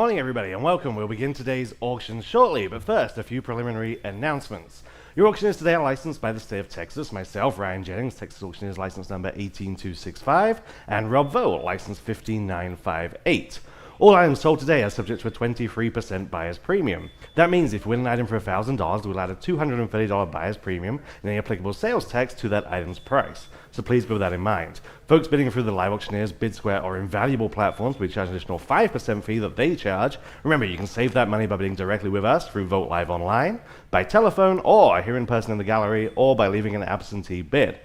morning, everybody, and welcome. We'll begin today's auction shortly, but first, a few preliminary announcements. Your auctioneers today are licensed by the state of Texas. Myself, Ryan Jennings, Texas Auctioneers license number 18265, and Rob Vogt, license 15958. All items sold today are subject to a 23% buyer's premium. That means if you win an item for $1,000, we'll add a $230 buyer's premium and any applicable sales tax to that item's price. So please bear that in mind. Folks bidding through the live auctioneers, BidSquare, or Invaluable platforms, we charge an additional 5% fee that they charge. Remember, you can save that money by bidding directly with us through Vote Live online, by telephone, or here in person in the gallery, or by leaving an absentee bid.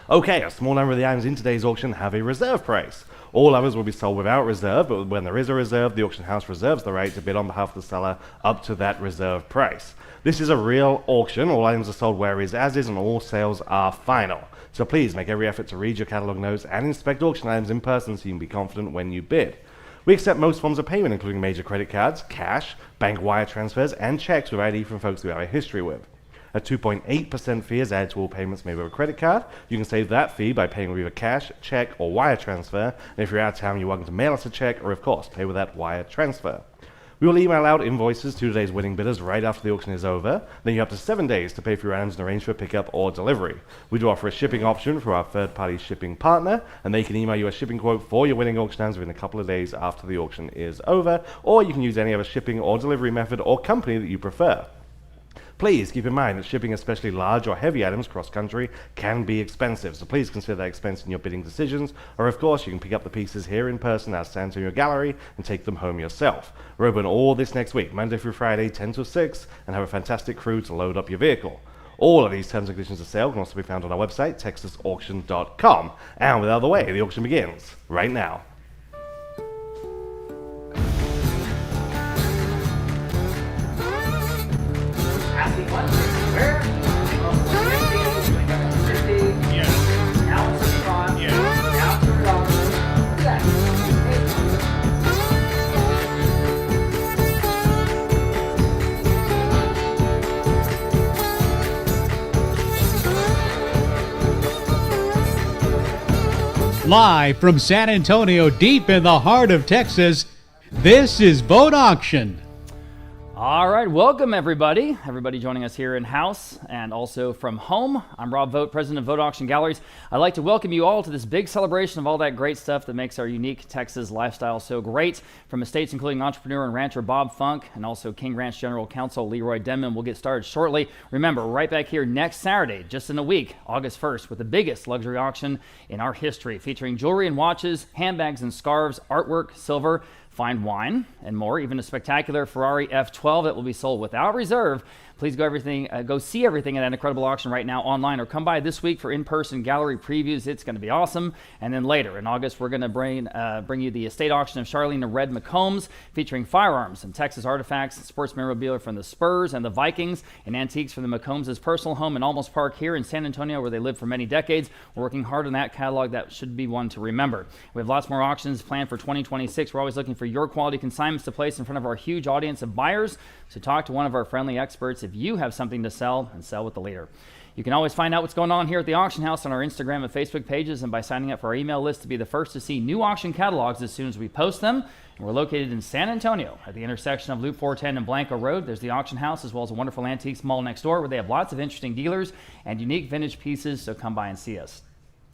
Okay, a small number of the items in today's auction have a reserve price. All others will be sold without reserve, but when there is a reserve, the auction house reserves the right to bid on behalf of the seller up to that reserve price. This is a real auction. All items are sold where is as is, and all sales are final. So please make every effort to read your catalog notes and inspect auction items in person so you can be confident when you bid. We accept most forms of payment, including major credit cards, cash, bank wire transfers, and checks with ID from folks we have a history with. A 2.8% fee is added to all payments made with a credit card. You can save that fee by paying with either cash, check, or wire transfer. And if you're out of town, you're welcome to mail us a check or, of course, pay with that wire transfer. We will email out invoices to today's winning bidders right after the auction is over. Then you have up to 7 days to pay for your items and arrange for pickup or delivery. We do offer a shipping option for our third-party shipping partner, and they can email you a shipping quote for your winning auction items within a couple of days after the auction is over, or you can use any other shipping or delivery method or company that you prefer. Please keep in mind that shipping especially large or heavy items cross-country can be expensive, so please consider that expense in your bidding decisions, or of course you can pick up the pieces here in person at San Antonio Gallery and take them home yourself. We're open all this next week, Monday through Friday, 10 to 6, and have a fantastic crew to load up your vehicle. All of these terms and conditions of sale can also be found on our website, texasauction.com. And without the way, the auction begins right now. Live from San Antonio, deep in the heart of Texas, this is Vogt Auction. All right, welcome everybody. Everybody joining us here in-house and also from home. I'm Rob Vogt, president of Vogt Auction Galleries. I'd like to welcome you all to this big celebration of all that great stuff that makes our unique Texas lifestyle so great. From estates including entrepreneur and rancher Bob Funk and also King Ranch General Counsel Leroy Denman. We'll get started shortly. Remember, we're right back here next Saturday, just in a week, August 1st, with the biggest luxury auction in our history, featuring jewelry and watches, handbags and scarves, artwork, silver, fine wine, and more, even a spectacular Ferrari F12 that will be sold without reserve. Please go see everything at that incredible auction right now online, or come by this week for in-person gallery previews. It's going to be awesome. And then later in August, we're going to bring you the estate auction of Charlene and Red McCombs, featuring firearms and Texas artifacts, sports memorabilia from the Spurs and the Vikings, and antiques from the McCombs' personal home in Almost Park here in San Antonio, where they lived for many decades. We're working hard on that catalog. That should be one to remember. We have lots more auctions planned for 2026. We're always looking for your quality consignments to place in front of our huge audience of buyers. So talk to one of our friendly experts if you have something to sell, and sell with the leader. You can always find out what's going on here at the auction house on our Instagram and Facebook pages, and by signing up for our email list to be the first to see new auction catalogs as soon as we post them. And we're located in San Antonio at the intersection of Loop 410 and Blanco Road. There's the auction house as well as a wonderful antiques mall next door where they have lots of interesting dealers and unique vintage pieces, so come by and see us.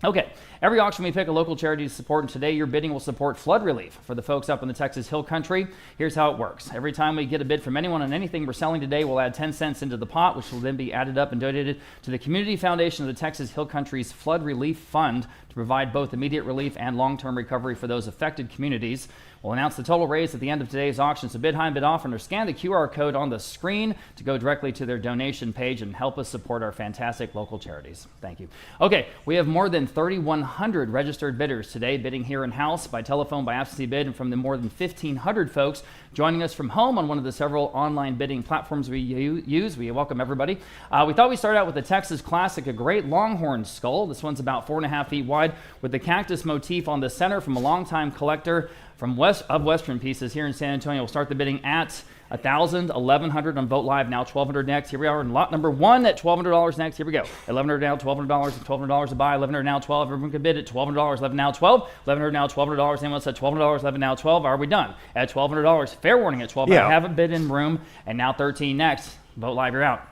Okay, every auction we pick a local charity to support, and today your bidding will support flood relief for the folks up in the Texas Hill Country. Here's how it works. Every time we get a bid from anyone on anything we're selling today, we'll add 10 cents into the pot, which will then be added up and donated to the Community Foundation of the Texas Hill Country's Flood Relief Fund to provide both immediate relief and long-term recovery for those affected communities. We'll announce the total raised at the end of today's auction, so bid high and bid often, or scan the QR code on the screen to go directly to their donation page and help us support our fantastic local charities. Thank you. Okay, we have more than 3,100 registered bidders today bidding here in-house, by telephone, by absentee bid, and from the more than 1,500 folks joining us from home on one of the several online bidding platforms we use. We welcome everybody. We thought we'd start out with the Texas Classic, a great Longhorn skull. This one's about 4.5 feet wide with the cactus motif on the center from a longtime collector from Western Pieces here in San Antonio. We'll start the bidding at $1,000, $1,100 on Vogt Live, now $1,200 next. Here we are in lot number 1 at $1,200 next. Here we go. $1,100 now, $1,200, $1,200 to buy, $1,100 now, $12. Everyone can bid at $1,200, $11 now, $12. $1,100 now, $1,200. Anyone said $1,200, $11 now, $12. Are we done? At $1,200. Fair warning at $1,200. Yeah. I have a bid in room, and now $13 next. Vogt Live, you're out.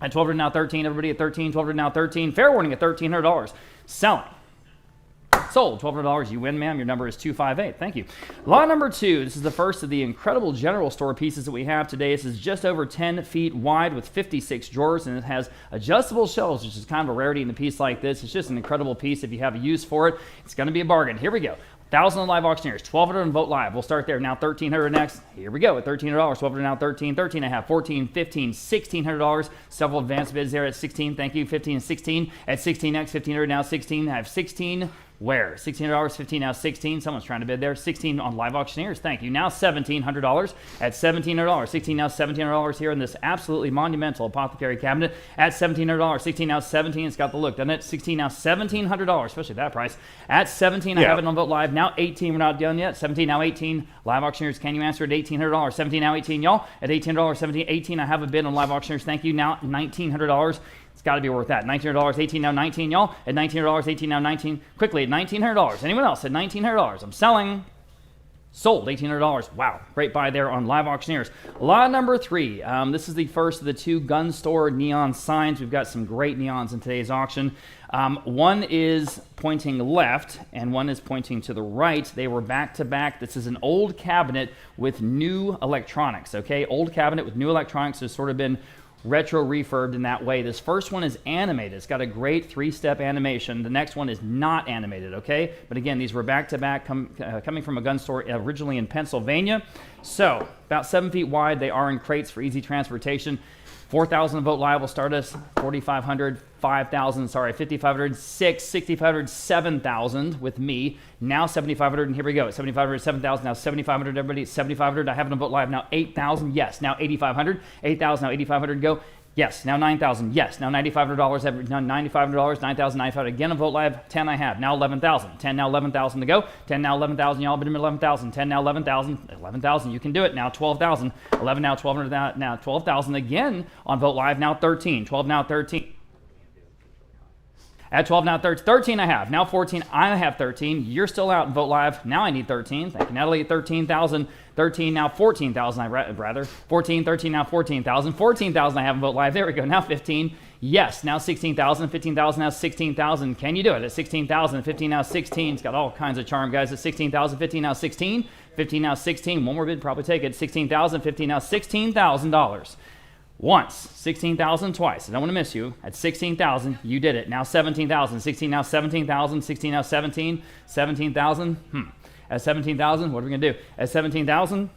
At $1,200 now, $13. Everybody at $13. $1,200 now, $13. Fair warning at $1,300. Selling. Sold. $1,200. You win, ma'am. Your number is 258. Thank you. Lot number 2. This is the first of the incredible general store pieces that we have today. This is just over 10 feet wide with 56 drawers, and it has adjustable shelves, which is kind of a rarity in a piece like this. It's just an incredible piece. If you have a use for it, it's going to be a bargain. Here we go. 1,000 on Live Auctioneers, 1,200 on Vogt Live. We'll start there. Now 1,300 next. Here we go at $1,300. 1,200 now, 13, 13 and a half, 14, 15, $1,600. Several advanced bids there at 16. Thank you. 15 and 16 at 16 next. 1,500 now, 16. I have 16. Where? $1,600, 15 now, 16. Someone's trying to bid there. 16 on Live Auctioneers. Thank you. Now $1,700 at $1,700. 16 now, $1,700 here in this absolutely monumental apothecary cabinet at $1,700. 16 now, 17. It's got the look, doesn't it? 16 now, $1,700, especially that price. At 17, I have it on Vogt Live. Now 18, we're not done yet. 17 now, 18. Live Auctioneers, can you answer at $1,800? 17 now, 18, y'all. At $1,800, 17, 18. I have a bid on Live Auctioneers. Thank you. Now $1,900. It's got to be worth that. $1,900, 18 now, 19, y'all. At $1,900, 18 now, 19. Quickly at $1,900. Anyone else at $1,900? I'm selling. Sold. $1,800. Wow. Great buy there on Live Auctioneers. Lot number 3. This is the first of the 2 gun store neon signs. We've got some great neons in today's auction. One is pointing left and one is pointing to the right. They were back to back. This is an old cabinet with new electronics. Okay, old cabinet with new electronics has sort of been retro refurbed in that way. This first one is animated. It's got a great 3-step animation. The next one is not animated, okay? But again, these were back-to-back coming from a gun store originally in Pennsylvania. So, about 7 feet wide. They are in crates for easy transportation. 4,000 Vogt Live will start us. 4,500, 5,000, sorry, 5,500, 6,500, 7,000 with me. Now 7,500, and here we go. 7,500, 7,000, now 7,500, everybody. 7,500, I have it on Vogt Live. Now 8,000, yes. Now 8,500, 8,000, now 8,500, go. Yes, now 9,000, yes. Now $9,500, now $9,500, 9,900 again on Vogt Live. 10 I have, now 11,000. 10 now 11,000 to go. 10 now 11,000, y'all, but 11,000. 10 now 11,000, 11,000, you can do it. Now 12,000, 11 now 1,200, now 12,000 again on Vogt Live. Now 13, 12 now 13. At 12 now 13 I have. Now 14 I have 13. You're still out in Vogt Live. Now I need 13. Thank you, Natalie. 13,000. 13 now 14,000 rather. 14, 13 now 14,000. 14,000 I have in Vogt Live. There we go. Now 15. Yes. Now 16,000. 15,000 now 16,000. Can you do it? At 16,000. 15 now 16. It's got all kinds of charm, guys. At 16,000. 15 now 16. 15 now 16. One more bid, probably take it. 16,000. 15 now $16,000. Once, 16,000 twice. I don't want to miss you. At 16,000, you did it. Now 17,000. 16 now 17,000. 16 now 17. 17,000. At 17,000, what are we going to do? At 17,000?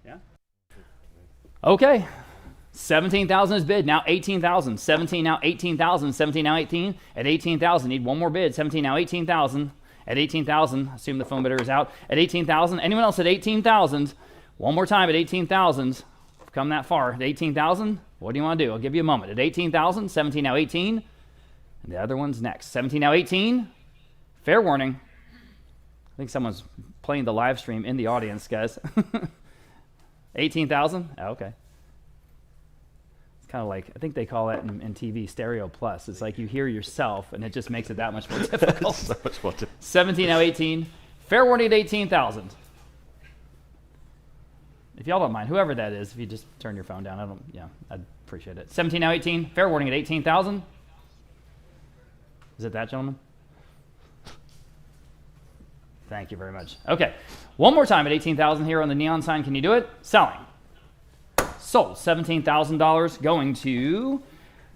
Yeah? Okay. 17,000 is bid. Now 18,000. 17 now 18,000. 17 now 18. At 18,000, need one more bid. 17 now 18,000. At 18,000, assume the phone bidder is out. At 18,000, anyone else at 18,000? One more time at 18,000. Come that far. At 18,000, what do you want to do? I'll give you a moment. At 18,000, 17 now 18. And the other one's next. 17 now 18. Fair warning. I think someone's playing the live stream in the audience, guys. 18,000? Oh, okay. It's kind of like, I think they call that in TV Stereo Plus. It's like you hear yourself, and it just makes it that much more difficult. So much more difficult. 17 now 18. Fair warning at 18,000. If y'all don't mind, whoever that is, if you just turn your phone down, I'd appreciate it. 17 now 18. Fair warning at 18,000. Is it that, gentleman? Thank you very much. Okay, one more time at 18,000 here on the neon sign. Can you do it? Selling. Sold. $17,000 going to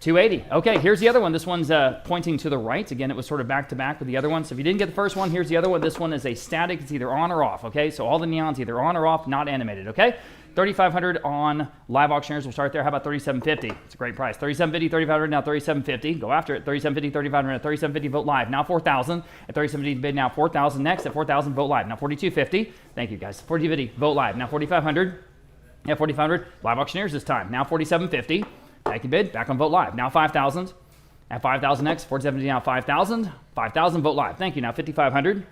280. Okay, here's the other one. This one's pointing to the right. Again, it was sort of back to back with the other one. So if you didn't get the first one, here's the other one. This one is a static. It's either on or off. Okay, so all the neons either on or off, not animated. Okay, 3,500 on Live Auctioneers. We'll start there. How about 3,750? It's a great price. 3,750, 3,500, now 3,750. Go after it. 3,750, 3,500, 3,750. Vote Live. Now 4,000. At 3,750 bid. Now 4,000. Next at 4,000. Vote Live. Now 4,250. Thank you guys. 4,250. Vote Live. Now 4,500. At 4,500. Live Auctioneers this time. Now 4,750. Thank you, bid. Back on Vote Live. Now 5,000. At 5,000 next. 4,750 now 5,000. 5,000. Vote Live. Thank you. Now 5,500.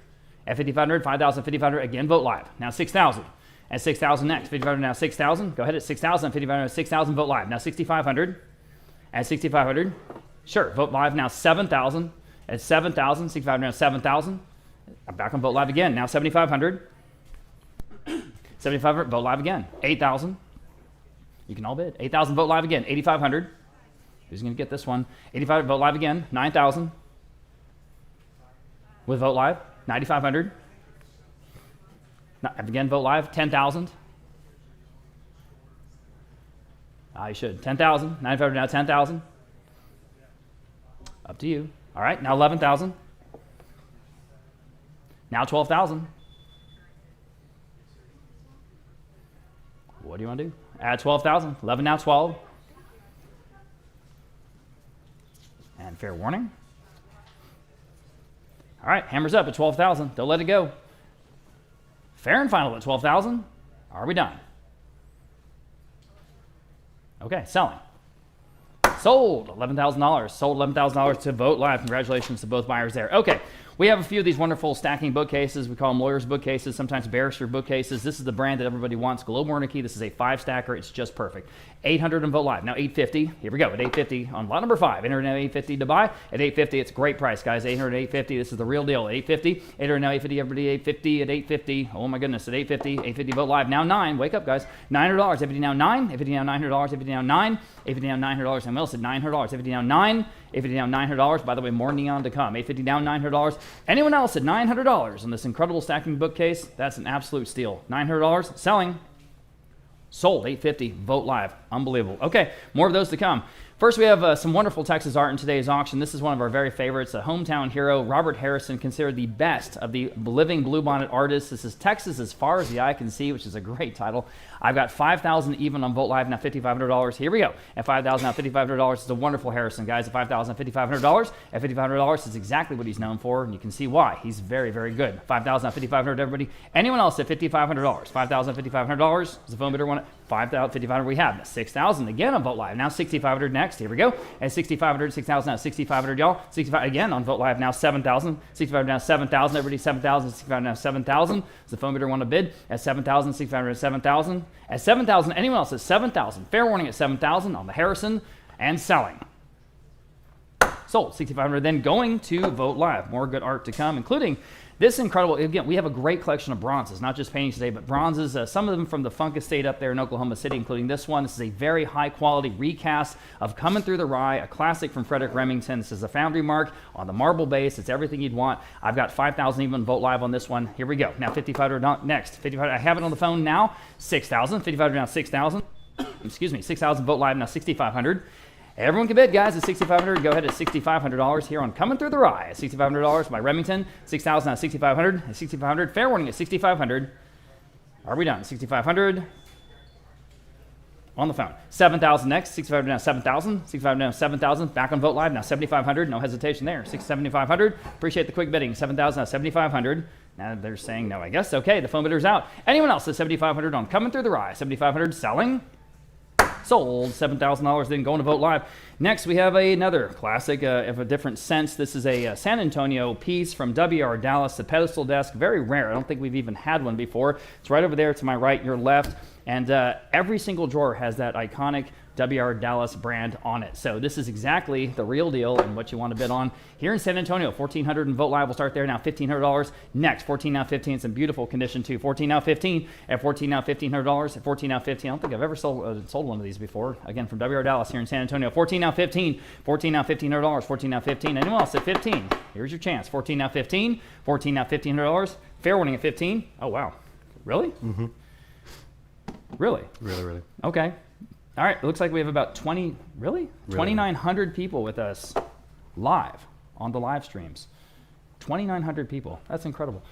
At 5,500, 5,000, 5,500, again, vote live. Now 6,000. At 6,000 next. 5,500 now 6,000. Go ahead at 6,000. 5,500, 6,000, vote live. Now 6,500. At 6,500. Sure, vote live. Now 7,000. At 7,000. 6,500 now 7,000. I'm back on vote live again. Now 7,500. 7,500, vote live again. 8,000. You can all bid. 8,000, vote live again. 8,500. Who's going to get this one? 8,500, vote live again. 9,000. With vote live. 9,500. Again, vote live. 10,000. You should. 10,000. 9,500 now 10,000. Up to you. All right, now 11,000. Now 12,000. What do you want to do? Add 12,000. 11 now 12. And fair warning. All right, hammers up at 12,000. Don't let it go. Fair and final at 12,000. Are we done? Okay, selling. Sold $11,000. Sold $11,000 to Vote Live. Congratulations to both buyers there. Okay, we have a few of these wonderful stacking bookcases. We call them lawyers' bookcases, sometimes barrister bookcases. This is the brand that everybody wants. Globe Wernicke. This is a 5-stacker. It's just perfect. 800 and Vote Live. Now 850. Here we go at 850 on lot number 5. 800 now 850 to buy. At 850, it's a great price, guys. 800 850. This is the real deal. 850. 800 now 850. Everybody 850 at 850. Oh my goodness, at 850. 850 Vote Live. Now 9. Wake up, guys. $900. 850 now 9. 850 now $900. 850 now 9. 850 now $900. And Will said $900. 850 now 9. 850 now $900. By the way, more neon to come. 850 down $900. Anyone else at $900 on this incredible stacking bookcase? That's an absolute steal. $900 selling. Sold. 850. Vote Live. Unbelievable. Okay, more of those to come. First, we have some wonderful Texas art in today's auction. This is one of our very favorites, a hometown hero, Robert Harrison, considered the best of the living bluebonnet artists. This is Texas as far as the eye can see, which is a great title. I've got $5,000 even on Vote Live, now $5,500. Here we go. At $5,000, now $5,500. It's a wonderful Harrison, guys. At $5,000, $5,500. At $5,500 is exactly what he's known for, and you can see why. He's very, very good. $5,000, now $5,500, everybody. Anyone else at $5,500? $5,000, $5,500. Is the phone bidder one? $5,000, $5,500 we have. $6,000 again on Vote Live. Now $6,500 next. Here we go. At $6,500, $6,000 now $6,500, y'all. $6,500 again on Vote Live. Now $7,000. $6,500 now $7,000. Everybody $7,000. $6,500 now $7,000. Does the phone bidder want to bid? At $7,000, $6,500 $7,000. At $7,000, anyone else at $7,000. Fair warning at $7,000 on the Harrison and selling. Sold. $6,500 then going to Vote Live. More good art to come, including this incredible, again, we have a great collection of bronzes, not just paintings today, but bronzes, some of them from the Funk Estate up there in Oklahoma City, including this one. This is a very high quality recast of Coming Through the Rye, a classic from Frederick Remington. This is a foundry mark on the marble base. It's everything you'd want. I've got $5,000 even Vote Live on this one. Here we go. Now $5,500 next. $5,500, I have it on the phone now. $6,000. $5,500 now $6,000. Excuse me, $6,000 Vote Live now $6,500. Everyone can bid, guys, at $6,500. Go ahead at $6,500 here on Coming Through the Rye. At $6,500 by Remington. $6,000 now $6,500. At $6,500. Fair warning at $6,500. Are we done? $6,500. On the phone. $7,000 next. $6,500 now $7,000. $6,500 now $7,000. Back on Vote Live. Now $7,500. No hesitation there. $7,500. Appreciate the quick bidding. $7,000 now $7,500. Now they're saying no, I guess. Okay, the phone bidder's out. Anyone else at $7,500 on Coming Through the Rye? $7,500 selling. Sold. $7,000 then going to Vote Live. Next, we have another classic of a different sense. This is a San Antonio piece from W.R. Dallas, the pedestal desk. Very rare. I don't think we've even had one before. It's right over there to my right, your left. And every single drawer has that iconic W.R. Dallas brand on it. So this is exactly the real deal and what you want to bid on here in San Antonio. $1,400 and Vote Live will start there now. $1,500 next. $14 now $15. It's in beautiful condition too. $14 now $15. At $14 now $1,500. At $14 now $15. I don't think I've ever sold one of these before. Again from W.R. Dallas here in San Antonio. $14 now $15. $14 now $1,500. $14 now $15. Anyone else at $15? Here's your chance. $14 now $15. $14 now $1,500. Fair warning at $15. Oh wow, really? Mm-hmm. Really? Really. Okay. All right, it looks like we have about 2,900 people with us live on the live streams. 2,900 people. That's incredible.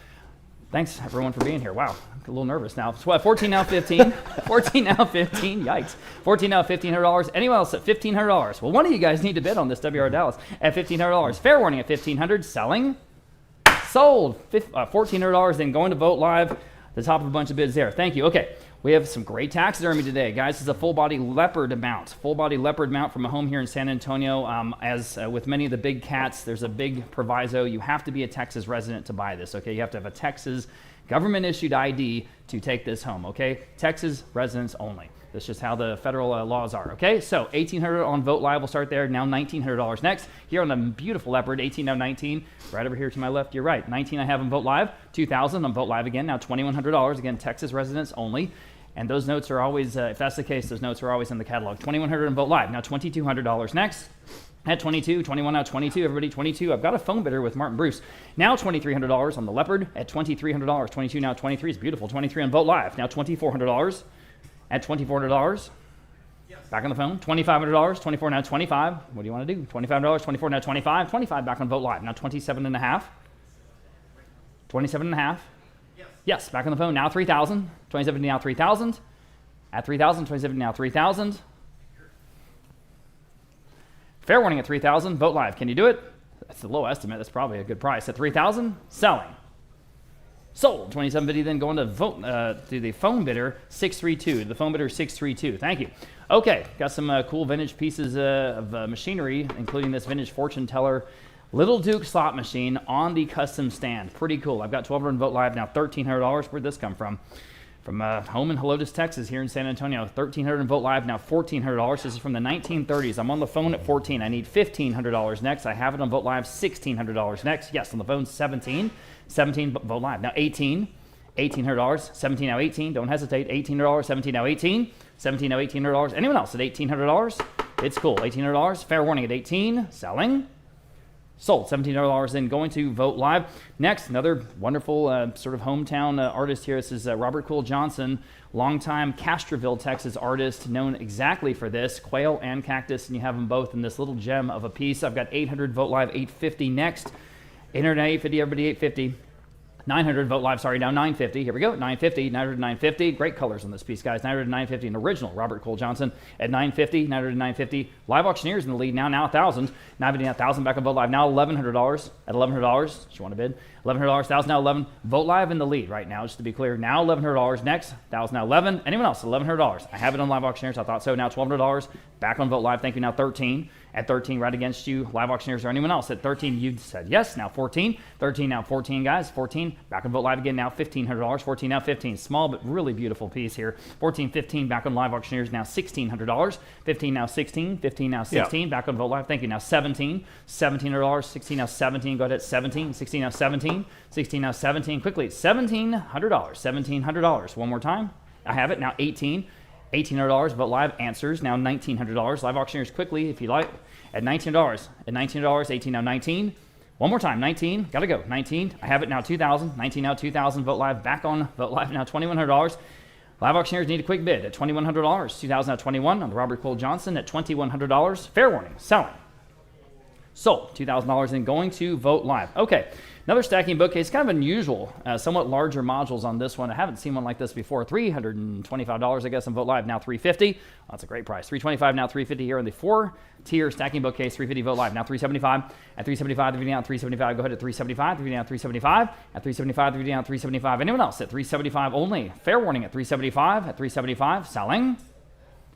Thanks, everyone, for being here. Wow, I'm a little nervous now. So, 14 now 15. 14 now 15. Yikes. 14 now $1,500. Anyone else at $1,500? Well, one of you guys need to bid on this W.R. Dallas at $1,500. Fair warning at $1,500. Selling. Sold. $1,400. Then going to Vote Live. The top of a bunch of bids there. Thank you. Okay. We have some great taxidermy today, guys. This is a full-body leopard mount. Full-body leopard mount from a home here in San Antonio. As with many of the big cats, there's a big proviso. You have to be a Texas resident to buy this, okay? You have to have a Texas government-issued ID to take this home, okay? Texas residents only. That's just how the federal laws are, okay? So $1,800 on Vogt Live. We'll start there. Now $1,900 next. Here on the beautiful leopard, $18, now $19. Right over here to my left, you're right. $19 I have on Vogt Live. $2,000 on Vogt Live again. Now $2,100. Again, Texas residents only. And those notes are always, if that's the case, those notes are always in the catalog. $2,100 on Vogt Live. Now $2,200 next. At 22, 21, now 22, everybody 22. I've got a phone bidder with Martin Bruce. Now $2,300 on the leopard at $2,300. 22, now 23 is beautiful. 23 on Vogt Live. Now $2,400 at $2,400. Yes. Back on the phone. $2,500. 24, now 25. What do you want to do? $25. 24, now 25. 25 back on Vogt Live. Now 27 and a half. 27 and a half. Yes, back on the phone. Now 3,000. 27 now 3,000. At 3,000. 27 now 3,000. Fair warning at 3,000. Vogt Live. Can you do it? That's the low estimate. That's probably a good price. At 3,000. Selling. Sold. 27.50. Then going to vote to the phone bidder 632. The phone bidder 632. Thank you. Okay, got some cool vintage pieces of machinery, including this vintage fortune teller Little Duke slot machine on the custom stand. Pretty cool. I've got $1,200 on Vogt Live now. $1,300. Where'd this come from? From home in Helotes, Texas, here in San Antonio. $1,300 on Vogt Live now. $1,400. This is from the 1930s. I'm on the phone at 14. I need $1,500 next. I have it on Vogt Live. $1,600 next. Yes, on the phone 17. 17 Vogt Live now 18. $1,800. 17 now 18. Don't hesitate. $1,800. 17 now 18. 17 now $1,800. Anyone else at $1,800? It's cool. $1,800. Fair warning at 18. Selling. Sold. $1,700 in going to Vogt Live. Next, another wonderful sort of hometown artist here. This is Robert Cool Johnson, longtime Castroville, Texas artist, known exactly for this, quail and cactus, and you have them both in this little gem of a piece. I've got 800 Vogt Live, 850 next. 800 now 850, everybody 850. 900 Vogt Live, sorry, now 950. Here we go, 950, 900 950. Great colors on this piece, guys. 900 950, an original Robert Cole Johnson at 950, 900 950. Live auctioneers in the lead now 1,000. 950 now 1,000 back on Vogt Live. Now $1,100 at $1,100. Do you want to bid? $1,100, 1,000 now 11. Vogt Live in the lead right now, just to be clear. Now $1,100. Next, 1,000 now 11. Anyone else? $1,100. I have it on Live Auctioneers. I thought so. Now $1,200. Back on Vogt Live. Thank you. Now 13. At 13, right against you. Live Auctioneers or anyone else? At 13, you said yes. Now 14. 13 now 14, guys. 14. Back on Vogt Live again. Now $1,500. 14 now 15. Small but really beautiful piece here. 14, 15. Back on Live Auctioneers. Now $1,600. 15 now 16. 15 now 16. Back on Vogt Live. Thank you. Now 17. $1,700. 16 now 17. Go ahead at 17. 16 now 17. 16 now 17. Quickly, $1,700. $1,700. One more time. I have it. Now 18. $1,800, but Live answers now $1,900. Live Auctioneers quickly, if you like, at $19. At $19, 18 now 19. One more time, 19. Gotta go. 19. I have it now 2,000. 19 now 2,000. Vogt Live back on Vogt Live now $2,100. Live Auctioneers need a quick bid at $2,100. 2,000 now 21 on the Robert Cole Johnson at $2,100. Fair warning, selling. Sold. $2,000 in going to Vogt Live. Okay. Another stacking bookcase, kind of unusual, somewhat larger modules on this one. I haven't seen one like this before. $325, I guess, on Vogt Live, now $350. That's a great price. $325, now $350 here on the 4-tier stacking bookcase. $350 Vogt Live, now $375. At $375, $350 down $375. Go ahead at $375, $350 down $375. At $375, $350 down $375. Anyone else at $375 only? Fair warning at $375. At $375, selling.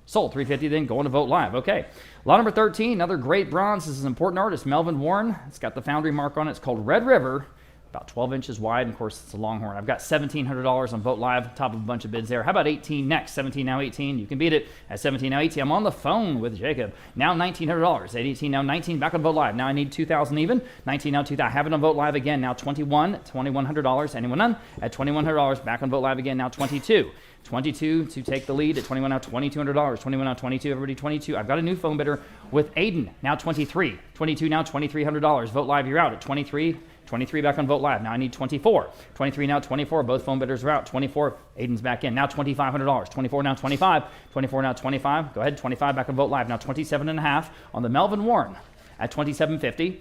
Sold. $350 then going to Vogt Live. Okay. Lot number 13, another great bronze. This is an important artist, Melvin Warren. It's got the foundry mark on it. It's called Red River, about 12 inches wide. And of course, it's a Longhorn. I've got $1,700 on Vogt Live, top of a bunch of bids there. How about 18 next? 17 now 18. You can beat it at 17 now 18. I'm on the phone with Jacob. Now $1,900. At 18 now 19. Back on Vogt Live. Now I need 2,000 even. 19 now 2,000. I have it on Vogt Live again. Now 21. $2,100. Anyone none? At $2,100. Back on Vogt Live again. Now 22. 22 to take the lead at 21 now $2,200. 21 now 22. Everybody 22. I've got a new phone bidder with Aiden. Now 23. 22 now $2,300. Vogt Live, you're out at 23. 23 back on Vogt Live. Now I need 24. 23 now 24. Both phone bidders are out. 24. Aiden's back in. Now $2,500. 24 now 25. 24 now 25. Go ahead. 25 back on Vogt Live. Now 27 and a half on the Melvin Warren at $2,750.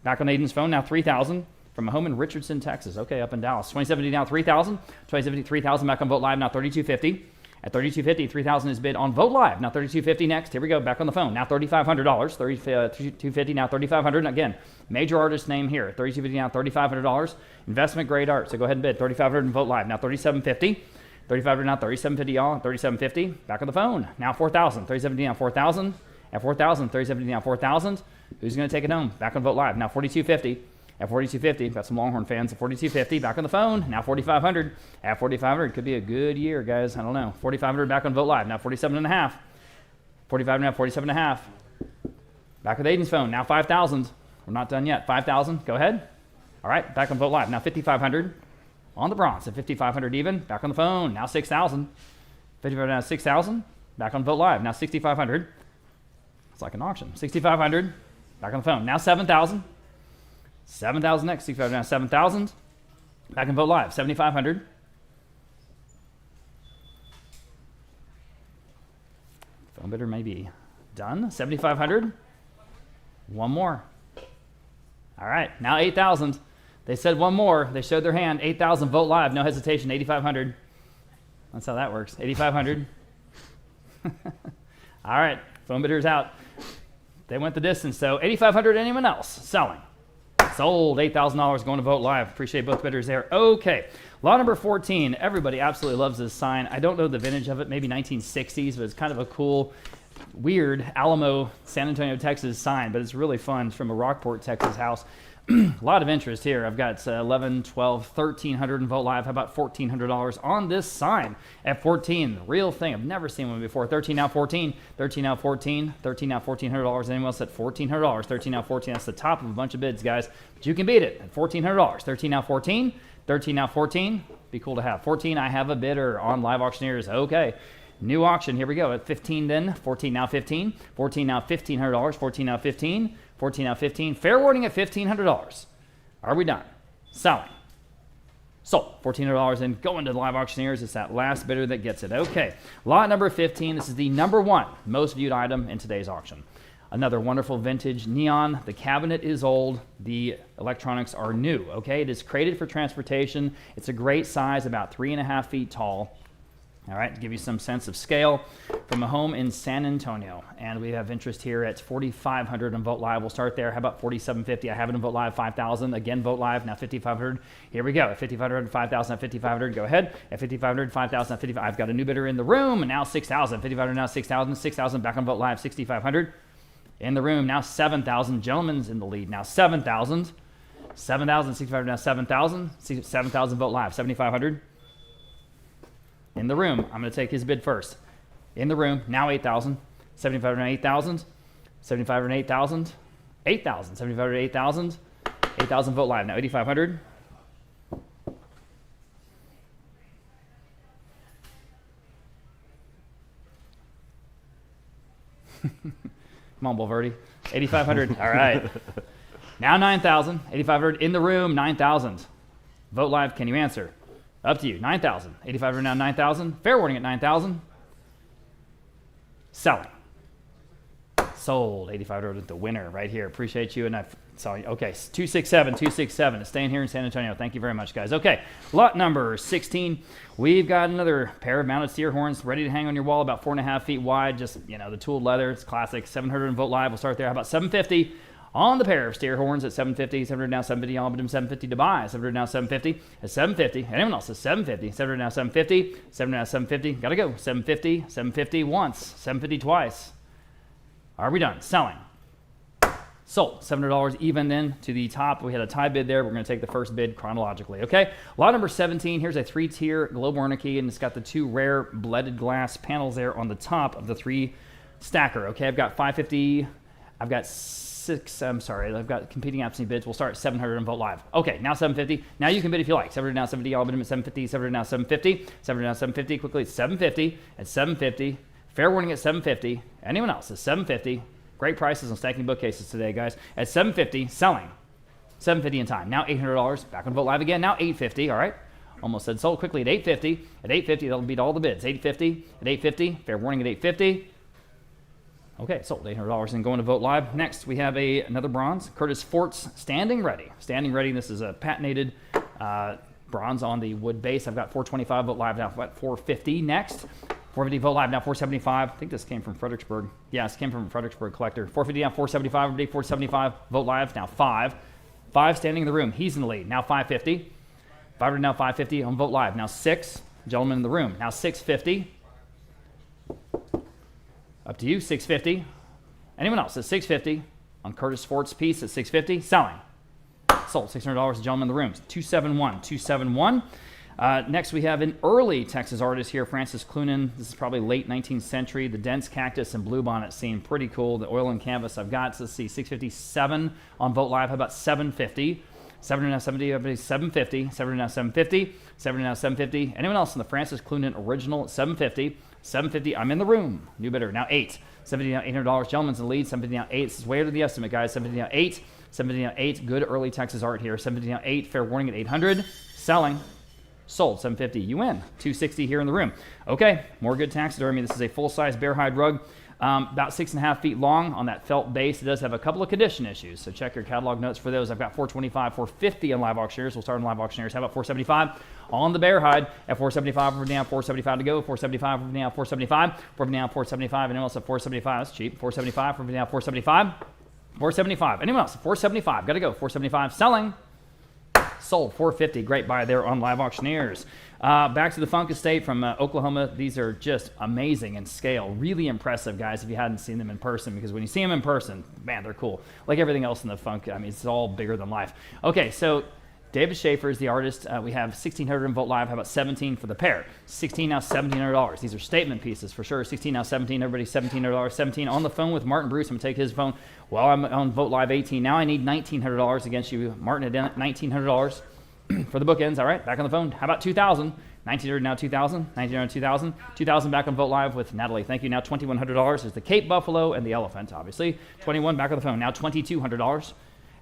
Back on Aiden's phone. Now 3,000. From a home in Richardson, Texas. Okay, up in Dallas. 2070 now 3,000. 2070, 3,000 back on Vogt Live now 3,250. At $32.50, 3,000 is bid on Vote Live. Now $32.50 next. Here we go. Back on the phone. Now $3,500. $32.50 now $3,500. Again, major artist name here. $32.50 now $3,500. Investment grade art. So go ahead and bid. $3,500 and Vote Live. Now $37.50. $3,500 now $37.50 y'all. $37.50. Back on the phone. Now $4,000. $37.50 now $4,000. At $4,000. $37.50 now $4,000. Who's going to take it home? Back on Vote Live. Now $42.50. At $42.50, got some Longhorn fans at $42.50. Back on the phone. Now $4,500. At $4,500, could be a good year, guys. I don't know. $4,500 back on Vote Live. Now $47.50. $45 now $47.50. Back with Aiden's phone. Now $5,000. We're not done yet. $5,000. Go ahead. All right. Back on Vote Live. Now $5,500 on the bronze. At $5,500 even. Back on the phone. Now $6,000. $5,500 now $6,000. Back on Vote Live. Now $6,500. It's like an auction. $6,500. Back on the phone. Now $7,000. $7,000 next. $6,500 now $7,000. Back in Vote Live. $7,500. Phone bidder may be done. $7,500. One more. All right. Now $8,000. They said one more. They showed their hand. $8,000. Vote Live. No hesitation. $8,500. That's how that works. $8,500. All right. Phone bidder's out. They went the distance. So $8,500. Anyone else? Selling. Sold. $8,000 going to Vote Live. Appreciate both bidders there. Okay. Lot number 14. Everybody absolutely loves this sign. I don't know the vintage of it. Maybe 1960s, but it's kind of a cool, weird Alamo, San Antonio, Texas sign, but it's really fun. It's from a Rockport, Texas house. A lot of interest here. I've got 11, 12, 1,300 in Vote Live. How about $1,400 on this sign at 14? Real thing. I've never seen one before. 13 now 14. 13 now 14. 13 now $1,400. Anyone else at $1,400? 13 now 14. That's the top of a bunch of bids, guys. But you can beat it at $1,400. 13 now 14. 13 now 14. Be cool to have. 14, I have a bidder on Live Auctioneers. Okay. New auction. Here we go. At 15 then. 14 now 15. 14 now $1,500. 14 now 15. 14 now 15. Fair warning at $1,500. Are we done? Selling. Sold. $1,400 and going to the Live Auctioneers. It's that last bidder that gets it. Okay. Lot number 15. This is the number one most viewed item in today's auction. Another wonderful vintage neon. The cabinet is old. The electronics are new. Okay. It is crated for transportation. It's a great size, about 3.5 feet tall. All right, to give you some sense of scale, from a home in San Antonio. And we have interest here at $4,500 in Vote Live. We'll start there. How about $4,750? I have it in Vote Live. $5,000. Again, Vote Live. Now $5,500. Here we go. At $5,500, $5,000 at $5,500. Go ahead. At $5,500, $5,000 at $5,500. I've got a new bidder in the room. And now $6,000. $5,500 now $6,000. $6,000 back on Vote Live. $6,500 in the room. Now $7,000. Gentleman's in the lead. Now $7,000. $7,000. $6,500 now $7,000. $7,000 Vote Live. $7,500. In the room, I'm going to take his bid first. In the room, now $8,000. $7,500 now $8,000. $7,500 now $8,000. $8,000. $7,500 now $8,000. $8,000 Vote Live now $8,500. Come on, Bulverde. $8,500. All right. Now $9,000. $8,500 in the room. $9,000. Vote Live. Can you answer? Up to you. $9,000. $8,500 now $9,000. Fair warning at $9,000. Selling. Sold. $8,500 the winner right here. Appreciate you. And I saw you. Okay. 267. 267. It's staying here in San Antonio. Thank you very much, guys. Okay. Lot number 16. We've got another pair of mounted steer horns ready to hang on your wall, about 4.5 feet wide. Just, you know, the tooled leather. It's classic. $700 in Vote Live. We'll start there. How about $750? On the pair of steer horns at $750, $700 now $750, all but him $750 to buy, $700 now $750, at $750, anyone else at $750, $700 now $750, $700 now $750, gotta go, $750, $750 once, $750 twice. Are we done? Selling. Sold. $700 even then to the top. We had a tie bid there. We're going to take the first bid chronologically, okay? Lot number 17, here's a 3-tier Globe Wernicke, and it's got the 2 rare blended glass panels there on the top of the 3 stacker, okay? I've got $550, I've got I've got competing absentee bids. We'll start at $700 and Vote Live. Okay, now $750. Now you can bid if you like. $700 now $750. I'll bid him at $750. $700 now $750. $700 now $750. Quickly, it's $750 at $750. Fair warning at $750. Anyone else at $750. Great prices on stacking bookcases today, guys. At $750, selling. $750 in time. Now $800. Back on Vote Live again. Now $850. All right. Almost said sold quickly at $850. At $850, that'll beat all the bids. $850 at $850. Fair warning at $850. Okay, sold $800 and going to Vote Live. Next, we have another bronze, Curtis Fort's Standing Ready. Standing Ready, this is a patented bronze on the wood base. I've got $425, Vote Live now at $450. Next, 450 vote live now 475. I think this came from Fredericksburg. Yeah, this came from Fredericksburg Collector. 450 now 475. Everybody 475 vote live now 5. 5 standing in the room. He's in the lead. Now 550. 500 now 550 on vote live. Now 6 gentlemen in the room. Now 650. Up to you. 650. Anyone else at 650 on Curtis Fort's piece at 650. Selling. Sold. $600 gentlemen in the room. 271. 271. Next, we have an early Texas artist here, Francis Clunan. This is probably late 19th century. The dense cactus and bluebonnet seem pretty cool. The oil and canvas I've got, let's see, 657 on Vote Live. How about 750? 770, everybody, 750. 7 now 750. 7 now 750. Anyone else in the Francis Clunan original at 750? 750, I'm in the room. New bidder, now 8. 750 now $800. Gentlemen's in the lead. 750 now 8. This is way under the estimate, guys. 750 now 8. 750 now 8. Good early Texas art here. 750 now 8. Fair warning at 800. Selling. Sold. 750. You win. 260 here in the room. Okay, more good taxidermy. This is a full-size bear hide rug. About 6.5 feet long on that felt base. It does have a couple of condition issues, so check your catalog notes for those. I've got 425, 450 on live auctioneers. We'll start on live auctioneers. How about 475 on the bear hide at 475? We're down 475 to go. 475 we're down 475. We're down 475. Anyone else at 475? That's cheap. 475. We're down 475. 475. Anyone else? 475. Got to go. 475. Selling. Sold. 450. Great buy there on live auctioneers. Back to the Funk Estate from Oklahoma. These are just amazing in scale. Really impressive, guys, if you hadn't seen them in person, because when you see them in person, man, they're cool. Like everything else in the Funk, I mean, it's all bigger than life. Okay, so David Schaefer is the artist. We have 1,600 in Vote Live. How about 17 for the pair? 16 now, $1,700. These are statement pieces for sure. 16 now, 17. Everybody, $1,700. 17 on the phone with Martin Bruce. I'm going to take his phone while I'm on Vote Live. 18. Now I need $1,900 against you, Martin, at $1,900 for the bookends. All right, back on the phone. How about 2,000? 1,900 now, 2,000. 1,900, 2,000. 2,000 back on Vote Live with Natalie. Thank you. Now $2,100 is the Cape Buffalo and the elephant, obviously. 21 back on the phone. Now $2,200.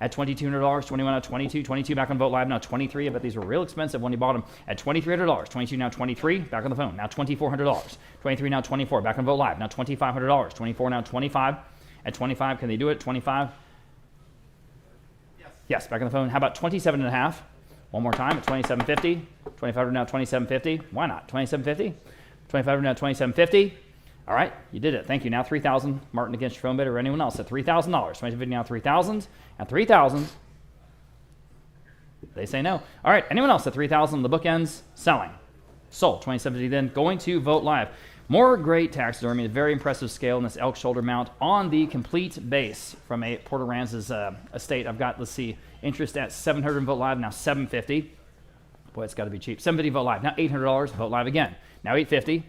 At $2,200, 21 now 22, 22 back on Vote Live, now 23. I bet these were real expensive when you bought them. At $2,300, 22 now 23, back on the phone, now $2,400. 23 now 24, back on Vote Live, now $2,500. 24 now 25. At 25, can they do it? 25? Yes, back on the phone. How about 27 and a half? One more time at 27.50. 25 now 27.50. Why not? 27.50. 25 now 27.50. All right, you did it. Thank you. Now 3,000. Martin against your phone bidder or anyone else at $3,000. 27.50 now 3,000. At 3,000. They say no. All right, anyone else at 3,000? The bookends selling. Sold. 27.50 then going to Vote Live. More great taxidermy, a very impressive scale in this elk shoulder mount on the complete base from a Porter Ranz's estate. I've got, let's see, interest at 700 Vote Live, now 750. Boy, it's got to be cheap. 750 Vote Live, now $800. Vote Live again, now 850.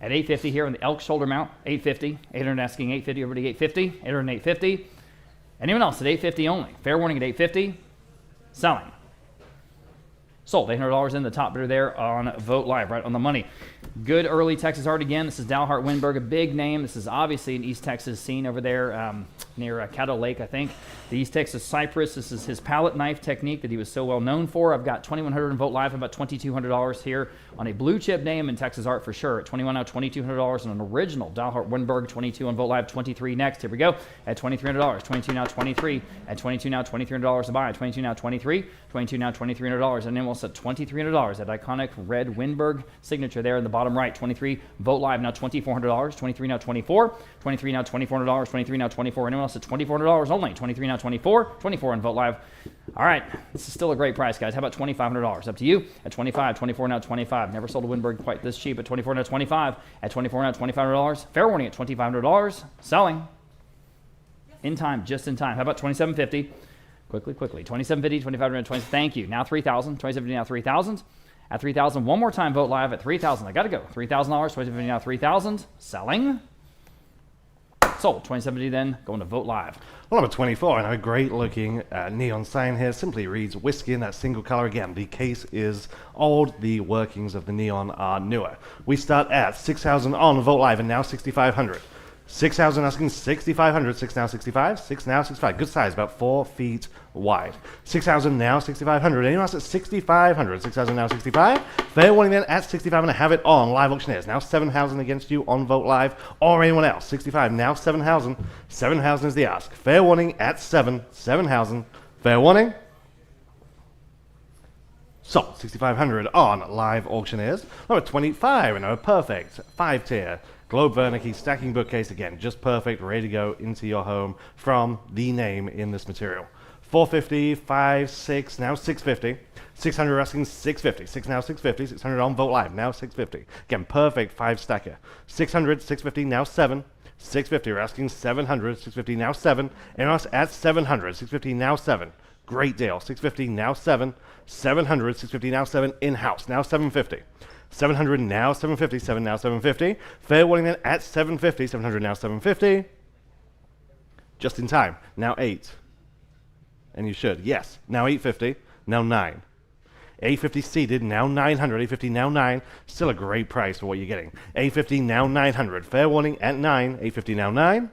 At 850 here on the elk shoulder mount, 850. 800 asking 850, everybody 850. 800 and 850. Anyone else at 850 only? Fair warning at 850. Selling. Sold. $800 in, the top bidder there on Vote Live, right on the money. Good early Texas art again. This is Dalhart Winberg, a big name. This is obviously an East Texas scene over there near Caddo Lake, I think. The East Texas Cypress. This is his palette knife technique that he was so well known for. I've got $2,100 in Vote Live, about $2,200 here on a blue chip name in Texas art for sure. At 21 now, $2,200 on an original Dalhart Winberg. 22 on Vote Live, 23 next. Here we go. At $2,300. 22 now, 23. At 22 now, $2,300 to buy. At 22 now, 23. 22 now, $2,300. And then we'll set $2,300. That iconic red Winberg signature there in the bottom right. 23. Vote Live now $2,400. 23 now 24. 23 now $2,400. 23 now 24. Anyone else at $2,400 only? 23 now 24. 24 on Vote Live. All right, this is still a great price, guys. How about $2,500? Up to you. At 25. 24 now 25. Never sold a Winberg quite this cheap. At 24 now 25. At 24 now $2,500. Fair warning at $2,500. Selling. In time, just in time. How about $2,750? Quickly. $2,750, $2,500, $20. Thank you. Now $3,000. $2,750 now $3,000. At $3,000, one more time, Vote Live at $3,000. I got to go. $3,000. $2,750 now $3,000. Selling. Sold. $2,750 then going to Vote Live. Well, number 24, and a great looking neon sign here simply reads whiskey in that single color again. The case is old, the workings of the neon are newer. We start at 6,000 on Vote Live and now 6,500. 6,000 asking 6,500, 6 now 65, 6 now 65. Good size, about 4 feet wide. 6,000 now 6,500. Anyone else at 6,500? 6,000 now 65. Fair warning then at 65, and I have it on live auctioneers. Now 7,000 against you on Vote Live or anyone else. 65 now 7,000. 7,000 is the ask. Fair warning at 7,000. Fair warning. Sold. 6,500 on Live Auctioneers. Number 25, another perfect 5-tier Globe Wernicke stacking bookcase. Again, just perfect, ready to go into your home from the name in this material. 450, 5, 6, now 650. 600 asking 650. 6 now 650. 600 on Vogt Live, now 650. Again, perfect 5 stacker. 600, 650, now 7. 650, we're asking 700. 650, now 7. And us at 700. 650, now 7. Great deal. 650, now 7. 700, 650, now 7. In-house, now 750. 700, now 750. 7 now 750. Fair warning then at 750. 700, now 750. Just in time, now 8. And you should, yes. Now 850, now 9. 850 seated, now 900. 850, now 9. Still a great price for what you're getting. 850, now 900. Fair warning at 9. 850, now 9.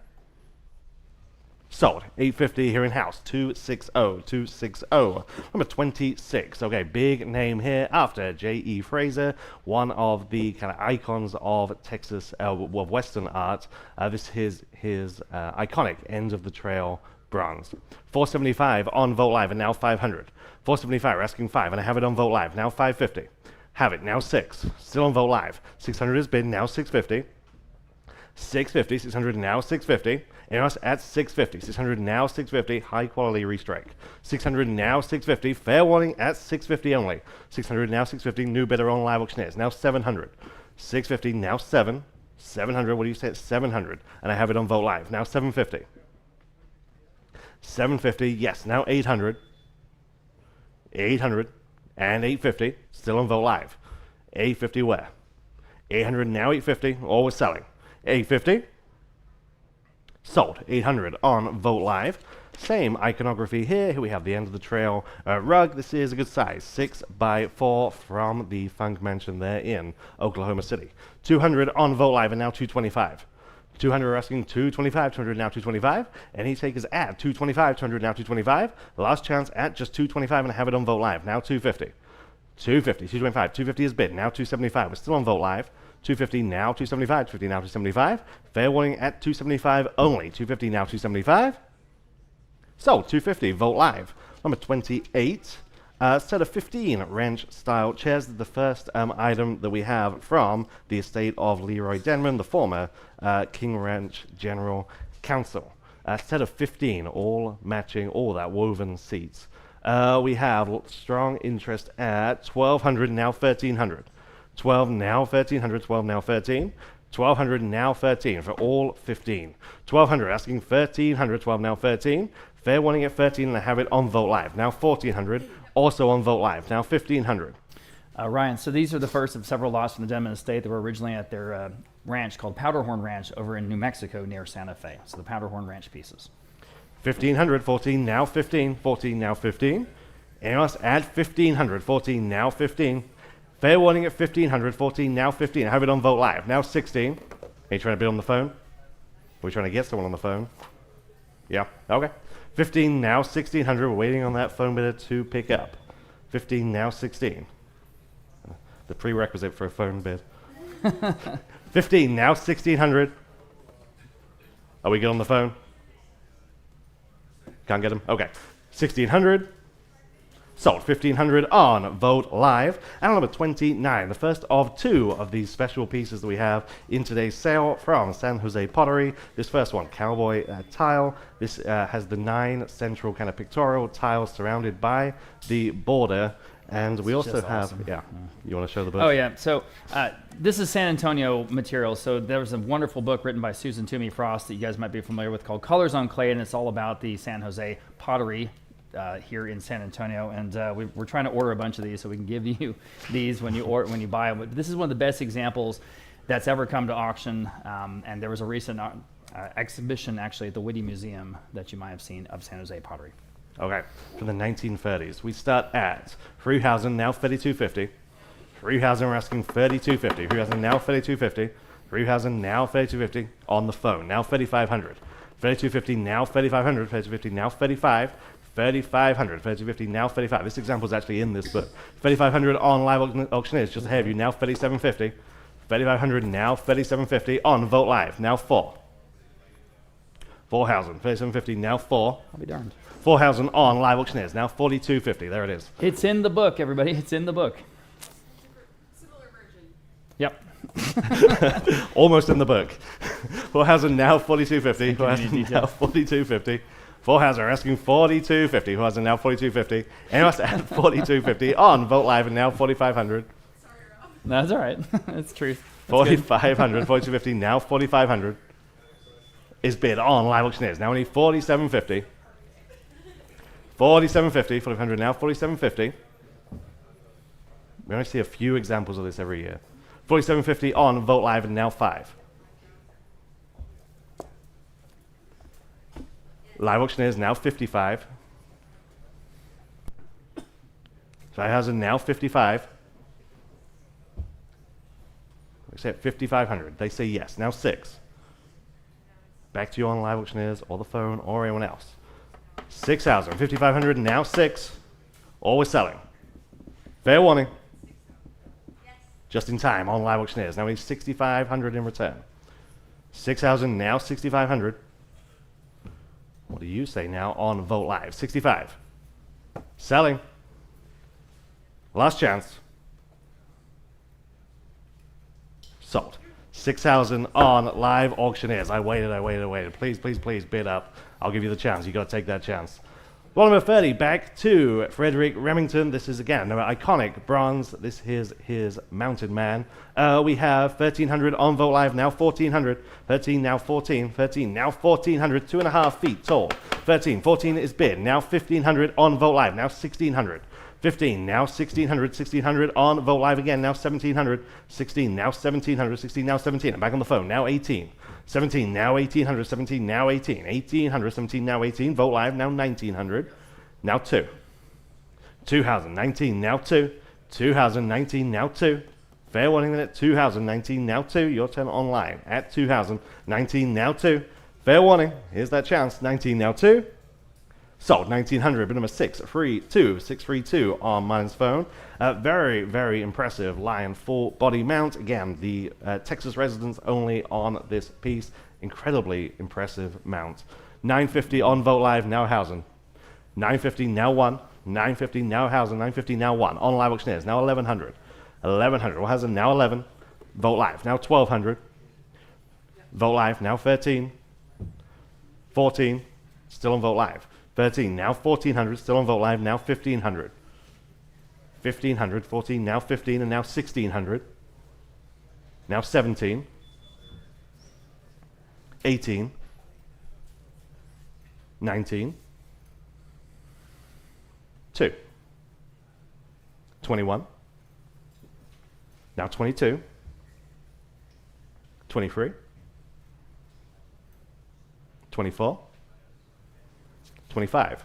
Sold. 850 here in house. 260. 260. Number 26. Okay, big name here after J.E. Fraser, one of the kind of icons of Texas, of Western art. This is his iconic end of the trail bronze. 475 on Vogt Live and now 500. 475, we're asking 5, and I have it on Vogt Live, now 550. Have it, now 6. Still on Vogt Live. 600 has been, now 650. 650, 600, now 650. And us at 650. 600, now 650. High quality restrike. 600, now 650. Fair warning at 650 only. 600, now 650. New bidder on Live Auctioneers, now 700. 650, now 7. 700, what do you say? 700. And I have it on Vogt Live, now 750. 750, yes, now 800. 800 and 850, still on Vogt Live. 850 where? 800, now 850, always selling. 850, sold. 800 on Vogt Live. Same iconography here. Here we have the end of the trail rug. This is a good size, 6x4 from the Funk Mansion there in Oklahoma City. 200 on Vogt Live and now 225. 200 are asking 225, 200 now 225. Any takers at 225, 200 now 225. Last chance at just 225 and I have it on Vogt Live, now 250. 250, 225, 250 is bid, now 275. We're still on Vogt Live. 250 now 275, 250 now 275. Fair warning at 275 only. 250 now 275. So 250 Vogt Live. Number 28. Set of 15 ranch-style chairs. The first item that we have from the estate of Leroy Denman, the former King Ranch General Counsel. Set of 15, all matching, all that woven seats. We have strong interest at 1,200, now 1,300. 12 now 1,300, 12 now 13. 1,200 now 13 for all 15. 1,200 asking 1,300, 12 now 13. Fair warning at 13 and I have it on Vogt Live. Now 1,400. Also on Vogt Live, now 1,500. Ryan, so these are the first of several lots from the Denman estate that were originally at their ranch called Powderhorn Ranch over in New Mexico near Santa Fe. So the Powderhorn Ranch pieces. 1,500, 14, now 15, 14, now 15. And us at 1,500, 14, now 15. Fair warning at 1,500, 14, now 15. I have it on Vogt Live, now 16. Are you trying to bid on the phone? Are we trying to get someone on the phone? Yeah, okay. 15 now 1,600. We're waiting on that phone bidder to pick up. 15 now 16. The prerequisite for a phone bid. 15 now 1,600. Are we good on the phone? Can't get him? Okay. 1,600. Sold. 1,500 on Vogt Live. And number 29, the first of 2 of these special pieces that we have in today's sale from San Jose Pottery. This first one, cowboy tile. This has the 9 central kind of pictorial tiles surrounded by the border. And we also have, awesome. yeah, you want to show the book? Oh, yeah. So this is San Antonio material. So there was a wonderful book written by Susan Toomey Frost that you guys might be familiar with called Colors on Clay, and it's all about the San Jose pottery here in San Antonio, and we're trying to order a bunch of these so we can give you these when you buy them. But this is one of the best examples that's ever come to auction, and there was a recent exhibition actually at the Whitty Museum that you might have seen of San Jose pottery. Okay, from the 1930s. We start at 3,000, now 3,250. 3,000, we're asking 3,250. 3,000, now 3,250. 3,000, now 3,250 on the phone, now 3,500. 3,250, now 3,500. 3,250, now 35. 3,500, 3,250, now 35. This example is actually in this book. 3,500 on Live Auctioneers, just ahead of you, now 3,750. 3,500, now 3,750 on Vogt Live, now 4. 4,000. 3,750, now 4. I'll be darned. 4,000 on live auctioneers, now 42.50. There it is. It's in the book, everybody. It's in the book. Similar version. Yep. Almost in the book. 4,000 now 42.50. 4,000 now 42.50. 4,000 are asking 42.50. 4,000 now 42.50. Anyone else at 42.50 on Vote Live and now 4,500. Sorry, Rob. That's all right. It's truth. That's good. 4,500. 42.50 now 4,500 is bid on live auctioneers. Now we need 47.50. 47.50. 4,500 now 47.50. We only see a few examples of this every year. 47.50 on Vote Live and now 5. Live auctioneers now 55. 5,000 now 55. We say 5,500. They say yes. Now 6. Back to you on live auctioneers or the phone or anyone else. 6,000. 5,500 now 6. Always selling. Fair warning. Yes. Just in time on live auctioneers. Now we need 6,500 in return. 6,000 now 6,500. What do you say now on Vote Live? 65. Selling. Last chance. Sold. 6,000 on live auctioneers. I waited. Please, please, please bid up. I'll give you the chance. You got to take that chance. Well, number 30, back to Frederick Remington. This is, again, another iconic bronze. This is his Mounted Man. We have 1,300 on Vote Live, now 1,400. 13, now 14. 13, now 1,400. 2.5 feet tall. 13, 14 is bid. Now 1,500 on Vote Live, now 1,600. 15, now 1,600. 1,600 on Vote Live again, now 1,700. 16, now 1,700. 16, now 17. I'm back on the phone, now 18. 17, now 1,800. 17, now 18. 1,800. 17, now 18. Vote Live, now 1,900. Now 2. 2,000. 19, now 2. 2,000. 19, now 2. Fair warning then at 2,000. 19, now 2. Your turn online at 2,000. 19, now 2. Fair warning. Here's that chance. 19, now 2. Sold. 1,900. Bid number 632. 632 on Mine's phone. Very, very impressive Lion full body mount. Again, the Texas residents only on this piece. Incredibly impressive mount. 950 on Vote Live, now 1,000. 950, now 1. 950, now 1,000. 950, now 1. On live auctioneers, now 1,100. 1,100. 1,000, now 11. Vote Live, now 1,200. Vote Live, now 13. 14. Still on Vote Live. 13, now 1,400. Still on Vote Live, now 1,500. 1,500. 14, now 15, and now 1,600. Now 17. 18. 19. 2. 21. Now 22. 23. 24. 25.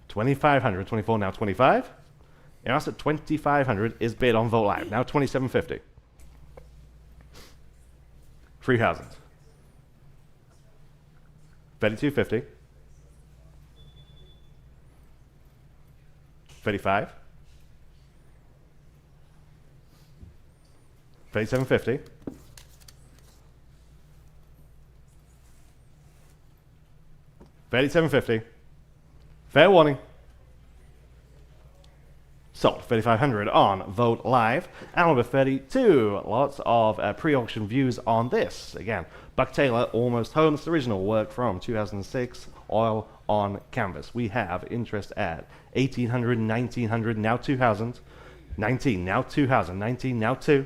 2,500. 24, now 25. And also 2,500 is bid on Vote Live. Now 2,750. 3,000. 3,250. 35. 3,750. 3,750. Fair warning. Sold. 3,500 on Vote Live. And number 32. Lots of pre-auction views on this. Again, Buck Taylor, Almost Home. It's the original work from 2006. Oil on canvas. We have interest at 1,800, 1,900, now 2,000. 19, now 2,000. 19, now 2.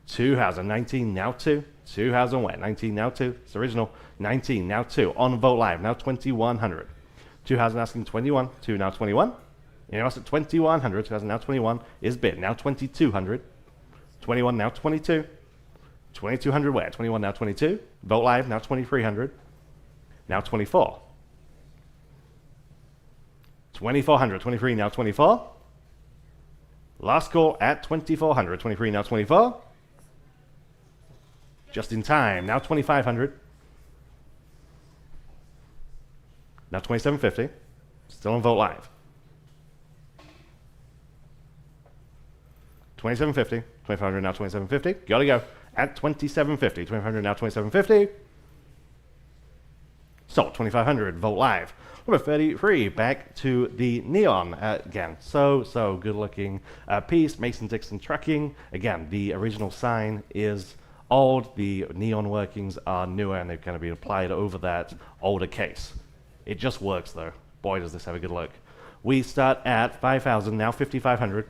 2,000. 19, now 2. 2,000 where? 19, now 2. It's original. 19, now 2. On Vote Live, now 2,100. 2,000 asking 21. 2, now 21. You know, at 2,100. 2,000, now 21 is bid. Now 2,200. 21, now 22. 2,200 where? 21, now 22. Vote Live, now 2,300. Now 24. 2,400. 23, now 24. Last call at 2,400. 23, now 24. Just in time. Now 2,500. Now 2,750. Still on Vote Live. 2,750. 2,500, now 2,750. Gotta go. At 2,750. 2,500, now 2,750. Sold. 2,500. Vogt Live. Number 33, back to the neon again. So good looking piece. Mason-Dixon trucking. Again, the original sign is old. The neon workings are newer, and they've kind of been applied over that older case. It just works, though. Boy, does this have a good look. We start at 5,000, now 5,500.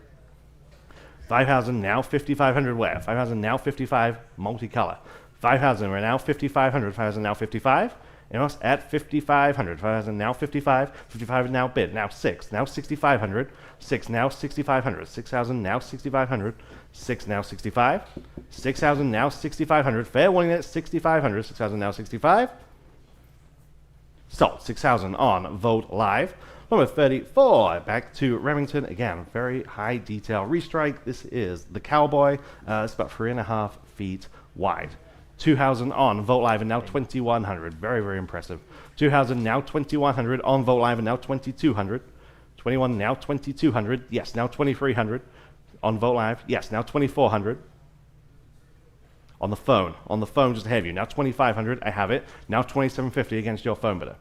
5,000, now 5,500 where? 5,000, now 55 multicolor. 5,000, we're now 5,500. 5,000, now 55. And us at 5,500. 5,000, now 55. 55 now bid. Now 6. Now 6,500. 6 now 6,500. 6,000 now 6,500. 6 now 65. 6,000 now 6,500. Fair warning at 6,500. 6,000 now 65. Sold. 6,000 on Vogt Live. Number 34, back to Remington. Again, very high detail restrike. This is the Cowboy. It's about 3.5 feet wide. 2,000 on Vogt Live and now 2,100. Very, very impressive. 2,000 now 2,100 on Vogt Live and now 2,200. 21 now 2,200. Yes, now 2,300 on Vogt Live. Yes, now 2,400. On the phone just ahead of you. Now 2,500. I have it. Now 2,750 against your phone bidder.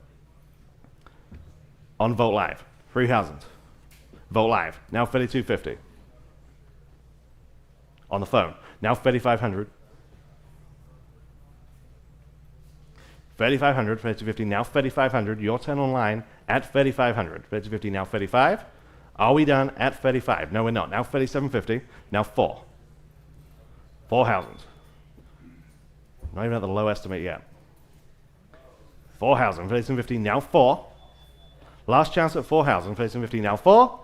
On Vogt Live, 3,000. Vogt Live, now 3,250. On the phone, now 3,500. 3,500, 3,250, now 3,500. Your turn online at 3,500. 3,250, now 35. Are we done at 35? No, we're not. Now 3,750, now 4. 4,000. Not even at the low estimate yet. 4,000, 3,750, now 4. Last chance at 4,000, 3,750, now 4.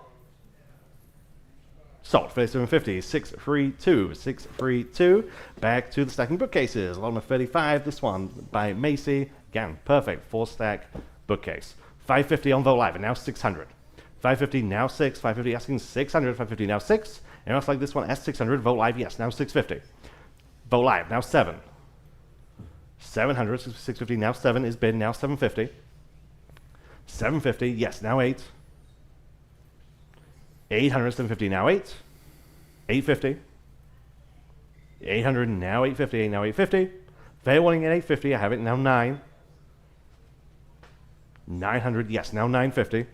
Sold, 3,750, 632, 632. Back to the stacking bookcases. Lot number 35, this one by Macy. Again, perfect, 4-stack bookcase. 550 on Vogt Live, and now 600. 550, now 6. 550 asking 600, 550, now 6. And else like this one, S600, Vogt Live, yes, now 650. Vogt Live, now 7. 700, 650, now 7 is bid, now 750. 750, yes, now 8. 800, 750, now 8. 850. 800, now 850, now 850. Fair warning at 850, I have it, now 9. 900, yes, now 950.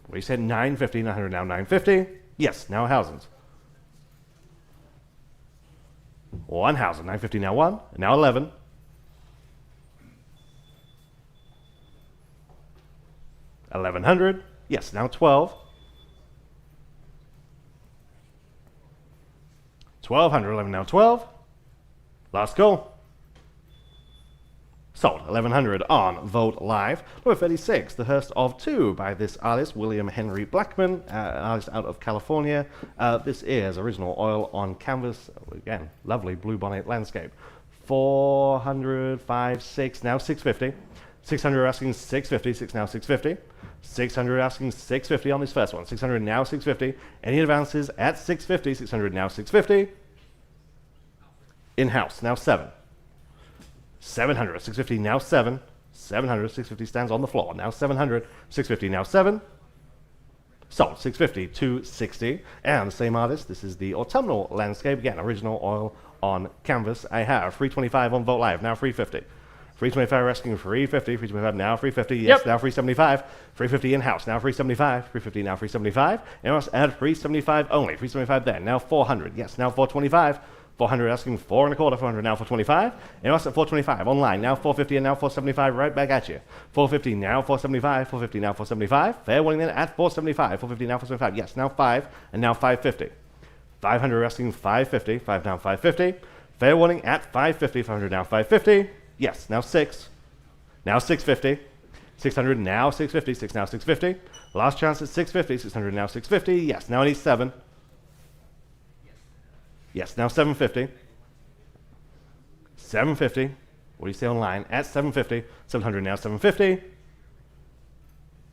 We said 950, 900, now 950. Yes, now 1,000. 1,000, 950, now 1, now 11. 1,100. Yes, now 12. 1,200, 11, now 12. Last call. Sold, 1,100 on Vogt Live. Number 36, The Hearst of Two by this artist, William Henry Blackman, an artist out of California. This is original oil on canvas. Again, lovely bluebonnet landscape. 400, 5, 6, now 650. 600 asking 650, 6 now 650. 600 asking 650 on this first one. 600 now 650. Any advances at 650, 600 now 650. In-house, now 7. 700, 650 now 7. 700, 650 stands on the floor. Now 700, 650 now 7. Sold, 650, 260. And the same artist, this is the autumnal landscape. Again, original oil on canvas. I have 325 on Vogt Live, now 350. 325 asking 350, 325 now 350, yes, now 375, 350 in-house, now 375, 350 now 375, and let's add 375 only, 375 there, now 400, yes, now 425, 400 asking 4 1/4, 400 now 425, and let's at 425 online, now 450 and now 475, right back at you, 450 now 475, 450 now 475, fair warning then at 475, 450 now 475, yes, now 5, and now 550, 500 asking 550, 5 now 550, fair warning at 550, 500 now 550, yes, now 6. Now 650. 600 now 650. 6 now 650. Last chance at 650. 600 now 650. Yes, now I need 7. Yes, now 750. 750. What do you say online? At 750. 700 now 750.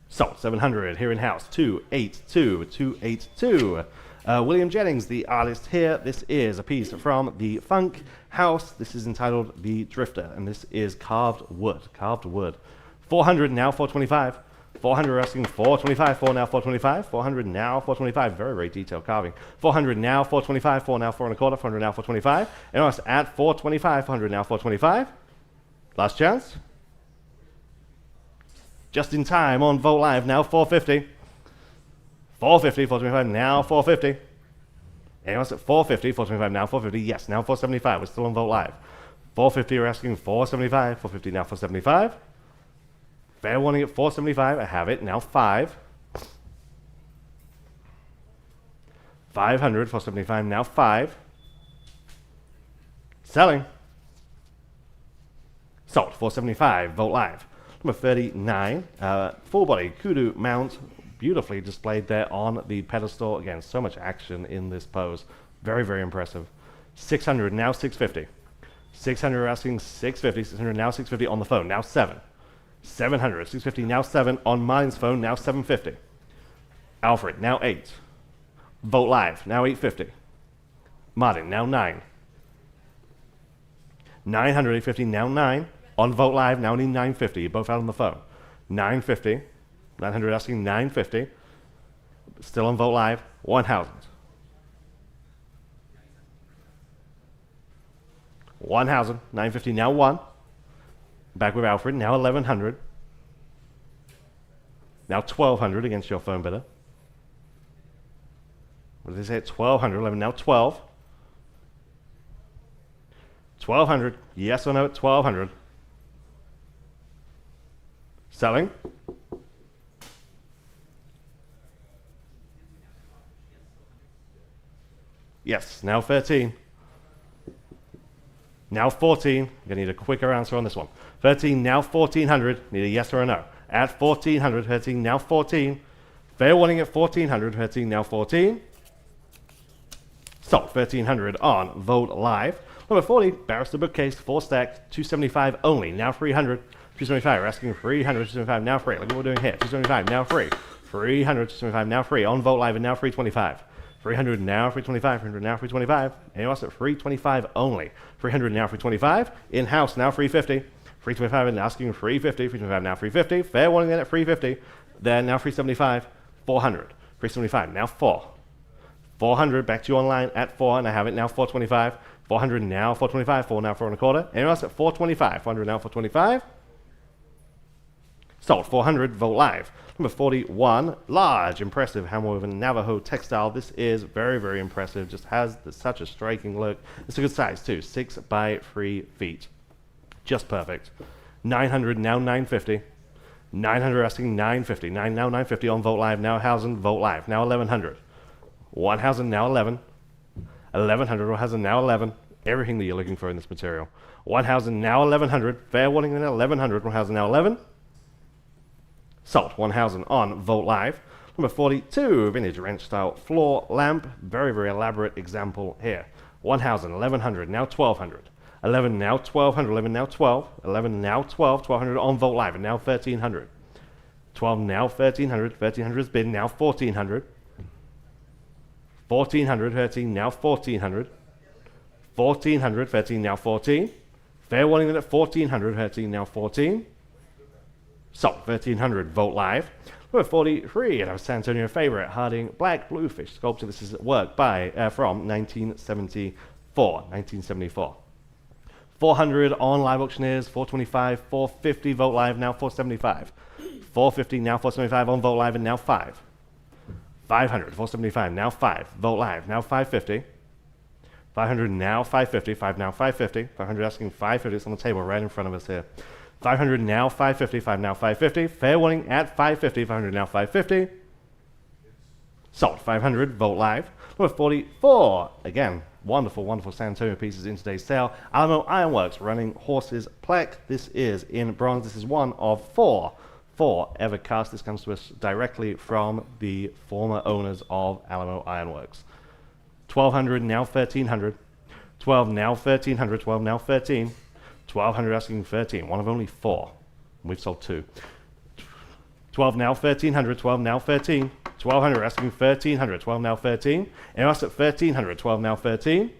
Sold. 700 here in house. 282. 282. William Jennings, the artist here. This is a piece from the Funk House. This is entitled The Drifter, and this is carved wood. Carved wood. 400 now 425. 400 asking 425. 4 now 425. 400 now 425. Very, very detailed carving. 400 now 425. 4 now 4 1/4. 400 now 425. And us at 425. 400 now 425. Last chance. Just in time on Vogt Live, now 450. 450, 425, now 450. Anyone else at 450, 425, now 450. Yes, now 475. We're still on Vogt Live. 450, we're asking 475. 450, now 475. Fair warning at 475. I have it. Now 5. 500, 475, now 5. Selling. Sold, 475, Vogt Live. Number 39, full body kudu mount, beautifully displayed there on the pedestal. Again, so much action in this pose. Very, very impressive. 600, now 650. 600, we're asking 650. 600, now 650 on the phone, now 7. 700, 650, now 7 on Martin's phone, now 750. Alfred, now 8. Vogt Live, now 850. Martin, now 9. 900, 850, now 9. On Vogt Live, now need 950. You're both out on the phone. 950. 900 asking 950. Still on Vogt Live, 1,000. 1,000, 950, now 1. Back with Alfred, now 1,100. Now 1,200 against your phone bidder. What did they say? 1,200, 11, now 12. 1,200, yes or no at 1,200. Selling. Yes, now 13. Now 14. You're going to need a quicker answer on this one. 13, now 1,400. Need a yes or a no. At 1,400, 13, now 14. Fair warning at 1,400, 13, now 14. Sold, 1,300 on Vogt Live. Number 40, Barrister Bookcase, 4 stack, 275 only, now 300. 275, we're asking 300, 275, now free. Look what we're doing here. 275, now free. 300, 275, now free. On Vogt Live and now 325. 300 now, 325, 300 now, 325. Anyone else at 325 only? 300 now, 325. In-house now, 350. 325 and asking 350. 325 now, 350. Fair warning then at 350. Then now 375. 400. 375 now 4. 400 back to you online at 4, and I have it now 425. 400 now, 425. 4 now, 4 and a quarter. Anyone else at 425? 400 now, 425. Sold, 400, Vogt Live. Number 41, large, impressive hand-woven Navajo textile. This is very, very impressive. Just has such a striking look. It's a good size too, 6 by 3 feet. Just perfect. 900, now 950. 900 asking 950. 9 now 950 on Vogt Live. Now 1,000, Vogt Live. Now 1,100. 1,000, now 11. 1,100, 1,000, now 11. Everything that you're looking for in this material. 1,000, now 1,100. Fair warning, then 1,100, 1,000, now 11. Sold, 1,000 on Vogt Live. Number 42, vintage ranch style floor lamp. Very, very elaborate example here. 1,000, 1,100, now 1,200. 11 now 1,200, 11 now 12. 11 now 12, 1,200 on Vogt Live, and now 1,300. 12 now 1,300, 1,300 has been, now 1,400. 1,400, 13 now 1,400. 1,400, 13 now 14. Fair warning that at 1,400, 13 now 14. So, 1,300 Vogt Live. Number 43, and our San Antonio favorite, Harding Black Bluefish sculpture. This is work by from 1974. 400 on Live Auctioneers, 425, 450 Vogt Live, now 475. 450, now 475 on Vogt Live, and now 5. 500, 475, now 5. Vogt Live, now 550. 500, now 550. 5 now 550. 500 asking 550. It's on the table right in front of us here. 500 now 550, 5 now 550. Fair warning at 550, 500 now 550. Sold, 500, Vogt Live. Number 44, again, wonderful, wonderful San Antonio pieces in today's sale. Alamo Ironworks Running Horses plaque. This is in bronze. This is one of four ever cast. This comes to us directly from the former owners of Alamo Ironworks. 1,200, now 1,300. 12 now 1,300, 12 now 13. 1,200 asking 13, one of only 4. We've sold 2. 12 now 1,300, 12 now 13. 1,200 asking 1,300, 12 now 13. And us at 1,300, 12 now 13.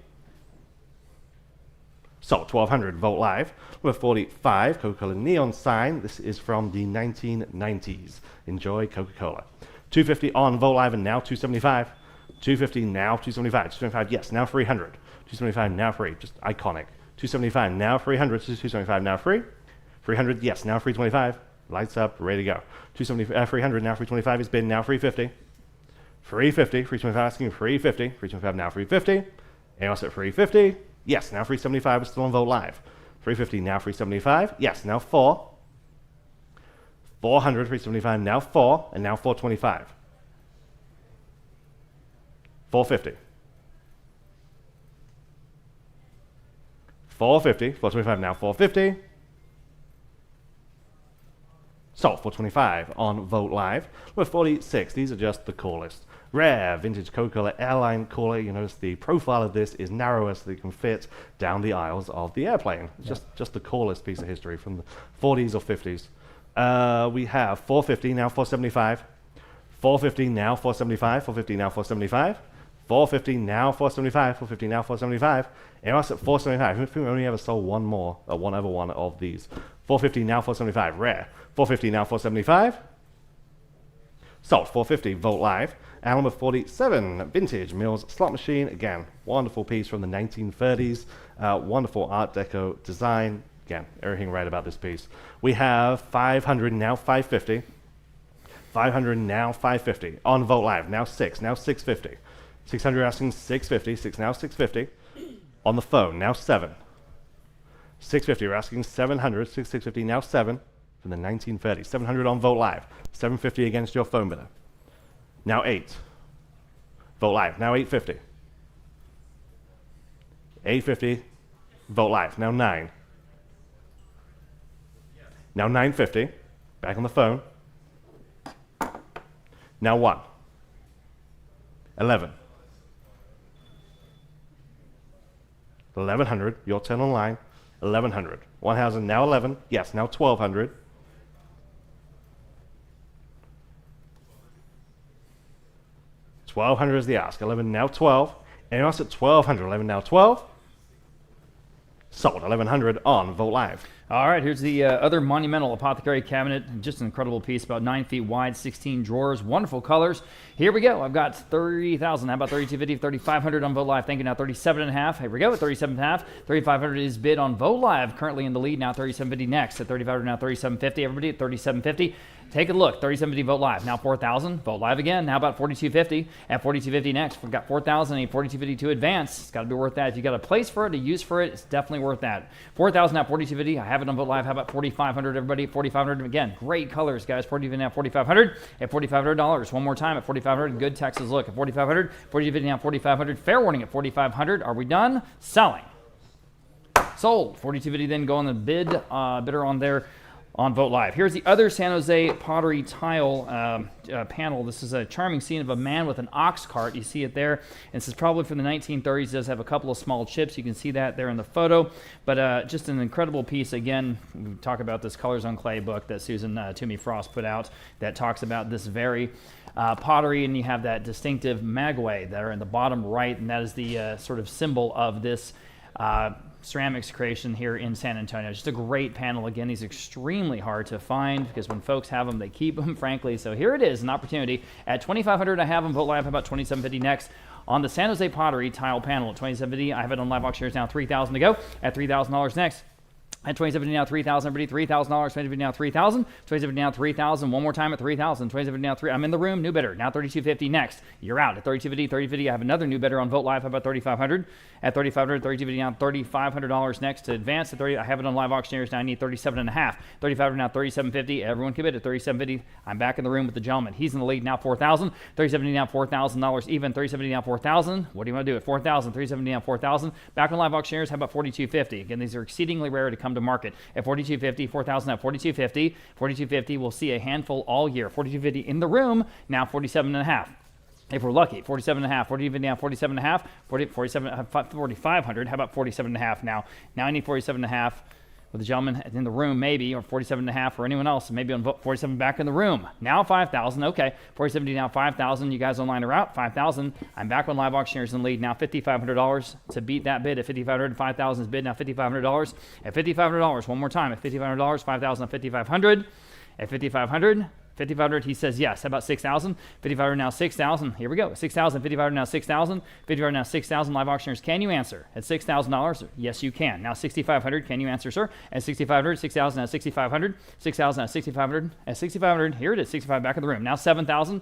Sold, 1,200 Vogt Live. Number 45, Coca-Cola neon sign. This is from the 1990s. Enjoy Coca-Cola. 250 on Vogt Live, and now 275. 250 now 275. 275, yes, now 300. 275 now free, just iconic. 275 now 300, 275 now free. 300, yes, now 325. Lights up, ready to go. 300 now, 325 is bid, now 350. 350, 325 asking 350, 325 now 350. Anyone else at 350? Yes, now 375 is still on Vote Live. 350 now 375, yes, now 4. 400, 375 now 4, and now 425. 450. 450, 425 now 450. Sold 425 on Vote Live. With 46, these are just the coolest. Rare vintage Coca-Cola airline cooler. You notice the profile of this is narrower so that it can fit down the aisles of the airplane. It's just the coolest piece of history from the 40s or 50s. We have 450 now 475. 450 now 475. 450 now 475. 450 now 475. 450 now 475. And us at 475. I think we only ever sold one other one of these. 450 now 475. Rare. 450 now 475. Sold 450. Vote Live. Allen with 47. Vintage Mills slot machine. Again, wonderful piece from the 1930s. Wonderful Art Deco design. Again, everything right about this piece. We have 500 now 550. 500 now 550 on Vote Live. Now 6. Now 650. 600 asking 650. 6 now 650. On the phone. Now 7. 650. We're asking 700. 650 now 7 from the 1930s. 700 on Vote Live. 750 against your phone bidder. Now 8. Vote Live. Now 850. 850. Vote Live. Now 9. Now 950. Back on the phone. Now 1. 11. 1100. Your turn on line. 1100. 1000. Now 11. Yes. Now 1200. 1200 is the ask. 11 now 12. Anyone else at 1200? 11 now 12. Sold 1100 on Vote Live. All right, here's the other monumental apothecary cabinet. Just an incredible piece, about 9 feet wide, 16 drawers, wonderful colors. Here we go. I've got 30,000. How about 3250, 3500 on Vote Live? Thank you. Now 37.5. Here we go at 37.5. 3500 is bid on Vote Live. Currently in the lead. Now 3750 next. At 3500 now 3750. Everybody at 3750. Take a look. 3750 Vote Live. Now 4,000. Vote Live again. Now about 4250. At 4250 next. We've got 4,000 and 4250 to advance. It's got to be worth that. If you got a place for it, a use for it, it's definitely worth that. 4,000 now 4250. I have it on Vote Live. How about 4,500? Everybody at 4,500 again. Great colors, guys. 4250 now 4,500. At $4,500. One more time at 4,500. Good Texas look at 4,500. 4250 now 4,500. Fair warning at 4,500. Are we done? Selling. Sold. 4250 then go on the bidder on there. On Vote Live. Here's the other San Jose pottery tile panel. This is a charming scene of a man with an ox cart. You see it there. And this is probably from the 1930s. It does have a couple of small chips. You can see that there in the photo. But just an incredible piece. Again, we talk about this Colors on Clay book that Susan Toomey Frost put out that talks about this very pottery. And you have that distinctive magway there in the bottom right. And that is the sort of symbol of this ceramics creation here in San Antonio. Just a great panel. Again, these are extremely hard to find because when folks have them, they keep them, frankly. So here it is, an opportunity. At 2,500, I have them. Vote Live. How about 2,750 next? On the San Jose pottery tile panel at 2,750, I have it on live auction. Now $3,000 to go. At $3,000 next. At 2,750 now 3,000. Everybody, $3,000. 2,750 now 3,000. 2,750 now 3,000. One more time at 3,000. 2,750 now 3. I'm in the room. New bidder. Now 3,250 next. You're out at 3,250. 3,250. I have another new bidder on Vote Live. How about 3,500? At 3,500. 3,250 now $3,500 next to advance at 30. I have it on live auctioneers. Now I need 37.5. 3,500 now 3,750. Everyone can bid at 3,750. I'm back in the room with the gentleman. He's in the lead now 4,000. 3,750 now $4,000 even. 3,750 now 4,000. What do you want to do at 4,000? 3,750 now 4,000. Back on live auctioneers. How about 4,250? Again, these are exceedingly rare to come to market. At 4,250, 4,000 at 4,250. 4,250, we'll see a handful all year. 4,250 in the room, now 47.5. If we're lucky, 47.5, 4,250 now 47.5, 4,500. How about 47.5 now? Now I need 47.5 with the gentleman in the room, maybe, or 47.5 for anyone else, maybe on 47 back in the room. Now 5,000, okay. 4,750 now 5,000. You guys online are out. 5,000. I'm back on live auctioneers in the lead. Now $5,500 to beat that bid at 5,500. 5,000 is bid now $5,500. At $5,500, one more time. At $5,500, 5,000 at 5,500. At 5,500. 5,500, he says yes. How about 6,000? 5,500 now 6,000. Here we go. 6,000, 5,500 now 6,000. 5,500 now 6,000. Live auctioneers, can you answer? At $6,000, yes, you can. Now 6,500, can you answer, sir? At 6,500, 6,000 now 6,500. 6,000 now 6,500. At 6,500, here it is, 65 back in the room. Now 7,000.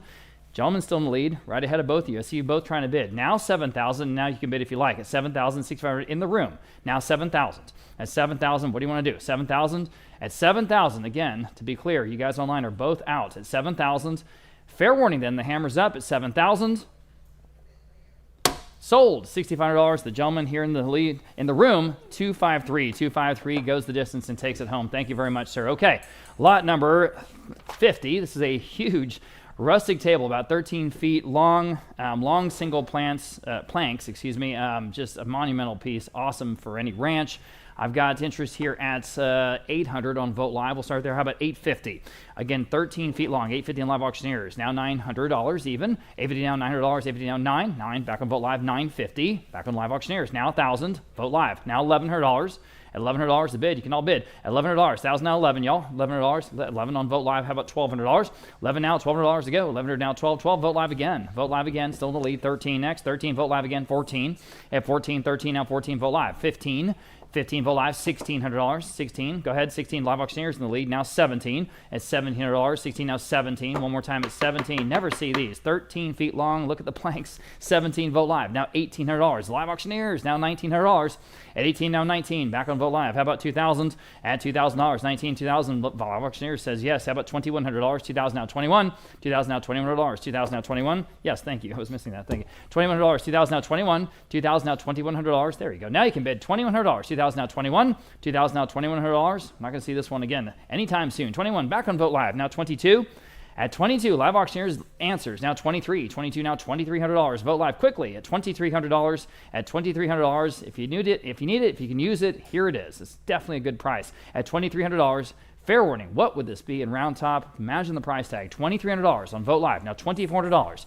Gentleman's still in the lead, right ahead of both of you. I see you both trying to bid. Now 7,000. Now you can bid if you like. At 7,000, 6,500 in the room. Now 7,000. At 7,000, what do you want to do? 7,000. At 7,000, again, to be clear, you guys online are both out. At 7,000, fair warning then, the hammer's up at 7,000. Sold, $6,500. The gentleman here in the lead, in the room, 253. 253 goes the distance and takes it home. Thank you very much, sir. Okay, lot number 50. This is a huge rustic table, about 13 feet long, long single planks, just a monumental piece, awesome for any ranch. I've got interest here at 800 on Vogt Live. We'll start there. How about 850? Again, 13 feet long, 850 on Live Auctioneers. Now $900 even. 850 now, $900. 850 now, 9 back on Vogt Live. 950 back on Live Auctioneers. Now 1,000. Vogt Live. Now $1,100. At $1,100 the bid, you can all bid. At $1,100, 1,000 now 11, y'all. $1,100, 11 on Vogt Live. How about $1,200? 11 now, $1,200 to go. 1,100 now, 12, Vogt Live again. Vogt Live again, still in the lead. 13 next. 13, Vogt Live again. 14. At 14, 13 now, 14, Vogt Live. 15. 15 Vogt Live, $1,600. 16, go ahead. 16 Live Auctioneers in the lead. Now 17 at $1,700. 16 now 17. One more time at 17. Never see these. 13 feet long. Look at the planks. 17 Vogt Live. Now $1,800. Live Auctioneers now $1,900. At 18 now 19. Back on Vogt Live. How about 2,000? At $2,000. 19, 2,000. Live Auctioneers says yes. How about $2,100? 2,000 now 21. 2,000 now $2,100. 2,000 now 21. Yes, thank you. I was missing that. Thank you. $2,100. 2,000 now 21. 2,000 now $2,100. There you go. Now you can bid $2,100. 2,000 now 21. 2,000 now $2,100. I'm not going to see this one again anytime soon. 21 back on Vogt Live. Now 22. At 22, Live Auctioneers answers. Now 23. 22 now $2,300. Vogt Live quickly at $2,300. At $2,300. If you need it, if you can use it, here it is. It's definitely a good price. At $2,300. Fair warning, what would this be in round top? Imagine the price tag. $2,300 on Vogt Live. Now $2,400.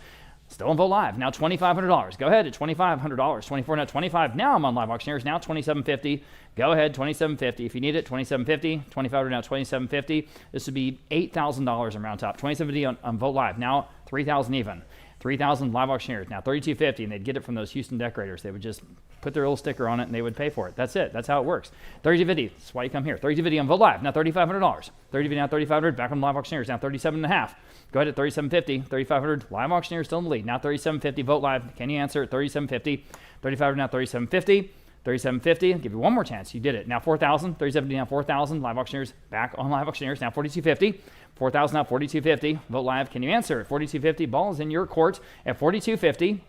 Still on Vogt Live. Now $2,500. Go ahead at $2,500. 24 now 25. Now I'm on Live Auctioneers. Now $2,750. Go ahead, $2,750. If you need it, $2,750. 25 now $2,750. This would be $8,000 in round top. $2,750 on Vogt Live. Now $3,000 even. 3,000 Live Auctioneers. Now $3,250, and they'd get it from those Houston decorators. They would just put their little sticker on it, and they would pay for it. That's it. That's how it works. $3,250. That's why you come here. $3,250 on Vogt Live. Now $3,500. $3,250 now $3,500. Back on Live Auctioneers. Now $37.5. Go ahead at $3,750. $3,500. Live Auctioneers still in the lead. Now $3,750. Vogt Live. Can you answer at $3,750? $3,500 now $3,750. $3,750. I'll give you one more chance. You did it. Now $4,000. $3,750 now $4,000. Live Auctioneers back on Live Auctioneers. Now $4,250. $4,000 now $4,250. Vogt Live. Can you answer at $4,250? Ball is in your court at $4,250.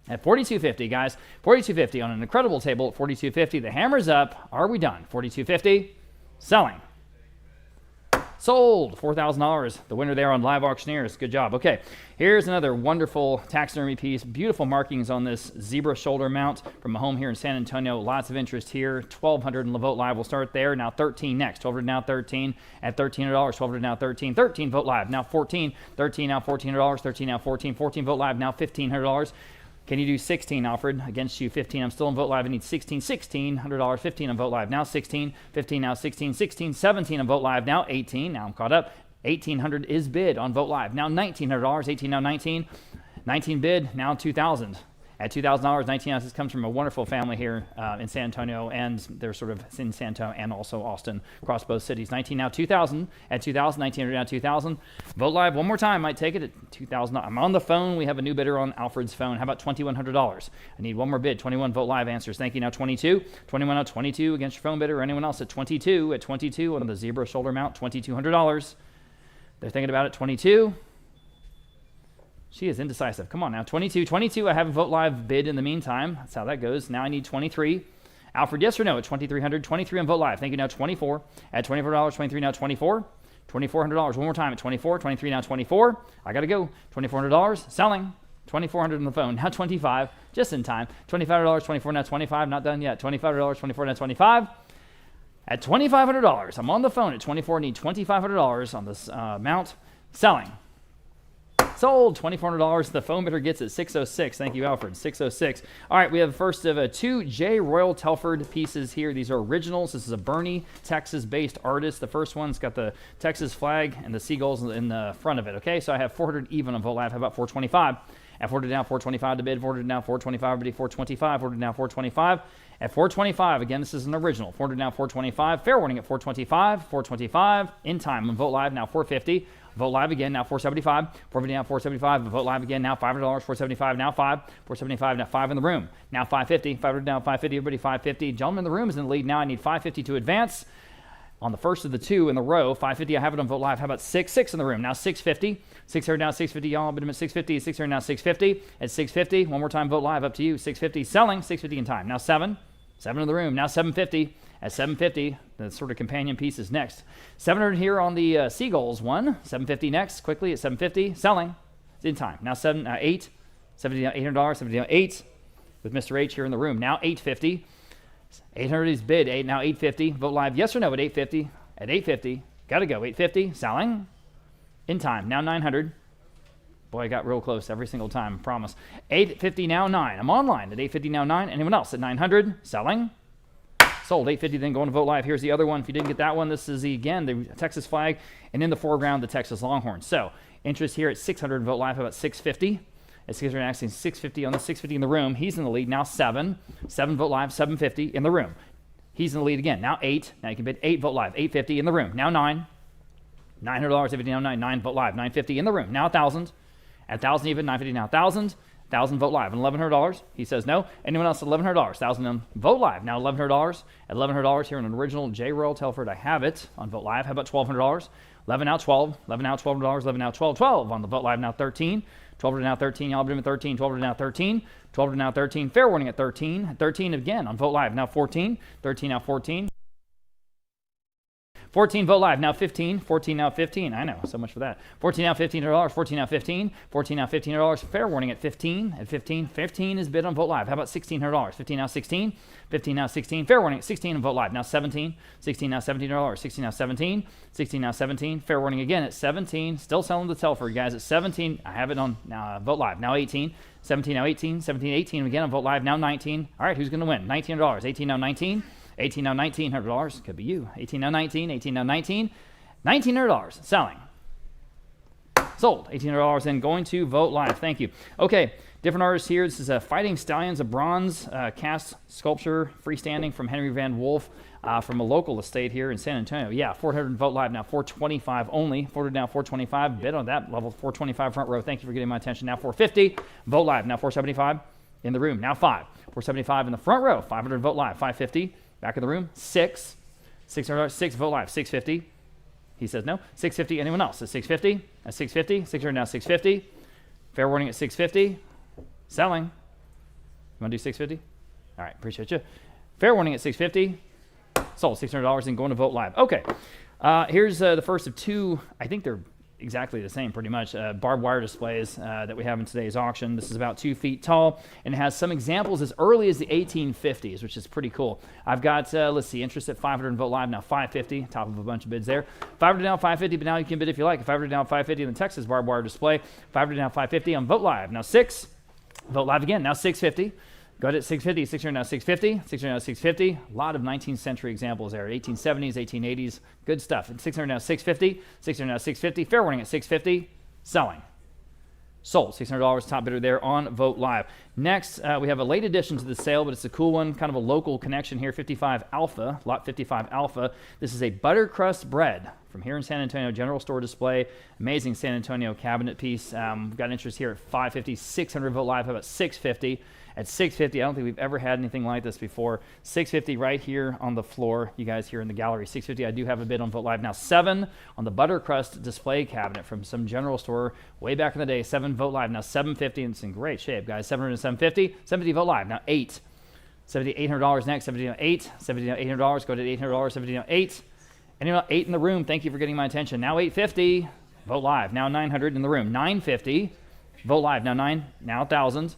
At $4,250, guys. $4,250 on an incredible table at $4,250. The hammer's up. Are we done? $4,250. Selling. Sold. $4,000. The winner there on Live Auctioneers. Good job. Okay, here's another wonderful taxidermy piece. Beautiful markings on this zebra shoulder mount from a home here in San Antonio. Lots of interest here. $1,200 in Vogt Live. We'll start there. Now 13 next. $1,200 now 13. At $1,300. $1,200 now 13. 13 Vogt Live. Now 14. 13 now $1,400. 13 now 14. 14 Vogt Live. Now $1,500. Can you do 16, Alfred? Against you, 15. I'm still on Vogt Live. I need 16. $1,600. 15 on Vogt Live. Now 16. 15 now 16. 16. 17 on Vogt Live. Now 18. Now I'm caught up. 1,800 is bid on Vogt Live. Now $1,900. 18 now 19. 19 bid. Now 2,000. At $2,000, 19 ounces comes from a wonderful family here in San Antonio, and they're sort of in San Antonio and also Austin, across both cities. 19 now 2,000. At 2,000, 1900 now 2,000. Vogt Live one more time. Might take it at 2,000. I'm on the phone. We have a new bidder on Alfred's phone. How about $2,100? I need one more bid. 21 Vogt Live answers. Thank you. Now 22. 21 now 22 against your phone bidder or anyone else at 22. At 22 on the zebra shoulder mount, $2,200. They're thinking about it. 22. She is indecisive. Come on now. 22. 22, I have a Vogt Live bid in the meantime. That's how that goes. Now I need 23. Alfred, yes or no at 2,300. 23 on Vogt Live. Thank you. Now 24. At $24. 23 now 24. $2,400. One more time at 24. 23 now 24. I got to go. $2,400. Selling. 2,400 on the phone. Now 25. Just in time. $25. 24 now 25. Not done yet. $25. 24 now 25. At $2,500. I'm on the phone at 24. Need $2,500 on this mount. Selling. Sold. $2,400. The phone bidder gets it. 606. Thank you, Alfred. 606. All right, we have the first of two J. Royal Telford pieces here. These are originals. This is a Bernie, Texas-based artist. The first one's got the Texas flag and the seagulls in the front of it. Okay, so I have 400 even on Vote Live. How about 425? At 400 down, 425 to bid. 400 down, 425 bid. 425. 400 down, 425. At 425, again, this is an original. 400 down, 425. Fair warning at 425. 425 in time on Vote Live. Now 450. Vote Live again, now 475. 450 now 475. Vote Live again, now $500. 475 now 5. 475 now 5 in the room. Now 550. 500 down 550. Everybody 550. Gentleman in the room is in the lead now. I need 550 to advance. On the first of the two in the row, 550, I have it on Vote Live. How about 6 in the room? Now 650. 600 now 650. Y'all bid him at 650. 600 now 650. At 650, one more time, Vote Live, up to you. 650, selling. 650 in time. Now 7 in the room. Now 750. At 750, the sort of companion piece is next. 700 here on the seagulls one. 750 next, quickly at 750, selling. It's in time. Now 8. 70 down $800. 70 down 8 with Mr. H here in the room. Now 850. 800 is bid. 8 now 850. Vote Live, yes or no at 850. At 850, gotta go. 850, selling. In time. Now 900. Boy, I got real close every single time, I promise. 850 now 9. I'm online at 850 now 9. Anyone else at 900? Selling. Sold. 850 then going to Vote Live. Here's the other one. If you didn't get that one, this is again the Texas flag, and in the foreground the Texas Longhorns. So interest here at 600 Vote Live. How about 650? At 600 actually 650 on the 650 in the room. He's in the lead now. 7 Vote Live. 750 in the room. He's in the lead again. Now 8. Now you can bid 8 Vote Live. 850 in the room. Now 9. $900. 850 now 9. 9 Vote Live. 950 in the room. Now 1,000. At 1,000 even. 950 now 1,000. 1,000 Vote Live. And $1,100. He says no. Anyone else at $1,100? 1,000 on Vote Live. Now $1,100. At $1,100 here in an original J. Royal Telford. I have it on Vote Live. How about $1,200? 11 now 12. 11 now $12. 11 now 12. 12 on the Vote Live. Now 13. 12 to now 13. Y'all bid him at 13. 12 to now 13. 12 to now 13. Fair warning at 13. At 13 again on Vote Live. Now 14. 13 now 14. 14 Vote Live, now 15. 14 now 15. I know, so much for that. 14 now $1,500. 14 now 15. 14 now $1,500. Fair warning at 15. At 15. 15 is bid on Vote Live. How about $1,600? 15 now 16. 15 now 16. Fair warning at 16 on Vote Live. Now 17. 16 now $17. 16 now 17. 16 now 17. Fair warning again at 17. Still selling the Telford, guys. At 17, I have it on Vote Live. Now 18. 17 now 18. 17, 18 again on Vote Live. Now 19. All right, who's going to win? $1,900. 18 now 19. 18 now $1,900. Could be you. 18 now 19. 18 now 19. $1,900. Selling. Sold. $1,800 and going to Vote Live. Thank you. Okay, different artists here. This is a Fighting Stallions, a bronze cast sculpture, freestanding from Henry Van Wolf from a local estate here in San Antonio. Yeah, 400 Vote Live now. 425 only. 400 now 425. Bid on that level. 425 front row. Thank you for getting my attention. Now 450. Vote Live. Now 475 in the room. Now 5. 475 in the front row. 500 Vote Live. 550. Back in the room, 6. $600, 6 Vote Live, 650. He says no. 650, anyone else? At 650, at 650, 600 now 650. Fair warning at 650. Selling. You want to do 650? All right, appreciate you. Fair warning at 650. Sold, $600 and going to Vote Live. Okay, here's the first of two. I think they're exactly the same, pretty much. Barbed wire displays that we have in today's auction. This is about 2 feet tall and has some examples as early as the 1850s, which is pretty cool. I've got, let's see, interest at 500 Vote Live, now 550, top of a bunch of bids there. 500 down 550, but now you can bid if you like. 500 down 550 in the Texas barbed wire display. 500 down 550 on Vote Live. Now 6. Vote Live again, now 650. Go ahead at 650, 600 now 650, 600 now 650. A lot of 19th century examples there. 1870s, 1880s, good stuff. And 600 now 650, 600 now 650. Fair warning at 650, selling. Sold, $600, top bidder there on Vote Live. Next, we have a late addition to the sale, but it's a cool one, kind of a local connection here, 55 Alpha, lot 55 Alpha. This is a butter crust bread from here in San Antonio, general store display. Amazing San Antonio cabinet piece. We've got interest here at 550, 600 Vote Live, how about 650? At 650, I don't think we've ever had anything like this before. 650 right here on the floor. You guys here in the gallery. 650, I do have a bid on Vote Live. Now 7 on the butter crust display cabinet from some general store way back in the day. 7 Vote Live. Now 750, and it's in great shape, guys. 700 and 750. 750 Vote Live. Now 8. $800 next. 70 now 8. 70 now $800. Go to $800. 70 now 8. Anyone 8 in the room? Thank you for getting my attention. Now 850. Vote Live. Now 900 in the room. 950. Vote Live. Now 9. Now 1,000.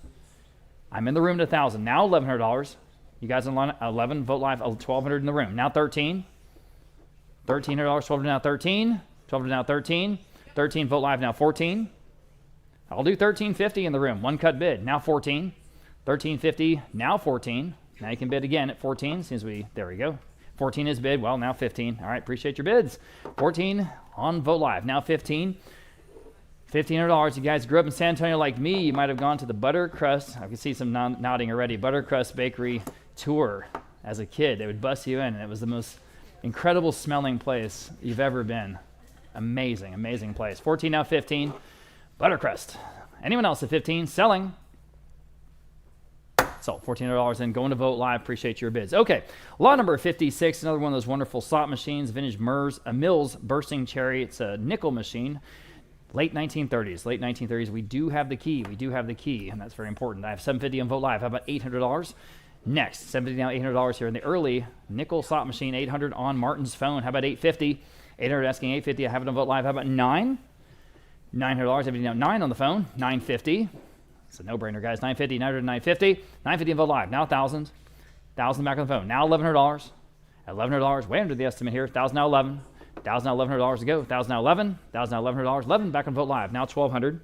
I'm in the room at 1,000. Now $1,100. You guys in line 11. Vote Live. 1,200 in the room. Now 13. $1,300. 12 to now 13. 12 to now 13. 13. Vote Live. Now 14. I'll do $13.50 in the room. One cut bid. Now 14. $13.50. Now 14. Now you can bid again at 14. There we go. 14 is bid. Well, now 15. All right, appreciate your bids. 14 on Vote Live. Now 15. $1,500. You guys grew up in San Antonio like me. You might have gone to the Buttercrust. I can see some nodding already. Buttercrust Bakery tour as a kid. They would bus you in, and it was the most incredible smelling place you've ever been. Amazing, amazing place. 14 now 15. Buttercrust. Anyone else at 15? Selling. So $1,400 in, going to Vote Live. Appreciate your bids. Okay, lot number 56, another one of those wonderful slot machines, vintage Mills bursting cherry. It's a nickel machine, late 1930s. We do have the key, and that's very important. I have $750 on Vote Live. How about $800? Next, $750 now, $800 here in the early nickel slot machine, $800 on Martin's phone. How about $850? $800 asking $850. I have it on Vote Live. How about $900? $900 now, 9 on the phone, $950. It's a no-brainer, guys. $950, $950, $950 on Vote Live. Now $1,000, $1,000 back on the phone. Now $1,100. At $1,100, way under the estimate here. $1,000 now $11. $1,000 now $1,100 to go. $1,000 now $11. $1,000 now $1,100. $11 back on Vote Live. Now $1,200.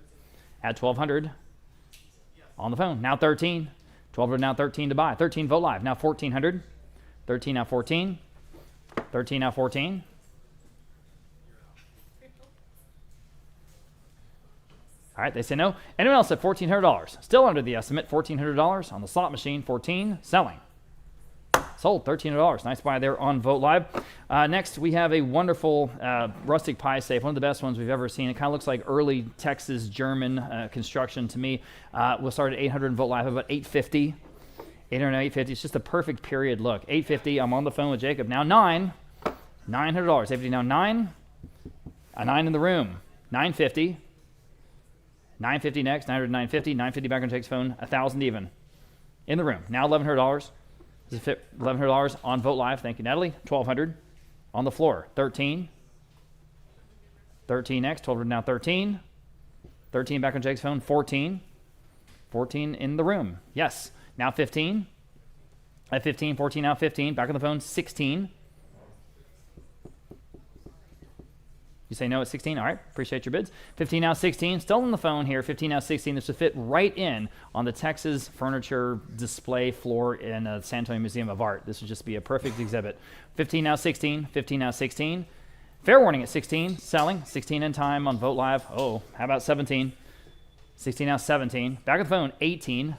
Add $1,200 on the phone. Now $13. $1,200 now $13 to buy. $13 Vote Live. Now $1,400. $13 now $14. $13 now $14. All right, they say no. Anyone else at $1,400? Still under the estimate. $1,400 on the slot machine. 14 selling. Sold. $1,300. Nice buy there on Vote Live. Next, we have a wonderful rustic pie safe, one of the best ones we've ever seen. It kind of looks like early Texas German construction to me. We'll start at $800 in Vote Live. How about $850? $800, $850. It's just a perfect period look. $850. I'm on the phone with Jacob. Now $900. $850 now 9. A 9 in the room. $950. $950 next. $900, $950. $950 back on Jake's phone. $1,000 even. In the room. Now $1,100. Does it fit? $1,100 on Vote Live. Thank you, Natalie. $1,200 on the floor. 13. 13 next. $1,200 now 13. 13 back on Jake's phone. 14. 14 in the room. Yes. Now 15. At 15. 14 now 15. Back on the phone. 16. You say no at 16? All right, appreciate your bids. 15 now 16, still on the phone here. 15 now 16, this would fit right in on the Texas furniture display floor in the San Antonio Museum of Art. This would just be a perfect exhibit. 15 now 16, 15 now 16. Fair warning at 16, selling. 16 in time on Vote Live. Oh, how about 17? 16 now 17. Back on the phone, 18.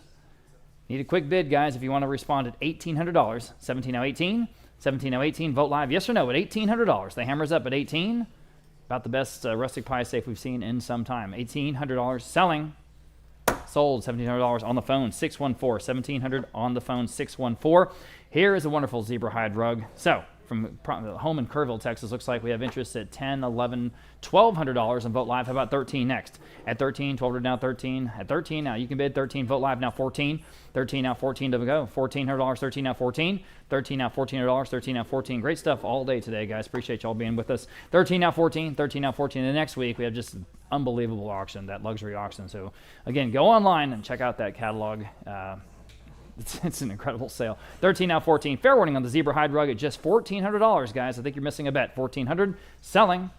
Need a quick bid, guys, if you want to respond at $1,800. 17 now 18, 17 now 18. Vote Live, yes or no at $1,800. The hammer's up at 18. About the best rustic pie safe we've seen in some time. $1,800 selling. Sold. $1,700 on the phone. 614. $1,700 on the phone. 614. Here is a wonderful zebra hide rug. So from home in Kerrville, Texas, looks like we have interest at $10, $11, $1,200 on Vote Live. How about 13 next? At 13, $1,200 now 13. At 13 now you can bid 13. Vote Live now 14. 13 now 14 to go. $1,400. 13 now 14. 13 now $1,400. 13 now 14. Great stuff all day today, guys. Appreciate y'all being with us. 13 now 14. 13 now 14. The next week we have just unbelievable auction, that luxury auction. So again, go online and check out that catalog. It's an incredible sale. 13 now 14. Fair warning on the zebra hide rug at just $1,400, guys. I think you're missing a bet. $1,400 selling.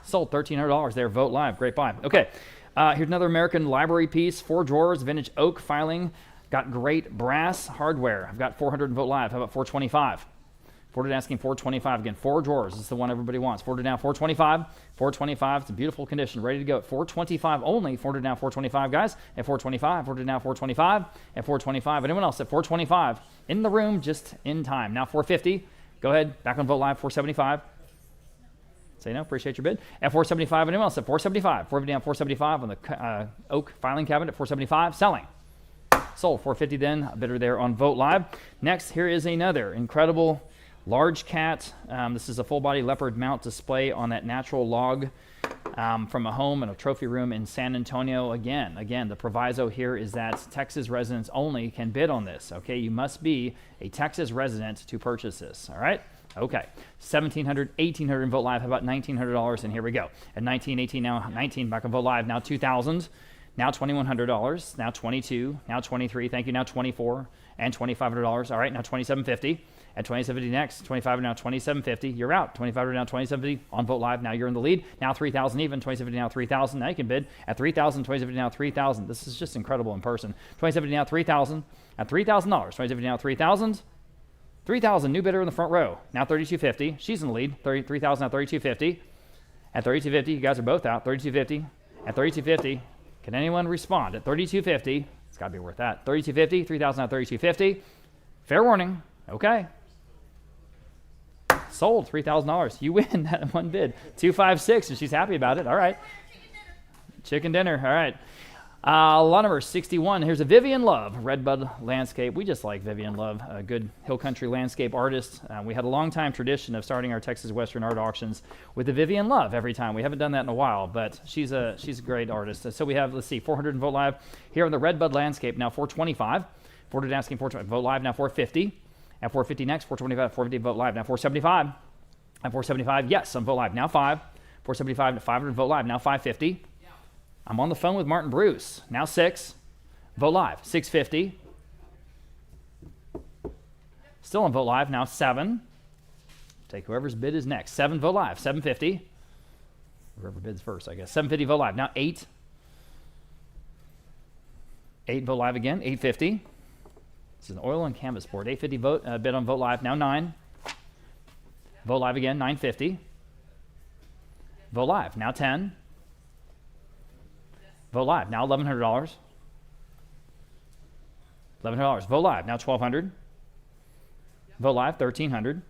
Sold. $1,300 there. Vote Live. Great buy. Okay. Here's another American library piece. 4 drawers, vintage oak filing. Got great brass hardware. I've got 400 in Vote Live. How about 425? Forded asking 425 again. 4 drawers. This is the one everybody wants. Forded now 425. 425. It's in beautiful condition. Ready to go at 425 only. Forded now 425, guys. At 425. Forded now 425. At 425. Anyone else at 425? In the room, just in time. Now 450. Go ahead. Back on Vote Live. 475. Say no. Appreciate your bid. At 475. Anyone else at 475? 450 down 475 on the oak filing cabinet. 475. Selling. Sold. 450 then. A bidder there on Vote Live. Next, here is another incredible large cat. This is a full-body leopard mount display on that natural log from a home and a trophy room in San Antonio. Again, the proviso here is that Texas residents only can bid on this. Okay, you must be a Texas resident to purchase this. All right. Okay, $1,700, $1,800 in Vote Live. How about $1,900? And here we go. At 19, 18 now, 19 back on Vote Live. Now 2,000. Now $2,100. Now 22. Now 23. Thank you. Now 24 and $2,500. All right. Now 2750. At 2750 next. 25 now 2750. You're out. 25 now 2750 on Vote Live. Now you're in the lead. Now 3,000 even. 2750 now 3,000. Now you can bid at 3,000. 2750 now 3,000. This is just incredible in person. 2750 now 3,000 at $3,000. 2750 now 3,000. 3,000. New bidder in the front row. Now 3,250. She's in the lead. 3,000 now 3,250. At 3,250, you guys are both out. 3,250. At 3,250, can anyone respond? At 3,250, it's got to be worth that. 3,250. 3,000 now 3,250. Fair warning. Okay. Sold $3,000. You win that one bid. 256, and she's happy about it. All right. Chicken dinner. All right. Lot number 61. Here's a Vivian Love, Redbud Landscape. We just like Vivian Love, a good hill country landscape artist. We had a long time tradition of starting our Texas Western art auctions with the Vivian Love every time. We haven't done that in a while, but she's a great artist. So we have, let's see, 400 in Vote Live here on the Redbud Landscape. Now 425. 400 asking 420. Vote Live now 450. At 450 next, 425, 450 Vote Live. Now 475. At 475, yes, on Vote Live. Now 5. 475 to 500 Vote Live. Now 550. I'm on the phone with Martin Bruce. Now 6. Vote Live. 650. Still on Vote Live. Now 7. Take whoever's bid is next. 7 Vote Live. 750. Whoever bids first, I guess. 750 Vote Live. Now 8. 8 Vote Live again. 850. This is an oil and canvas board. 850 bid on Vote Live. Now 9. Vote Live again. 950. Vote Live. Now 10. Vote Live. Now $1,100. $1,100. Vote Live. Now $1,200. Vote Live. $1,300.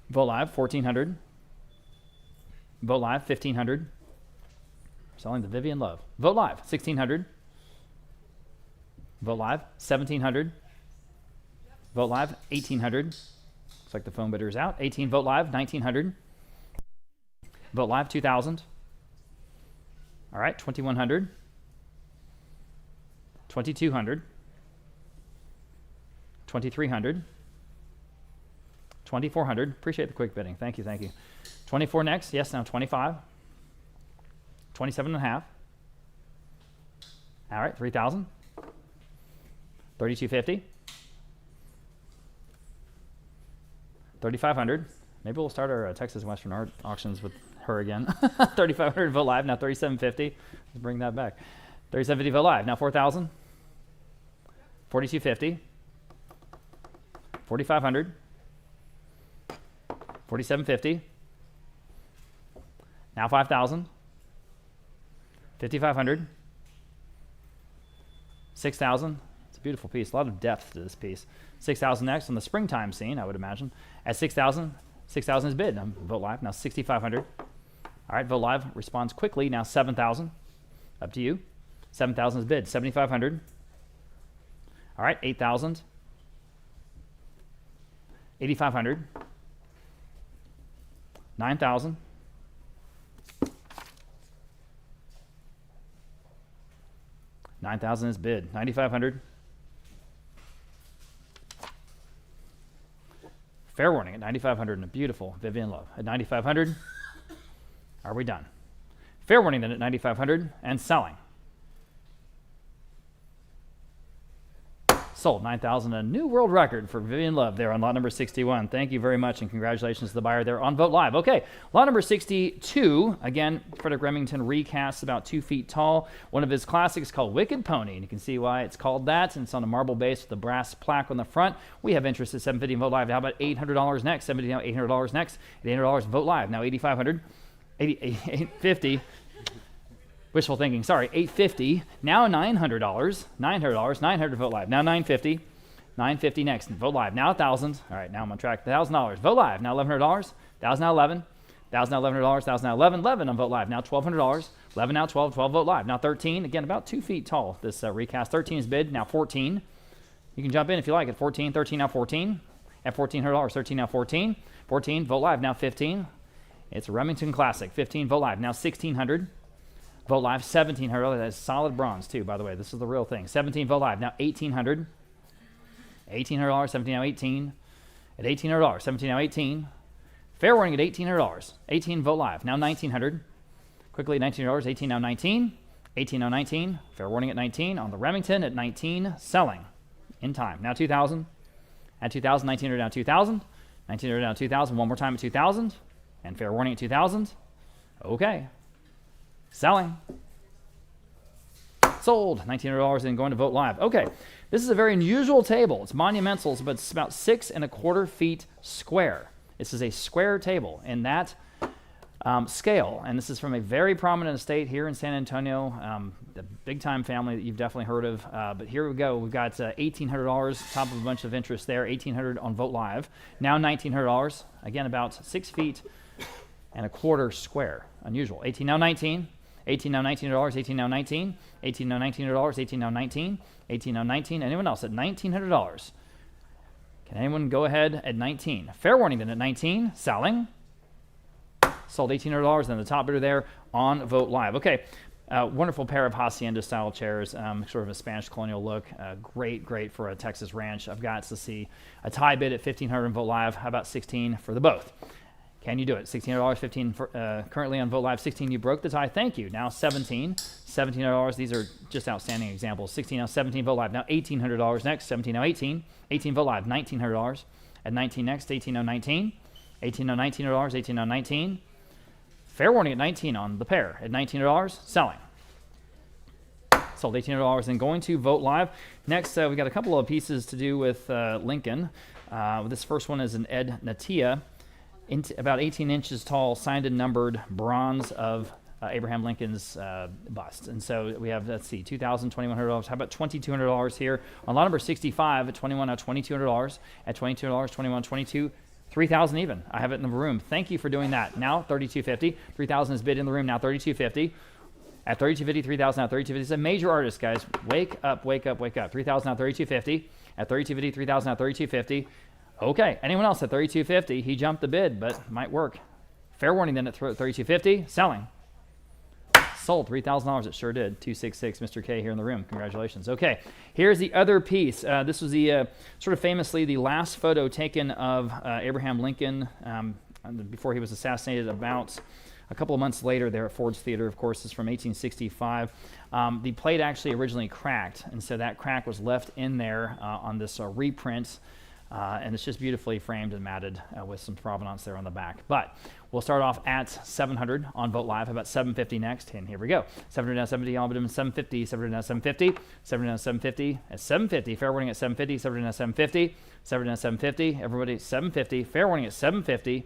Vote Live. $1,400. Vote Live. $1,500. Selling the Vivian Love. Vote Live. $1,600. Vote Live, $1,700. Vote Live, $1,800. Looks like the phone bidder is out. 18 Vote Live, $1,900. Vote Live, $2,000. All right, $2,100. $2,200. $2,300. $2,400. Appreciate the quick bidding. Thank you, thank you. 24 next. Yes, now 25. 27.5. All right, 3,000. 3,250. 3,500. Maybe we'll start our Texas Western art auctions with her again. 3,500 Vote Live. Now 3,750. Let's bring that back. 3,750 Vote Live. Now 4,000. 4,250. 4,500. 4,750. Now 5,000. 5,500. 6,000. Beautiful piece. A lot of depth to this piece. 6,000 next on the springtime scene, I would imagine. At 6,000, 6,000 is bid. Vote Live. Now 6,500. All right, Vote Live responds quickly. Now 7,000. Up to you. 7,000 is bid. 7,500. All right, 8,000. 8,500. 9,000. 9,000 is bid. 9,500. Fair warning at 9,500 and a beautiful Vivian Love. At 9,500, are we done? Fair warning then at 9,500 and selling. Sold 9,000, a new world record for Vivian Love there on lot number 61. Thank you very much and congratulations to the buyer there on Vote Live. Okay, lot number 62, again, Frederick Remington recast, about 2 feet tall. One of his classics called Wicked Pony, and you can see why it's called that. And it's on a marble base with a brass plaque on the front. We have interest at $750 Vote Live. How about $800 next? $750 now, $800 next. At $800 Vote Live. Now $8,500, $850. Wishful thinking, sorry, $850, now $900, $900 Vote Live, now $950, $950 next, Vote Live, now $1,000, all right, now I'm on track, $1,000, Vote Live, now $1,100, $1,000 now $11, $1,000 now $1,100, $1,000 now $11 on Vote Live, now $1,200, $11 now $12 Vote Live, now $13, again, about 2 feet tall, this recast, 13 is bid, now $14, you can jump in if you like at 14, 13 now 14, at $1,400, 13 now 14, 14, Vote Live, now 15, it's a Remington Classic, 15, Vote Live, now $1,600, Vote Live, $1,700. That is solid bronze, too, by the way. This is the real thing. 17 Vote Live. Now $1,800. $1,800. 17 now 18. At $1,800. 17 now 18. Fair warning at $1,800. 18 Vote Live. Now $1,900. Quickly $1,900. 18 now 19. 18019, fair warning at 19. On the Remington at 19, selling in time. Now 2000, at 2000, 1900 down 2000, 1900 down 2000, one more time at 2000, and fair warning at 2000. Okay, selling. Sold, $1,900 and going to Vogt Live. Okay, this is a very unusual table. It's monumental, but it's about 6 1/4 feet square. This is a square table in that scale, and this is from a very prominent estate here in San Antonio, the big-time family that you've definitely heard of. But here we go. We've got $1,800, top of a bunch of interest there, $1,800 on Vogt Live. Now $1,900, again about 6 feet and a quarter square. Unusual. 18 now 19. 18 now $19, 18 now 19, 18 now $19, 18 now 19, 18 now 19. Anyone else at $1,900? Can anyone go ahead at 19? Fair warning then at 19, selling. Sold $1,800, then the top bidder there on Vogt Live. Okay, wonderful pair of hacienda-style chairs, sort of a Spanish colonial look. Great for a Texas ranch. I've got to see a tie bid at $1,500 on Vogt Live. How about 16 for the both? Can you do it? $1,600, 15 for, currently on Vogt Live. 16, you broke the tie. Thank you. Now 17, $1,700. These are just outstanding examples. 16 now 17 Vogt Live. Now $1,800 next. 17 now 18. 18 Vogt Live. $1,900. At 19 next. 18 now 19. 18 now $19. 18 now 19. Fair warning at 19 on the pair. At $19, selling. Sold $1,800 and going to Vogt Live. Next, we got a couple of pieces to do with Lincoln. This first one is an Ed Natia. About 18 inches tall, signed and numbered bronze of Abraham Lincoln's bust. And so we have, let's see, $2,000, $2,100. How about $2,200 here? On lot number 65 at 21, now $2,200. At $22, 21, 22, $3,000 even. I have it in the room. Thank you for doing that. Now $3,250. $3,000 is bid in the room. Now $3,250. At $3,250, $3,000 now $3,250. It's a major artist, guys. Wake up, wake up, wake up. $3,000 now $3,250. At $3,250, $3,000 now $3,250. Okay, anyone else at $3,250? He jumped the bid, but might work. Fair warning then at $3,250, selling. Sold $3,000. It sure did. 266, Mr. K here in the room. Congratulations. Okay, here's the other piece. This was the sort of famously the last photo taken of Abraham Lincoln before he was assassinated. About a couple of months later, there at Ford's Theater. Of course, is from 1865. The plate actually originally cracked, and so that crack was left in there on this reprint. And it's just beautifully framed and matted with some provenance there on the back. But we'll start off at $700 on Vogt Live. How about $750 next? And here we go. $700 down $70, all but $750, $700 down $750, $700 down $750, at $750, fair warning at $750, $700 down $750, $700 down $750, everybody $750, fair warning at $750.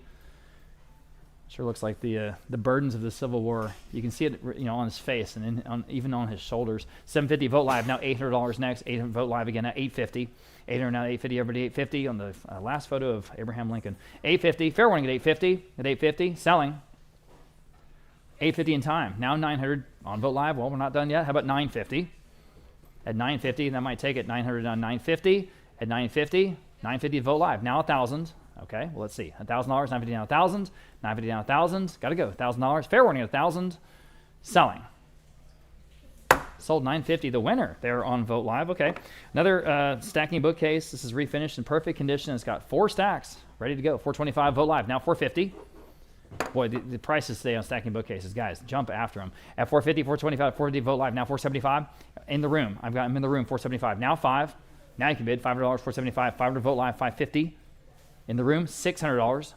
Sure looks like the burdens of the Civil War. You can see it, on his face and even on his shoulders. $750 Vogt Live. Now $800 next. $800 Vogt Live again at $850. $800 now $850. Everybody $850 on the last photo of Abraham Lincoln. $850. Fair warning at $850. At $850. Selling. $850 in time. Now $900 on Vogt Live. Well, we're not done yet. How about $950? At $950, that might take it. $900 on $950. At $950. $950 Vogt Live. Now $1,000. Okay, well, let's see. $1,000, $950 down $1,000, $950 down $1,000. Got to go. $1,000. Fair warning at $1,000. Selling. Sold $950. The winner there on Vogt Live. Okay, another stacking bookcase. This is refinished in perfect condition. It's got 4 stacks ready to go. $425 Vogt Live. Now $450. Boy, the prices today on stacking bookcases, guys, jump after them. At $450, $425, $450 Vogt Live. Now $475 in the room. I've got them in the room. $475. Now $5. Now you can bid $500. $475. $500 Vogt Live. $550. In the room, $600,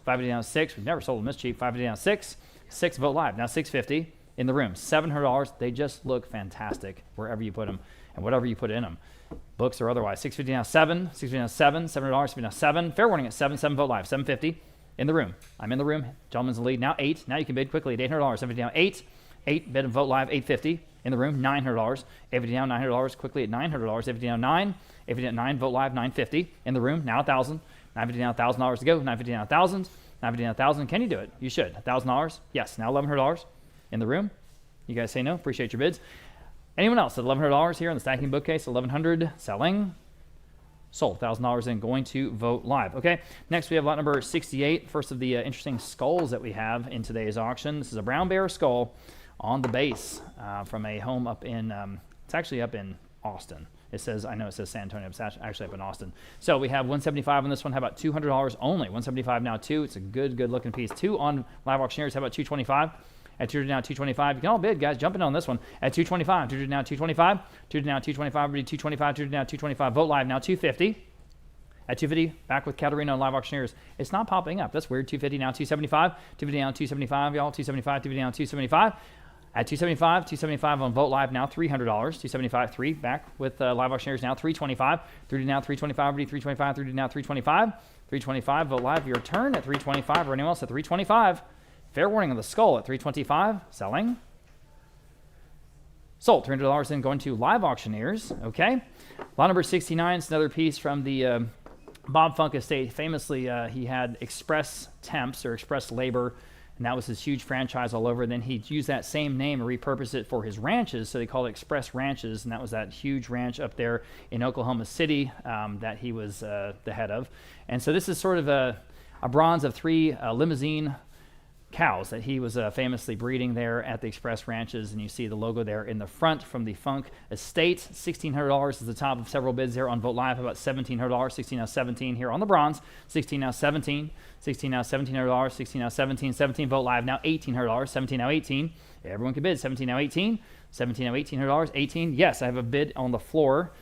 $550 down $6. We've never sold them this cheap. $550 down $6. $6 Vogt Live. Now $650 in the room. $700. They just look fantastic wherever you put them and whatever you put in them, books or otherwise. $650 now $7. $650 now $7. $700 now $7. Fair warning at $7. $7 Vogt Live. $750 in the room. I'm in the room. Gentleman's in the lead. Now $8. Now you can bid quickly at $800. $750 down $8. $8 bid and Vogt Live. $850 in the room. $900. $850 down $900 quickly at $900. $850 down $9. $850 down $9. Vogt Live. $950 in the room. Now $1,000. $950 down $1,000 to go. $950 down $1,000. $950 down $1,000. Can you do it? You should. $1,000. Yes. Now $1,100 in the room. You guys say no. Appreciate your bids. Anyone else at $1,100 here on the stacking bookcase? $1,100 selling. Sold. $1,000 in going to Vogt Live. Okay. Next we have lot number 68. First of the interesting skulls that we have in today's auction. This is a brown bear skull on the base from a home up in. It's actually up in Austin. It says, I know it says San Antonio, but it's actually up in Austin. So we have $175 on this one. How about $200 only? $175 now, 2. It's a good looking piece. 2 on Live Auctioneers. How about $225? At 200 now, 225. You can all bid, guys. Jump in on this one. At 225. 200 now, 225. 200 now, 225. Everybody 225. 200 now, 225. Vote live now, 250. At 250, back with Katerina and Live Auctioneers. It's not popping up. That's weird. 250 now, 275. 250 now, 275, y'all. 275, 250 now, 275. At 275, 275 on Vote Live now, $300. 275, 3 back with Live Auctioneers now, 325. 3 now, 325. Everybody 325. 3 now, 325. 325. Vote Live, your turn at 325. Or anyone else at 325. Fair warning on the skull at 325. Selling. Sold. $300 then going to Live Auctioneers. Okay. Lot number 69 is another piece from the Bob Funk estate. Famously, he had Express Temps or Express Labor, and that was his huge franchise all over. And then he used that same name and repurposed it for his ranches, so they called it Express Ranches, and that was that huge ranch up there in Oklahoma City that he was the head of. And so this is sort of a bronze of 3 limousine cows that he was famously breeding there at the Express Ranches, and you see the logo there in the front from the Funk estate. $1,600 is the top of several bids there on Vote Live. How about $1,700? 16 now 17 here on the bronze. 16 now 17. 16 now $1,700. 16 now 17. 17 Vote Live now $1,800. 17 now 18. Everyone can bid. 17 now 18. 17 now $1,800. 18. Yes, I have a bid on the floor,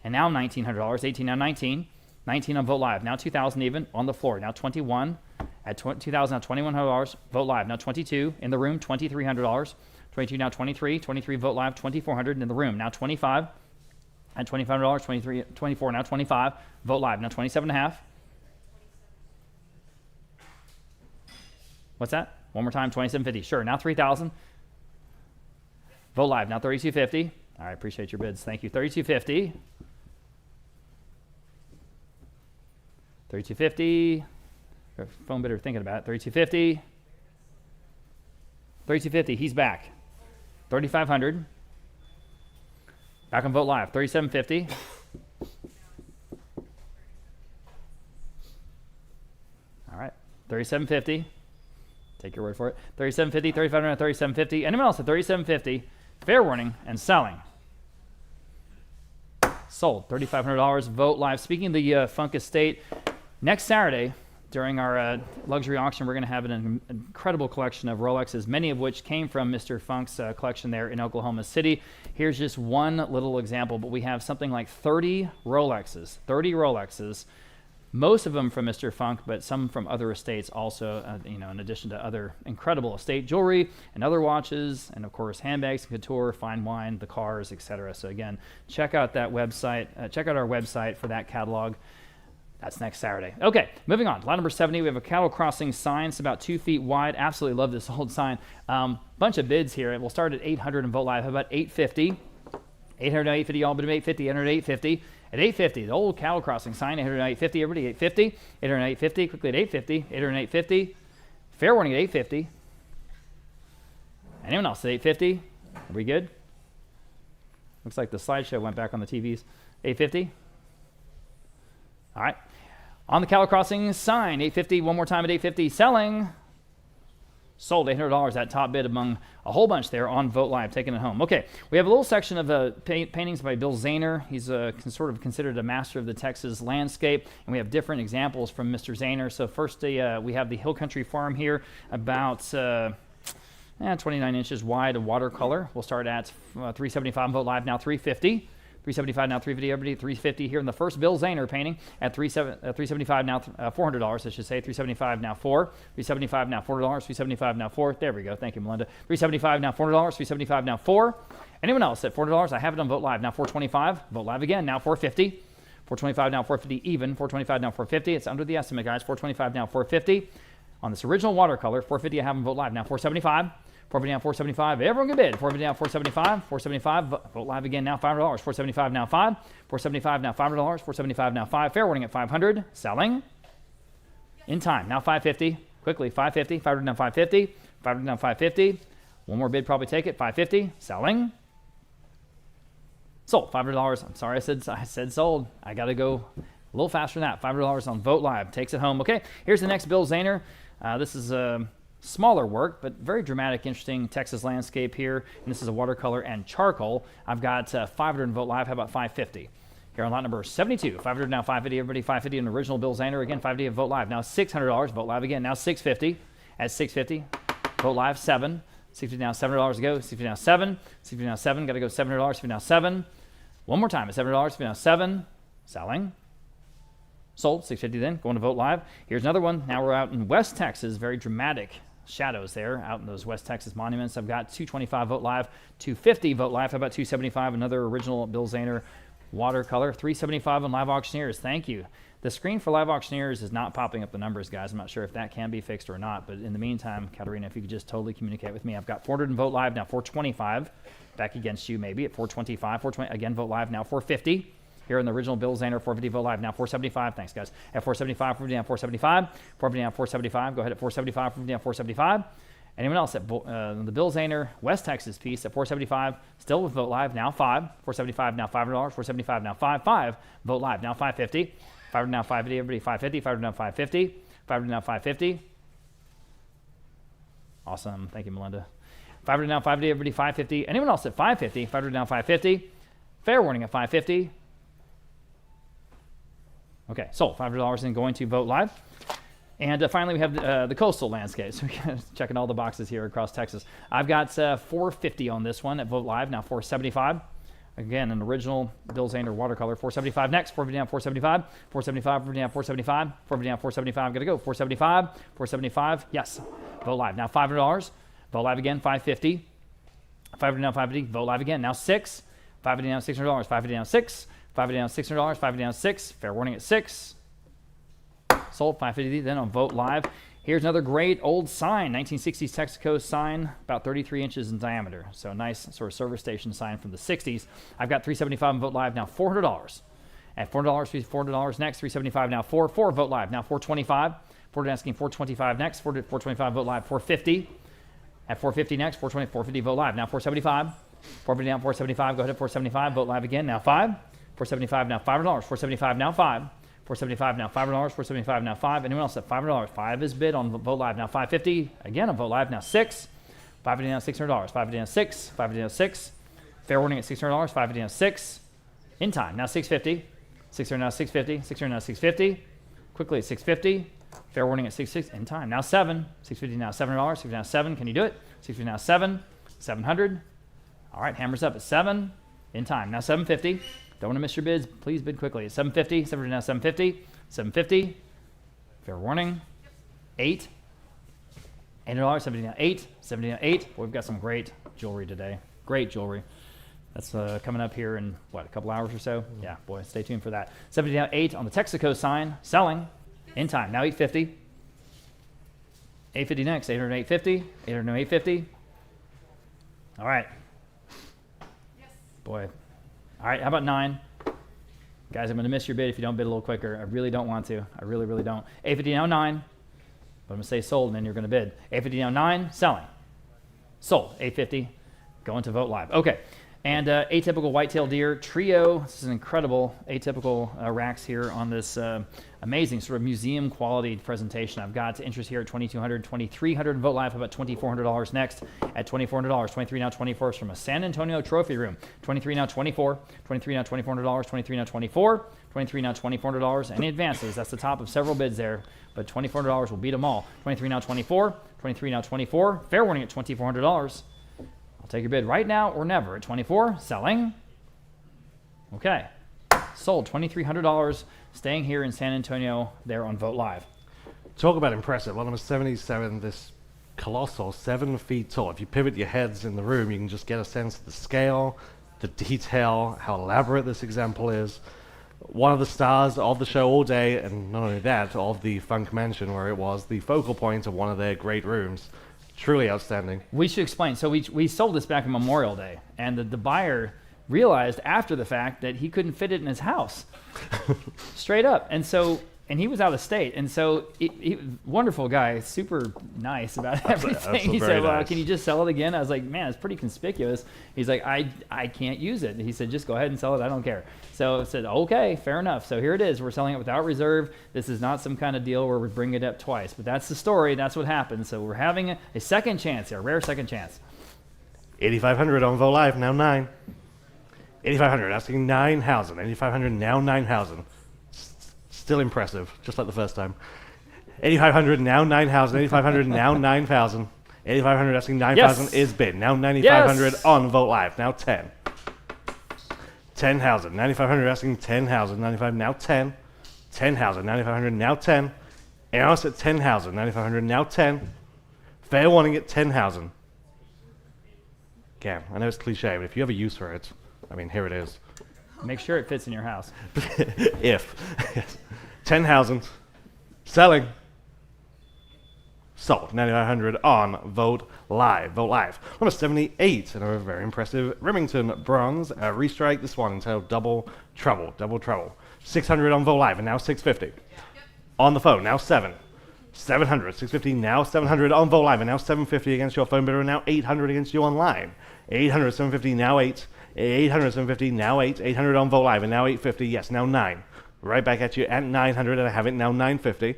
and now $1,900. 18 now 19. 19 on Vote Live. Now 2,000 even on the floor. Now 21. At 2,000 now $2,100. Vote Live now 22 in the room. $2,300. 22 now 23. 23 Vote Live. $2,400 in the room. Now 25. At $2,500. 23. 24 now 25. Vote Live now 27.5. What's that? One more time. 27.50. Sure. Now 3,000. Vote Live now 32.50. All right. Appreciate your bids. Thank you. 32.50. 32.50. Phone bidder thinking about it. 3250. 3250. He's back. 3500. Back on Vote Live. 3750. All right. 3750. Take your word for it. 3750. 3500. 3750. Anyone else at 3750? Fair warning and selling. Sold. $3,500. Vote Live. Speaking of the Funk Estate, next Saturday, during our luxury auction, we're going to have an incredible collection of Rolexes, many of which came from Mr. Funk's collection there in Oklahoma City. Here's just one little example, but we have something like 30 Rolexes. 30 Rolexes, most of them from Mr. Funk, but some from other estates also, in addition to other incredible estate jewelry and other watches, and of course handbags, couture, fine wine, the cars, etc. So again, check out that website. Check out our website for that catalog. That's next Saturday. Okay, moving on. Lot number 70, we have a cattle crossing sign. It's about 2 feet wide. Absolutely love this old sign. Bunch of bids here. We'll start at 800 and Vote Live. How about 850? 800 to 850, y'all bid 850, 800 to 850. At 850, the old cattle crossing sign, 800 to 850, everybody 850. 800 to 850, quickly at 850. 800 to 850. Fair warning at 850. Anyone else at 850? Are we good? Looks like the slideshow went back on the TVs. 850? All right. On the cattle crossing sign, 850, one more time at 850, selling. Sold $800, that top bid among a whole bunch there on Vote Live, taking it home. Okay, we have a little section of paintings by Bill Zahner. He's sort of considered a master of the Texas landscape, and we have different examples from Mr. Zahner. So first, we have the Hill Country Farm here, about 29 inches wide, a watercolor. We'll start at 375 Vote Live, now 350. 375 now 350, everybody 350 here in the first Bill Zahner painting at 375 now $400, I should say. 375 now $4. 375 now $4. 375 now $4. There we go. Thank you, Melinda. 375 now $400. 375 now $4. Anyone else at $400? I have it on Vote Live now 425. Vote Live again now 450. 425 now 450 even. 425 now 450. It's under the estimate, guys. 425 now 450 on this original watercolor. 450 I have on Vote Live now 475. 450 now 475. Everyone can bid. 450 now 475. 475. Vote Live again now $500. 475 now 5. 475 now $500. 475 now 5. Fair warning at 500. Selling. In time. Now 550. Quickly 550. 500 now 550. 500 now 550. One more bid, probably take it. 550. Selling. Sold. $500. I'm sorry I said sold. I got to go a little faster than that. $500 on Vote Live. Takes it home. Okay. Here's the next Bill Zahner. This is smaller work, but very dramatic, interesting Texas landscape here. And this is a watercolor and charcoal. I've got 500 in Vote Live. How about 550? Here on lot number 72. 500 now 550. Everybody 550 in original Bill Zahner. Again, 550 at Vote Live. Now $600. Vote Live again. Now 650. At 650. Vote Live 7. 650 now, $700 to go. 650 now, 7. 650 now, 7. Got to go $700. 650 now, 7. One more time at $700. 650 now, 7. Selling. Sold. 650 then. Going to Vote Live. Here's another one. Now we're out in West Texas. Very dramatic shadows there out in those West Texas monuments. I've got 225 Vote Live, 250 Vote Live. How about 275? Another original Bill Zahner watercolor. 375 on Live Auctioneers. Thank you. The screen for Live Auctioneers is not popping up the numbers, guys. I'm not sure if that can be fixed or not, but in the meantime, Katerina, if you could just totally communicate with me. I've got 400 in Vote Live, now 425. Back against you maybe at 425. 420 again, Vote Live, now 450. Here in the original Bill Zahner, 450 Vote Live, now 475. Thanks, guys. At 475, 450 down 475. 450 down 475. Go ahead at 475, 450 down 475. Anyone else at the Bill Zahner West Texas piece at 475, still with Vote Live, now 5. 475 now $500. 475 now 5. 5. Vote Live, now 550. 500 now 550, everybody 550. 500 now 550. 500 now 550. Awesome. Thank you, Melinda. 500 now 550, everybody 550. Anyone else at 550? 500 now 550. Fair warning at 550. Okay, sold. $500 in going to Vote Live. And finally, we have the coastal landscape. So we're checking all the boxes here across Texas. I've got 450 on this one at Vote Live, now 475. Again, an original Bill Zahner watercolor. 475 next. 450 down 475. 475, 450 down 475. 450 down 475. Got to go. 475. 475. Yes. Vote Live. Now $500. Vote Live again. 550. 550 down 550. Vote Live again. Now 6. 550 down $600. 550 down 6. 550 down $600. 550 down 6. Fair warning at 6. Sold. 550 then on Vote Live. Here's another great old sign, 1960s Texaco sign, about 33 inches in diameter. So a nice sort of service station sign from the 60s. I've got 375 on Vote Live, now $400. At $400, $400 next, 375 now 4. Vote Live, now 425. 4 asking 425 next, 425 Vote Live, 450. At 450 next, 420, 450 Vote Live, now 475. 450 down 475, go ahead at 475, Vote Live again, now 5. 475 now $500, 475 now 5. 475 now $500, 475 now 5. Anyone else at $500? 5 is bid on Vote Live, now 550. Again on Vote Live, now 6. 550 down $600, 550 down 6. 550 down 6. Fair warning at $600, 550 down 6. In time, now 650. 600 now 650. 600 now 650. Quickly at 650. Fair warning at 660. In time, now 7. 650 now $700. 650 now 7. Can you do it? 650 now 7. 700. All right, hammers up at 7. In time, now 750. Don't want to miss your bids. Please bid quickly. 750. 750 now 750. 750. Fair warning. 8. $800. 70 now 8. 70 now 8. Boy, we've got some great jewelry today. Great jewelry. That's coming up here in, what, a couple hours or so? Yeah, boy, stay tuned for that. 70 now 8 on the Texaco sign. Selling. In time. Now 850. 850 next. 800 850. 800 now 850. All right. Yes. Boy. All right, how about 9? Guys, I'm going to miss your bid if you don't bid a little quicker. I really don't want to. I really, really don't. 850 now 9. But I'm going to say sold, and then you're going to bid. 850 now 9, selling. Sold. 850, going to Vote Live. Okay, and atypical whitetail deer trio. This is an incredible atypical racks here on this amazing sort of museum quality presentation. I've got interest here at $2,200, $2,300 Vote Live. How about $2,400 next at $2,400? 23 now 24 is from a San Antonio trophy room. 23 now 24. 23 now $2,400. 23 now 24. 23 now $2,400. Any advances? That's the top of several bids there, but $2,400 will beat them all. 23 now 24. 23 now 24. Fair warning at $2,400. I'll take your bid right now or never at 24. Selling. Okay. Sold. $2,300. Staying here in San Antonio there on Vote Live. Talk about impressive. Well, number 77, this colossal, 7 feet tall. If you pivot your heads in the room, you can just get a sense of the scale, the detail, how elaborate this example is. One of the stars of the show all day, and not only that, of the Funk Mansion, where it was the focal point of one of their great rooms. Truly outstanding. We should explain. So we sold this back on Memorial Day, and the buyer realized after the fact that he couldn't fit it in his house. Straight up. And he was out of state. And so, wonderful guy, super nice about everything. He said, well, can you just sell it again? I was like, man, it's pretty conspicuous. He's like, I can't use it. He said, just go ahead and sell it. I don't care. So I said, okay, fair enough. So here it is. We're selling it without reserve. This is not some kind of deal where we bring it up twice. But that's the story. That's what happened. So we're having a second chance here, a rare second chance. 8,500 on Vote Live, now 9. 8,500, asking 9,000. 8,500, now 9,000. Still impressive, just like the first time. 8,500, now 9,000. 8,500, now 9,000. 8,500 asking 9,000 Yes. is bid. Now 9,500 Yes. on Vote Live. Now 10. 10,000. 9,500 asking 10,000. 95 now 10. 10,000. 9,500 now 10. And also at 10,000. 9,500 now 10. Fair warning at 10,000. Again, I know it's cliche, but if you have a use for it, I mean, here it is. Make sure it fits in your house. If. 10,000. Selling. Sold. 9,500 on Vote Live. Vote Live. Number 78. Another very impressive Remington bronze. Restrike this one entitled Double Trouble. Double Trouble. 600 on Vote Live and now 650. On the phone, now 7. 700. 650 now 700 on Vote Live and now 750 against your phone bidder and now 800 against you online. 800. 750 now 8. 800. 750 now 8. 800 on Vote Live and now 850. Yes, now 9. Right back at you at 900 and I have it now 950.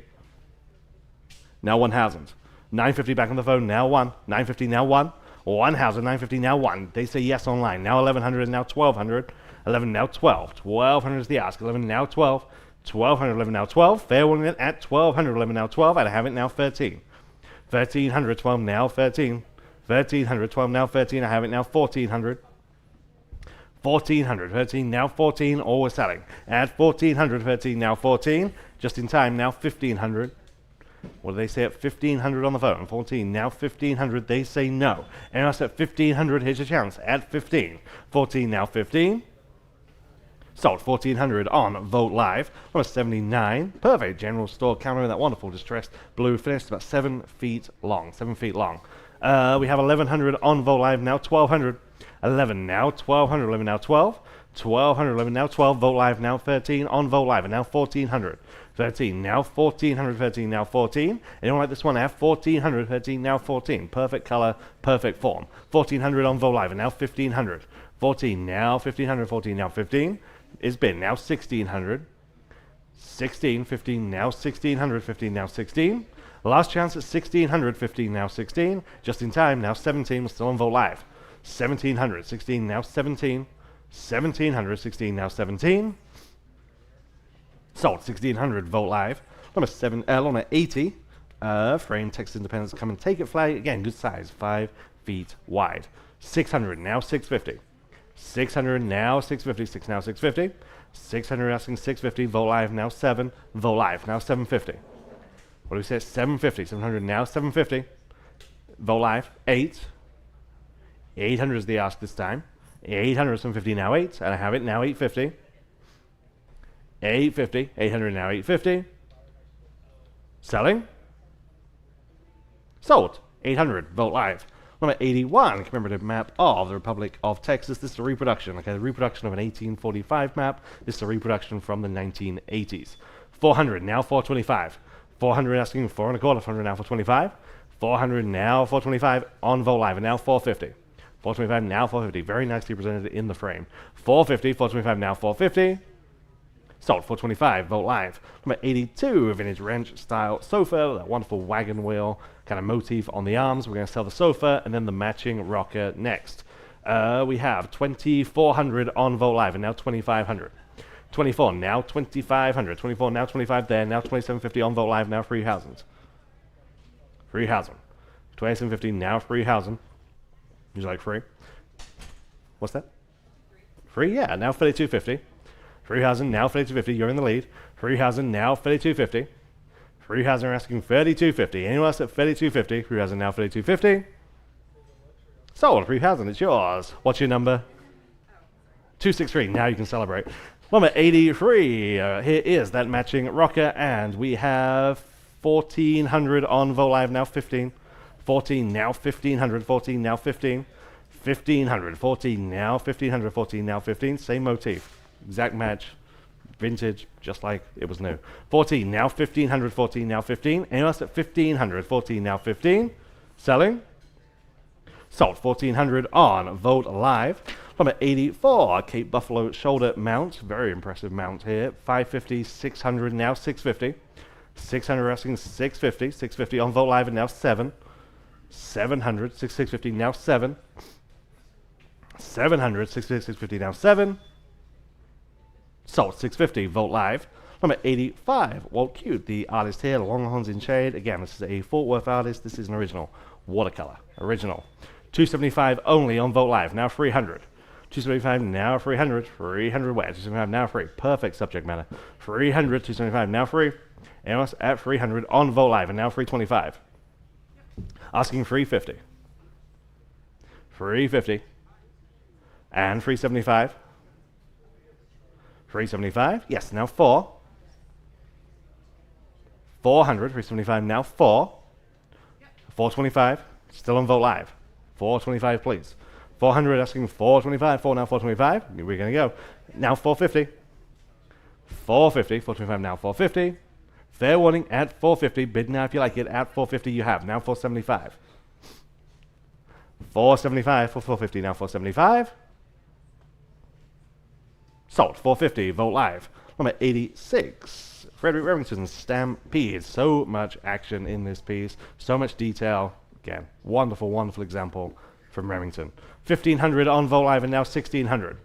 Now 1,000. 950 back on the phone, now 1. 950 now 1. 1,000, 950 now 1. They say yes online. Now 1,100 and now 1,200. 11 now 12. 1,200 is the ask. 11 now 12. 1,200, 11 now 12. Fair warning it at 1,200, 11 now 12. And I have it now 13. 1,300, 12 now 13. 1,300, 12 now 13. I have it now 1,400. 1,400, 13 now 14. All we're selling. At 1,400, 13 now 14. Just in time now 1,500. What do they say at 1,500 on the phone? 14, now 1,500, they say no. And us at 1,500, here's your chance. At 15. 14, now 15. Sold 1,400 on Vote Live. Number 79. Perfect general store counter in that wonderful distressed blue finish. About 7 feet long. 7 feet long. We have 1,100 on Vote Live, now 1,200. 11 now 1,200, 11 now 12. 1,200, 11 now 12. Vote Live now 13 on Vote Live and now 1,400. 13 now 1,400, 13 now 14. Anyone like this one? I have 1,400, 13 now 14. Perfect color, perfect form. 1,400 on Vote Live and now 1,500. 14 now 1,500, 14 now 15. Is been now 1,600. 16, 15 now 1,600, 15 now 16. Last chance at 1,600, 15 now 16. Just in time, now 17. We're still on Vote Live. 1,700, 16 now 17. 1,700, 16 now 17. Sold 1,600 Vote Live. Number 80. Frame Texas Independence Come and Take It flag. Again, good size, 5 feet wide. 600 now 650. 600 now 650. 6 now 650. 600 asking 650. Vote Live now 7. Vote Live now 750. What do we say? 750. 700 now 750. Vote Live 8. 800 is the ask this time. 800 750 now 8. And I have it now 850. 850, 800 now 850. Selling. Sold. 800. Vote Live. Number 81. Commemorative map of the Republic of Texas. This is a reproduction. Okay, the reproduction of an 1845 map. This is a reproduction from the 1980s. 400 now 425. 400 asking 4 1/4. 400 now 425. 400 now 425 on Vote Live and now 450. 425 now 450. Very nicely presented in the frame. 450. 425 now 450. Sold 425, Vote Live. Number 82, vintage ranch style sofa, that wonderful wagon wheel kind of motif on the arms. We're going to sell the sofa and then the matching rocker next. We have 2,400 on Vote Live and now 2,500. 24 now 2,500. 24 now 25 there, now 2,750 on Vote Live, now 3,000. 3,000. 2,750 now 3,000. Would you like free? What's that? Free, yeah, now 3,250. 3,000 now 3,250. You're in the lead. 3,000 now 3,250. 3,000 are asking 3,250. Anyone else at 3,250? 3,000 now 3,250. Sold. 3,000. It's yours. What's your number? 263. Now you can celebrate. Number 83. Here is that matching rocker, and we have 1,400 on Vote Live, now 15. 14 now 1,500. 14 now 15. 1,500. 14 now 1,500. 14 now 15. Same motif. Exact match, vintage, just like it was new. 14 now 1,500. 14 now 15. Anyone else at 1,500? 14 now 15. Selling. Sold. 1,400 on Vote Live. Number 84, Cape Buffalo shoulder mount. Very impressive mount here. 550, 600, now 650. 600 asking 650. 650 on Vote Live and now 7. 700, 650, now 7. 700, 650, now 7. Sold 650, Vote Live. Number 85, Walt Cute, the artist here, Longhorns in Shade. Again, this is a Fort Worth artist. This is an original. watercolor, original. 275 only on Vogt Live, now 300. 275 now 300, 300 where? 275 now free, perfect subject matter. 300, 275 now free. Anyone else at 300 on Vogt Live and now 325. Asking 350. 350. And 375. 375, yes, now 4. 400, 375 now 4. 425, still on Vogt Live. 425 please. 400 asking 425, 4 now 425, we're going to go. Now 450. 450, 425 now 450. Fair warning at 450, bid now if you like it, at 450 you have, now 475. 475 for 450, now 475. Sold, 450, Vogt Live. Number 86, Frederick Remington's Stampede. So much action in this piece, so much detail. Again, wonderful, wonderful example from Remington. 1500 on Vogt Live and now 1600.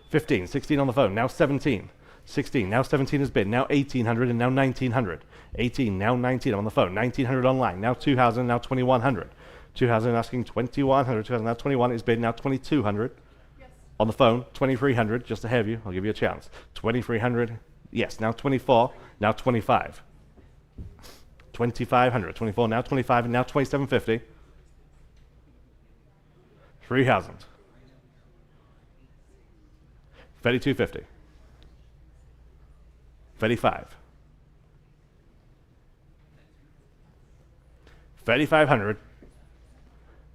15, 16 on the phone, now 17. 16, now 17 is bid, now 1800 and now 1900. 18, now 19 on the phone, 1900 online, now 2000, now 2100. 2000 asking 2100, 2000 now 21 is bid, now 2200. Yes. On the phone, 2300, just ahead of you, I'll give you a chance. 2300, yes, now 24, now 25. 2500, 24, now 25, and now 2750. 3000. 3250. 35. 3500.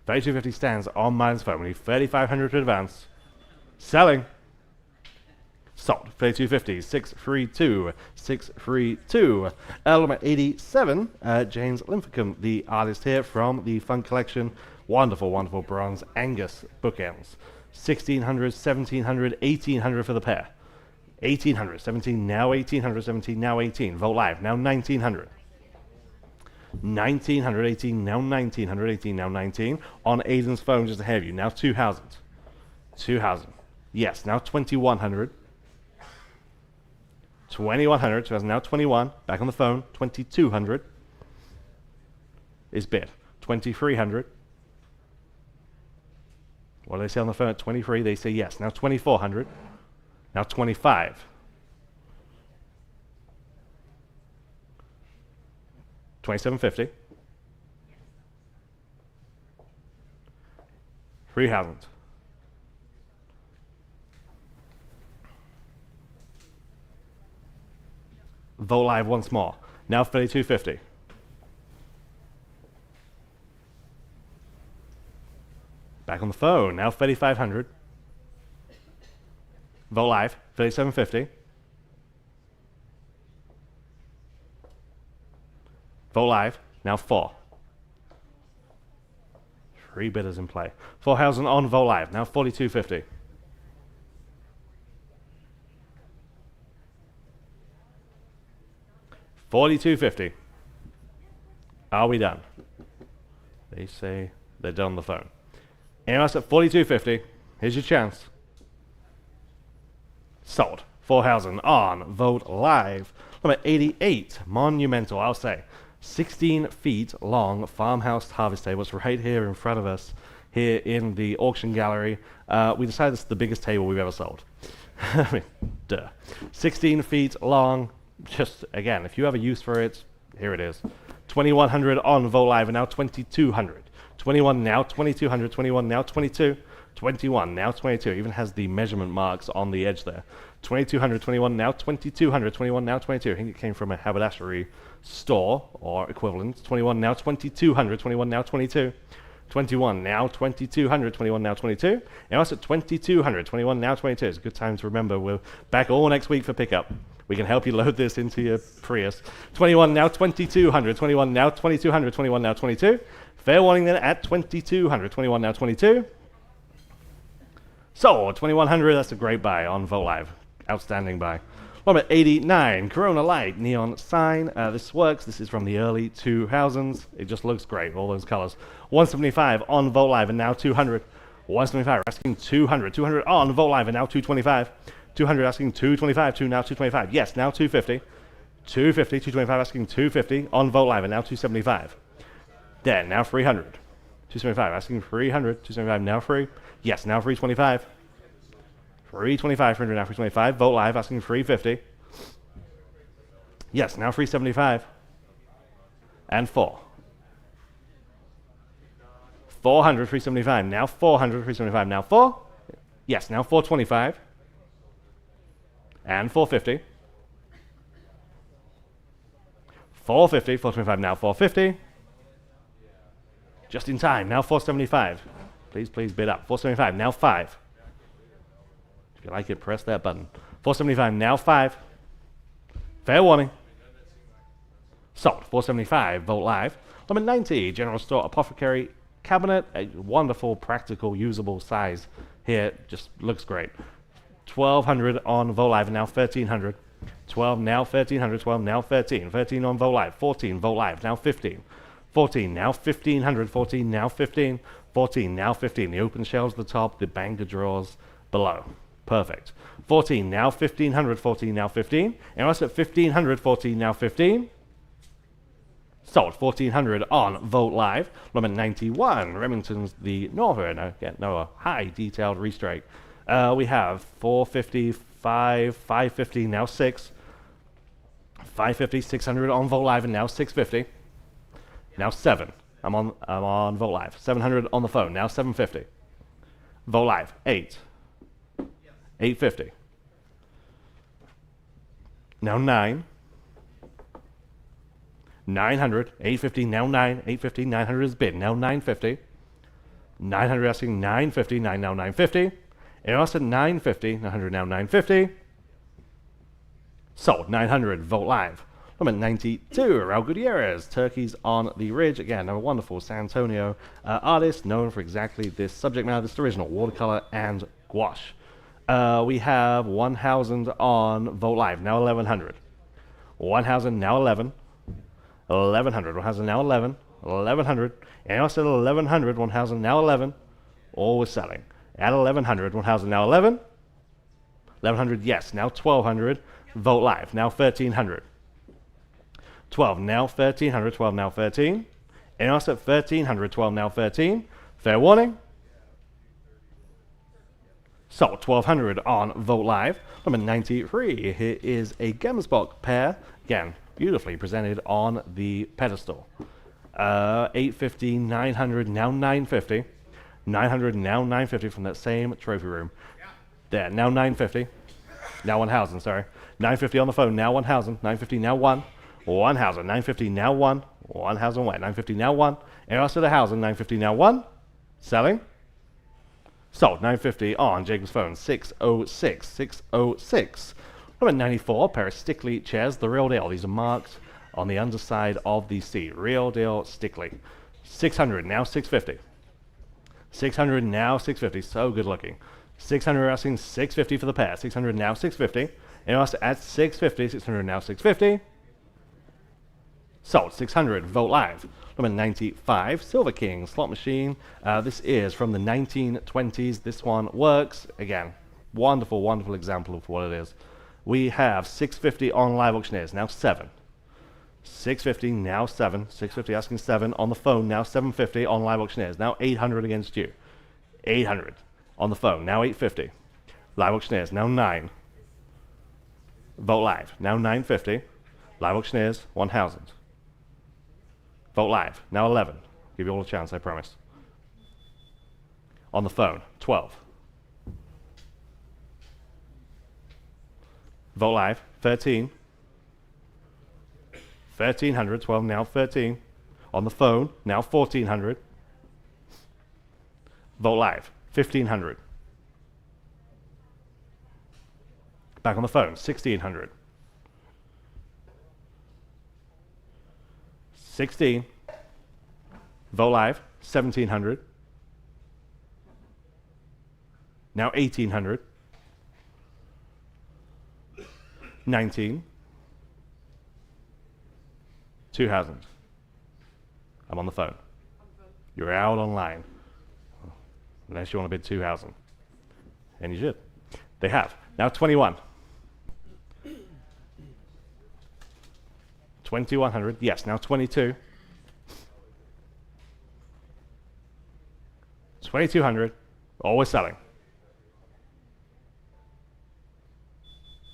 3250 stands on Mine's phone. We need 3500 to advance. Selling. Sold. 3250. 632. 632. Element 87. James Linthicum, the artist here from the Fun Collection. Wonderful, wonderful bronze Angus bookends. 1600, 1700, 1800 for the pair. 1800, 17, now 1800, 17, now 18. Vogt Live, now 1900. 1900, 18, now 1900, 18, now 19. On Aiden's phone just ahead of you, now 2000. 2000. Yes, now 2100. 2100, 2000, now 21. Back on the phone, 2200 is bid. 2300. What do they say on the phone at 23? They say yes. Now 2400. Now 25. 2750. 3000. Vogt Live once more. Now 3250. Back on the phone. Now 3500. Vogt Live, 3750. Vogt Live, now 4. 3 bidders in play. 4000 on Vogt Live, now 4250. $42.50. Are we done? They say they're done on the phone. Anyone else at $42.50? Here's your chance. Sold. 4,000 on Vogt Live. Number 88, monumental, I'll say. 16 feet long farmhouse harvest table. It's right here in front of us, here in the auction gallery. We decided this is the biggest table we've ever sold. I mean, duh. 16 feet long. Just, again, if you have a use for it, here it is. 2,100 on Vogt Live, and now 2,200. 21 now, 2,200, 21 now, 22. 21 now, 22. Even has the measurement marks on the edge there. 2,200, 21 now, 2,200, 21 now, 22. I think it came from a haberdashery store or equivalent. 21 now, 2,200, 21 now, 22. 21 now, 2,200, 21 now, 22. And also 2,200, 21 now, 22. It's a good time to remember. We're back all next week for pickup. We can help you load this into your Prius. 21 now, 2,200, 21 now, 2,200, 21 now, 22. Fair warning then at 2,200, 21 now, 22. So, 2,100, that's a great buy on Vogt Live. Outstanding buy. Number 89, Corona Light neon sign. This works. This is from the early 2000s. It just looks great, all those colors. 175 on Vogt Live, and now 200. 175 asking 200. 200 on Vogt Live, and now 225. 200 asking 225. Now 225. Yes, now 250. 250. 225 asking 250 on Vogt Live, and now 275. Then now 300. 275, asking 300, 275, now free. Yes, now 325. 325, 300, now 325. Vote live, asking 350. Yes, now 375. And 4. 400, 375, now 400, 375, now 4. Yes, now 425. And 450. 450, 425, now 450. Just in time, now 475. Please, please bid up. 475, now 5. If you like it, press that button. 475, now 5. Fair warning. Sold. 475, vote live. Limit 90, general store apothecary cabinet. A wonderful, practical, usable size here. Just looks great. 1200 on vote live, and now 1300. 12, now 1300. 12, now 13. 13 on vote live. 14, vote live, now 15. 14, now 1500. 14, now 15. 14, now 15. The open shelves at the top, the bank of drawers below. Perfect. 14, now 1500. 14, now 15. And also at 1500. 14, now 15. Sold. 1400 on vote live. Limit 91. Remington's the Northern. Again, no, high detailed restrike. We have 450, 550, now 6. 550, 600 on vote live, and now 650. Now 7. I'm on vote live. 700 on the phone. Now 750. Vote live. 8. 850. Now 9. 900. 850. Now 9. 850. 900 is bid. Now 950. 900 asking 950. 9 now 950. And also 950. 900 now 950. Sold. 900. Vote live. Limit 92, Raul Gutierrez, Turkeys on the Ridge. Again, a wonderful San Antonio artist known for exactly this subject matter, this original watercolor and gouache. We have 1000 on vote live, now 1100. 1000, now 11. 1100, 1000, now 11. 1100, and also 1100, 1000, now 11. All was selling. At 1100, 1000, now 11. 1100, yes, now 1200. Vote live, now 1300. 12, now 1300, 12, now 13. And also at 1300, 12, now 13. Fair warning. So, 1200 on vote live. Number 93, here is a Gemsbock pair. Again, beautifully presented on the pedestal. 850, 900, now 950. 900, now 950 from that same trophy room. There, now 950. Now 1000, sorry. 950 on the phone, now 1000. 950, now 1. 1000, 950, now 1. 1000, 950, now 1. And also the 1000, 950, now 1. Selling. Sold, 950 on Jacob's phone, 606, 606. Number 94, pair of Stickley chairs, the real deal. These are marked on the underside of the seat. Real deal Stickley. 600, now 650. 600, now 650. So good looking. 600 asking 650 for the pair. 600, now 650. And also at 650, 600, now 650. Sold, 600, vote live. Number 95, Silver King slot machine. This is from the 1920s. This one works. Again, wonderful, wonderful example of what it is. We have 650 on live auctioneers, now 7. 650, now 7. 650 asking 7 on the phone, now 750 on live auctioneers, now 800 against you. 800 on the phone, now 850. Live auctioneers, now 9. Vote live, now 950. Live auctioneers, 1000. Vote live, now 11. Give you all a chance, I promise. On the phone, 12. Vote live, 13. 1300, 12, now 13. On the phone, now 1400. Vote live, 1500. Back on the phone, 1600. 16. Vote live, 1700. Now 1800. 19. 2000. I'm on the phone. You're out online. Unless you want to bid 2000. And you should. They have. Now 21. 2100. Yes, now 22. 2200, always selling.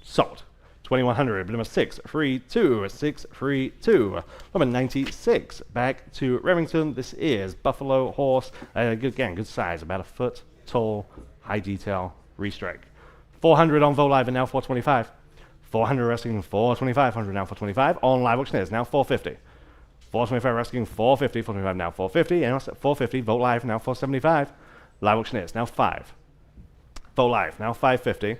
Sold. 2100, number 632, 632. Number 96, back to Remington. This is Buffalo Horse. Good size, about a foot tall, high detail, restrike. 400 on Vogt Live and now 425. 400 wrestling 425, 100 now 425. On live auctioneers now 450. 425 wrestling 450, 425 now 450. And also 450, Vogt Live now 475. Live auctioneers now 5. Vogt Live now 550.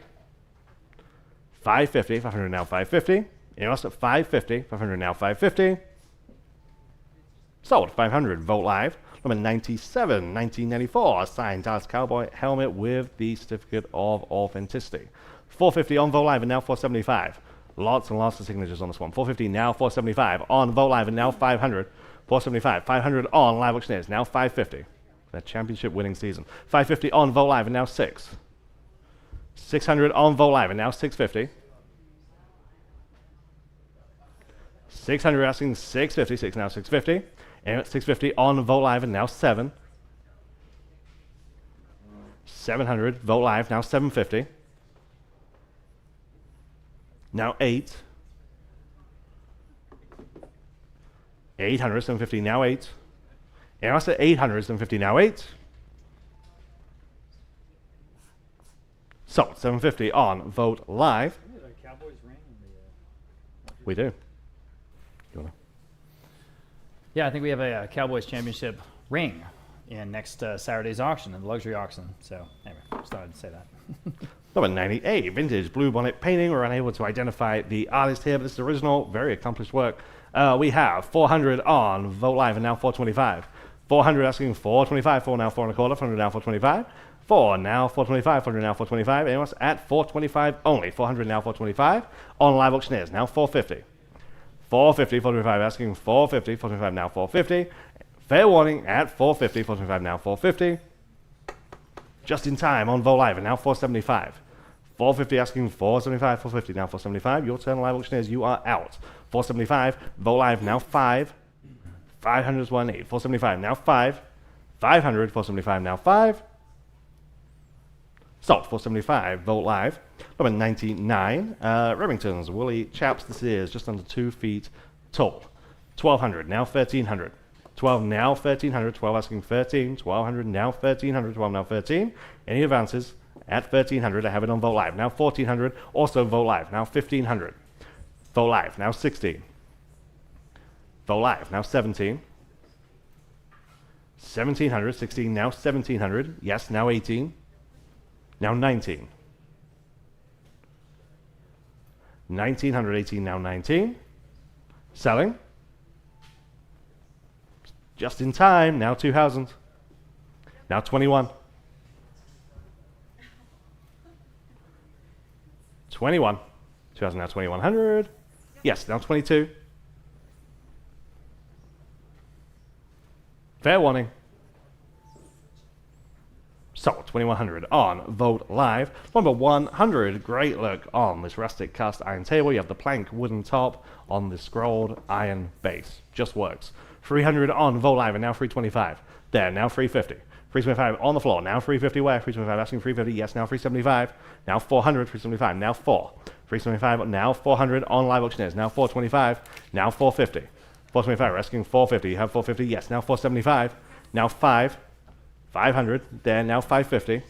550, 500 now 550. And also 550, 500 now 550. Sold 500, Vogt Live. Number 97, 1994, signed Dallas Cowboy helmet with the certificate of authenticity. 450 on Vogt Live and now 475. Lots and lots of signatures on this one. 450 now 475 on Vogt Live and now 500. 475, 500 on live auctioneers, now 550. That championship winning season. 550 on Vogt Live and now 6. 600 on Vogt Live and now 650. 600 asking 650, 6 now 650. And 650 on Vogt Live and now 7. 700 Vogt Live now 750. Now 8. 800, 750 now 8. And also 800, 750 now 8. Sold 750 on Vogt Live. We do. You wanna? Yeah, I think we have a Cowboys Championship ring in next Saturday's auction, in the luxury auction. So, anyway, just thought I'd say that. Number 98, vintage blue bonnet painting. We're unable to identify the artist here, but this is original, very accomplished work. We have 400 on Vogt Live and now 425. 400 asking 425, 4 now 4 and a quarter, 400 now 425. 4 now 425, 400 now 425. Anyone else at 425 only? 400 now 425. On live auctioneers, now 450. 450, 425 asking 450, 425 now 450. Fair warning at 450, 425 now 450. Just in time on Vogt Live and now 475. 450 asking 475, 450 now 475. Your turn, live auctioneers, you are out. 475, Vogt Live now 5. 500 is 1 8. 475 now 5. 500, 475 now 5. Sold 475, Vogt Live. Number 99, Remington's Woolly Chaps. This is just under 2 feet tall. 1200, now 1300. 12 now 1300, 12 asking 13, 1200 now 1300, 12 now 13. Any advances at 1300? I have it on Vogt Live. Now 1400, also Vogt Live. Now 1500. Vogt Live, now 16. Vogt Live, now 17. 1700, 16, now 1700. Yes, now 18. Now 19. 1900, 18, now 19. Selling. Just in time, now 2000. Now 21. 21. 2000, now 2100. Yes, now 22. Fair warning. Sold 2100 on Vogt Live. Number 100, great look on this rustic cast iron table. You have the plank wooden top on the scrolled iron base. Just works. 300 on Vogt Live and now 325. There, now 350. 325 on the floor, now 350 where? 325 asking 350, yes, now 375. Now 400, 375, now 4. 375, now 400 on live auctioneers, now 425, now 450. 425, asking 450, you have 450, yes, now 475. Now 5. 500, there, now 550,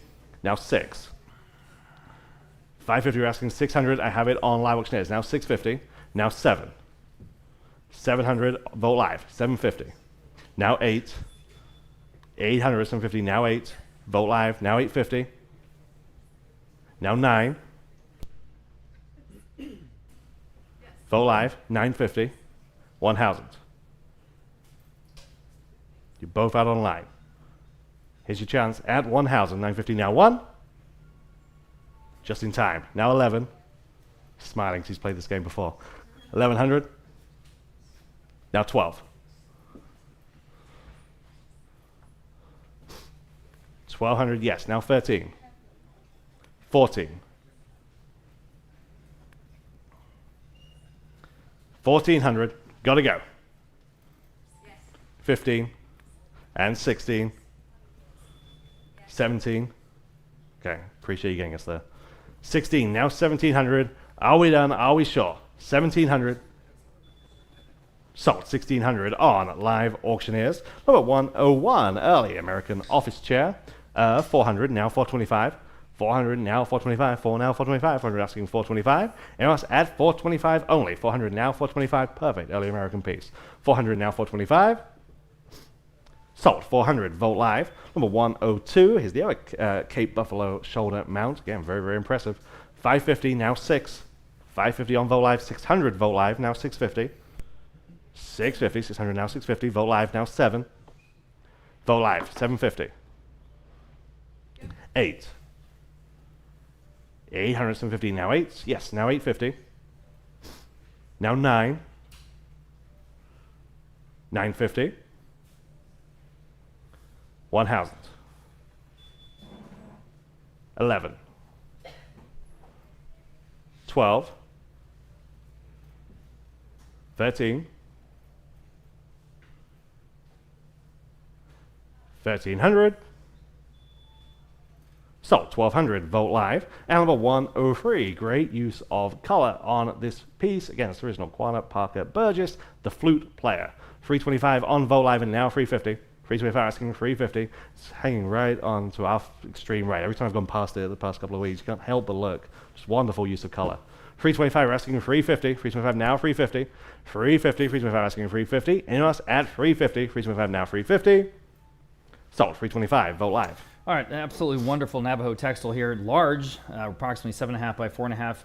now 6. 550, you're asking 600, I have it on live auctioneers, now 650, now 7. 700, Vogt Live, 750, now 8. 800, 750, now 8. Vogt Live, now 850, now 9. Vogt Live, 950, 1000. You're both out on line. Here's your chance at 1,000. 950, now 1. Just in time. Now 11. Smiling, 'cause he's played this game before. 1100. Now 12. 1200, yes. Now 13. 14. 1400. Gotta go. 15. And 16. 17. Okay, appreciate you getting us there. 16, now 1700. Are we done? Are we sure? 1700. Sold 1600 on live auctioneers. Number 101, early American office chair. 400, now 425. 400, now 425. 4 now 425. 400 asking 425. Anyone else at 425 only. 400 now 425. Perfect, early American piece. 400 now 425. Sold 400 Vogt live. Number 102. Here's the other Cape Buffalo shoulder mount. Again, very, very impressive. 550 now 6. 550 on Vogt live. 600 Vogt live now 650. 650, 600 now 650. Vogt live now 7. Vogt live 750. 8. 800, 750 now 8. Yes, now 850. Now 9. 950. 1000. 11. 12. 13. 1300. Sold 1200 Vogt live. And number 103. Great use of color on this piece. Again, it's the original Quanah Parker Burgess, the flute player. 325 on Vogt live and now 350. 325 asking 350. It's hanging right on to our extreme right. Every time I've gone past it the past couple of weeks, you can't help but look. Just wonderful use of color. 325 asking 350. 325 now 350. 350. 325 asking 350. Anyone else at 350. 325 now 350. Sold 325 Vogt live. All right, absolutely wonderful Navajo textile here, large, approximately 7.5 by 4.5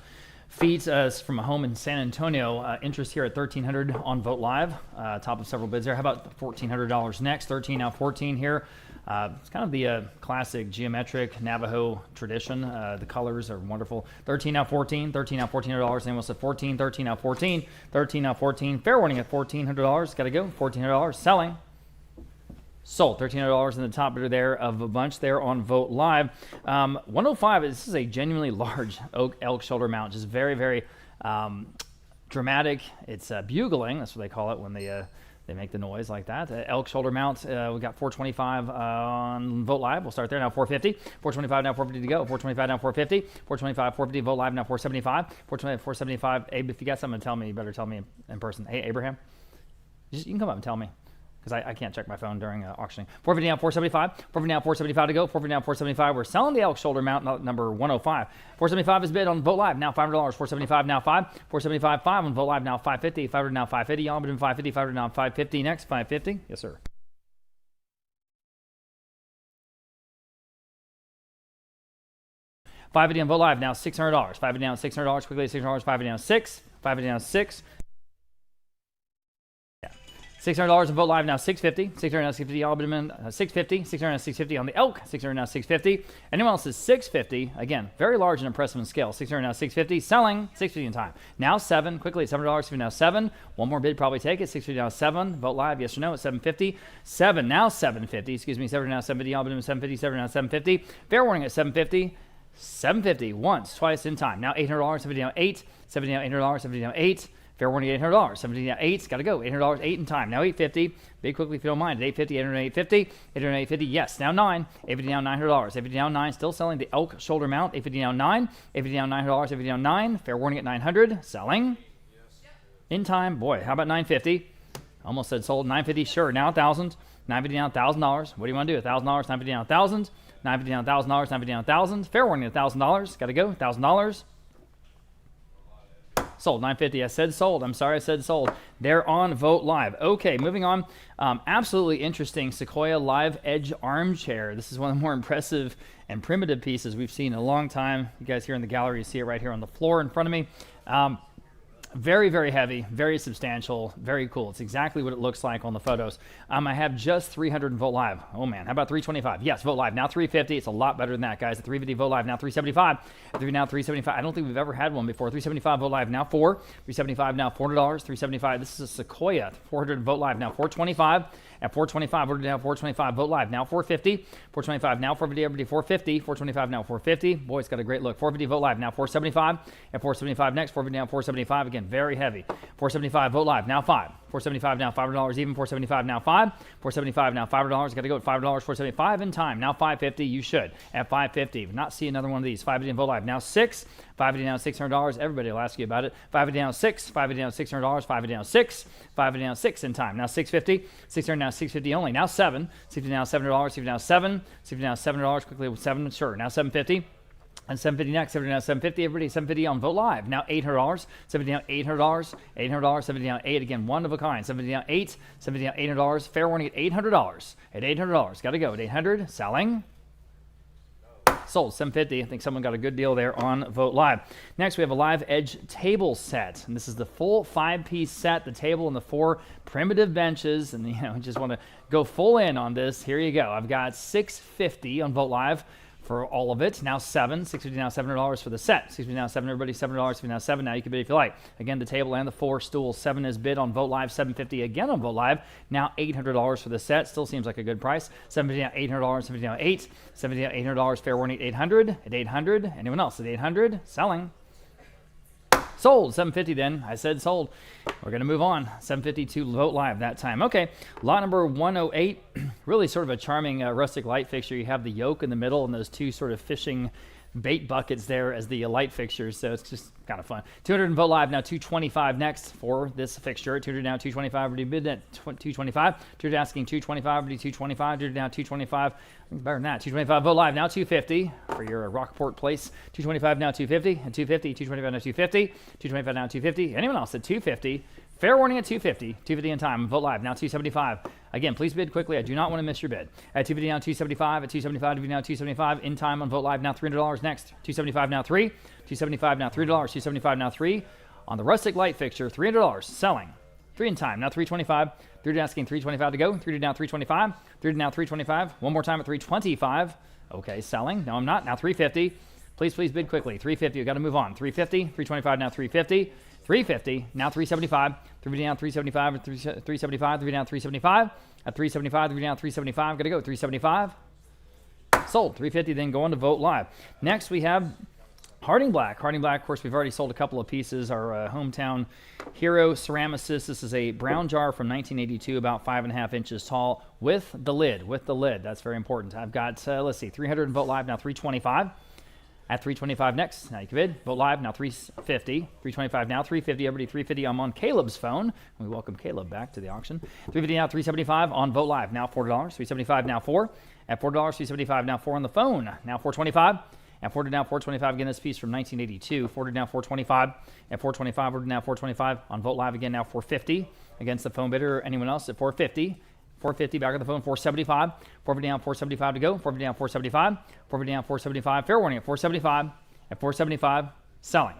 feet, from a home in San Antonio. Interest here at 1,300 on Vogt live, top of several bids there. How about $1,400 next? 13 now 14 here. It's kind of the classic geometric Navajo tradition. The colors are wonderful. 13 now 14, 13 now $1,400. Anyone else at 14, 13 now 14, 13 now 14. Fair warning at $1,400. Got to go. $1,400 selling. Sold $1,300 in the top bidder there of a bunch there on Vogt live. 105. This is a genuinely large elk shoulder mount, just very, very dramatic. It's bugling. That's what they call it when they make the noise like that. Elk shoulder mount. We got 425 on Vogt live. We'll start there now. 450. 425 now 450 to go. 425 now 450. 425 450 Vogt live now 475. 425 475. Abe, if you got something to tell me, you better tell me in person. Hey Abraham, you can come up and tell me, because I can't check my phone during auctioning. 450 now 475. 450 now 475 to go. 450 now 475. We're selling the elk shoulder mount, number 105. 475 is bid on Vogt live, now $500. 475 now 5. 475 5 on Vogt live, now 550. 500 now 550. Y'all bid in 550. 500 now 550. Next 550. Yes sir. $550 on Vogt live, now $600. $550 down $600. Quickly $600. $550 down 6. $550 down 6. $600 on Vogt live, now $650. $600 now $650. Y'all bid in $650. $600 now $650 on the elk. $600 now $650. Anyone else is $650. Again, very large and impressive in scale. $600 now $650. Selling $650 in time. Now 7. Quickly at $700. $650 now 7. One more bid, probably take it. $650 now 7. Vogt live, yes or no at $750. 7 now $750. Excuse me. $700 now $750. Y'all bid in $750. $700 now $750. Fair warning at $750. $750 once, twice in time. Now $800. $750 now 8. $750 now $800. $750 now 8. Fair warning, $800. $750 now 8. Got to go. $800, 8 in time. Now $850. Big quickly if you don't mind. At $850, $800, $850. $800, $850. Yes. Now 9. $850 now $900. $850 now 9. Still selling the elk shoulder mount. $850 now 9. $850 now $900. $850 now 9. Fair warning at $900. Selling. In time. Boy, how about $950? Almost said sold. $950. Sure. Now $1,000. $950 now $1,000. What do you want to do? $1,000. $950 now $1,000. $950 now $1,000. $950 now $1,000. Fair warning at $1,000. Got to go. $1,000. Sold. $950. I said sold. I'm sorry, I said sold. They're on Vogt live. Okay, moving on. Absolutely interesting Sequoia live edge armchair. This is one of the more impressive and primitive pieces we've seen in a long time. You guys here in the gallery, you see it right here on the floor in front of me. Very, very heavy, very substantial, very cool. It's exactly what it looks like on the photos. I have just 300 in Vogt live. Oh man, how about 325? Yes, Vogt live, now 350. It's a lot better than that, guys. At 350 Vogt live, now 375. At now 375. I don't think we've ever had one before. 375 Vogt live, now 4. 375 now $400. 375. This is a Sequoia. 400 Vogt live, now 425. At 425, we're down 425 Vogt live, now 450. 425 now 450, everybody 450. 425 now 450. Boy, it's got a great look. 450 Vogt live, now 475. At 475 next, 450 now 475. Again, very heavy. 475 Vogt live, now 5. 475 now, $5 even, 475 now, 5, 475 now, $5, got to go at $5, 475 in time, now 550, you should, at 550, not see another one of these, 550 in Vote Live, now 6, 550 now, $600, everybody will ask you about it, 550 down 6, 550 down $600, 550 down 6, 550 down 6 in time, now 650, 600 now, 650 only, now 7, 60 now, $700, 60 now 7, 60 now, $7, quickly with 7, sure, now 750, and 750 next, 750 now, 750, everybody, 750 on Vote Live. Now $800, 750 now, $800, $800, 750 now, 8, again, one of a kind, 750 now, 8, 750 now, $800, fair warning at $800, at $800, got to go, at 800, selling, sold, 750, I think someone got a good deal there on Vote Live. Next, we have a live edge table set, and this is the full 5-piece set, the table and the 4 primitive benches, and just want to go full in on this, here you go, I've got $650 on Vote Live, for all of it. Now 7, $650 now, $700 for the set. $650 now, 7, everybody, $7, $650 now 7. Now you can bid if you like. Again, the table and the 4 stools. 7 is bid on Vote Live, $750 again on Vote Live. Now $800 for the set. Still seems like a good price. $750 now, $800, $750 now 8, $750 now, $800, fair warning, $800, at $800. Anyone else at $800? Selling. Sold, 750 then. I said sold. We're going to move on. 750 to Vote Live that time. Okay, lot number 108. Really sort of a charming rustic light fixture. You have the yoke in the middle and those 2 sort of fishing bait buckets there as the light fixtures, so it's just kind of fun. 200 in Vote Live, now 225 next for this fixture. 200 now, 225, already bid at 225. 200 asking 225, already 225. 200 now, 225. I think better than that. 225 Vote Live, now 250 for your Rockport place. 225 now, 250, and 250. 225 now, 250. 225 now, 250. Anyone else at 250? Fair warning at 250. 250 in time. Vote Live, now 275. Again, please bid quickly. I do not want to miss your bid. At 250 now, 275. At 275, now 275. In time on Vote Live, now $300 next. 275 now 3. 275 now $3. 275 now 3. On the rustic light fixture, $300. Selling. 3 in time. Now 325. 3 asking 325 to go. 3 now 325. 3 now 325. One more time at 325. Okay, selling. No, I'm not. Now 350. Please bid quickly. 350. We've got to move on. 350. 325 now 350. 350, now 375, 350 down 375, 375, 3 down 375, at 375, 3 down 375, gotta go, 375, sold, 350, then go on to Vote Live. Next we have Harding Black. Harding Black, of course, we've already sold a couple of pieces, our hometown hero ceramicist. This is a brown jar from 1982, about 5.5 inches tall, with the lid, that's very important. I've got, let's see, 300 in Vote Live, now 325. At 325 next, now you can bid. Vote Live, now 350. 325 now, 350. Everybody 350. I'm on Caleb's phone. We welcome Caleb back to the auction. 350 now, 375 on Vote Live. Now $4. 375 now 4. At $4, 375 now 4 on the phone. Now 425. At 40 now 425. Again, this piece from 1982. 40 now 425. At 425, we're now 425 on Vote Live again. Now 450 against the phone bidder. Anyone else at 450? 450 back on the phone, 475, 450 down, 475 to go, 450 down, 475, 450 down, 475, fair warning at 475, at 475, selling.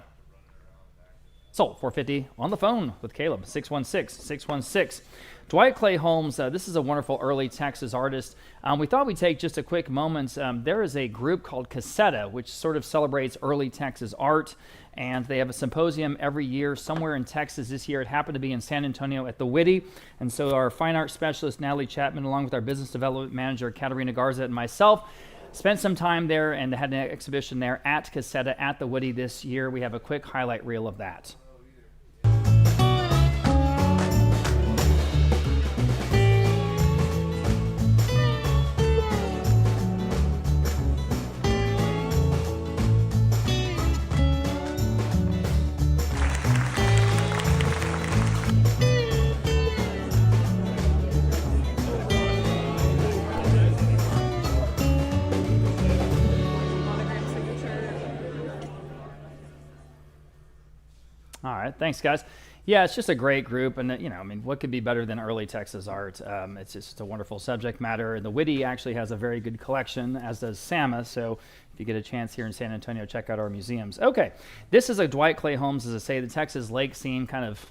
Sold, 450 on the phone with Caleb, 616. Dwight Clay Holmes, this is a wonderful early Texas artist. We thought we'd take just a quick moment. There is a group called Cassetta, which sort of celebrates early Texas art, and they have a symposium every year somewhere in Texas. This year it happened to be in San Antonio at the Whitty, and so our fine art specialist Natalie Chapman, along with our business development manager Katerina Garza and myself, spent some time there and had an exhibition there at Cassetta at the Whitty this year. We have a quick highlight reel of that. All right, thanks, guys. Yeah, it's just a great group, and I mean, what could be better than early Texas art? It's just a wonderful subject matter, and the Whitty actually has a very good collection, as does SAMA, so if you get a chance here in San Antonio, check out our museums. Okay, this is a Dwight Clay Holmes, as I say, the Texas lake scene, kind of,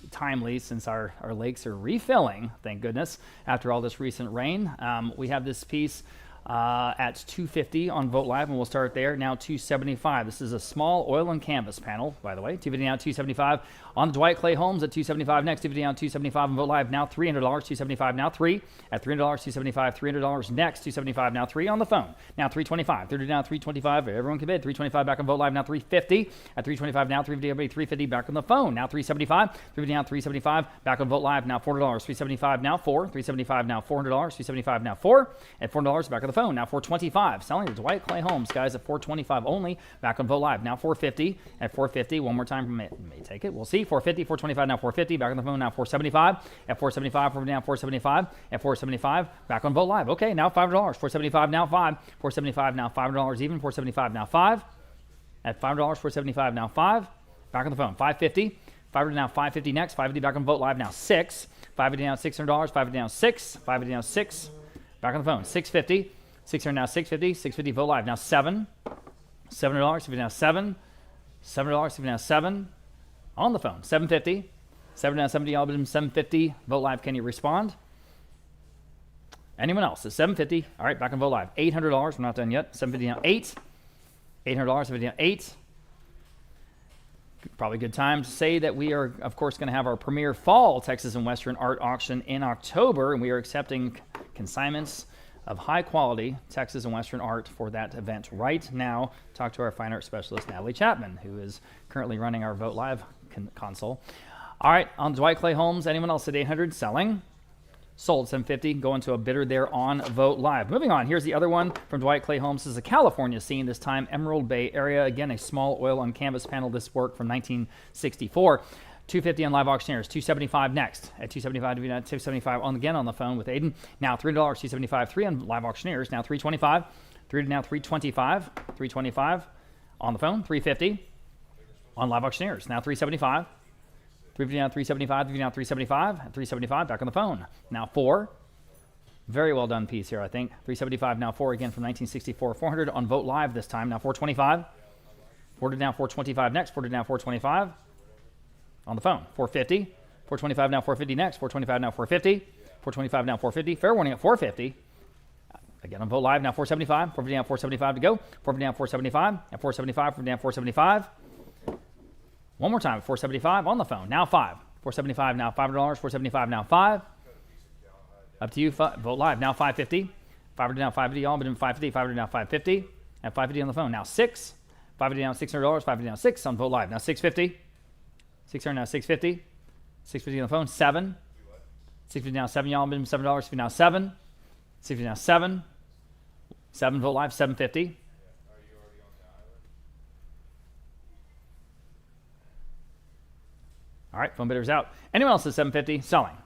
timely since our lakes are refilling, thank goodness, after all this recent rain. We have this piece at $250 on Vogt Live, and we'll start there. Now $275. This is a small oil and canvas panel, by the way. $250 now, $275 on the Dwight Clay Holmes at $275 next. $250 now, $275 on Vogt Live. Now $300. $275 now, 3 at $300. $275, $300 next. $275 now, 3 on the phone. Now $325. $30 now, $325. Everyone can bid. $325 back on Vogt Live. Now $350 at $325 now. $350 everybody. $350 back on the phone. Now $375. $350 now, $375 back on Vogt Live. Now $400. $375 now, 4. $375 now, $400. $375 now, 4 at $400 back on the phone. Now $425. Selling the Dwight Clay Holmes, guys, at $425 only. Back on Vogt Live. Now $450 at $450. One more time. May take it. We'll see. $450, $425 now, $450 back on the phone. Now $475 at $475. We're down $475 at $475 back on Vogt Live. Okay, now $500. $475 now, 5. $475 now, $500 even. $475 now, 5 at $500. $475 now, 5 back on the phone. $550. $500 now, $550 next. $550 back on Vogt Live. Now 6. $550 now, $600. $550 now, 6. $550 now, 6 back on the phone. $650. $600 now, $650. $650 Vogt Live. Now 7. $700. $50 now, 7. $700. $50 now, 7 on the phone. $750. $7 now, $70. All but $750. Vogt Live. Can you respond? Anyone else? It's $750. All right, back on Vogt Live. $800. We're not done yet. $750 now, 8. $800. $750 now, 8. Probably a good time to say that we are, of course, going to have our premier fall Texas and Western art auction in October, and we are accepting consignments of high-quality Texas and Western art for that event right now. Talk to our fine art specialist, Natalie Chapman, who is currently running our Vogt Live console. All right, on Dwight Clay Holmes, anyone else at $800? Selling. Sold. $750. Going to a bidder there on Vogt Live. Moving on, here's the other one from Dwight Clay Holmes. This is a California scene, this time Emerald Bay area. Again, a small oil on canvas panel. This work from 1964. $250 on Live Auctioneers. $275 next. At $275, $275 on again on the phone with Aiden. Now $300. $275. 3 on Live Auctioneers. Now $325. 3 now $325. $325 on the phone. $350 on Live Auctioneers. Now $375. $350 now, $375, $350 now, $375, $375 back on the phone. Now 4. Very well done piece here, I think. $375 now, 4 again from 1964. $400 on Vogt Live this time. Now $425. $400 now, $425 next. $400 now, $425 on the phone. $450. $425 now, $450 next. $425 now, $450. $425 now, $450. Fair warning at $450. Again on Vogt Live now, $475. $450 now, $475 to go. $450 now, $475. At $475, $450 now, $475. One more time, $475 on the phone. Now 5. $475 now, $500. $475 now, 5. Up to you. Vogt Live now, $550. $500 now, $550. All but in $550. $500 now, $550. At $550 on the phone. Now 6. $550 now, $600. $550 now, 6 on Vogt Live. Now $650. $600 now, $650. $650 on the phone. 7. $650 now, 7. Y'all been $7. $650 now, 7. $650 now, 7. 7 Vogt Live. $750. All right, phone bidders out. Anyone else at $750? Selling.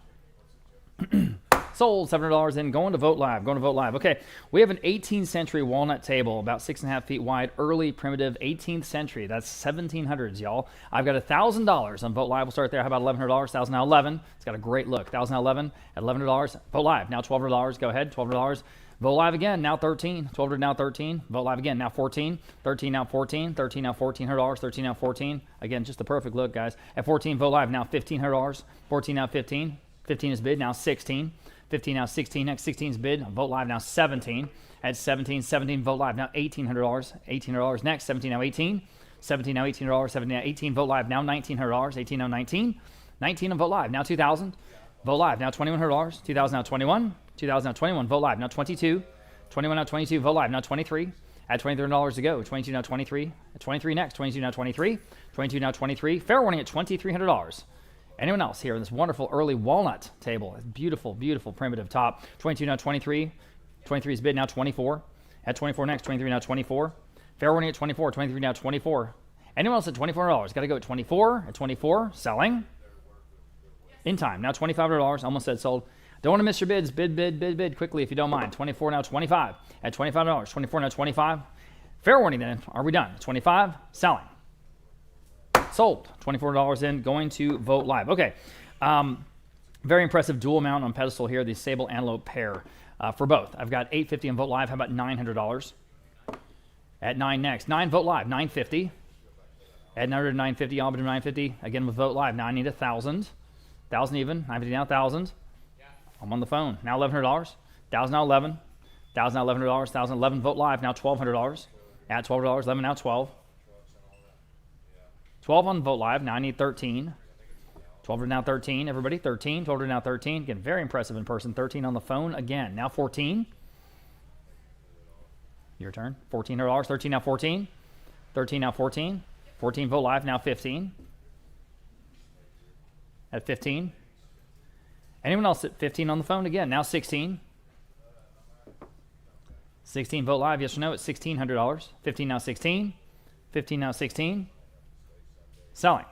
Sold. $700 in. Going to Vogt Live. Going to Vogt Live. Okay, we have an 18th century walnut table, about 6.5 feet wide, early primitive 18th century. That's 1700s, y'all. I've got $1,000 on Vogt Live. We'll start there. How about $1,100? $1,000 now 11. It's got a great look. $1,011 at $1,100. Vogt Live. Now $1,200. Go ahead. $1,200. Vogt Live again, now 13. $1,200 now 13. Vogt Live again, now 14. 13 now 14. 13 now $1,400. 13 now 14. Again, just the perfect look, guys. At 14, Vogt Live now $1,500. 14 now 15. 15 is bid, now 16. 15 now 16. Next 16 is bid. Vogt Live now 17. At 17, 17 Vogt Live now $1,800. $1,800 next. 17 now 18. 17 now $1,800. 17 now 18. Vogt Live now $1,900. 18 now 19. 19 on Vogt Live now 2,000. Vogt Live now $2,100. 2,000 now 21. 2,000 now 21. Vogt Live now 22. 21 now 22. Vogt Live now 23. At $2,300 to go. 22 now 23. At 23 next. 22 now 23. 22 now 23. Fair warning at $2,300. Anyone else here in this wonderful early walnut table? Beautiful, beautiful primitive top. 22 now 23. 23 is bid now 24. At 24 next. 23 now 24. Fair warning at 24. 23 now 24. Anyone else at $2,400? Got to go at 24. At 24. Selling. In time. Now $2,500. Almost said sold. Don't want to miss your bids. Bid quickly if you don't mind. 24 now 25. At $25. 24 now 25. Fair warning then. Are we done? 25. Selling. Sold. $24 in. Going to Vogt Live. Okay. Very impressive dual mount on pedestal here. The Sable Antelope pair for both. I've got $850 on Vogt Live. How about $900? At 9 next. 9 Vogt Live. $950. At $950. All but $950. Again with Vogt Live. Now I need $1,000. 1,000 even. $950 now 1,000. I'm on the phone. Now $1,100. 1,000 now 11. $1,000 now $1,100. $1,011 vote live now $1,200. At $12, 11 now 12. 12 on vote live. Now I need 13. 12 now 13. Everybody 13. 12 now 13. Again, very impressive in person. 13 on the phone again. Now 14. Your turn. $1,400. 13 now 14. 13 now 14. 14 vote live now 15. At 15. Anyone else at 15 on the phone again? Now 16. 16 vote live, yes or no, at $1,600. 15 now 16. 15 now 16. Selling.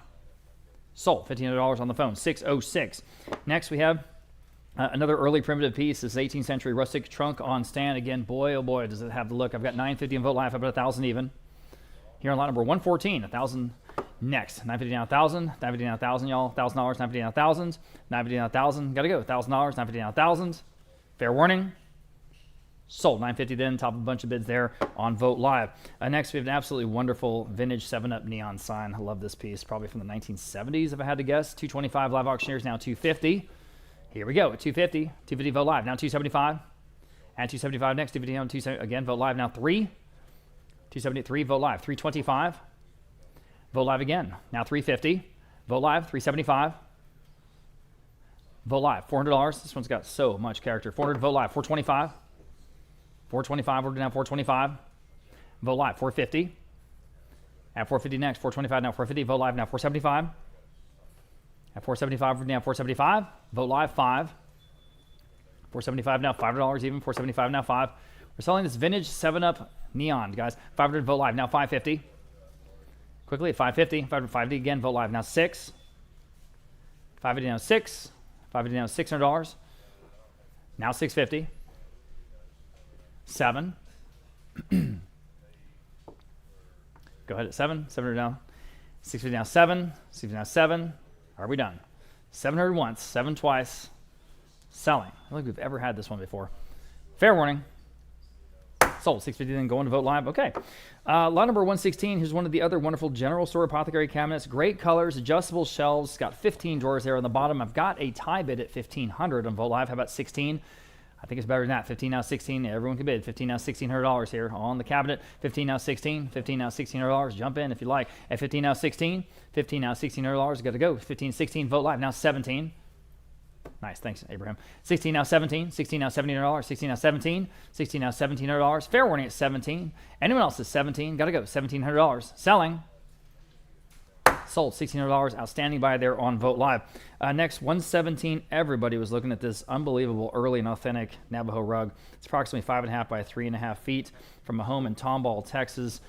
Sold. $1,500 on the phone. 606. Next we have another early primitive piece. This is 18th century rustic trunk on stand. Again, boy, oh boy, does it have the look. I've got $950 on vote live. I've got 1,000 even. Here on lot number 114, 1,000 next. $950 now 1,000. $950 now 1,000, y'all. $1,000. $950 now 1,000. $950 now 1,000. Got to go. $1,000. $950 now 1,000. Fair warning. Sold. $950 then, top of a bunch of bids there on Vote Live. Next, we have an absolutely wonderful vintage 7-Up neon sign. I love this piece, probably from the 1970s, if I had to guess. $225 live auctioneers, now $250. Here we go, at $250. $250 Vote Live, now $275. And $275 next, $250 on $270. Again, Vote Live, now $3. $273, Vote Live, $325. Vote Live again, now $350. Vote Live, $375. Vote Live, $400. This one's got so much character. $400 Vote Live, $425. $425, we're down $425. Vote Live, $450. At $450 next, $425 now $450. Vote Live now $475. At $475, we're down $475. Vote Live, $5. $475 now, $5 even. $475 now, $5. We're selling this vintage 7-Up neon, guys. $500 Vote Live now $550. Quickly at $550. $550 again. Vote Live now $6. $550 now $6. $550 now $600. Now $650. 7. Go ahead at 7. 700 now. 650 now 7. 650 now 7. Are we done? 700 once. 7 twice. Selling. I don't think we've ever had this one before. Fair warning. Sold. 650 then going to Vote Live. Okay. Lot number 116. Here's one of the other wonderful general store apothecary cabinets. Great colors. Adjustable shelves. Got 15 drawers there on the bottom. I've got a tie bid at $1,500 on Vote Live. How about 16? I think it's better than that. 15 now 16. Everyone can bid. 15 now $1,600 here on the cabinet. 15 now 16. 15 now $1,600. Jump in if you like. At 15 now 16. 15 now $1,600. Got to go. 15 16. Vote Live now 17. Nice. Thanks, Abraham. 16 now 17. 16 now $1,700. 16 now 17. 16 now $1,700. Fair warning at 17. Anyone else is 17? Got to go. $1,700. Selling. Sold. $1,600. Outstanding buy there on Vote Live. Next, 117. Everybody was looking at this unbelievable early and authentic Navajo rug. It's approximately 5.5 by 3.5 feet from a home in Tomball, Texas.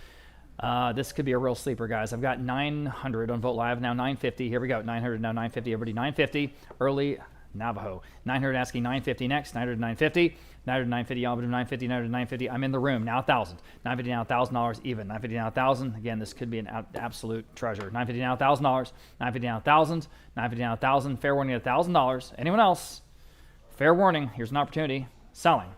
This could be a real sleeper, guys. I've got 900 on Vote Live. Now 950. Here we go. 900 now 950. Everybody 950. Early Navajo. 900 asking 950 next. 900 950. 900 950. Y'all 950. 900 950. I'm in the room. Now 1,000. 950 now $1,000 even. 950 now 1,000. Again, this could be an absolute treasure. 950 now $1,000. 950 now 1,000. 950 now 1,000. Fair warning at $1,000. Anyone else? Fair warning. Here's an opportunity. Selling.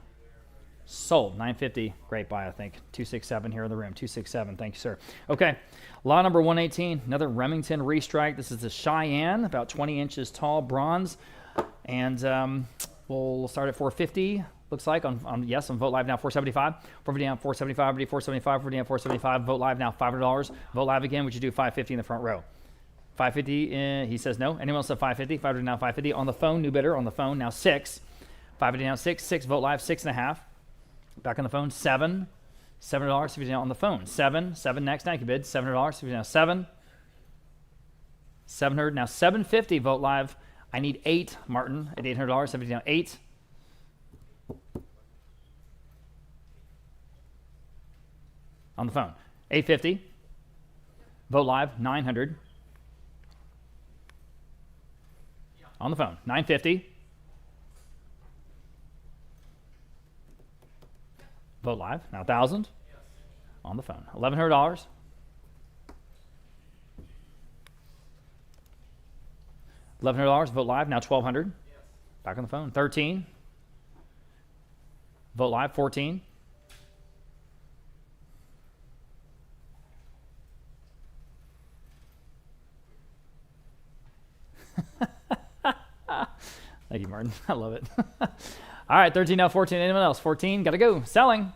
Sold. 950. Great buy, I think. 267 here in the room. 267. Thank you, sir. Okay. Lot number 118. Another Remington restrike. This is the Cheyenne, about 20 inches tall, bronze. And we'll start at 450. Looks like on Vote Live now 475. 450 down 475. 475. 450 down 475. Vote Live now $500. Vote Live again. Would you do 550 in the front row? 550. He says no. Anyone else at 550? 500 now 550 on the phone. New bidder on the phone now 6. 550 now 6. 6. Vote Live 6.5. Back on the phone 7. $7. 50 now on the phone 7. 7 next. Thank you bid. $7. 50 now 7. 700 now 750. Vote Live. I need 8, Martin, at $800. 70 now 8. On the phone. 850. Vote Live, 900. On the phone. 950. Vote Live, now 1,000. On the phone. $1,100. $1,100. Vote Live, now 1,200. Back on the phone. 13. Vote Live, 14. Thank you, Martin. I love it. All right, 13 now, 14. Anyone else? 14, got to go. Selling.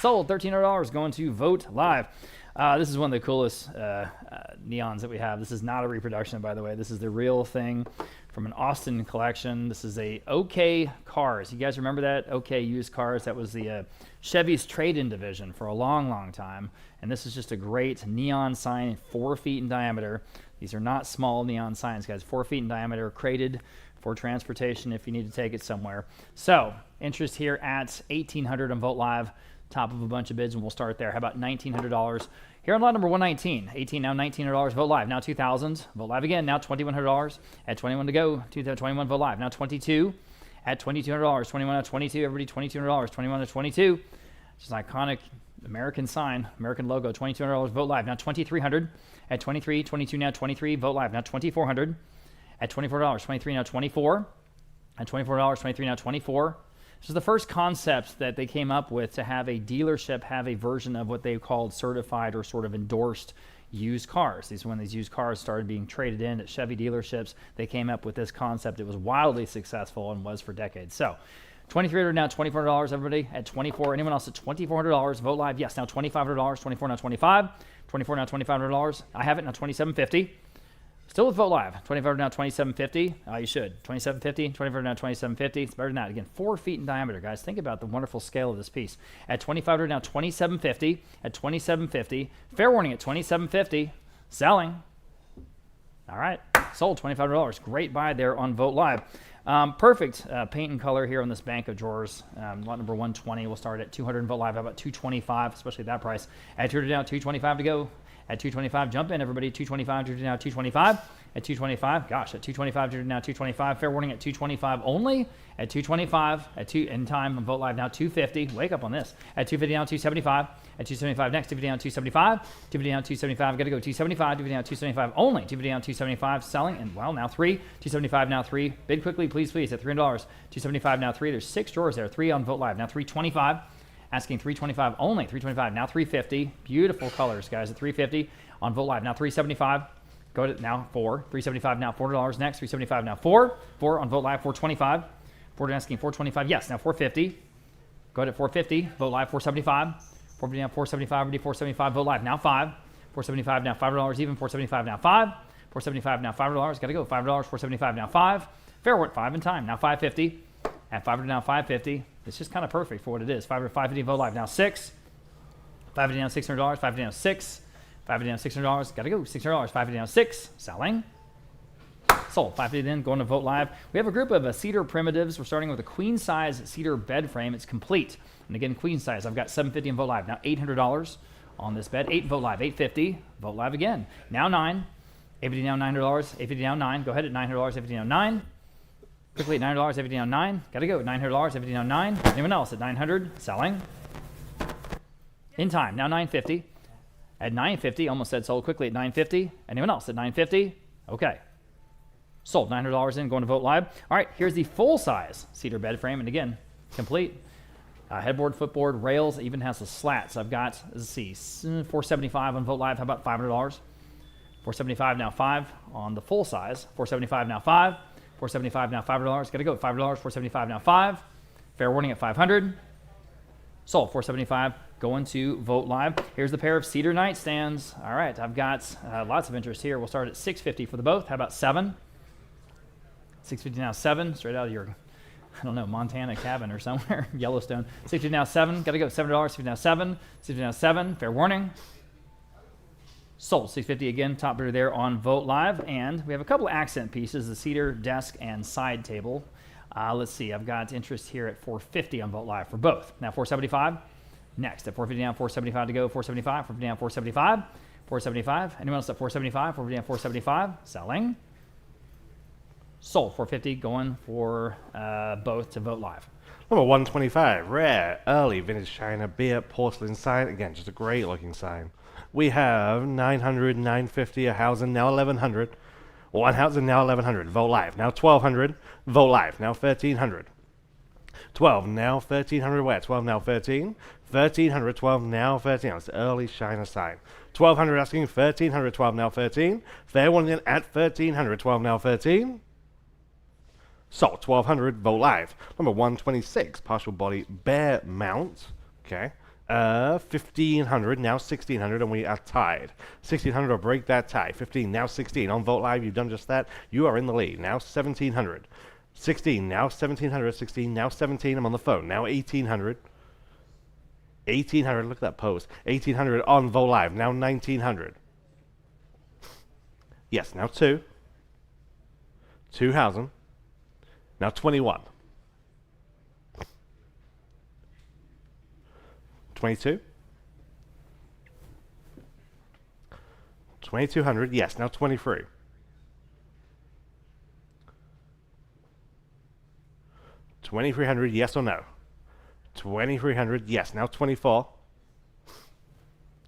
Sold. $1,300 going to Vogt Live. This is one of the coolest neons that we have. This is not a reproduction, by the way. This is the real thing from an Austin collection. This is a OK Cars. You guys remember that? OK Used Cars. That was the Chevy's trade-in division for a long, long time. And this is just a great neon sign, 4 feet in diameter. These are not small neon signs, guys. 4 feet in diameter, crated for transportation if you need to take it somewhere. So, interest here at $1,800 on Vogt Live. Top of a bunch of bids, and we'll start there. How about $1,900? Here on lot number 119. 18 now, $1,900. Vogt Live now $2,000. Vogt Live again now $2,100. At 21 to go. 21 Vogt Live now 22. At $2,200. 21 at 22. Everybody $2,200. 21 to 22. Just an iconic American sign, American logo. $2,200. Vogt Live now $2,300. At 23, 22 now 23. Vogt Live now $2,400. At $24, 23 now 24. At $24, 23 now 24. This is the first concept that they came up with to have a dealership have a version of what they called certified or sort of endorsed used cars. These when these used cars started being traded in at Chevy dealerships, they came up with this concept. It was wildly successful and was for decades. So $2,300 now, $2,400, everybody at 24. Anyone else at $2,400? Vogt Live, yes, now $2,500. 24 now 25. 24 now $2,500. I have it now $2,750. Still with Vogt Live, $2,500 now, $2,750. You should. $2,750, $2,500 now, $2,750. It's better than that. Again, 4 feet in diameter, guys. Think about the wonderful scale of this piece. At $2,500 now, $2,750. At $2,750. Fair warning at $2,750. Selling. All right. Sold $2,500. Great buy there on Vogt Live. Perfect paint and color here on this bank of drawers. Lot number 120. We'll start at $200 in Vogt Live. How about $225, especially at that price? At $200 now, $225 to go. At $225, jump in, everybody. $225 to now $225. At $225, gosh, at $225 to now $225. Fair warning at $225 only. At $225, at two in time on Vogt Live now $250. Wake up on this. At $250 now $275. At $275 next. $250 down $275. $250 down $275. Got to go $275. $250 down $275 only. $250 down $275. Selling and well now 3. $275 now 3. Bid quickly, please. At $300. $275 now 3. There's 6 drawers there. 3 on Vogt Live now $325. Asking $325 only. $325 now $350. Beautiful colors, guys. At $350 on Vogt Live now $375. Go to now 4. $375 now $400 next. $375 now 4. 4 on Vogt Live $425. 4 asking $425. Yes, now $450. Go ahead at $450. Vogt Live $475. $450 now $475. Already $475. Vogt Live now 5. $475 now $5 even. $475 now 5. $475 now $5. Got to go. $5. $475 now 5. Fair work 5 in time. Now $550. At $500 now $550. It's just kind of perfect for what it is. $550 Vogt Live now 6. $550 down $600. $550 down 6. $550 down $600. Got to go. $600. $550 down 6. Selling. Sold. $550 then going to Vogt Live. We have a group of cedar primitives. We're starting with a queen size cedar bed frame. It's complete. And again, queen size. I've got $750 in Vogt Live. Now $800 on this bed. 8 Vogt Live. $850. Vogt Live again. Now 9. $850 now $900. $850 now 9. Go ahead at $900. $850 now 9. Quickly at $900, $850 now 9. Got to go. $900, $850 now 9. Anyone else at $900? Selling. In time. Now $950. At $950, almost said sold quickly at $950. Anyone else at $950? Okay. Sold. $900 in, going to Vogt Live. All right, here's the full-size cedar bed frame. And again, complete. Headboard, footboard, rails, even has the slats. I've got, let's see, $475 on Vogt Live. How about $500? $475 now 5 on the full size. $475 now 5. $475 now $5. Got to go. $5. $475 now 5. Fair warning at $500. Sold. $475 going to Vogt Live. Here's the pair of cedar nightstands. All right, I've got lots of interest here. We'll start at $650 for the both. How about 7? $650 now 7. Straight out of your, I don't know, Montana cabin or somewhere. Yellowstone. $650 now 7. Got to go. $7. $650 now 7. $650 now 7. Fair warning. Sold. $650 again, top bidder there on Vogt Live. And we have a couple of accent pieces, the cedar desk and side table. Let's see, I've got interest here at $450 on Vogt Live for both. Now $475. Next, at $450 down, $475 to go. $475, $450 down, $475. $475. Anyone else at $475? $450 down, $475. Selling. Sold. $450 going for both to Vogt Live. Number 125, rare, early vintage china, beer, porcelain sign. Again, just a great looking sign. We have 900, 950, a housing, now 1100. One housing, now 1100. Vogt Live, now 1200. Vogt Live, now 1300. 12, now 1300. Where? 12, now 13. 1300, 12, now 13. That's early china sign. 1200 asking, 1300, 12, now 13. Fair one in at 1300, 12, now 13. Sold. 1200, Vogt Live. Number 126, partial body bear mount. Okay. 1500, now 1600, and we are tied. 1600 will break that tie. 15, now 16. On Vogt Live, you've done just that. You are in the lead. Now 1700. 16, now 1700. 16, now 17. I'm on the phone. Now 1800. 1800, look at that pose. 1800 on Vogt Live. Now 1900. Yes, now 2. 2000. Now 21. 22. 2200, yes, now 23. 2300, yes or no? 2300, yes, now 24.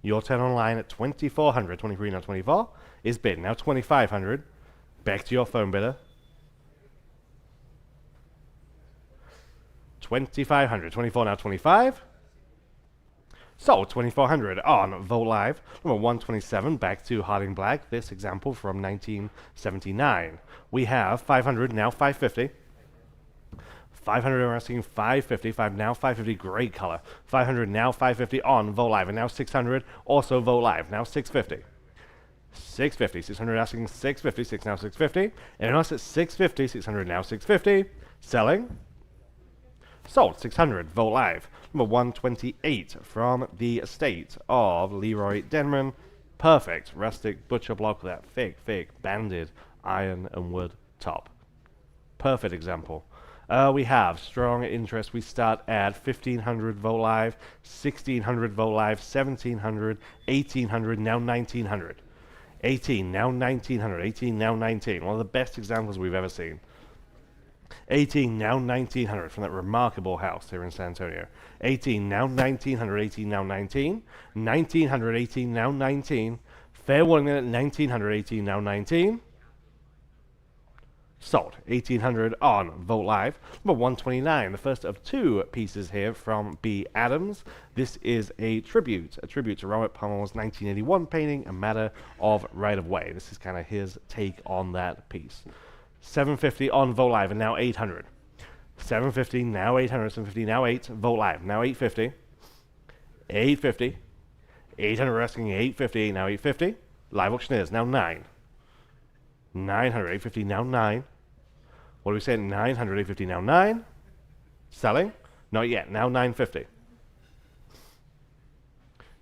Your turn online at 2400. 23, now 24 is bid. Now 2500. Back to your phone bidder. 2500. 24, now 25. Sold. 2400 on Vogt Live. Number 127, back to Harding Black. This example from 1979. We have 500, now 550. 500, we're asking 550. 5 now 550, great color. 500, now 550 on Vogt Live. And now 600, also Vogt Live. Now 650. 650. 600 asking 650. 6 now 650. And us at 650. 600 now 650. Selling. Sold. 600, Vogt Live. Number 128 from the estate of Leroy Denman. Perfect rustic butcher block with that thick banded iron and wood top. Perfect example. We have strong interest. We start at 1500 Vogt Live, 1600 Vogt Live, 1700, 1800, now 1900. 18, now 1900. 18, now 19. One of the best examples we've ever seen. 18, now 1900 from that remarkable house here in San Antonio. 18, now 1900. 18, now 19. 1900. 18, now 19. Fair warning at 1900. 18, now 19. Sold. 1800 on Vogt Live. Number 129, the first of two pieces here from B. Adams. This is a tribute to Robert Palmer's 1981 painting, A Matter of Right of Way. This is kind of his take on that piece. 750 on Vogt Live, and now 800. 750, now 800. 750, now 8. Vogt Live, now 850. 850. 800 asking 850, now 850. Live auctioneers, now 9. 900, 850, now 9. What do we say? 900, 850, now 9. Selling? Not yet, now 950.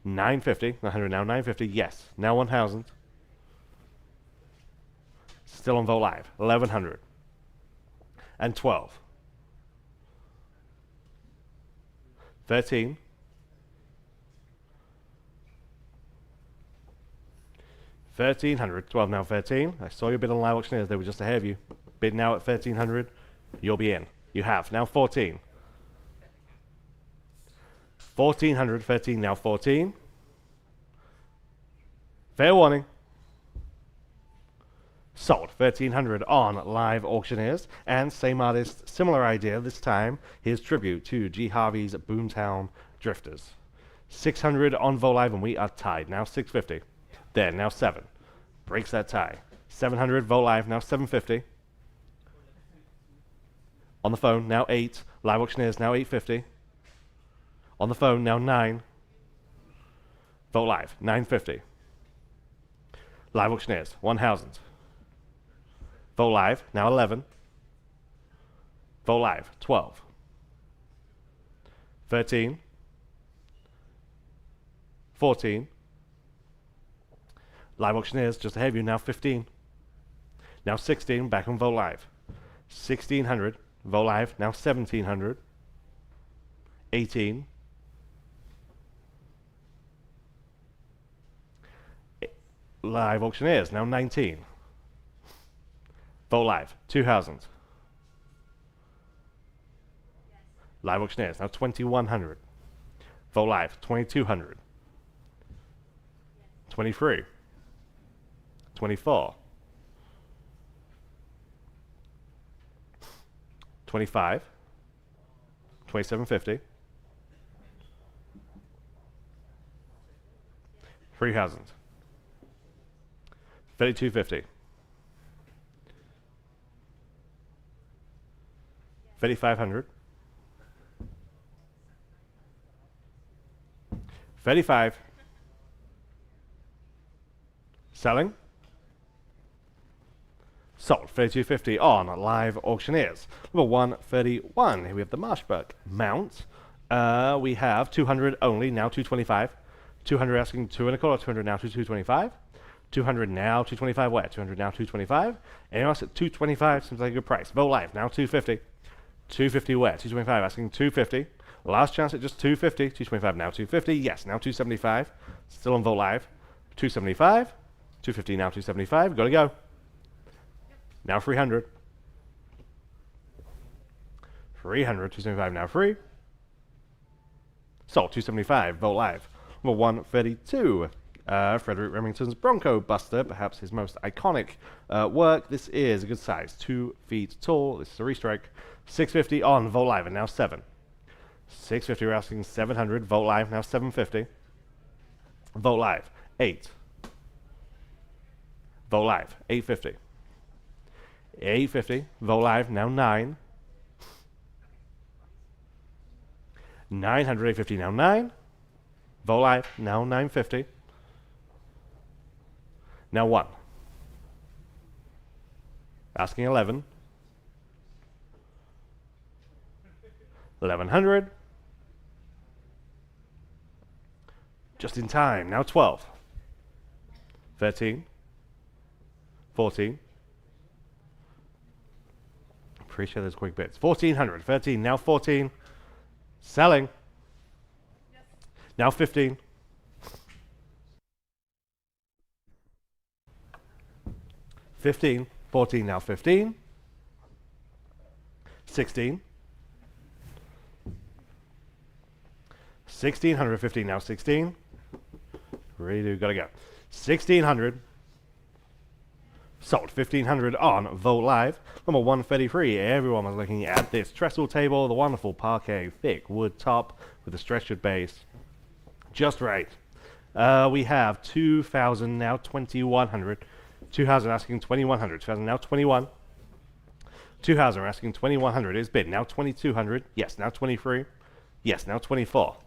950, 900, now 950, yes. Now 1,000. Still on Vogt Live, 1100. And 12. 13. 1300, 12 now 13. I saw your bid on live auctioneers, they were just ahead of you. Bid now at 1300, you'll be in. You have, now 14. 1400, 13, now 14. Fair warning. Sold. 1300 on live auctioneers. And same artist, similar idea, this time his tribute to G. Harvey's Boomtown Drifters. 600 on Vogt Live, and we are tied. Now 650. There, now 7. Breaks that tie. 700, Vogt Live, now 750. On the phone, now 8. Live auctioneers, now 850. On the phone, now 9. Vogt Live, 950. Live auctioneers, 1,000. Vogt Live, now 11. Vogt Live, 12. 13. 14. Live auctioneers, just ahead of you, now 15. Now 16, back on Vogt Live. 1600, Vogt Live, now 1700. 18. Live auctioneers, now 19. Vogt Live, 2000. Live auctioneers, now 2100. Vogt Live, 2200. 23. 24. 25. 2750. 3000. 3250. 3,500. 35. Selling. Sold. 32.50 on Live Auctioneers. Number 131. Here we have the Marshbuck mount. We have 200 only, now 225. 200 asking 2 and a quarter, 200 now to 225. 200 now 225 where? 200 now 225. Anyone else at 225 seems like a good price. Vote Live now 250. 250 where? 225 asking 250. Last chance at just 250. 225 now 250. Yes, now 275. Still on Vote Live. 275. 250 now 275. Gotta go. Now 300. 300. 275 now free. Sold. 275. Vote Live. Number 132. Frederick Remington's Bronco Buster, perhaps his most iconic work. This is a good size, 2 feet tall. This is a restrike. 650 on Vote Live, and now 7. 650, we're asking 700. Vote Live, now 750. Vote Live, 8. Vote Live, 850. 850. Vote Live, now 9. 900, 850, now 9. Vote Live, now 950. Now 1. Asking 11. 1100. Just in time. Now 12. 13. 14. Appreciate those quick bits. 1400. 13. Now 14. Selling. Yes. Now 15. 15. 14. Now 15. 16. 1600. 15. Now 16. Redo. Gotta go. 1600. Sold. 1500 on Vote Live. Number 133. Everyone was looking at this trestle table, the wonderful parquet, thick wood top with a stretchered base. Just right. We have 2,000 now 2,100. 2,000 asking 2,100. 2,000 now 21. 2,000 asking 2,100 is bid. Now 2,200. Yes, now 23. Yes, now 24.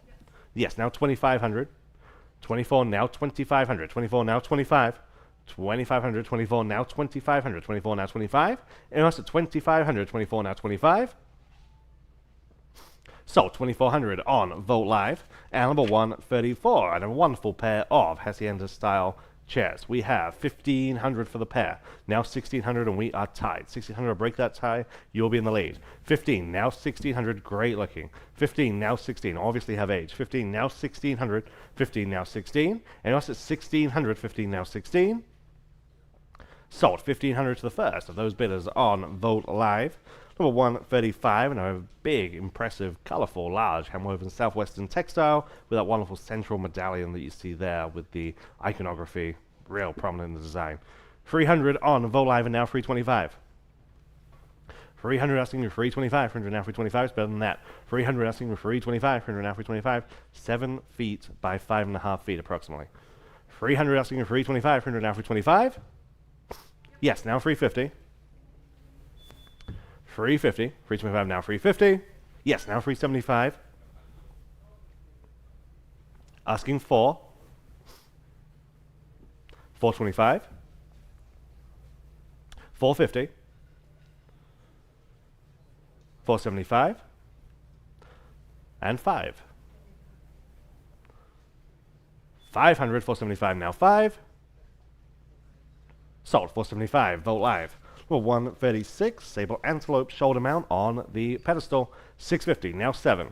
Yes, now 2,500. 24 now 2,500. 24 now 25. 2,500. 24 now 2,500. 24 now 25. And that's at 2,500. 24 now 25. Sold. 2,400 on Vote Live. And number 134. And a wonderful pair of Hacienda style chairs. We have 1,500 for the pair. Now 1,600 and we are tied. 1,600, break that tie. You'll be in the lead. 15, now 1,600, great looking. 15, now 16, obviously have age. 15, now 1,600. 15, now 16. And also 1,600, 15, now 16. Sold. 1,500 to the first of those bidders on Vote Live. Number 135, and a big, impressive, colourful, large hand-woven southwestern textile with that wonderful central medallion that you see there with the iconography real prominent in the design. 300 on Vote Live and now 325. 300 asking for 325, 300 now 325 is better than that. 300 asking for 325, 300 now 325, 7 feet by 5.5 feet approximately. 300 asking for 325, 300 now 325. Yes, now 350. 350. 325 now 350. Yes, now 375. Asking for 425. 450. 475. And 5. 500. 475 now 5. Sold. 475. Vote Live. Number 136, Sable Antelope shoulder mount on the pedestal. 650, now 7.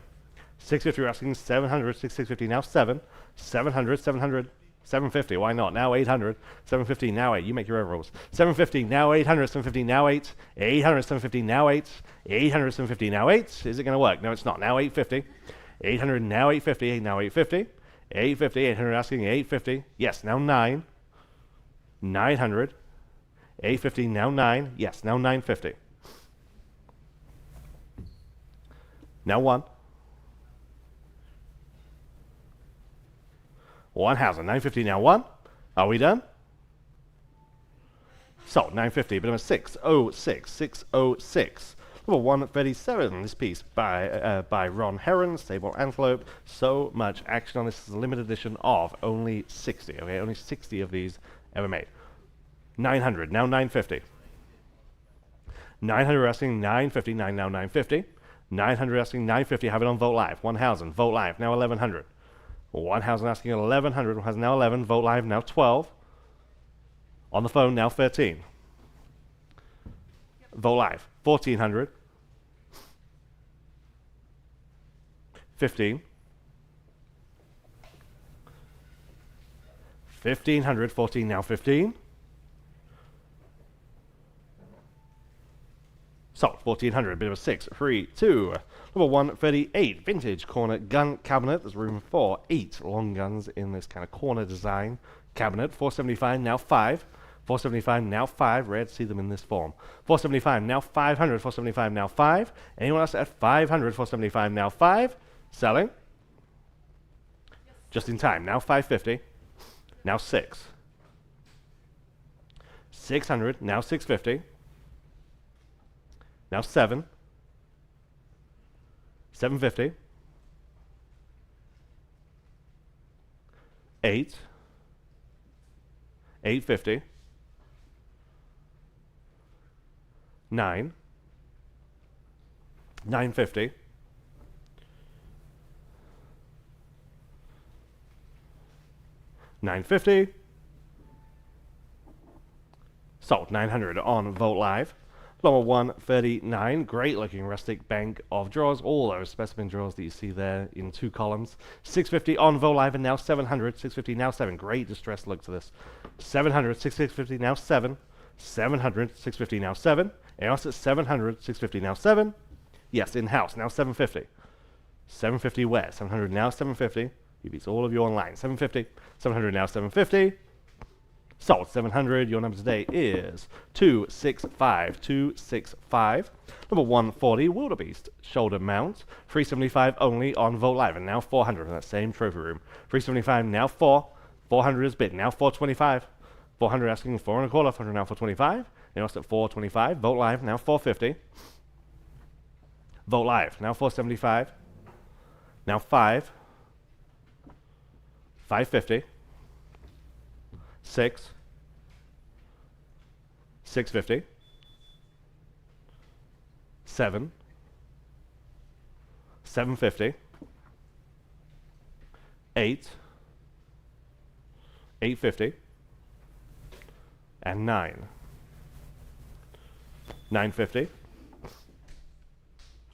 650, we're asking 700, 650, now 7. 700, 700, 750, why not? Now 800, 750, now 8. You make your own rules. 750, now 800, 750, now 8. 800, 750, now 8. 800, 750, now 8. Is it going to work? No, it's not. Now 850. 800, now 850, now 850. 850, 800, asking 850. Yes, now 9. 900. 850, now 9. Yes, now 950. Now 1. 1,000. 950, now 1. Are we done? Sold. 950, but number 606. 606. Number 137, this piece by Ron Heron, Stable Antelope. So much action on this. This is a limited edition of only 60. Okay, only 60 of these ever made. 900, now 950. 900 asking 950, now 950. 900 asking 950, have it on Vote Live. 1000, Vote Live, now 1100. 1000 asking 1100, has now 11, Vote Live, now 12. On the phone, now 13. Vote Live, 1400. 15. 1500, 14, now 15. So, 1400, bit of a 6, 3, 2. Number 138, vintage corner gun cabinet. There's room for 8 long guns in this kind of corner design cabinet. 475, now 5. 475, now 5. Rare to see them in this form. 475, now 500. 475, now 5. Anyone else at 500? 475, now 5. Selling? Yes. Just in time, now 550. Now 6. 600, now 650. Now 7. 750. 8. 850. 9. 950. 950. Sold 900 on Vote Live. Number 139, great looking rustic bank of drawers, all those specimen drawers that you see there in 2 columns. 650 on Vote Live and now 700, 650 now 7, great distressed look to this. 700, 650 now 7, 700, 650 now 7, and also 700, 650 now 7. Yes, in-house, now 750. 750 where? 700 now 750. You beats all of you online. 750, 700 now 750. Sold 700. Your number today is 265. 265. Number 140, Wildebeest shoulder mount. 375 only on Vote Live, and now 400 in that same trophy room. 375 now 4. 400 is bid. Now 425. 400 asking 4 and a quarter. 400 now 425. And also at 425. Vote Live now 450. Vote Live now 475. Now 5. 550. 6. 650. 7. 750. 8. 850. And 9. 950.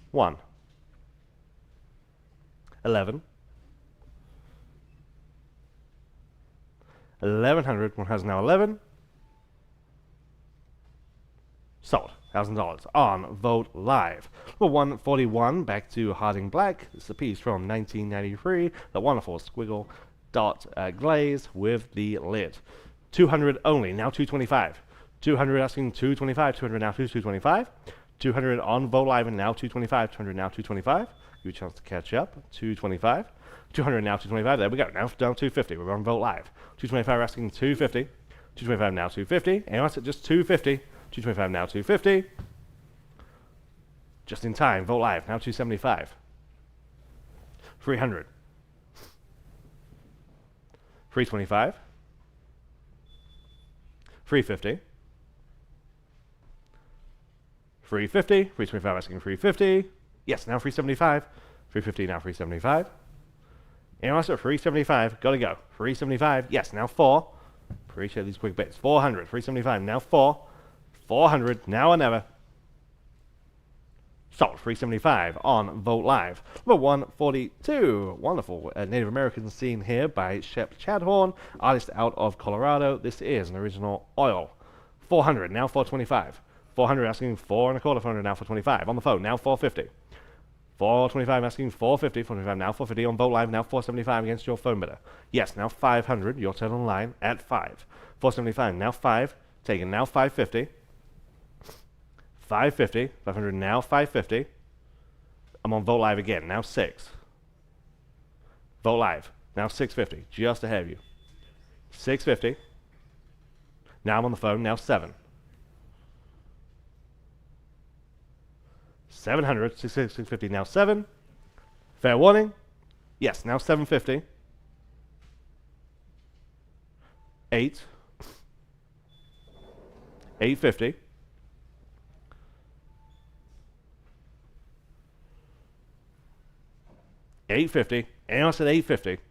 1. 11. 1100, one has now 11. Sold. $1,000 on Vote Live. Number 141, back to Harding Black. It's a piece from 1993. The wonderful squiggle dot glaze with the lid. 200 only, now 225. 200 asking 225, 200 now 225. 200 on Vote Live and now 225, 200 now 225. Give you a chance to catch up. 225. 200 now 225. There we go. Now down 250. We're on Vote Live. 225 asking 250. 225 now 250. And that's at just 250. 225 now 250. Just in time. Vote Live now 275. 300. 325. 350. 350. 325 asking 350. Yes, now 375. 350 now 375. And also 375. Gotta go. 375. Yes, now 4. Appreciate these quick bits. 400. 375. Now 4. 400. Now or never. Sold 375 on Vote Live. Number 142. Wonderful Native American scene here by Shep Chadhorn, artist out of Colorado. This is an original oil. 400. Now 425. 400 asking 4 and a quarter. 400 now 425. On the phone. Now 450. 425 asking 450. 425 now 450 on Vote Live. Now 475 against your phone bidder. Yes, now 500. Your turn online at 5. 475 now 5. Taken now 550. 550. 500 now 550. I'm on Vote Live again. Now 6. Vote Live. Now 650. Just ahead of you. 650. Now I'm on the phone. Now 7. 700, 650, now 7. Fair warning. Yes, now 750. 8. 850. 850. Anyone else at 850?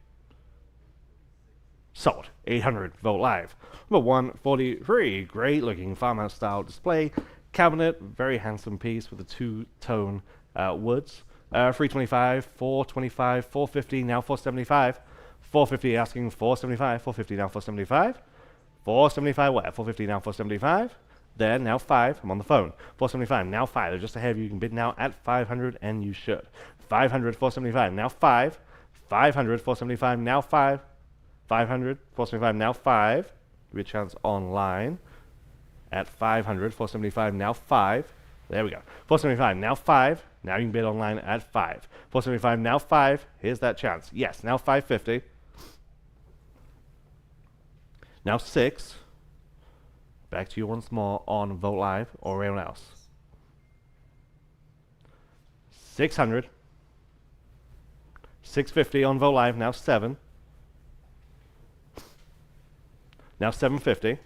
Sold. 800 Vogt Live. Number 143. Great looking farmhouse style display cabinet. Very handsome piece with the two-tone woods. 325, 425, 450, now 475. 450 asking 475, 450 now 475. 475 where? 450 now 475. There, now 5. I'm on the phone. 475, now 5. They're just ahead of you. You can bid now at 500, and you should. 500, 475, now 5. 500, 475, now 5. 500, 475, now 5. Give you a chance online at 500, 475, now 5. There we go. 475, now 5. Now you can bid online at 5. 475, now 5. Here's that chance. Yes, now 550. Now 6. Back to you once more on Vogt Live or anyone else. 600. 650 on Vogt Live, now 7. Now 750.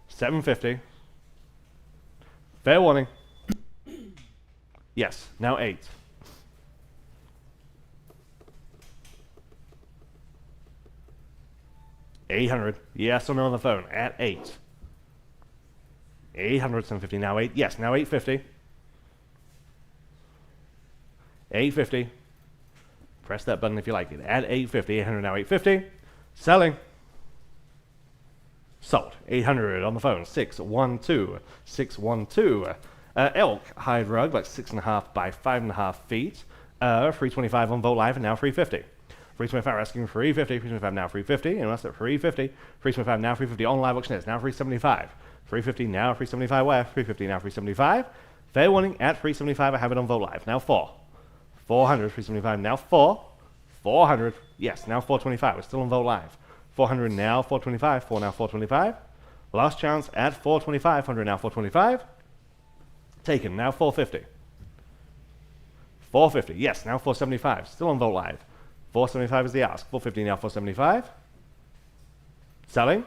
750. Fair warning. Yes, now 8. 800. Yes or no on the phone at 8. 800, 750, now 8. Yes, now 850. 850. Press that button if you like it. At 850, 800 now 850. Selling. Sold. 800 on the phone. 612. 612. Elk hide rug, about 6.5 by 5.5 feet. 325 on Vogt Live, and now 350. 325 asking 350. 325 now 350. And that's at 350. 325 now 350 on live auctioneers. Now 375. 350 now 375 where? 350 now 375. Fair warning at 375. I have it on Vogt Live. Now 4. 400. 375 now 4. 400. Yes, now 425. We're still on Vogt Live. 400 now 425. 4 now 425. Last chance at 425. 100 now 425. Taken. Now 450. 450. Yes, now 475. Still on Vogt Live. 475 is the ask. 450 now 475. Selling.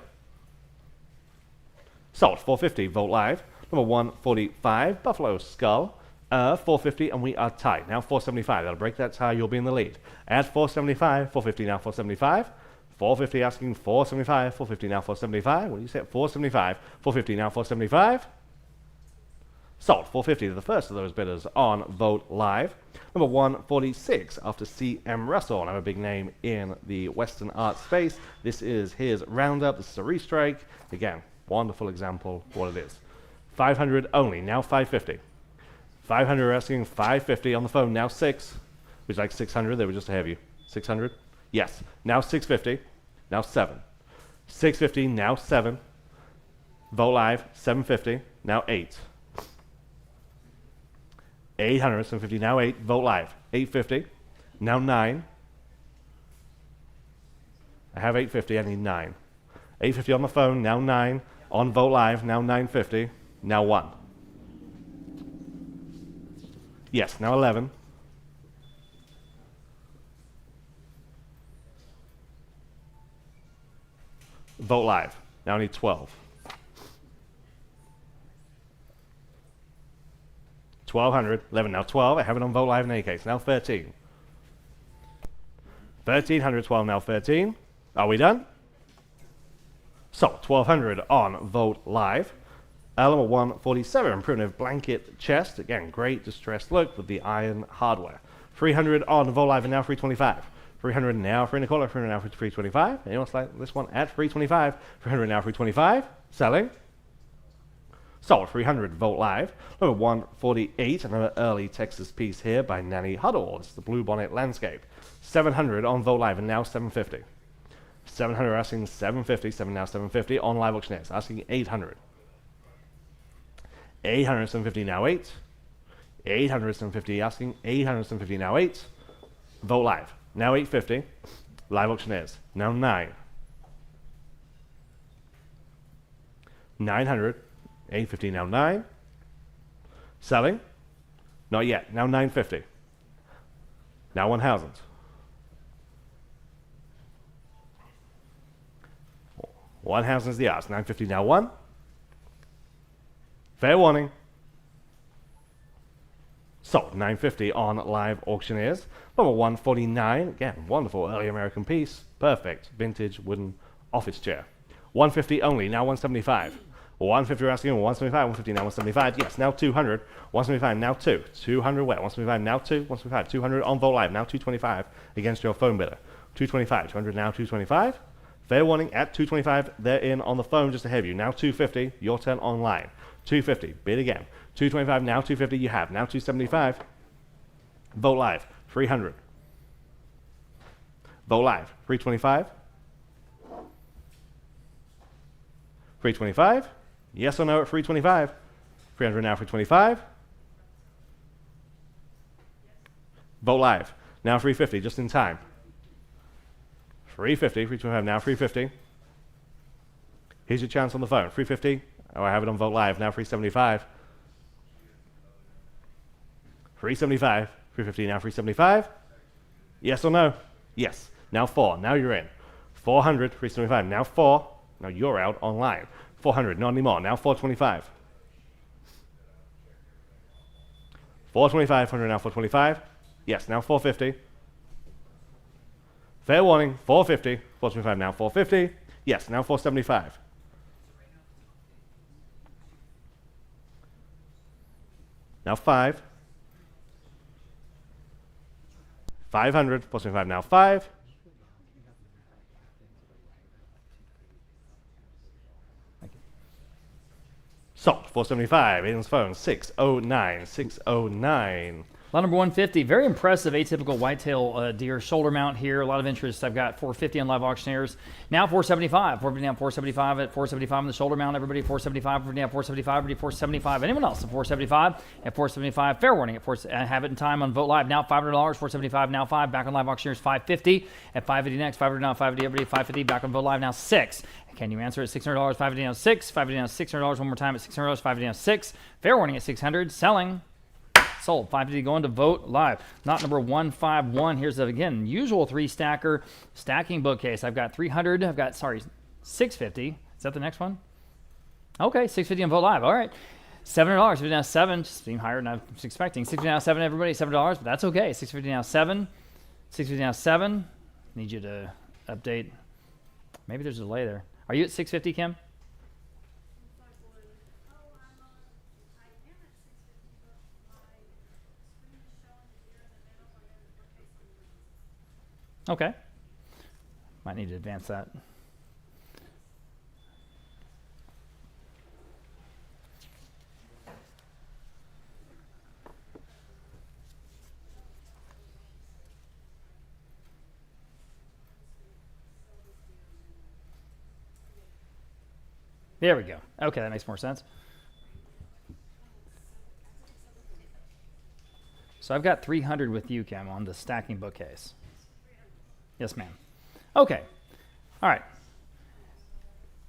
Sold. 450 Vogt Live. Number 145 Buffalo Skull. 450 and we are tied. Now 475. That'll break that tie. You'll be in the lead. At 475. 450 now 475. 450 asking 475. 450 now 475. What do you say? 475. 450 now 475. Sold. 450 to the first of those bidders on Vogt Live. Number 146 after C.M. Russell. And I'm a big name in the Western art space. This is his roundup. This is a restrike. Again, wonderful example of what it is. 500 only. Now 550. 500 asking 550 on the phone. Now 6. Which is like 600. They were just ahead of you. 600. Yes. Now 650. Now 7. 650. Now 7. Vogt Live. 750. Now 8. 800, 750, now 8, Vogt Live, 850, now 9. I have 850, I need 9. 850 on the phone, now 9. On Vogt Live, now 950, now 1. Yes, now 11. Vogt Live, now I need 12. 1200, 11, now 12. I have it on Vogt Live in any case. Now 13. 1300, 12, now 13. Are we done? So, 1200 on Vogt Live. Number 147, primitive blanket chest. Again, great distressed look with the iron hardware. 300 on Vogt Live and now 325. 300 now 325, 300 now 325. Anyone else like this one at 325? 300 now 325. Selling. Sold. 300 Vogt Live. Number 148, another early Texas piece here by Nanny Huddle. It's the Blue Bonnet Landscape. 700 on Vogt Live and now 750. 700 asking 750, 7 now 750 on live auctioneers asking 800. 800, 750 now 8. 800, 750 asking 800, 750 now 8. Vogt Live now 850. Live auctioneers now 9. 900. 850 now 9. Selling. Not yet. Now 950. Now 1,000. 1,000 is the ask. 950 now 1. Fair warning. Sold. 950 on live auctioneers. Number 149. Again, wonderful early American piece. Perfect. Vintage wooden office chair. 150 only. Now 175. 150 we're asking. 175. 150 now 175. Yes. Now 200. 175 now 2. 200 wet. 175 now 2. 175. 200 on Vogt Live. Now 225 against your phone bidder. 225. 200 now 225. Fair warning at 225. They're in on the phone just ahead of you. Now 250. Your turn online. 250. Bid again. 225. Now 250. You have. Now 275. Vogt Live. 300. Vogt Live. 325. 325. Yes or no at 325. 300 now 325. Vogt Live. Now 350. Just in time. 350. 325 now 350. Here's your chance on the phone. 350. Oh, I have it on Vogt Live. Now 375. 375. 350 now 375. Yes or no? Yes. Now 4. Now you're in. 400. 375. Now 4. Now you're out online. 400. Not anymore. Now 425. 425. 100 now 425. Yes. Now 450. Fair warning. 450. 425 now 450. Yes. Now 475. Now 5. 500. 475 now 5. Sold. 475. Aiden's phone. 609. 609. Lot number 150, very impressive atypical whitetail deer shoulder mount here. A lot of interest. I've got 450 on live auctioneers. Now 475. 450 down 475 at 475 on the shoulder mount. Everybody 475. 450 down 475. Everybody 475. Anyone else at 475? At 475. Fair warning. At 4, I have it in time on Vogt Live. Now $500. 475. Now 5. Back on live auctioneers. 550. At 550 next. 500 now 550. Everybody 550. Back on Vogt Live now 6. Can you answer at $600? 550 down 6. 550 down $600. One more time at $600. 550 down 6. Fair warning at 600. Selling. Sold. 550 going to Vogt Live. Lot number 151. Here's, again, usual 3-stacker stacking bookcase. I've got 300. I've got, 650. Is that the next one? Okay, 650 on Vogt Live. All right. $700. 50 now 7. Just being higher than I was expecting. 650 now 7, everybody. $7, but that's okay. 650 now 7. 650 now 7. Need you to update. Maybe there's a delay there. Are you at 650, Kim? Okay. Might need to advance that. There we go. Okay, that makes more sense. So I've got 300 with you, Kim, on the stacking bookcase. Yes, ma'am. Okay. All right.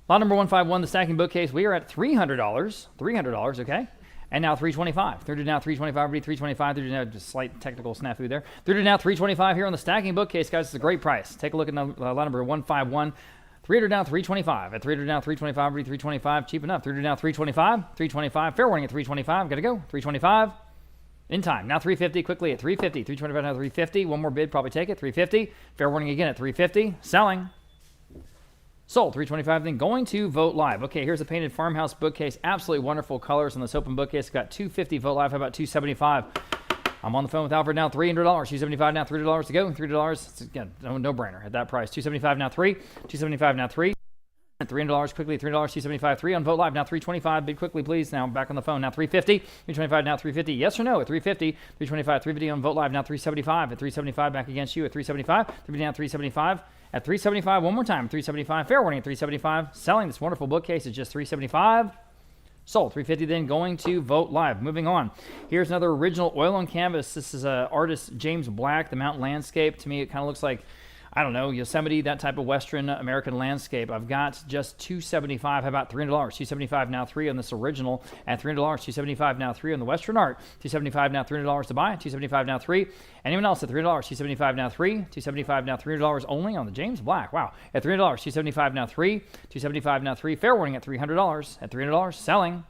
Lot number 151, the stacking bookcase. We are at $300. $300, okay? And now 325. 300 now 325. Everybody 325. 300 now, just slight technical snafu there. 300 now 325 here on the stacking bookcase, guys. It's a great price. Take a look at lot number 151. 300 down 325. At 300 down 325. Everybody 325. Cheap enough. 300 down 325. 325. Fair warning at 325. Got to go. 325. In time. Now 350 quickly at 350. 325 now 350. One more bid, probably take it. 350. Fair warning again at 350. Selling. Sold. 325. Then going to Vogt Live. Okay, here's a painted farmhouse bookcase. Absolutely wonderful colors on this open bookcase. Got 250 Vogt Live. How about 275? I'm on the phone with Alfred now. $300. 275 now. $300 to go. $3. It's, again, no brainer at that price. 275 now 3. 275 now 3. $300 quickly, $3, 275, 3 on Vogt Live. Now 325, bid quickly, please. Now back on the phone. Now 350, 325, now 350. Yes or no at 350, 325, 350 on Vogt Live. Now 375, at 375, back against you at 375, 350 now 375, at 375, one more time, 375. Fair warning at 375. Selling this wonderful bookcase is just 375. Sold. 350 then going to Vogt Live. Moving on. Here's another original oil on canvas. This is artist James Black, the mountain landscape. To me, it kind of looks like, I don't know, Yosemite, that type of Western American landscape. I've got just $275. How about $300? $275 now, 3 on this original at $300. $275 now, 3 on the Western art. $275 now, $300 to buy. $275 now, 3. Anyone else at $300? $275 now, 3. $275 now, $300 only on the James Black. Wow. At $300. $275 now, 3. $275 now, 3. Fair warning at $300. At $300, selling.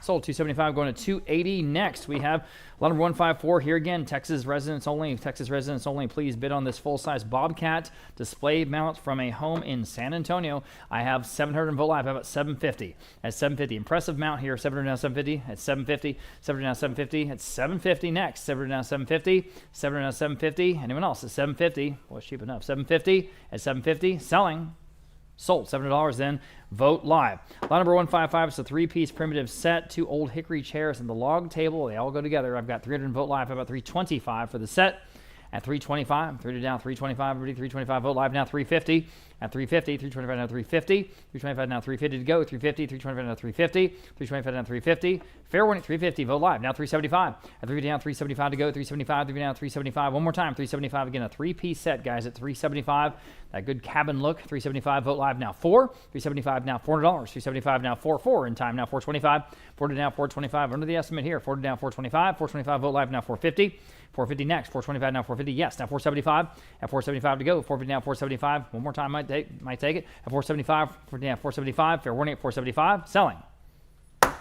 Sold. $275 going to $280. Next, we have lot number 154 here again. Texas residents only. Texas residents only. Please bid on this full-size Bobcat display mount from a home in San Antonio. I have 700 vote live. How about 750? At 750. Impressive mount here. 700 now 750. At 750. 700 now 750. At 750 next. 700 now 750. 700 now 750. Anyone else at 750? Well, it's cheap enough. 750. At 750. Selling. Sold. $700 then. Vote live. Lot number 155 is a 3-piece primitive set, 2 old hickory chairs and the log table. They all go together. I've got 300 vote live. How about 325 for the set? At 325, 30 down, 325, everybody, 325, vote live now, 350, at 350, 325 now, 350, 325 now, 350 to go, 350, 325 now, 350, 325 now, 350, fair warning, 350, vote live, now 375, at 350 down, 375 to go, 375, 350 down, 375, one more time, 375, again, a 3-piece set, guys, at 375, that good cabin look, 375, vote live now, 4, 375 now, $400, 375 now, 4 in time, now 425, 40 down, 425, under the estimate here, 40 down, 425, 425, vote live now, 450, 450 next, 425 now, 450, yes, now 475, at 475 to go, 450 now, 475, one more time, might take it, at 475, 475, fair warning at 475, selling.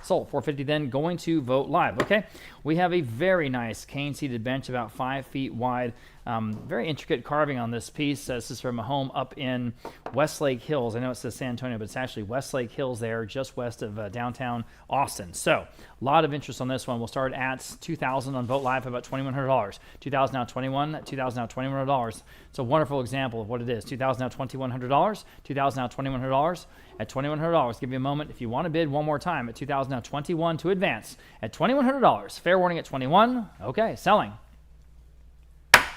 Sold. 450 then going to vote live. Okay, we have a very nice cane-seated bench about 5 feet wide. Very intricate carving on this piece. This is from a home up in Westlake Hills. I know it says San Antonio, but it's actually Westlake Hills there, just west of downtown Austin. So a lot of interest on this one. We'll start at $2,000 on vote live, about $2,100. $2,000 now 21. $2,000 now $2,100. It's a wonderful example of what it is. $2,000 now $2,100. $2,000 now $2,100. At $2,100, give you a moment if you want to bid one more time. At $2,000 now 21 to advance. At $2,100, fair warning at 21. Okay, selling.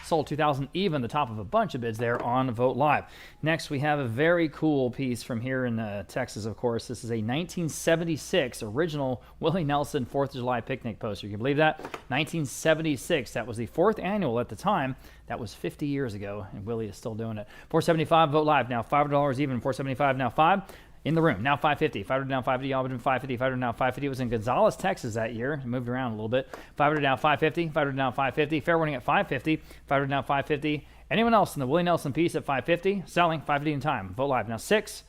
Sold. 2,000 even, the top of a bunch of bids there on Vote Live. Next, we have a very cool piece from here in Texas, of course. This is a 1976 original Willie Nelson 4th of July picnic poster. You can believe that? 1976. That was the 4th annual at the time. That was 50 years ago, and Willie is still doing it. $475, Vote Live. Now $500 even. $475 now 5. In the room, now 550. 500 down 550, y'all been 550. 500 now 550. It was in Gonzales, Texas that year. It moved around a little bit. 500 down 550. 500 down 550. Fair warning at 550. 500 down 550. Anyone else in the Willie Nelson piece at 550? Selling. 550 in time. Vote live. Now 6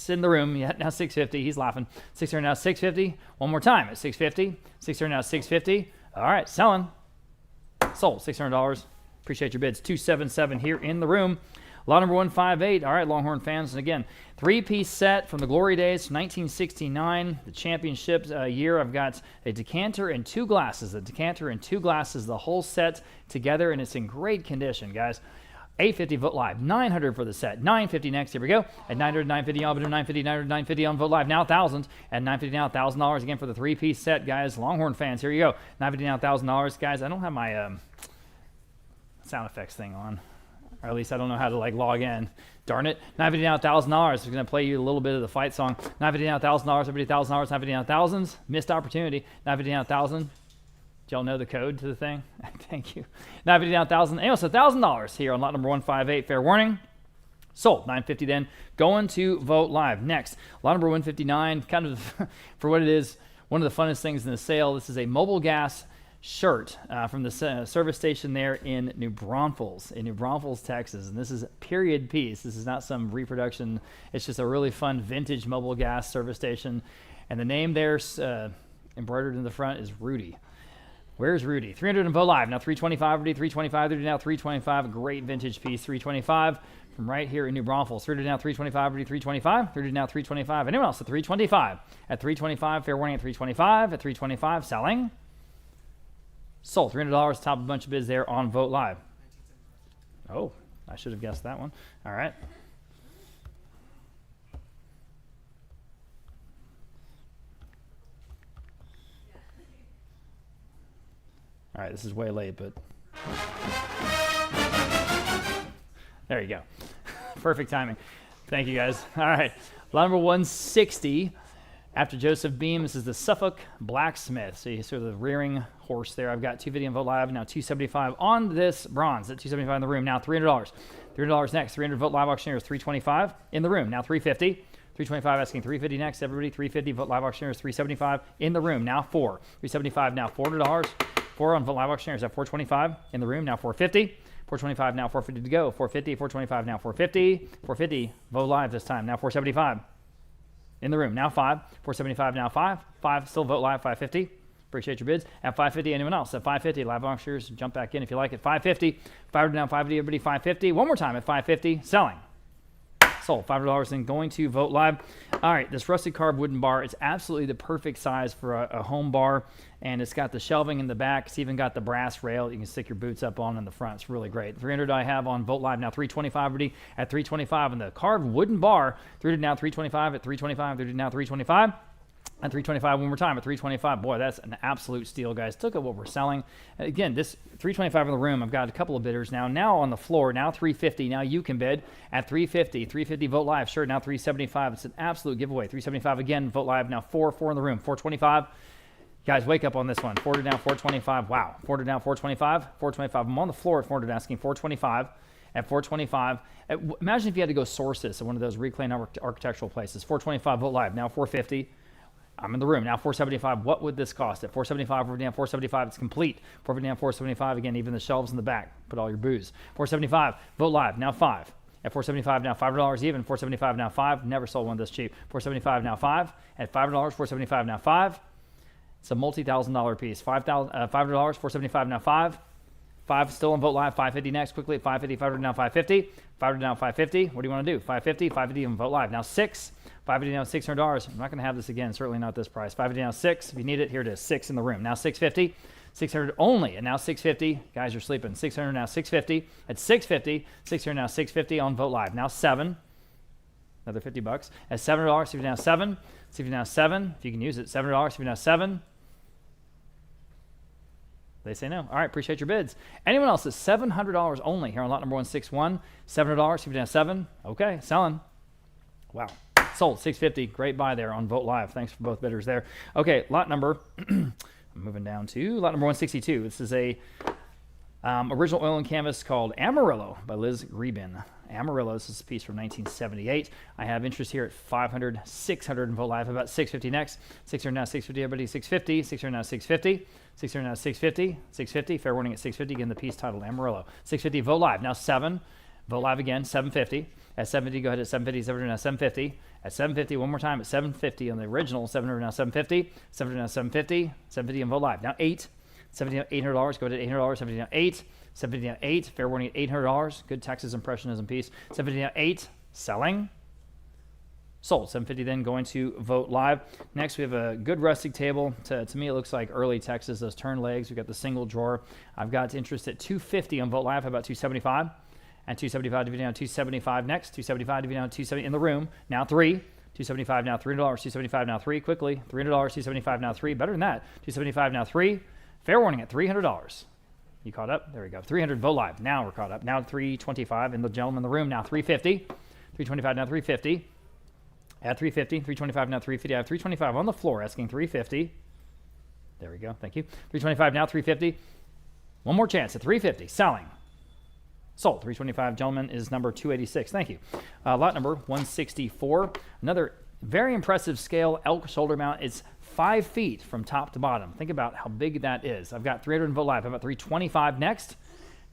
in the room. Yeah, now 650. He's laughing. 600 now 650. One more time at 650. 600 now 650. All right, selling. Sold. $600. Appreciate your bids. 277 here in the room. Lot number 158. All right, Longhorn fans. And again, 3-piece set from the glory days, 1969, the championship year. I've got a decanter and 2 glasses. A decanter and 2 glasses, the whole set together, and it's in great condition, guys. $850 Vote Live, $900 for the set, $950 next. Here we go. At $900, $950, y'all been $950, $900, $950 on Vote Live. Now $1,000. At $950 now, $1,000 again for the 3-piece set, guys. Longhorn fans, here you go. $950 now, $1,000, guys. I don't have my sound effects thing on. Or at least I don't know how to log in. Darn it. $950 now, $1,000. We're going to play you a little bit of the fight song. $950 now, $1,000. Everybody $1,000. $950 now, thousands. Missed opportunity. $950 now, 1,000. Do y'all know the code to the thing? Thank you. $950 now, 1,000. Anyway, so $1,000 here on lot number 158. Fair warning. Sold. $950 then. Going to Vote Live. Next, lot number 159. Kind of, for what it is, one of the funnest things in the sale. This is a mobile gas shirt from the service station there in New Braunfels, Texas. And this is a period piece. This is not some reproduction. It's just a really fun vintage mobile gas service station. And the name there embroidered in the front is Rudy. Where's Rudy? 300 and Vote Live. Now 325, Rudy, 325, Rudy now 325. Great vintage piece, 325 from right here in New Braunfels. 300 now 325, Rudy, 325. 300 now 325. Anyone else at 325? At 325, fair warning at 325. At 325, selling. Sold. $300, top of a bunch of bids there on Vote Live. Oh, I should have guessed that one. All right. All right, this is way late, but there you go. Perfect timing. Thank you, guys. All right, lot number 160. After Joseph Beam, this is the Suffolk Blacksmith. So you sort of the rearing horse there. I've got 250 on Vote Live, now $275 on this bronze at $275 in the room, now $300. $300 next, 300 Vote Live auctioneers, $325 in the room, now $350. $325 asking $350 next, everybody, $350 Vote Live auctioneers, $375 in the room, now $4. $375 now $400. 4 on Vote Live auctioneers at $425 in the room, now $450. $425 now $450 to go, $450, $425 now $450. $450 Vote Live this time, now $475. In the room, now $5. $475 now $5. $5 still Vote Live, $550. Appreciate your bids. At $550, anyone else? At $550, live auctioneers, jump back in if you like it. $550. $500 down, $550, everybody, $550. One more time at $550, selling. Sold. $500 and going to Vote Live. All right, this rusted carved wooden bar, it's absolutely the perfect size for a home bar, and it's got the shelving in the back. It's even got the brass rail you can stick your boots up on in the front. It's really great. $300 I have on Vote Live, now $325 already at $325 on the carved wooden bar. $300 now $325 at $325. $300 now $325. And $325 one more time at $325. Boy, that's an absolute steal, guys. Look at what we're selling. Again, this $325 in the room. I've got a couple of bidders now. Now on the floor, now $350. Now you can bid at $350. $350 Vote Live. Sure, now $375. It's an absolute giveaway. $375 again. Vote Live now $4 in the room. $425. Guys, wake up on this one. $400 down, $425. Wow. $400 down, $425. $425. I'm on the floor at $400 asking $425. At $425. Imagine if you had to go source this at one of those reclaimed architectural places. $425 Vote Live. Now $450. I'm in the room now. $475. What would this cost? At $475, we're down $475. It's complete. $450 down, $475. Again, even the shelves in the back. Put all your booze. $475. Vote Live now $5. At $475 now $5 even. $475 now $5. Never sold one this cheap. $475 now $5. At $5. $475 now $5. It's a multi-$1,000 piece. $5. $475 now $5. $5 still on Vote Live. $550 next. Quickly at $550. $500 now $550. $500 now $550. What do you want to do? $550. $550 on Vote Live now $6. $550 now $600. I'm not going to have this again. Certainly not this price. $550 now $6. If you need it, here it is. $6 in the room. Now $650. $600 only. And now $650. Guys, you're sleeping. $600 now $650. At $650. $600 now $650 on Vote Live. Now $7. Another $50. At $7. $650 now $7. $650 now $7. If you can use it. $7. $650 now $7. They say no. All right, appreciate your bids. Anyone else? It's $700 only here on lot number 161. $700. $650 now $7. Okay, selling. Wow. Sold. $650. Great buy there on Vote Live. Thanks for both bidders there. Okay, lot number, I'm moving down to lot number 162. This is a original oil and canvas called Amarillo by Liz Reben. Amarillo, this is a piece from 1978. I have interest here at $500, $600 in Vote Live. About $650 next. $600 now $650. Everybody $650. $600 now $650. $600 now $650. $650. Fair warning at $650. Again, the piece titled Amarillo. $650 Vote Live. Now $7. Vote Live again. $750. At $750, go ahead at $750. $700 now $750. At $750, one more time at $750 on the original. $700 now $750. $700 now $750. $750 on Vote Live. Now $8. $750 now $800. Go ahead at $800. $750 now $8. $750 now $8. Fair warning at $800. Good Texas Impressionism piece. $750 now $8. Selling. Sold. $750 then going to Vote Live. Next, we have a good rustic table. To me, it looks like early Texas. Those turn legs. We've got the single drawer. I've got interest at $250 on Vote Live. How about $275? And $275 divided down $275 next. $275 divided down $270 in the room. Now $3. $275 now $300. $275 now $3. Quickly. $300. $275 now $3. Better than that. $275 now $3. Fair warning at $300. You caught up? There we go. $300 Vote Live. Now we're caught up. Now $325 and the gentleman in the room. Now $350. $325 now $350. At $350. $325 now $350. I have $325 on the floor asking $350. There we go. Thank you. $325 now $350. One more chance at $350. Selling. Sold. $325, gentlemen, is number 286. Thank you. Lot number 164. Another very impressive scale elk shoulder mount. It's 5 feet from top to bottom. Think about how big that is. I've got 300 in Vote Live. How about 325 next?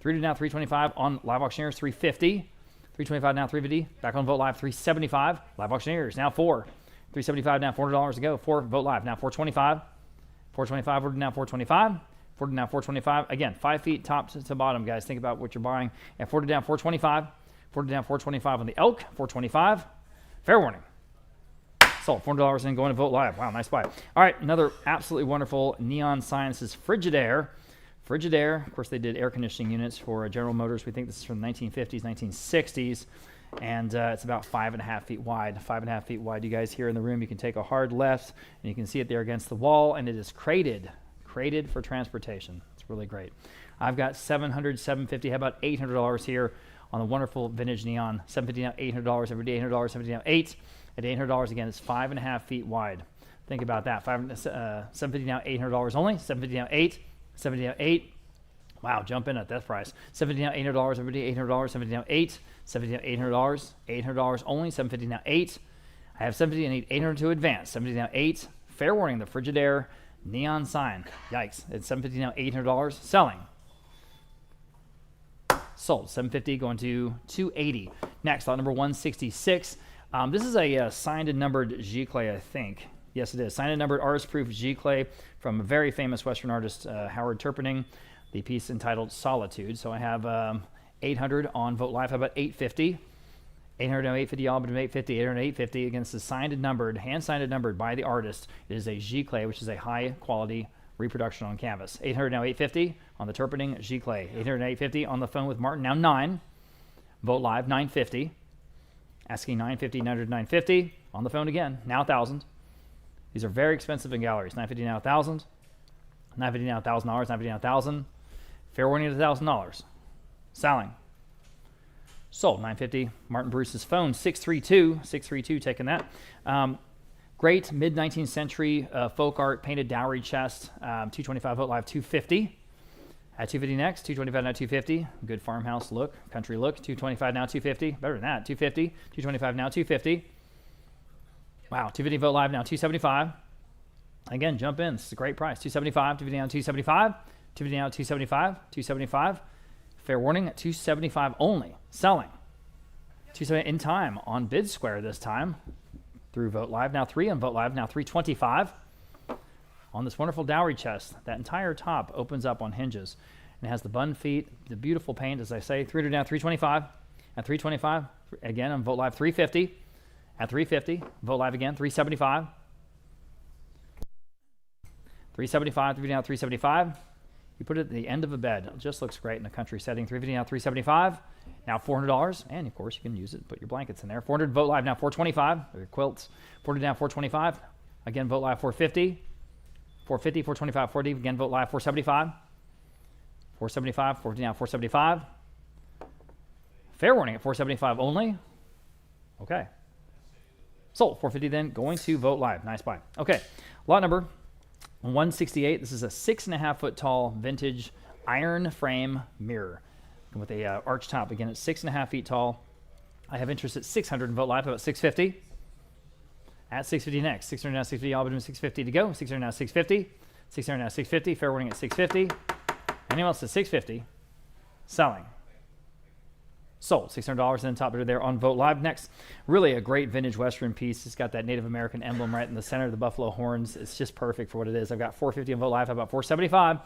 300 now, 325 on Live Auctioneers, 350. 325 now, 350. Back on Vote Live, 375. Live Auctioneers, now 4. 375 now, $400 to go. 4 Vote Live, now 425. 425, we're now 425. 40 down 425. Again, 5 feet top to bottom, guys. Think about what you're buying. And 40 down 425. 40 down 425 on the elk. 425. Fair warning. Sold. $400 in going to Vote Live. Wow, nice buy. All right, another absolutely wonderful Neon Sciences Frigidaire. Frigidaire, of course, they did air conditioning units for General Motors. We think this is from the 1950s, 1960s. And it's about 5.5 feet wide. 5.5 feet wide. You guys here in the room, you can take a hard left, and you can see it there against the wall, and it is crated for transportation. It's really great. I've got $700, $750. How about $800 here on the wonderful vintage Neon? $750 now, $800 every day. $800, $750 now, $8. At $800 again, it's 5.5 feet wide. Think about that. 750 now, $800 only. 750 now, 8. 750 now, 8. Wow, jump in at that price. 750 now, $800. 750 $800. 750 now, 8. 750 now, $800. $800 only. 750 now, 8. I have 750 and 800 to advance. 750 now, 8. Fair warning, the Frigidaire neon sign. Yikes. It's 750 now, $800. Selling. Sold. 750 going to 280. Next, lot number 166. This is a signed and numbered giclée, I think. Yes, it is. Signed and numbered artist-proof giclée from a very famous Western artist, Howard Turpinning. The piece entitled Solitude. So I have 800 on Vote Live. How about 850? 800 now, 850, all but 850, 800, 850. Again, this is signed and numbered, hand signed and numbered by the artist. It is a giclée, which is a high-quality reproduction on canvas. 800 now, 850 on the Turpinning giclée. 800 now, 850 on the phone with Martin. Now 9. Vote Live, 950. Asking 950, 900, 950. On the phone again. Now 1,000. These are very expensive in galleries. 950 now, 1,000. 950 now, $1,000. 950 now, 1,000. Fair warning at $1,000. Selling. Sold. 950. Martin Bruce's phone. 632. 632. Taking that. Great mid 19th century folk art painted dowry chest. 225 Vote Live. 250. At 250 next. 225 now, 250. Good farmhouse look, country look. 225 now, 250. Better than that. 250. 225 now, 250. Wow. 250 Vote Live now, 275. Again, jump in. This is a great price. 275. 250 now, 275. 250 now, 275. 275. Fair warning at 275 only. Selling. 270 in time on Bid Square this time. Through Vote Live. Now 3 on Vote Live. Now 325. On this wonderful dowry chest, that entire top opens up on hinges and has the bun feet, the beautiful paint, as I say. 300 now, 325. At 325, again on Vote Live, 350. At 350, Vote Live again, 375. 375, 350 now, 375. You put it at the end of a bed. It just looks great in a country setting. 350 now, 375. Now $400. And of course, you can use it, put your blankets in there. 400 Vote Live now, 425. Your quilts. 400 now, 425. Again, Vote Live, 450. 450, 425, 40. Again, Vote Live, 475. 475, 40 now, 475. Fair warning at 475 only. Okay. Sold. 450 then, going to Vote Live. Nice buy. Okay. Lot number 168. This is a 6.5 foot tall vintage iron frame mirror with a arch top. Again, it's 6.5 feet tall. I have interest at 600 in Vote Live. About 650. At 650 next. 600 now, 650. All but 650 to go. 600 now, 650. 600 now, 650. Fair warning at 650. Anyone else at 650? Selling. Sold. $600 and top bidder there on Vote Live. Next, really a great vintage Western piece. It's got that Native American emblem right in the center of the buffalo horns. It's just perfect for what it is. I've got 450 on Vote Live. How about 475?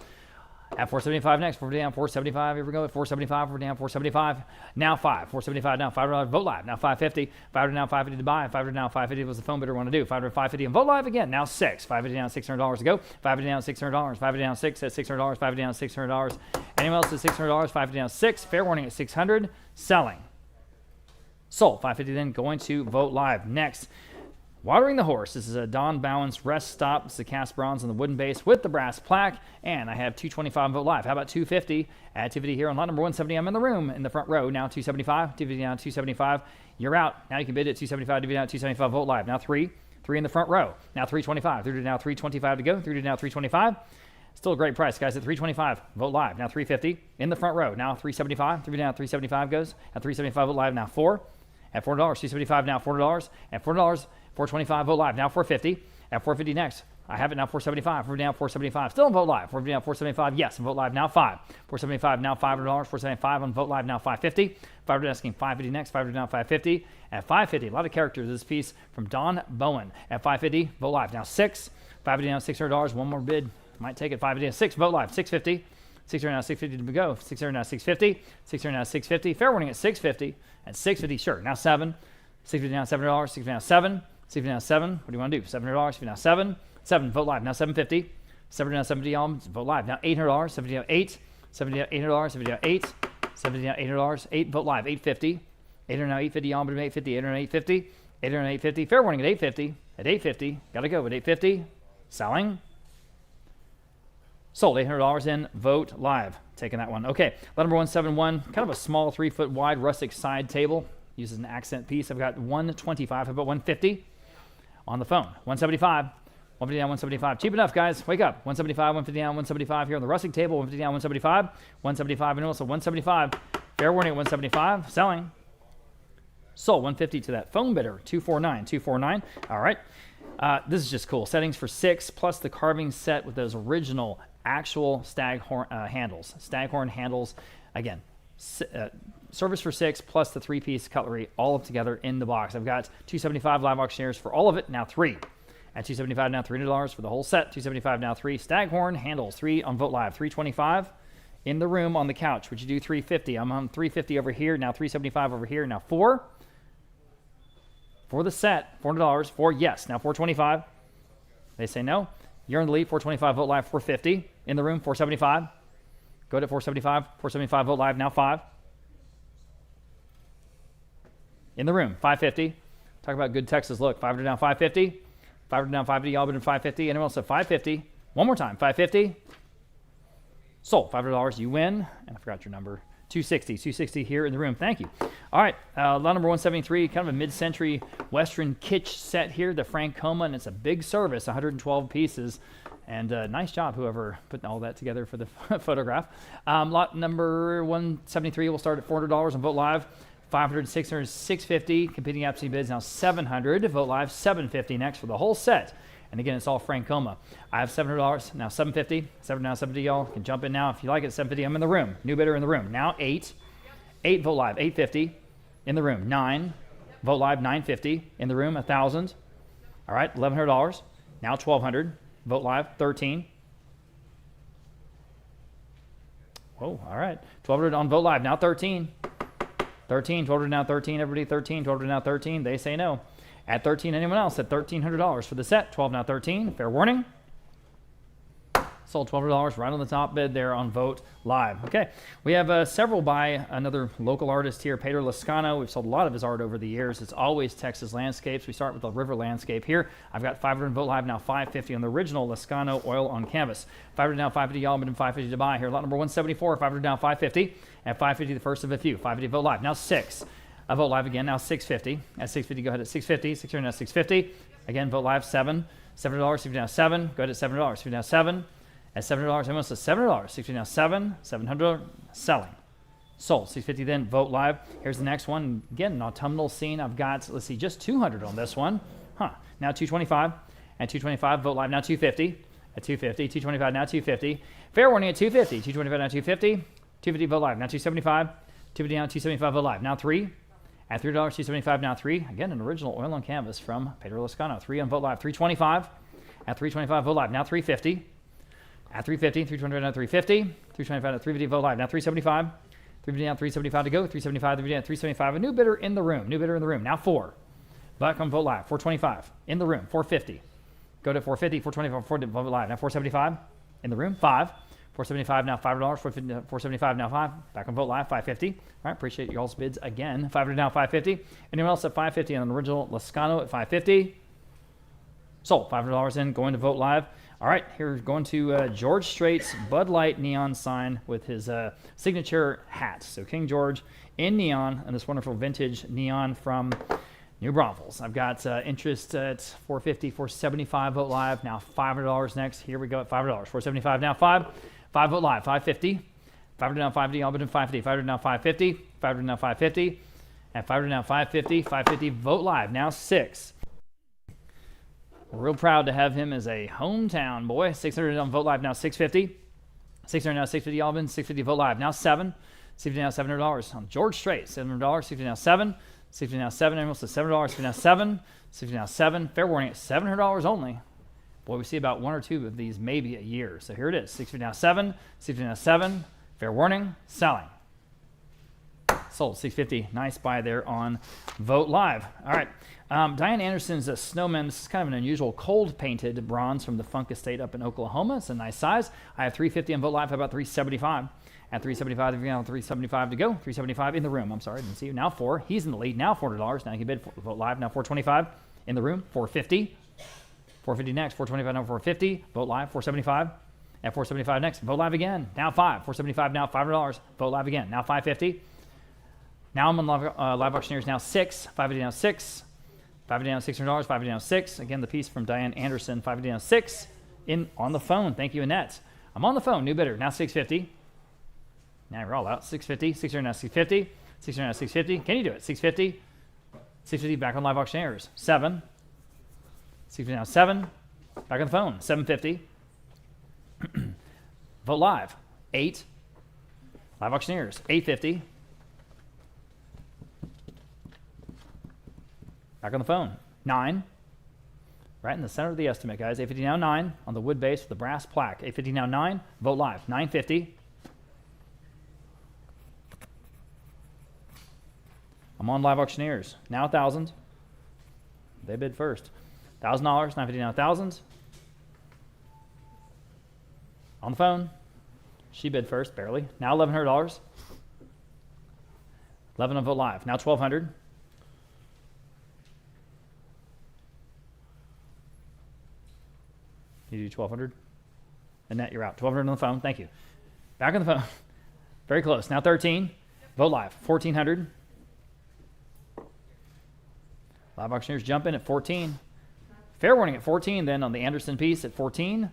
At 475 next. 450 down, 475. Here we go. At 475, we're down, 475. Now 5. 475 now. $5 Vote Live. Now 550. 500 now, 550 to buy. 500 now, 550 was the phone bidder want to do. 500, 550 and Vote Live again. Now 6. 550 down, $600 to go. 550 down, $600. 550 down 6 at $600. 550 down, $600. Anyone else at $600? 550 down 6. Fair warning at 600. Selling. Sold. 550 then going to Vote Live. Next, Watering the Horse. This is a Don Bowen's Rest Stop. It's the cast bronze on the wooden base with the brass plaque. And I have 225 Vote Live. How about 250? At 250 here on lot number 170. I'm in the room in the front row. Now 275. 250 now 275. You're out. Now you can bid at 275. 250 now 275 Vote Live. Now 3. 3 in the front row. Now 325. 3 to now 325 to go. 3 to now 325. Still a great price, guys, at 325. Vote Live. Now 350 in the front row. Now 375. 3 down 375 goes. At 375 Vote Live. Now 4. At $4. 275 now $4. At $4. 425 Vote Live. Now 450. At 450 next. I have it now 475. We're down 475. Still on Vote Live. 450 now 475. Yes, and Vote Live now 5. 475 now $500. 475 on Vote Live now 550. 500 asking 550 next. 500 now 550. At 550, a lot of characters. This piece from Don Bowen. At 550, Vote Live now 6. 550 now $600. One more bid. Might take it. 550 now 6. Vote Live 650. 600 now 650 to go. 600 now 650. 600 now 650. Fair warning at 650. At 650, sure. Now 7. 650 now $7. 650 now 7. 650 now 7. What do you want to do? $700. 650 now 7. 7. Vote Live now 750. 7 now 70 on Vote Live now $800. 70 now 8. 70 now $800. 70 now 8. 70 now $800. 8. Vote Live 850. 800 now 850 on 850. 800 850. 800 850. Fair warning at 850. At 850. Gotta go at 850. Selling. Sold. $800 in Vote Live. Taking that one. Okay. Lot number 171. Kind of a small 3 foot wide rustic side table. Uses an accent piece. I've got 125. How about 150? On the phone. 175. 150 down, 175. Cheap enough, guys. Wake up. 175, 150 down, 175 here on the rustic table. 150 down, 175. 175 and also 175. Fair warning at 175. Selling. Sold 150 to that phone bidder. 249, 249. All right. This is just cool. Settings for 6 plus the carving set with those original actual staghorn handles. Staghorn handles. Again, service for 6 plus the 3-piece cutlery all up together in the box. I've got 275 live auctioneers for all of it. Now 3. At 275 now $300 for the whole set. 275 now 3 staghorn handles. 3 on Vote Live. 325 in the room on the couch. Would you do 350? I'm on 350 over here. Now 375 over here. Now 4 for the set. $400 for yes. Now 425. They say no. You're in the lead. 425 Vote Live. 450 in the room. 475. Go to 475. 475 Vote Live. Now 5 in the room. 550. Talk about good Texas look. 500 down. 550. 500 down, 550, y'all been 550. Anyone else at 550? One more time, 550. Sold, $500, you win. And I forgot your number. 260 here in the room. Thank you. All right, lot number 173, kind of a mid-century Western kitsch set here, the Francoma, and it's a big service, 112 pieces. And nice job, whoever put all that together for the photograph. Lot number 173 will start at $400 on Vote Live. 500, 600, 650. Competing absentee bids now 700. Vote Live 750 next for the whole set. And again, it's all Francoma. I have $700 now 750. 7 now 70. Y'all can jump in now if you like it. 750. I'm in the room. New bidder in the room. Now 8. 8 Vote Live 850 in the room. 9 Vote Live 950 in the room. 1,000. All right, $1,100. Now 1,200. Vote Live 13. Whoa, all right. 1,200 on Vote Live. Now 13. 13, 12 now 13, everybody 13, 12 now 13, they say no. At 13, anyone else at $1,300 for the set, 12 now 13, fair warning. Sold $1,200 right on the top bid there on Vote Live. Okay, we have several by another local artist here, Pedro Lascano. We've sold a lot of his art over the years. It's always Texas landscapes. We start with the river landscape here. I've got 500 Vote Live, now 550 on the original Lascano oil on canvas. 500 now 550, y'all been 550 to buy here. Lot number 174, 500 now 550. At 550, the first of a few. 550 Vote Live, now 6. Vote Live again, now 650. At 650, go ahead at 650. 600 now 650. Again, Vote Live 7. $7, 50 now 7. Go ahead at $7. 50 now 7. At $7, almost at $7. 60 now 7. $700 selling. Sold. 650 then Vote Live. Here's the next one. Again, an autumnal scene. I've got, let's see, just 200 on this one. Now 225. At 225, Vote Live now 250. At 250, 225 now 250. Fair warning at 250. 225 now 250. 250 Vote Live now 275. 250 now 275 Vote Live now 3. At $3, 275 now 3. Again, an original oil on canvas from Pedro Lascano. 3 on Vote Live. 325. At 325 Vote Live now 350. At 350, 325 now 350. 325 at 350 Vote Live now 375. 350 now 375 to go. 375 375. A new bidder in the room. New bidder in the room. Now 4. Back on Vote Live. 425 in the room. 450. Go to 450. 425 Vote Live now 475 in the room. 5. 475 now $5. 475 now 5. Back on Vote Live 550. All right, appreciate y'all's bids again. 500 now 550. Anyone else at 550 on an original Lascano at 550? Sold. $500 in. Going to Vote Live. All right, here going to George Strait's Bud Light neon sign with his signature hat. So King George in neon and this wonderful vintage neon from New Braunfels. I've got interest at 450, 475 Vote Live. Now $500 next. Here we go at $500. 475 now 5. 5 Vote Live, 550. 500 now 550, all but in 550. 500 now 550. 500 now 550. And 500 now 550. 550 Vote Live, now 6. We're real proud to have him as a hometown boy. 600 on Vote Live, now 650. 600 now 650 Albin. 650 Vote Live, now 7. 650 now $700 on George Strait. $700. 650 now 7. 650 now 7. Almost at $7. 650 now 7. 650 now 7. Fair warning at $700 only. Boy, we see about 1 or 2 of these maybe a year. So here it is. 650 now 7. 650 now 7. Fair warning. Selling. Sold. 650. Nice buy there on Vote Live. All right. Diane Anderson's Snowman. This is kind of an unusual cold painted bronze from the Funk Estate up in Oklahoma. It's a nice size. I have 350 on Vote Live. How about 375? At 375, now 375 to go. 375 in the room. I'm sorry, I didn't see you. Now 4. He's in the lead. Now $400. Now he can bid for Vote Live. Now 425 in the room. 450. 450 next. 425 now 450. Vote Live. 475. At 475 next. Vote Live again. Now 5. 475 now $500. Vote Live again. Now 550. Now I'm on live auctioneers. Now 6. 550 now 6. 550 down, $600. 550 down, 6. Again, the piece from Diane Anderson. 550 down, 6. On the phone. Thank you, Annette. I'm on the phone. New bidder. Now 650. Now you're all out. 650. 600 now 650. 600 now 650. Can you do it? 650. 650 back on live auctioneers. 7. 650 now 7. Back on the phone. 750. Vote live. 8. Live auctioneers. 850. Back on the phone. 9. Right in the center of the estimate, guys. 850 now 9 on the wood base with the brass plaque. 850 now 9. Vote live. 950. I'm on live auctioneers. Now 1,000. They bid first. $1,000. 950 now 1,000. On the phone. She bid first, barely. Now $1,100. 11 on vote live. Now 1,200. You do 1,200. Annette, you're out. 1,200 on the phone. Thank you. Back on the phone. Very close. Now 13. Vote live. 1,400. Live auctioneers jump in at 14. Fair warning at 14. Then on the Anderson piece at 14.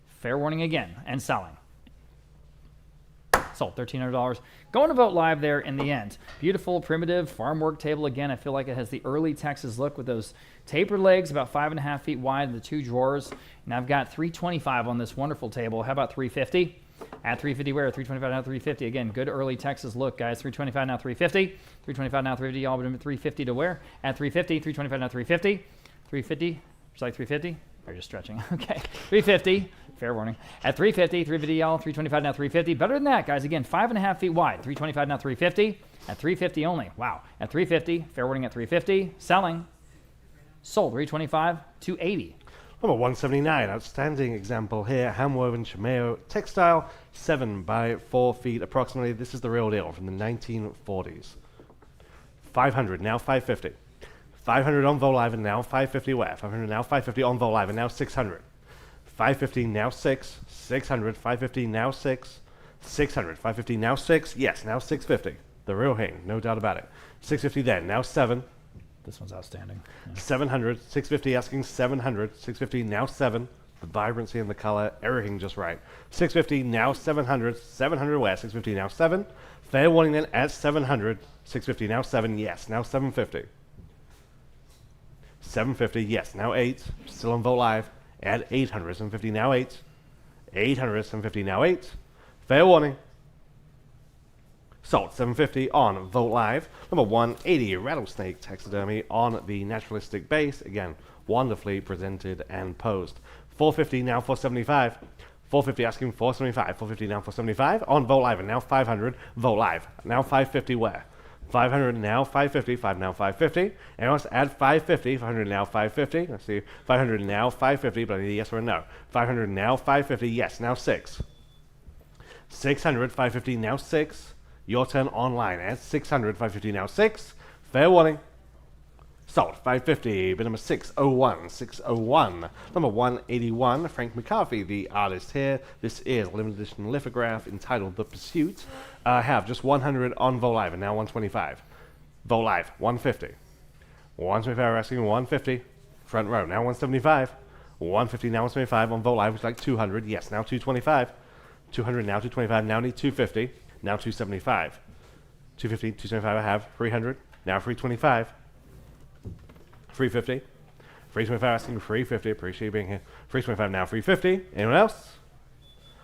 Fair warning again. And selling. Sold. $1,300. Going to vote live there in the end. Beautiful, primitive farm work table. Again, I feel like it has the early Texas look with those tapered legs, about 5.5 feet wide, the 2 drawers. And I've got $325 on this wonderful table. How about $350? At $350 where? $325 now $350. Again, good early Texas look, guys. $325 now $350. $325 now $350. Y'all been $350 to where? At $350. $325 now $350. $350. It's like $350. Or just stretching. Okay. $350. Fair warning. At $350, $350 y'all, $325 now $350. Better than that, guys. Again, 5.5 feet wide. $325 now $350. At $350 only. Wow. At $350. Fair warning at $350. Selling. Sold. $325 to $80. Number 179, outstanding example here, hand-woven Chimeo textile, 7 by 4 feet approximately. This is the real deal from the 1940s. 500, now 550. 500 on Volive and now 550 where? 500 now 550 on Volive and now 600. 550 now 6, 600, 550 now 6, 600, 550 now 6, yes, now 650. The real hang, no doubt about it. 650 then, now 7. This one's outstanding. Yeah. 700, 650 asking 700, 650 now 7. The vibrancy and the color, everything just right. 650 now 700, 700 where? 650 now 7. Fair warning then at 700, 650 now 7, yes, now 750. 750, yes, now 8. Still on Vote Live. At 800, 750 now 8. 800, 750 now 8. Fair warning. Sold. 750 on Vote Live. Number 180, Rattlesnake Taxidermy on the naturalistic base. Again, wonderfully presented and posed. 450 now 475. 450 asking 475. 450 now 475 on Vote Live and now 500. Vote Live. Now 550 where? 500 now 550, 5 now 550, and let's add 550, 500 now 550, let's see, 500 now 550, but I need a yes or a no. 500 now 550, yes, now 6. 600, 550 now 6, your turn online, at 600, 550 now 6, fair warning. Sold, 550, bid number 601, 601. Number 181, Frank McCarthy, the artist here. This is a limited edition lithograph entitled The Pursuit. I have just 100 on Vote Live and now 125. Vote Live, 150. 125, we're asking 150. Front row, now 175. 150, now 175 on Vote Live, which is like 200. Yes, now 225. 200, now 225. Now need 250. Now 275. 250, 275, I have 300. Now 325. 350. 325 asking 350. Appreciate you being here. 325 now 350. Anyone else?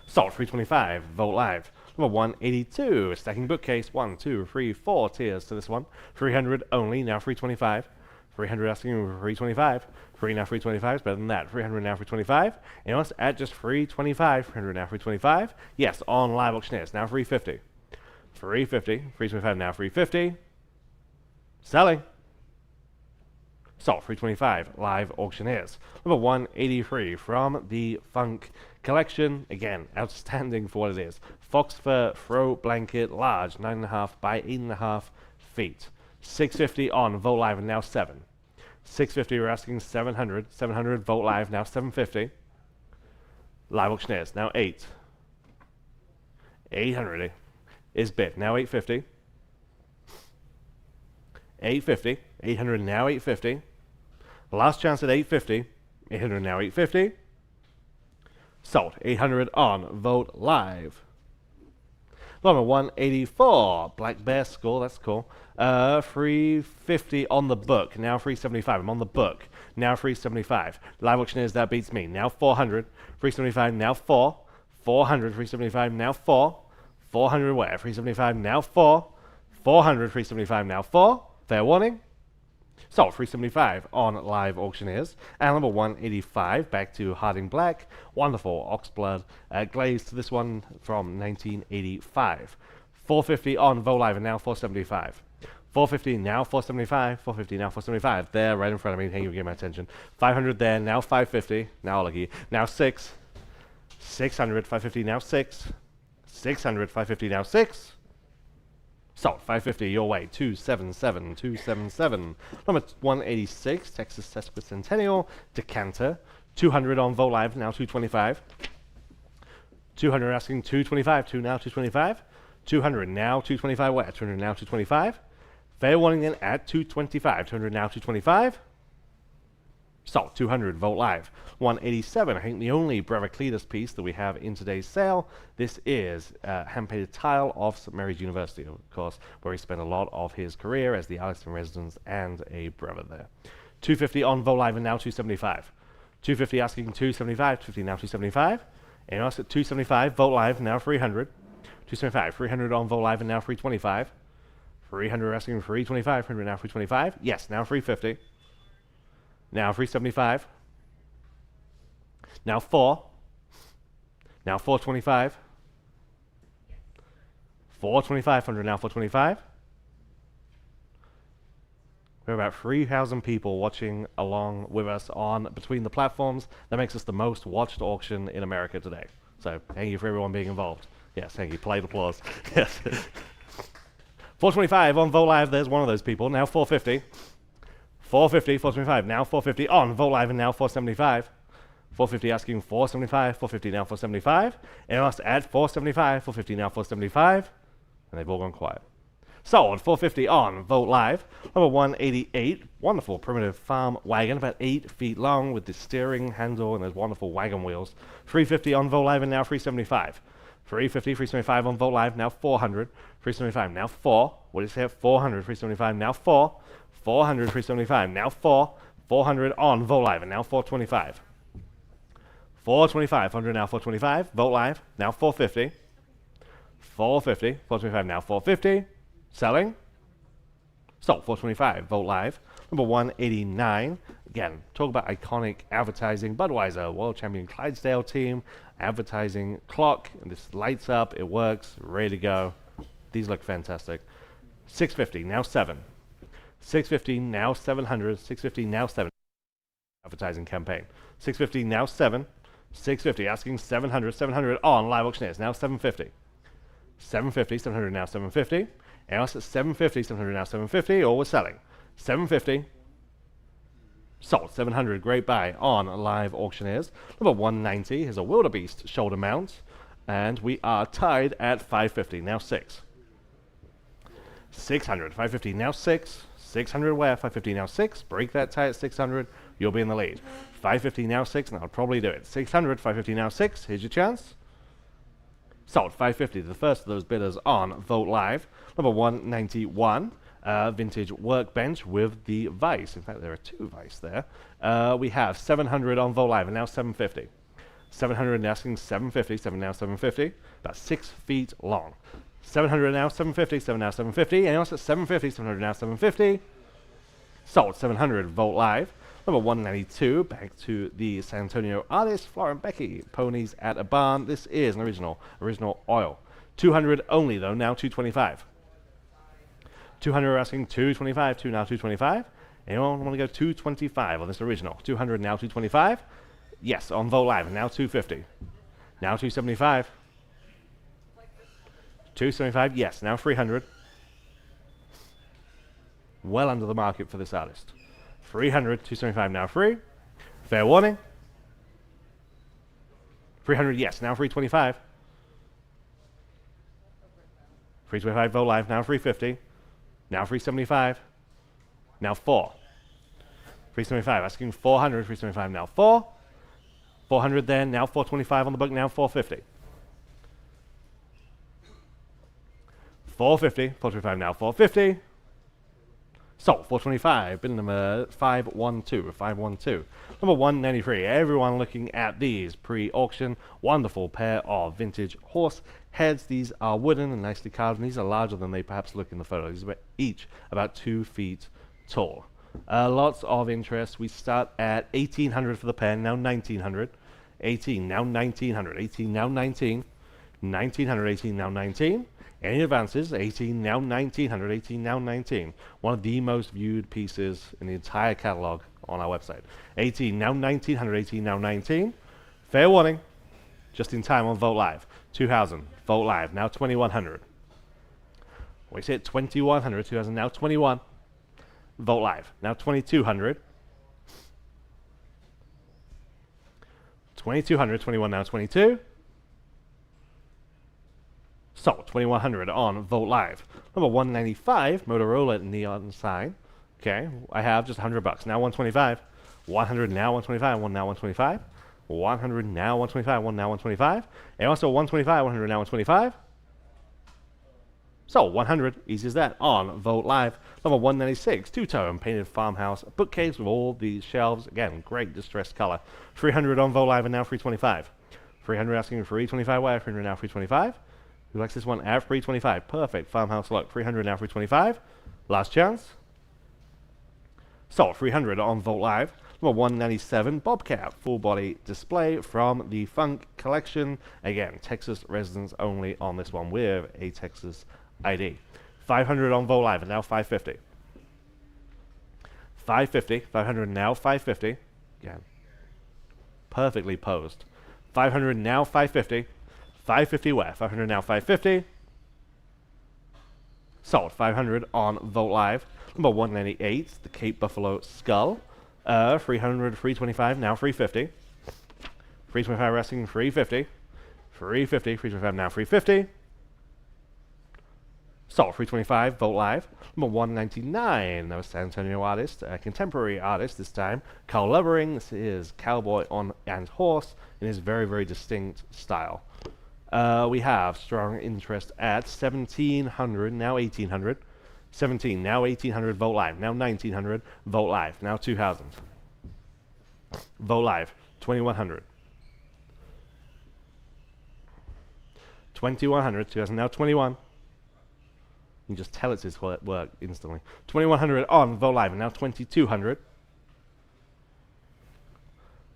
Sold 325. Vote Live. Number 182. Stacking bookcase. 1, 2, 3, 4 tiers to this one. 300 only. Now 325. 300 asking 325. 3 now 325 is better than that. 300 now 325. Anyone else at just 325. 300 now 325. Yes, on live auctioneers. Now 350. 350. 325 now 350. Selling. Sold 325 live auctioneers. Number 183 from the Funk collection. Again, outstanding for what it is. Fox fur throw blanket, large, 9.5 by 8.5 feet. 650 on Vote Live and now 7. 650 we're asking 700. 700 Vote Live now 750. Live auctioneers now 8. 800 is bid now 850. 850. 800 now 850. Last chance at 850. 800 now, 850. Sold. 800 on Vote Live. Number 184. Black Bear Skull. That's cool. 350 on the book. Now 375. I'm on the book. Now 375. Live auctioneers, that beats me. Now 400. 375. Now 4. 400. 375. Now 4. 400 where? 375. Now 4. 400. 375. Now 4. Fair warning. Sold. 375 on Live Auctioneers. And number 185, back to Harding Black. Wonderful Oxblood glaze to this one from 1985. 450 on Vote Live and now 475. 450 now 475. 450 now 475. There, right in front of me. Thank you for getting my attention. 500 there, now 550. Now lucky. Now 6. 600. 550 now 6. 600. 550 now 6. Sold. 550 your way. 277. 277. Number 186, Texas Sesquicentennial Decanter. 200 on Vote Live, now 225. 200 asking 225. 2 now 225. 200 now 225. Where? 200 now 225. Fair warning then at 225. 200 now 225. Sold. 200 Vote Live. 187, I think the only Brevicletus piece that we have in today's sale. This is hand-painted tile of St. Mary's University, of course, where he spent a lot of his career as the artist in residence and a brother there. 250 on Vote Live and now 275. 250 asking 275. 250 now 275. And else at 275, Vote Live, now 300. 275, 300 on Vote Live and now 325. 300 asking 325. 300 now 325. Yes, now 350. Now 375. Now 4. Now 425. 425. 100 now 425. We have about 3,000 people watching along with us on between the platforms. That makes us the most watched auction in America today. So thank you for everyone being involved. Yes, thank you. Polite applause. Yes. 425 on Vote Live. There's one of those people. Now 450. 450, 425, now 450 on Vote Live and now 475. 450 asking 475, 450 now 475. And us at 475, 450 now 475. And they've all gone quiet. Sold. 450 on Vote Live. Number 188, wonderful primitive farm wagon, about 8 feet long with the steering handle and those wonderful wagon wheels. 350 on Vote Live and now 375. 350, 375 on Vote Live, now 400. 375, now 4. What did it say? 400, 375, now 4. 400, 375, now 4. 400 on Vote Live, and now 425. 425, 100 now 425. Vote Live, now 450. 450, 425, now 450. Selling. Sold. 425, Vote Live. Number 189. Again, talk about iconic advertising. Budweiser, World Champion Clydesdale team. Advertising clock. And this lights up. It works. Ready to go. These look fantastic. 650, now 7. 650, now 700. 650, now 7. Advertising campaign. 650, now 7. 650, asking 700. 700 on Live Auctioneers, now 750. 750, 700, now 750. And else at 750, 700, now 750. Or we're selling. 750. Sold. 700, great buy on Live Auctioneers. Number 190 is a wildebeest shoulder mount. And we are tied at 550, now 6. 600, 550, now 6. 600 where? 550 now 6. Break that tie at 600. You'll be in the lead. 550 now 6, and I'll probably do it. 600, 550 now 6. Here's your chance. Sold. 550, the first of those bidders on Vote Live. Number 191, vintage workbench with the vise. In fact, there are 2 vise there. We have 700 on Vote Live, and now 750. 700 asking 750. 7 now 750. About 6 feet long. 700 now 750. 7 now 750. And else at 750. 700 now 750. Sold. 700 Vote Live. Number 192, back to the San Antonio artist, Florent Becky, Ponies at a Barn. This is an original oil. 200 only though, now 225. 200 asking 225, 2 now 225. Anyone want to go 225 on this original? 200 now 225. Yes, on Vote Live, now 250. Now 275. 275, yes, now 300. Well under the market for this artist. 300, 275 now free. Fair warning. 300, yes, now 325. 325 Vote Live, now 350. Now 375. Now 4. 375, asking 400, 375 now 4. 400 then, now 425 on the book, now 450. 450, 425 now 450. Sold, 425, bid number 512, 512. Number 193, everyone looking at these pre-auction. Wonderful pair of vintage horse heads. These are wooden and nicely carved, and these are larger than they perhaps look in the photo. These are each about 2 feet tall. Lots of interest. We start at 1800 for the pen, now 1900. 18, now 1900. 18, now 19. 1900, 18, now 19. Any advances? 18, now 1900. 18, now 19. One of the most viewed pieces in the entire catalog on our website. 18, now 1900. 18, now 19. Fair warning, just in time on Vogt Live. 2000, Vogt Live, now 2100. We say 2100, 2000, now 21. Vogt Live, now 2200. 2200, 21, now 22. Sold, 2100 on Vogt Live. Number 195, Motorola neon sign. Okay, I have just $100. Now 125. 100 now 125. One now 125. 100 now 125. One now 125. And also 125. 100 now 125. So 100, easy as that, on Vogt Live. Number 196, two-tone painted farmhouse bookcase with all these shelves. Again, great distressed color. 300 on Vogt Live and now 325. 300 asking for 325. Why 300 now 325? Who likes this one at 325? Perfect farmhouse look. 300 now 325. Last chance. So 300 on Vogt Live. Number 197, Bobcat full body display from the Funk collection. Again, Texas residents only on this one with a Texas ID. 500 on Vogt Live and now 550. 550, 500 now 550. Again, perfectly posed. 500 now 550. 550 where? 500 now 550. Sold. 500 on Vogt Live. Number 198, the Cape Buffalo Skull. 300, 325, now 350. 325 resting 350. 350, 325 now 350. Sold, 325, Vogt Live. Number 199, that was San Antonio artist, a contemporary artist this time. Carl Levering, this is cowboy on and horse in his very, very distinct style. We have strong interest at 1700, now 1800. 17, now 1800, Vogt Live, now 1900, Vogt Live, now 2000. Vogt Live, 2100. 2100, 2000, now 21. You can just tell it's his work instantly. 2100 on Vogt Live, and now 2200.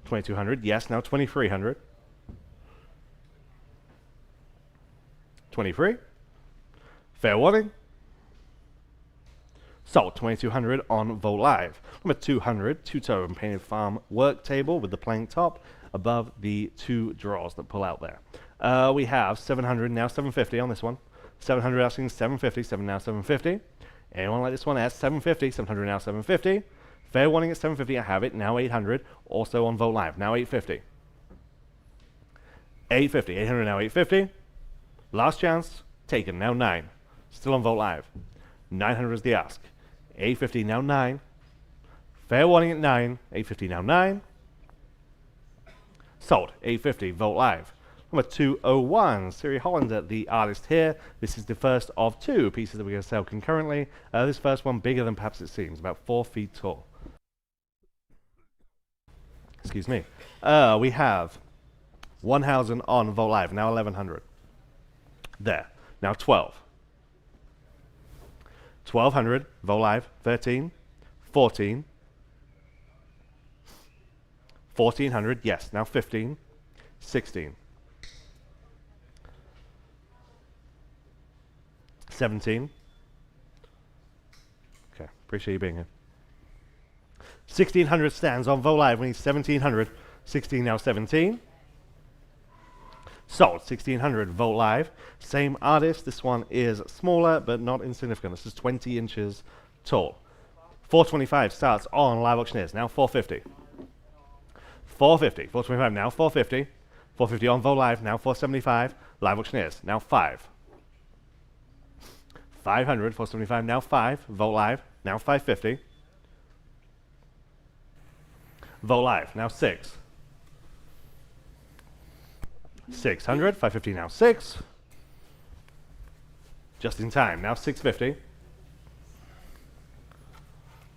2200, yes, now 2300. 23. Fair warning. Sold, 2200 on Vogt Live. Number 200, two-tone painted farm work table with the plank top above the 2 drawers that pull out there. We have 700, now 750 on this one. 700 asking 750, 7 now 750. Anyone like this one at 750, 700 now 750. Fair warning at 750, I have it, now 800. Also on Vogt Live, now 850. 850, 800 now 850. Last chance, taken, now 9. Still on Vogt Live. 900 is the ask. 850 now 9. Fair warning at 9. 850 now 9. Sold. 850 Vogt Live. Number 201, Siri Hollander, the artist here. This is the first of 2 pieces that we're going to sell concurrently. This first one bigger than perhaps it seems, about 4 feet tall. Excuse me. We have 1000 on Vogt Live, now 1100. There. Now 12. 1200, Vogt Live, 13, 14, 1400, yes, now 15, 16, 17, okay, appreciate you being here. 1600 stands on Vogt Live, we need 1700, 16 now 17. Sold, 1600 Vogt Live. Same artist. This one is smaller, but not insignificant. This is 20 inches tall. 425 starts on Live Auctioneers. Now 450. 450. 425 now 450. 450 on Vogt Live. Now 475. Live Auctioneers. Now 5. 500. 475 now 5. Vogt Live. Now 550. Vote live. Now 6. 600. 550 now 6. Just in time. Now 650.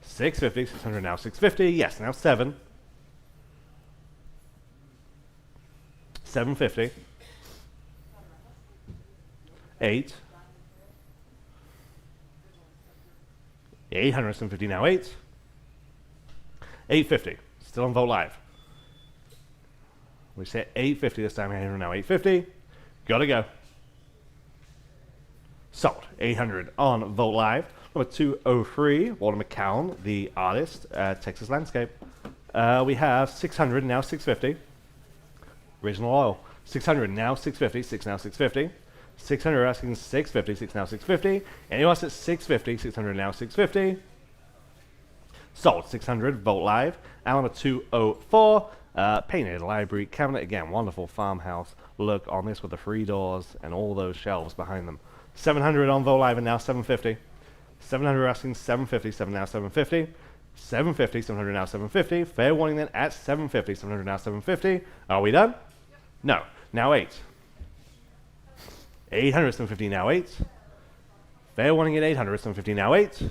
650. 600 now 650. Yes, now 7. 750. 8. 800, 750 now 8. 850. Still on Vote Live. We say 850 this time. 800 now 850. Gotta go. Sold. 800 on Vote Live. Number 203, Walter McCown, the artist, Texas Landscape. We have 600 now 650. Original oil. 600 now 650. 6 now 650. 600 asking 650. 6 now 650. Anyone else at 650? 600 now 650. Sold. 600. Vote Live. And number 204, painted library cabinet. Again, wonderful farmhouse look on this with the 3 doors and all those shelves behind them. 700 on Vote Live and now 750. 700 asking 750. 7 now 750. 750. 700 now 750. Fair warning then at 750. 700 now 750. Are we done? Yep. No. Now 8. 800, 750 now 8. Fair warning at 800, 750 now 8.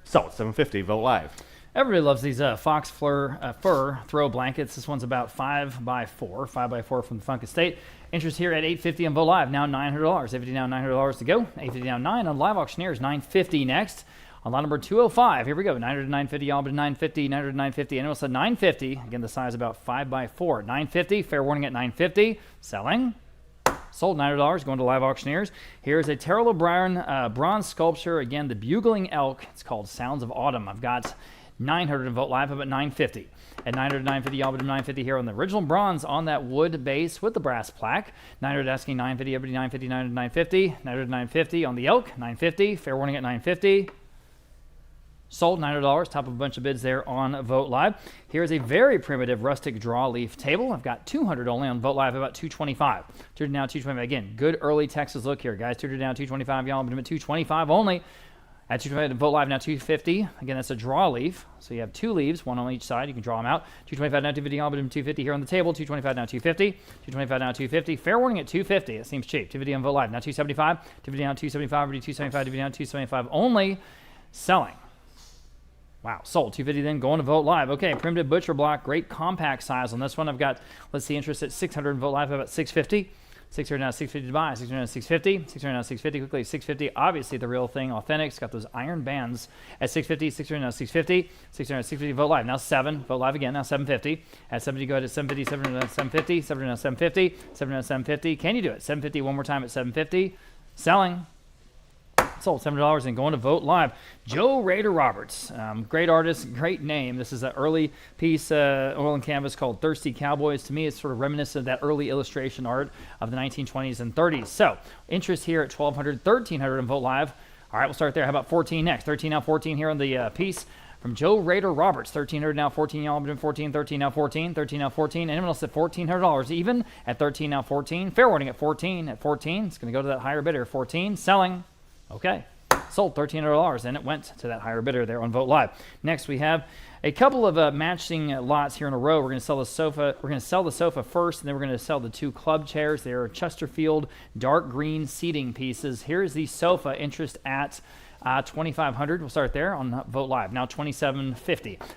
Sold. 750. Vote Live. Everybody loves these fox fur throw blankets. This one's about 5x4, 5x4 from the Funk Estate. Interest here at $850 on Vote Live. Now $900. $850 now, $900 to go. $850 now 9 on Live Auctioneers. $950 next. On lot number 205, here we go. 900 to 950, all but 950, 900 to 950. Anyone else at 950? Again, the size about 5x4. 950. Fair warning at 950. Selling. Sold. $900 going to Live Auctioneers. Here's a Terrell O'Brien bronze sculpture. Again, the bugling elk. It's called Sounds of Autumn. I've got 900 in Vote Live, about 950. At 900 to 950, y'all, but 950 here on the original bronze on that wood base with the brass plaque. 900 asking 950, everybody 950, 900 to 950. 900 to 950 on the elk, 950. Fair warning at 950. Sold. $900. Top of a bunch of bids there on Vote Live. Here's a very primitive rustic draw leaf table. I've got 200 only on Vote Live, about 225. 200 now, 225. Again, good early Texas look here, guys. 200 down, 225, y'all, but 225 only. At 225, Vote Live now 250. Again, that's a draw leaf. So you have 2 leaves, 1 on each side. You can draw them out. 225 now 250, all but 250 here on the table. 225 now 250. 225 now 250. Fair warning at 250. It seems cheap. 250 on Vote Live. Now 275. 250 now 275. 275. 250 now 275 only. Selling. Wow, sold. 250 then going to Vote Live. Okay, primitive butcher block, great compact size on this one. I've got, let's see, interest at 600 Vote Live, about 650. 600 now 650 to buy. 600 now 650. 600 now 650 quickly. 650, obviously the real thing, authentic. It's got those iron bands at 650. 600 now 650. 600 now 650 Vote Live. Now 7. Vote Live again. Now 750. At 70, go ahead at 750. 700 now 750. 700 now 750. 700 now 750. Can you do it? 750 one more time at 750. Selling. Sold. $7 and going to Vote Live. Joe Rader Roberts, great artist, great name. This is an early piece, oil and canvas called Thirsty Cowboys. To me, it's sort of reminiscent of that early illustration art of the 1920s and 30s. So, interest here at $1,200, $1,300 on Vote Live. All right, we'll start there. How about 14 next? 13 now, 14 here on the piece from Joe Rader Roberts. 1,300 now, 14, y'all been 14, 13 now, 14, 13 now, 14. Anyone else at $1,400 even at 13 now, 14. Fair warning at 14. At 14, it's going to go to that higher bidder. 14, selling. Okay. Sold. $1,300, and it went to that higher bidder there on Vote Live. Next, we have a couple of matching lots here in a row. We're going to sell the sofa. We're going to sell the sofa first, and then we're going to sell the 2 club chairs. They are Chesterfield dark green seating pieces. Here's the sofa. Interest at $2,500. We'll start there on Vote Live. Now $2,750.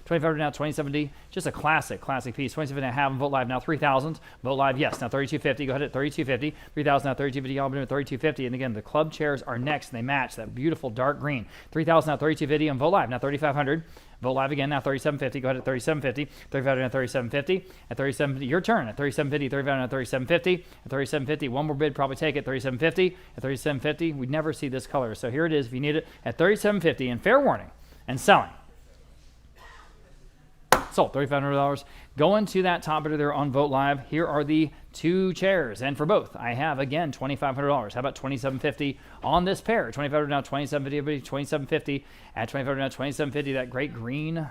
$2,500 now $2,750. Just a classic piece. $2,750 I have on Vote Live now $3,000. Vote Live, yes. Now $3,250. Go ahead at $3,250. $3,000 now $3,250. All been $3,250. And again, the club chairs are next, and they match that beautiful dark green. $3,000 now $3,250 on Vote Live. Now $3,500. Vote Live again, now $3,750. Go ahead at $3,750. $3,500 now $3,750. At $3,750, your turn. At $3,750, $3,500 now $3,750. At $3,750, one more bid, probably take it. $3,750. At $3,750, we never see this color. So here it is if you need it at $3,750, and fair warning, and selling. Sold. $3,500. Going to that top bidder there on Vote Live. Here are the 2 chairs, and for both, I have again $2,500. How about $2,750 on this pair? $2,500 now $2,750. Everybody, $2,750 at $2,500 now $2,750. That great green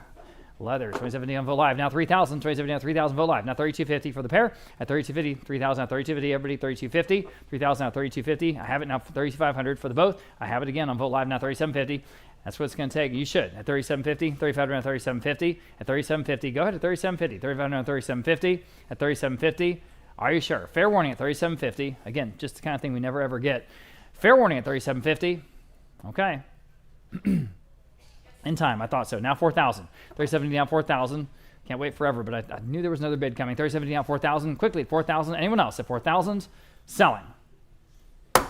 leather. $2,750 on Vote Live. Now $3,000. $2,750 now $3,000 Vote Live. Now $3,250 for the pair at $3,250. $3,000 now $3,250. Everybody, $3,250. $3,000 now $3,250. I have it now $3,500 for the both. I have it again on Vote Live now $3,750. That's what it's going to take. You should. At $37.50, $35 $37.50. At $37.50, go ahead at $37.50. $35 $37.50. At $37.50, are you sure? Fair warning at $37.50. Again, just the kind of thing we never ever get. Fair warning at $37.50. Okay. In time, I thought so. Now $4,000. $37.50 down $4,000. Can't wait forever, but I knew there was another bid coming. $37.50 down $4,000. Quickly at $4,000. Anyone else at $4,000? Selling.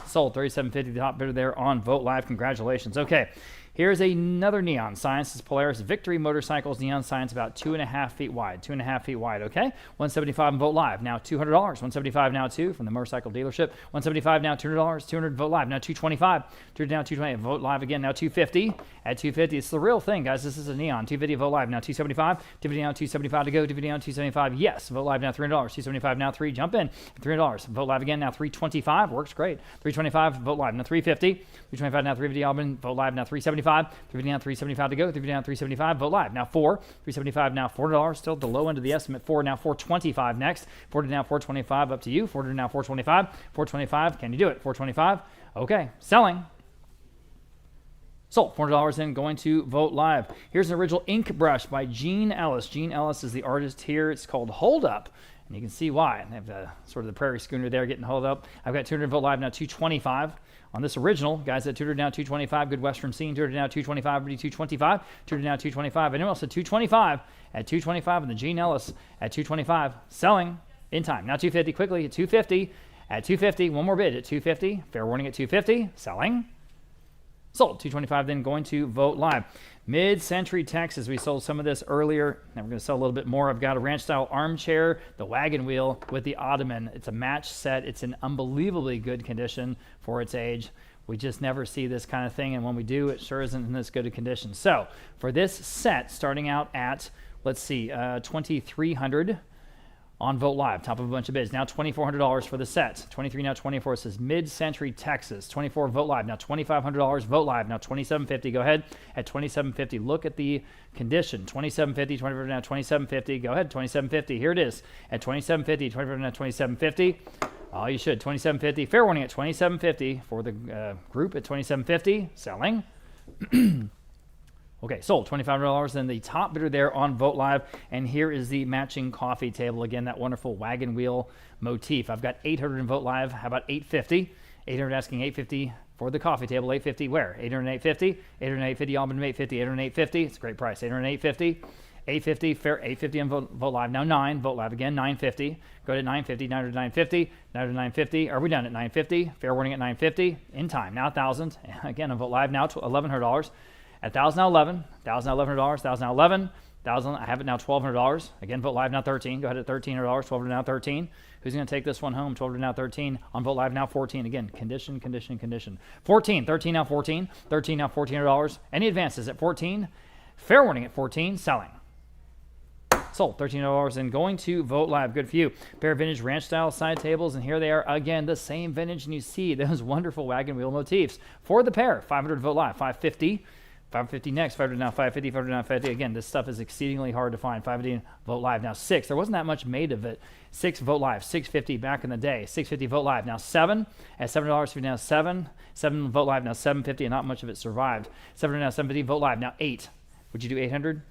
Sold. $37.50, the top bidder there on Vote Live. Congratulations. Okay. Here's another neon sign. This is Polaris Victory Motorcycles neon signs about 2.5 feet wide. 2.5 feet wide, okay? $175 on Vote Live, now $200. $175 now two from the motorcycle dealership. $175 now $200. $200 Vote Live, now $225. $200 now $220. Vote Live again, now $250. At $250, it's the real thing, guys. This is a neon. $250 Vote Live, now $275. $250 now $275 to go. $250 now $275. Yes. Vote Live now $300. $275 now $3. Jump in. $300. Vote Live again, now $325. Works great. $325. Vote Live now $350. $325 now $350. Auburn. Vote Live now $375. $350 down $375 to go. $350 down $375. Vote Live now $4. $375 now $4. Still at the low end of the estimate. $4 now $425 next. $40 now $425. Up to you. $40 now $425. $425. Can you do it? $425. Okay. Selling. Sold. $400 in, going to Vote Live. Here's an original ink brush by Gene Ellis. Gene Ellis is the artist here. It's called Hold Up. And you can see why. I have sort of the prairie schooner there getting held up. I've got 200 Vote Live now $225. On this original, guys at 200 now $225. Good Western scene. 200 now $225. Everybody $225. 200 now $225. Anyone else at $225? At $225 and the Gene Ellis at $225. Selling in time. Now $250 quickly at $250. At $250. One more bid at $250. Fair warning at $250. Selling. Sold. $225 then going to Vote Live. Mid-Century Texas. We sold some of this earlier. Now we're going to sell a little bit more. I've got a ranch-style armchair, the wagon wheel with the ottoman. It's a match set. It's in unbelievably good condition for its age. We just never see this kind of thing, and when we do, it sure isn't in this good a condition. So for this set, starting out at, let's see, $2,300 on Vote Live, top of a bunch of bids. Now $2,400 for the set. 23 now 24. It says Mid-Century Texas. 24 Vote Live. Now $2,500. Vote Live. Now $2,750. Go ahead at $2,750. Look at the condition. $2,750. 24 now $2,750. Go ahead. $2,750. Here it is at $2,750. 24 now $2,750. Oh, you should. $2,750. Fair warning at $2,750 for the group at $2,750. Selling. Okay, sold. $2,500. And the top bidder there on Vote Live. And here is the matching coffee table. Again, that wonderful wagon wheel motif. I've got 800 in Vote Live. How about 850? 800 asking 850 for the coffee table. 850 where? 800 and 850. 800 and 850. Auburn 850. 800 and 850. It's a great price. 800 and 850. 850 fair. 850 on Vote Live. Now 9. Vote Live again. 950. Go to 950. 900 to 950. 900 to 950. Are we done at 950? Fair warning at 950. In time. Now 1,000. Again on Vote Live. Now $1,100. At $1,000 now $11. $1,000 now $11. $1,000 now $11. $1,000. I have it now $1,200. Again, Vote Live now $13. Go ahead at $1,300. $1,200 now $13. Who's going to take this one home? $1,200 now $13. On Vote Live now $14. Again, condition. 14. 13 now $14. 13 now $1,400. Any advances at $14? Fair warning at $14. Selling. Sold. $13 and going to Vote Live. Good for you. Pair of vintage ranch style side tables, and here they are again, the same vintage, and you see those wonderful wagon wheel motifs for the pair. 500 Vote Live. 550. 550 next. 500 now 550. 500 now 550. Again, this stuff is exceedingly hard to find. 550 Vote Live. Now 6. There wasn't that much made of it. 6 Vote Live. 650 back in the day. 650 Vote Live. Now 7 at $7. Now 7. 7 Vote Live. Now 750, and not much of it survived. 700 now 750 Vote Live. Now 8. Would you do 800?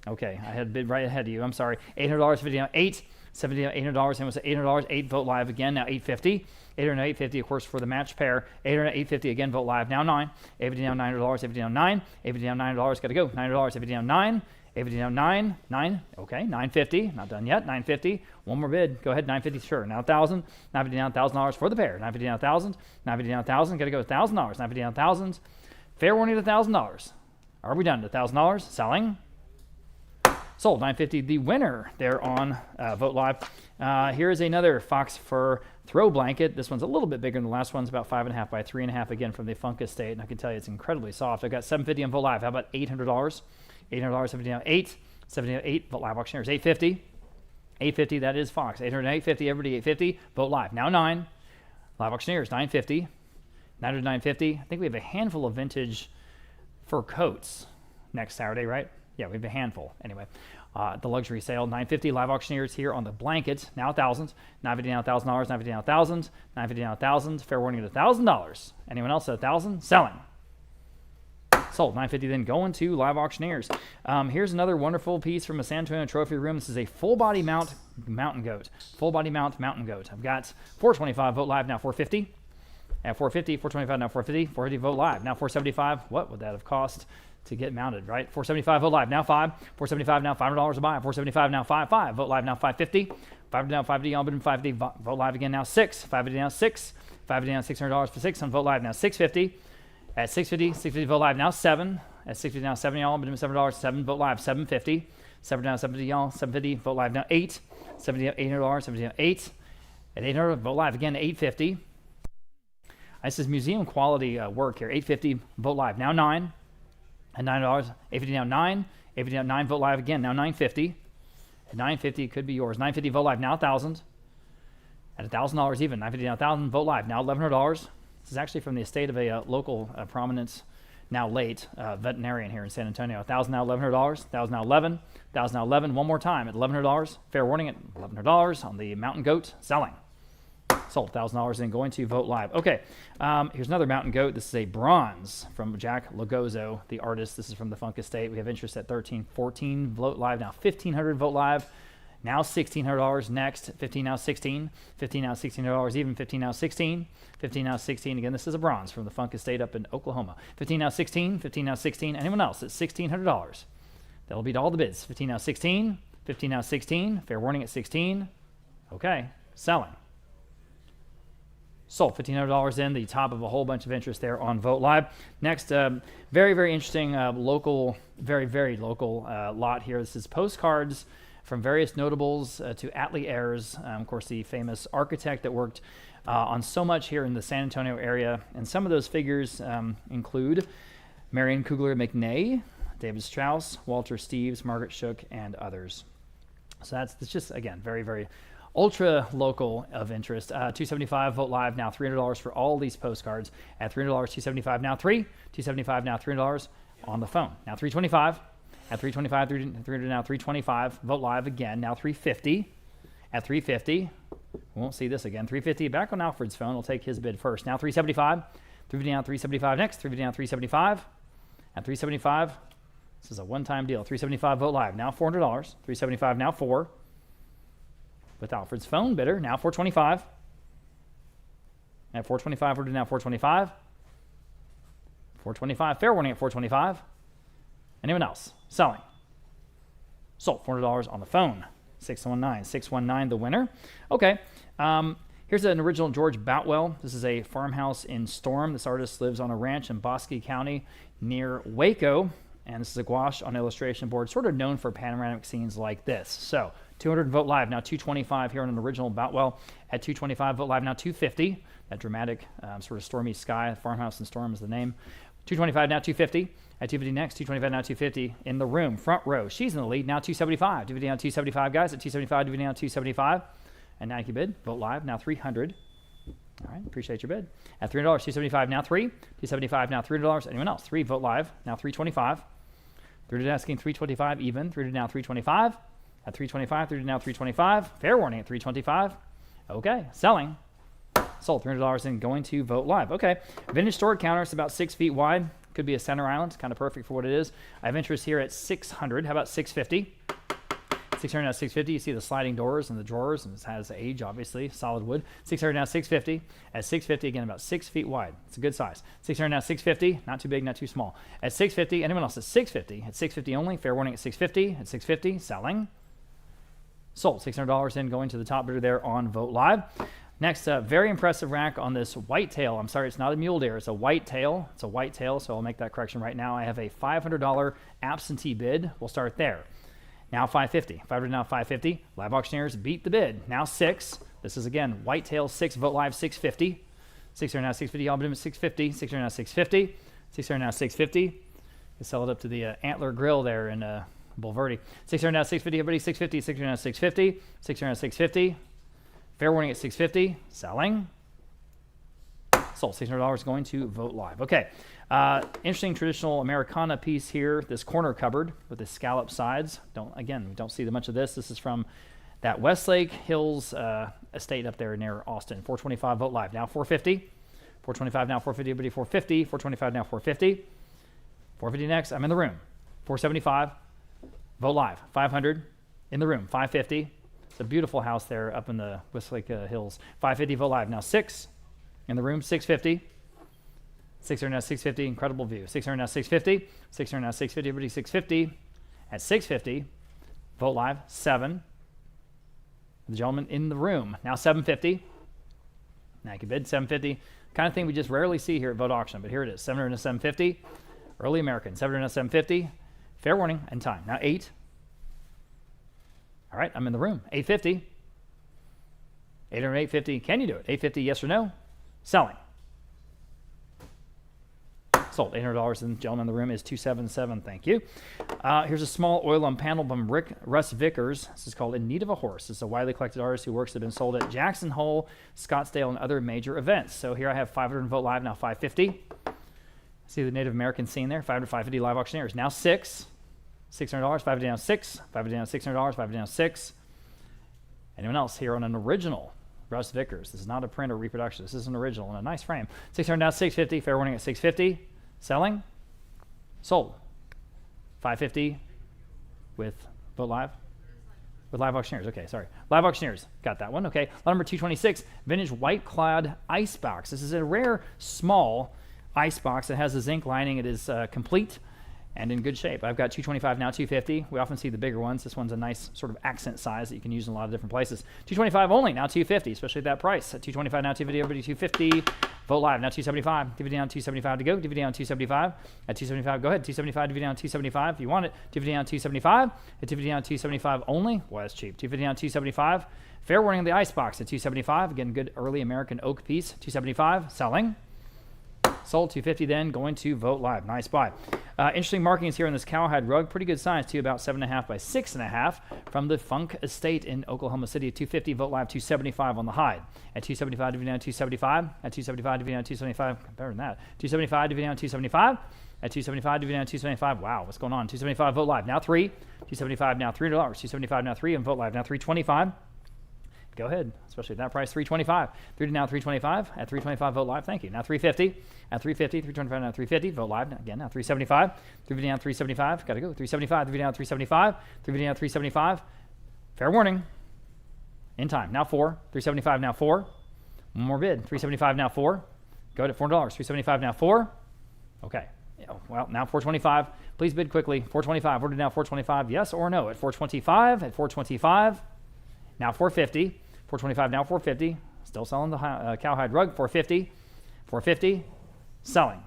Okay, I had a bid right ahead of you. I'm sorry. $800, 50 now 8, 70 now $800, and was $800, 8 Vote Live again. Now 850, 800 now 850, of course, for the match pair. 800 now 850 again. Vote Live now 9, 850 now $900, 850 now 9, 850 now $900. Got to go. $900, 850 now 9, 850 now 9, 9. Okay, 950. Not done yet. 950. One more bid. Go ahead. 950. Sure. Now 1,000. 950 now $1,000 for the pair. 950 now 1,000. 950 now 1,000. Got to go. $1,000. 950 now 1,000. Fair warning at $1,000. Are we done? $1,000. Selling. Sold. $950. The winner there on Vote Live. Here is another fox fur throw blanket. This one's a little bit bigger than the last one's, about 5.5 by 3.5 again from the Funk Estate, and I can tell you it's incredibly soft. I've got $750 on Vote Live. How about $800? $800, 70 now 8, 70 now 8. Vote Live auctioneers $850. $850. That is Fox. $800 $850. Everybody $850. Vote Live now 9. Live auctioneers $950. $900 $950. I think we have a handful of vintage fur coats next Saturday, right? Yeah, we have a handful. Anyway, the luxury sale, $950. Live auctioneers here on the blanket, now $1,000. $950 now $1,000. $950 now $1,000. $950 now $1,000. Fair warning at $1,000. Anyone else at $1,000? Selling. Sold. Sold. 950 then going to live auctioneers. Here's another wonderful piece from a San Antonio trophy room. This is a full body mount mountain goat. Full body mount mountain goat. I've got 425 vote live now 450. At 450, 425 now 450. 450 vote live now 475. What would that have cost to get mounted, right? 475 vote live now 5. 475 now $500 a buy. 475 now 5. Vote live now 550. 5 now 550 on bid 550. Vote live again now 6. 550 now 6. 550 now $600 for 6 on vote live now 650. At 650 vote live now 7. At 650 now 70 y'all, bid $7. 7 vote live 750. 7 now 750 y'all, 750 vote live now 8. 70 $800. 70 now 8. At 800 vote live again 850. This is museum quality work here. 850 vote live now 9. At $9, 850 now 9. 850 now 9 vote live again now 950. At 950 could be yours. 950 vote live now 1,000. At $1,000 even. 950 now 1,000 vote live now $1,100. This is actually from the estate of a local prominent, now late veterinarian here in San Antonio. 1,000 now $1,100. 1,000 now 11. 1,000 now 11. One more time at $1,100. Fair warning at $1,100 on the mountain goat selling. Sold. $1,000 then going to vote live. Okay, here's another mountain goat. This is a bronze from Jack Logozzo, the artist. This is from the Funk Estate. We have interest at 1314 vote live now 1,500 vote live. Now $1,600 next. 15 now 16. 15 now $1,600 even. 15 now 16. 15 now 16. Again, this is a bronze from the Funk Estate up in Oklahoma. 15 now 16. 15 now 16. Anyone else at $1,600? That'll beat all the bids. 15 now 16. 15 now 16. Fair warning at 16. Okay, selling. Sold. $1,500 in, the top of a whole bunch of interest there on Vote Live. Next, very, very interesting local, very, very local lot here. This is postcards from various notables to Atlee Ayers, of course, the famous architect that worked on so much here in the San Antonio area. And some of those figures include Marion Kugler McNay, David Strauss, Walter Steves, Margaret Shook, and others. So that's just, again, very, very ultra local of interest. 275 vote live now $300 for all these postcards. At $300, 275 now 3. 275 now $300 on the phone. Now 325. At 325, 300 now 325. Vote live again now 350. At 350, we won't see this again. 350 back on Alfred's phone. We'll take his bid first. Now 375. 350 now 375 next. 350 now 375. At 375, this is a one-time deal. 375 vote live now $400. 375 now 4. With Alfred's phone bidder, now 425. At 425, we're now 425. 425, fair warning at 425. Anyone else? Selling. Sold. $400 on the phone. 619. 619, the winner. Okay. Here's an original George Boutwell. This is a farmhouse in Storm. This artist lives on a ranch in Bosque County near Waco. And this is a gouache on illustration board, sort of known for panoramic scenes like this. So 200 vote live, now 225 here on an original Boutwell. At 225 vote live, now 250. That dramatic sort of stormy sky. Farmhouse in Storm is the name. 225 now 250. At 250 next, 225 now 250 in the room, front row. She's in the lead, now 275. 250 now 275, guys. At 275, 250 now 275. And Nike bid, vote live, now 300. All right, appreciate your bid. At $300, 275 now 3. 275 now $300. Anyone else? 3, vote live, now 325. 300 asking 325 even. 300 now 325. At 325, 300 now 325. Fair warning at 325. Okay, selling. Sold. $300 in going to vote live. Okay, vintage stored counter. It's about 6 feet wide. Could be a center island. Kind of perfect for what it is. I have interest here at 600. How about 650? 600 now 650. You see the sliding doors and the drawers, and it has age, obviously, solid wood. 600 now 650. At 650, again, about 6 feet wide. It's a good size. 600 now 650. Not too big, not too small. At 650, anyone else at 650? At 650 only. Fair warning at 650. At 650, selling. Sold. $600 in going to the top bidder there on Vote Live. Next, very impressive rack on this whitetail. I'm sorry, it's not a mule deer. It's a whitetail. It's a whitetail, so I'll make that correction right now. I have a $500 absentee bid. We'll start there. Now 550. 500 now 550. Live auctioneers beat the bid. Now 6. This is, again, whitetail 6, Vote Live 650. 600 now 650. Y'all bid him at 650. 600 now 650. 600 now 650. You sell it up to the Antler Grill there in Bulverde. 600 now 650. Everybody 650. 600 now 650. 600 now 650. Fair warning at 650. Selling. Sold. $600 going to Vote Live. Okay. Interesting traditional Americana piece here. This corner cupboard with the scallop sides. We don't see much of this. This is from that Westlake Hills estate up there near Austin. 425 Vote Live. Now 450. 425 now 450. Everybody 450. 425 now 450. 450 next. I'm in the room. 475. Vote live. 500 in the room. 550. It's a beautiful house there up in the Westlake Hills. 550. Vote live. Now 6 in the room. 650. 600 now 650. Incredible view. 600 now 650. 600 now 650. Everybody 650. At 650. Vote live. 7. The gentleman in the room. Now 750. Now you can bid 750. Kind of thing we just rarely see here at Vote Auction, but here it is. 700 and 750. Early American. 700 and 750. Fair warning and time. Now 8. All right, I'm in the room. 850. 800 850. Can you do it? 850, yes or no? Selling. Sold. $800, and the gentleman in the room is 277. Thank you. Here's a small oil on panel by Russ Vickers. This is called In Need of a Horse. It's a widely collected artist whose works have been sold at Jackson Hole, Scottsdale, and other major events. So here I have 500 Vote Live, now 550. See the Native American scene there? 500, 550 live auctioneers. Now 6. $600, 550 down 6. 550 down $600, 550 down 6. Anyone else here on an original? Russ Vickers. This is not a print or reproduction. This is an original in a nice frame. 600 down 650. Fair warning at 650. Selling. Sold. 550 with Vote Live. With live auctioneers. Okay, sorry. Live auctioneers. Got that one. Okay. Lot number 226. Vintage white clad ice box. This is a rare small ice box. It has a zinc lining. It is complete and in good shape. I've got 225 now 250. We often see the bigger ones. This one's a nice sort of accent size that you can use in a lot of different places. 225 only now 250, especially at that price. At 225 now 250. Everybody 250. Vote live now 275. DVD down 275 to go. DVD down 275. At 275, go ahead. 275. DVD down 275 if you want it. DVD down 275. At DVD down 275 only. Boy, that's cheap. 250 down 275. Fair warning on the ice box at 275. Again, good early American oak piece. 275. Selling. Sold. 250 then going to Vote Live. Nice buy. Interesting markings here on this cowhide rug. Pretty good size too, about 7.5 by 6.5 from the Funk Estate in Oklahoma City. At 250 Vote Live. 275 on the hide. At 275 DVD down 275. At 275 DVD down 275. Better than that. 275 DVD down 275. At 275 DVD down 275. Wow, what's going on? 275 Vote Live. Now 3. 275 now $3. 275 now 3 and Vote Live now 325. Go ahead, especially at that price, 325. 3 to now 325. At 325, Vote Live. Thank you. Now 350. At 350, 325 now 350. Vote Live. Again, now 375. 350 down 375. Got to go. 375. 350 down 375. 350 down 375. Fair warning. In time. Now 4. 375 now 4. One more bid. 375 now 4. Go ahead at $4. 375 now 4. Okay. Well, now 425. Please bid quickly. 425. Order now 425. Yes or no? At 425. At 425. Now 450. 425 now 450. Still selling the cowhide rug. 450. 450. Selling.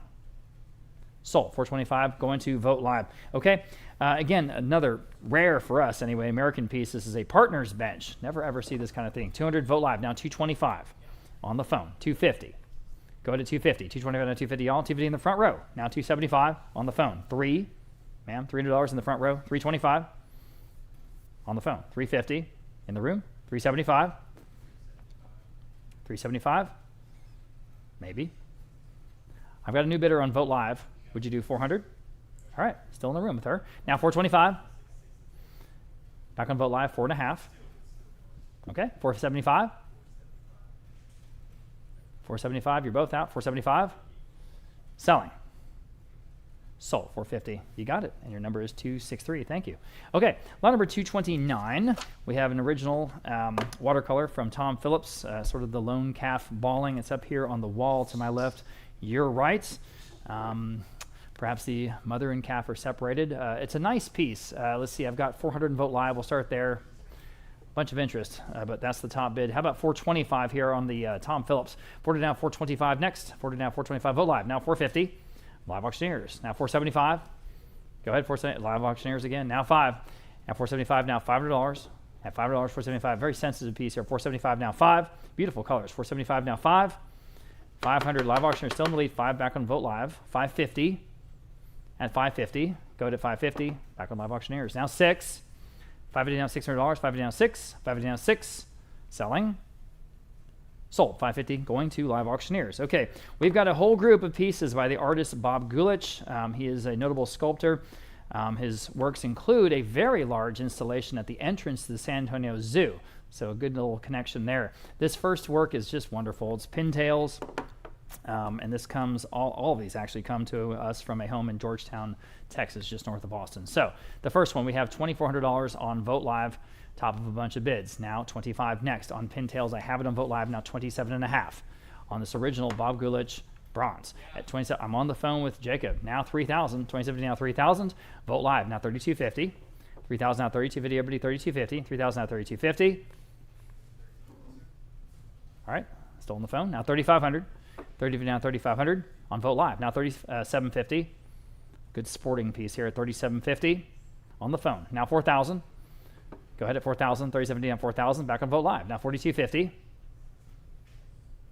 Sold. 425 going to Vote Live. Okay. Again, another rare for us anyway, American piece. This is a partner's bench. Never ever see this kind of thing. 200 Vote Live. Now 225 on the phone. 250. Go to 250. 225 now 250 y'all. 250 in the front row. Now 275 on the phone. 3. Ma'am, $300 in the front row. 325 on the phone. 350 in the room. 375. 375. Maybe. I've got a new bidder on Vote Live. Would you do 400? All right, still in the room with her. Now 425. Back on Vote Live, 4.5. Okay, 475. 475, you're both out. 475. Selling. Sold. 450. You got it. And your number is 263. Thank you. Okay, lot number 229. We have an original watercolor from Tom Phillips, sort of the lone calf bawling. It's up here on the wall to my left. Your right. Perhaps the mother and calf are separated. It's a nice piece. Let's see. I've got 400 in Vote Live. We'll start there. Bunch of interest, but that's the top bid. How about 425 here on the Tom Phillips? 40 down, 425 next. 40 down, 425. Vote Live. Now 450. Live auctioneers. Now 475. Go ahead, 470. Live auctioneers again. Now 5. Now 475. Now $500. At $5, 475. Very sensitive piece here. 475 now 5. Beautiful colors. 475 now 5. 500. Live auctioneers still in the lead. 5 back on Vote Live. 550. At 550. Go to 550. Back on Live auctioneers. Now 6. 550 down $600. 550 down 6. 550 down 6. Selling. Sold. 550 going to Live auctioneers. Okay, we've got a whole group of pieces by the artist Bob Gulich. He is a notable sculptor. His works include a very large installation at the entrance to the San Antonio Zoo. So a good little connection there. This first work is just wonderful. It's pintails And this comes, all of these actually come to us from a home in Georgetown, Texas, just north of Austin. So the first one, we have $2,400 on Vogt Live, top of a bunch of bids. Now $25 next. On Pintails, I have it on Vogt Live, now $27.5. On this original Bob Gulich bronze at 27. I'm on the phone with Jacob. Now $3,000. 2070 now $3,000. Vogt Live now $3,250. $3,000 now $3,250. Everybody $3,250. $3,000 now $3,250. All right, still on the phone. Now $3,500. $30 now $3,500 on Vogt Live. Now $37.50. Good sporting piece here at $37.50 on the phone. Now $4,000. Go ahead at $4,000. $37.50 on $4,000. Back on Vogt Live. Now $42.50.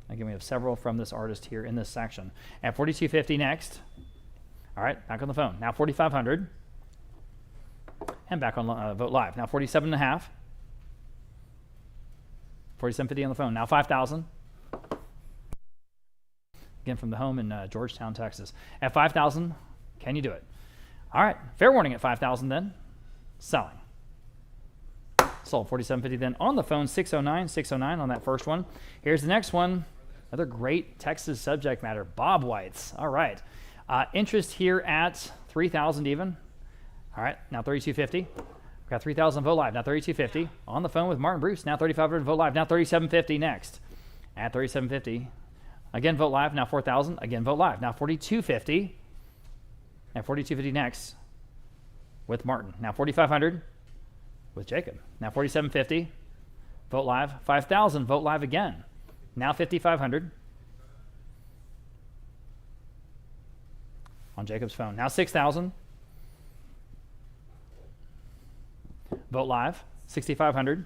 Again, we have several from this artist here in this section. At $42.50 next. All right, back on the phone. Now $4,500. And back on Vogt Live. Now $47.5. $47.50 on the phone. Now $5,000. Again, from the home in Georgetown, Texas. At $5,000, can you do it? All right, fair warning at $5,000 then. Selling. Sold. $47.50 then on the phone. $609 on that first one. Here's the next one. Another great Texas subject matter. Bob Whites. All right. Interest here at $3,000 even. All right, now $32.50. Got $3,000 on Vogt Live. Now $32.50 on the phone with Martin Bruce. Now $3,500 Vogt Live. Now $37.50 next. At $37.50. Again, Vogt Live, now $4,000. Again, Vogt Live, now $42.50. And $42.50 next with Martin. Now $4,500 with Jacob. Now $47.50. Vogt Live, $5,000. Vogt Live again. Now $5,500 on Jacob's phone. Now $6,000. Vogt Live, $6,500.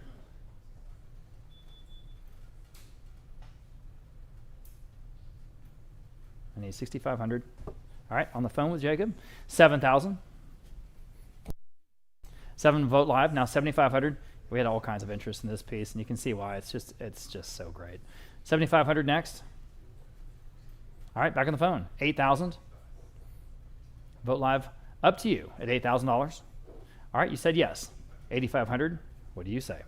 I need $6,500. All right, on the phone with Jacob. $7,000. 7 Vogt Live, now $7,500. We had all kinds of interest in this piece, and you can see why. It's just so great. $7,500 next. All right, back on the phone. $8,000. Vogt Live, up to you at $8,000. All right, you said yes. $8,500. What do you say?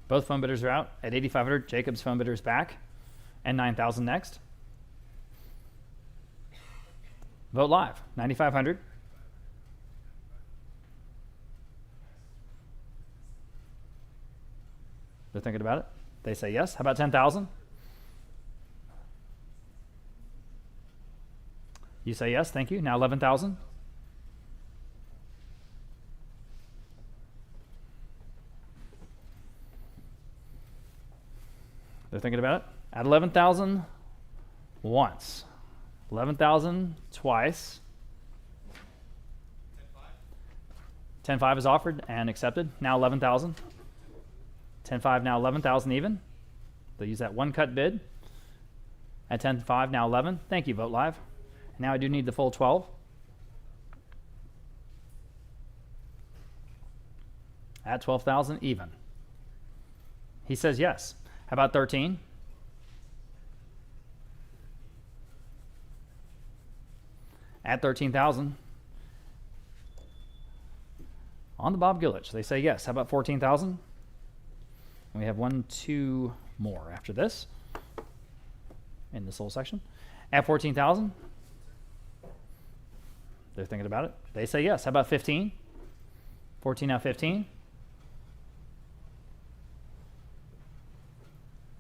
Both phone bidders are out at $8,500. Jacob's phone bidder is back. And $9,000 next. Vogt Live, $9,500. They're thinking about it. They say yes. How about $10,000? You say yes. Thank you. Now $11,000. They're thinking about it. At $11,000 once. $11,000 twice. 10.5 is offered and accepted. Now $11,000. 10.5 now $11,000 even. They'll use that one cut bid. At 10.5 now 11. Thank you, Vogt Live. Now I do need the full 12. At 12,000 even. He says yes. How about 13? At 13,000. On the Bob Gulich, they say yes. How about 14,000? And we have 2 more after this in this little section. At 14,000. They're thinking about it. They say yes. How about 15? 14 now 15.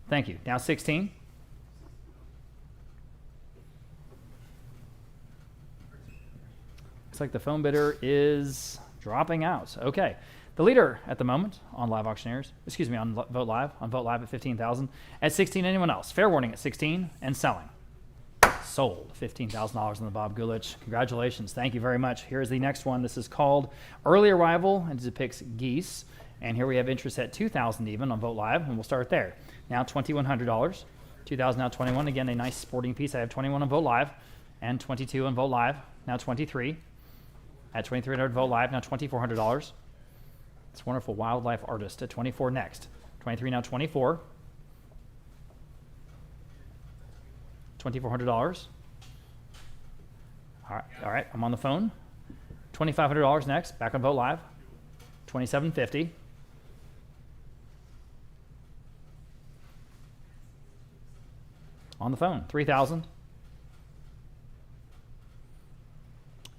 Thank you. Now 16. Looks like the phone bidder is dropping out. Okay. The leader at the moment on Live Auctioneers, on Vogt Live at 15,000. At 16, anyone else? Fair warning at 16 and selling. Sold. $15,000 on the Bob Gulich. Congratulations. Thank you very much. Here's the next one. This is called Early Arrival and depicts geese. And here we have interest at 2,000 even on Vogt Live, and we'll start there. Now $2,100. 2,000 now 21. Again, a nice sporting piece. I have 21 on Vogt Live and 22 on Vogt Live. Now 23. At 2,300 Vogt Live. Now $2,400. It's wonderful wildlife artist at 24 next. 23 now 24. $2,400. All right, I'm on the phone. $2,500 next. Back on Vogt Live. $2,750. On the phone, 3,000.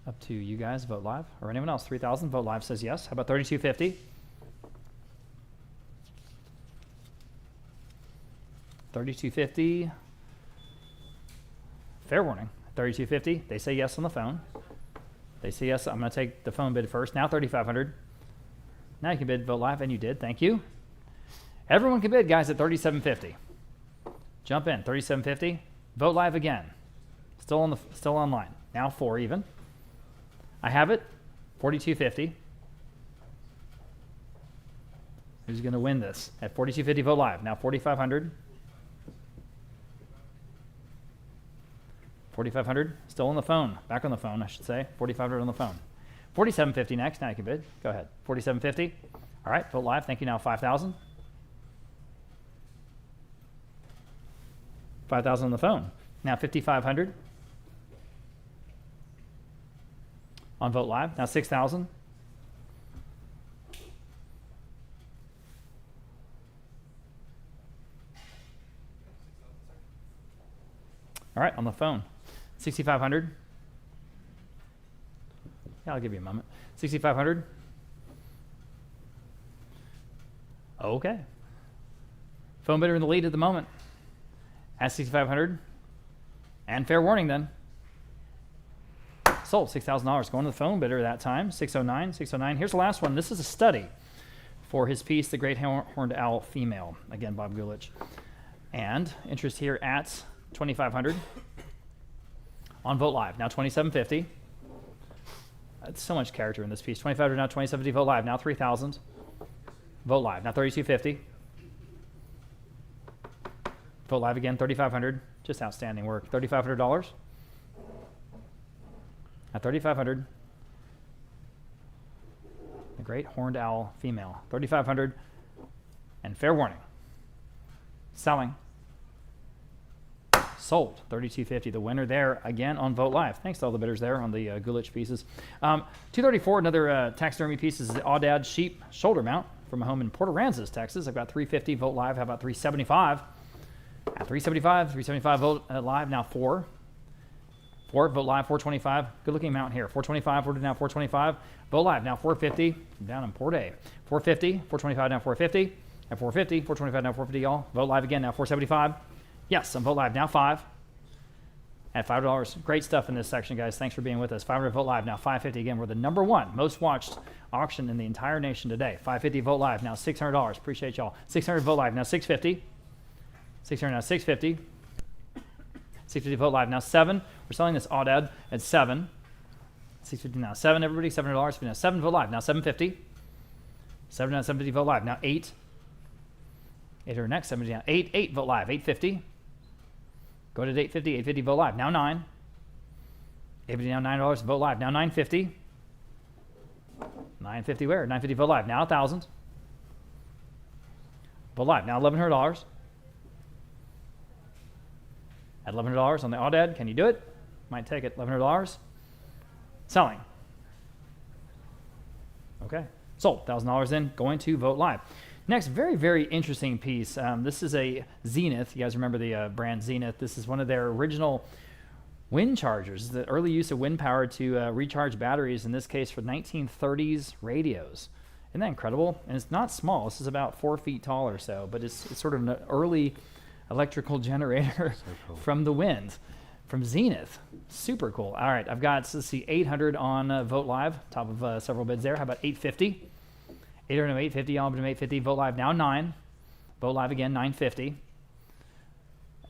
Up to you guys, vote live, or anyone else. 3,000, vote live says yes. How about 3,250? 3,250. Fair warning. 3,250. They say yes on the phone. They say yes. I'm going to take the phone bid first. Now 3,500. Now you can bid, vote live, and you did. Thank you. Everyone can bid, guys, at 3,750. Jump in, 3,750. Vote live again. Still online. Now 4 even. I have it, 4,250. Who's going to win this? At 4,250, vote live. Now 4,500. 4,500, still on the phone. Back on the phone, I should say. 4,500 on the phone. 4,750 next. Now you can bid. Go ahead. 4,750. All right, vote live. Thank you. Now 5,000. 5,000 on the phone. Now 5,500. On vote live. Now 6,000. All right, on the phone. 6,500. Yeah, I'll give you a moment. 6,500. Okay. Phone bidder in the lead at the moment. At 6,500. And fair warning then. Sold, $6,000. Going to the phone bidder that time. 609, 609. Here's the last one. This is a study for his piece, The Great Horned Owl Female. Again, Bob Gulich. And interest here at 2,500. On vote live. Now 2,750. That's so much character in this piece. 2,500 now 2,750. Vote live. Now 3,000. Vote live. Now 3,250. Vote live again. 3,500. Just outstanding work. $3,500. At 3,500. The Great Horned Owl Female. 3,500. And fair warning. Selling. Sold, 3,250. The winner there again on Vote Live. Thanks to all the bidders there on the Gulich pieces. 234, another taxidermy piece is the Audad sheep shoulder mount from a home in Port Aransas, Texas. I've got 350. Vote Live. How about 375? At 375, vote live. Now 4. Vote live. 425. Good looking mount here. 425. Voted now 425. Vote live. Now 450. Down in Port A. 450. 425 now 450. At 450. 425 now 450. Y'all vote live again. Now 475. Yes, on Vote Live, now 5. At $5. Great stuff in this section, guys. Thanks for being with us. 500 Vote Live, now 550. Again, we're the #1 most watched auction in the entire nation today. 550 Vote Live, now $600. Appreciate y'all. 600 Vote Live, now 650. 600 now 650. 650 Vote Live, now 7. We're selling this Audad at 7. 650 now 7, everybody. $7. Now 7 Vote Live, now 750. 7 now 750 Vote Live, now 8. 800 next, 7 down. 8 Vote Live, 850. Go to 850, 850 Vote Live, now 9. 850 now $9, Vote Live, now 950. 950 where? 950 Vote Live, now 1,000. Vote Live, now $1,100. At $1,100 on the Audad, can you do it? Might take it, $1,100. Selling. Okay, sold, $1,000 in, going to Vote Live. Next, very, very interesting piece. This is a Zenith. You guys remember the brand Zenith. This is one of their original wind chargers, the early use of wind power to recharge batteries, in this case for 1930s radios. Isn't that incredible? And it's not small. This is about 4 feet tall or so, but it's sort of an early electrical generator from the wind, from Zenith. Super cool. All right, I've got, let's see, 800 on Vote Live, top of several bids there. How about 850? 800 and 850, I'll 850. Vote Live now 9. Vote Live again, 950.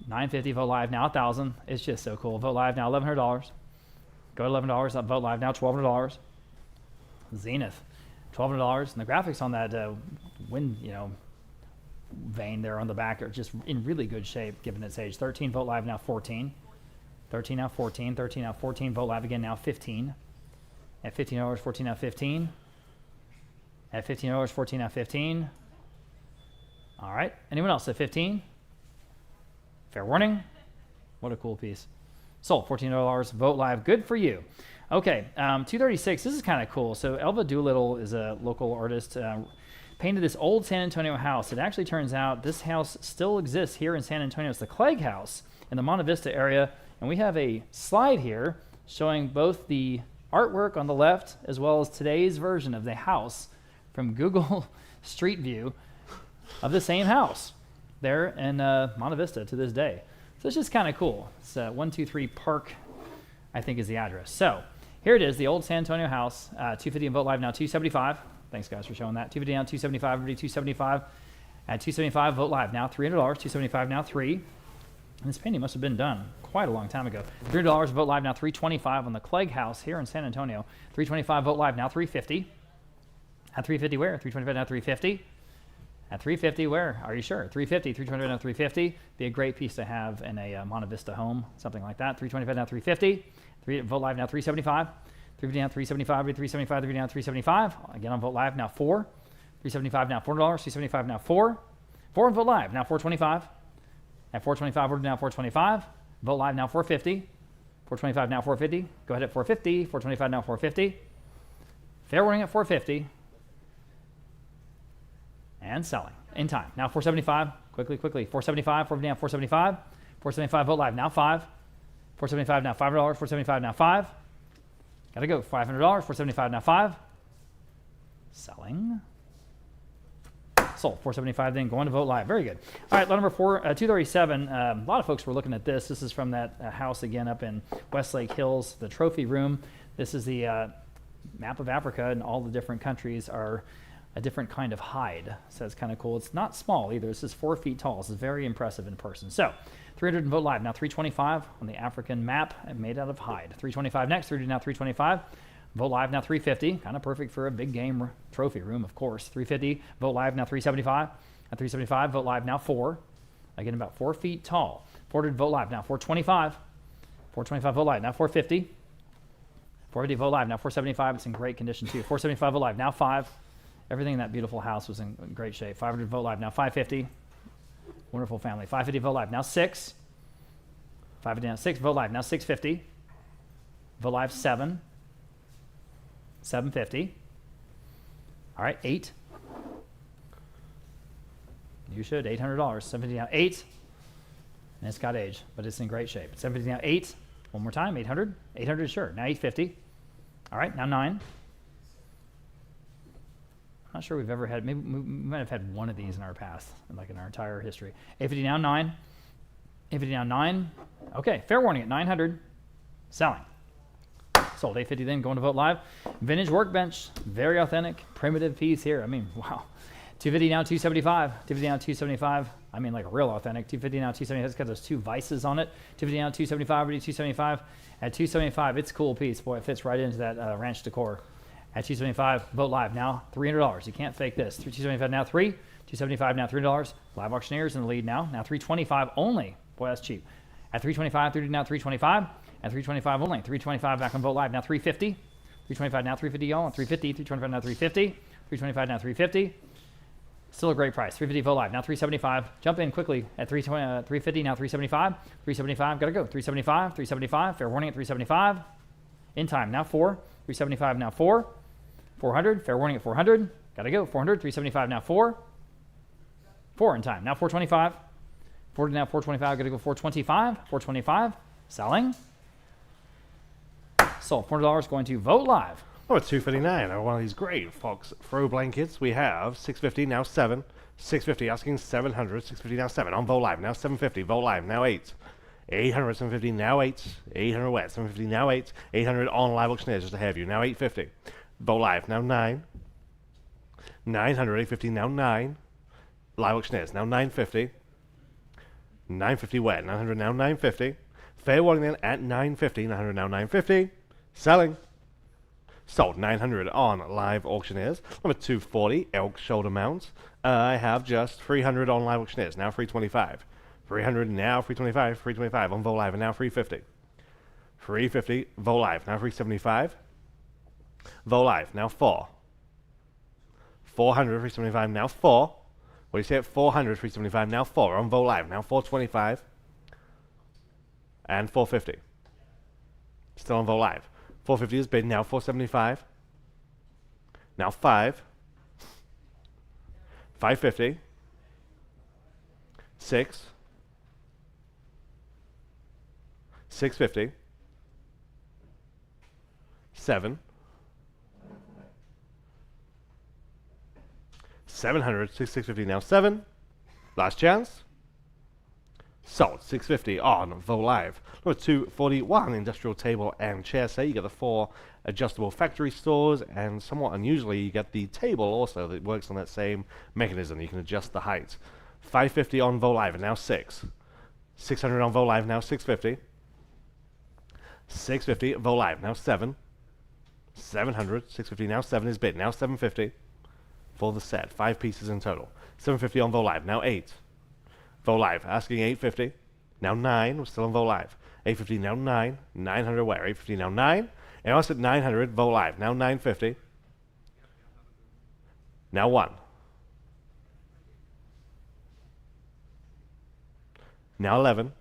950, Vote Live now 1,000. It's just so cool. Vote Live now $1,100. Go to $11. Vote Live now $1,200. Zenith, $1,200. And the graphics on that wind, vein there on the back are just in really good shape given its age. 13, Vote Live now 14. 13 now 14. 13 now 14. Vote Live again now 15. At $15, 14 now 15. At $15, 14 now 15. All right. Anyone else at 15? Fair warning. What a cool piece. Sold, $14. Vote Live. Good for you. Okay, 236. This is kind of cool. So Elva Doolittle is a local artist. painted this old San Antonio house. It actually turns out this house still exists here in San Antonio. It's the Clegg House in the Monte Vista area. And we have a slide here showing both the artwork on the left as well as today's version of the house from Google Street View of the same house there in Monte Vista to this day. So it's just kind of cool. It's 123 Park, I think is the address. So here it is, the old San Antonio house, 250 and Vote Live now 275. Thanks guys for showing that. 250 now 275, everybody 275. At 275 Vote Live now $300, 275 now 3. And this painting must have been done quite a long time ago. $300 Vote Live now $325 on the Clegg House here in San Antonio. $325 Vote Live now $350. At $350 where? $325 now $350. At $350 where? Are you sure? $350, $325 now $350. Be a great piece to have in a Monte Vista home, something like that. $325 now $350. Vote Live now $375. $350 now $375. $375. $350 now $375. Again on Vote Live now $4. $375 now $4. $375 now $4. $4 on Vote Live now $425. At $425 order now $425. Vote Live now $450. $425 now $450. Go ahead at $450. $425 now $450. Fair warning at $450. And selling in time. Now $475. Quickly. $475. $450 now $475. $475 Vote Live now $5. $475 now $5. $475 now $5. Gotta go. $500. $475 now $5. Selling. Sold. $475 then going to Vote Live. Very good. All right, lot number 237. A lot of folks were looking at this. This is from that house again up in Westlake Hills, the trophy room. This is the map of Africa, and all the different countries are a different kind of hide. So it's kind of cool. It's not small either. This is 4 feet tall. This is very impressive in person. So 300 and Vote Live. Now 325 on the African map made out of hide. 325 next. 300 now 325. Vote Live now 350. Kind of perfect for a big game trophy room, of course. 350. Vote Live now 375. At 375, Vote Live now 4. Again, about 4 feet tall. 400 Vote Live now 425. 425 Vote Live now 450. 450 Vote Live now 475. It's in great condition too. 475 Vote Live now 5. Everything in that beautiful house was in great shape. 500 Vote Live now 550. Wonderful family. 550 Vote Live now 6. 550 now 6. Vote Live now 650. Vote Live 7. 750. All right, 8. You should. $800. 750 now 8. And it's got age, but it's in great shape. 750 now 8. One more time. 800. 800 sure. Now 850. All right, now 9. Not sure we've ever had, maybe we might have had one of these in our past, like in our entire history. 850 now 9. 850 now 9. Okay, fair warning at 900. Selling. Sold. 850 then going to Vote Live. Vintage workbench. Very authentic, primitive piece here. I mean, wow. 250 now 275. 250 now 275. I mean, like real authentic. 250 now 275. It's got those 2 vices on it. 250 now 275. 275. At 275, it's a cool piece. Boy, it fits right into that ranch decor. At 275, Vote Live now $300. You can't fake this. 275 now 3. 275 now $300. Live auctioneers in the lead now. Now 325 only. Boy, that's cheap. At 325, 30 now 325. At 325 only. 325 back on Vote Live now 350. 325 now 350 y'all. 350. 325 now 350. 325 now 350. Still a great price. 350 Vote Live now 375. Jump in quickly at 350 now 375. 375 gotta go. 375. 375. Fair warning at 375. In time now 4. 375 now 4. 400, fair warning at 400. Gotta go. 400, 375 now 4. 4 in time. Now 425. 40 now 425. Gotta go 425. 425. Selling. Sold. $400 going to Vote Live. Oh, it's 259. Oh, one of these great Fox throw blankets. We have 650 now 7. 650 asking 700. 650 now 7 on Vote Live. Now 750. Vote Live now 8. 800, 750 now 8. 800 wet. 750 now 8. 800 on Live Auctioneers just ahead of you. Now 850. Vote Live now 9. 900, 850 now 9. Live Auctioneers now 950. 950 wet. 900 now 950. Fair warning then at 950. 900 now 950. Selling. Sold. 900 on Live Auctioneers. Number 240 elk shoulder mounts. I have just 300 on Live Auctioneers. Now 325. 300 now 325. 325 on Vote Live and now 350. 350 Vote Live now 375. Vote Live now 4. 400 375 now 4. What do you say at 400 375 now 4 on Vote Live now 425 and 450. Still on Vote Live. 450 is bid now 475. Now 5. 550. 6. 650. 7. 700. 650 now 7. Last chance. Sold. 650 on Vogt Live. Number 241, industrial table and chair set. You get the 4 adjustable factory stores, and somewhat unusually, you get the table also that works on that same mechanism. You can adjust the height. 550 on Vogt Live, and now 6. 600 on Vogt Live, now 650. 650 Vogt Live, now 7. 700. 650 now 7 is bid. Now 750 for the set. 5 pieces in total. 750 on Vogt Live, now 8. Vogt Live, asking 850. Now 9. We're still on Vogt Live. 850 now 9. 900 where? 850 now 9. And also at 900, Vogt Live. Now 950. Now 1. Now 11.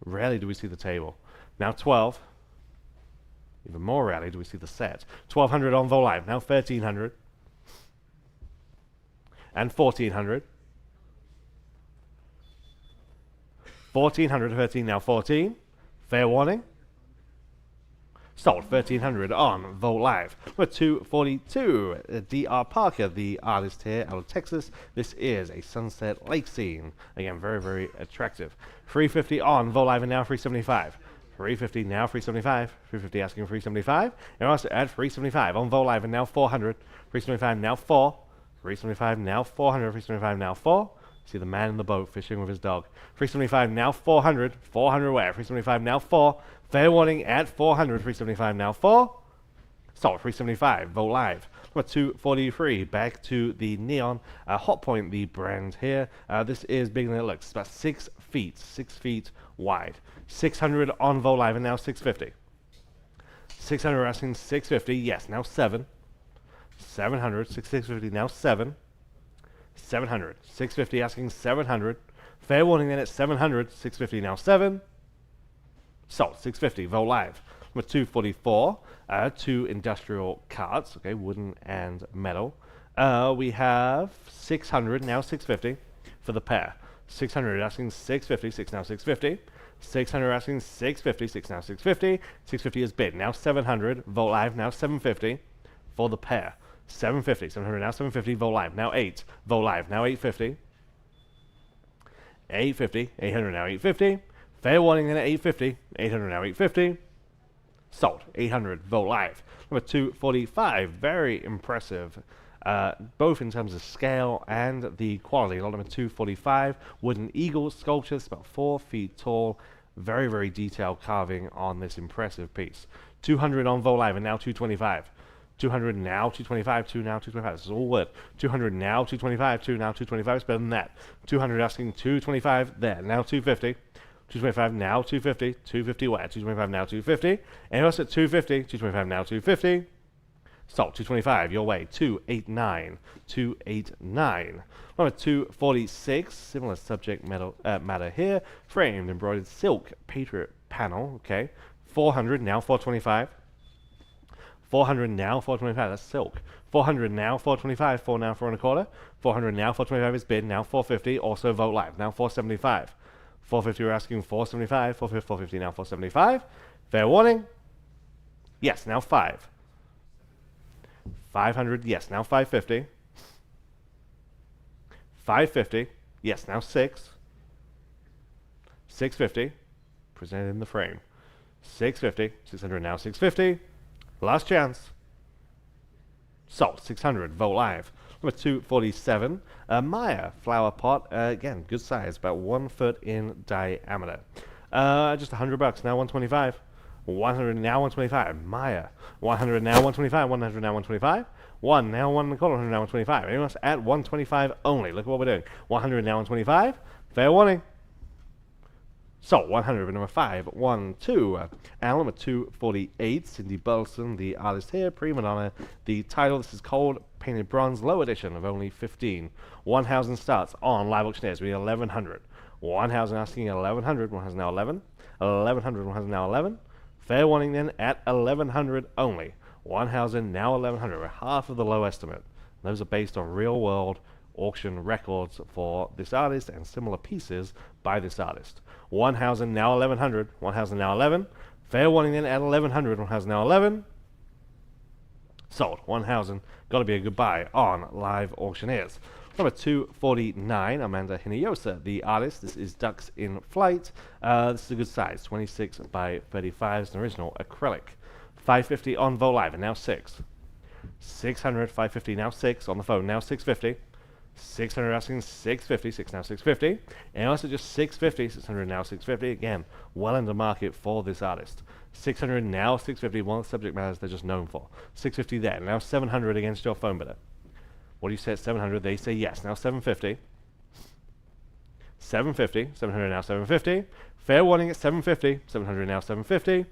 Rarely do we see the table. Now 12. Even more rarely do we see the set. 1200 on Vogt Live. Now 1300. And 1400. 1400, 13, now 14. Fair warning. Sold. 1300 on Vogt Live. Number 242, D.R. Parker, the artist here out of Texas. This is a sunset lake scene. Again, very, very attractive. 350 on Vogt Live, and now 375. 350 now 375. 350 asking 375. And also at 375 on Vogt Live, and now 400. 375 now 4. 375 now 400. 375 now 4. See the man in the boat fishing with his dog. 375 now 400. 400 where? 375 now 4. Fair warning at 400. 375 now 4. Sold. 375. Vogt Live. Number 243. Back to the neon. Hot Point, the brand here. This is bigger than it looks. It's about 6 feet. 6 feet wide. 600 on Vogt Live, and now 650. 600 asking 650. Yes, now 7. 700. 650 now 7. 700. 650 asking 700. Fair warning then at 700. 650 now 7. Sold. 650. Vogt Live. Number 244. 2 industrial carts. Okay, wooden and metal. We have 600 now 650 for the pair. 600 asking 650. 6 now 650. 600 asking 650. 6 now 650. 650 is bid. Now 700. Vogt Live now 750 for the pair. 750. 700 now 750. Vogt Live now 8. Vogt Live now 850. 850. 800 now 850. Fair warning then at 850. 800 now 850. Sold. 800. Vogt Live. Number 245. Very impressive. Both in terms of scale and the quality. Lot number 245. Wooden eagle sculpture. It's about 4 feet tall. Very, very detailed carving on this impressive piece. 200 on Vogt Live, and now 225. 200 now 225. 2 now 225. This is all wood. 200 now 225. 2 now 225. It's better than that. 200 asking 225. There. Now 250. 225 now 250. 250 where? 225 now 250. And also at 250. 225 now 250. Sold. 225 your way. 289. 289. Number 246. Similar subject matter here. Framed embroidered silk patriot panel. Okay. 400 now 425. 400 now 425. That's silk. 400 now 425. 4 now 4 and a quarter. 400 now 425 is bid. Now 450. Also Vogt Live. Now 475. 450 we're asking 475. 450 now 475. Fair warning. Yes, now 5. 500. Yes, now 550. 550. Yes, now 6. 650. Presented in the frame. 650. 600 now 650. Last chance. Sold. 600. Vogt Live. Number 247. Maya flower pot. Again, good size. About 1 foot in diameter. Just $100. Now 125. 100 now 125. Maya. 100 now 125. 100 now 125. 1 now 1 and a quarter. 100 now 125. Anyone else at 125 only? Look at what we're doing. 100 now 125. Fair warning. So 100 number 5, 1, 2. And number 248, Cindy Burleson, the artist here, prima donna. The title, this is cold painted bronze, low edition of only 15. One housing starts on live auctioneers. We need 1100. One housing asking at 1100. One has now 11. 1100. One has now 11. Fair warning then at 1100 only. One housing now 1100. We're half of the low estimate. Those are based on real world auction records for this artist and similar pieces by this artist. 1,000, now 1,100. 1,000, now 11. Fair warning then at 1,100. 1,000, now 11. Sold. 1,000. Got to be a good buy on Live Auctioneers. Number 249, Amanda Hinojosa, the artist. This is Ducks in Flight. This is a good size, 26 by 35. It's an original acrylic. 550 on Vogt Live, and now 6. 600, 550, now 6 on the phone, now 650. 600 asking 650, 6 now 650. And also just 650, 600 now 650. Again, well in the market for this artist. 600 now 650, one of the subject matters they're just known for. 650 there, now 700 against your phone bidder. What do you say at 700? They say yes, now 750. 750, 700 now 750. Fair warning at 750, 700 now 750.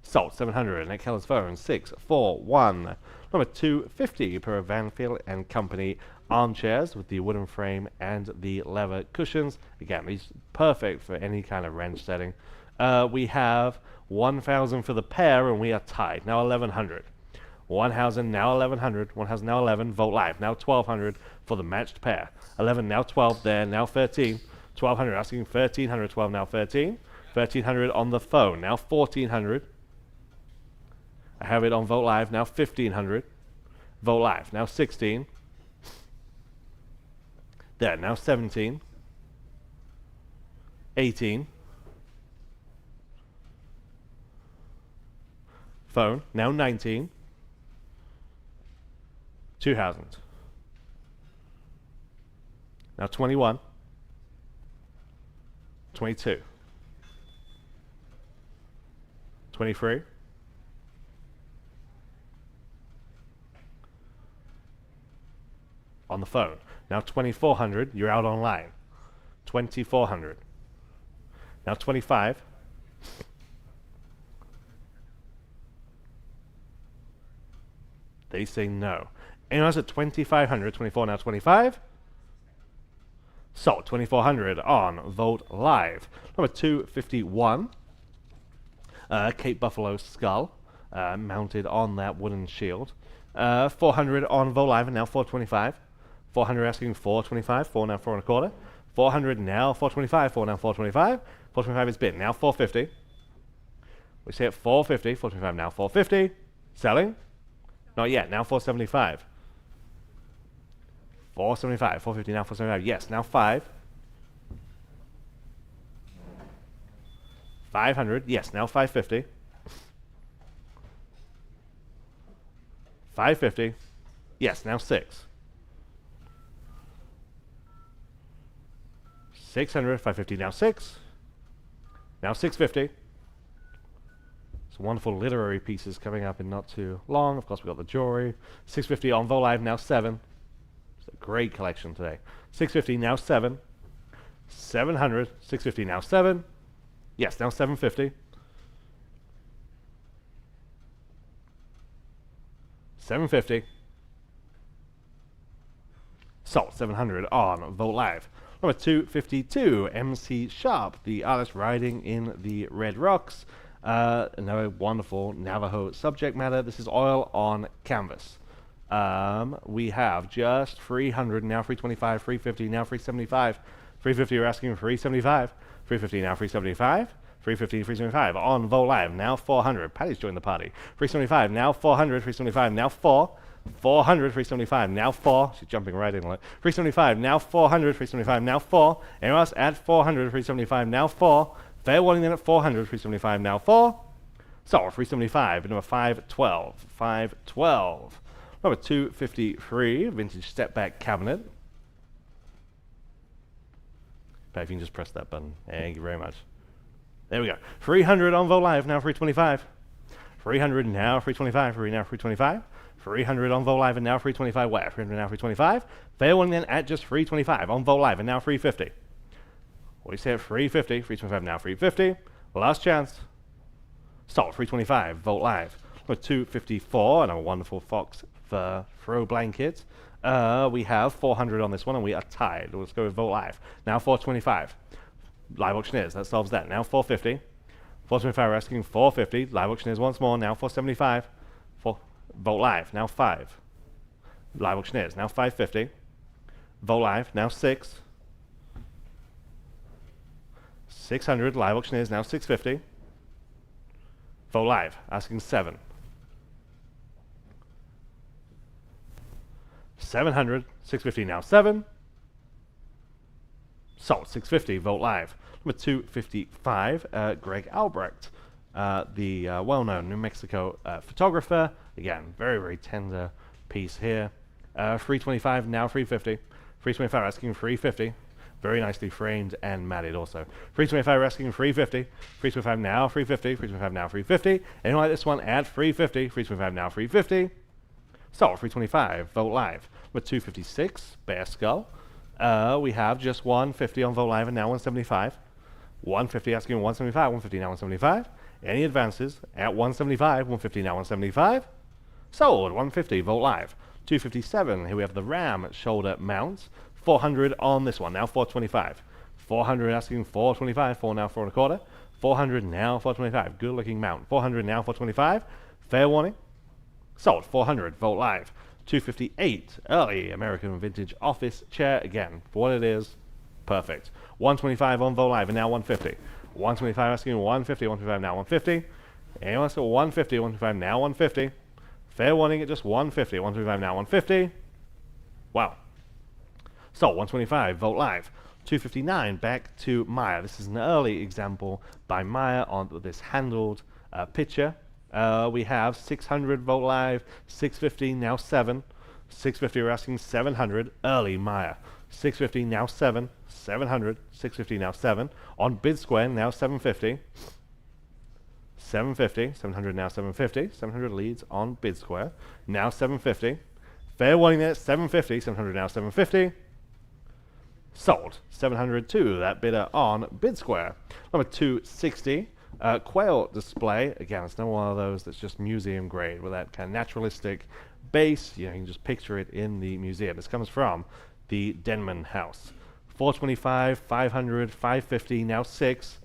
Sold 700 at Keller's phone 641. Number 250 per Van Field and Company armchairs with the wooden frame and the leather cushions. Again, these perfect for any kind of ranch setting. We have 1,000 for the pair, and we are tied. Now 1,100. 1,000 now 1,100. 1,000 now 11. Vogt Live now 1,200 for the matched pair. 11 now 12 there. Now 13. 1,200 asking 1,300. 12 now 13. 1,300 on the phone. Now 1,400. I have it on Vogt Live, now 1,500. Vogt Live, now 16. There, now 17. 18. Phone, now 19. 2,000. Now 21. 22. 23. On the phone. Now 2,400, you're out online. 2,400. Now 25. They say no. Anyone else at 2,500, 24 now 25. Sold 2,400 on Vogt Live. Number 251. Cape Buffalo skull mounted on that wooden shield. 400 on Vogt Live and now 425. 400 asking 425, 4 now 4 and a quarter. 400 now 425, 4 now 425. 425 is bid, now 450. We say at 450, 425 now 450. Selling? Not yet, now 475. 475, 450 now 475. Yes, now 5. 500, yes, now 550. 550, yes, now 6. 600, 550, now 6. Now 650. Some wonderful literary pieces coming up in not too long. Of course, we got the jewelry. 650 on Vogt Live, now 7. It's a great collection today. 650, now 7. 700, 650, now 7. Yes, now 750. 750. Sold 700 on Vogt Live. Number 252, MC Sharp, the artist riding in the Red Rocks. Another wonderful Navajo subject matter. This is oil on canvas. We have just 300, now 325, 350, now 375. 350, you're asking for 375. 350, now 375. 350, 375 on Vogt Live, now 400. Patty's joined the party. 375, now 400. 375, now 4. 400, 375, now 4. She's jumping right in. 375, now 400. 375, now 4. Anyone else at 400? 375, now 4. Fair warning then at 400. 375, now 4. So 375, number 512. 512. Number 253, vintage step back cabinet. Pat, if you can just press that button. Thank you very much. There we go. 300 on Vogt Live, now 325. 300 now 325. 3 now 325. 300 on Vogt Live and now 325 where? 300 now 325. Fair one then at just 325 on Vogt Live and now 350. What do you say at 350? 325 now 350. Last chance. Sold 325. Vogt Live. Number 254 and a wonderful fox fur throw blanket. We have 400 on this one and we are tied. Let's go with Vogt Live. Now 425. Live Auctioneers. That solves that. Now 450. 425 we're asking 450. Live Auctioneers once more. Now 475. Vogt Live, now 5. Live Auctioneers, now 550. Vote live, now 6. 600, live auctioneers, now 650. Vote live, asking 7. 700, 650, now 7. Sold, 650, vote live. Number 255, Greg Albrecht, the well-known New Mexico photographer. Again, very, very tender piece here. 325, now 350. 325 asking 350. Very nicely framed and matted also. 325 asking 350. 325 now 350. 325 now 350. Anyone like this one at 350. 325 now 350. Sold, 325, vote live. With 256, Bear Skull. We have just 150 on vote live and now 175. 150 asking 175, 150 now 175. Any advances at 175, 150 now 175. Sold, 150, vote live. 257, here we have the Ram shoulder mount. 400 on this one, now 425. 400 asking 425, 4 now 4 and a quarter. 400 now 425, good looking mount. 400 now 425, fair warning. Sold, 400, vote live. 258, early American vintage office chair, again, for what it is, perfect. 125 on vote live and now 150. 125 asking 150, 125 now 150. Anyone else got 150, 125 now 150. Fair warning at just 150, 125 now 150. Wow. So 125, vote live. 259, back to Meyer. This is an early example by Meyer on this handled picture. We have 600, vote live. 650, now 7. 650, we're asking 700, early Meyer. 650, now 7. 700, 650, now 7. On bid square, now 750. 750, 700 now 750. 700 leads on bid square. Now 750. Fair warning there, 750. 700 now 750. Sold. 700 to that bidder on bid square. Number 260, quail display. Again, it's not one of those that's just museum grade with that kind of naturalistic base. You can just picture it in the museum. This comes from the Denman house. 425, 500, 550, now 6.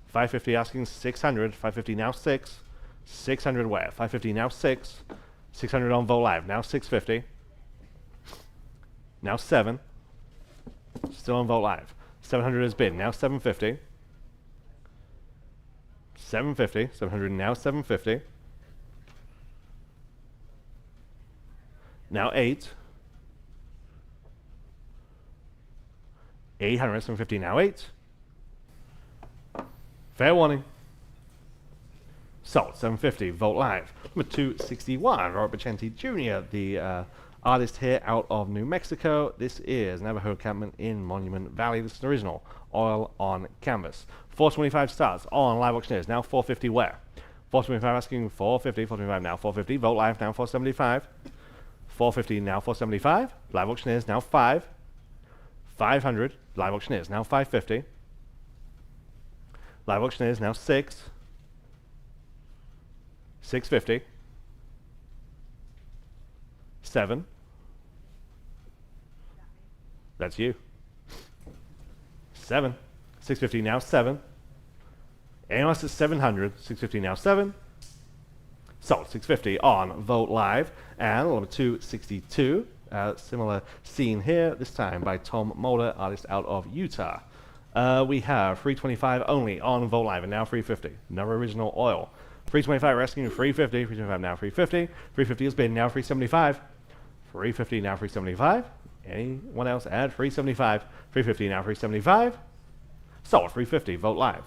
550 asking 600, 550 now 6. 600 where? 550 now 6. 600 on vote live, now 650. Now 7. Still on vote live. 700 is bid, now 750. 750, 700 now 750. Now 8. 800, 750 now 8. Fair warning. Sold, 750, vote live. Number 261, Robert Bacenti Jr., the artist here out of New Mexico. This is Navajo encampment in Monument Valley. This is an original oil on canvas. 425 starts on live auctioneers, now 450 where? 425 asking 450, 425 now 450, vote live now 475. 450 now 475, live auctioneers now 5. 500, live auctioneers now 550. Live auctioneers now 6. 650. 7. That's you. 7. 650 now 7. Anyone else at 700. 650 now 7. Sold, 650 on Vote Live. And number 262. Similar scene here, this time by Tom Mulder, artist out of Utah. We have 325 only on Vote Live and now 350. No original oil. 325 rescue 350. 325 now 350. 350 has been now 375. 350 now 375. Anyone else add 375? 350 now 375. Sold, 350. Vote Live.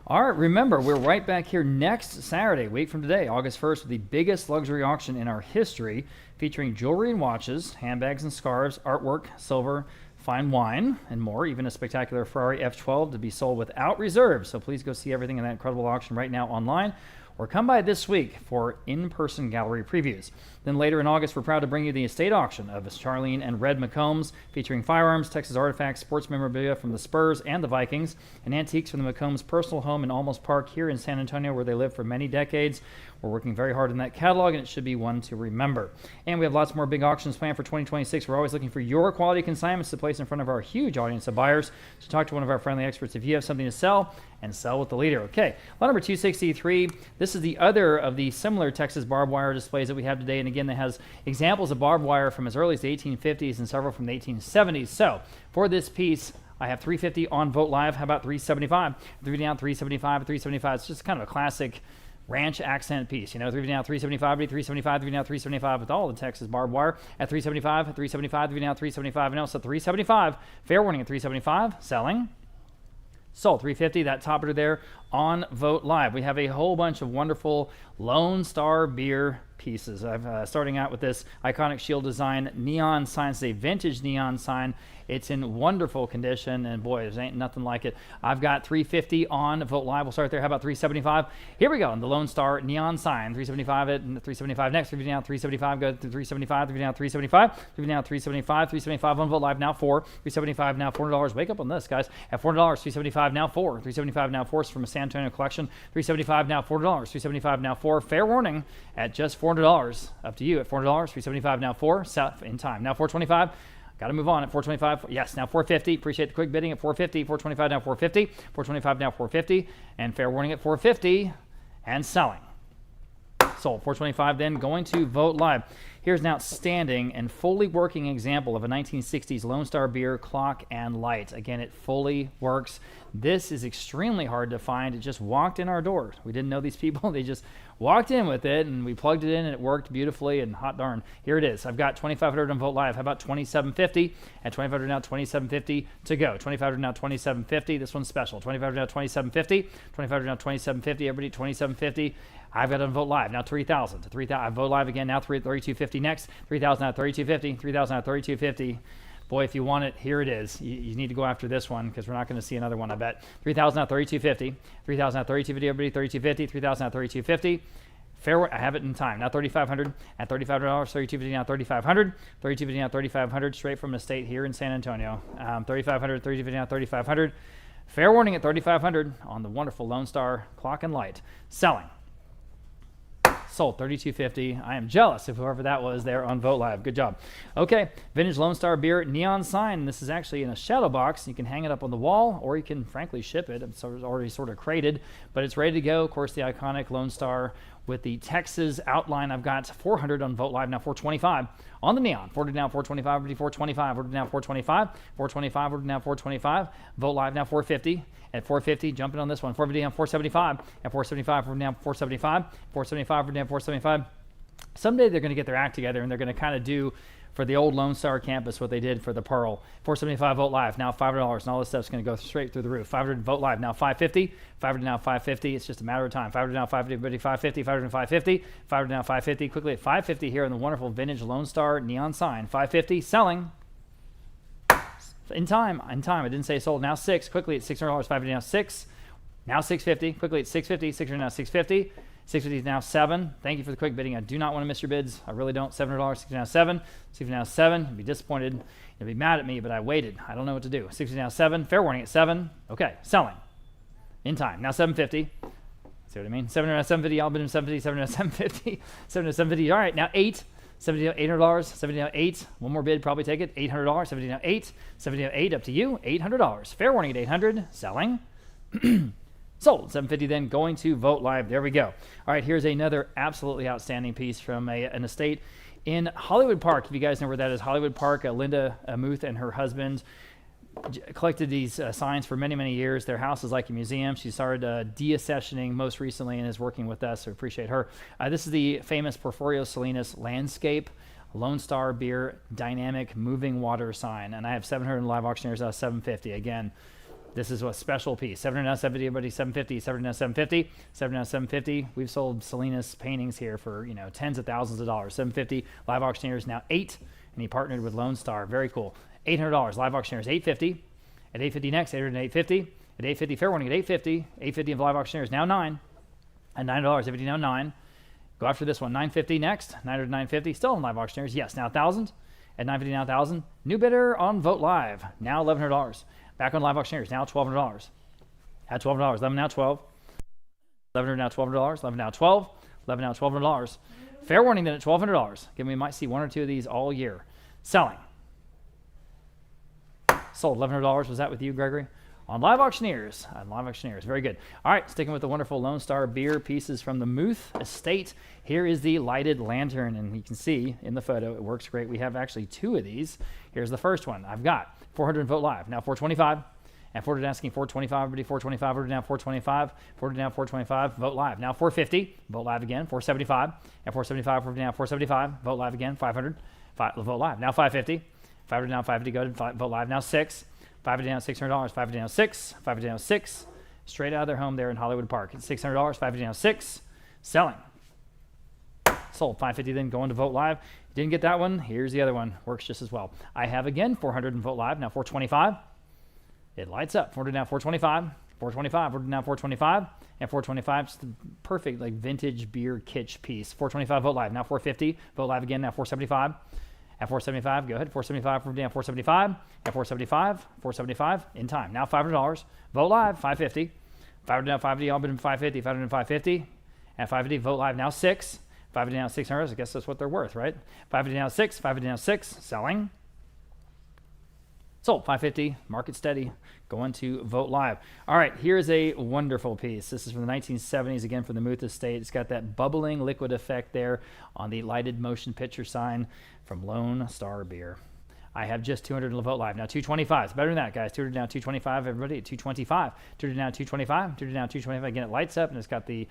All right, remember, we're right back here next Saturday, a week from today, August 1st, with the biggest luxury auction in our history, featuring jewelry and watches, handbags and scarves, artwork, silver, fine wine, and more, even a spectacular Ferrari F12 to be sold without reserve. So please go see everything in that incredible auction right now online, or come by this week for in-person gallery previews. Then later in August, we're proud to bring you the estate auction of Charlene and Red McCombs, featuring firearms, Texas artifacts, sports memorabilia from the Spurs and the Vikings, and antiques from the McCombs' personal home in Almost Park here in San Antonio, where they lived for many decades. We're working very hard on that catalog, and it should be one to remember. And we have lots more big auctions planned for 2026. We're always looking for your quality consignments to place in front of our huge audience of buyers. So talk to one of our friendly experts if you have something to sell, and sell with the leader. Okay, lot number 263. This is the other of the similar Texas barbed wire displays that we have today. And again, that has examples of barbed wire from as early as the 1850s and several from the 1870s. So for this piece, I have $350 on Vogt Live. How about $375? $3 down, $375, $375. It's just kind of a classic ranch accent piece. You know, $3 down, $375, $375, $3 down, $375 with all the Texas barbed wire at $375, $375, $3 down, $375, and also $375. Fair warning at $375. Selling. Sold $350, that topper there on Vogt Live. We have a whole bunch of wonderful Lone Star beer pieces. I'm starting out with this iconic shield design neon sign. It's a vintage neon sign. It's in wonderful condition, and boy, there ain't nothing like it. I've got $350 on Vogt Live. We'll start there. How about $375? Here we go. The Lone Star neon sign. $375 it, and $375 next. $3 down, $375. Go to $375. $3 down, $375. $3 down, $375. $375 on Vogt Live. Now $4. $375 now $400. Wake up on this, guys. At $400. $375 now $4. $375 now $4. It's from a San Antonio collection. $375 now $4. $375 now $4. Fair warning at just $400. Up to you at $400. $375 now $4. Set in time. Now $425. Got to move on at $425. Yes, now $450. Appreciate the quick bidding at $450. $425 now $450. $425 now $450. And fair warning at $450. And selling. Sold. $425 then going to Vogt Live. Here's an outstanding and fully working example of a 1960s Lone Star beer clock and light. Again, it fully works. This is extremely hard to find. It just walked in our door. We didn't know these people. They just walked in with it, and we plugged it in, and it worked beautifully, and hot darn, here it is. I've got $2,500 on Vogt Live. How about $2,750? At $2,500 now, $2,750 to go. $2,500 now, $2,750. This one's special. $2,500 now, $2,750. $2,500 now, $2,750. Everybody, $2,750. I've got on Vogt Live now $3,000 to $3,000. I Vogt Live again now $3,250 next. $3,000 now $3,250. $3,000 now $3,250. Boy, if you want it, here it is. You need to go after this one because we're not going to see another one, I bet. $3,000 now $3,250. $3,000 now $3,250. Everybody, $3,250. $3,000 now $3,250. Fair, I have it in time. Now $3,500 at $3,500. $3,250 now $3,500. $3,250 now $3,500. Straight from an estate here in San Antonio. $3,500. $3,250 now $3,500. Fair warning at $3,500 on the wonderful Lone Star clock and light. Selling. Sold $3,250. I am jealous of whoever that was there on Vogt Live. Good job. Okay, vintage Lone Star beer neon sign. This is actually in a shadow box. You can hang it up on the wall, or you can frankly ship it. It's already sort of crated, but it's ready to go. Of course, the iconic Lone Star with the Texas outline. I've got $400 on Vogt Live now $425 on the neon. $400 now $425. $425. $400 now $425. $425. $400 now $425. Vogt Live now $450. At $450, jumping on this one. $450 down $475. At $475, we're down $475. $475, we're down $475. Someday they're going to get their act together, and they're going to kind of do for the old Lone Star campus what they did for the Pearl. $475 Vogt Live, now $500, and all this stuff's going to go straight through the roof. $500 Vogt Live, now $550. $500 now $550. It's just a matter of time. $500 now $550. Everybody $550. $500 now $550. $500 now $550. Quickly at $550 here on the wonderful vintage Lone Star neon sign. $550 selling. In time. I didn't say sold. Now $6. Quickly at $600. $550 now $6. Now $650. Quickly at $650. $600 now $650. $650 now $7. Thank you for the quick bidding. I do not want to miss your bids. I really don't. $700. $650 now $7. $650 now $7. You'll be disappointed. You'll be mad at me, but I waited. I don't know what to do. $650 now $7. Fair warning at $7. Okay. Selling. In time. Now $750. See what I mean? $700 now $750. Y'all bid in $750. $700 now $750. $700 now $750. All right. Now $8. $70 now $800. $70 now $8. One more bid, probably take it. $800. $70 now $8. $70 now $8. Up to you. $800. Fair warning at $800. Selling. Sold. $750 then going to Vogt Live. There we go. All right, here's another absolutely outstanding piece from an estate in Hollywood Park. If you guys know where that is, Hollywood Park. Linda Muth and her husband collected these signs for many, many years. Their house is like a museum. She started deaccessioning most recently and is working with us, so appreciate her. This is the famous Porphyrio Salinas landscape Lone Star beer dynamic moving water sign, and I have 700 live auctioneers out of 750. Again, this is a special piece. 700 now 750, everybody 750, 700 now 750, 700 now 750. We've sold Salinas paintings here for tens of thousands of dollars. 750 live auctioneers now 8, and he partnered with Lone Star. Very cool. $800 live auctioneers 850. At 850 next, 800 and 850. At 850 fair warning at 850. 850 of live auctioneers now 9. At $9, 850 now 9. Go after this one. 950 next. 900 950. Still in live auctioneers. Yes, now 1,000. At 950 now 1,000. New bidder on Vogt Live. Now $1,100. Back on live auctioneers. Now $1,200. At $1,200. 11 now 12. $1,100 now $1,200. 11 now 12. 11 now, $1,200. Fair warning then at $1,200. Again, we might see one or two of these all year. Selling. Sold. $1,100. Was that with you, Gregory? On Live Auctioneers. Very good. All right, sticking with the wonderful Lone Star beer pieces from the Muth Estate. Here is the lighted lantern, and you can see in the photo it works great. We have actually two of these. Here's the first one. I've got 400 Vote Live. Now $425. And Ford asking $425. Everybody $425. Order down $425. Order down $425. Vote Live. Now $450. Vote Live again. $475. And $475. Order down $475. Vote Live again. $500. Vote Live. Now $550. $500 down $550. Go to Vote Live. Now $6. $5 down $600. $5 down $6. $5 down $6. Straight out of their home there in Hollywood Park. It's $600. $5 down $6. Selling. Sold. $550 then going to Vote Live. Didn't get that one. Here's the other one. Works just as well. I have again 400 in Vote Live. Now $425. It lights up. $400 now $425. $425. Order now $425. And $425. Just the perfect like vintage beer kitsch piece. $425 Vote Live. Now $450. Vote Live again. Now $475. At $475, go ahead. $475 from down $475. At $475, $475 in time. Now $500. Vote Live, $550. $500 down $550, all but $550. $500 down $550. At $550, Vote Live now $6. $500 down $600. I guess that's what they're worth, right? $500 down $6. $500 down $6. Selling. Sold. $550. Market steady. Going to Vote Live. All right, here's a wonderful piece. This is from the 1970s, again from the Muth Estate. It's got that bubbling liquid effect there on the lighted motion picture sign from Lone Star Beer. I have just 200 to Vote Live. Now 225. It's better than that, guys. 200 down 225, everybody. 225. 200 down 225. 200 down 225. Again, it lights up, and it's got the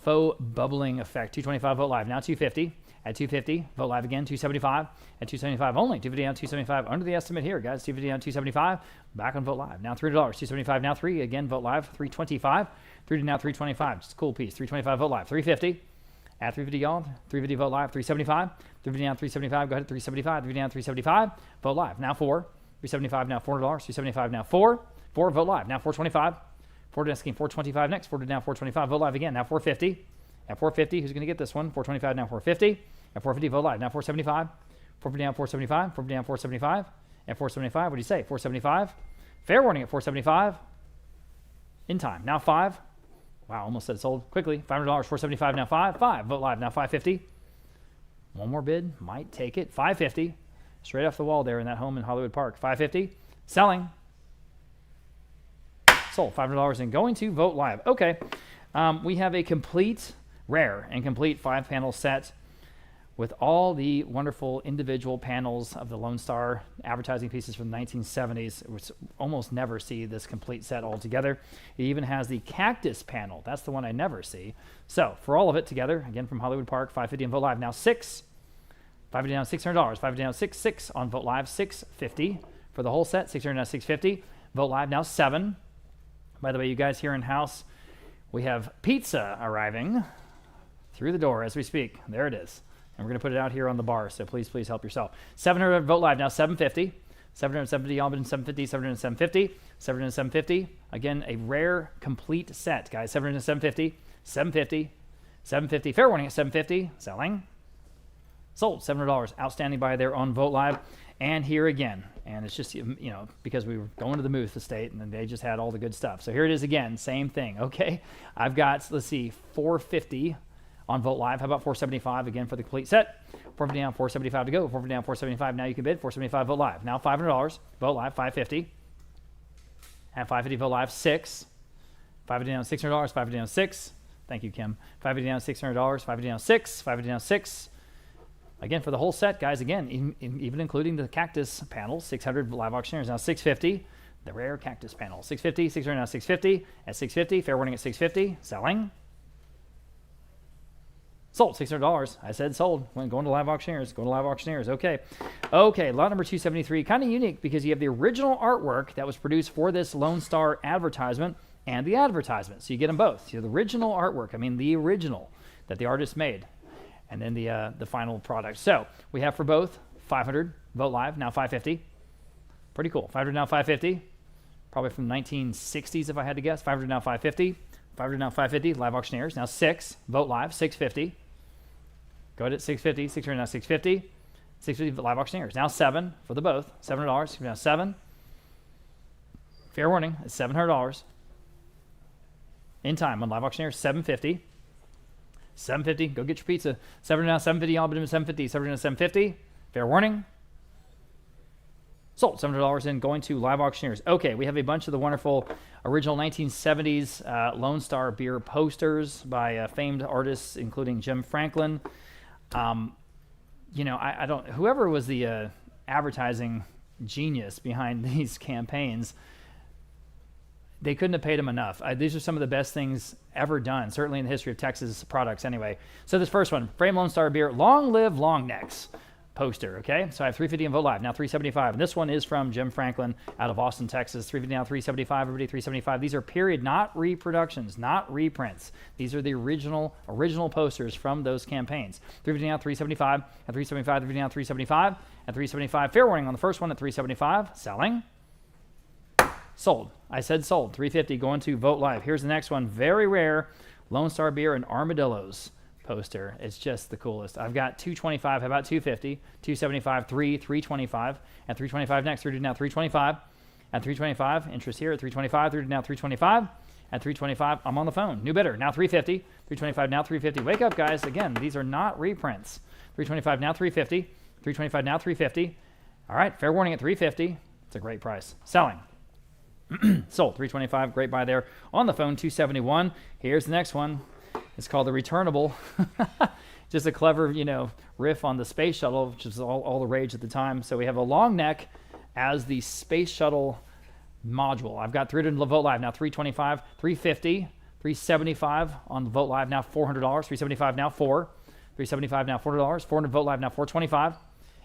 faux bubbling effect. 225 Vote Live. Now 250. At 250, Vote Live again, 275. At 275 only, 250 down 275. Under the estimate here, guys. 250 down 275. Back on Vote Live. Now $300. 275 now 3. Again, Vote Live. 325. 3 now 325. Just a cool piece. 325 Vote Live. 350. At 350, y'all. 350 Vote Live. 375. 350 down 375. Go ahead. 375. 350 down 375. Vote Live. Now 4. 375 now $400. 375 now 4. 4 Vote Live. Now 425. 4 asking 425 next. 4 down 425. Vote Live again. Now 450. At 450, who's going to get this one? 425 now 450. At 450, Vote Live. Now 475. 450 down 475. 450 down 475. At 475, what do you say? 475. Fair warning at 475. In time. Now 5. Wow, almost said sold quickly. $500. 475 now 5. 5. Vote Live. Now 550. One more bid. Might take it. 550. Straight off the wall there in that home in Hollywood Park. 550. Selling. Sold. $500 and going to Vote Live. Okay. We have a complete rare and complete 5-panel set with all the wonderful individual panels of the Lone Star advertising pieces from the 1970s, which almost never see this complete set all together. It even has the cactus panel. That's the one I never see. So for all of it together, again from Hollywood Park, 550 on Vote Live. Now 6. 550 down $600. 550 down 6. 6 on Vote Live. 650 for the whole set. 600 now 650. Vote Live now 7. By the way, you guys here in house, we have pizza arriving through the door as we speak. There it is. And we're going to put it out here on the bar, so please help yourself. 700 Vote Live, now 750. 770, all been 750, 700 750, 700 750. Again, a rare complete set, guys. 700 750, 750, 750. Fair warning at 750. Selling. Sold. $700. Outstanding buy there on Vote Live. And here again. And it's just, because we were going to the Muth Estate and they just had all the good stuff. So here it is again. Same thing. Okay. I've got, let's see, 450 on Vote Live. How about 475 again for the complete set? 450 down, 475 to go. 450 down, 475. Now you can bid. 475 Vote Live. Now $500. Vote Live, 550. At 550 Vote Live, 6. 550 down, $600. 550 down, 6. Thank you, Kim. 550 down, $600. 550 down, 6. 550 down, 6. Again, for the whole set, guys, again, even including the cactus panel, 600 Live Auctioneers. Now 650, the rare cactus panel. 650, 600 now 650. At 650, fair warning at 650. Selling. Sold. $600. I said sold. Going to Live Auctioneers. Going to Live Auctioneers. Okay. Okay, lot number 273. Kind of unique because you have the original artwork that was produced for this Lone Star advertisement and the advertisement. So you get them both. So the original artwork, the original that the artist made. And then the final product. So we have for both 500 Vote Live, now 550. Pretty cool. 500 now 550. Probably from 1960s if I had to guess. 500 now 550. 500 now 550. Live Auctioneers. Now 6 Vote Live, 650. Go ahead at 650. 600 now 650. 650 Live Auctioneers. Now 7 for the both. $700. Now 7. Fair warning. It's $700. In time on Live Auctioneers. 750. 750. Go get your pizza. 700 now, 750. Y'all bid him 750. 700 now, 750. Fair warning. Sold. $700 in, going to live auctioneers. Okay, we have a bunch of the wonderful original 1970s Lone Star beer posters by famed artists, including Jim Franklin. I don't. Whoever was the advertising genius behind these campaigns, they couldn't have paid him enough. These are some of the best things ever done, certainly in the history of Texas products. Anyway, so this first one, frame Lone Star beer, long live long necks. Poster, okay? So I have 350 and Vote Live, now 375. And this one is from Jim Franklin out of Austin, Texas. 350 now, 375, everybody 375. These are period, not reproductions, not reprints. These are the original posters from those campaigns. 350 now, 375, and 375, 350 now, 375, and 375. Fair warning on the first one at 375. Selling. Sold. I said sold. 350 going to Vote Live. Here's the next one. Very rare Lone Star beer and armadillos poster. It's just the coolest. I've got 225. How about 250? 275, 325, and 325 next. 3 now, 325, and 325. Interest here at 325. 3 now, 325, and 325. I'm on the phone. New bidder. Now 350. 325 now, 350. Wake up, guys. Again, these are not reprints. 325 now, 350. 325 now, 350. All right. Fair warning at 350. It's a great price. Selling. Sold. 325. Great buy there. On the phone. 271. Here's the next one. It's called the Returnable. Just a clever, riff on the space shuttle, which is all the rage at the time. So we have a long neck as the space shuttle module. I've got 300 Vote Live, now 325, 350, 375 on the Vote Live, now $400, 375 now $4, 375 now $400, 400 Vote Live, now 425,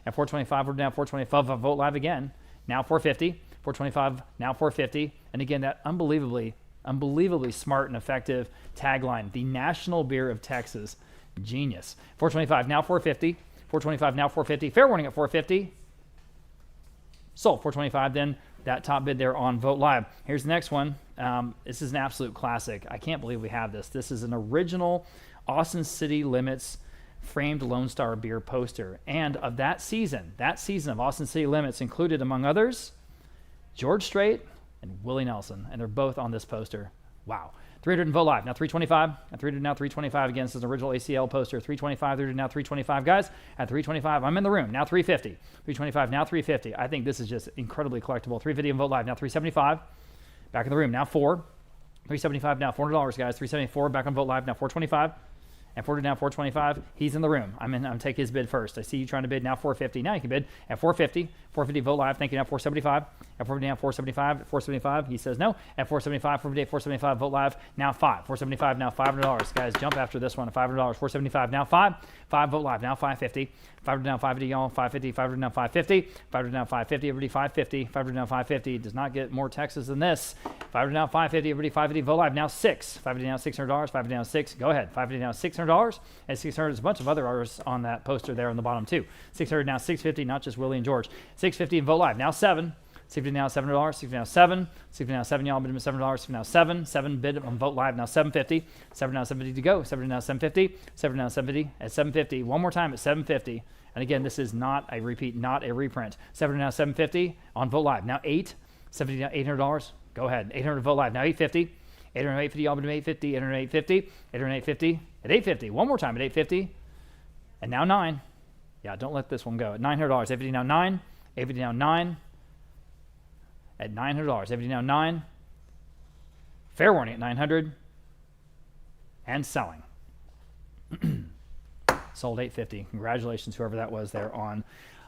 and 425 we're now 425 Vote Live again, now 450, 425 now 450, and again that unbelievably smart and effective tagline, the national beer of Texas. Genius. 425 now 450, 425 now 450. Fair warning at 450. Sold. 425 then. That top bid there on Vote Live. Here's the next one. This is an absolute classic. I can't believe we have this. This is an original Austin City Limits framed Lone Star beer poster. And of that season of Austin City Limits included, among others, George Strait and Willie Nelson. And they're both on this poster. Wow. 300 and Vote Live. Now 325. And 300 now 325. Again, this is an original ACL poster. 325. 300 now 325. Guys, at 325, I'm in the room. Now 350. 325 now 350. I think this is just incredibly collectible. 350 and Vote Live. Now 375. Back in the room. Now 4. 375 now $400, guys. 374. Back on Vote Live. Now 425. And 40 now 425. He's in the room. I'm taking his bid first. I see you trying to bid now 450. Now you can bid at 450. 450 Vote Live. Thank you. Now 475. At 450 now 475. 475. He says no. At 475. 475 Vote Live. Now 5. 475 now $500. Guys, jump after this one. $500. 475 now 5. 5 Vote Live. Now 550. 500 now 550. Y'all 550. 500 now 550. 500 now 550. Everybody 550. 500 now 550. Does not get more Texas than this. 500 now 550. Everybody 550. Vote Live. Now 6. 550 now $600. 550 now 6. Go ahead. 550 now $600. And 600 is a bunch of other artists on that poster there on the bottom too. 600 now 650. Not just Willie and George. 650 and Vote Live. Now 7. 650 now $700. 650 now 7. 650 now 7. Y'all bid him $7. 650 now 7. 7 bid on Vote Live. Now 750. 7 now 750 to go. 7 now 750. 7 now 750 at 750. One more time at 750. And again, this is not a repeat, not a reprint. 7 now 750 on Vote Live. Now 8. 70 now $800. Go ahead. 800 Vote Live. Now 850. 800 850. Y'all bid him 850. 800 850. 800 850 at 850. One more time at 850. And now 9. Yeah, don't let this one go. At $900. 850 now 9. 850 now 9. At $900. 850 now 9. Fair warning at 900. And selling. Sold 850. Congratulations, whoever that was there on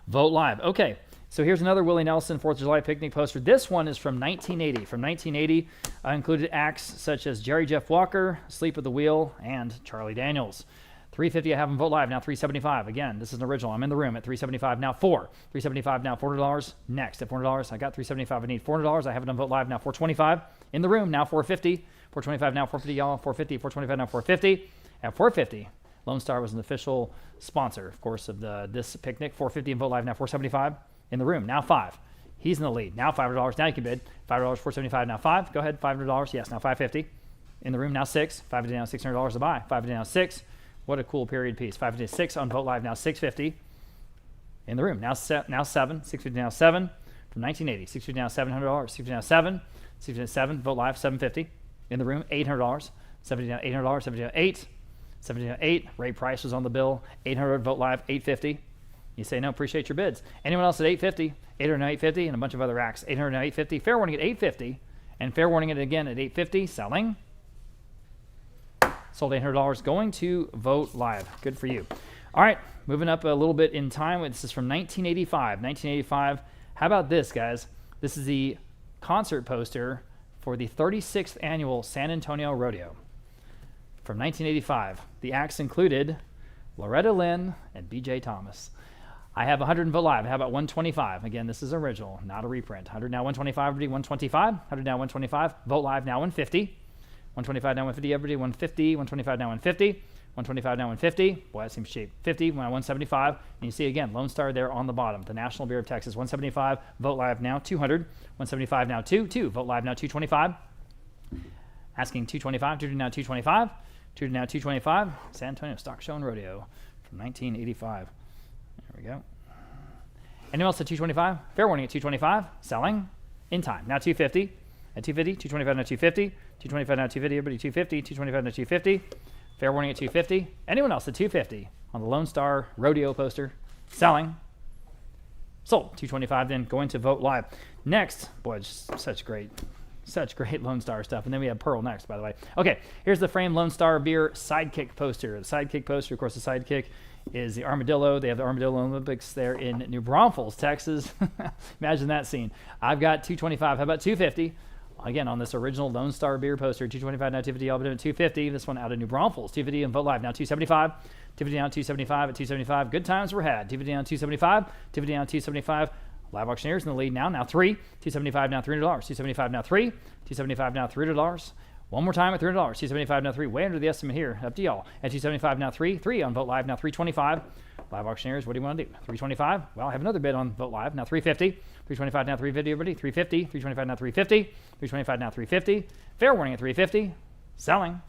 Vote Live. Okay, so here's another Willie Nelson 4th of July picnic poster. This one is from 1980. From 1980, included acts such as Jerry Jeff Walker, Sleep at the Wheel, and Charlie Daniels. 350 I have on Vote Live. Now 375. Again, this is an original. I'm in the room at 375. Now 4. 375 now $400. Next at $400. I got 375. I need $400. I have it on Vote Live. Now 425. In the room. Now 450. 425 now 450. Y'all 450. 425 now 450. At 450. Lone Star was an official sponsor, of course, of this picnic. 450 and Vote Live. Now 475 in the room. Now 5. He's in the lead. Now $500. Now you can bid. $5. 475. Now 5. Go ahead. $500. Yes. Now 550 in the room. Now 6. 550 now $600 to buy. 550 now 6. What a cool period piece. 550 6 on Vote Live. Now 650 in the room. Now 7. 650 now 7 from 1980. 650 now $700. 650 now 7. 650 now 7. Vote Live. 750 in the room. $800. 70 now $800. 70 now 8. 1708, Ray Price was on the bill. 800 Vote Live, 850. You say, no, appreciate your bids. Anyone else at 850? 800 now 850, and a bunch of other racks. 800 now 850. Fair warning at 850, and fair warning it again at 850. Selling. Sold $800, going to Vote Live. Good for you. All right, moving up a little bit in time. This is from 1985. 1985. How about this, guys? This is the concert poster for the 36th annual San Antonio Rodeo from 1985. The acts included Loretta Lynn and B.J. Thomas. I have 100 in Vote Live. How about 125? Again, this is original, not a reprint. 100 now 125, everybody 125. 100 now 125. Vote Live now 150. 125 now 150, everybody 150. 125 now 150. 125 now 150. Boy, that seems cheap. 50 now 175. And you see again, Lone Star there on the bottom. The National Beer of Texas, 175. Vote Live now 200. 175 now 2. Vote Live now 225. Asking 225. 2 now 225. 2 now 225. San Antonio Stock Show and Rodeo from 1985. There we go. Anyone else at 225? Fair warning at 225. Selling. In time. Now 250. At 250. 225 now 250. 225 now 250. Everybody 250. 225 now 250. Fair warning at 250. Anyone else at 250 on the Lone Star Rodeo poster? Selling. Sold. 225 then going to Vote Live. Next, boy, just such great Lone Star stuff. And then we have Pearl next, by the way. Okay, here's the framed Lone Star Beer Sidekick poster. The Sidekick poster, of course, the Sidekick is the Armadillo. They have the Armadillo Olympics there in New Braunfels, Texas. Imagine that scene. I've got 225. How about 250? Again, on this original Lone Star Beer poster, 225 now 250, Alabama 250. This one out of New Braunfels, 250 and Vote Live now 275. 250 down 275 at 275. Good times were had. 250 down 275. 250 down 275. Live auctioneers in the lead now 3. 275 now $300. 275 now 3. 275 now $300. One more time at $300. 275 now 3. Way under the estimate here. Up to y'all. At 275 now 3. 3 on Vote Live now 325. Live auctioneers, what do you want to do? 325. Well, I have another bid on Vote Live now 350. 325 now 350. Everybody 350. 325 now 350. 325 now 350. Fair warning at 350. Selling.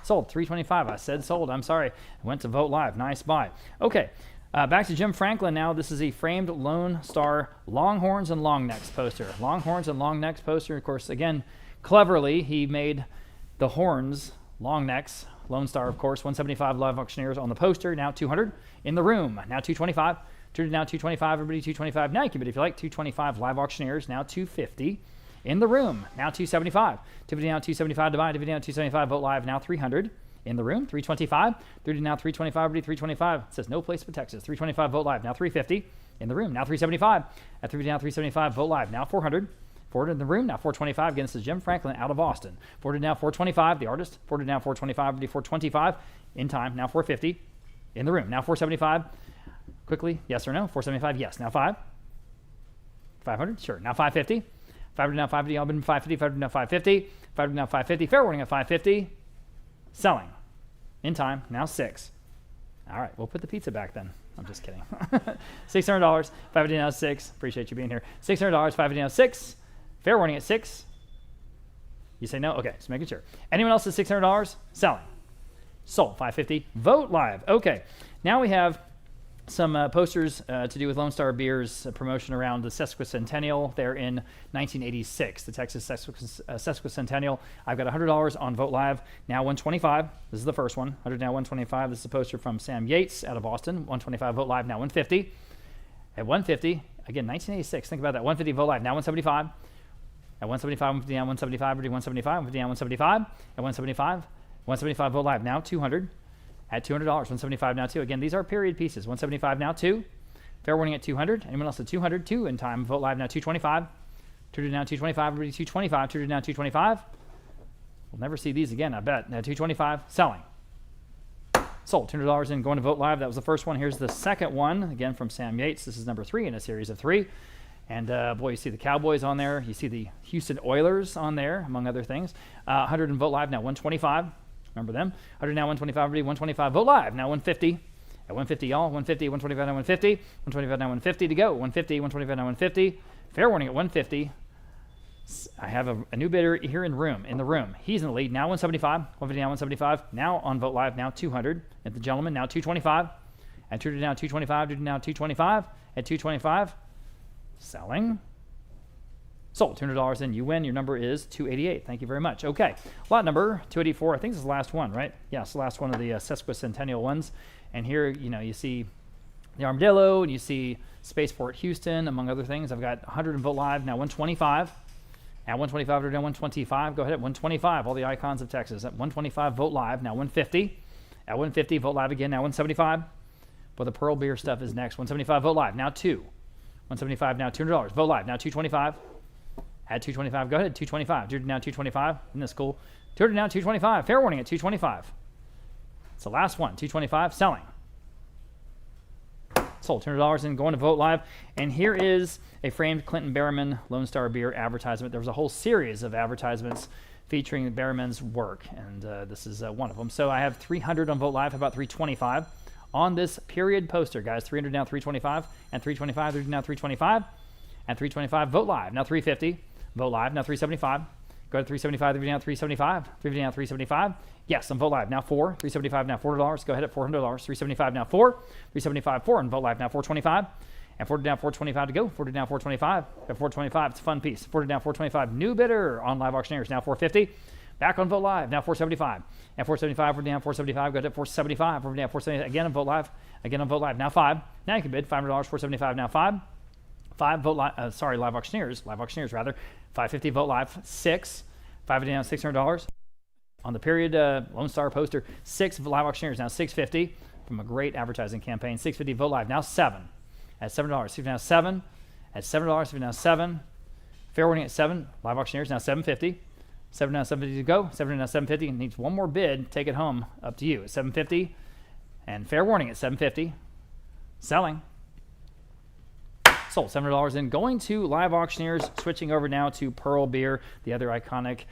Sold. 325. I said sold. I'm sorry. I went to Vote Live. Nice buy. Okay. Back to Jim Franklin now. This is a framed Lone Star Longhorns and Long Necks poster. Longhorns and Long Necks poster. Of course, again, cleverly, he made the horns, long necks, Lone Star, of course, 175 live auctioneers on the poster, now 200 in the room, now 225. Now 225, everybody 225. Now you can bid if you like. 225 live auctioneers, now 250 in the room, now 275. 250 now 275 to buy, 250 now 275, Vote Live now 300. In the room, 325. 30 now 325, everybody 325. It says no place but Texas. 325, Vote Live, now 350. In the room, now 375. At 350 now 375, Vote Live, now 400. 400 in the room, now 425. Again, this is Jim Franklin out of Austin. 400 now 425, the artist. 400 now 425, everybody 425. In time, now 450. In the room, now 475. Quickly, yes or no? 475, yes. Now 5. 500, sure. Now 550. 500 now 550, all been 550. 500 now 550. 500 now 550. Fair warning at 550. Selling. In time, now 6. All right, we'll put the pizza back then. I'm just kidding. $600, 550 now 6. Appreciate you being here. $600, 550 now 6. Fair warning at 6. You say no? Okay, just making sure. Anyone else at $600? Selling. Sold. 550. Vote Live. Okay, now we have some posters to do with Lone Star Beer's promotion around the sesquicentennial there in 1986, the Texas sesquicentennial. I've got $100 on Vote Live, now 125. This is the first one. 100 now 125. This is a poster from Sam Yates out of Boston. 125 Vote Live, now 150. At 150, again, 1986. Think about that. 150 Vote Live, now 175. At 175, 150 now 175. 175, 150 now 175. At 175, 175 Vote Live, now 200. At $200, 175 now 2. Again, these are period pieces. 175 now 2. Fair warning at 200. Anyone else at 200? 2 in time. Vote Live now 225. 200 now 225. Everybody 225. 200 now 225. We'll never see these again, I bet. Now 225. Selling. Sold. $200 in going to Vote Live. That was the first one. Here's the second one. Again, from Sam Yates. This is number 3 in a series of 3. And boy, you see the Cowboys on there. You see the Houston Oilers on there, among other things. 100 in Vote Live now 125. Remember them? 100 now 125, everybody 125. Vote Live now 150. At 150, y'all. 150, 125 now 150. 125 now 150 to go. 150, 125 now 150. Fair warning at 150. I have a new bidder here in the room. He's in the lead. Now 175. 150 now 175. Now on Vote Live, now 200. At the gentleman, now 225. At 200 now 225. 200 now 225. At 225. Selling. Sold. $200 in. You win. Your number is 288. Thank you very much. Okay. Lot number 284. I think this is the last one, right? Yeah, it's the last one of the sesquicentennial ones. And here, you see the Armadillo, and you see Spaceport Houston, among other things. I've got 100 in Vote Live. Now 125. At 125, we're down 125. Go ahead at 125. All the icons of Texas. At 125, Vote Live. Now 150. At 150, Vote Live again. Now 175. But the Pearl Beer stuff is next. 175, Vote Live. Now 2. 175, now $200. Vote Live. Now 225. At 225, go ahead. 225. Now 225. Isn't this cool? 200 now 225. Fair warning at 225. It's the last one. 225. Selling. Sold. $200 in. Going to Vote Live. And here is a framed Clinton Berryman Lone Star Beer advertisement. There was a whole series of advertisements featuring Berryman's work, and this is one of them. So I have 300 on Vote Live. How about 325 on this period poster, guys? 300 now 325, and 325 now 325, and 325. Vote Live now 350. Vote Live now 375. Go to 375. 350 now 375. 350 now 375. Yes, on Vote Live now 4. 375 now $400. Go ahead at $400. 375 now 4. 375 4 on Vote Live now 425. And 40 down 425 to go. 40 down 425. At 425, it's a fun piece. 40 down 425. New bidder on Live Auctioneers now 450. Back on Vote Live now 475. And 475, we're down 475. Go to 475. We're down 475 again on Vote Live. Again on Vote Live now 5. Now you can bid $500. 475 now 5. 5 Vote Live. Live Auctioneers rather. 550 Vote Live 6. 5 down $600 on the period Lone Star poster. 6 Live Auctioneers now 650 from a great advertising campaign. 650 Vote Live now 7. At $7. 50 now 7. At $7. 50 now 7. Fair warning at 7. Live Auctioneers now 750. 7 now 750 to go. 7 now 750. Needs one more bid. Take it home. Up to you. At 750. And fair warning at 750. Selling. Sold. $700 in. Going to Live Auctioneers. Switching over now to Pearl Beer, the other iconic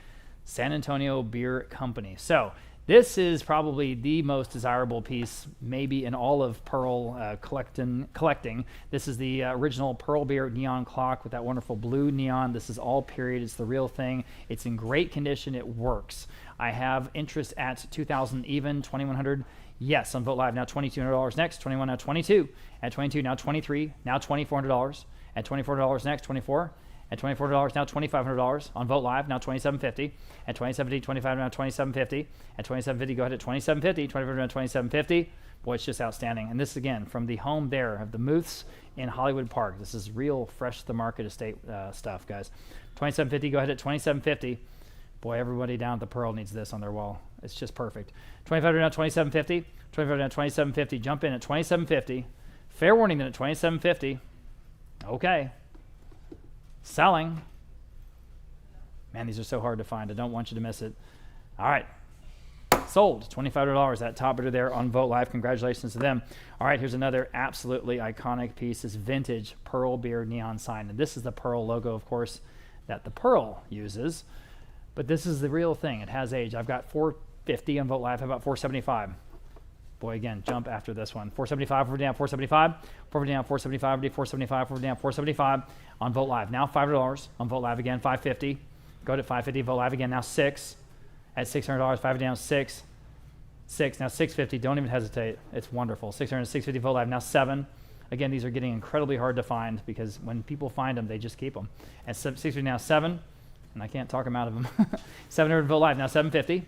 San Antonio beer company. So this is probably the most desirable piece maybe in all of Pearl collecting. This is the original Pearl Beer neon clock with that wonderful blue neon. This is all period. It's the real thing. It's in great condition. It works. I have interest at 2,000 even, 2,100. Yes, on Vote Live now $2,200 next. 21 now 22. At 22 now 23. Now $2,400. At $24 next 24. At $24 now $2,500 on Vote Live now $2,750. At $2,750, 25 now $2,750. At $2,750, go ahead at $2,750. 25 now $2,750. Boy, it's just outstanding. And this again from the home there of the Muths in Hollywood Park. This is real fresh to the market estate stuff, guys. $2,750, go ahead at $2,750. Boy, everybody down at the Pearl needs this on their wall. It's just perfect. 25 now $2,750. 25 now $2,750. Jump in at $2,750. Fair warning then at $2,750. Okay. Selling. Man, these are so hard to find. I don't want you to miss it. All right. Sold. $2,500. That top bidder there on Vote Live. Congratulations to them. All right, here's another absolutely iconic piece. This vintage Pearl Beer neon sign. And this is the Pearl logo, of course, that the Pearl uses. But this is the real thing. It has age. I've got 450 on Vote Live. How about 475? Boy, again, jump after this one. 475, we're down 475. 450 down 475, 475, we're down 475 on Vote Live. Now $500 on Vote Live again, 550. Go to 550, Vote Live again, now 6. At $600, 5 down 6. 6, now 650, don't even hesitate. It's wonderful. 600, 650, Vote Live, now 7. Again, these are getting incredibly hard to find because when people find them, they just keep them. At 650, now 7, and I can't talk them out of them. 700, Vote Live, now 750.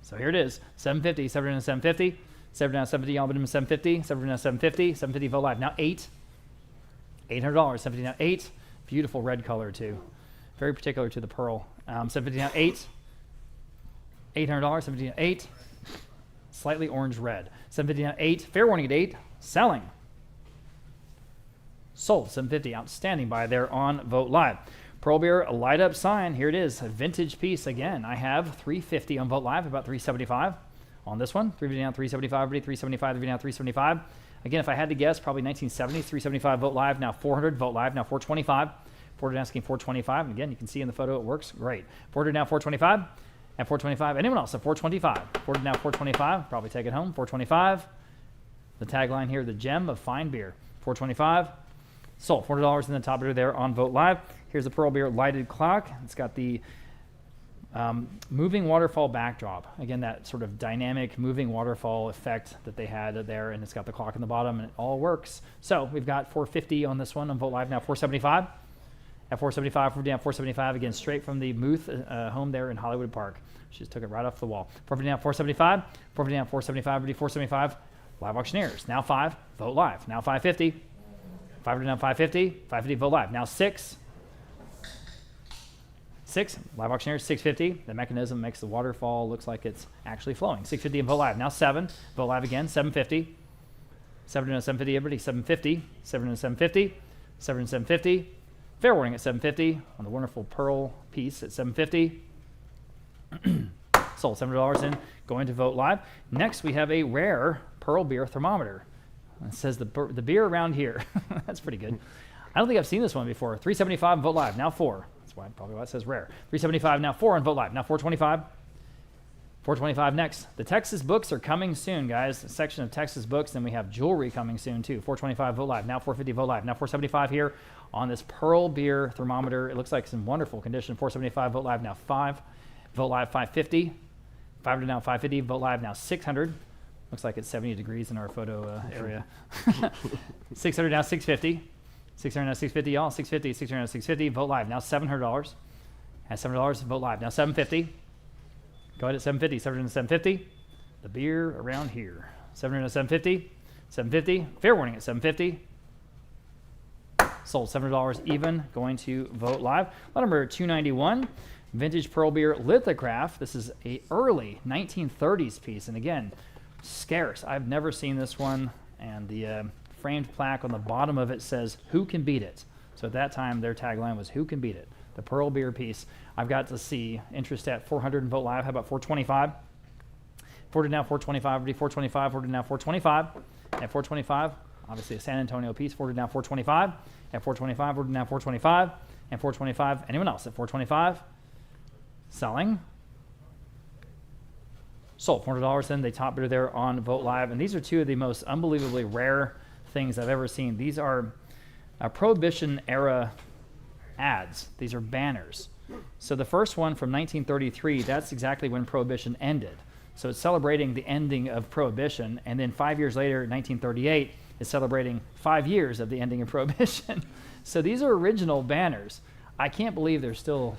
So here it is, 750, 700 750, 700 750, all but 750, 700 750, 750 Vote Live, now 8. $800, 750 now 8. Beautiful red color too. Very particular to the Pearl. 750 now 8. $800, 750 now 8. Slightly orange red. 750 now 8. Fair warning at 8. Selling. Sold. 750. Outstanding buy there on Vote Live. Pearl Beer, a light up sign. Here it is. A vintage piece again. I have 350 on Vote Live, about 375 on this one. 350 down 375, 375, 350 down 375. Again, if I had to guess, probably 1970s, 375 Vote Live, now 400 Vote Live, now 425. 400 asking 425. And again, you can see in the photo it works great. 400 now 425. At 425. Anyone else at 425? 400 now 425. Probably take it home. 425. The tagline here, the gem of fine beer. 425. Sold. $400 in the top bidder there on Vote Live. Here's the Pearl Beer lighted clock. It's got the moving waterfall backdrop. Again, that sort of dynamic moving waterfall effect that they had there, and it's got the clock in the bottom, and it all works. So we've got 450 on this one on Vote Live, now 475. at 475, 450 down, 475 again, straight from the Muth home there in Hollywood Park. She just took it right off the wall. 450 down, 475, 450 down, 475, 475. Live auctioneers. Now 5, vote live. Now 550, 500 down, 550, 550, vote live. Now 6, live auctioneers, 650. The mechanism makes the waterfall looks like it's actually flowing. 650 and vote live. Now 7, vote live again, 750. 7 and 750, everybody, 750, 7 and 750, 7 and 750. Fair warning at 750 on the wonderful pearl piece at 750. Sold $7 in, going to vote live. Next, we have a rare pearl beer thermometer. It says the beer around here. That's pretty good. I don't think I've seen this one before. 375 vote live, now 4. That's probably why it says rare. 375 now 4 and vote live. Now 425. 425 next. The Texas books are coming soon, guys. A section of Texas books. Then we have jewelry coming soon too. 425 vote live. Now 450 vote live. Now 475 here on this pearl beer thermometer. It looks like it's in wonderful condition. 475 vote live. Now 5. Vote live 550. 500 now 550. Vote live now 600. Looks like it's 70 degrees in our photo area. 600 now 650. 600 now 650, y'all. 650, 600 now 650. Vote live now $700. At $700, vote live now 750. Go ahead at 750, 700 and 750. The beer around here. 700 and 750, 750. Fair warning at 750. Sold $700 even. Going to vote live. Lot number 291. Vintage pearl beer lithograph. This is a early 1930s piece, and again, scarce. I've never seen this one, and the framed plaque on the bottom of it says, "Who can beat it?" So at that time, their tagline was, "Who can beat it?" The pearl beer piece. I've got to see interest at 400 and vote live. How about 425? 400 now 425. 425. 400 now 425. At 425, obviously a San Antonio piece. 400 now 425. At 425, 400 now 425. And 425. Anyone else at 425? Selling. Sold $400 then. They top bidder there on vote live. And these are two of the most unbelievably rare things I've ever seen. These are Prohibition era ads. These are banners. So the first one from 1933, that's exactly when Prohibition ended. So it's celebrating the ending of Prohibition. And then 5 years later, 1938, is celebrating 5 years of the ending of Prohibition. So these are original banners. I can't believe they're still,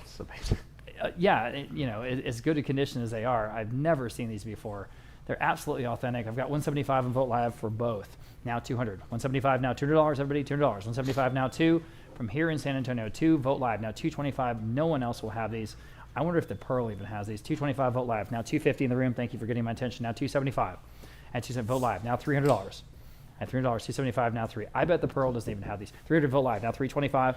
as good a condition as they are. I've never seen these before. They're absolutely authentic. I've got 175 and vote live for both. Now 200. 175 now $200. Everybody $200. 175 now 2. From here in San Antonio, 2 vote live. Now 225. No one else will have these. I wonder if the Pearl even has these. 225 vote live. Now 250 in the room. Thank you for getting my attention. Now 275. At 275 vote live. Now $300. At $300. 275 now 3. I bet the Pearl doesn't even have these. 300 vote live. Now 325.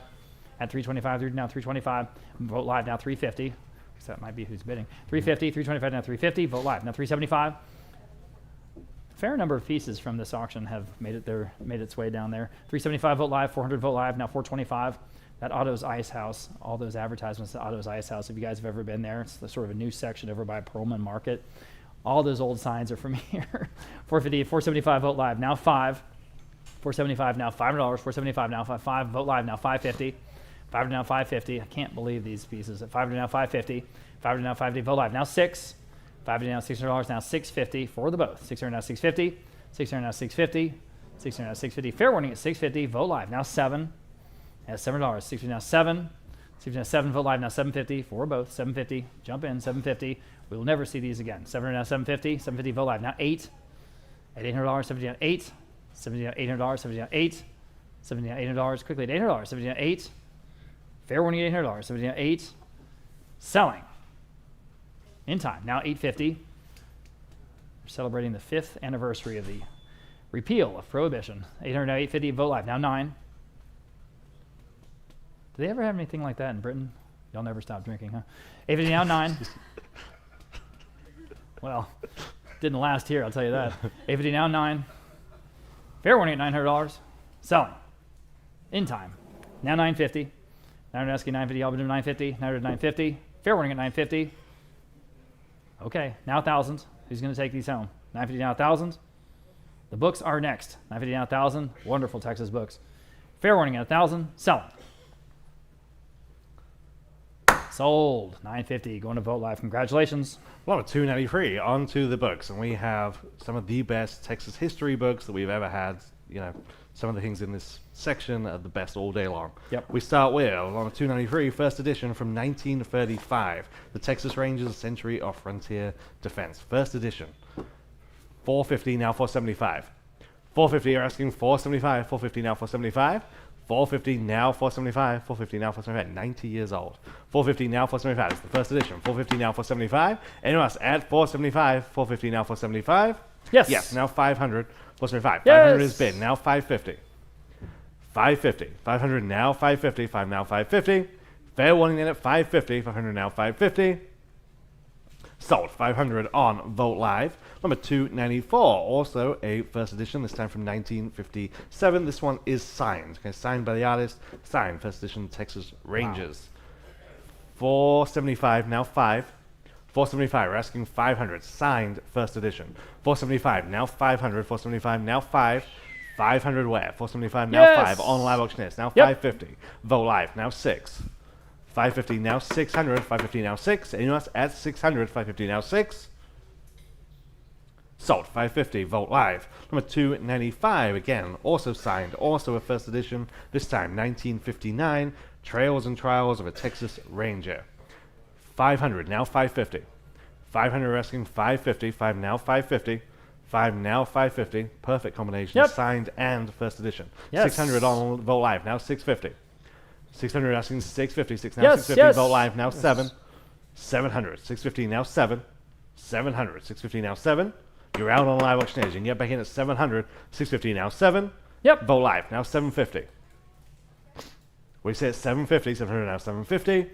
At 325. Now 325. Vote live. Now 350. So that might be who's bidding. 350. 325 now 350. Vote live. Now 375. Fair number of pieces from this auction have made its way down there. 375 vote live, 400 vote live, now 425. That Otto's Ice House, all those advertisements at Otto's Ice House, if you guys have ever been there, it's sort of a new section over by Perlman Market. All those old signs are from here. 450, 475 vote live, now 5. 475 now $500, 475 now 5, vote live now 550. 500 now 550. I can't believe these pieces. At 500 now 550. 500 now 550, vote live now 6. 500 now $600, now 650 for the both. 600 now 650, 600 now 650, 600 now 650. Fair warning at 650. Vote live now 7. At $7. 650 now 7. 650 now 7. Vote live now 750 for both. 750. Jump in 750. We will never see these again. 700 now 750. 750 vote live now 8. At $800. 750 now 8. 750 now $800. 750 now 8. 750 now $800. Quickly at $800. 750 now 8. Fair warning at $800. 750 now 8. Selling. In time. Now 850. We're celebrating the 5th anniversary of the repeal of Prohibition. 800 now 850. Vote live. Now 9. Do they ever have anything like that in Britain? Y'all never stop drinking, huh? 850 now 9. Well, didn't last here, I'll tell you that. 850 now 9. Fair warning at $900. Selling. In time. Now 950. 900 asking 950. Y'all been doing 950. 900 950. Fair warning at 950. Okay, now 1,000. Who's going to take these home? 950 now 1,000. The books are next. 950 now 1,000. Wonderful Texas books. Fair warning at 1,000. Selling. Sold. 950. Going to vote live. Congratulations. Well, at 293, on to the books. And we have some of the best Texas history books that we've ever had, Some of the things in this section are the best all day long. Yep. We start with, on a 293, first edition from 1935, the Texas Rangers Century of Frontier Defense. First edition. 450, now 475. 450, you're asking 475, 450, now 475. 450, now 475, 450, now 475, 90 years old. 450, now 475, it's the first edition. 450, now 475. Anyone else at 475, 450, now 475? Yes. Yes, now 500, 475. Yes. 500 is bid, now 550. 550, 500, now 550, 5 now 550. Fair warning in at 550, 500, now 550. Sold, 500 on Vogt Live. Number 294, also a first edition, this time from 1957. This one is signed, okay, signed by the artist, signed, first edition Texas Rangers. 475, now 5. 475, we're asking 500, signed, first edition. 475, now 500, 475, now 5. 500 where? 475, now Yes. 5 on Live Auctioneers, now Yep. 550. Vogt Live, now 6. 550, now 600, 550, now 6. Anyone else at 600, 550, now 6. Sold, 550, Vogt Live. Number 295, again, also signed, also a first edition, this time 1959, Trails and Trials of a Texas Ranger. 500, now 550. 500, we're asking 550, 5 now 550. 5 now 550, perfect combination, Yep. signed and first edition. Yes. 600 on Vogt Live, now 650. 600 asking 650, 6 now Yes, 650, yes. Vogt Live, now 7. 700, 650, now 7. 700, 650, now 7. You're out on Live Auctioneers. You can get back in at 700, 650, now 7. Yep. Vogt Live, now 750. We say it's 750, 700, now 750.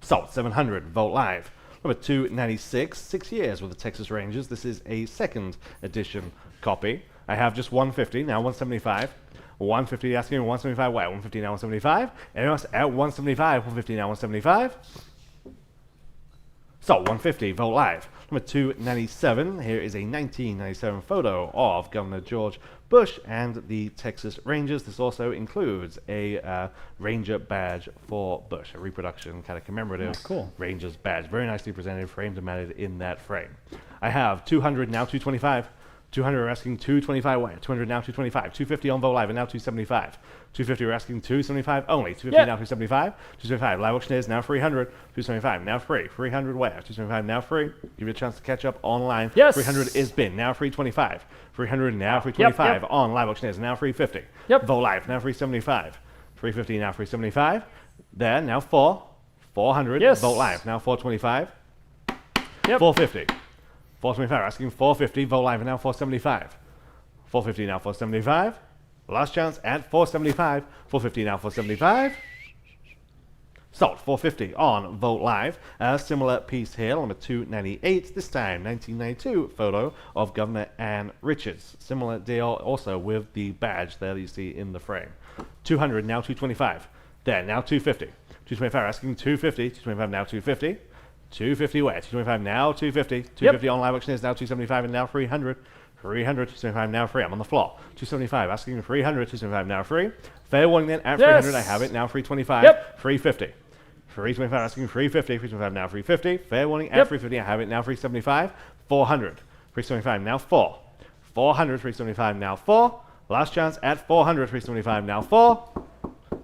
Sold, 700, Vogt Live. Number 296, 6 years with the Texas Rangers. This is a second edition copy. I have just 150, now 175. 150, asking 175, where? 150, now 175. Anyone else at 175, 150, now 175. So, 150, Vogt Live. Number 297, here is a 1997 photo of Governor George Bush and the Texas Rangers. This also includes a Ranger badge for Bush, a reproduction, kind of commemorative cool. Rangers badge. Very nicely presented, framed and mounted in that frame. I have 200, now 225. 200, we're asking 225 where? 200, now 225. 250 on Vogt Live, and now 275. 250, we're asking 275 only. 250, Yep. now 275. 275, Live Auctioneers, now 300. 275, now free. 300 where? 275, now free. Give you a chance to catch up online. Yes. 300 is bin, now 325. 300, now 325 Yep. on Live Auctioneers, now 350. Yep. Vogt Live, now 375. 350, now 375. There, now 4. 400. Yes. Vogt Live, now 425. Yep. 450. 425, asking 450, Vogt Live, and now 475. 450, now 475. Last chance at 475. 450, now 475. Sold, 450 on Vogt Live. A similar piece here, number 298, this time 1992 photo of Governor Ann Richards. Similar deal also with the badge there that you see in the frame. 200, now 225. There, now 250. 225, asking 250. 225, now 250. 250 where? 225 now 250. 250 on Live Auctioneers, now 275 and now 300. 300, 275 now free. I'm on the floor. 275 asking 300, 275 now free. Fair warning then at 300 I have it now 325. Yep. 350. 325 asking 350, 325 now 350. Fair warning at Yep. 350 I have it now 375. 400. 375 now 4. 400, 375 now 4. Last chance at 400, 375 now 4.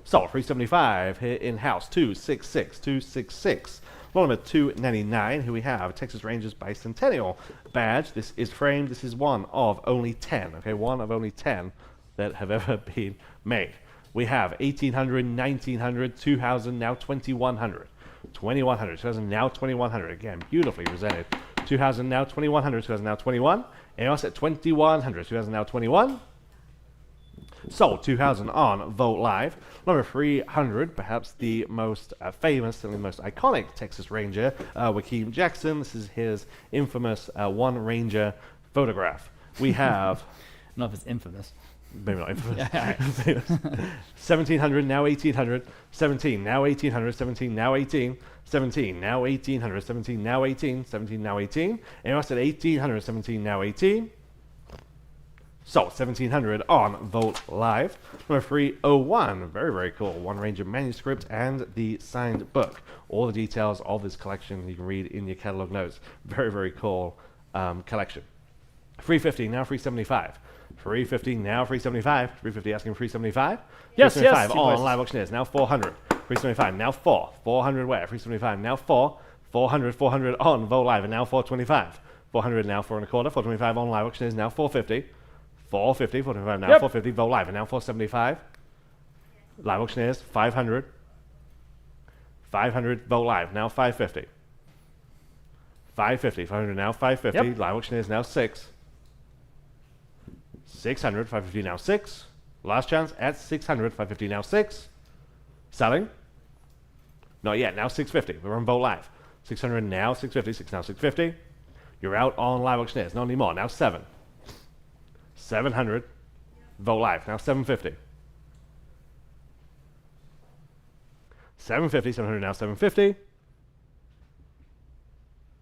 Sold 375 here in house 266, 266. Number 299, here we have Texas Rangers Bicentennial badge. This is framed. This is one of only 10, okay, one of only 10 that have ever been made. We have 1800, 1900, 2000, now 2100. 2100, 2000, now 2100. Again, beautifully presented. 2000, now 2100, 2000, now 21. And also at 2100, 2000, now 21. Sold 2000 on Vogt Live. Number 300, perhaps the most famous, certainly the most iconic Texas Ranger, Joaquin Jackson. This is his infamous One Ranger photograph. We have, I don't know if it's infamous. maybe not infamous, famous. 1700, now 1800, 17, now 1800, 17, now 18, 17, now 1800, 17, now 18, 17, now 18, and also at 1800, 17, now 18. So, 1700 on Vogt Live. Number 301, very, very cool. One Ranger manuscript and the signed book. All the details of this collection you can read in your catalog notes. Very, very cool collection. 350, now 375. 350, now 375. 350 asking 375. Yes, 375 yes, on invoices. live auctioneers, now 400. 375, now 4. 400 where? 375, now 4. 400, 400 on Vogt Live, and now 425. 400 now 4 and a quarter. 425 on live auctioneers, now 450. 450, 425 now Yep. 450. Vogt Live, and now 475. Live auctioneers, 500. 500 Vogt Live, now 550. 550, 500 now 550. Yep. Live auctioneers now 6. 600, 550 now 6. Last chance at 600, 550 now 6. Selling? Not yet, now 650. We're on Vogt Live. 600 now 650, 6 now 650. You're out on live auctioneers, not anymore, now 7. 700, Vogt Live, now 750. 750, 700 now 750.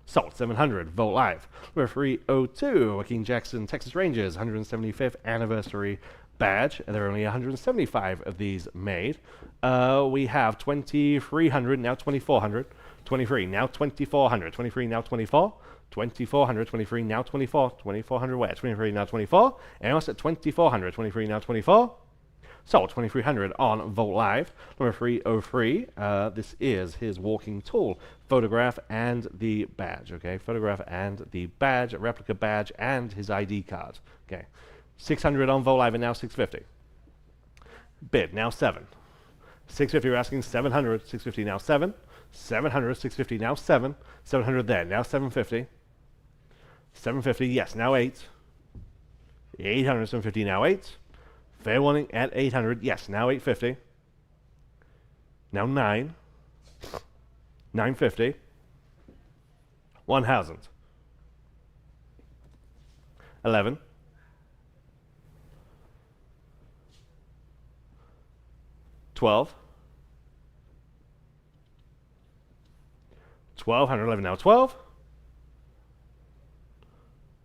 Sold 700, Vogt Live. We're 302, Joaquin Jackson, Texas Rangers, 175th anniversary badge. There are only 175 of these made. We have 2,300, now 2,400. 23, now 2,400. 23, now 24. 2,400, 23, now 24. 2,400 where? 23, now 24. And also at 2,400, 23, now 24. Sold 2,300 on Vogt Live. Number 303, this is his walking tool. Photograph and the badge, okay? Photograph and the badge, replica badge, and his ID card, okay? 600 on Vogt Live and now 650. Bid, now 7. 650, we're asking 700. 650, now 7. 700, 650, now 7. 700 there, now 750. 750, yes, now 8. 800, 750, now 8. Fair warning at 800. Yes, now 850. Now 9. 950. 1,000. 11. 12. 1,200. 11 now 12.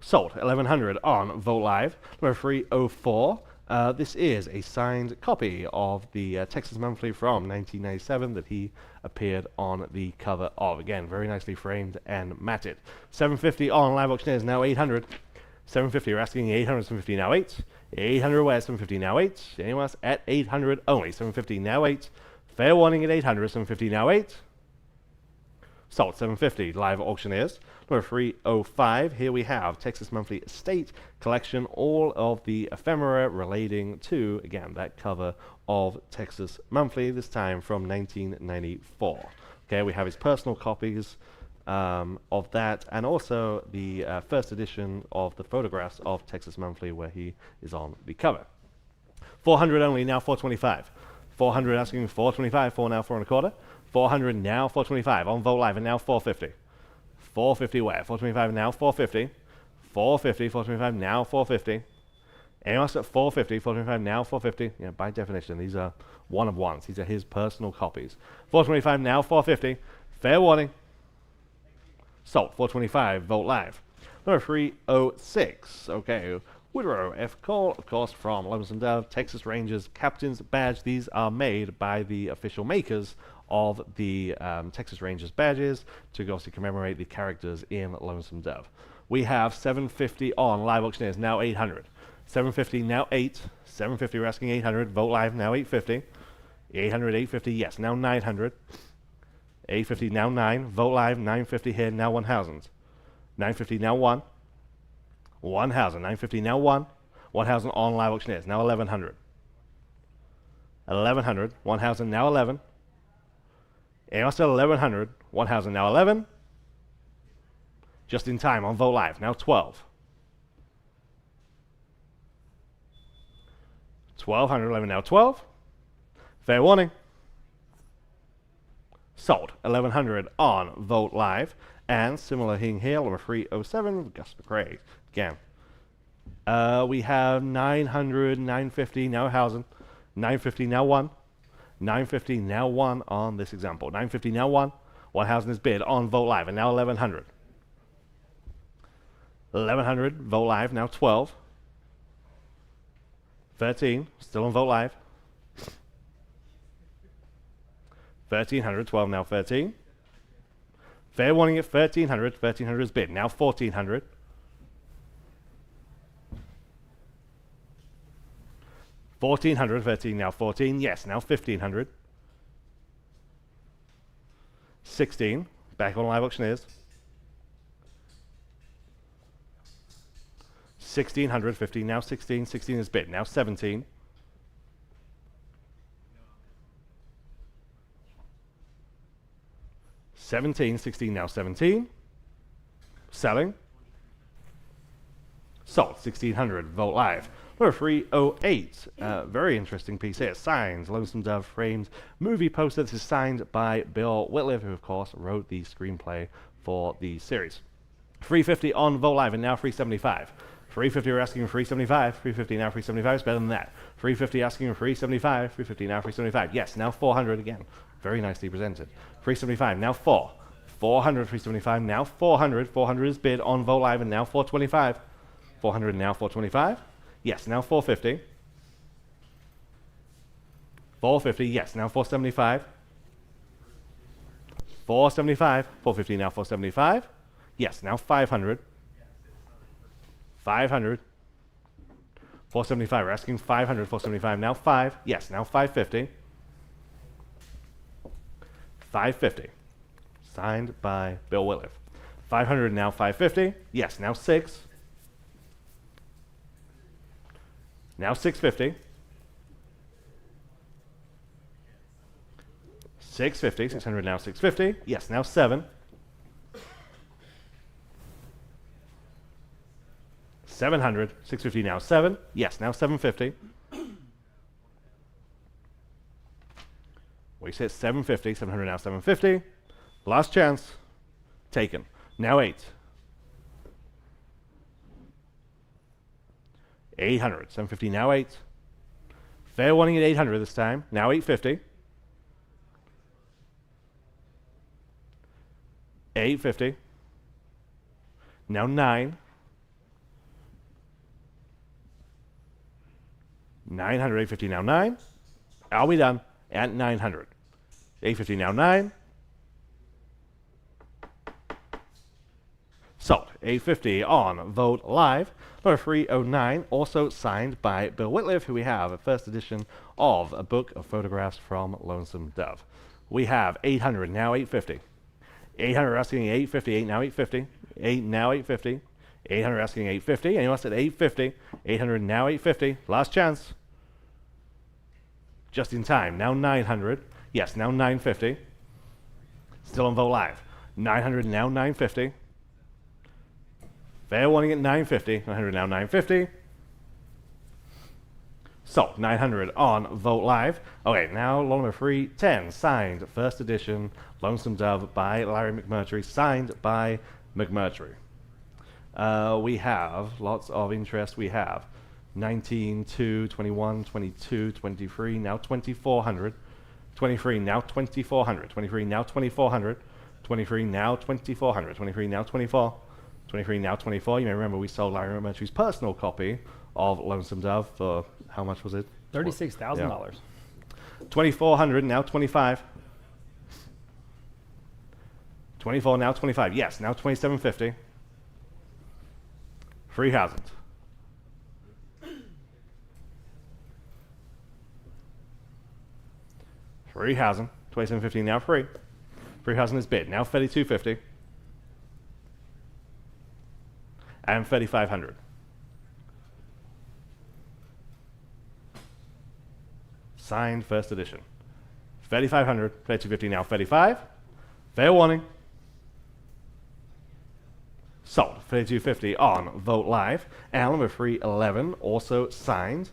Sold 1,100 on Vogt Live. Number 304. This is a signed copy of the Texas Monthly from 1997 that he appeared on the cover of. Again, very nicely framed and matted. 750 on live auctioneers, now 800. 750, you're asking 800, 750 now 8. 800 where? 750 now 8. Anyone else at 800 only? 750 now 8. Fair warning at 800, 750 now 8. Sold 750 live auctioneers. Number 305, here we have Texas Monthly Estate Collection, all of the ephemera relating to, again, that cover of Texas Monthly, this time from 1994. Okay, we have his personal copies of that, and also the first edition of the photographs of Texas Monthly where he is on the cover. 400 only, now 425. 400 asking 425, 4 now 4 and a quarter. 400 now 425 on Vogt Live, and now 450. 450 where? 425 now 450. 450, 425 now 450. Anyone else at 450, 425 now 450. Yeah, by definition, these are one of ones. These are his personal copies. 425 now 450. Fair warning. Sold 425 Vogt Live. Number 306. Okay. Woodrow F. Cole, of course, from Lonesome Dove, Texas Rangers Captain's Badge. These are made by the official makers of the Texas Rangers badges to obviously commemorate the characters in Lonesome Dove. We have 750 on live auctioneers, now 800. 750 now 8. 750 we're asking 800. Vogt Live now 850. 800, 850, yes, now 900. 850 now 9. Vogt Live 950 here, now 1,000. 950 now 1. 1,000. 950 now 1. 1,000 on live auctioneers, now 1,100. 1,100. 1,000 now 11. And also 1,100. 1,000 now 11. Just in time on Vogt Live, now 12. 1,200. 11 now 12. Fair warning. Sold 1,100 on Vogt Live. And similar thing here, number 307, Gus McRae. Again, we have 900, 950, now 1,000. 950 now 1. 950 now 1 on this example. 950 now 1. 1,000 is bid on Vogt Live, and now 1,100. 1,100, Vogt Live, now 12. 13, still on Vogt Live. 1,300, 12 now 13. Fair warning at 1,300. 1,300 is bid, now 1,400. 1400, 13, now 14, yes, now 1500. 16, back on live auctioneers. 1600, 15, now 16, 16 is bid, now 17. 17, 16, now 17. Selling. Sold, 1600, Vogt Live. Number 308, very interesting piece here. Signs, Lonesome Dove framed movie poster. This is signed by Bill Whitliff, who of course wrote the screenplay for the series. 350 on Vogt Live, and now 375. 350 we're asking for 375. 350 now 375 is better than that. 350 asking for 375. 350 now 375. Yes, now 400 again. Very nicely presented. 375 now 4. 400, 375 now 400. 400 is bid on Vogt Live, and now 425. 400 now 425. Yes, now 450. 450, yes, now 475. 475. 450 now 475. Yes, now 500. 500. 475, we're asking 500. 475 now 5. Yes, now 550. 550. Signed by Bill Whitliff. 500 now 550. Yes, now 6. Now 650. 650. 600 now 650. Yes, now 7. 700. 650 now 7. Yes, now 750. We said 750. 700 now 750. Last chance. Taken. Now 8. 800. 750 now 8. Fair warning at 800 this time. Now 850. 850. Now 9. 900. 850 now 9. Are we done? At 900. 850 now 9. Sold. 850 on Vogt Live. Number 309, also signed by Bill Whitliff, who we have a first edition of a book of photographs from Lonesome Dove. We have 800, now 850. 800 asking 850, 8 now 850. 8 now 850. 800 asking 850. Anyone else at 850? 800 now 850. Last chance. Just in time. Now 900. Yes, now 950. Still on Vogt Live. 900 now 950. Fair warning at 950. 900 now 950. So 900 on Vogt Live. Okay, now law number 310, signed first edition Lonesome Dove by Larry McMurtry, signed by McMurtry. We have lots of interest. We have 19, 2, 21, 22, 23, now 2400. 23 now 2400. 23 now 2400. 23 now 2400. 23 now 24. 23 now 24. You may remember we sold Larry McMurtry's personal copy of Lonesome Dove for how much was it? $36,000. Yeah. 2400 now 25. 24 now 25. Yes, now 2750. 3000. 3000. 2750 now free. 3000 is bid. Now 3250. And 3500. Signed first edition. 3500, 3250 now 35. Fair warning. Sold. 3250 on Vogt Live. And number 311 also signed.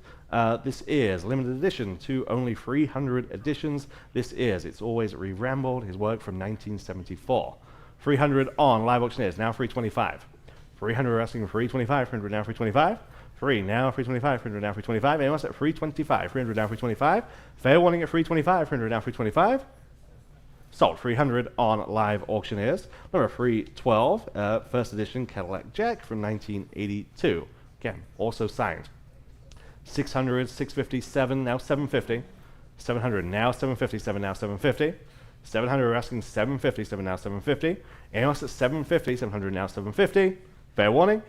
This is limited edition to only 300 editions. This is It's Always Re-Rambled, his work from 1974. 300 on Live Auctioneers, now 325. 300 we're asking for 325, 300 now 325. 3 now 325, 300 now 325. Anyone else at 325, 300 now 325. Fair warning at 325, 300 now 325. Sold. 300 on Live Auctioneers. Number 312, first edition Cadillac Jack from 1982. Again, also signed. 600, 657, now 750. 700 now 750, 7 now 750. 700 we're asking 750, 7 now 750. Anyone else at 750, 700 now 750. Fair warning.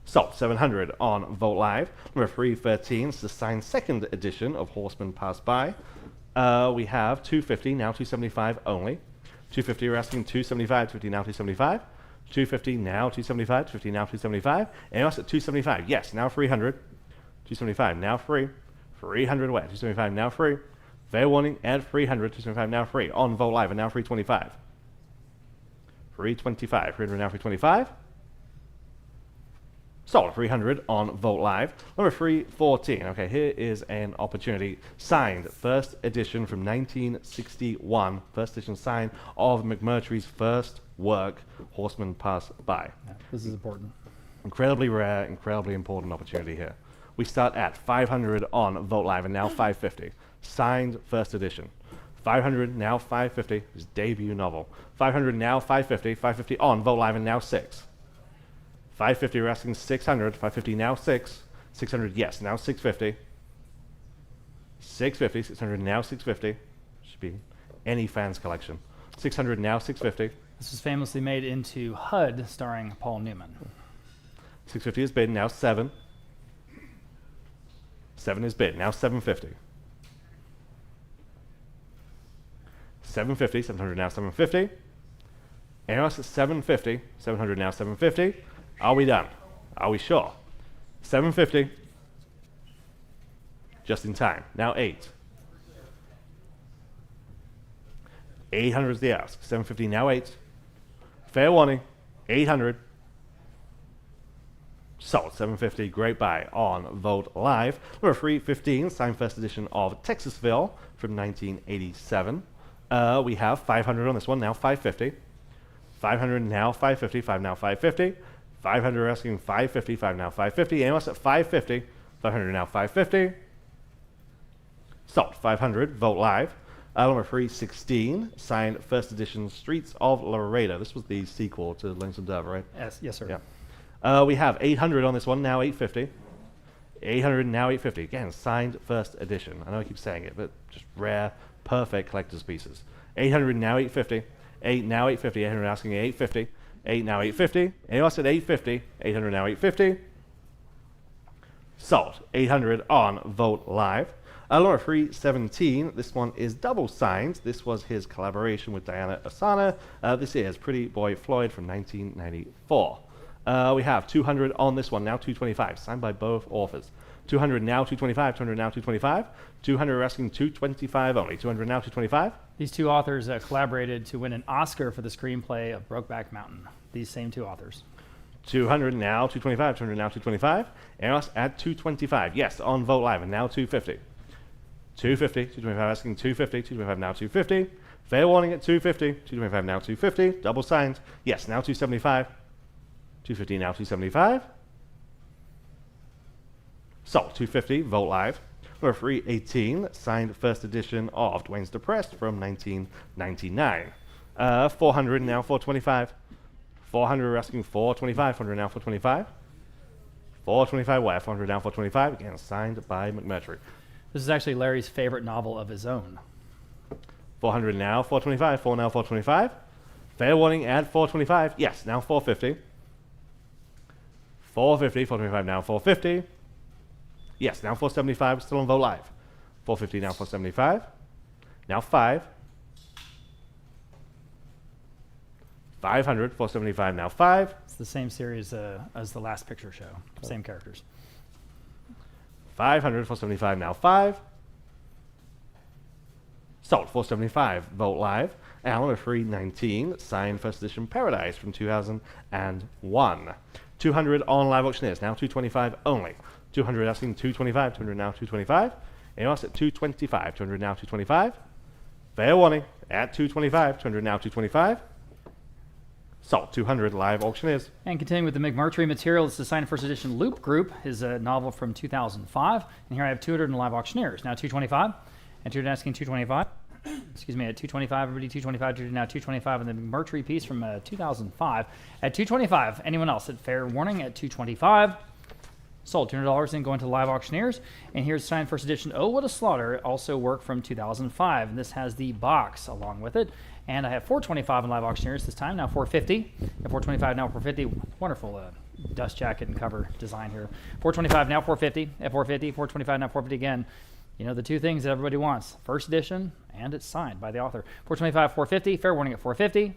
Sold. 700 on Vogt Live. Number 313 is the signed second edition of Horseman Pass By. We have 250, now 275 only. 250, we're asking 275, 250, now 275. 250, now 275, 250, now 275. And else at 275, yes, now 300. 275, now free. 300 away. 275, now free. Fair warning, add 300. 275, now free. On Vogt Live, and now 325. 325, 300, now 325. Sold. 300 on Vogt Live. Number 314. Okay, here is an opportunity. Signed, first edition from 1961. First edition signed of McMurtry's first work, Horseman Pass By. Yeah, this is important. Incredibly rare, incredibly important opportunity here. We start at 500 on Vogt Live and now 550. Signed first edition. 500, now 550, his debut novel. 500, now 550, 550 on Vogt Live and now 6. 550, we're asking 600, 550, now 6. 600, yes, now 650. 650, 600, now 650. Should be any fan's collection. 600, now 650. This was famously made into HUD, starring Paul Newman. 650 is bid, now 7. 7 is bid, now 750. 750, 700, now 750. And else at 750, 700, now 750. Are we done? Are we sure? 750. Just in time. Now 8. 800 is the ask. 750, now 8. Fair warning. 800. Sold. 750. Great buy on Vogt Live. Number 315, signed first edition of Texasville from 1987. We have 500 on this one, now 550. 500 now 550, 5 now 550. 500 we're asking 550, 5 now 550. And us at 550, 500 now 550. Sold. 500, Vogt Live. Number 316, signed first edition Streets of Laredo. This was the sequel to Lonesome Dove, right? Yes, sir. Yeah. We have 800 on this one, now 850. 800, now 850. Again, signed first edition. I know I keep saying it, but just rare, perfect collector's pieces. 800, now 850. 8, now 850. 800 asking 850. 8, now 850. And else at 850. 800, now 850. Sold. 800 on Vogt Live. Number 317, this one is double signed. This was his collaboration with Diana Asana. This is Pretty Boy Floyd from 1994. We have 200 on this one, now 225, signed by both authors. 200 now 225, 200 now 225. 200 we're asking 225 only. 200 now 225. These two authors collaborated to win an Oscar for the screenplay of Brokeback Mountain. These same two authors. 200 now 225, 200 now 225. And us at 225, yes, on Vogt Live, and now 250. 250, 225 asking 250, 225 now 250. Fair warning at 250, 225 now 250. Double signed, yes, now 275. 250 now 275. Sold. 250, Vogt Live. Number 318, signed first edition of Dwayne's Depressed from 1999. 400 now 425. 400 we're asking 425, 400 now 425. 425 where? 400 now 425. Again, signed by McMurtry. This is actually Larry's favorite novel of his own. 400 now 425. 4 now 425. Fair warning, add 425. Yes, now 450. 450, 425 now 450. Yes, now 475, still on Vogt Live. 450 now 475. Now 5. 500, 475 now 5. It's the same series as the last picture show. Same characters. 500, 475 now 5. Sold. 475, Vogt Live. And number 319, signed first edition Paradise from 2001. 200 on Live Auctioneers, now 225 only. 200 asking 225, 200 now 225. And us at 225, 200 now 225. Fair warning, at 225, 200 now 225. Sold. 200 Live Auctioneers. And continuing with the McMurtry material, this is the signed first edition Loop Group, his novel from 2005. And here I have 200 in Live Auctioneers, now 225. And 200 asking 225. Excuse me, at 225, everybody 225, 200 now 225 on the McMurtry piece from 2005. At 225, anyone else at fair warning at 225. Sold. $200 and going to Live Auctioneers. And here's signed first edition Oh What a Slaughter, also work from 2005. And this has the box along with it. And I have 425 in Live Auctioneers this time, now 450. At 425, now 450. Wonderful dust jacket and cover design here. $425, now $450. At $450, $425, now $450 again. You know, the two things that everybody wants, first edition, and it's signed by the author. $425, $450, fair warning at $450.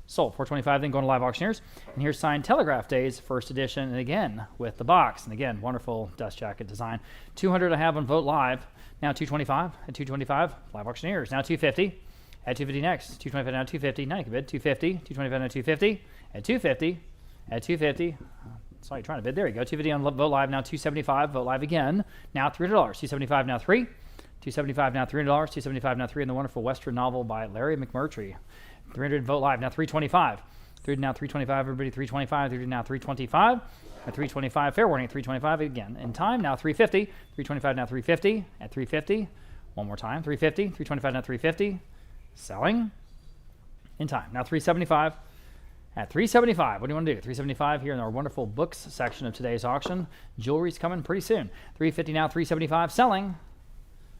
Sold. $425, then going to live auctioneers. And here's signed Telegraph Days, first edition, and again, with the box. And again, wonderful dust jacket design. $200 I have on Vote Live. Now $225. At $225, live auctioneers. Now $250. At $250 next. $225 now $250. Now you can bid. $250. $225 now $250. At $250. At $250. Sorry, trying to bid. There you go. $250 on Vote Live. Now $275. Vote Live again. Now $300. $275 now $3. $275 now $300. $275 now $3 in the wonderful Western novel by Larry McMurtry. $300 Vote Live now $325. $300 now $325. Everybody $325. $300 now $325. At $325. Fair warning at $325 again. In time now $350. $325 now $350. At $350. One more time. $350. $325 now $350. Selling. In time now $375. At $375. What do you want to do? $375 here in our wonderful books section of today's auction. Jewelry's coming pretty soon. $350 now $375. Selling.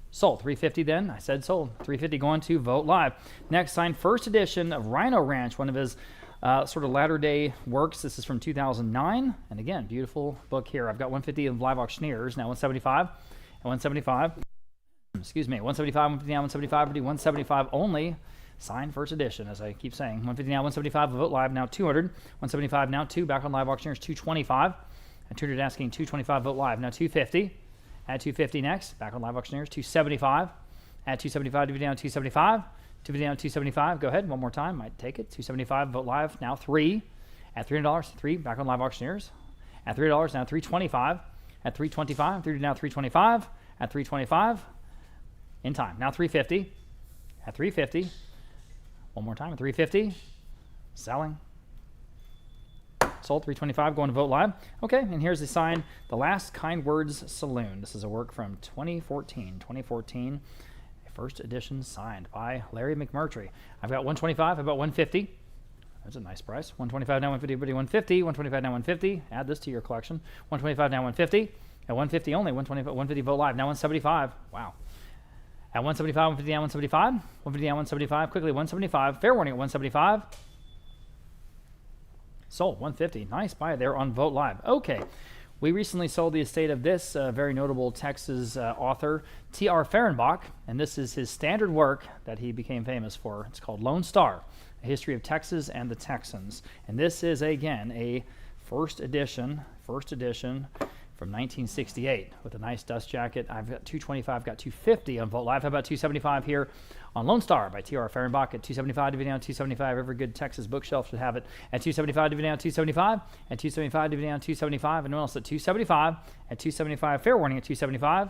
Sold. $350 then. I said sold. $350 going to Vote Live. Next, signed first edition of Rhino Ranch, one of his sort of latter-day works. This is from 2009. And again, beautiful book here. I've got $150 of live auctioneers. Now $175 and $175. Excuse me. $175, $150 now $175. $175 only. Signed first edition, as I keep saying. $150 now $175. Vote Live now $200. $175 now $2. Back on live auctioneers $225. And $200 asking $225. Vote Live now $250. At $250 next, back on live auctioneers, $275. At $275, $250 down $275. $250 down $275. Go ahead, one more time. Might take it. $275. Vote Live now $3. At $300, $3. Back on live auctioneers. At $300 now $325. At $325, $3 now $325. At $325. In time now $350. At $350. One more time at $350. Selling. Sold. $325 going to Vote Live. Okay, and here's the sign, The Last Kind Words Saloon. This is a work from 2014. A first edition signed by Larry McMurtry. I've got $125. I've got $150. That's a nice price. $125 now $150. Everybody $150. $125 now $150. Add this to your collection. $125 now $150. At $150 only. $150 Vote Live. Now $175. Wow. At $175, $150 now $175. $150 now $175. Quickly $175. Fair warning at $175. Sold. $150. Nice buy there on Vote Live. Okay. We recently sold the estate of this very notable Texas author, T.R. Fehrenbach, and this is his standard work that he became famous for. It's called Lone Star, A History of Texas and the Texans. And this is, again, a first edition from 1968 with a nice dust jacket. I've got $225, I've got $250 on Vote Live. How about $275 here on Lone Star by T.R. Fehrenbach at $275 to be down $275. Every good Texas bookshelf should have it at $275 to be down $275. At $275 to be down $275. And no one else at $275. At $275, fair warning at $275.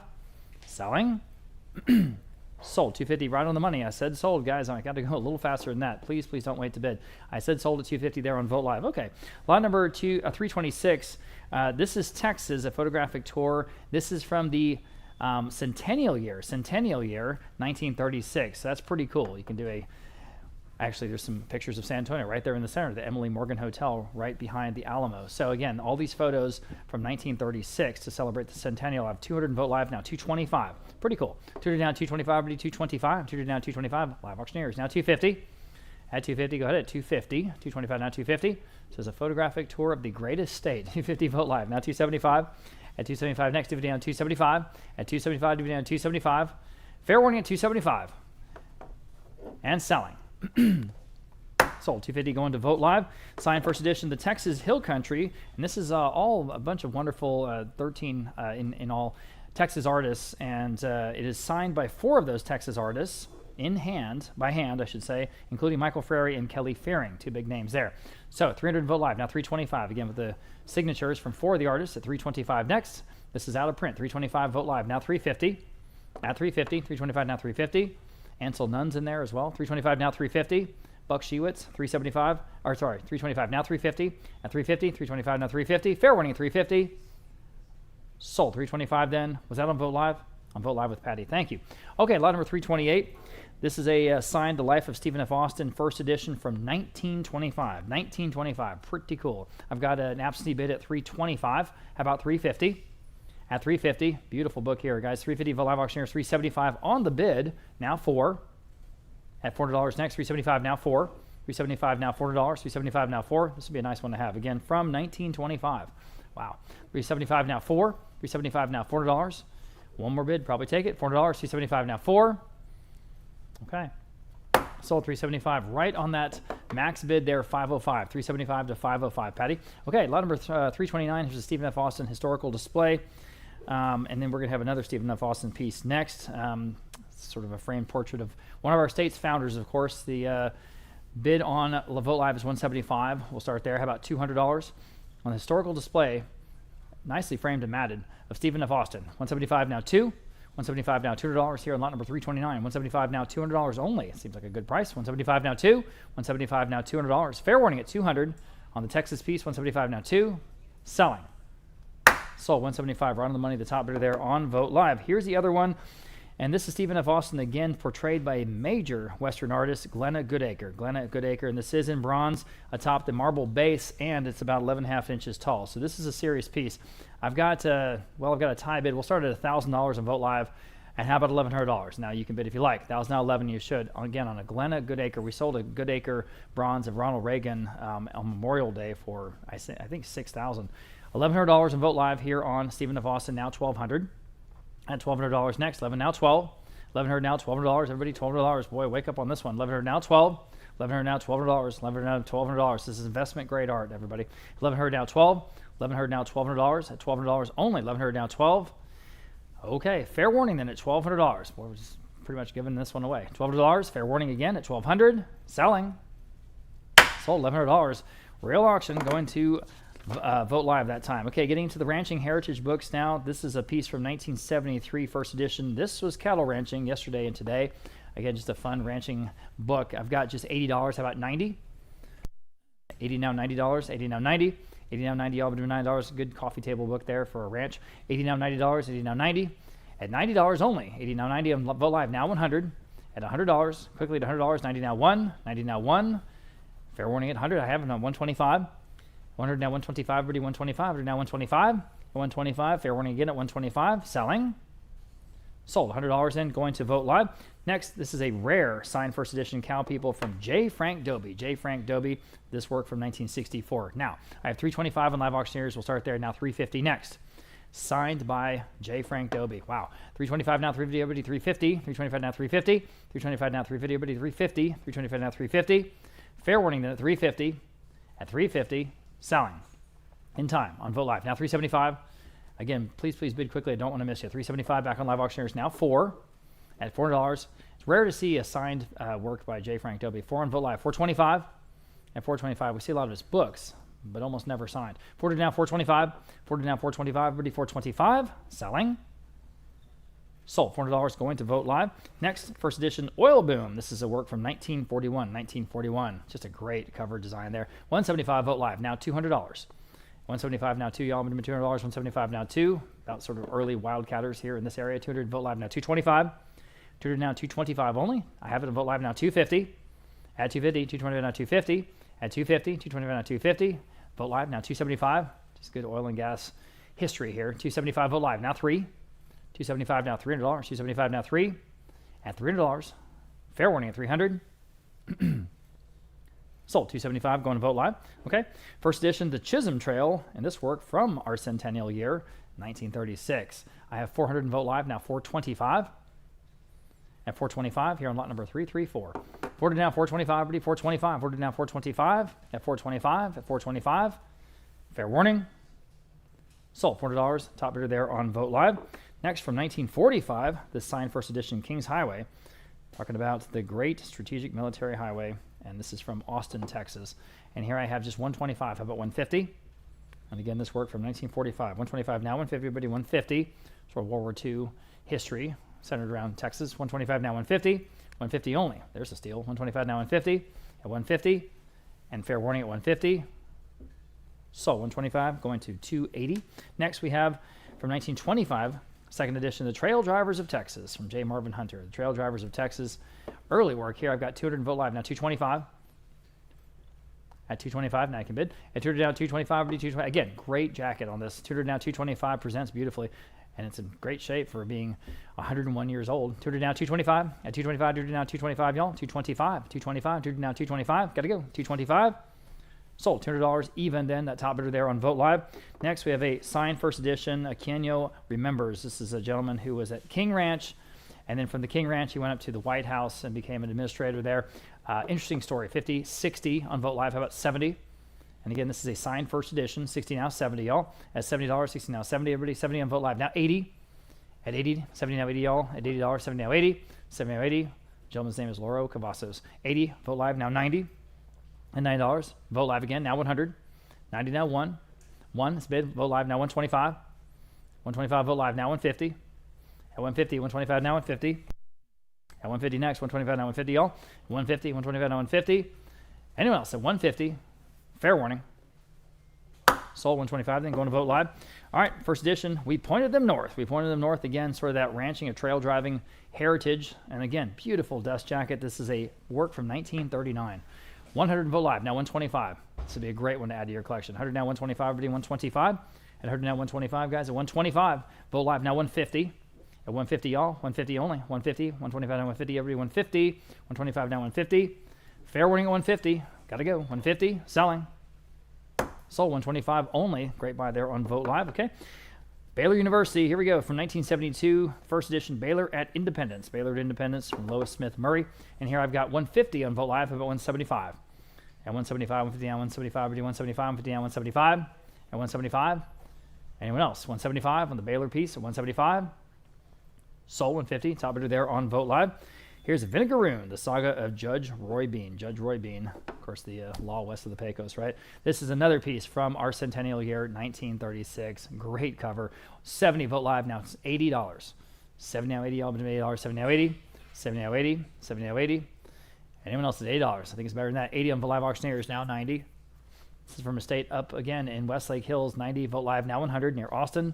Selling. Sold. $250 right on the money. I said sold, guys. I got to go a little faster than that. Please don't wait to bid. I said sold at $250 there on Vote Live. Okay. Lot number 326. This is Texas, a photographic tour. This is from the centennial year, 1936. So that's pretty cool. You can do actually, there's some pictures of San Antonio right there in the center, the Emily Morgan Hotel right behind the Alamo. So again, all these photos from 1936 to celebrate the centennial. I have 200 in Vote Live now, 225. Pretty cool. 200 down, 225, 225. 200 down, 225. Live auctioneers now 250. At 250, go ahead at 250. 225 now 250. So it's a photographic tour of the great estate. 250 Vote Live now 275. At 275 next, DVD down 275. At 275, DVD down 275. Fair warning at 275. And selling. Sold. 250 going to Vote Live. Signed first edition, the Texas Hill Country. And this is all a bunch of wonderful 13 in all Texas artists. And it is signed by 4 of those Texas artists. By hand, I should say, including Michael Frary and Kelly Fearing, 2 big names there. So 300 Vote Live, now 325, again with the signatures from 4 of the artists at 325 next. This is out of print, 325 Vote Live, now 350. At 350, 325 now 350. Ansel Nunn's in there as well, 325 now 350. Buck Shewitz, 325 now 350. At 350, 325 now 350. Fair warning at 350. Sold. 325 then. Was that on Vote Live? On Vote Live with Patty. Thank you. Okay, lot number 328. This is a signed The Life of Stephen F. Austin, first edition from 1925. 1925. Pretty cool. I've got an absentee bid at 325. How about 350? At 350. Beautiful book here, guys. 350 Vote Live auctioneers. 375 on the bid. Now 4. At $400 next. 375 now 4. $375 now, $400. $375 now, 4. This would be a nice one to have. Again, from 1925. Wow. $375 now, 4. $375 now, $400. One more bid, probably take it. $400. $375 now, 4. Okay. Sold $375 right on that max bid there, $505. $375 to $505, Patty. Okay, lot number 329. Here's a Stephen F. Austin historical display. And then we're going to have another Stephen F. Austin piece next. Sort of a framed portrait of one of our state's founders, of course. The bid on Vogt Live is $175. We'll start there. How about $200 on the historical display, nicely framed and matted, of Stephen F. Austin. $175 now, 2. $175 now, $200 here on lot number 329. $175 now, $200 only. Seems like a good price. $175 now, 2. $175 now, $200. Fair warning at $200 on the Texas piece. $175 now, 2. Selling. Sold. $175 right on the money. The top bidder there on Vogt Live. Here's the other one. And this is Stephen F. Austin, again, portrayed by a major Western artist, Glenna Goodacre. Glenna Goodacre, and this is in bronze atop the marble base, and it's about 11.5 inches tall. So this is a serious piece. I've got a tie bid. We'll start at $1,000 on Vogt Live, and how about $1,100? Now you can bid if you like. $1,000 now, 11 you should. Again, on a Glenna Goodacre, we sold a Goodacre bronze of Ronald Reagan on Memorial Day for I think $6,000. $1,100 on Vogt Live here on Stephen F. Austin. Now $1,200. At $1,200 next. 11 now, 12. 1100 now, $1,200. Everybody, $1,200. Boy, wake up on this one. 1100 now, 12. 1100 now, $1,200. 1100 now, $1,200. This is investment grade art, everybody. 1100 now, 12. 1100 now, $1,200. At $1,200 only. 1100 now, 12. Okay, fair warning then at $1,200. Boy, we're just pretty much giving this one away. $1,200. Fair warning again at $1,200. Selling. Sold $1,100. Real auction going to Vogt Live that time. Okay, getting into the ranching heritage books now. This is a piece from 1973, first edition. This was cattle ranching yesterday and today. Again, just a fun ranching book. I've got just $80. How about 90? 80 now, $90. 80 now, 90. 80 now, 90. All but $9. Good coffee table book there for a ranch. 80 now, $90. 80 now, 90. At $90 only. 80 now, 90 on Vogt Live. Now 100. At $100. Quickly to $100. 90 now, 1. 90 now, 1. Fair warning at 100. I have it on 125. 100 now, 125, Brady, 125, 100 now, 125, 125, fair warning again at 125, selling, sold, $100 in, going to Vogt Live. Next, this is a rare signed first edition cow people from J. Frank Dobie. J. Frank Dobie, this work from 1964. Now, I have 325 on Live Auctioneers, we'll start there, now 350 next. Signed by J. Frank Dobie. Wow. 325 now, 350, everybody, 350, 325 now, 350, 325 now, 350, everybody, 350, 325 now, 350, fair warning then at 350, at 350, selling in time on Vogt Live. Now 375. Again, please bid quickly. I don't want to miss you. 375 back on Live Auctioneers. Now 4 at $400. It's rare to see a signed work by J. Frank Dobie. 4 on Vogt Live. 425 at 425. We see a lot of his books, but almost never signed. 40 now 425. 40 now 425. Everybody 425. Selling. Sold. $400 going to Vogt Live. Next, first edition Oil Boom. This is a work from 1941. 1941. Just a great cover design there. 175 Vogt Live. Now $200. 175 now 2. Y'all $200. 175 now 2. About sort of early wildcatters here in this area. 200 Vogt Live now 225. 200 now 225 only. I have it in Vogt Live now 250. At 250. 220 now 250. At 250. 220 now 250. Vogt Live now 275. Just good oil and gas history here. 275 Vogt Live now 3. 275 now, $300. 275 now, 3. At $300. Fair warning at 300. Sold. 275 going to Vogt Live. Okay. First edition, the Chisholm Trail, and this work from our centennial year, 1936. I have 400 in Vogt Live now, 425. At 425 here on lot number 334. 40 now, 425. 425. 40 now, 425. At 425. At 425. Fair warning. Sold. $400. Top bidder there on Vogt Live. Next, from 1945, the signed first edition Kings Highway, talking about the great strategic military highway, and this is from Austin, Texas. And here I have just 125. How about 150? And again, this work from 1945. 125 now, 150, everybody, 150. Sort of World War II history centered around Texas. 125 now, 150. 150 only. There's a steal. 125 now, 150. At 150. And fair warning at 150. So 125 going to 280. Next, we have from 1925, second edition, The Trail Drivers of Texas from J. Marvin Hunter. The Trail Drivers of Texas. Early work here. I've got 200 in Vogt Live. Now 225. At 225, now I can bid. At 200 now, 225, 220. Again, great jacket on this. 200 now, 225 presents beautifully. and it's in great shape for being 101 years old. Tuned now 225. At 225, tuned now 225, y'all. 225, 225, tuned now 225. Got to go. 225. Sold. $200 even then. That top bidder there on Vote Live. Next, we have a signed first edition. Kenyo Remembers. This is a gentleman who was at King Ranch, and then from the King Ranch, he went up to the White House and became an administrator there. Interesting story. 50, 60 on Vote Live. How about 70? And again, this is a signed first edition. 60 now, 70, y'all. At $70, 60 now, 70. Everybody, 70 on Vote Live. Now 80. At 80, 70 now, 80, y'all. At $80, 70 now, 80. 70 now, 80. Gentleman's name is Leroy Cavazos. 80. Vote Live now, 90. And $90. Vote Live again. Now 100. 90 now, 1. 1 is bid. Vote Live now, 125. 125. Vote Live now, 150. At 150, 125 now, 150. At 150 next, 125 now, 150, y'all. 150, 125 now, 150. Anyone else at 150? Fair warning. Sold 125, then going to Vote Live. All right, first edition, we pointed them north. We pointed them north again, sort of that ranching or trail driving heritage. And again, beautiful dust jacket. This is a work from 1939. 100 Vote Live, now 125. This would be a great one to add to your collection. 100 now, 125, everybody 125. At 100 now, 125, guys, at 125. Vote Live now 150. At 150, y'all, 150 only. 150, 125 now 150, everybody 150. 125 now 150. Fair warning at 150. Got to go. 150, selling. Sold 125 only. Great buy there on Vote Live. Okay. Baylor University. Here we go. From 1972, first edition Baylor at Independence. Baylor at Independence from Lois Smith Murray. And here I've got 150 on Vote Live. How about 175? At 175, 150 down, 175. Everybody 175, 150 down, 175. At 175. Anyone else? 175 on the Baylor piece at 175. Sold 150. Top bidder there on Vote Live. Here's Vinegaroon, the saga of Judge Roy Bean. Judge Roy Bean, of course, the law west of the Pecos, right? This is another piece from our centennial year, 1936. Great cover. 70 Vote Live. Now it's $80. 70 now, 80. All but $80. 70 now, 80. 70 now, 80. 70 now, 80. Anyone else at $8? I think it's better than that. 80 on Vote Live Auctioneers. Now 90. This is from a state up again in Westlake Hills. 90 Vote Live. Now 100 near Austin.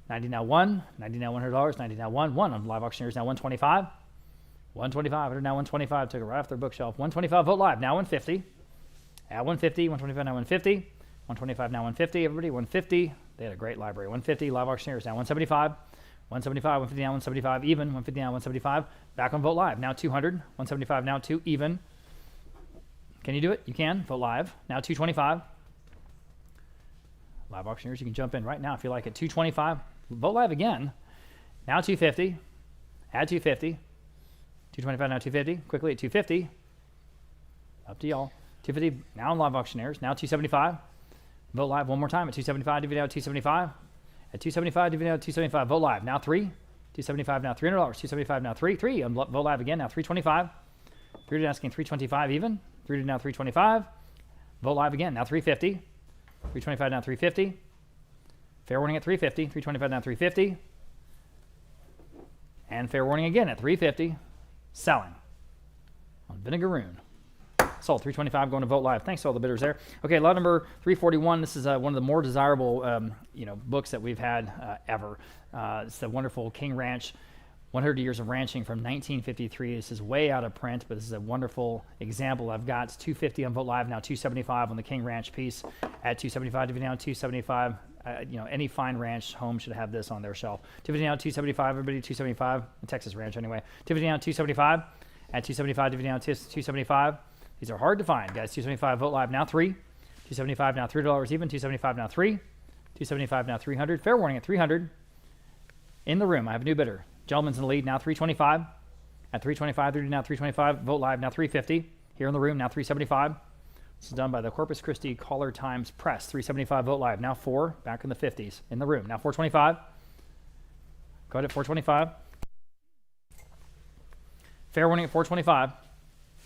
90 now 1. 90 now $100. 90 now 1. 1 on Live Auctioneers. Now 125. 125, 100 now 125, took it right off their bookshelf. 125 Vote Live, now 150. At 150, 125 now 150. 125 now 150, everybody, 150. They had a great library. 150, Live Auctioneers now 175. 175, 150 now 175, even. 150 now 175. Back on Vote Live, now 200. 175 now 2, even. Can you do it? You can. Vote Live, now 225. Live Auctioneers, you can jump in right now if you like it. 225. Vote Live again, now 250. Add 250. 225 now 250. Quickly at 250. Up to y'all. 250 now on Live Auctioneers. Now 275. Vote Live one more time at 275. Divvy out 275. At 275, divvy out 275. Vote Live now 3. 275 now $300. 275 now 3. 3 on Vote Live again. Now 325. 3 asking 325 even. 3 now 325. Vote Live again. Now 350. 325 now 350. Fair warning at 350. 325 now 350. And fair warning again at 350. Selling on Vinegaroon. Sold 325 going to Vote Live. Thanks to all the bidders there. Okay, lot number 341. This is one of the more desirable books that we've had ever. It's the wonderful King Ranch 100 Years of Ranching from 1953. This is way out of print, but this is a wonderful example. I've got 250 on Vote Live, now 275 on the King Ranch piece. At 275, divvy down 275. Any fine ranch home should have this on their shelf. 250 down 275, everybody 275. Texas Ranch anyway. 250 down 275. At 275, divvy down 275. These are hard to find, guys. 275 Vote Live now 3. 275 now $3 even. 275 now 3. 275 now 300. Fair warning at 300. In the room, I have a new bidder. Gentleman's in the lead now 325. At 325, 30 now 325. Vote Live now 350. Here in the room now 375. This is done by the Corpus Christi Caller Times Press. 375 Vote Live. Now 4. Back in the 50s. In the room. Now 425. Go ahead at 425. Fair warning at 425.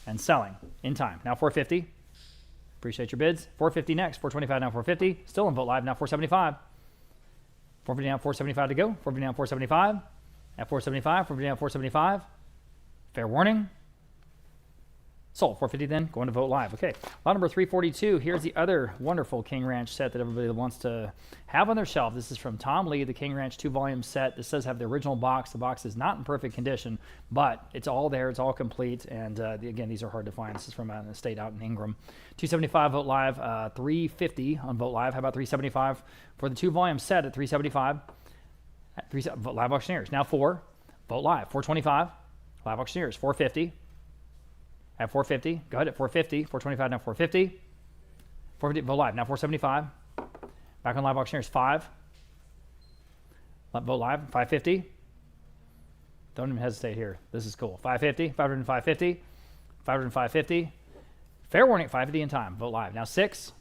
And selling in time. Now 450. Appreciate your bids. 450 next. 425 now 450. Still in Vote Live. Now 475. 450 now 475 to go. 450 now 475. At 475. 450 now 475. Fair warning. Sold. 450 then, going to Vote Live. Okay, lot number 342. Here's the other wonderful King Ranch set that everybody wants to have on their shelf. This is from Tom Lee, the King Ranch 2-volume set. This does have the original box. The box is not in perfect condition, but it's all there. It's all complete. And again, these are hard to find. This is from an estate out in Ingram. 275 Vote Live, 350 on Vote Live. How about 375 for the 2-volume set at 375? At Vote live auctioneers. Now 4. Vote live. 425. Live auctioneers. 450. At 450. Go ahead at 450. 425. Now 450. 450. Vote live. Now 475. Back on live auctioneers. 5. Vote live. 550. Don't even hesitate here. This is cool. 550. 500 and 550. 500 and 550. Fair warning at 550 in time. Vote live. Now 6.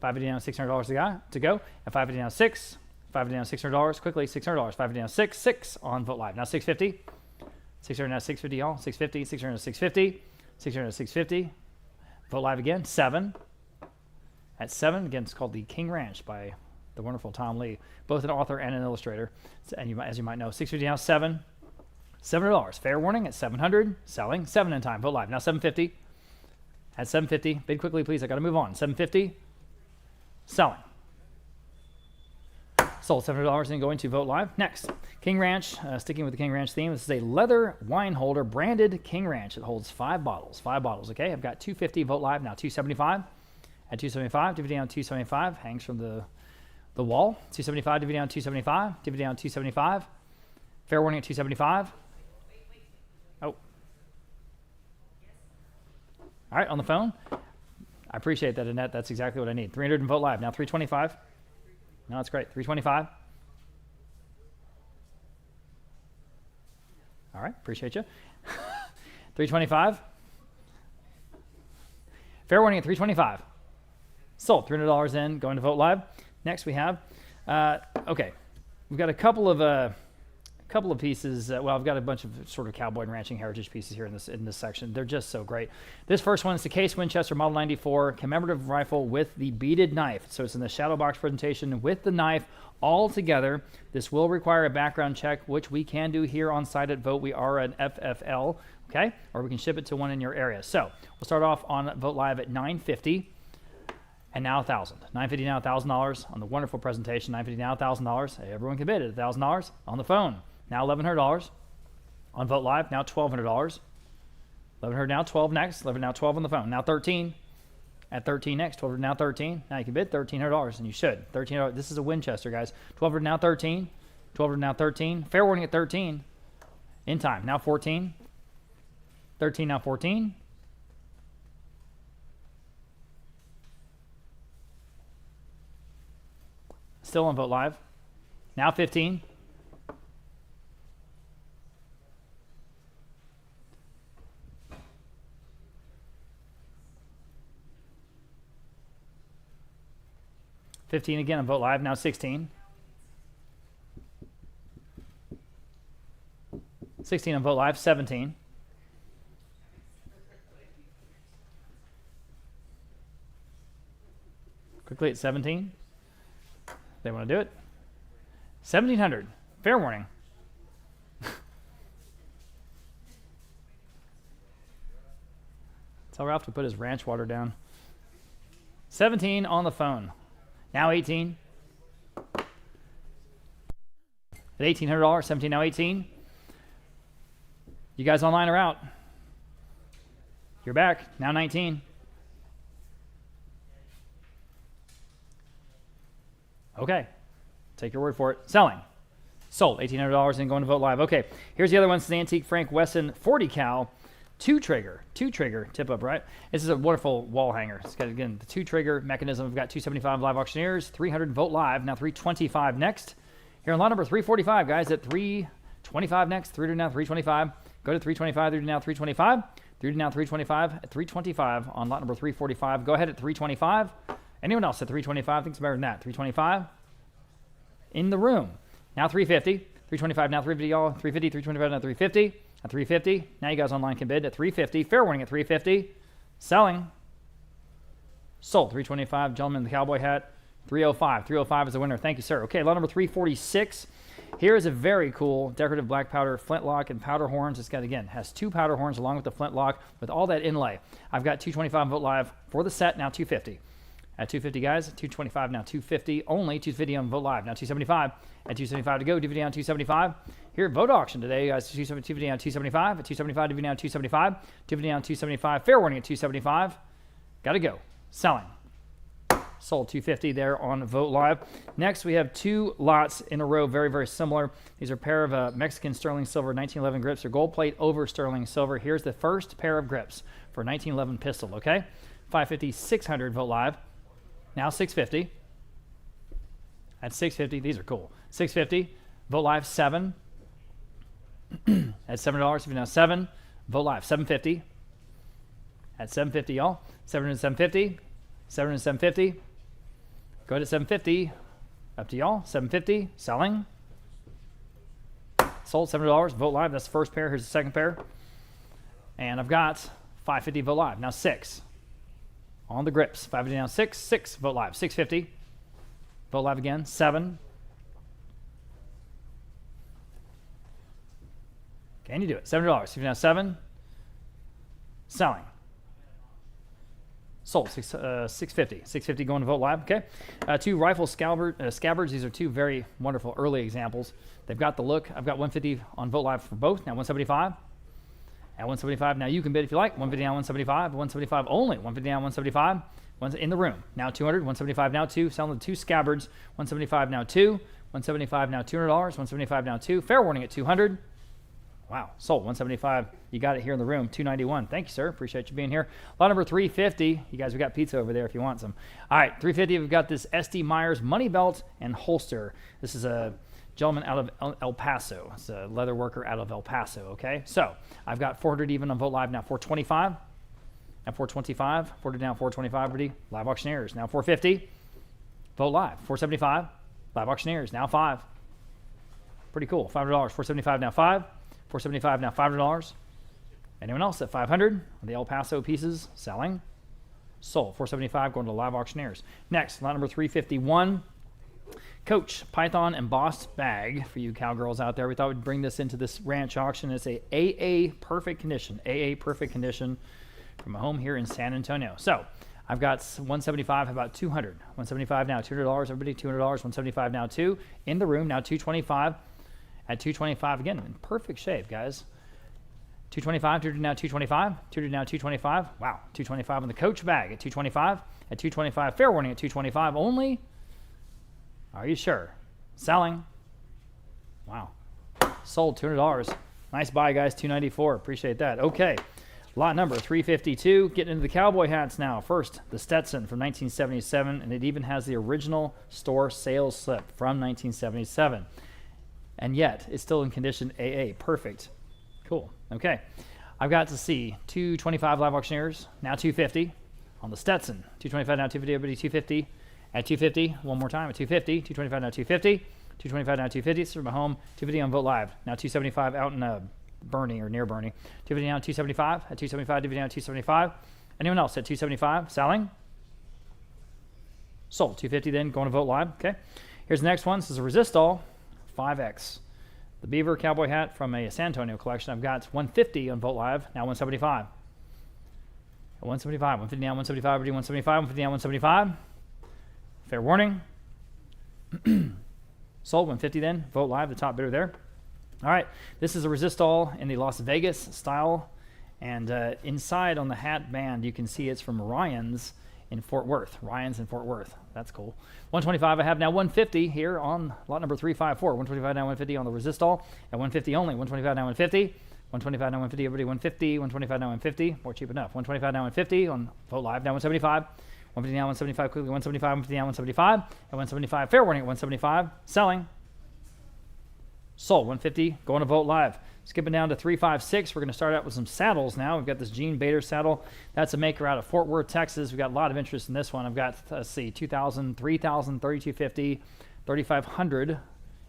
550 down, $600 to go. And 550 down 6. 550 down, $600. Quickly, $600. 550 down 6. 6 on Vote live. Now 650. 600 now 650, y'all. 650. 600 650. 600 650. Vote live again. 7. At 7, again, it's called the King Ranch by the wonderful Tom Lee, both an author and an illustrator. And as you might know, 650 now 7. $700. Fair warning at 700. Selling. 7 in time. Vote live. Now 750. At 750. Bid quickly, please. I got to move on. 750. Selling. Sold $700 and going to Vote live. Next, King Ranch. Sticking with the King Ranch theme. This is a leather wine holder branded King Ranch. It holds 5 bottles. 5 bottles. Okay. I've got 250. Vote live. Now 275. At 275. Dividend on 275. Hangs from the wall. 275. Dividend on 275. Dividend on 275. Fair warning at 275. Oh. All right, on the phone. I appreciate that, Annette. That's exactly what I need. 300 and Vote live. Now 325. No, that's great. 325. All right, appreciate you. 325. Fair warning at 325. Sold. $300 in, going to Vote live. Next we have, okay, we've got a couple of pieces. Well, I've got a bunch of sort of cowboy and ranching heritage pieces here in this section. They're just so great. This first one is the Case Winchester Model 94 commemorative rifle with the beaded knife. So it's in the shadow box presentation with the knife all together. This will require a background check, which we can do here on site at Vogt. We are an FFL, okay? Or we can ship it to one in your area. So we'll start off on Vote live at $950. And now $1,000. $950 now $1,000 on the wonderful presentation. $950 now $1,000. Hey, everyone can bid at $1,000 on the phone. Now $1,100 on Vote live. Now $1,200. $1,100 now 12 next. $1,100 now 12 on the phone. Now 13. At 13 next. $1,200 now 13. Now you can bid $1,300 and you should. $1,300. This is a Winchester, guys. $1,200 now 13. $1,200 now 13. Fair warning at 13. In time. Now 14. 13 now 14. Still on Vote live. Now 15. $15 again on Vote live. Now 16. 16 on Vote live. 17. Quickly at 17. They want to do it. 1,700. Fair warning. Tell Ralph to put his ranch water down. 17 on the phone. Now 18. At $1,800. 17 now 18. You guys online are out. You're back. Now 19. Okay, take your word for it. Selling. Sold. $1,800 and going to Vote live. Okay, here's the other one. It's the antique Frank Wesson 40 cal two trigger tip up, right? This is a wonderful wall hanger. It's got, again, the 2 trigger mechanism. We've got 275 live auctioneers, 300 Vote live. Now 325 next. Here on lot number 345, guys, at 325 next. 300 now 325. Go to 325. 300 now 325. 300 now 325. At 325 on lot number 345. Go ahead at 325. Anyone else at 325 thinks better than that? 325 in the room. Now 350. 325 now 350, y'all. 350, 325 now 350. At 350. Now you guys online can bid at 350. Fair warning at 350. Selling. Sold. 325. Gentleman in the cowboy hat. 305. 305 is the winner. Thank you, sir. Okay, lot number 346. Here is a very cool decorative black powder flintlock and powder horns. It's got, again, has 2 powder horns along with the flintlock with all that inlay. I've got 225 Vote live for the set. Now 250. At 250, guys. 225 now 250. Only 250 on Vote live. Now 275. At 275 to go. DVD on 275. Here at Vote auction today, guys. 250 on 275. At 275, DVD on 275. 250 on 275. Fair warning at 275. Got to go. Selling. Sold 250 there on Vote Live. Next, we have two lots in a row, very, very similar. These are a pair of Mexican sterling silver 1911 grips. They're gold plate over sterling silver. Here's the first pair of grips for 1911 pistol, okay? 550, 600 Vote Live. Now 650. At 650, these are cool. 650, Vote Live 7. At $7, if you now 7. Vote Live 750. At 750, y'all. 700, 750. 700, 750. Go ahead at 750. Up to y'all. 750. Selling. Sold $7. Vote Live. That's the first pair. Here's the second pair. And I've got 550 Vote Live. Now 6. On the grips. 550 now 6. 6 Vote Live. 650. Vote Live again. 7. Can you do it? $7. If you now 7. Selling. Sold 650. 650 going to Vote Live. Okay. Two rifle scabbards. These are two very wonderful early examples. They've got the look. I've got 150 on Vote Live for both. Now 175. At 175. Now you can bid if you like. 150 now 175. 175 only. 150 now 175. One's in the room. Now 200. 175 now 2. Selling the two scabbards. 175 now 2. 175 now $200. 175 now 2. Fair warning at 200. Wow, sold 175. You got it here in the room. 291. Thank you, sir. Appreciate you being here. Lot number 350. You guys, we got pizza over there if you want some. All right, 350. We've got this SD Myers money belt and holster. This is a gentleman out of El Paso. It's a leather worker out of El Paso. Okay, so I've got 400 even on Vote Live now. 425. At 425. 400 now 425. Ready? Live auctioneers now 450. Vote Live 475. Live auctioneers now 5. Pretty cool. $500. 475 now 5. 475 now $500. Anyone else at 500? The El Paso pieces selling. Sold 475 going to live auctioneers. Next, lot number 351. Coach Python embossed bag for you cowgirls out there. We thought we'd bring this into this ranch auction. It's a AA perfect condition. AA perfect condition from a home here in San Antonio. So I've got 175. How about 200? 175 now $200. Everybody $200. 175 now 2 in the room. Now 225. At 225 again, in perfect shape, guys. 225, 200 now 225, 200 now 225. Wow, 225 on the coach bag at 225. At 225, fair warning at 225 only. Are you sure? Selling. Wow. Sold $200. Nice buy, guys. 294. Appreciate that. Okay. Lot number 352. Getting into the cowboy hats now. First, the Stetson from 1977, and it even has the original store sales slip from 1977. And yet, it's still in condition AA. Perfect. Cool. Okay. I've got to see 225 live auctioneers, now 250 on the Stetson. 225 now 250, everybody 250. At 250, one more time at 250. 225 now 250. 225 now 250. This is from my home. 250 on Vote Live. Now 275 out in Bernie or near Bernie. 250 now 275. At 275, 250 now 275. Anyone else at 275? Selling? Sold. 250 then, going to Vote Live. Okay. Here's the next one. This is a Resistol 5X. The Beaver cowboy hat from a San Antonio collection. I've got 150 on Vote Live, now 175. 175, 150 now 175, 175, 150 now 175. Fair warning. Sold 150 then, Vote Live, the top bidder there. All right, this is a Resistol in the Las Vegas style. And inside on the hat band, you can see it's from Ryan's in Fort Worth. Ryan's in Fort Worth. That's cool. 125. I have now 150 here on lot number 354. 125 now 150 on the Resistol. At 150 only. 125 now 150. 125 now 150. Everybody 150. 125 now 150. More cheap enough. 125 now 150 on Vote Live. Now 175. 150 now 175 quickly. 175. 150 now 175. At 175. Fair warning at 175. Selling. Sold. 150. Going to Vote Live. Skipping down to 356, we're going to start out with some saddles now. We've got this Gene Bader saddle. That's a maker out of Fort Worth, Texas. We've got a lot of interest in this one. I've got, let's see, 2,000, 3,000, 3,250, 3,500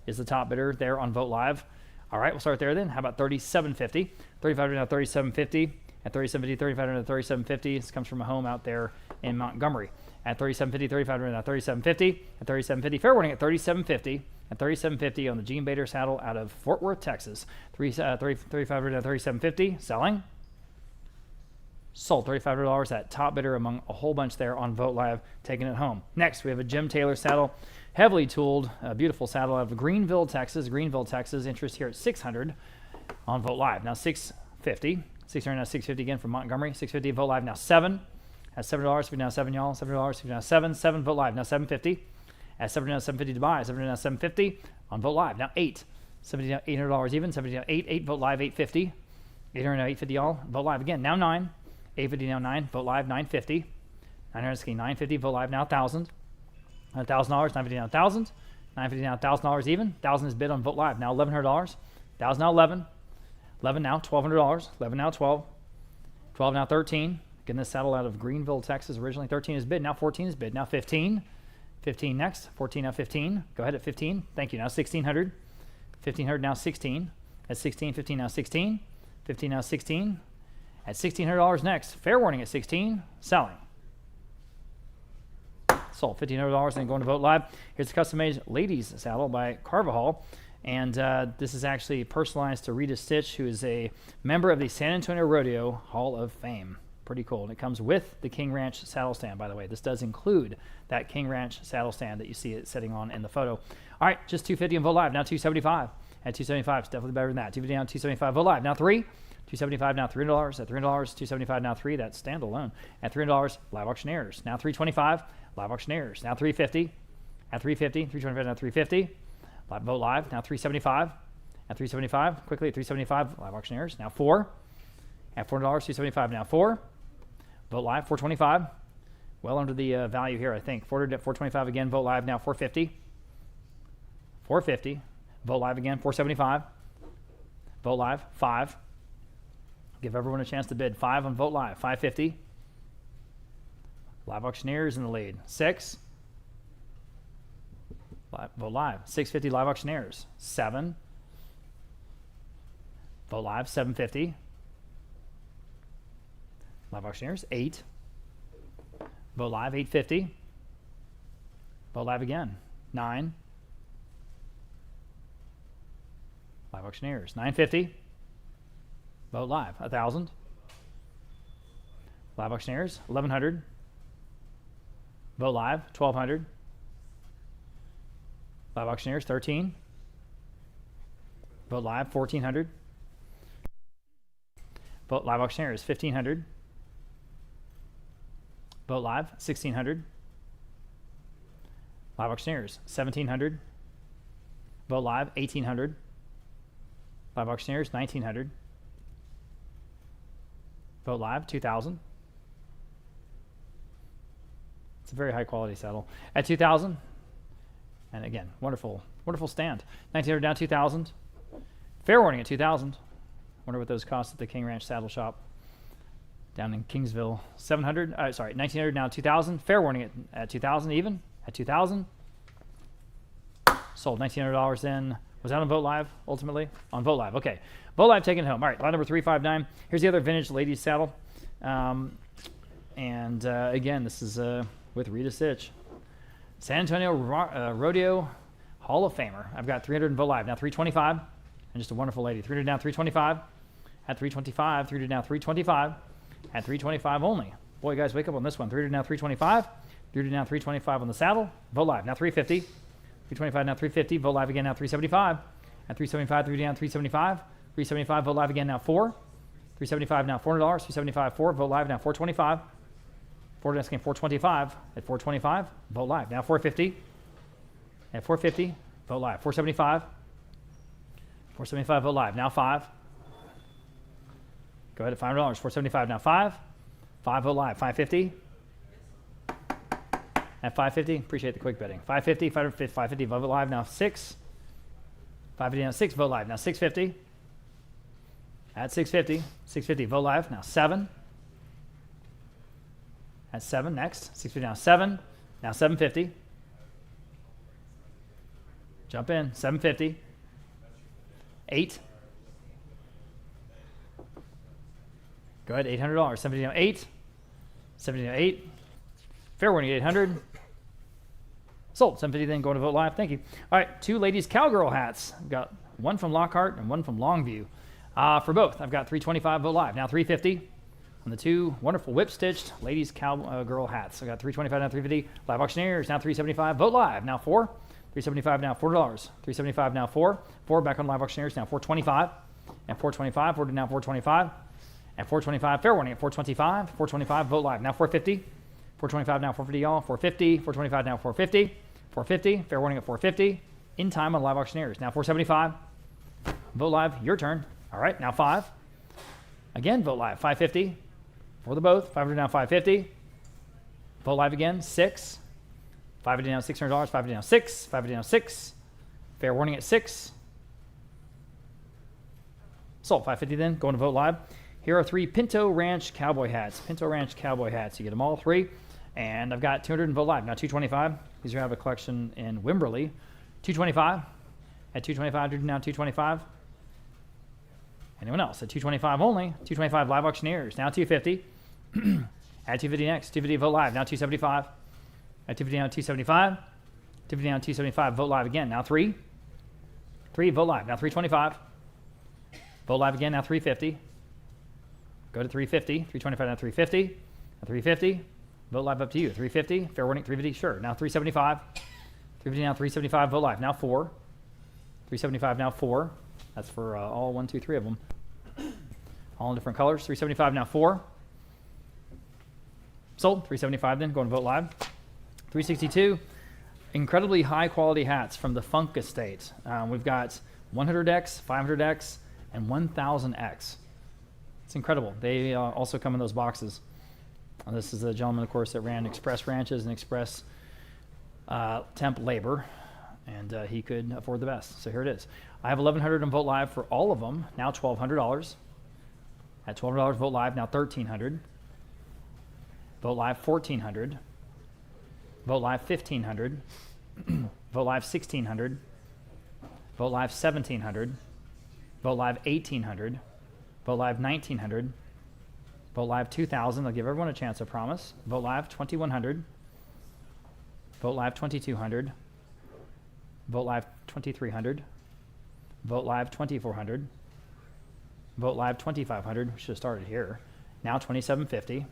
is the top bidder there on Vote Live. All right, we'll start there then. How about 3,750? 3,500 now 3,750. At 3,750, 3,500 now 3,750. This comes from a home out there in Montgomery. At 3,750, 3,500 now 3,750. At 3,750, fair warning at 3,750. At 3,750 on the Gene Bader saddle out of Fort Worth, Texas. 3,500 at 3,750. Selling. Sold. $3,500. That top bidder among a whole bunch there on Vote Live, taking it home. Next, we have a Jim Taylor saddle, heavily tooled, a beautiful saddle out of Greenville, Texas. Greenville, Texas. Interest here at 600 on Vote Live. Now 650. 600 now 650 again from Montgomery. 650 Vote Live now 7. At $7, 50 now 7, y'all. $7, 50 now 7. 7 vote live. Now 750. At 7 now 750 to buy. 7 now 750 on vote live. Now 8. 70 now $800 even. 70 now 8. 8 vote live 850. 800 now 850 y'all. Vote live again. Now 9. 850 now 9. Vote live 950. 900 950. Vote live now 1,000. $1,000. 950 now 1,000. 950 now $1,000 even. 1,000 is bid on vote live. Now $1,100. 1,000 now 11. 11 now $1,200. 11 now 12. 12 now 13. Getting this saddle out of Greenville, Texas. Originally 13 is bid. Now 14 is bid. Now 15. 15 next. 14 now 15. Go ahead at 15. Thank you. Now 1,600. 1,500 now 16. At 16, 15 now 16. 15 now 16. At $1,600 next. Fair warning at 16. Selling. Sold. $1,500 and going to vote live. Here's a custom-made ladies saddle by Carvajal. And this is actually personalized to Rita Stitch, who is a member of the San Antonio Rodeo Hall of Fame. Pretty cool. And it comes with the King Ranch saddle stand, by the way. This does include that King Ranch saddle stand that you see it sitting on in the photo. All right, just $250 and vote live. Now $275. At $275, it's definitely better than that. $250 down, $275, vote live. Now 3. $275 now $300. At $300, $275 now 3. That's standalone. At $300, live auctioneers. Now $325, live auctioneers. Now $350. At $350, $325 now $350. Vote live. Now $375. At $375, quickly at $375, live auctioneers. Now 4. At $400, $275 now 4. Vote live, $425. Well under the value here, I think. 400 at $425 again. Vote live now $450. $450. Vote live again, $475. Vote live, $5. Give everyone a chance to bid. $5 on vote live, $550. Live auctioneers in the lead. $6. Vote live, $650 live auctioneers. $7. Vote live, $750. Live auctioneers, $8. Vote live, $850. Vote live again, $9. Live auctioneers, $950. Vote live, $1,000. Live auctioneers, $1,100. Vote live, $1,200. Live auctioneers, $13. Vote live, $1,400. Vote live auctioneers, $1,500. Vote live, $1,600. Live auctioneers, $1,700. Vote live, $1,800. Live auctioneers, $1,900. Vote live, $2,000. It's a very high quality saddle. At $2,000, and again, wonderful, wonderful stand. $1,900 down, $2,000. Fair warning at $2,000. Wonder what those cost at the King Ranch Saddle Shop down in Kingsville. $1,900 now, $2,000. Fair warning at $2,000 even. At $2,000. Sold $1,900 in. Was that on Vote Live, ultimately? On Vote Live, okay. Vote Live taken home. All right, lot number 359. Here's the other vintage ladies saddle. Again, this is with Rita Stitch. San Antonio Rodeo Hall of Famer. I've got 300 in Vote Live. Now 325. And just a wonderful lady. 300 down, 325. At 325. 300 down, 325. At 325 only. Boy, guys, wake up on this one. 300 down, 325. 300 down, 325 on the saddle. Vote Live. Now 350. 325 now 350. Vote live again now 375. At 375, 3 down 375. 375. Vote live again now 4. 375 now $400. 375 4. Vote live now 425. 4 asking 425. At 425. Vote live now 450. At 450. Vote live 475. 475. Vote live now 5. Go ahead at $500. 475 now 5. 5 vote live 550. At 550, appreciate the quick bidding. 550, 550, vote live now 6. 550 now 6, vote live now 650. At 650, 650, vote live now 7. At 7 next, 650 now 7. Now 750. Jump in, 750. 8. Go ahead, $800. 750 now 8. 750 now 8. Fair warning, 800. Sold. 750 then going to Vote Live. Thank you. All right, 2 ladies cowgirl hats. I've got one from Lockhart and one from Longview. For both, I've got 325 Vote Live. Now 350 on the 2 wonderful whip-stitched ladies cowgirl hats. I got 325 now 350. Live auctioneers now 375. Vote Live now 4. 375 now $4. 375 now 4. 4 back on live auctioneers now 425. And 425. 4 to now 425. At 425, fair warning at 425, 425, vote live. Now 450, 425 now 450 y'all, 450, 425 now 450, 450, fair warning at 450. In time on live auctioneers. Now 475, vote live, your turn. All right, now 5. Again, vote live, 550 for the both, 500 now 550. Vote live again, 6. 550 down $600, 550 down 6, 550 down 6. Fair warning at 6. Sold, 550 then, going to vote live. Here are 3 Pinto Ranch cowboy hats. Pinto Ranch cowboy hats. You get them all 3. And I've got 200 in vote live. Now 225. These are have a collection in Wimberley. 225. At 225, now 225. Anyone else? At 225 only. 225 live auctioneers. Now 250. At 250 next. 250 vote live. Now 275. At 250 now 275. 250 now 275. Vote live again. Now 3. 3 vote live. Now 325. Vote live again. Now 350. Go to 350. 325 now 350. Now 350. Vote live up to you. 350. Fair warning. 350. Sure. Now 375. 350 now 375. Vote live. Now 4. 375 now 4. That's for all 1, 2, 3 of them. All in different colors. 375 now 4. Sold. 375 then. Go and vote live. 362. Incredibly high quality hats from the Funk Estate. We've got 100X, 500X, and 1000X. It's incredible. They also come in those boxes. This is a gentleman, of course, that ran Express Ranches and Express Temp Labor, and he could afford the best. So here it is. I have 1,100 in vote live for all of them. Now $1,200. At $1,200 vote live, now $1,300. Vote live $1,400. Vote live $1,500. Vote live $1,600. Vote live $1,700. Vote live $1,800. Vote live $1,900. Vote live $2,000. I'll give everyone a chance, I promise. Vote live $2,100. Vote live $2,200. Vote live $2,300. Vote live $2,400. Vote live $2,500. We should have started here. Now $2,750.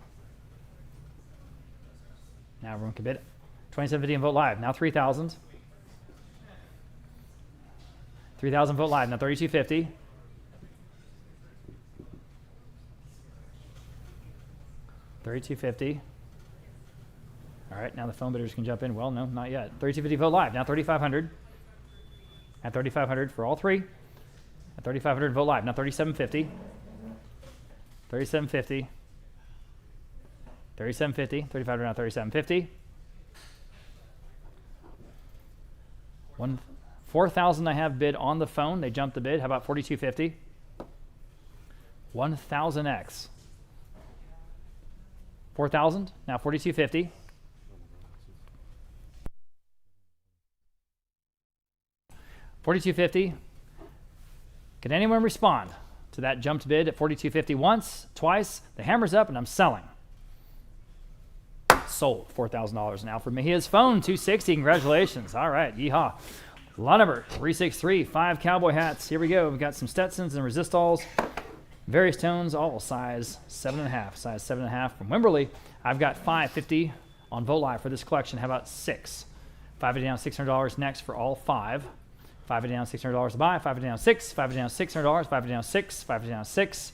Now everyone can bid. $2,750 and vote live. Now $3,000. $3,000 vote live. Now $3,250. $3,250. All right, now the phone bidders can jump in. Well, no, not yet. $3,250 vote live. Now $3,500. At $3,500 for all 3. At $3,500 vote live. Now $3,750. $3,750. $3,750. $3,500 now $3,750. 4,000 I have bid on the phone. They jumped the bid. How about $4,250? 1,000X. 4,000. Now $4,250. $4,250. Can anyone respond to that jumped bid at $4,250 once, twice? The hammer's up and I'm selling. Sold. $4,000 now for Mejia's phone. $260. Congratulations. All right. Yeehaw. Lot number 363. 5 cowboy hats. Here we go. We've got some Stetsons and Resistals. Various tones, all size 7.5. Size 7.5 from Wimberley. I've got $550 on vote live for this collection. How about 6? $550 down $600 next for all 5. $550 down $600 to buy. $550 down 6. $550 down $600. $550 down 6. $550 down 6.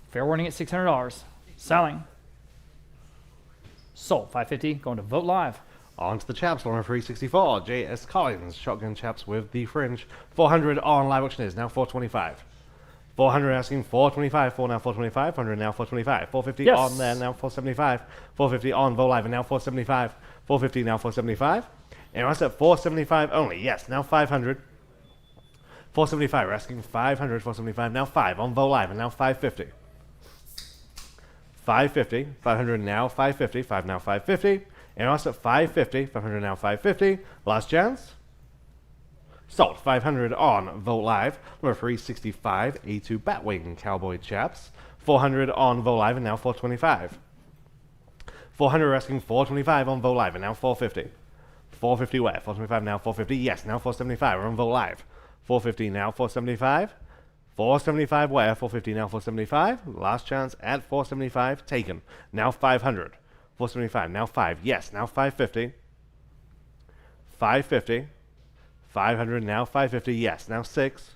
Fair warning at $600. Selling. Sold. $550 going to vote live. On to the chaps, number 364. J.S. Collins, shotgun chaps with the fringe. 400 on live auction is now 425. 400 asking 425, 4 now 425, 100 now 425, 450 Yes. on there now 475, 450 on Vote Live and now 475, 450 now 475, and I said 475 only, yes, now 500, 475, we're asking 500, 475, now 5 on Vote Live and now 550, 550, 500 now 550, 5 now 550, and I said 550, 500 now 550, last chance. Sold. 500 on Vote Live. Number 365, A2 Batwing Cowboy Chaps. 400 on Vote Live and now 425. 400 asking 425 on Vote Live and now 450. 450 where? 425 now 450. Yes, now 475. We're on Vote Live. 450 now 475. 475 where? 450 now 475. Last chance at 475 taken. Now 500. 475 now 5. Yes, now 550. 550. 500 now 550. Yes, now 6.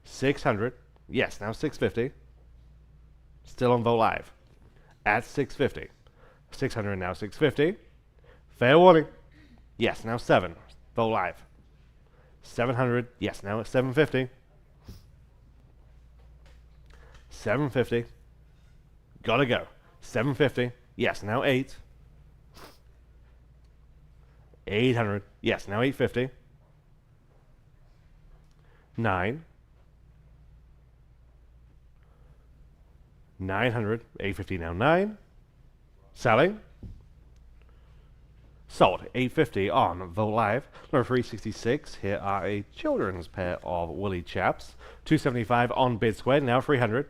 600. Yes, now 650. Still on Vote Live. At 650. 600 now 650. Fair warning. Yes, now 7. Vote Live. 700. Yes, now at 750. 750. Gotta go. 750. Yes, now 8. 800. Yes, now 850. 9. 900. 850 now 9. Selling. Sold. 850 on Vote Live. Number 366. Here are a children's pair of woolly chaps. 275 on Bid Square. Now 300.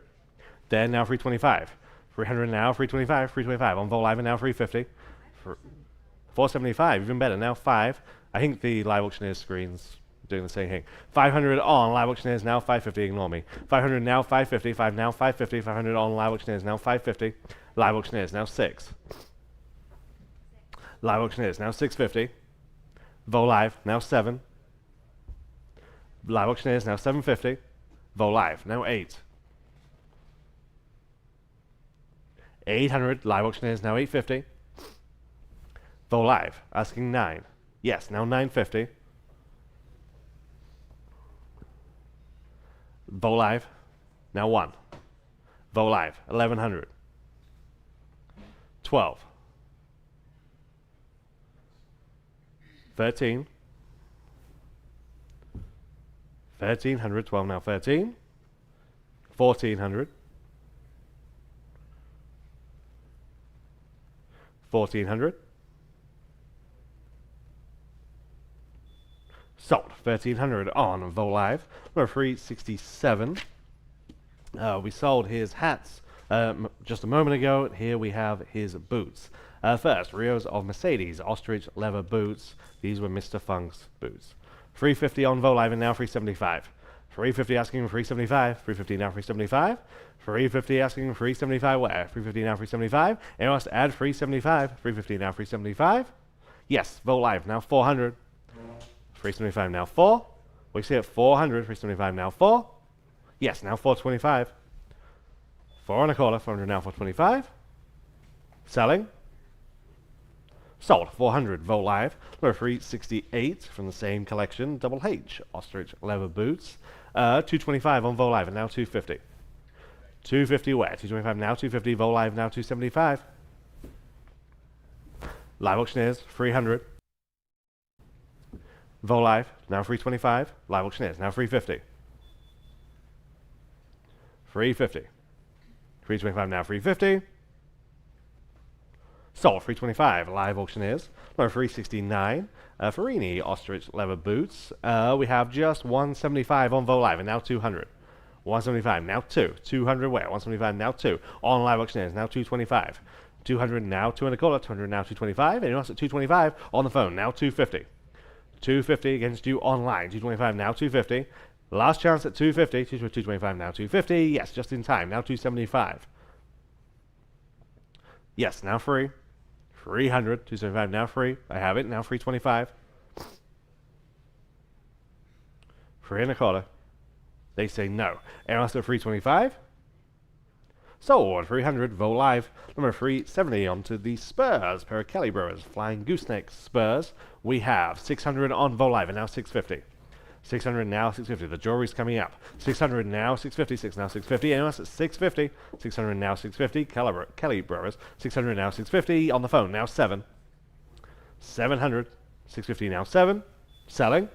Then now 325. 300 now 325. 325 on Vote Live and now 350. 475. Even better. Now 5. I think the live auctioneer screen's doing the same thing. 500 on live auctioneers now 550. Ignore me. 500 now 550. 5 now 550. 500 on live auctioneers now 550. Live auctioneers now 6. Live auctioneers now 650. Vote Live now 7. Live auctioneers now 750. Vote Live now 8. 800. Live auctioneers now 850. Vote Live asking 9. Yes, now 950. Vote Live now 1. Vote Live 1100. 12. 13. 1300. 12 now 13. 1400. 1400. Sold. 1300 on Vote Live. Number 367. We sold his hats just a moment ago. Here we have his boots. First, Rios of Mercedes ostrich leather boots. These were Mr. Funk's boots. 350 on Vote Live and now 375. 350 asking 375. 350 now 375. 350 asking 375 where? 350 now 375. Anyone else to add 375? 350 now 375. Yes, Vote Live now 400. 375 now 4. We see it 400. 375 now 4. Yes, now 425. 4 and a quarter. 400 now 425. Selling. Sold. 400. Vote Live. Number 368 from the same collection. Double H ostrich leather boots. 225 on Vote Live and now 250. 250 where? 225 now 250. Vote Live now 275. Live auctioneers 300. Vote Live now 325. Live auctioneers now 350. 350. 325 now 350. Sold. 325. Live auctioneers. Number 369. Farini ostrich leather boots. We have just 175 on Vote Live and now 200. 175 now 2. 200 where? 175 now 2. On live auctioneers now 225. 200 now 2 and a quarter. 200 now 225. Anyone else at 225 on the phone now 250. 250 against you online. 225 now 250. Last chance at 250. 225 now 250. Yes, just in time. Now 275. Yes, now free. 300. 275 now free. I have it. Now 325. 3 and a quarter. They say no. Anyone else at 325? Sold. 300. Vote Live. Number 370 onto the Spurs. Pair of Kelly Brothers. Flying Gooseneck Spurs. We have 600 on Vote Live and now 650. 600 now 650. The jewelry's coming up. 600 now 650. 6 now 650. Anyone else at 650? 600 now 650. Kelly Brothers. 600 now 650. On the phone now 7. 700. 650 now 7. Selling.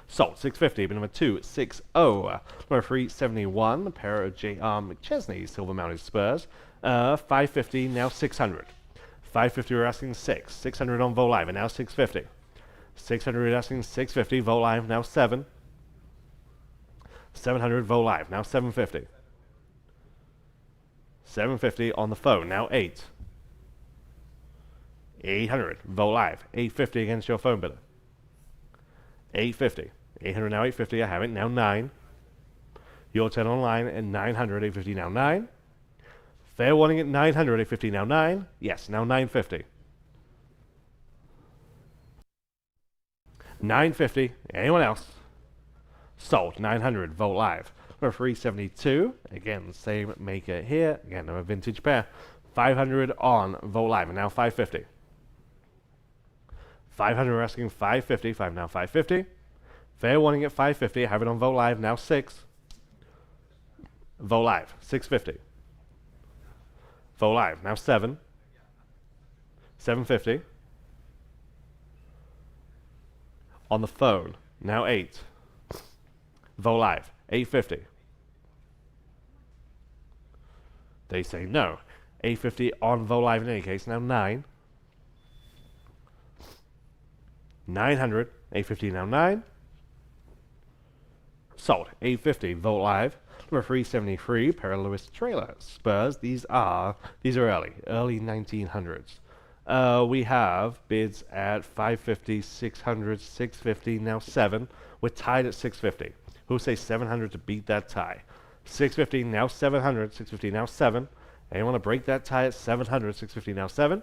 Sold. 650. But number 260. Number 371. A pair of J.R. McChesney silver mounted Spurs. 550 now 600. 550 we're asking 6. 600 on Vote Live and now 650. 600 asking 650. Vote Live now 7. 700 Vote Live now 750. 750 on the phone now 8. 800 Vote Live 850 against your phone bidder. 850. 800 now 850. I have it now 9. Your 10 online and 900 850 now 9. Fair warning at 900 850 now 9. Yes, now 950. 950. Anyone else? Sold. 900. Vote Live. Number 372, again, same maker here. Again, another vintage pair. 500 on Vogt Live, and now 550. 500, we're asking 550. 5 now 550. Fair warning at 550. I have it on Vogt Live, now 6. Vogt Live, 650. Vogt Live, now 7. 750. On the phone, now 8. Vogt Live, 850. They say no. 850 on Vogt Live in any case, now 9. 900, 850 now 9. Sold, 850, Vogt Live. Number 373, pair of Lewis trailer Spurs. These are early 1900s. We have bids at 550, 600, 650, now 7. We're tied at 650. Who say 700 to beat that tie? 650, now 700, 650, now 7. Anyone want to break that tie at 700, 650, now 7?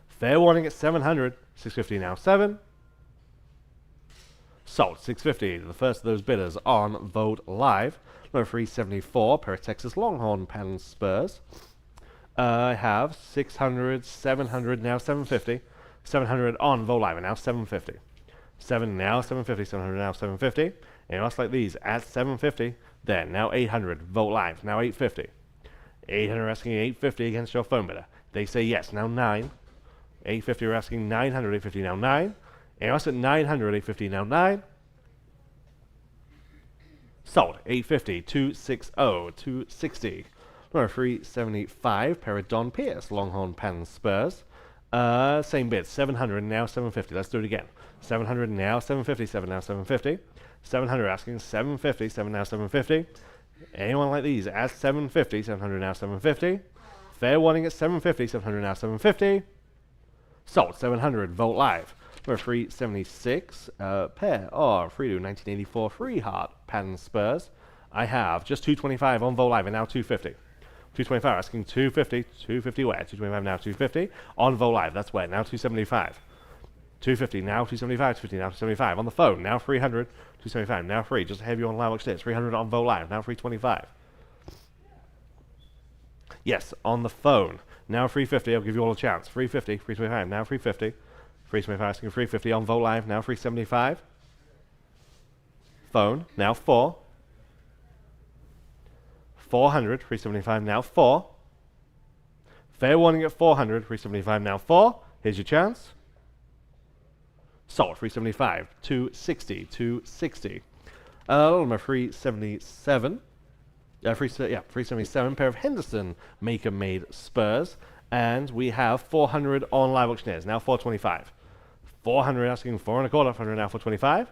Fair warning at 700, 650, now 7. Sold, 650, the first of those bidders on Vogt Live. Number 374, pair of Texas Longhorn pattern Spurs. I have 600, 700, now 750. 700 on Vogt Live, and now 750. 7 now 750, 700 now 750. And else like these at 750, then now 800, Vogt Live, now 850. 800 asking 850 against your phone bidder. They say yes, now 9. 850 we're asking 900, 850 now 9. And us at 900, 850 now 9. Sold, 850, 260, 260. Number 375, pair of Don Pierce, Longhorn Pan Spurs. Same bid, 700, now 750. Let's do it again. 700, now 750, 7 now 750. 700 asking 750, 7 now 750. Anyone like these at 750, 700 now 750. Fair warning at 750, 700 now 750. Sold, 700, Vogt Live. Number 376, pair of Fredo 1984 Free Heart pattern Spurs. I have just 225 on Vogt Live and now 250. 225 asking 250, 250 where? 225 now 250 on Vogt Live. That's where, now 275. 250 now 275, 250 now 275 on the phone, now 300, 275 now free. Just have you on live upstairs. 300 on Vogt Live, now 325. Yes, on the phone, now 350. I'll give you all a chance. 350, 325 now 350. 325 asking 350 on Vogt Live, now 375. Phone, now 4. 400, 375 now 4. Fair warning at 400, 375 now 4. Here's your chance. Sold, 375, 260, 260. Number 377. 377, pair of Henderson Maker-Made Spurs. And we have 400 on live auctioneers, now 425. 400 asking 4 1/4, 400 now 425.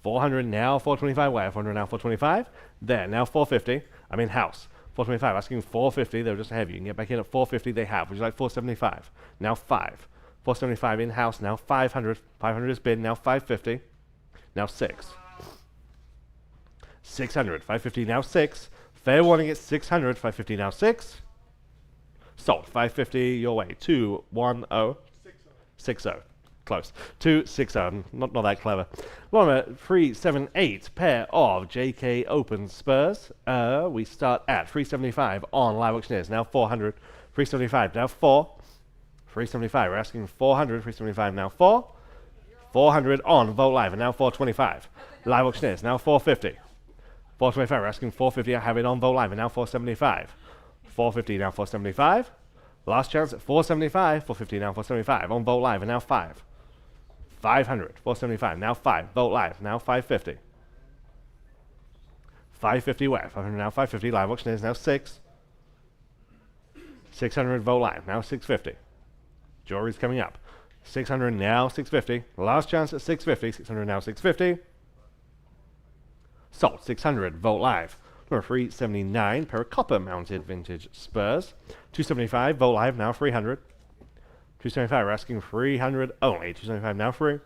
400 now 425, where? 400 now 425. There, now 450. I'm in house. 425 asking 450, they'll just have you. You can get back in at 450, they have. Would you like 475? Now 5. 475 in house, now 500. 500 is bid, now 550. Now 6. 600, 550 now 6. Fair warning at 600, 550 now 6. Sold, 550 your way. 210. 60. Close. 260. Not that clever. Number 378, pair of JK Open Spurs. We start at 375 on live auctioneers. Now 400. 375 now 4. 375. We're asking 400. 375 now 4. 400 on Vogt Live and now 425. Live auctioneers now 450. 425. We're asking 450. I have it on Vogt Live and now 475. 450 now 475. Last chance at 475. 450 now 475 on Vogt Live and now 5. 500, 475, now 5. Vogt Live, now 550. 550 where? 500 now 550. Live auctioneers now 6. 600 Vogt Live, now 650. Jewelry's coming up. 600 now 650. Last chance at 650. 600 now 650. Sold, 600 Vogt Live. Number 379, pair of copper mounted vintage Spurs. 275 Vogt Live, now 300. 275, we're asking 300 only. 275 now free.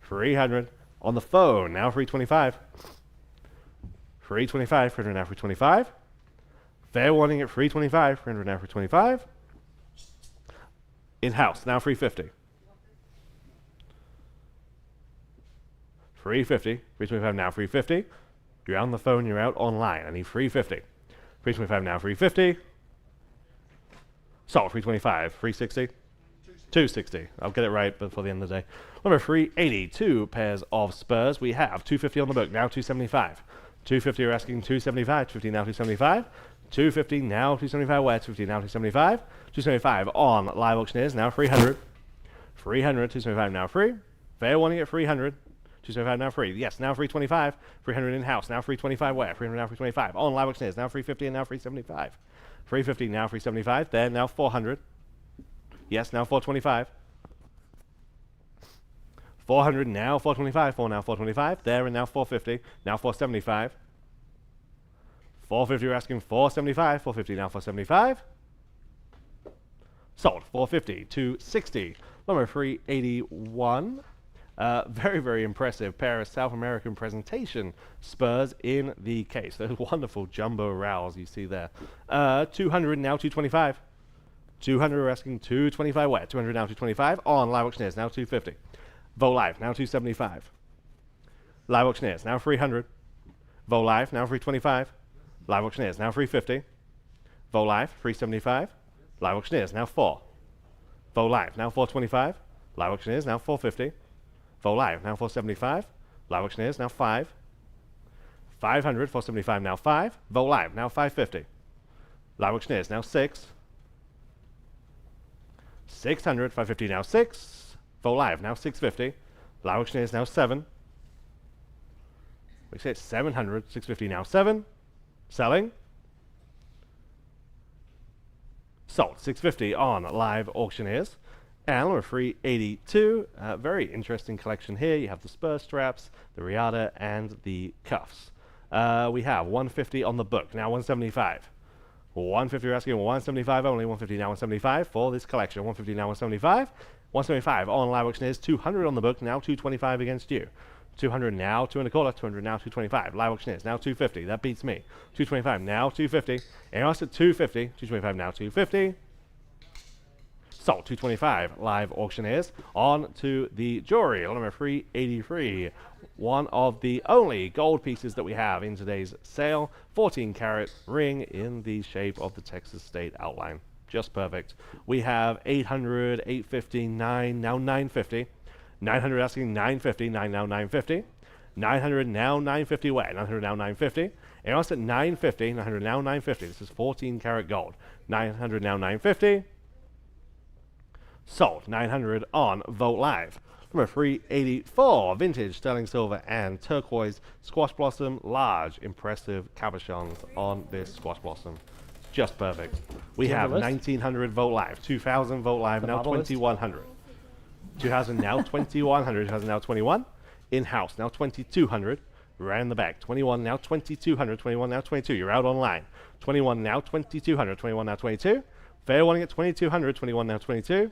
300 on the phone, now 325. 325, 300 now 325. Fair warning at 325, 300 now 325. In-house, now 350. 350, 325 now 350. You're on the phone, you're out online. I need 350. 325 now, 350. Sold, 325, 360. 260. I'll get it right before the end of the day. Number 380, 2 pairs of spurs. We have 250 on the book, now 275. 250, you're asking 275. 250 now, 275. 250 now, 275. Where? 250 now, 275. 275 on live auctioneers, now 300. 300, 275 now free. Fair warning at 300. 275 now free. Yes, now 325. 300 in-house, now 325. Where? 300 now 325. On live auctioneers, now 350 and now 375. 350 now 375. There, now 400. Yes, now 425. 400 now 425. 4 now 425. There and now 450. Now 475. 450, you're asking 475. 450 now 475. Sold. 450 to 60. Number 381. Very, very impressive pair of South American presentation spurs in the case. Those wonderful jumbo rowels you see there. 200 now 225. 200, we're asking 225. Where? 200 now 225. On live auctioneers, now 250. Vogt Live, now 275. Live auctioneers, now 300. Vogt Live, now 325. Live auctioneers, now 350. Vogt Live, 375. Live auctioneers, now 4. Vogt Live, now 425. Live auctioneers, now 450. Vogt Live, now 475. Live auctioneers, now 5. 500, 475, now 5. Vogt Live, now 550. Live auctioneers, now 6. 600, 550, now 6. Vogt Live, now 650. Live auctioneers, now 7. We say it's 700, 650, now 7. Selling. Sold, 650 on live auctioneers. And number 382, very interesting collection here. You have the spur straps, the riata, and the cuffs. We have 150 on the book, now 175. 150, you're asking 175 only, 150 now 175 for this collection. 150 now 175. 175 on live auctioneers, 200 on the book, now 225 against you. 200 now, 2 and a quarter, 200 now, 225. Live auctioneers, now 250. That beats me. 225 now, 250. And also 250. 225 now, 250. Sold, 225 live auctioneers. On to the jewelry, number 383. One of the only gold pieces that we have in today's sale. 14 karat ring in the shape of the Texas state outline. Just perfect. We have 800, 850, 9, now 950. 900 asking 950, 9 now 950. 900 now 950 where? 900 now 950. And also at 950, 900 now 950. This is 14 karat gold. 900 now 950. Sold. 900 on Vogt Live. Number 384, vintage sterling silver and turquoise squash blossom. Large, impressive cabochons on this squash blossom. Just perfect. We have 1900 Vogt Live, 2000 Vogt Live, now 2100. 2000 now 2100, 2000 now 21. In-house now 2200. Right in the back. 21 now 2200, 21 now 22. You're out online. 21 now 2200, 21 now 22. Fair warning at 2200, 21 now 22.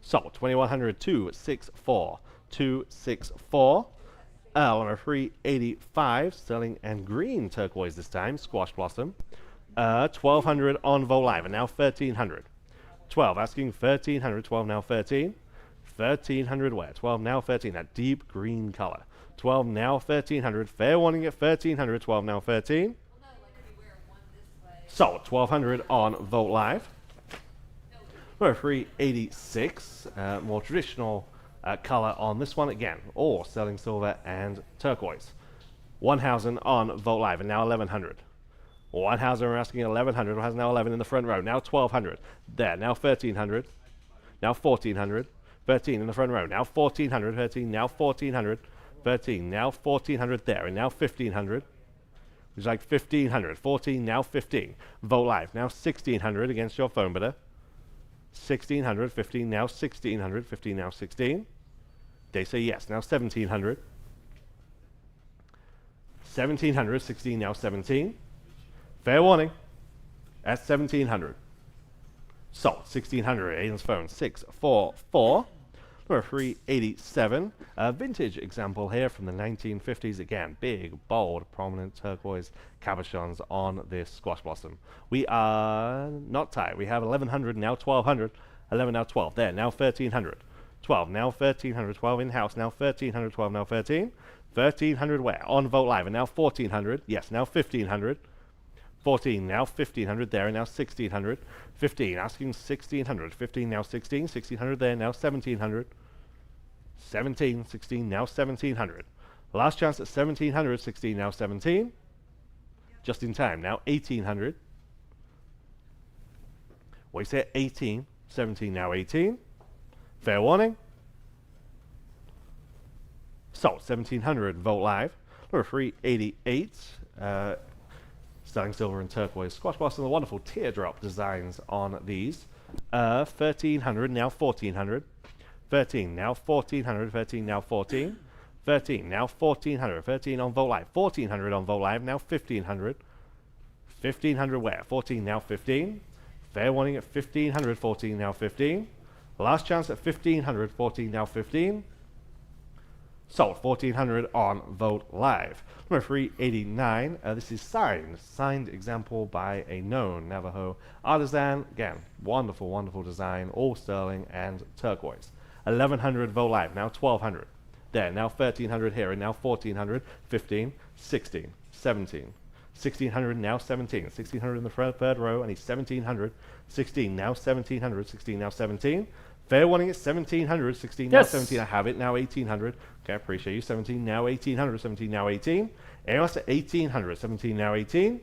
Sold. 2100, 264. 264. Number 385, sterling and green turquoise this time, squash blossom. 1200 on Vogt Live, and now 1300. 12 asking 1300, 12 now 13. 1300 where? 12 now 13, that deep green color. 12 now 1300, fair warning at 1300, 12 now 13. So 1200 on Vogt Live. Number 386, more traditional color on this one again, all sterling silver and turquoise. 1000 on Vogt Live, and now 1100. 1000, we're asking 1100, has now 11 in the front row, now 1200. There, now 1300, now 1400. 13 in the front row, now 1400, 13, now 1400, 13, now 1400 there, and now 1500. Which is like 1500, 14, now 15. Vogt Live, now 1600 against your phone bidder. 1600, 15, now 1600, 15, now 16. They say yes, now 1700. 1700, 16, now 17. Fair warning, at 1700. Sold, 1600, Aiden's phone, 644. Number 387, a vintage example here from the 1950s. Again, big, bold, prominent turquoise cabochons on this squash blossom. We are not tight. We have 1100, now 1200. 11, now 12. There, now 1300. 12, now 1300, 12 in-house, now 1300, 12, now 13. 1300 where? On Vote Live, and now 1400, yes, now 1500. 14, now 1500 there, and now 1600. 15, asking 1600. 15, now 16. 1600 there, now 1700. 17, 16, now 1700. Last chance at 1700, 16, now 17. Just in time, now 1800. What do you say? 18, 17, now 18. Fair warning. So, 1700, Vote Live. Number 388. Sterling silver and turquoise. Squash Blossom, the wonderful teardrop designs on these. 1300, now 1400. 13, now 1400. 13, now 14. 13, now 1400. 13 on Vote Live. 1400 on Vote Live, now 1500. 1500 where? 14, now 15. Fair warning at 1500. 14, now 15. Last chance at 1500. 14, now 15. Sold 1400 on Vote Live. Number 389. This is signed example by a known Navajo artisan. Again, wonderful, wonderful design, all sterling and turquoise. 1100 Vote Live, now 1200. There, now 1300 here, and now 1400, 15, 16, 17, 1600, now 17, 1600 in the third row, and he's 1700, 16, now 1700, 16, now 17. Fair warning at 1700, 16, now 17, I have it, now 1800. Okay, I appreciate you. 17, now 1800, 17, now 18. Anyone else at 1800, 17, now 18.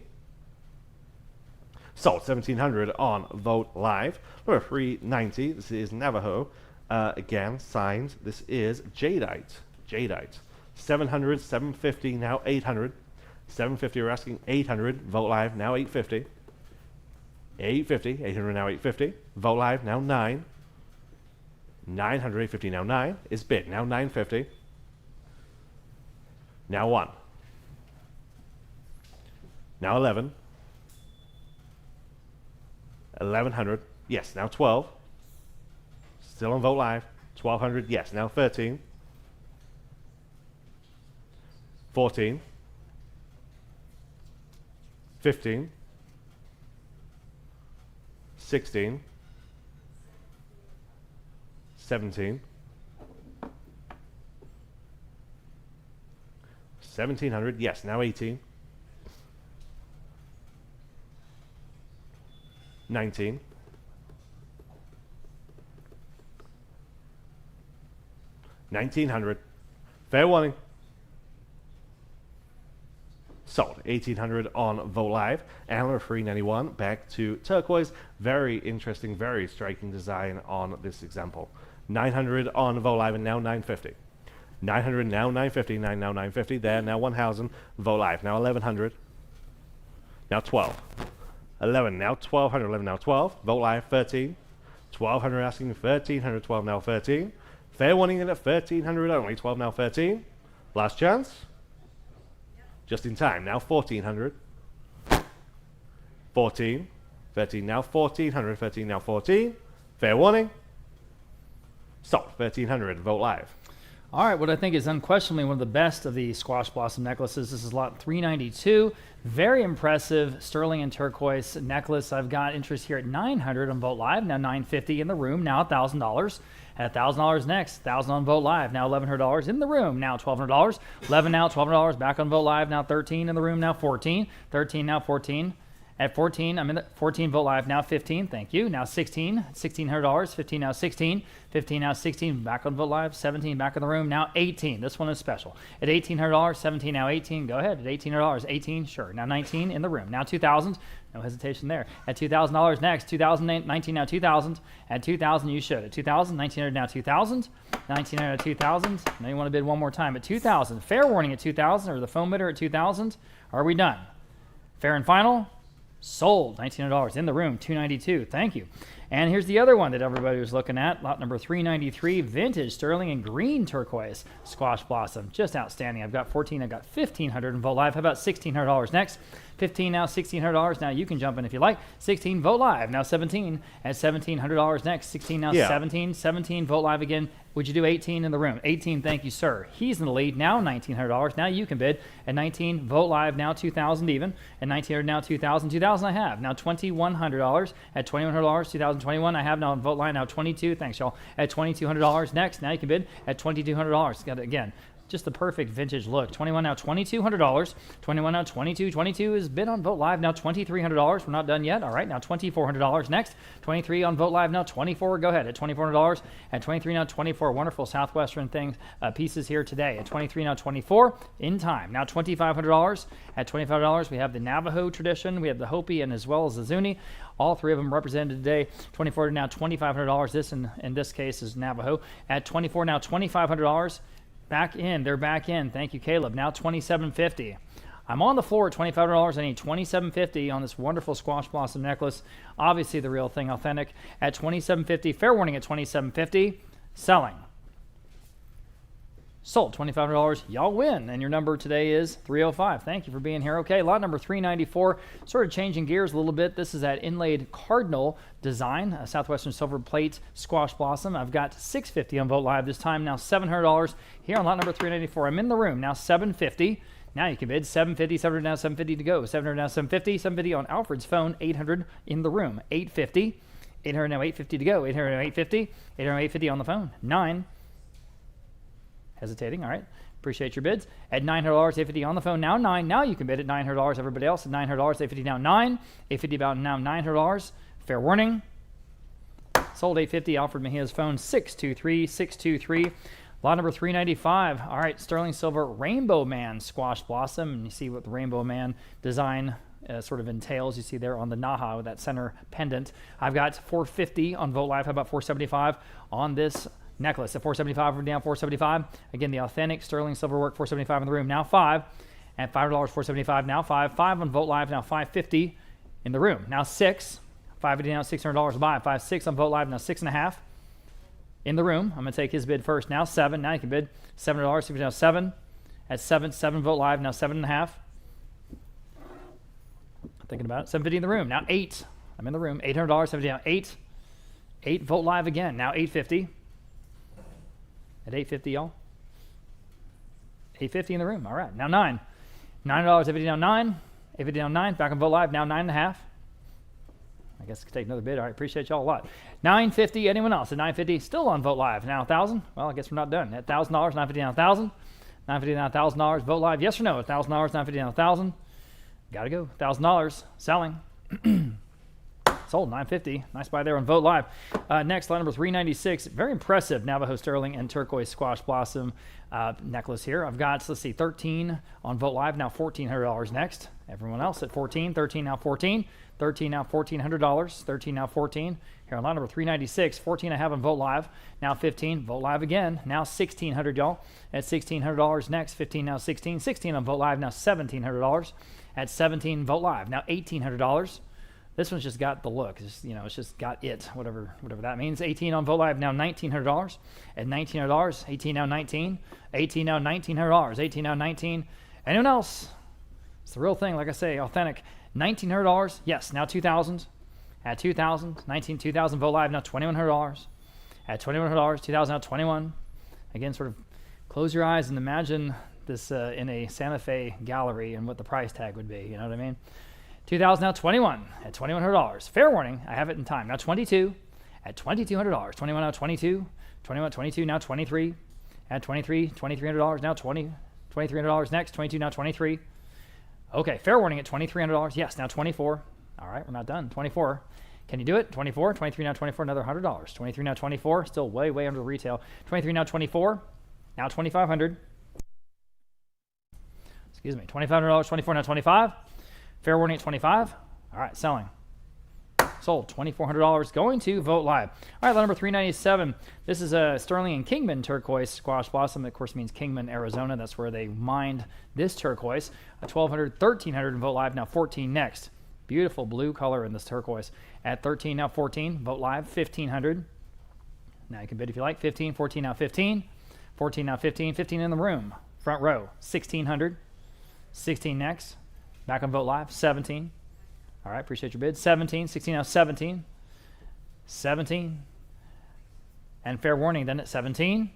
Sold 1700 on Vote Live. Number 390, this is Navajo. Again, signed. This is Jadeite. Jadeite. 700, 750, now 800. 750, we're asking 800. Vote Live, now 850. 850, 800, now 850. Vote Live, now 9. 900, 850, now 9 is bid, now 950. Now 1. Now 11. 1100, yes, now 12. Still on Vote Live. 1200, yes, now 13. 14. 15. 16. 17. 1700, yes, now 18. 19. 1900. Fair warning. Sold. 1800 on Vote Live. Antler 391. Back to turquoise. Very interesting, very striking design on this example. 900 on Vote Live, and now 950. 900, now 950. 9, now 950. There, now 1000. Vote Live, now 1100. Now 12. 11, now 1200. 11, now 12. Vote Live, 13. 1200 asking 1300. 12, now 13. Fair warning in at 1300 only. 12, now 13. Last chance. Just in time. Now 1400. 14. 13, now 1400. 13, now 14. Fair warning. Sold. 1300. Vote Live. All right, what I think is unquestionably one of the best of the Squash Blossom necklaces. This is lot 392. Very impressive sterling and turquoise necklace. I've got interest here at 900 on Vote Live. Now 950 in the room. Now $1,000. At $1,000 next. 1,000 on Vote Live. Now $1,100 in the room. Now $1,200. 11 now. $1,200 back on Vote Live. Now 13 in the room. Now 14. 13 now 14. At 14, I'm in the 14 Vote Live, now 15, thank you. Now 16, $1,600, 15 now 16, 15 now 16, back on Vote Live, 17 back in the room, now 18. This one is special. At $1,800, 17 now 18, go ahead. At $1,800, 18, sure. Now 19 in the room, now 2,000, no hesitation there. At $2,000 next, 2019 now 2,000. At 2,000 you should. At 2,000, 1,900 now 2,000, 1,900 at 2,000. Now you want to bid one more time at 2,000. Fair warning at 2,000, or the phone bidder at 2,000. Are we done? Fair and final? Sold. $1,900 in the room. $292. Thank you. And here's the other one that everybody was looking at. Lot number 393. Vintage sterling and green turquoise Squash Blossom. Just outstanding. I've got 14. I've got $1,500 in Vote Live. How about $1,600 next? 15 now, $1,600. Now you can jump in if you like. 16, vote live. Now 17 at $1,700 next. 16 now, Yeah. 17, vote live again. Would you do 18 in the room? 18, thank you, sir. He's in the lead. Now $1,900. Now you can bid. At 19, vote live. Now 2,000 even. At 1,900, now 2,000. 2,000 I have. Now $2,100. At $2,100, 2021 I have now on vote line. Now 22, thanks y'all. At $2,200 next. Now you can bid at $2,200. Got it again. Just the perfect vintage look. 21 now, $2,200. 21 now, 22. 22 is bid on Vote Live. Now $2,300. We're not done yet. All right, now $2,400 next. 23 on Vote Live. Now 24. Go ahead at $2,400. At 23 now, 24. Wonderful Southwestern things pieces here today. At 23 now, 24 in time. Now $2,500. At $2,500, we have the Navajo tradition. We have the Hopi and as well as the Zuni. All three of them represented today. 24 now, $2,500. This in this case is Navajo. At 24 now, $2,500. Back in. They're back in. Thank you, Caleb. Now $2,750. I'm on the floor at $2,500. I need $2,750 on this wonderful squash blossom necklace. Obviously the real thing, authentic. At $2,750. Fair warning at $2,750. Selling. Sold. $2,500. Y'all win. And your number today is 305. Thank you for being here. Okay, lot number 394. Sort of changing gears a little bit. This is that inlaid cardinal design, a Southwestern silver plate squash blossom. I've got $650 on Vote Live this time. Now $700 here on lot number 394. I'm in the room. Now $750. Now you can bid $750, $700 now, $750 to go. $700 now, $750, $750 on Alfred's phone. $800 in the room. $850. $800 now, $850 to go. $800 now, $850. $800 now, $850 on the phone. 9. Hesitating, all right. Appreciate your bids. At $900, $850 on the phone. Now 9. Now you can bid at $900. Everybody else at $900, $850 now 9. $850 about now $900. Fair warning. Sold $850. Alfred Mejia's phone 623. Lot number 395. All right, sterling silver Rainbow Man squash blossom. And you see what the Rainbow Man design sort of entails. You see there on the Naha with that center pendant. I've got $450 on Vote Live. How about $475 on this necklace? At $475, we're down $475. Again, the authentic sterling silver work, $475 in the room. Now 5. At $5, $475. Now 5. 5 on Vote Live. Now $550 in the room. Now 6. $550 now, $600 buy. 5, 6 on Vote Live. Now 6.5 in the room. I'm going to take his bid first. Now 7. Now you can bid $7. Now 7. At 7 Vote Live. Now 7.5. Thinking about it. $750 in the room. Now 8. I'm in the room. $800. $750 now 8. 8 Vote Live again. Now $850. At $850, y'all. $850 in the room. All right. Now 9. $9. $850 now 9. $850 now 9. Back on Vote Live. Now 9.5. I guess I could take another bid. All right. Appreciate y'all a lot. $950. Anyone else at $950? Still on Vote Live. Now 1,000. Well, I guess we're not done. At $1,000. $950 now 1,000. $950 now $1,000. Vote Live. Yes or no? $1,000. $950 now 1,000. Got to go. $1,000. Selling. Sold. $950. Nice buy there on Vote Live. Next, line number 396. Very impressive Navajo sterling and turquoise squash blossom necklace here. I've got, let's see, 13 on Vote Live. Now $1,400 next. Everyone else at 14. 13 now 14. 13 now $1,400. 13 now 14. Here on line number 396. 14 I have on Vote Live. Now 15. Vote Live again. Now $1,600, y'all. At $1,600 next. 15 now 16. 16 on Vote Live. Now $1,700. At 17 Vote Live. Now $1,800. This one's just got the look. It's just got it, whatever that means. 18 on Vote Live, now $1,900. At $1,900, 18 now 19. 18 now $1,900. 18 now 19. Anyone else? It's the real thing, like I say, authentic. $1,900, yes, now 2,000. At 2,000, 19, 2,000 Vote Live, now $2,100. At $2,100, 2,000 now 21. Again, sort of close your eyes and imagine this in a Santa Fe gallery and what the price tag would be. You know what I mean? 2,000 now 21 at $2,100. Fair warning, I have it in time. Now 22 at $2,200. 21 now 22. 21, 22 now 23. At 23, $2,300 now 20. $2,300 next. 22 now 23. Okay, fair warning at $2,300. Yes, now 24. All right, we're not done. 24. Can you do it? 24. 23 now 24. Another $100. 23 now 24. Still way under the retail. 23 now 24. Now 2,500. Excuse me. $2,500. 24 now 25. Fair warning at 25. All right, selling. Sold. $2,400 going to Vote Live. All right, lot number 397. This is a Sterling and Kingman turquoise squash blossom. That, of course, means Kingman, Arizona. That's where they mined this turquoise. $1,200, $1,300 in Vote Live. Now 14 next. Beautiful blue color in this turquoise. At 13, now 14. Vote Live, $1,500. Now you can bid if you like. 15, 14, now 15. 14, now 15. 15 in the room. Front row, $1,600. 16 next. Back on Vote Live, 17. All right, appreciate your bid. 17, 16 now, 17. 17. And fair warning then at 17.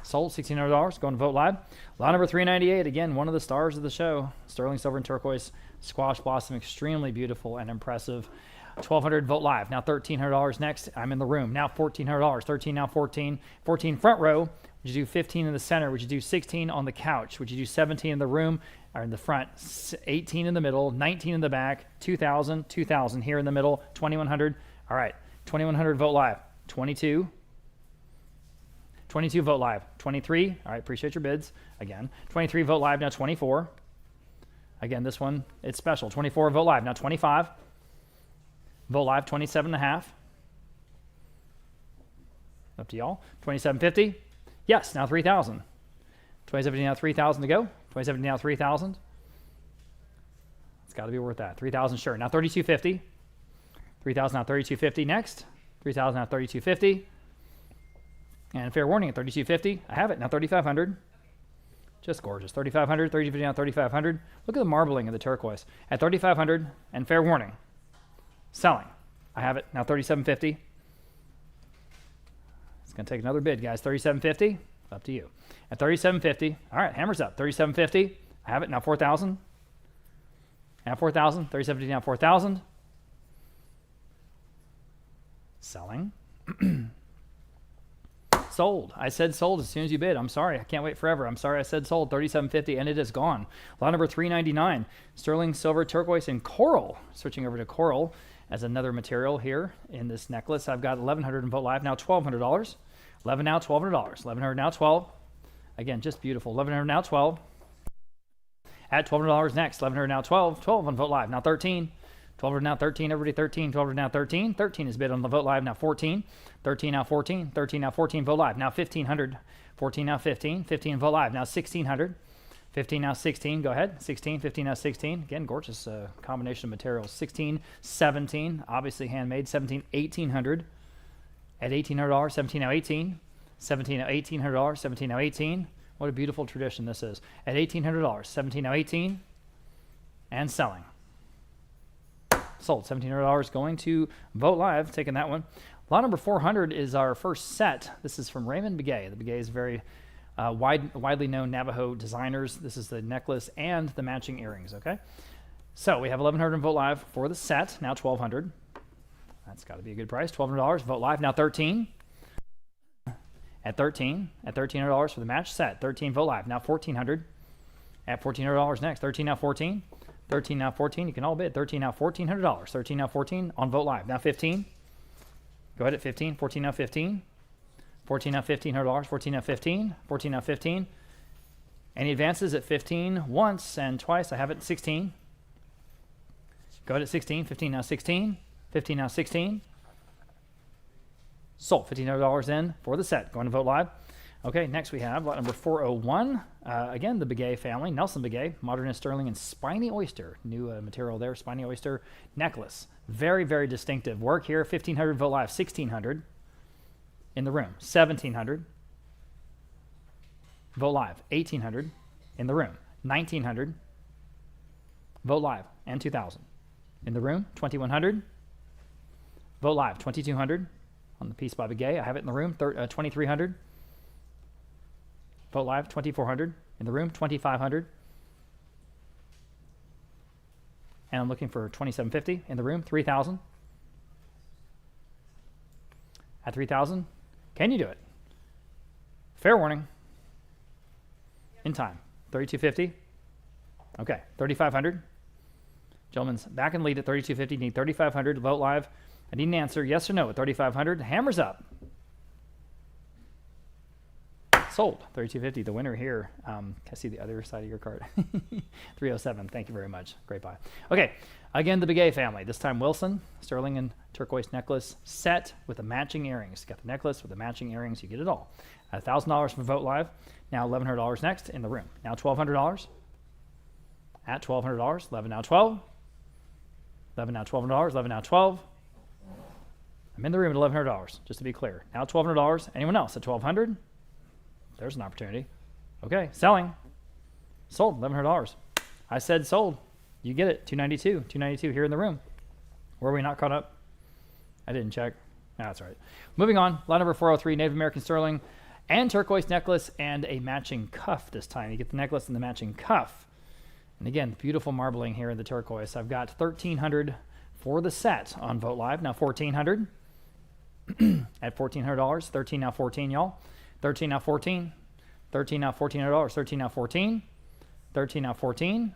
Sold, $1,600, going to Vote Live. Lot number 398, again, one of the stars of the show. Sterling silver and turquoise, squash blossom, extremely beautiful and impressive. 1,200, Vote Live. Now $1,300 next. I'm in the room. Now $1,400. 13, now 14. 14 front row. Would you do 15 in the center? Would you do 16 on the couch? Would you do 17 in the room or in the front? 18 in the middle. 19 in the back. 2,000. 2,000 here in the middle. 2,100. All right. 2,100, Vote Live. 22. 22, Vote Live. 23. All right. Appreciate your bids. Again. 23, Vote Live. Now 24. Again, this one, it's special. 24, Vote Live. Now 25. Vote Live, 27.5. Up to y'all. 27.50. Yes, now 3,000. 27.50 now 3,000 to go. 27.50 now 3,000. It's got to be worth that. 3,000 sure. Now 32.50. 3,000 now 32.50 next. 3,000 now 32.50. And fair warning at 32.50. I have it now 3,500. Just gorgeous. 3,500. 32.50 now 3,500. Look at the marbling of the turquoise at 3,500. And fair warning. Selling. I have it now 37.50. It's going to take another bid, guys. 37.50. Up to you. At 37.50. All right, hammers up. 37.50. I have it now 4,000. Now 4,000. 37.50 now 4,000. Selling. Sold. I said sold as soon as you bid. I'm sorry. I can't wait forever. I'm sorry I said sold. 37.50 and it is gone. Lot number 399. Sterling silver, turquoise, and coral. Switching over to coral as another material here in this necklace. I've got 1,100 in Vote Live, now $1,200. 11 now, $1,200. 1,100 now, 12. Again, just beautiful. 1,100 now, 12. At $1,200 next. 1,100 now, 12. 12 on Vote Live, now 13. 1,200 now, 13. Everybody 13. 1,200 now, 13. 13 is bid on the Vote Live, now 14. 13 now, 14. 13 now, 14. Vote Live, now 1,500. 14 now, 15. 15 Vote Live, now 1,600. 15 now 16, go ahead. 16, 15 now 16. Again, gorgeous combination of materials. 16, 17, obviously handmade. 17, 1,800. At $1,800, 17 now 18. 17 now $1,800, 17 now 18. What a beautiful tradition this is. At $1,800, 17 now 18. And selling. Sold. $1,700 going to Vote Live, taking that one. Lot number 400 is our first set. This is from Raymond Begay. The Begay is very widely known Navajo designers. This is the necklace and the matching earrings, okay? So we have 1,100 in Vote Live for the set, now 1,200. That's got to be a good price. $1,200. Vote Live, now 13. At 13. At $1,300 for the match set. 13 Vote Live, now 1,400. At $1,400 next. 13 now 14. 13 now 14. You can all bid. 13 now $1,400. 13 now 14 on Vote Live. Now 15. Go ahead at 15. 14 now 15. 14 now $1,500. 14 now 15. 14 now 15. Any advances at 15 once and twice? I have it at 16. Go ahead at 16. 15 now 16. 15 now 16. Sold. $1,500 in for the set. Going to Vote Live. Okay, next we have lot number 401. Again, the Begay family. Nelson Begay, modernist sterling and spiny oyster. New material there, spiny oyster necklace. Very, very distinctive work here. 1,500 Vote Live. 1,600 in the room. 1,700 Vote Live. 1,800 in the room. 1,900 Vote Live. And 2,000 in the room. 2,100 Vote Live. 2,200 on the piece by Begay. I have it in the room. 2,300 Vote Live. 2,400 in the room. 2,500 and I'm looking for 2,750 in the room. 3,000 at 3,000. Can you do it? Fair warning. In time. 3,250. Okay. 3,500. Gentlemen's back in lead at 3,250. Need 3,500 to Vote Live. I need an answer, yes or no, at 3,500. Hammers up. Sold. 3,250. The winner here. Can I see the other side of your card? 307. Thank you very much. Great buy. Okay. Again, the Begay family. This time Wilson, sterling and turquoise necklace set with the matching earrings. You got the necklace with the matching earrings. You get it all. $1,000 for Vote Live. Now $1,100 next in the room. Now $1,200. At $1,200. 11 now 12. 11 now $1,200. 11 now 12. I'm in the room at $1,100, just to be clear. Now $1,200. Anyone else at $1,200? There's an opportunity. Okay, selling. Sold, $1,100. I said sold. You get it. 292. 292 here in the room. Were we not caught up? I didn't check. No, that's all right. Moving on. Lot number 403, Native American sterling and turquoise necklace and a matching cuff this time. You get the necklace and the matching cuff. And again, beautiful marbling here in the turquoise. I've got 1,300 for the set on Vote Live. Now 1,400 at $1,400. 13 now 14, y'all. 13 now 14. 13 now $1,400. 13 now 14. 13 now 14.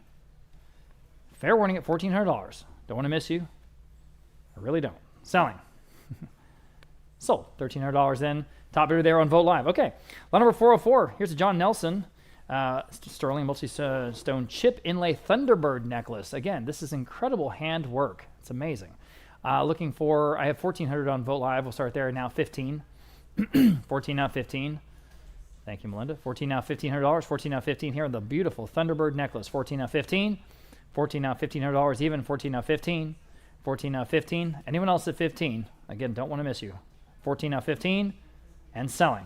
Fair warning at $1,400. Don't want to miss you. I really don't. Selling. Sold. $1,300 in. Top bidder there on Vote Live. Okay. Lot number 404. Here's a John Nelson sterling multi-stone chip inlay Thunderbird necklace. Again, this is incredible hand work. It's amazing. Looking for, I have 1,400 on Vote Live. We'll start there now. 15. 14 now 15. Thank you, Melinda. 14 now $1,500. 14 now 15 here on the beautiful Thunderbird necklace. 14 now 15. 14 now $1,500 even. 14 now 15. 14 now 15. Anyone else at 15? Again, don't want to miss you. 14 now 15 and selling.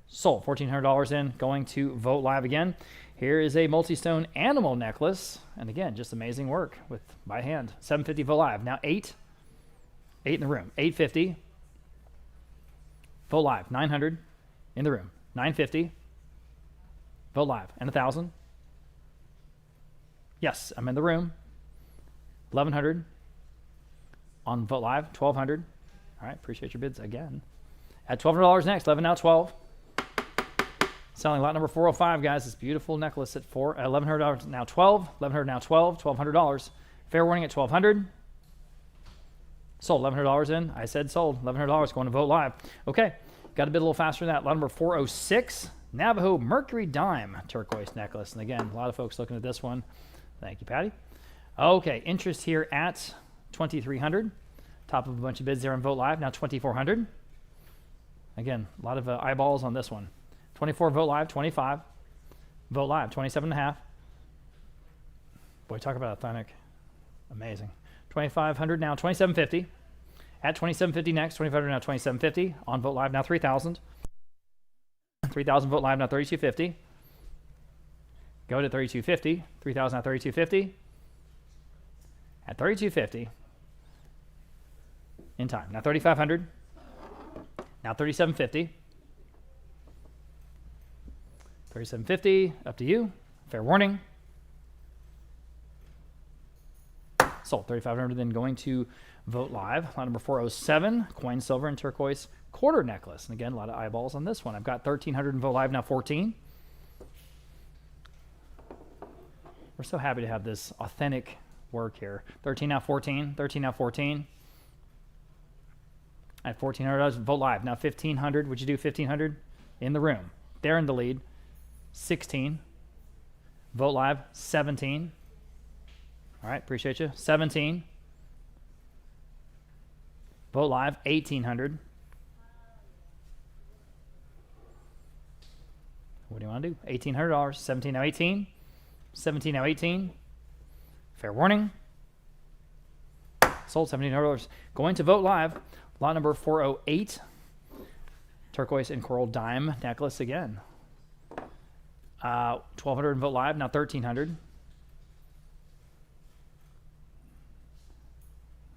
Sold. $1,400 in. Going to Vote Live again. Here is a multi-stone animal necklace. And again, just amazing work with by hand. $750 Vote Live. Now 8. 8 in the room. $850. Vote Live. 900 in the room. $950. Vote Live. And 1,000. Yes, I'm in the room. 1,100 on Vote Live. 1,200. All right, appreciate your bids again. At $1,200 next. 11 now 12. Selling lot number 405, guys. This beautiful necklace at $1,100 now 12. 1,100 now 12. $1,200. Fair warning at 1,200. Sold. $1,100 in. I said sold. $1,100 going to Vote Live. Okay, got to bid a little faster than that. Lot number 406, Navajo Mercury Dime turquoise necklace. And again, a lot of folks looking at this one. Thank you, Patty. Okay, interest here at 2,300. Top of a bunch of bids there on Vote Live. Now 2,400. Again, a lot of eyeballs on this one. 24 Vote Live, 25. Vote Live, 27.5. Boy, talk about authentic. Amazing. 2,500 now 2,750. At 2,750 next. 2,500 now 2,750. On Vote Live now 3,000. 3,000 Vote Live now 3,250. Go to 3,250. 3,000 now 3,250. At 3,250. In time. Now 3,500. Now 3,750. 3,750. Up to you. Fair warning. Sold. 3,500. Then going to Vote Live. Lot number 407. Coin silver and turquoise quarter necklace. And again, a lot of eyeballs on this one. I've got 1,300 in Vote Live. Now 14. We're so happy to have this authentic work here. 13 now 14. 13 now 14. At $1,400. Vote Live. Now 1,500. Would you do 1,500? In the room. They're in the lead. 16. Vote Live. 17. All right. Appreciate you. 17. Vote Live. 1,800. What do you want to do? $1,800. 17 now 18. 17 now 18. Fair warning. Sold. $1,700. Going to Vote Live. Lot number 408. Turquoise and coral dime necklace again. 1,200 in Vote Live. Now 1,300.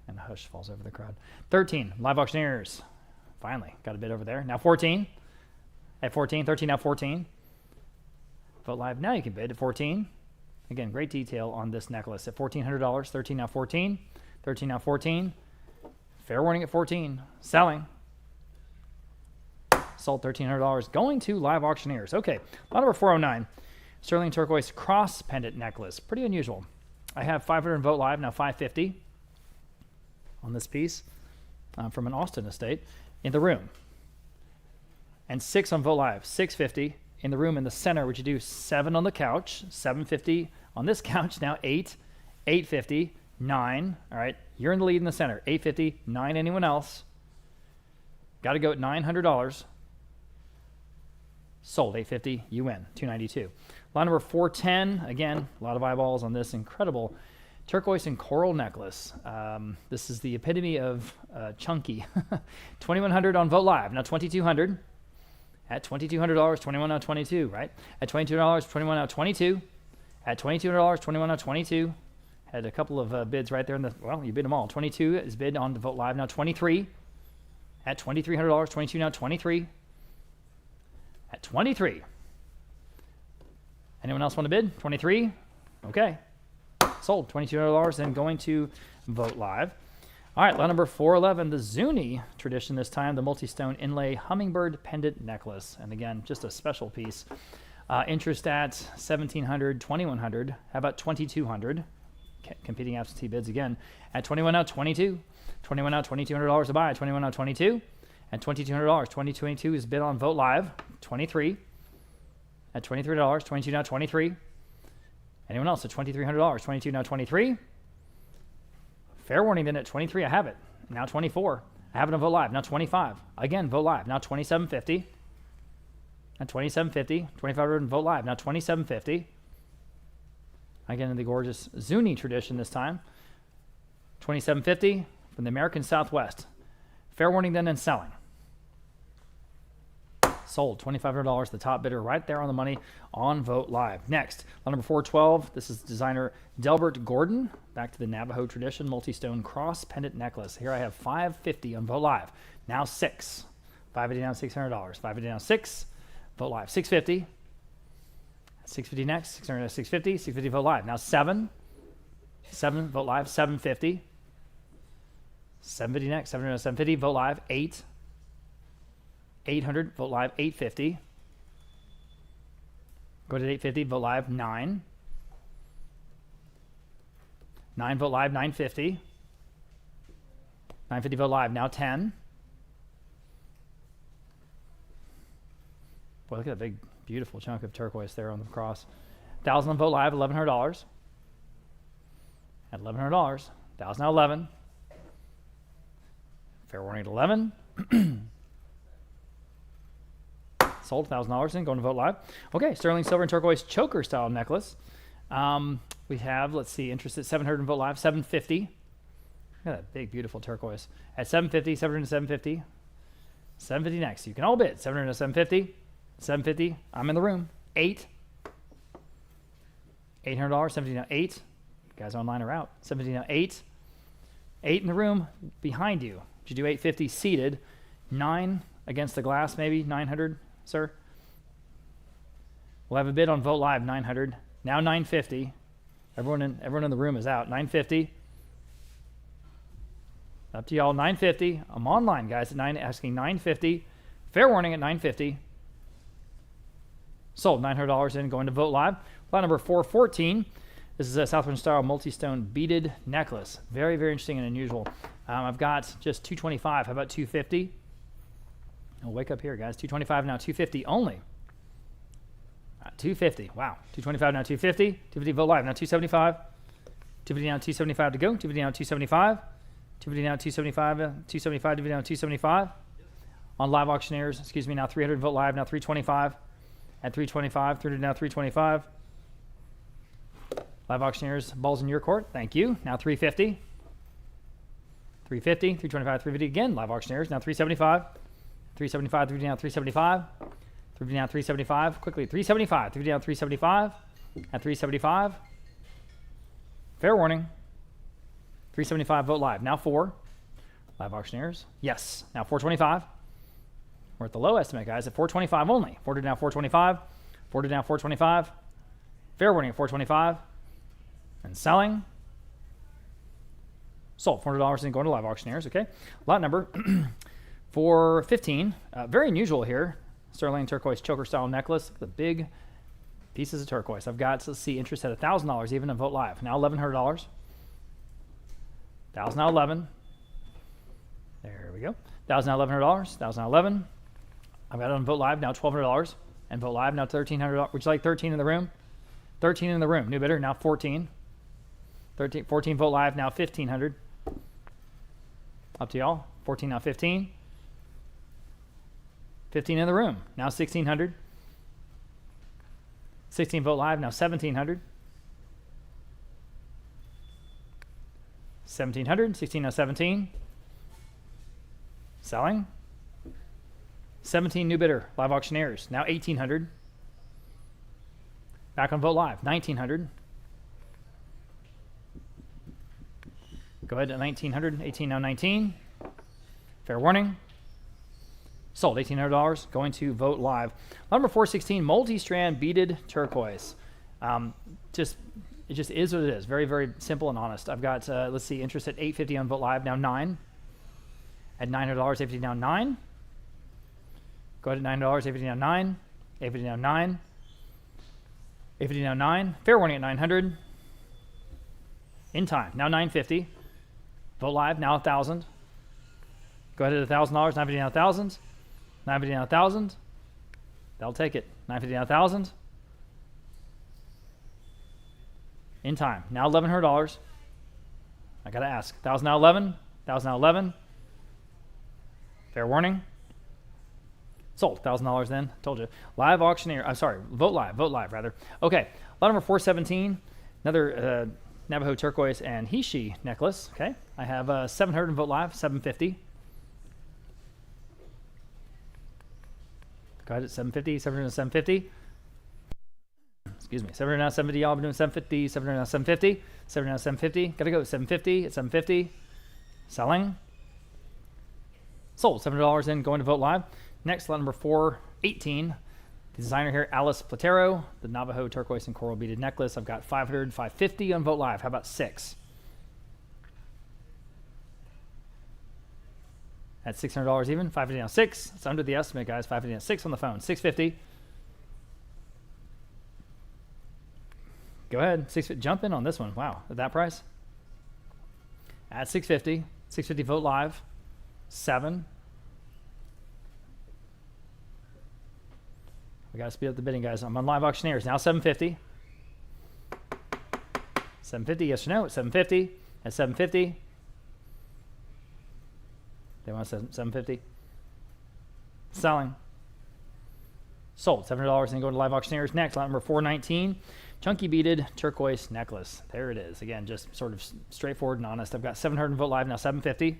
And hush falls over the crowd. 13. Live auctioneers. Finally got a bid over there. Now 14. At 14. 13 now 14. Vote Live. Now you can bid at 14. Again, great detail on this necklace at $1,400. 13 now 14. 13 now 14. Fair warning at 14. Selling. Sold. $1,300. Going to live auctioneers. Okay. Lot number 409. Sterling turquoise cross pendant necklace. Pretty unusual. I have 500 in Vote Live. Now 550 on this piece from an Austin estate in the room. And 6 on Vote Live. 650 in the room in the center. Would you do 7 on the couch? 750 on this couch. Now 8. 850. 9. All right. You're in the lead in the center. 850. 9. Anyone else? Got to go at $900. Sold. 850. You win. 292. Lot number 410. Again, a lot of eyeballs on this incredible turquoise and coral necklace. This is the epitome of chunky. 2,100 on Vote Live. Now 2,200. At $2,200. 21 now 22. Right. At $22. 21 now 22. At $2,200, 21 now 22. Had a couple of bids right there in the, well, you bid them all. 22 is bid on the Vote Live, now 23. At $2,300, 22 now 23. At 23. Anyone else want to bid? 23? Okay. Sold. $2,200, then going to Vote Live. All right, lot number 411, the Zuni tradition this time, the multi-stone inlay hummingbird pendant necklace. And again, just a special piece. Interest at $1,700, $2,100. How about $2,200? Competing absentee bids again. At 21 now, 22. 21 now, $2,200 to buy. 21 now, 22. At $2,200, 2022 is bid on Vote Live. 23. At $23, 22 now, 23. Anyone else at $2,300? 22 now, 23. Fair warning then at 23, I have it. Now 24. I have it on Vote Live. Now 25. Again, Vote Live. Now $2,750. At $2,750. 25 Vote Live. Now $2,750. Again, in the gorgeous Zuni tradition this time. $2,750 from the American Southwest. Fair warning then and selling. Sold. $2,500, the top bidder right there on the money on Vote Live. Next, lot number 412. This is designer Delbert Gordon. Back to the Navajo tradition, multi-stone cross pendant necklace. Here I have $550 on Vote Live. Now 6. $550 down, $600. $550 down, 6. Vote Live. $650. $650 next. $600 down, $650. $650 Vote Live. Now 7. 7. Vote Live. $750. $750 next. $700 down, $750. Vote Live. 8. $800, Vote Live, $850. Go to $850, Vote Live, 9. 9, Vote Live, $950. $950, Vote Live, now 10. Boy, look at that big, beautiful chunk of turquoise there on the cross. 1,000 on Vote Live, $1,100. At $1,100, 1,000 now 11. Fair warning at 11. Sold. $1,000 in, going to Vote Live. Okay, sterling silver and turquoise choker style necklace. We have, let's see, interest at $700 in Vote Live, $750. Look at that big, beautiful turquoise. At $750, $700 to $750. $750 next. You can all bid. $700 to $750. $750. I'm in the room. 8. $800. $750 now 8. Guys online are out. $750 now 8. 8 in the room behind you. Did you do $850 seated? 9 against the glass, maybe 900. Sir, we'll have a bid on Vote Live, 900. Now 950. Everyone in the room is out. 950. Up to y'all. 950. I'm online, guys. At asking 950. Fair warning at 950. Sold. $900 in, going to Vote Live. Lot number 414. This is a Southern style multi-stone beaded necklace. Very, very interesting and unusual. I've got just 225. How about 250? Oh, wake up here, guys. 225 now, 250 only. 250. Wow. 225 now, 250. 250 Vote Live now, 275. 250 now, 275 to go. 250 now, 275. 250 now, 275. 275. 250 now, 275. On live auctioneers, excuse me, now 300 Vote Live now, 325. At 325. 300 now, 325. Live auctioneers, balls in your court. Thank you. Now 350. 350. 325. 350 again. Live auctioneers now 375. 375, 350 down, 375. 350 down, 375. Quickly, 375. 350 down, 375. At 375. Fair warning. 375 Vote Live. Now 4. Live auctioneers. Yes. Now 425. We're at the low estimate, guys. At 425 only. 40 down, 425. 40 down, 425. Fair warning at 425. And selling. Sold. $400 in, going to live auctioneers. Okay. Lot number. 415, very unusual here. Sterling turquoise choker style necklace. The big pieces of turquoise. I've got, let's see, interest at $1,000 even in Vote Live. Now $1,100. 1,000 now 11. There we go. 1,000 now $1,100. 1,000 now 11. I've got it on Vote Live now $1,200. And Vote Live now $1,300. Would you like 13 in the room? 13 in the room. New bidder now 14. 14 Vote Live now 1,500. Up to y'all. 14 now 15. 15 in the room, now 1,600. 16 Vote Live, now 1,700. 1,700, 16 now 17. Selling. 17 new bidder, live auctioneers, now 1,800. Back on Vote Live, 1900. Go ahead at 1900, 18 now 19. Fair warning. Sold, $1,800. Going to Vote Live. Number 416, multi-strand beaded turquoise. It just is what it is. Very, very simple and honest. I've got, let's see, interest at $850 on Vote Live, now 9. At $900, $850 now 9. Go ahead at $9, $850 now 9. $850 now 9. $850 now 9. Fair warning at 900. In time, now 950. Vote Live, now 1,000. Go ahead at $1,000, $950 now 1,000. $950 now 1,000. That'll take it. $950 now 1,000. In time, now $1,100. I gotta ask. 1,000 now 11. 1,000 now 11. Fair warning. Sold. $1,000 then. Told you. Live auctioneer. I'm sorry. Vote Live. Vote Live, rather. Okay. Lot number 417. Another Navajo turquoise and he/she necklace. Okay. I have 700 in Vote Live. 750. Go ahead at 750. 700 and 750. Excuse me. 700 now 750. Y'all been doing 750. 700 now 750. 700 now 750. Gotta go at 750. At 750. Selling. Sold. $700 in. Going to Vote Live. Next, lot number 418. The designer here, Alice Platero, the Navajo turquoise and coral beaded necklace. I've got 500, 550 on Vote Live. How about 6? At $600 even. 550 now 6. It's under the estimate, guys. 550 now 6 on the phone. 650. Go ahead. 650. Jump in on this one. Wow. At that price. At 650. 650 Vote Live. 7. We got to speed up the bidding, guys. I'm on Live Auctioneers. Now 750. 750, yes or no? At 750. At 750. They want 750. Selling. Sold. $700 and going to Live Auctioneers. Next, lot number 419. Chunky beaded turquoise necklace. There it is. Again, just sort of straightforward and honest. I've got 700 in Vote Live. Now 750.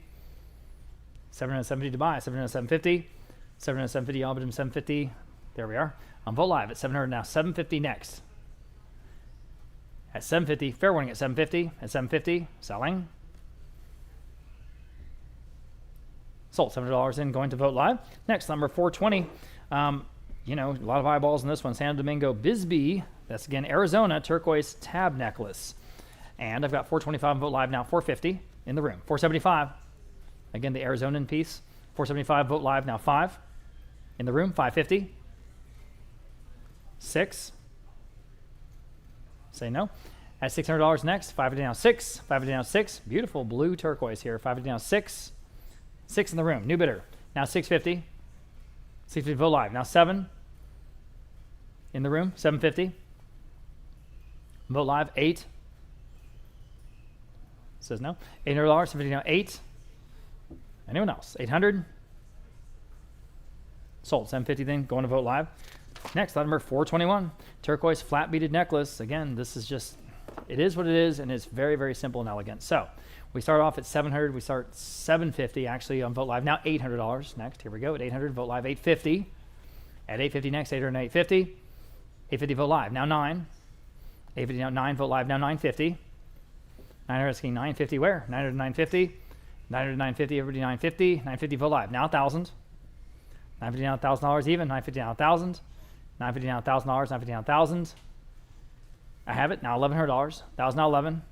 770 to buy. 700, 750. 700, 750. All but 750. There we are. On Vote Live at 700 now. 750 next. At 750. Fair warning at 750. At 750. Selling. Sold. $700 in. Going to Vote Live. Next, number 420. A lot of eyeballs in this one. San Domingo Bisbee. That's, again, Arizona turquoise tab necklace. And I've got 425 on Vote Live now. 450 in the room. 475. Again, the Arizonan piece. 475 Vote Live now. 5 in the room. 550. 6. Say no. At $600 next. 550 now 6. 550 now 6. Beautiful blue turquoise here. 550 now 6. 6 in the room. New bidder. Now 650. 650 Vote Live. Now 7 in the room. 750. Vote Live. 8. Says no. $800. 750 now 8. Anyone else? 800. Sold. 750 then. Going to Vote Live. Next, lot number 421, turquoise flat beaded necklace. Again, this is just, it is what it is, and it's very, very simple and elegant. So we start off at 700. We start 750 actually on Vote Live. Now $800 next. Here we go at 800. Vote Live 850. At 850 next, 800 and 850. 850 Vote Live. Now 9. 850 now 9. Vote Live now 950. 900 asking 950 where? 900 and 950. 900 and 950. Everybody 950. 950 Vote Live. Now 1,000. 950 now $1,000 even. 950 now 1,000. 950 now $1,000, 950 now 1,000. I have it now $1,100. 1,000 now 11.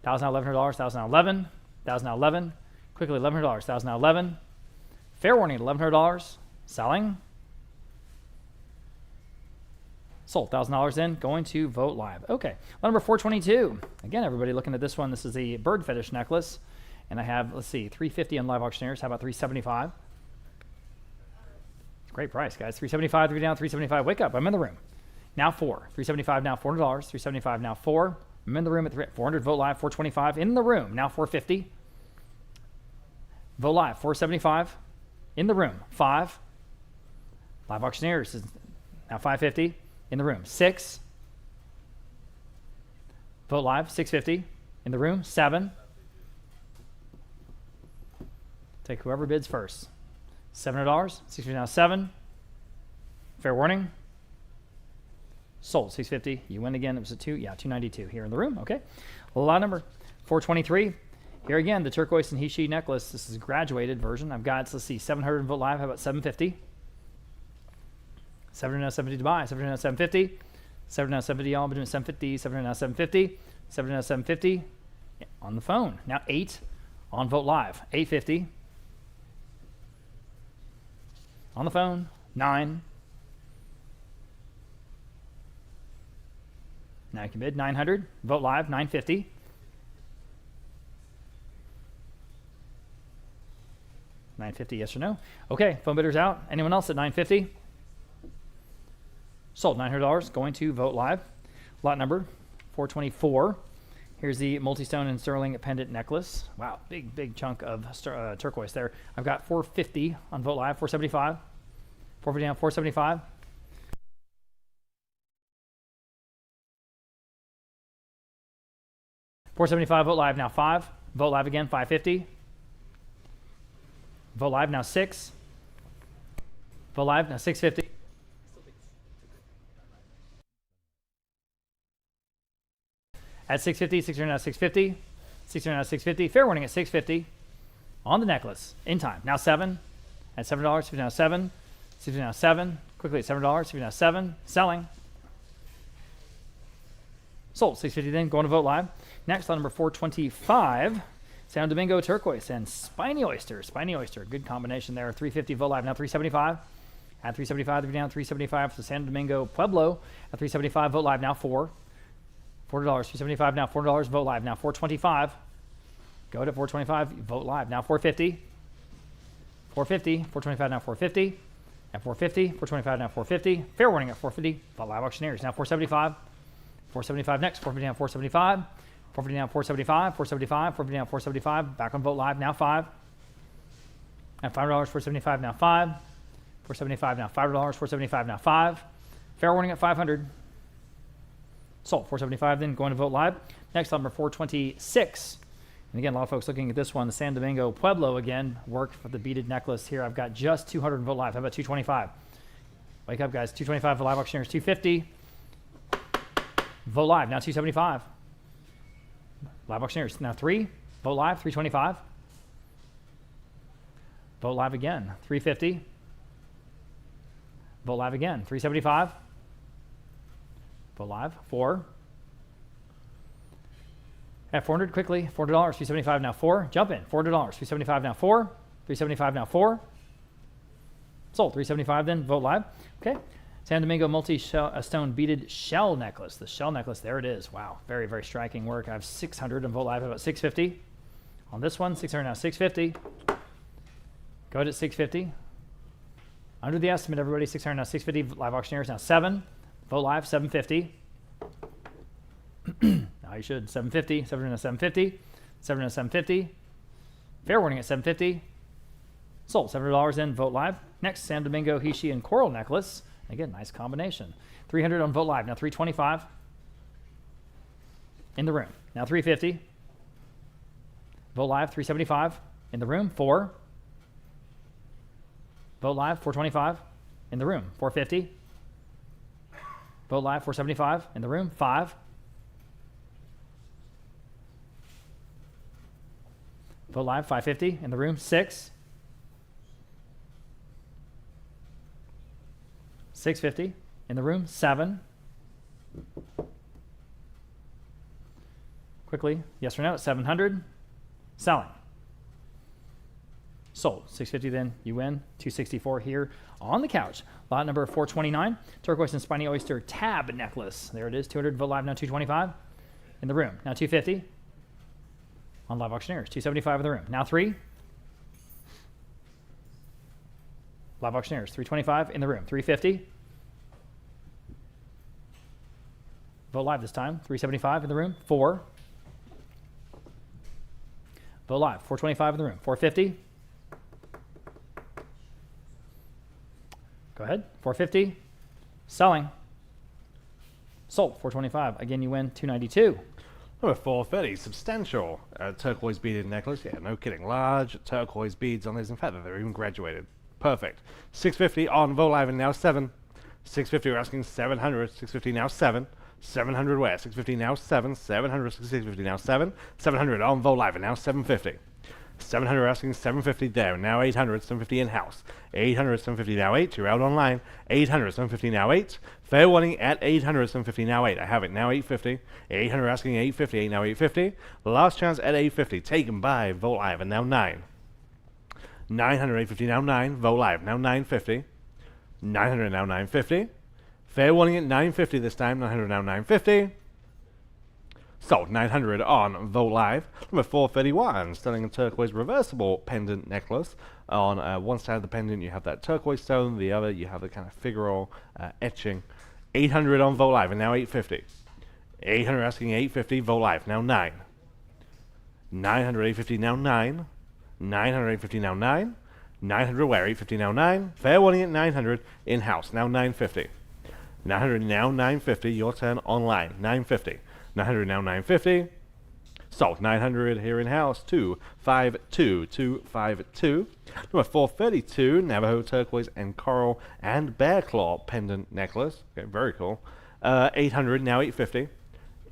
1,000 now $1,100. 1,000 now 11. 1,000 now 11. Quickly $1,100. 1,000 now 11. Fair warning at $1,100. Selling. Sold. $1,000 in. Going to Vote Live. Okay. Number 422. Again, everybody looking at this one. This is the bird fetish necklace, and I have, let's see, 350 on Live Auctioneers. How about 375? Great price, guys. 375, 3 down, 375. Wake up. I'm in the room. Now 4. 375 now $400. 375 now 4. I'm in the room at 400. Vote Live 425. In the room. Now 450. Vote Live 475. In the room. 5. Live Auctioneers is now 550. In the room. 6. Vote Live 650. In the room. 7. Take whoever bids first. $700. 650 now 7. Fair warning. Sold. 650. You win again. It was a 292 here in the room. Okay. Lot number 423. Here again, the turquoise and he/she necklace. This is a graduated version. I've got, let's see, 700 Vote Live. How about 750? 770 to buy. 750. 750 all between 750, 750, 750 on the phone. Now 8 on Vote Live. 850 on the phone. 9. Now you can bid 900. Vote Live. 950. 950, yes or no? Okay, phone bidders out. Anyone else at 950? Sold. $900 going to Vote Live. Lot number 424. Here's the multi-stone and sterling pendant necklace. Wow, big chunk of turquoise there. I've got 450 on Vote Live. 475. 450 on 475. $475 Vote Live now 5. Vote Live again 550. Vote Live now 6. Vote Live now 650. At 650, 600 now 650. 600 now 650. Fair warning at 650 on the necklace in time. Now 7 at $7. 50 now 7. 50 now 7. Quickly at $7. 50 now 7. Selling. Sold. 650 then going to Vote Live. Next, lot number 425. San Domingo turquoise and spiny oyster. Spiny oyster, good combination there. 350 Vote Live now 375. At 375, they're down 375 for the San Domingo Pueblo. At 375 Vote Live now 4. $4. 375 now $4. Vote Live now 425. Go to 425. Vote Live now 450. 450. 425 now 450. At 450. 425 now 450. Fair warning at 450. Vote Live auctioneers now 475. 475 next. 450 now 475. 450 down 475, 475, 450 down 475. Back on Vote Live now 5. At $5, 475 now 5. 475 now $5, 475 now 5. Fair warning at 500. Sold. 475 then going to Vote Live. Next number 426. And again, a lot of folks looking at this one. The San Domingo Pueblo again. Work for the beaded necklace here. I've got just 200 in Vote Live. How about 225? Wake up, guys. 225 for Live auctioneers. 250. Vote Live now 275. Live auctioneers now 3. Vote Live 325. Vote Live again 350. Vote Live again 375. Vote Live 4. At 400 quickly. $4. 375 now 4. Jump in. $4. 375 now 4. 375 now 4. Sold. 375 then. Vote Live. Okay. San Domingo multi-stone beaded shell necklace. The shell necklace, there it is. Wow, very striking work. I have 600 on Vote Live, about 650. On this one, 600 now 650. Go ahead at 650. Under the estimate, everybody, 600 now 650. Live auctioneers now 7. Vote Live, 750. Now you should, 750. 700 now 750. 700 now 750. Fair warning at 750. Sold. $700 in Vote Live. Next, San Domingo he/she and coral necklace. Again, nice combination. 300 on Vote Live. Now 325 in the room. Now 350. Vote Live 375 in the room. 4. Vote Live 425 in the room. 450. Vote Live 475 in the room. 5. Vote Live 550 in the room. 6. 650 in the room. 7. Quickly, yes or no, 700. Selling. Sold. 650 then, you win. 264 here on the couch. Lot number 429, turquoise and spiny oyster tab necklace. There it is, 200. Vote Live now 225 in the room. Now 250 on Live auctioneers. 275 in the room. Now 3. Live auctioneers, 325 in the room. 350. Vote Live this time. 375 in the room. 4. Vote Live. 425 in the room. 450. Go ahead. 450. Selling. Sold. 425. Again, you win. 292. Number 430, substantial turquoise beaded necklace. Yeah, no kidding. Large turquoise beads on this. In fact, they're even graduated. Perfect. 650 on Vote Live and now 7. 650, we're asking 700. 650 now 7. 700 where? 650 now 7. 700, 650 now 7. 700 on Vogt Live, and now 750. 700 asking 750 there, now 800, 750 in-house. 800, 750 now 8, you're out online. 800, 750 now 8. Fair warning at 800, 750 now 8. I have it now 850. 800 asking 850, 8 now 850. Last chance at 850, taken by Vogt Live, and now 9. 900, 850 now 9. Vogt Live, now 950. 900 now 950. Fair warning at 950 this time, 900 now 950. Sold 900 on Vogt Live. Number 431, selling a turquoise reversible pendant necklace. On one side of the pendant, you have that turquoise stone. The other, you have the kind of figural etching. 800 on Vogt Live, and now 850. 800 asking 850. Vogt Live, now 9. 900, 850 now 9. 900, 850 now 9. 900 where? 850 now 9. Fair warning at 900 in-house, now 950. 900 now 950. Your turn online, 950. 900 now 950. Sold 900 here in house. 252 252. Number 432, Navajo turquoise and coral and bear claw pendant necklace. Okay, very cool. 800 now 850.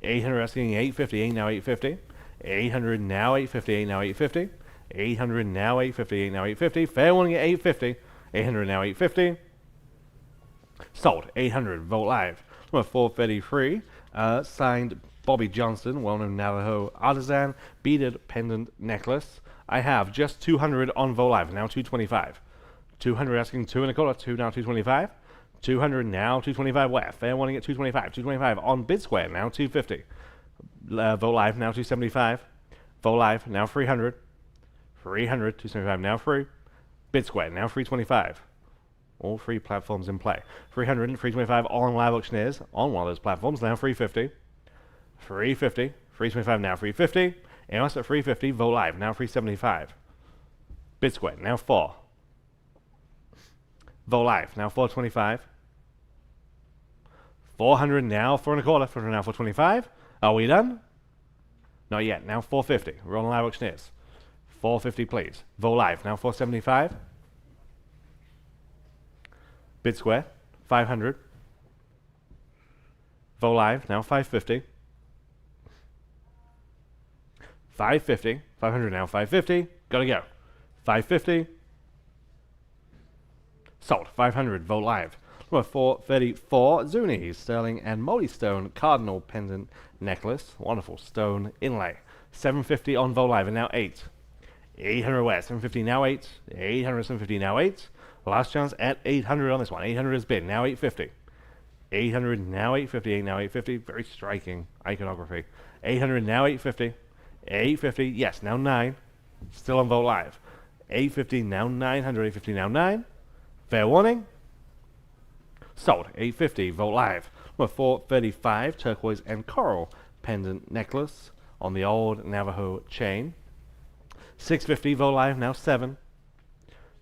800 asking 850. 8 now 850. 800 now 850. 8 now 850. 800 now 850. 8 now 850. Fair warning at 850. 800 now 850. Sold 800. Vogt Live. Number 433. Signed Bobby Johnston, well-known Navajo artisan, beaded pendant necklace. I have just 200 on Vogt Live, now 225. 200 asking 2 and a quarter, 2 now 225. 200 now 225 where? Fair warning at 225. 225 on Bid Square, now 250. Vogt Live, now 275. Vogt Live, now 300. 300, 275 now free. Bid Square, now 325. All three platforms in play. 300 and 325 on live auctioneers on one of those platforms, now 350. 350, 325 now 350. And also at 350, Vogt Live, now 375. Bid Square, now 4. Vogt Live, now 425. 400 now 4 and a quarter, 400 now 425. Are we done? Not yet, now 450. We're on live auctioneers. 450 please. Vogt Live, now 475. Bid Square, 500. Vogt Live, now 550. 550. 500 now 550. Gotta go. 550. Sold. 500. Vogt Live. Number 434. Zuni sterling and multi-stone cardinal pendant necklace. Wonderful stone inlay. 750 on Vogt Live, and now 8. 800 where? 750 now 8. 800, 750 now 8. Last chance at 800 on this one. 800 has been, now 850. 800 now 850, 8 now 850. Very striking iconography. 800 now 850. 850, yes, now 9. Still on Vogt Live. 850 now 900, 850 now 9. Fair warning. Sold. 850, Vogt Live. Number 435, turquoise and coral pendant necklace on the old Navajo chain. 650, Vogt Live, now 7.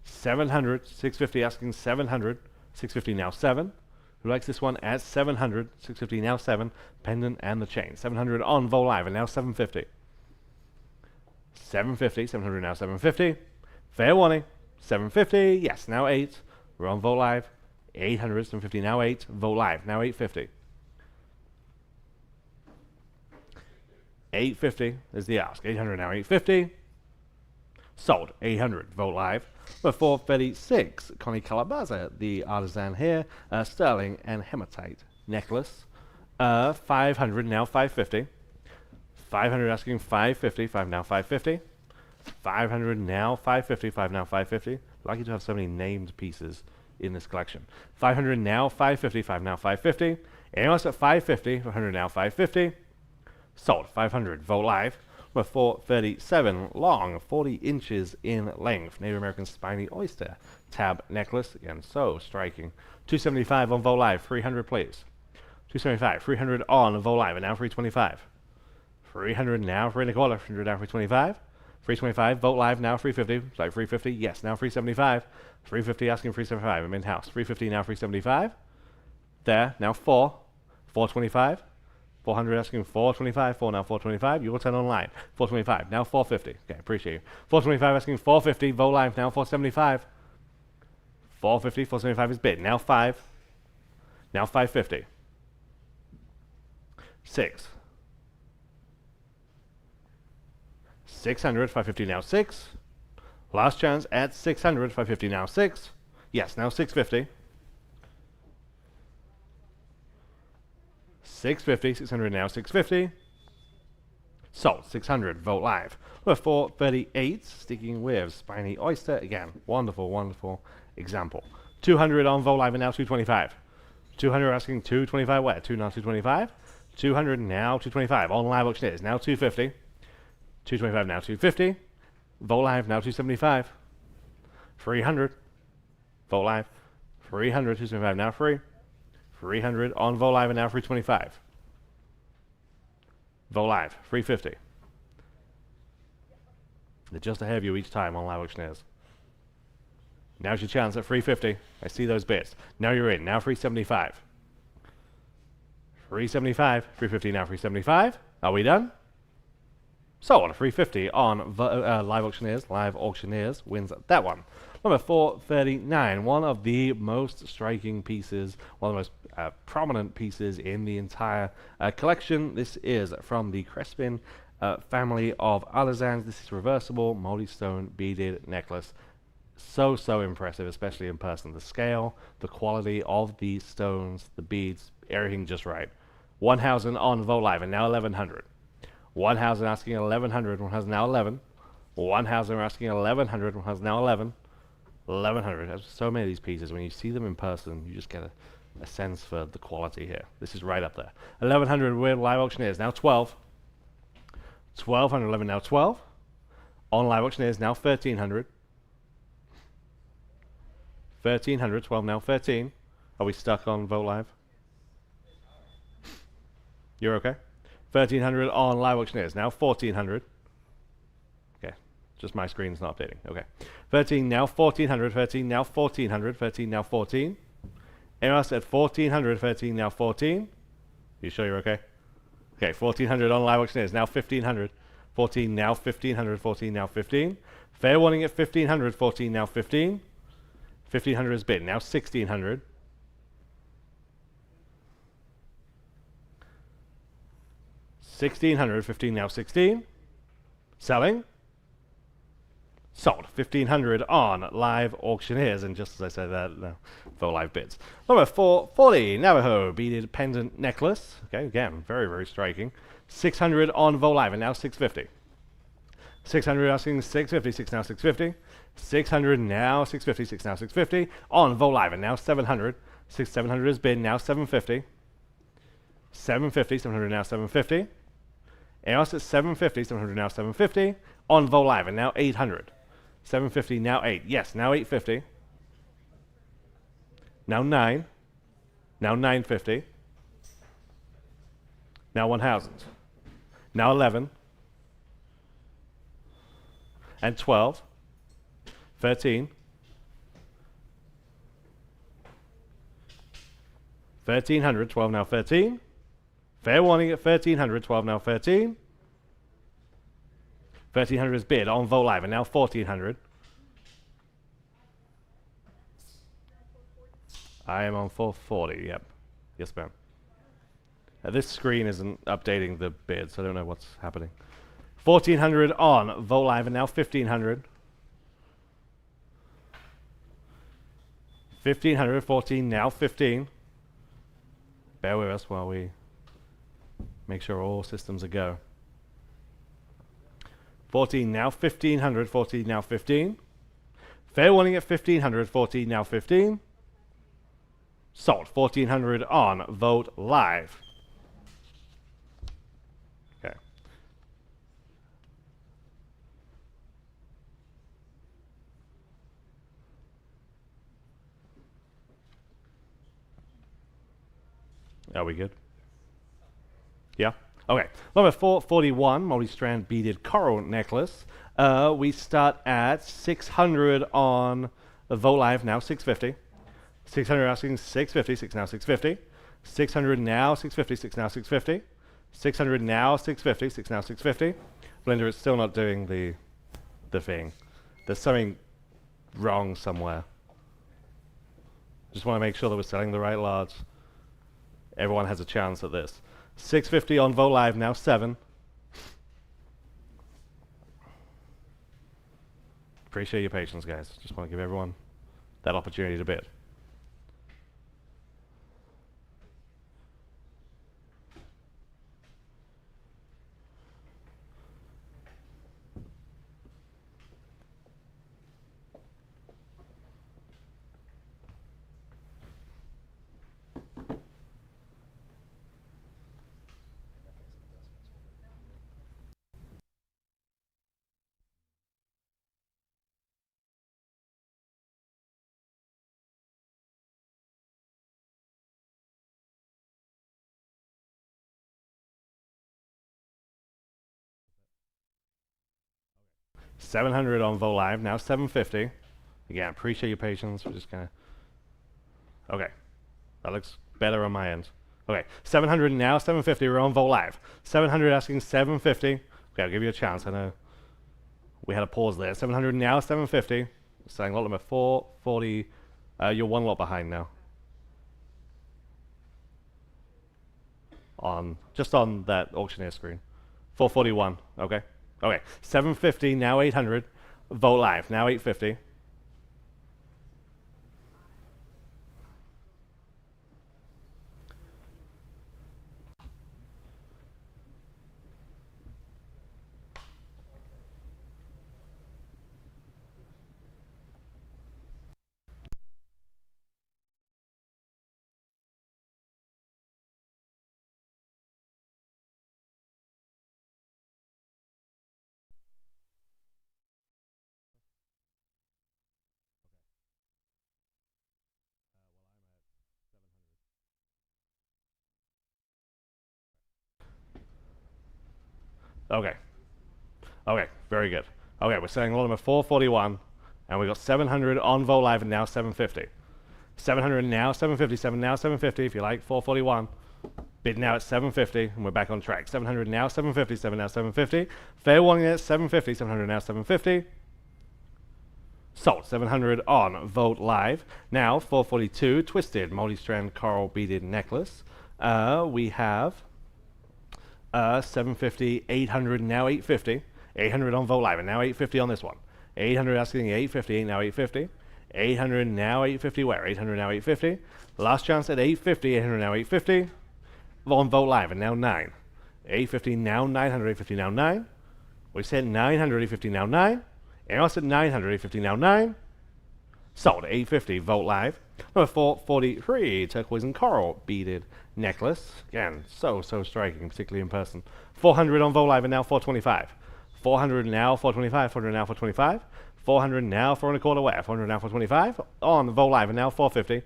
700, 650 asking 700. 650 now 7. Who likes this one at 700? 650 now 7. Pendant and the chain. 700 on Vogt Live, and now 750. 750, 700 now 750. Fair warning. 750, yes, now 8. We're on Vogt Live. 800, 750 now 8. Vogt Live, now 850. 850 is the ask. 800 now 850. Sold. 800. Vogt Live. For 436, Connie Calabaza, the artisan here, sterling and hematite necklace. 500 now 550. 500 asking 550. 5 now 550. 500 now 550. 5 now 550. Lucky to have so many named pieces in this collection. 500 now 550. 5 now 550. And also at 550. 100 now 550. Sold. 500. Vogt Live. For 437, long, 40 inches in length, Native American spiny oyster tab necklace. Again, so striking. 275 on Vogt Live. 300 please. 275. 300 on Vogt Live, and now 325. 300 now 3 and a quarter. 300 now 325. 325. Vogt Live now 350. Sorry, 350. Yes, now 375. 350 asking 375. I'm in house. 350 now 375. There. Now 4. 425. 400 asking 425. 4 now 425. Your turn online. 425. Now 450. Okay, appreciate you. 425 asking 450. Vogt Live now 475. 450. 475 is bid. Now 5. now 550. 6. 600, 550 now 6. Last chance at 600, 550 now 6. Yes, now 650. 650, 600 now 650. Sold, 600, Vogt live. Number 438, sticking with Spiny Oyster. Again, wonderful, wonderful example. 200 on Vogt live and now 225. 200 asking 225 where? 2 now 225. 200 now 225 on live auctioneers. Now 250. 225 now 250. Vogt live now 275. 300. Vogt live. 300, 275 now free. 300 on Vogt live and now 325. Vogt live, 350. They're just ahead of you each time on live auctioneers. Now's your chance at 350. I see those bits. Now you're in. Now 375. 375. 350 now 375. Are we done? So on a 350 on live auctioneers. Live auctioneers wins that one. Number 439. One of the most striking pieces. One of the most prominent pieces in the entire collection. This is from the Crespin family of artisans. This is reversible multi-stone beaded necklace. So impressive, especially in person. The scale, the quality of the stones, the beads, everything just right. 1,000 on Vogt live and now 1,100. 1,000 asking 1,100, one has now 11. 1,000 asking 1,100, one has now 11. 1,100. There's so many of these pieces. When you see them in person, you just get a sense for the quality here. This is right up there. 1,100 with live auctioneers, now 12. 1,200, 11 now 12. On live auctioneers, now 1,300. 1,300, 12 now 13. Are we stuck on Vogt live? You're okay? 1,300 on live auctioneers, now 1,400. Okay, just my screen's not updating. Okay. 13 now 1,400, 13 now 1,400, 13 now 14. Anyone else at 1,400, 13 now 14. You sure you're okay? Okay, 1,400 on live auctioneers, now 1,500. 14 now 1,500, 14 now 15. Fair warning at 1,500, 14 now 15. 1,500 is bid, now 1,600. 1,600, 15 now 16. Selling. Sold. 1,500 on live auctioneers, and just as I said that, no, for live bids. Number 440, Navajo beaded pendant necklace. Okay, again, very striking. 600 on Vogt live, and now 650. 600 asking 650, 6 now 650. 600 now 650, 6 now 650. On Vogt live, and now 700. 700 is bid, now 750. 750, 700 now 750. Else at 750, 700 now 750. On Vogt live, and now 800. 750 now 8. Yes, now 850. Now 9. Now 950. Now 1,000. Now 11. And 12. 13. 1,300, 12 now 13. Fair warning at 1,300, 12 now 13. 1,300 is bid on Vogt live, and now 1,400. I am on 440, yep. Yes, ma'am. This screen isn't updating the bid, so I don't know what's happening. 1,400 on Vogt live, and now 1,500. 1,500, 14, now 15. Bear with us while we make sure all systems are go. 14 now 1,500, 14 now 15. Fair warning at 1,500, 14 now 15. Sold. 1,400 on Vogt live. Okay. Are we good? Yeah? Okay. Number 441, multi-strand beaded coral necklace. We start at 600 on Vogt live, now 650. 600 asking 650, 6 now 650. 600 now 650, 6 now 650. 600 now 650, 6 now 650. Blender is still not doing the thing. There's something wrong somewhere. Just want to make sure that we're selling the right lots. Everyone has a chance at this. 650 on Vote Live, now 7. Appreciate your patience, guys. Just want to give everyone that opportunity to bid. $700 on Vote Live, now 750. Again, appreciate your patience. We're just gonna. Okay, that looks better on my end. Okay, 700 now, 750. We're on Vote Live. 700 asking 750. Okay, I'll give you a chance. I know we had a pause there. 700 now, 750. Selling lot number 440. You're one lot behind now. Just on that auctioneer screen. 441. Okay. Okay. 750 now 800. Vote Live now 850. Okay. Okay, very good. Okay, we're selling lot number 441, and we got 700 on Vote Live and now 750. 700 now, 757 now, 750 if you like, 441. Bid now at 750, and we're back on track. 700 now, 750, 7 now, 750. Fair warning at 750, 700 now, 750. Sold, 700 on Vote Live. Now, 442, twisted multi-strand coral beaded necklace. We have 750, 800, now 850. 800 on Vote Live, and now 850 on this one. 800 asking 850, now 850. 800 now 850 where? 800 now 850. Last chance at 850, 800 now 850. On Vote Live, and now 9. 850 now 900, 850 now 9. We said 900, 850 now 9. And also 900, 850 now 9. Sold, 850, Vote Live. Number 443, turquoise and coral beaded necklace. Again, so striking, particularly in person. 400 on Vote Live, and now 425. 400 now, 425, 400 now, 425. 400 now, 425 where? 400 now, 425. On Vote Live, and now 450.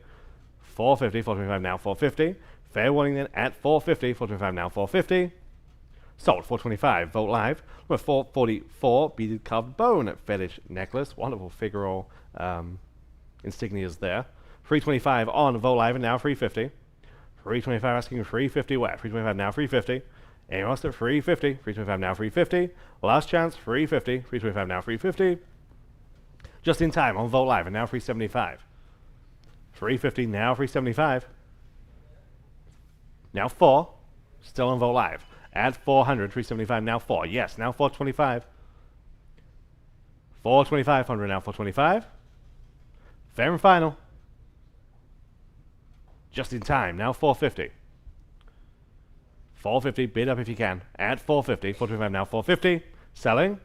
450, 425 now, 450. Fair warning then at 450, 425 now, 450. Sold, 425, Vote Live. Number 444, beaded carved bone fetish necklace. Wonderful figural insignias there. 325 on Vote Live, and now 350. 325 asking 350 where? 325 now, 350. And else at 350, 325 now, 350. Last chance, 350, 325 now, 350. Just in time on Vote Live, and now 375. 350 now, 375. Now 4. Still on Vote Live. At 400, 375 now 4. Yes, now 425. 425, 100 now 425. Fair and final. Just in time, now 450. 450, bid up if you can. At 450, 425 now 450. Selling.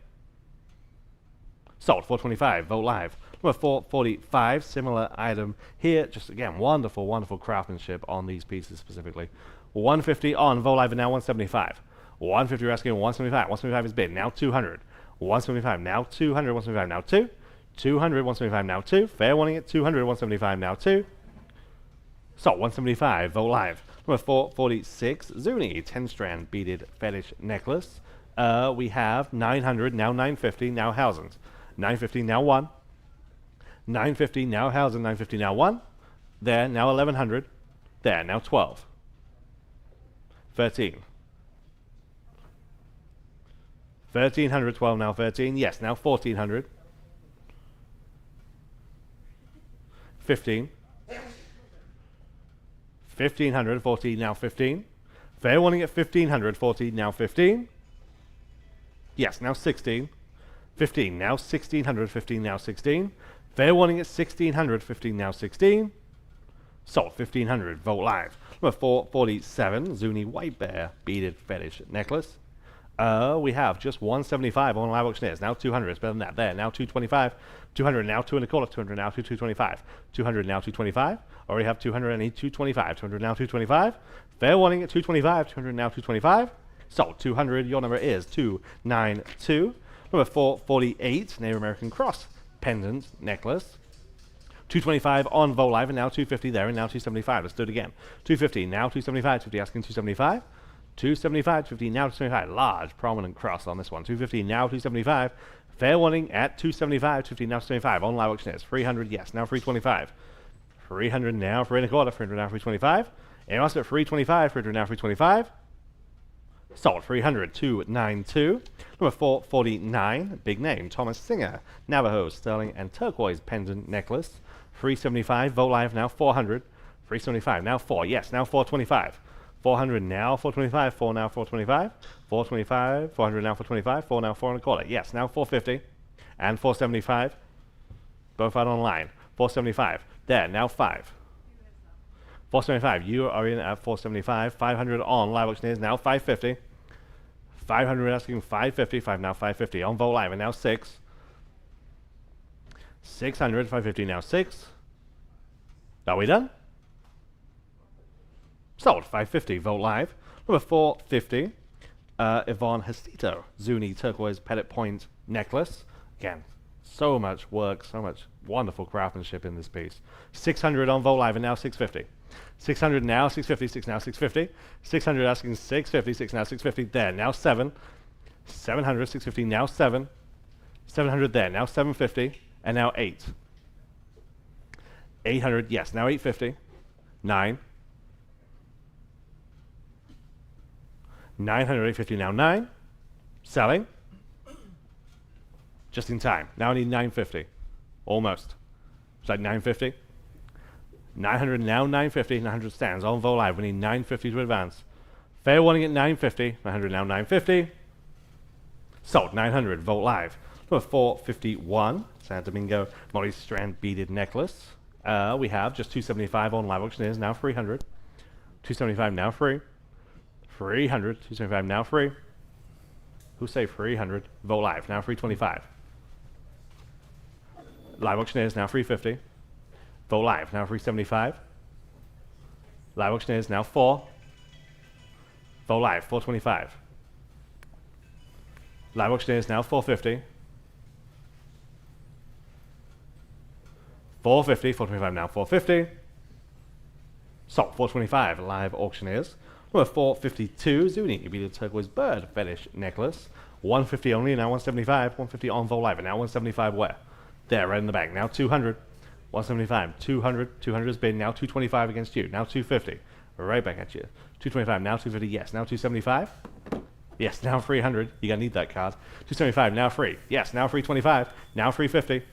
Sold, 425, Vote Live. Number 445, similar item here. Just again, wonderful, wonderful craftsmanship on these pieces specifically. 150 on Vote Live, and now 175. 150 you're asking 175. 175 is bid, now 200. 175 now 200, 175 now 2. 200, 175 now 2. Fair warning at 200, 175 now 2. So 175, Vote Live. Number 446, Zuni, 10-strand beaded fetish necklace. We have 900, now 950, now 1,000. 950, now 1. 950, now 1,000, 950, now 1. There, now 1,100. There, now 12. 13. 1,300, 12, now 13. Yes, now 1,400. 15. 1500, 14, now 15. Fair warning at 1500, 14, now 15. Yes, now 16. 15, now 1600, 15, now 16. Fair warning at 1600, 15, now 16. Sold 1500, Vogt live. Number 447, Zuni White Bear beaded fetish necklace. We have just 175 on live auctioneers. Now 200. It's better than that. There. Now 225. 200 now 2 1/4. 200 now 225. 200 now 225. Already have 200 and need 225. 200 now 225. Fair warning at 225. 200 now 225. Sold 200. Your number is 292. Number 448, Native American Cross pendant necklace. 225 on Vogt live and now 250 there and now 275. Let's do it again. 250 now 275. 50 asking 275. 275, 50, now 275. Large, prominent cross on this one. 250, now 275. Fair warning at 275, 50, now 275. On live auctioneers. 300, yes, now 325. 300 now, 3 1/4. 300 now, 325. And also at 325, 300 now, 325. Sold 300, 292. Number 449, big name, Thomas Singer. Navajo, sterling, and turquoise pendant necklace. 375, Vogt live now 400. 375, now 4, yes, now 425. 400 now, 425, 4 now, 425, 425, 400 now, 425, 4 now, 4 1/4. Yes, now 450 and 475. Both out online. 475. There, now 5. 475. You are in at 475. 500 on live auctioneers, now 550. 500 asking 550. 5 now, 550 on Vogt live, and now 6. 600, 550 now 6. Are we done? Sold 550, Vogt live. Number 450, Yvonne Hestito, Zuni turquoise pettit point necklace. Again, so much work, so much wonderful craftsmanship in this piece. 600 on Vogt live and now 650. 600 now, 650, 6 now, 650. 600 asking 650, 6 now, 650. There, now 7. 700, 650, now 7. 700 there, now 750, and now 8. 800, yes, now 850. 9. 900, 850, now 9. Selling. Just in time. Now I need 950. Almost. It's like 950. 900 now, 950. 900 stands on Vogt live. We need 950 to advance. Fair warning at 950. 900 now, 950. Sold 900. Vogt live. Number 451. San Domingo multi-strand beaded necklace. We have just 275 on live auctioneers. Now 300. 275 now free. 300, 275 now free. Who say 300? Vogt live, now 325. Live auctioneers, now 350. Vogt live, now 375. Live auctioneers, now 4. Vogt live, 425. Live auctioneers, now 450. 450, 425 now 450. Sold 425, live auctioneers. Number 452, Zuni, beaded turquoise bird fetish necklace. 150 only, now 175. 150 on Vogt live, and now 175 where? There, right in the back. Now 200. 175. 200. 200 has been. Now 225 against you. Now 250. Right back at you. 225. Now 250. Yes. Now 275. Yes. Now 300. You're going to need that card. 275. Now free. Yes. Now 325. Now 350.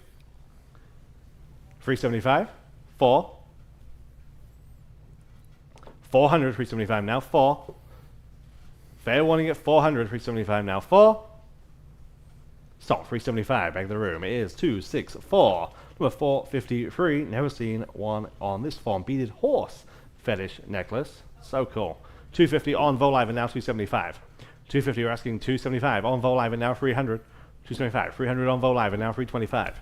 375. 4. 400. 375. Now 4. Fair warning at 400. 375. Now 4. Sold 375. Back of the room. It is 264. Number 453. Never seen one on this form. Beaded horse fetish necklace. So cool. 250 on Vogt live and now 275. 250 you're asking 275 on Vogt live and now 300. 275. 300 on Vogt live and now 325.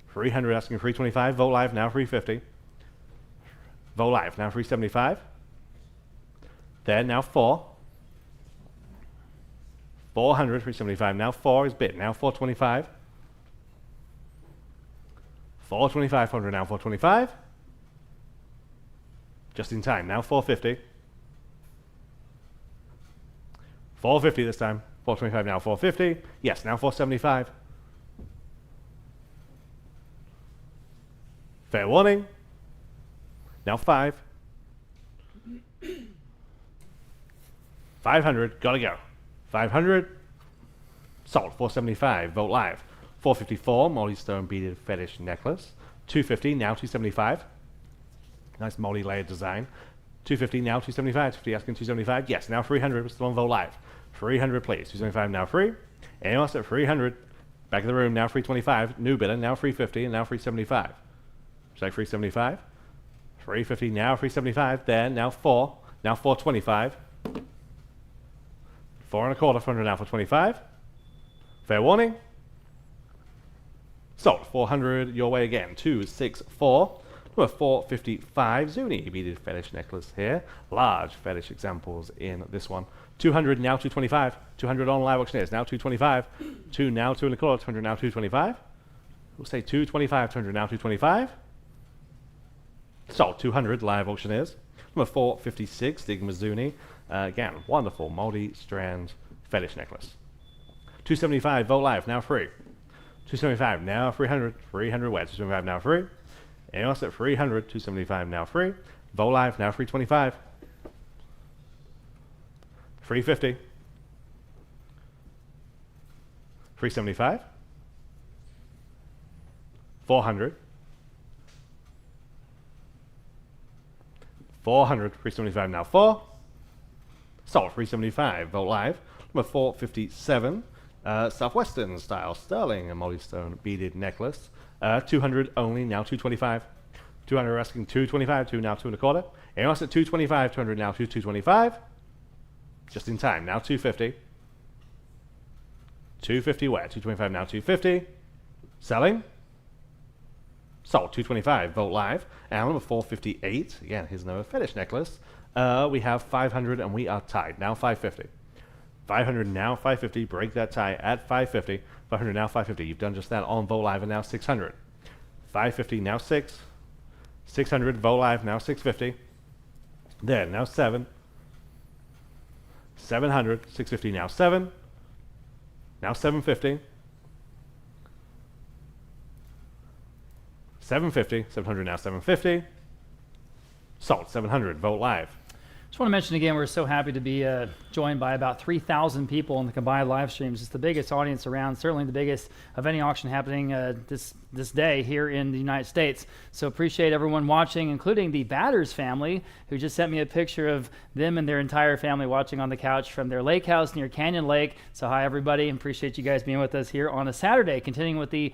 300 asking 325. Vogt live now 350. Vogt live now 375. There now 4. 400, 375. Now 4 is bid. Now 425. 425, 400. Now 425. Just in time. Now 450. 450 this time. 425 now 450. Yes, now 475. Fair warning. Now 5. 500. Gotta go. 500. Sold 475. Vogt live. 454. Multi-stone beaded fetish necklace. 250. Now 275. Nice multi-layered design. 250 now 275. 250 asking 275. Yes, now 300. We're still on Vote Live. 300, please. 275 now free. Anyone else at 300? Back in the room now 325. New bidder now 350 and now 375. Check 375. 350 now 375. Then now 4. Now 425. 4 and a quarter. 400 now for 25. Fair warning. Sold. 400 your way again. 264. Number 455. Zuni beaded fetish necklace here. Large fetish examples in this one. 200 now 225. 200 on live auctioneers now 225. 2 now 2 and a quarter. 200 now 225. We'll say 225. 200 now 225. Sold. 200 live auctioneers. Number 456. Digma Zuni. Again, wonderful multi-strand fetish necklace. 275 Vote Live now free. 275 now 300. 300 wet. 275 now free. Anyone else at 300, 275 now free. Vote Live now 325. 350. 375. 400. 400, 375 now 4. Sold 375. Vote Live. Number 457. Southwestern style sterling, a multi-stone beaded necklace. 200 only, now 225. 200 asking 225, 2 now 2 and a quarter. Anyone else at 225, 200 now 225. Just in time, now 250. 250 where? 225 now 250. Selling. Sold 225, Vote Live. And number 458, again, here's another fetish necklace. We have 500 and we are tied, now 550. 500 now 550, break that tie at 550. 500 now 550, you've done just that on Vote Live and now 600. 550 now 6. 600 Vote Live now 650. There, now 7. 700, 650 now 7. Now 750. 750, 700 now 750. Sold 700 Vote Live. Just want to mention again, we're so happy to be joined by about 3,000 people in the combined live streams. It's the biggest audience around, certainly the biggest of any auction happening this day here in the United States. So appreciate everyone watching, including the Batters family, who just sent me a picture of them and their entire family watching on the couch from their lake house near Canyon Lake. So hi everybody, and appreciate you guys being with us here on a Saturday. Continuing with the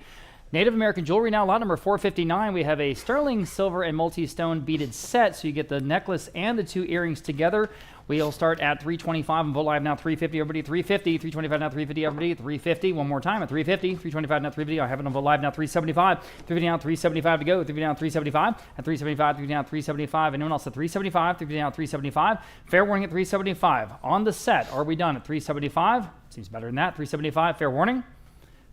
Native American jewelry now, lot number 459. We have a sterling, silver, and multi-stone beaded set, so you get the necklace and the 2 earrings together. We'll start at 325 and Vote Live now 350. Everybody 350, 325 now 350. Everybody 350. One more time at 350, 325 now 350. I have it on Vote Live now 375. 350 now 375 to go. 350 now 375 at 375. 350 now 375. Anyone else at 375? 350 now 375. Fair warning at 375. On the set, are we done at 375? Seems better than that. 375. Fair warning.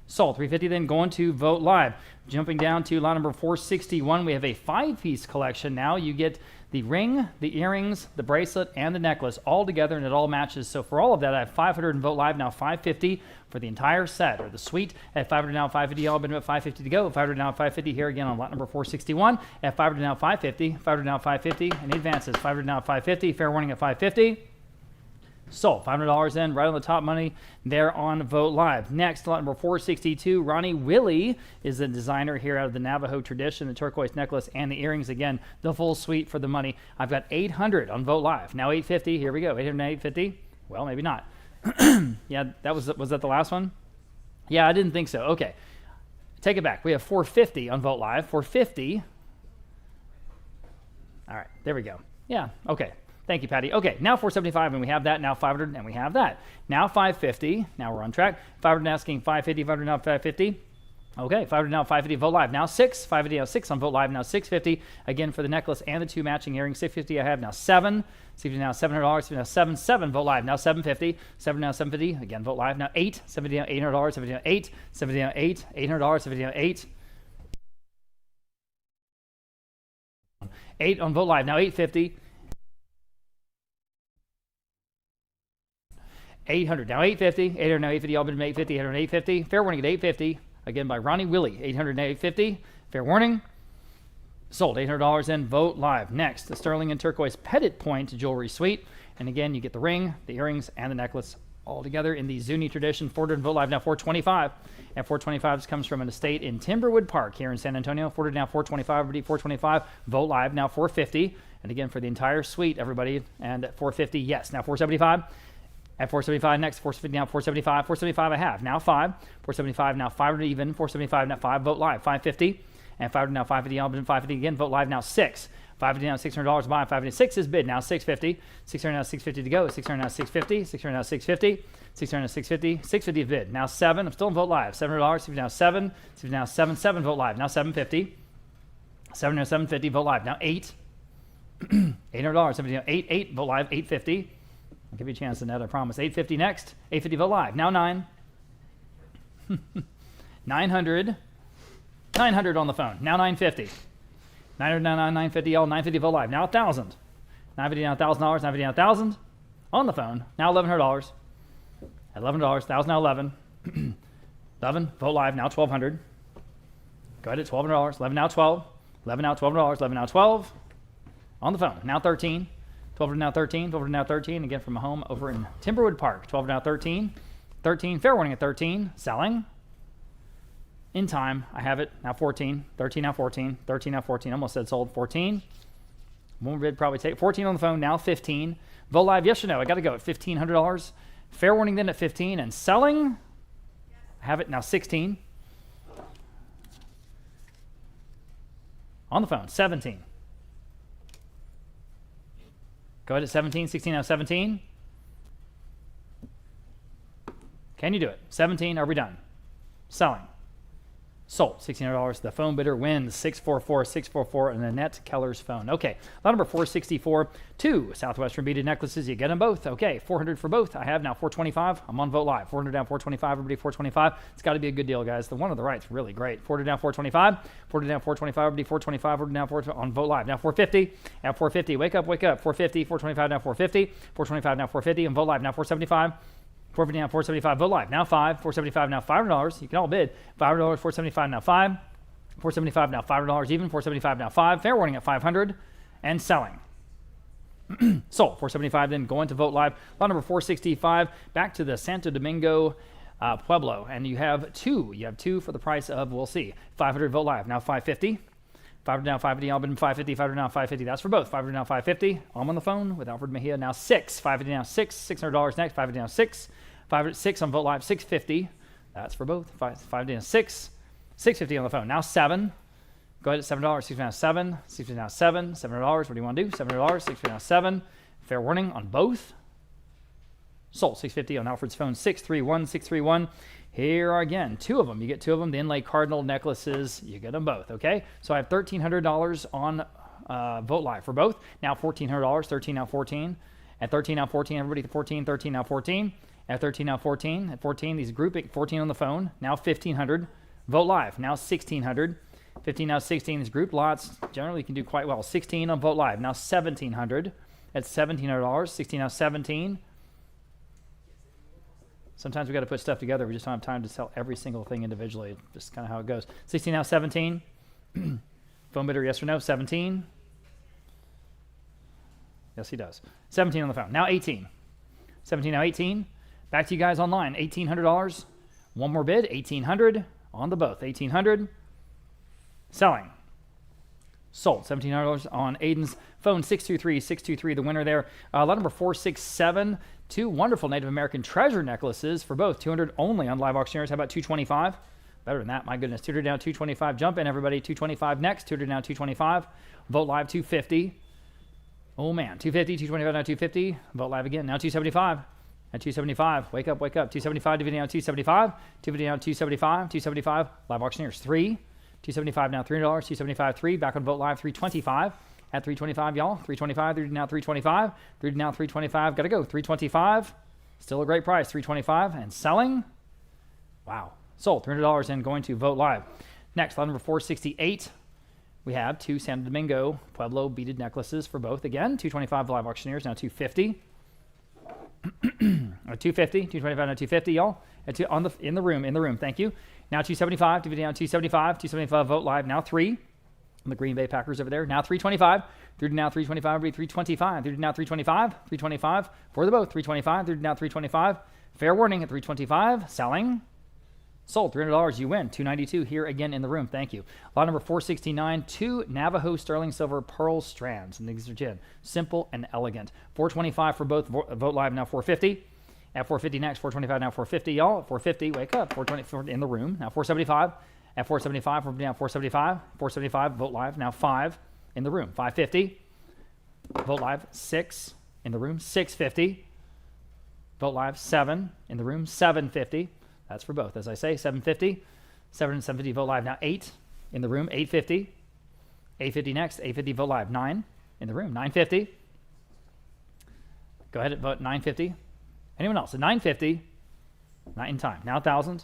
Sold 350, then going to Vote Live. Jumping down to lot number 461, we have a 5-piece collection now. You get the ring, the earrings, the bracelet, and the necklace all together, and it all matches. So for all of that, I have 500 in Vote Live, now 550 for the entire set, or the suite. At 500 now 550, all been at 550 to go. 500 now 550 here again on lot number 461. At 500 now 550, 500 now 550, and advances. 500 now 550, fair warning at 550. Sold $500 in, right on the top money there on Vote Live. Next, lot number 462, Ronnie Willie is the designer here out of the Navajo tradition, the turquoise necklace and the earrings. Again, the full suite for the money. I've got 800 on Vote Live. Now 850, here we go, 800 and 850. Well, maybe not. Yeah, was that the last one? Yeah, I didn't think so. Okay, take it back. We have 450 on Vote Live, 450. All right, there we go. Yeah, okay. Thank you, Patty. Okay, now 475, and we have that. Now 500, and we have that. Now 550. Now we're on track. 500 asking 550. 500 now 550. Okay, 500 now 550. Vote Live now 6. 550 now 6 on Vote Live now 650. Again for the necklace and the 2 matching earrings. 650 I have now 7. 650 now $700. 650 now 7. Vote Live now 750. 7 now 750. Again Vote Live now 8. 750 now $800. 750 now 8. 750 now 8. $800. 750 now 8. 8 on Vote Live now 850. 800 now 850. 800 now 850. All been 850. 800 850. Fair warning at 850. Again by Ronnie Willie. 800 and 850. Fair warning. Sold $800 in Vote Live. Next, the sterling and turquoise pettit point jewelry suite. And again, you get the ring, the earrings, and the necklace all together in the Zuni tradition. 400 Vote Live now 425. And 425 comes from an estate in Timberwood Park here in San Antonio. 400 now 425. 425. Vote Live now 450. And again, for the entire suite, everybody, and at 450, yes. Now 475. At 475 next, 450 now, 475, 475 I have. Now 5, 475 now 500 even, 475 now 5, vote live, 550, and 500 now 550, I'll bid 550 again, vote live now 6. 550 now $600 buy, 556 is bid, now 650, 600 now 650 to go, 600 now 650, 600 now 650, 600 now 650, 650 is bid, now 7, I'm still in vote live, $700, 50 now 7, 50 now 7, 7 vote live, now 750, 7 now 750, vote live, now 8, $800, 70 now 8, 8, vote live, 850, I'll give you a chance to net, I promise. 850 next. 850 vote live. Now 9. 900. 900 on the phone. Now 950. 900 now 950 all. 950 vote live. Now 1,000. 950 now $1,000. 950 now 1,000 on the phone. Now $1,100. At $1,100. 1,000 now 11. 11 vote live. Now 1,200. Go ahead at $1,200. 11 now 12. 11 now $1,200. 11 now 12 on the phone. Now 13. 12 now 13, 12 now 13, again from a home over in Timberwood Park. 12 now 13, 13, fair warning at 13, selling. In time, I have it, now 14, 13 now 14, 13 now 14, almost said sold, 14. One more bid probably take, 14 on the phone, now 15. Vote live, yes or no, I gotta go at $1,500. Fair warning then at 15, and selling, I have it now 16. On the phone, 17. Go ahead at 17, 16 now 17. Can you do it? 17, are we done? Selling. Sold, $1,600. The phone bidder wins 644-644 and Annette Keller's phone. Okay, lot number 464, 2 Southwestern beaded necklaces. You get them both. Okay, 400 for both. I have now 425. I'm on vote live. 400 down 425, everybody 425. It's got to be a good deal, guys. The one on the right's really great. 400 down 425, 400 down 425, everybody 425, 400 down 425 on vote live. Now 450, at 450. Wake up, 450, 425 now 450, 425 now 450, and vote live. Now 475. 450 now 475, vote live. Now 5, 475 now $500. You can all bid. $500, 475 now 5, 475 now $500 even, 475 now 5. Fair warning at 500 and selling. Sold, 475 then going to vote live. Lot number 465, back to the Santo Domingo Pueblo, and you have two. You have two for the price of, we'll see, 500 vote live. Now 550. 500 now 550, I'll bid 550, 500 now 550. That's for both. 500 now 550. I'm on the phone with Alfred Mejia. Now 6. 550 now 6. $600 next. 550 now 6. 506 on vote live. 650. That's for both. 550 now 6. 650 on the phone. Now 7. Go ahead at $7. 650 now 7. 650 now 7. $700. What do you want to do? $700. 650 now 7. Fair warning on both. Sold. 650 on Alfred's phone. 631. 631. Here are again, two of them. You get two of them. The inlay cardinal necklaces, you get them both, okay? So I have $1,300 on vote live for both. Now $1,400, 13 now 14. At 13 now 14, everybody 14, 13 now 14. At 13 now 14. At 14, these grouping, 14 on the phone. Now 1,500. Vote live. Now 1,600. 15 now 16 is group lots. Generally, you can do quite well. 16 on vote live. Now 1,700. At $1,700. 16 now 17. Sometimes we got to put stuff together. We just don't have time to sell every single thing individually. Just kind of how it goes. 16 now 17. Phone bidder, yes or no? 17. Yes, he does. 17 on the phone. Now 18. 17 now 18. Back to you guys online. $1,800. One more bid. 1,800 on the both. 1,800. Selling. Sold. $1,700 on Aiden's phone. 623. The winner there. Lot number 467. Two wonderful Native American treasure necklaces for both. 200 only on live auctioneers. How about 225? Better than that, my goodness. 200 down, 225. Jump in, everybody. 225 next. 200 down, 225. Vote live, 250. Oh, man. 250, 225 now, 250. Vote live again. Now 275. At 275. Wake up. 275, dividing down, 275. 250 down, 275. 275. Live auctioneers, 3. 275 now, $300. 275, 3. Back on vote live, 325. At 325, y'all. 325, 3 now 325. 3 now 325. Got to go. 325. Still a great price. 325 and selling. Wow. Sold. $300 and going to vote live. Next, lot number 468. We have two Santo Domingo Pueblo beaded necklaces for both. Again, 225 live auctioneers. Now 250. 250. 225 now 250, y'all. In the room. Thank you. Now 275. Dividing down 275. 275 vote live. Now 3. The Green Bay Packers over there. Now 325. Through to now 325. 325. Through to now 325. 325 for the both. 325. Through to now 325. Fair warning at 325. Selling. Sold. $300. You win. $292 here again in the room. Thank you. Lot number 469. 2 Navajo sterling silver pearl strands. And these are gin. Simple and elegant. $425 for both. Vote live now. $450. At $450 next. $425 now. $450. Y'all. $450. Wake up. $420 in the room now. $475. At $475. We're down. $475. $475. Vote live now. $5 in the room. $550. Vote live. $6 in the room. $650. Vote live. $7 in the room. $750. That's for both. As I say, $750. $7 and $750. Vote live now. $8 in the room. $850. $850 next. $850. Vote live. $9 in the room. $950. Go ahead and vote. $950. Anyone else? At $950. Not in time. Now $1,000.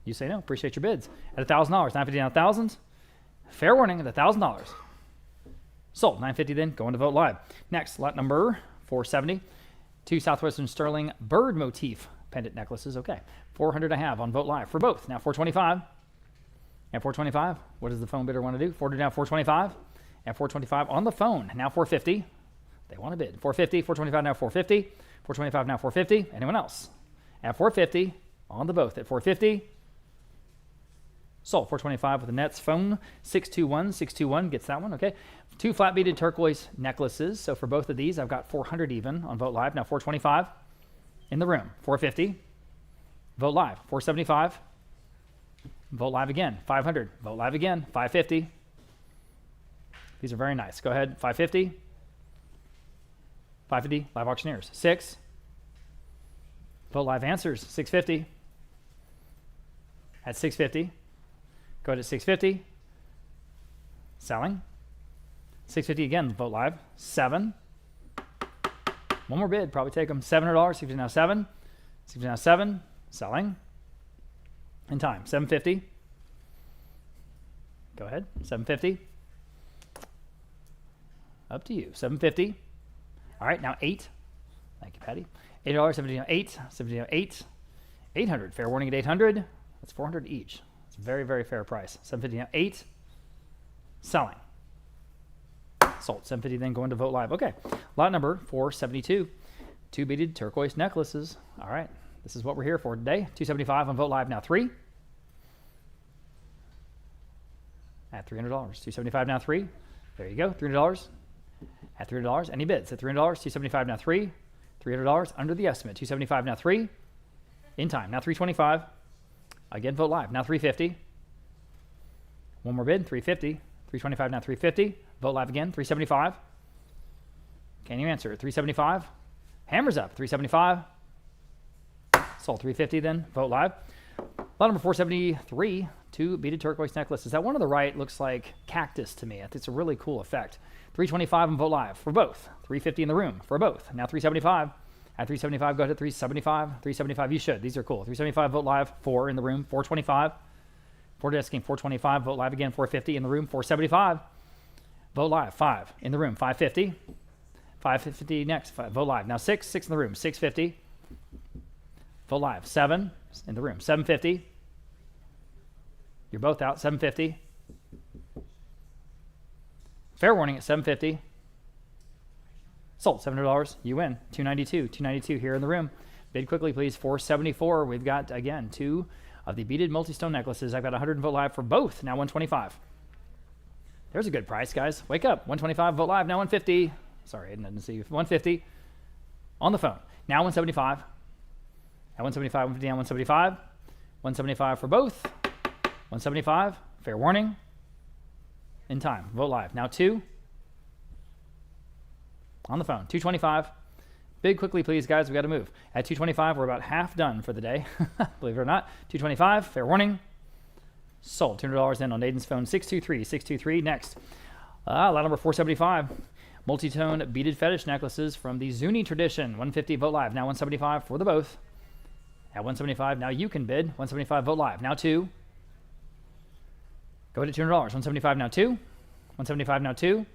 You say no. Appreciate your bids. At $1,000. $950 now. $1,000. Fair warning. At $1,000. Sold. $950 then. Going to vote live. Next, lot number 470. 2 Southwestern Sterling bird motif pendant necklaces. Okay. $400 I have on vote live for both. Now $425. At $425. What does the phone bidder want to do? $400 now. $425. At $425 on the phone. Now $450. They want to bid. $450. $425 now. $450. $425 now. $450. Anyone else? At $450 on the both. At $450. Sold. $425 with the Nets phone. 621. 621 gets that one. Okay. 2 flat beaded turquoise necklaces. So for both of these, I've got $400 even on vote live. Now $425 in the room. $450. Vote live. $475. Vote live again. $500. Vote live again. $550. These are very nice. Go ahead. $550. $550. Live auctioneers. 6. Vote live answers. $650. At $650. Go ahead at $650. Selling. $650 again. Vote live. 7. One more bid. Probably take them. $700. $650 now. 7. $650 now. 7. Selling. In time. $750. Go ahead. $750. Up to you. $750. All right. Now 8. Thank you, Patty. $8. $750 now. 8. $750 now. 8. $800. Fair warning at $800. That's $400 each. It's a very, very fair price. $750 now. 8. Selling. Sold. $750 then going to vote live. Okay. Lot number 472. 2 beaded turquoise necklaces. All right. This is what we're here for today. $275 on vote live now. 3. At $300. $275 now. 3. There you go. $300. At $300. Any bids? At $300. $275 now. 3. $300 under the estimate. $275 now. 3. In time. Now $325. Again, vote live. Now $350. One more bid. $350. $325 now. $350. Vote live again. $375. Can you answer? $375. Hammers up. $375. Sold. $350 then. Vote live. Lot number 473. 2 beaded turquoise necklaces. That one on the right looks like cactus to me. I think it's a really cool effect. $325 and vote live for both. $350 in the room for both. Now $375. At $375, go ahead at $375. $375, you should. These are cool. $375, vote live. 4 in the room. $425. 4 desking. $425. Vote live again. $450 in the room. $475. Vote live. 5 in the room. $550. $550 next. Vote live. Now 6. 6 in the room. $650. Vote live. 7 in the room. $750. You're both out. $750. Fair warning at $750. Sold. $700. You win. $292. $292 here in the room. Bid quickly, please. $474. We've got, again, 2 of the beaded multi-stone necklaces. I've got 100 vote live for both. Now $125. There's a good price, guys. Wake up. $125. Vote live. Now $150. Sorry, I didn't see you. $150 on the phone. Now $175. At $175. $150 now. $175. $175 for both. $175. Fair warning. In time. Vote live. Now 2. On the phone. $225. Bid quickly, please, guys. We got to move. At $225, we're about half done for the day. Believe it or not. $225. Fair warning. Sold. $200 in on Aiden's phone. 623. 623. Next. Lot number 475. Multi-tone beaded fetish necklaces from the Zuni tradition. $150. Vote live. Now $175 for the both. At $175. Now you can bid. $175. Vote live. Now 2. Go ahead at $200. $175 now 2. $175 now 2.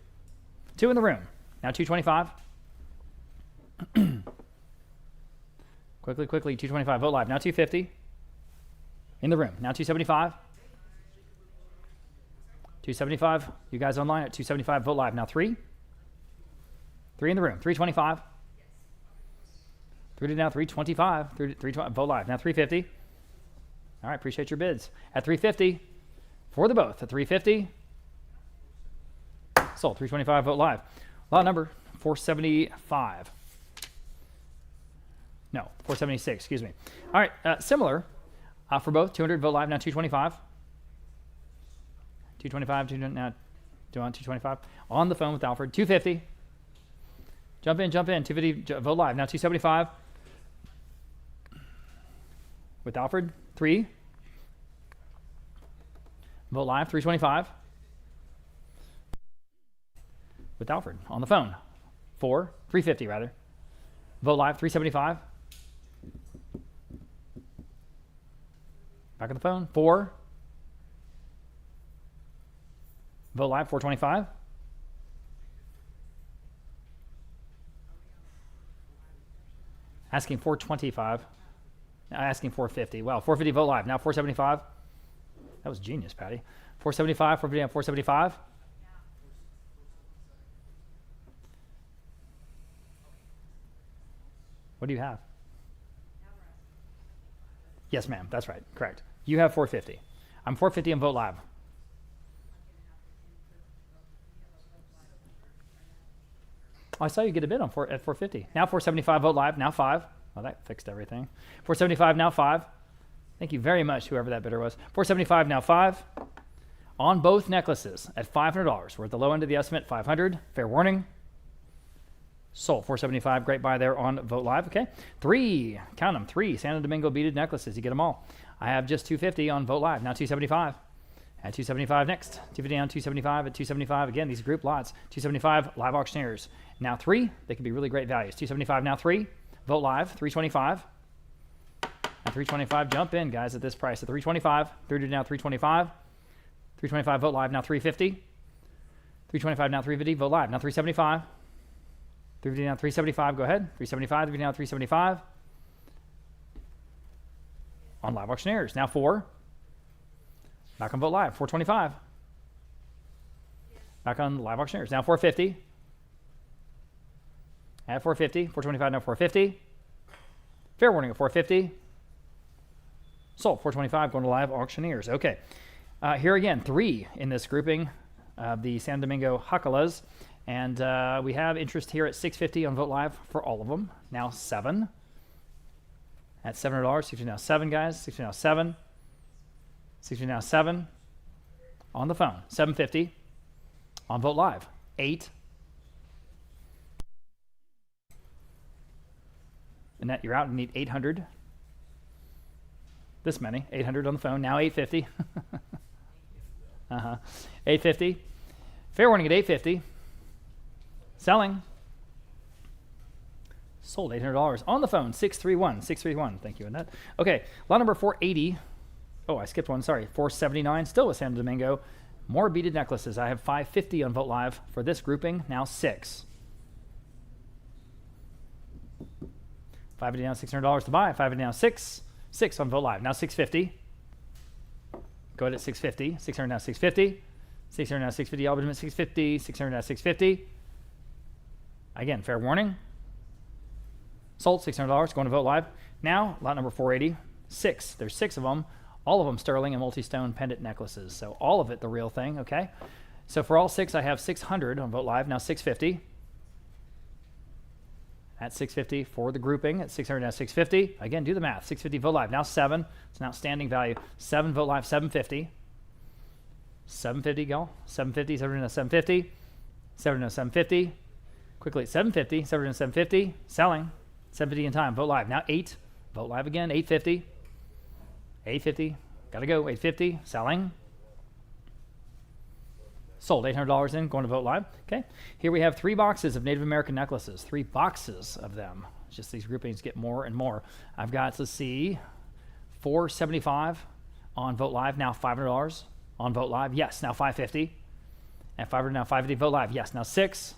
2 in the room. Now $225. Quickly. $225. Vote live. Now $250. In the room. Now $275. $275. You guys online at $275. Vote live. Now 3. 3 in the room. $325. Through to now 325. Through to 320. Vote live. Now 350. All right, appreciate your bids. At 350 for the both. At 350. Sold. 325. Vote live. Lot number 475. No, 476. Excuse me. All right, similar for both. 200. Vote live. Now 225. 225. Now do you want 225? On the phone with Alfred. 250. Jump in. 250. Vote live. Now 275. With Alfred. 3. Vote live. 325. With Alfred. On the phone. 4. 350 rather. Vote live. 375. Back on the phone. 4. Vote live. 425. Asking 425. Asking 450. Wow, 450 vote live. Now 475. That was genius, Patty. 475, 450, 475. What do you have? Yes, ma'am. That's right. Correct. You have 450. I'm 450 and vote live. Oh, I saw you get a bid on at 450. Now 475 vote live. Now 5. Well, that fixed everything. 475 now 5. Thank you very much, whoever that bidder was. 475 now 5. On both necklaces at $500. We're at the low end of the estimate. 500. Fair warning. Sold. 475. Great buy there on Vote Live. Okay. 3. Count them. 3 Santo Domingo beaded necklaces. You get them all. I have just 250 on Vote Live. Now 275. At 275 next. 250 on 275 at 275. Again, these group lots. 275 live auctioneers. Now 3. They could be really great values. 275 now 3. Vote live. 325. At 325. Jump in, guys, at this price. At 325. Through to now 325. 325. Vote live. Now 350. 325 now 350. Vote live. Now 375. 350 now 375. Go ahead. 375. 350 now 375. On live auctioneers. Now 4. Back on Vote Live. 425. Back on live auctioneers. Now 450. At 450. 425 now 450. Fair warning at 450. Sold. 425 going to live auctioneers. Okay. Here again, 3 in this grouping of the San Domingo Hakalas. And we have interest here at 650 on Vote Live for all of them. Now 7. At $700. 60 now 7, guys. 60 now 7. 60 now 7. On the phone. 750. On Vote Live. 8. Annette, you're out and need 800. This many. 800 on the phone. Now 850. 850. Fair warning at 850. Selling. Sold $800 on the phone. 631. 631. Thank you, Annette. Okay, lot number 480. Oh, I skipped one. Sorry. 479. Still with Santo Domingo. More beaded necklaces. I have 550 on Vote Live for this grouping. Now 6. 550 now $600 to buy. 550 now 6. 6 on Vote Live. Now 650. Go ahead at 650. 600 now 650. 600 now 650. Ultimate 650. 600 now 650. Again, fair warning. Sold $600. Going to Vote Live. Now, lot number 480. 6. There's 6 of them. All of them sterling and multi-stone pendant necklaces. So all of it the real thing, okay? So for all 6, I have 600 on Vote Live. Now 650. At 650 for the grouping. At 600 now 650. Again, do the math. 650 Vote Live. Now 7. It's an outstanding value. 7 Vote Live. 750. 750, go. 750. 700 now 750. 700 now 750. Quickly at 750. 700 now 750. Selling. 750 in time. Vote Live. Now 8. Vote Live again. 850. 850. Gotta go. 850. Selling. Sold. $800 in. Going to Vote Live. Okay. Here we have 3 boxes of Native American necklaces. 3 boxes of them. It's just these groupings get more and more. I've got, let's see, 475 on Vote Live. Now $500 on Vote Live. Yes. Now 550. And 500 now 550. Vote Live. Yes. Now 6.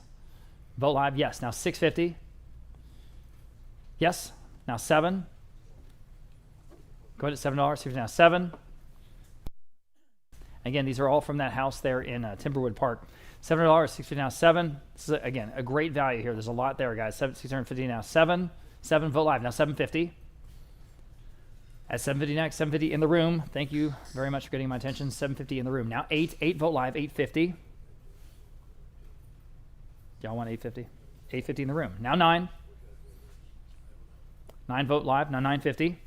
Vote Live. Yes. Now 650. Yes. Now 7. Go ahead at $7. Here's now 7. Again, these are all from that house there in Timberwood Park. $7. 650 now 7. This is again a great value here. There's a lot there, guys. 650 now 7. 7 Vogt Live, now 750. At 750 next, 750 in the room. Thank you very much for getting my attention. 750 in the room. Now 8 Vogt Live, 850. Y'all want 850? 850 in the room. Now 9. 9 Vogt Live, now 950.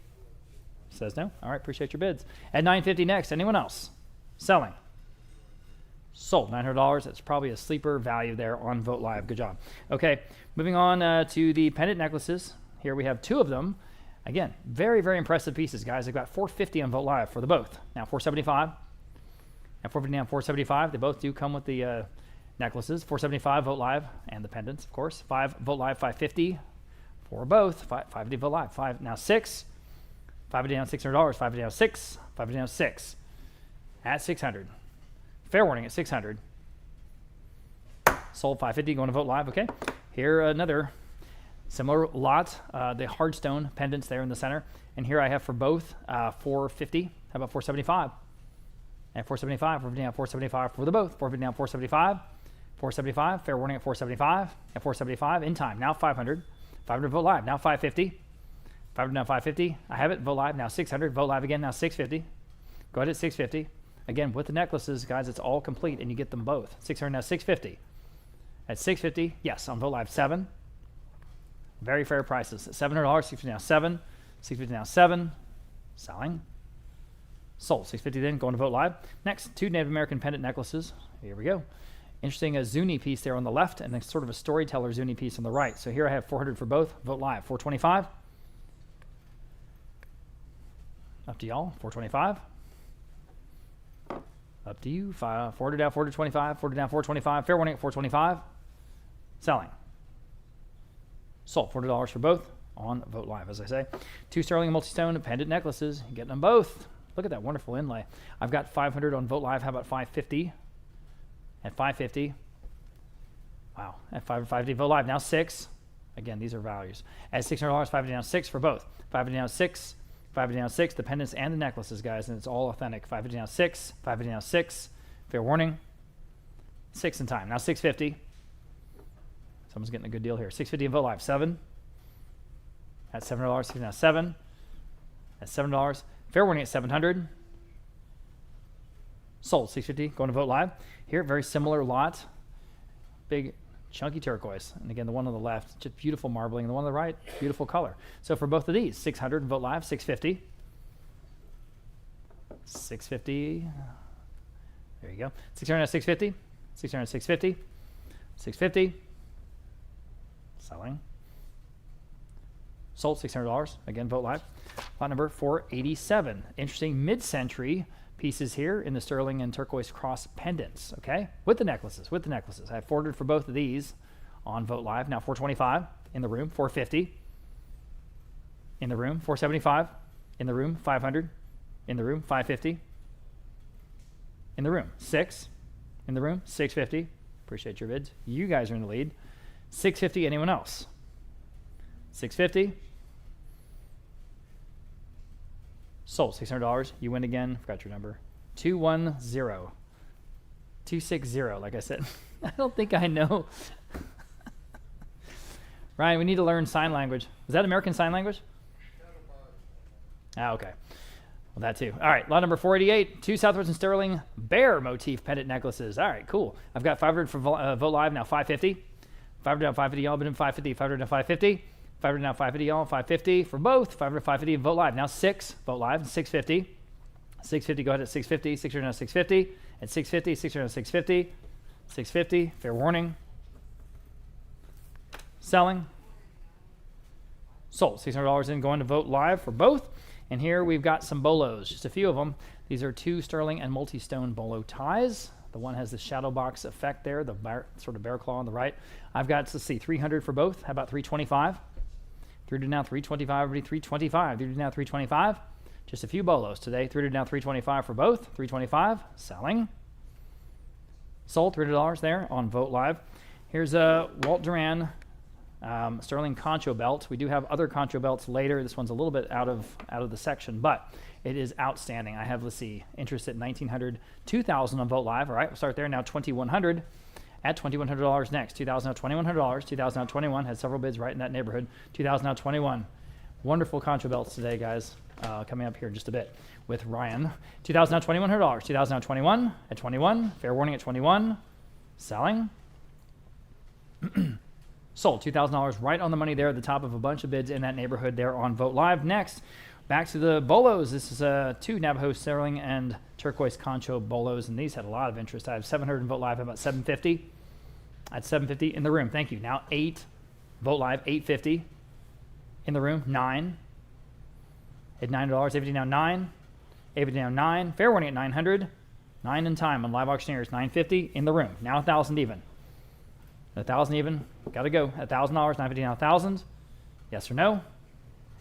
Says no. All right, appreciate your bids. At 950 next, anyone else? Selling. Sold, $900. That's probably a sleeper value there on Vogt Live. Good job. Okay, moving on to the pendant necklaces. Here we have 2 of them. Again, very, very impressive pieces, guys. I've got 450 on Vogt Live for the both. Now 475 and 450 and 475. They both do come with the necklaces. 475 Vogt Live and the pendants, of course. 5 Vogt Live, 550 for both. 550 Vogt Live. 5 now 6. 550 down $600. 550 down 6. 550 down 6 at 600. Fair warning at 600. Sold 550 going to Vogt Live. Okay. Here another similar lot, the hardstone pendants there in the center. And here I have for both 450. How about 475? And 475, we're down 475 for the both. 450 down 475. 475, fair warning at 475. At 475 in time. Now 500. 500 Vogt Live. Now 550. 500 now 550. I have it. Vogt Live now 600. Vogt Live again now 650. Go ahead at 650. Again, with the necklaces, guys, it's all complete and you get them both. 600 now 650. At 650, yes, on Vogt Live 7. Very fair prices. At $700, 650 now 7. 650 now 7. Selling. Sold. 650 then, going to Vogt Live. Next, 2 Native American pendant necklaces. Here we go. Interesting Zuni piece there on the left and then sort of a storyteller Zuni piece on the right. So here I have 400 for both. Vogt Live. 425. Up to y'all. 425. Up to you. 400 down 425. 400 down 425. Fair warning at 425. Selling. Sold. $400 for both on Vogt Live, as I say. 2 sterling multi-stone pendant necklaces. Getting them both. Look at that wonderful inlay. I've got 500 on Vogt Live. How about 550? At 550. Wow. At 550 Vogt Live. Now 6. Again, these are values. At $600, 550 down 6 for both. 550 down 6. 550 down 6. The pendants and the necklaces, guys, and it's all authentic. 550 down 6. 550 down 6. Fair warning. 6 in time. Now 650. Someone's getting a good deal here. 650 in Vogt Live. 7. At $7, 650 now 7. At $7. Fair warning at 700. Sold. 650 going to Vogt Live. Here, very similar lot. Big chunky turquoise. And again, the one on the left, just beautiful marbling. And the one on the right, beautiful color. So for both of these, 600 Vogt Live, 650. 650. There you go. 600 at 650. 600 at 650. 650. Selling. Sold. $600. Again, Vogt Live. Lot number 487. Interesting mid-century pieces here in the sterling and turquoise cross pendants, okay? With the necklaces, I have 400 for both of these on Vogt Live. Now 425 in the room, 450 in the room, 475 in the room, 500 in the room, 550 in the room, 6 in the room, 650. Appreciate your bids. You guys are in the lead. 650, anyone else? 650. Sold. $600. You win again. Forgot your number. 210. 260, like I said. I don't think I know. Ryan, we need to learn sign language. Is that American Sign Language? Ah, okay. Well, that too. All right, lot number 488. 2 Southwestern Sterling bear motif pendant necklaces. All right, cool. I've got 500 for Vogt Live, now 550. 500 down 550, y'all, but in 550. 500 down 550. 500 now 550, y'all, 550 for both. 500 550 Vogt Live. Now 6 Vogt Live, 650. 650, go ahead at 650. 600 now 650. At 650, 600 now 650. 650, fair warning. Selling. Sold. $600 in, going to Vogt Live for both. And here we've got some bolos, just a few of them. These are 2 sterling and multi-stone bolo ties. The one has the shadow box effect there, the sort of bear claw on the right. I've got, let's see, 300 for both. How about 325? 300 now 325, everybody 325. 300 now 325. Just a few bolos today. 300 now 325 for both. 325, selling. Sold, $300 there on Vogt Live. Here's a Walt Duran sterling concho belt. We do have other concho belts later. This one's a little bit out of the section, but it is outstanding. I have, let's see, interest at 1900, 2000 on Vogt Live. All right, we'll start there now. 2100 at $2,100 next. 2000 out $2,100. 2000 out 21 had several bids right in that neighborhood. 2000 out 21. Wonderful concho belts today, guys. Coming up here in just a bit with Ryan. 2000 out $2,100. 2000 out 21 at 21. Fair warning at 21. Selling. Sold. $2,000 right on the money there at the top of a bunch of bids in that neighborhood there on Vote Live. Next, back to the bolos. This is two Navajo sterling and turquoise concho bolos, and these had a lot of interest. I have 700 in Vote Live, about 750. At 750 in the room. Thank you. Now 8. Vote Live, 850 in the room. 9. At $9. 850 now 9. 850 now 9. Fair warning at 900. 9 in time on Live Auctioneers. 950 in the room. Now 1,000 even. 1,000 even. Got to go. $1,000. 950 now 1,000. Yes or no?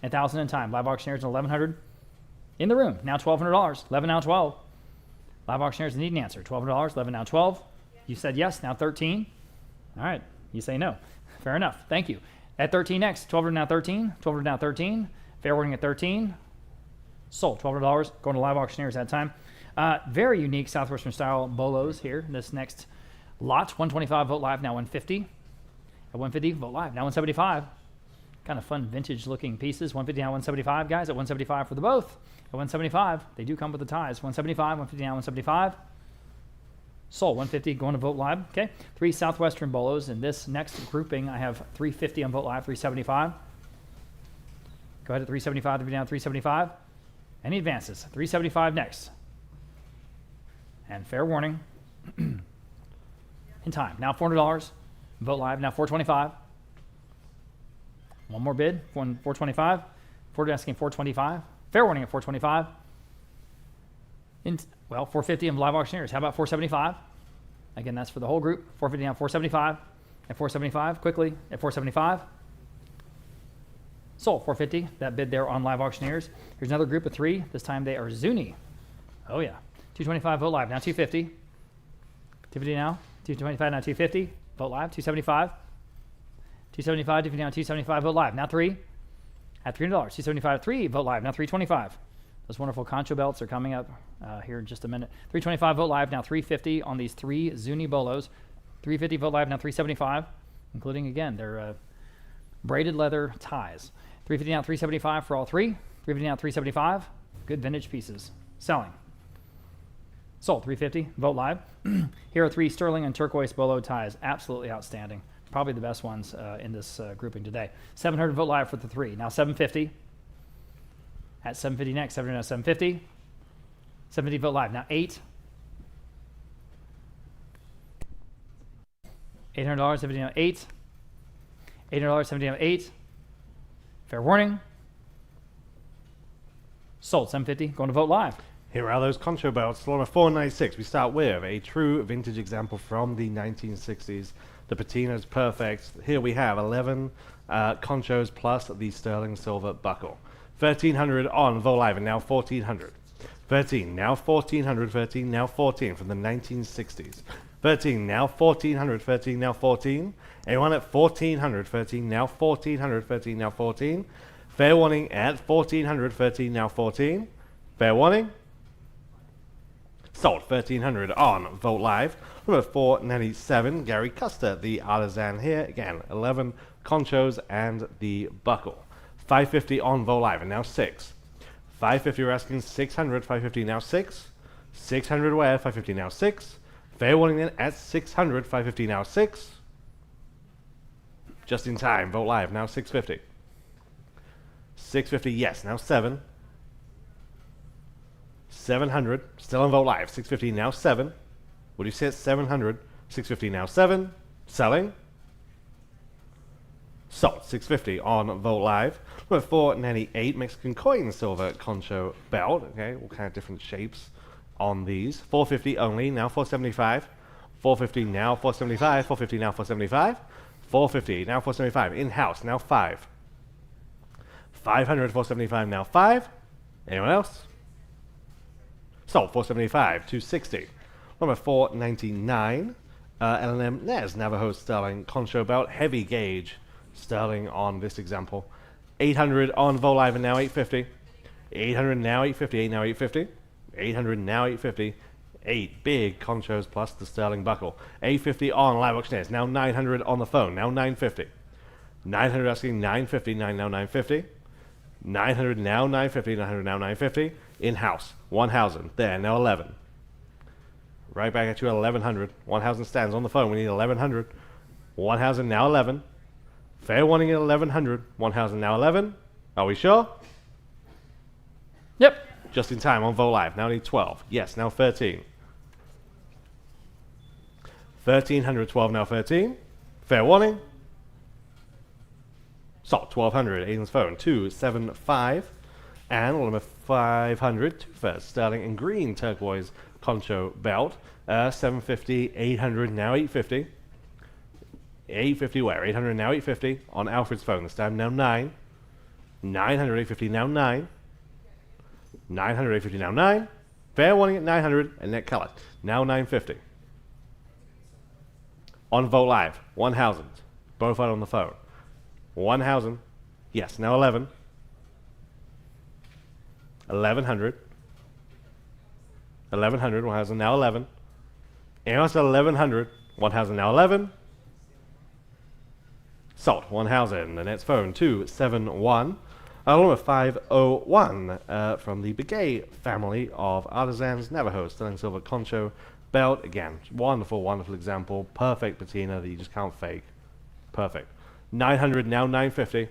1,000 in time. Live Auctioneers 1,100 in the room. Now $1,200. 11 now 12. Live Auctioneers need an answer. $1,200. 11 now 12. You said yes. Now 13. All right. You say no. Fair enough. Thank you. At 13 next. 1,200 now 13. 1,200 now 13. Fair warning at 13. Sold. $1,200. Going to Live Auctioneers that time. Very unique Southwestern style bolos here. This next lot. 125 Vote Live. Now 150. At 150 Vote Live. Now 175. Kind of fun vintage looking pieces. 150 now 175, guys. At 175 for the both. At 175. They do come with the ties. 175. 150 now 175. Sold. 150 going to Vote Live. Okay. 3 Southwestern bolos. In this next grouping, I have 350 on Vote Live, 375. Go ahead at 375. Down 375. Any advances? 375 next. And fair warning. In time. Now $400. Vote Live. Now 425. One more bid. 425. Ford asking 425. Fair warning at 425. Well, 450 in Live Auctioneers. How about 475? Again, that's for the whole group. 450 now 475. At 475, quickly at 475. Sold. 450. That bid there on Live Auctioneers. Here's another group of 3. This time they are Zuni. Oh yeah. 225 Vote Live. Now 250. 250 now. 225 now 250. Vote Live. 275. 275. 250 now 275. Vote Live. Now 3. At $300. 275 3. Vote Live. Now 325. Those wonderful concho belts are coming up here in just a minute. 325 Vote Live. Now 350 on these 3 Zuni bolos. 350 Vote Live. Now 375, including again their braided leather ties. 350 now 375 for all 3. 350 now 375. Good vintage pieces. Selling. Sold. 350. Vote Live. Here are 3 sterling and turquoise bolo ties. Absolutely outstanding. Probably the best ones in this grouping today. 700 Vote Live for the 3. Now 750. At 750 next. 700 now 750. 750 Vote Live. Now 8. $800. 750 now 8. $800. 750 now 8. Fair warning. Sold. 750. Going to Vote Live. Here are those concho belts. Lot of 496. We start with a true vintage example from the 1960s. The patina's perfect. Here we have 11 conchos plus the sterling silver buckle. 1,300 on Vote Live, and now 1,400. 13, now 1,400. 13, now 14 from the 1960s. 13, now 1,400. 13, now 14. Anyone at 1,400. 13, now 1,400. 13, now 14. Fair warning at 1,400. 13, now 14. Fair warning. Sold. 1,300 on Vote Live. Number 497, Gary Custer, the artisan here. Again, 11 conchos and the buckle. 550 on Vote Live, and now 6. 550, we're asking 600. 550 now 6. 600 where? 550 now 6. Fair warning then at 600. 550 now 6. Just in time. Vote Live, now 650. 650, yes, now 7. 700, still on Vote Live. 650 now 7. What do you say at 700? 650 now 7. Selling. Sold. 650 on Vote Live. Number 498, Mexican coin silver concho belt. Okay, all kind of different shapes on these. 450 only, now 475. 450 now 475. 450 now 475. 450 now 475. In-house, now 5. 500, 475 now 5. Anyone else? Sold. 475, 260. Number 499, L&M Nez Navajo sterling concho belt, heavy gauge sterling on this example. 800 on Vote Live, and now 850. 800 now 850. 8 now 850. 800 now 850. 8 big conchos plus the sterling buckle. 850 on live auctioneers. Now 900 on the phone. Now 950. 900 asking 950. Now 950. 900 now 950. 900 now 950. In-house. 1,000. There. Now 11. Right back at you at 1100. 1,000 stands on the phone. We need 1100. 1,000 now 11. Fair warning at 1100. 1,000 now 11. Are we sure? Yep. Just in time on Vogt Live. Now I need 12. Yes, now 13. 1,300, 12 now 13. Fair warning. Salt, 1,200. Aiden's phone, 275. And limit 500. Two first. Sterling and green turquoise concho belt. 750, 800, now 850. 850 where? 800, now 850. On Alfred's phone this time, now 9. 900, 850, now 9. 900, 850, now 9. Fair warning at 900, and net color. Now 950. On Vogt Live, 1,000. Both out on the phone. 1,000. Yes, now 11. 1,100. 1,100, 1,000, now 11. And also 1,100. 1,000, now 11. Salt, 1,000. The net's phone, 271. Along 501 from the Begay family of artisans, Navajo, sterling silver concho belt. Again, wonderful, wonderful example. Perfect patina that you just can't fake. Perfect. 900, now 950.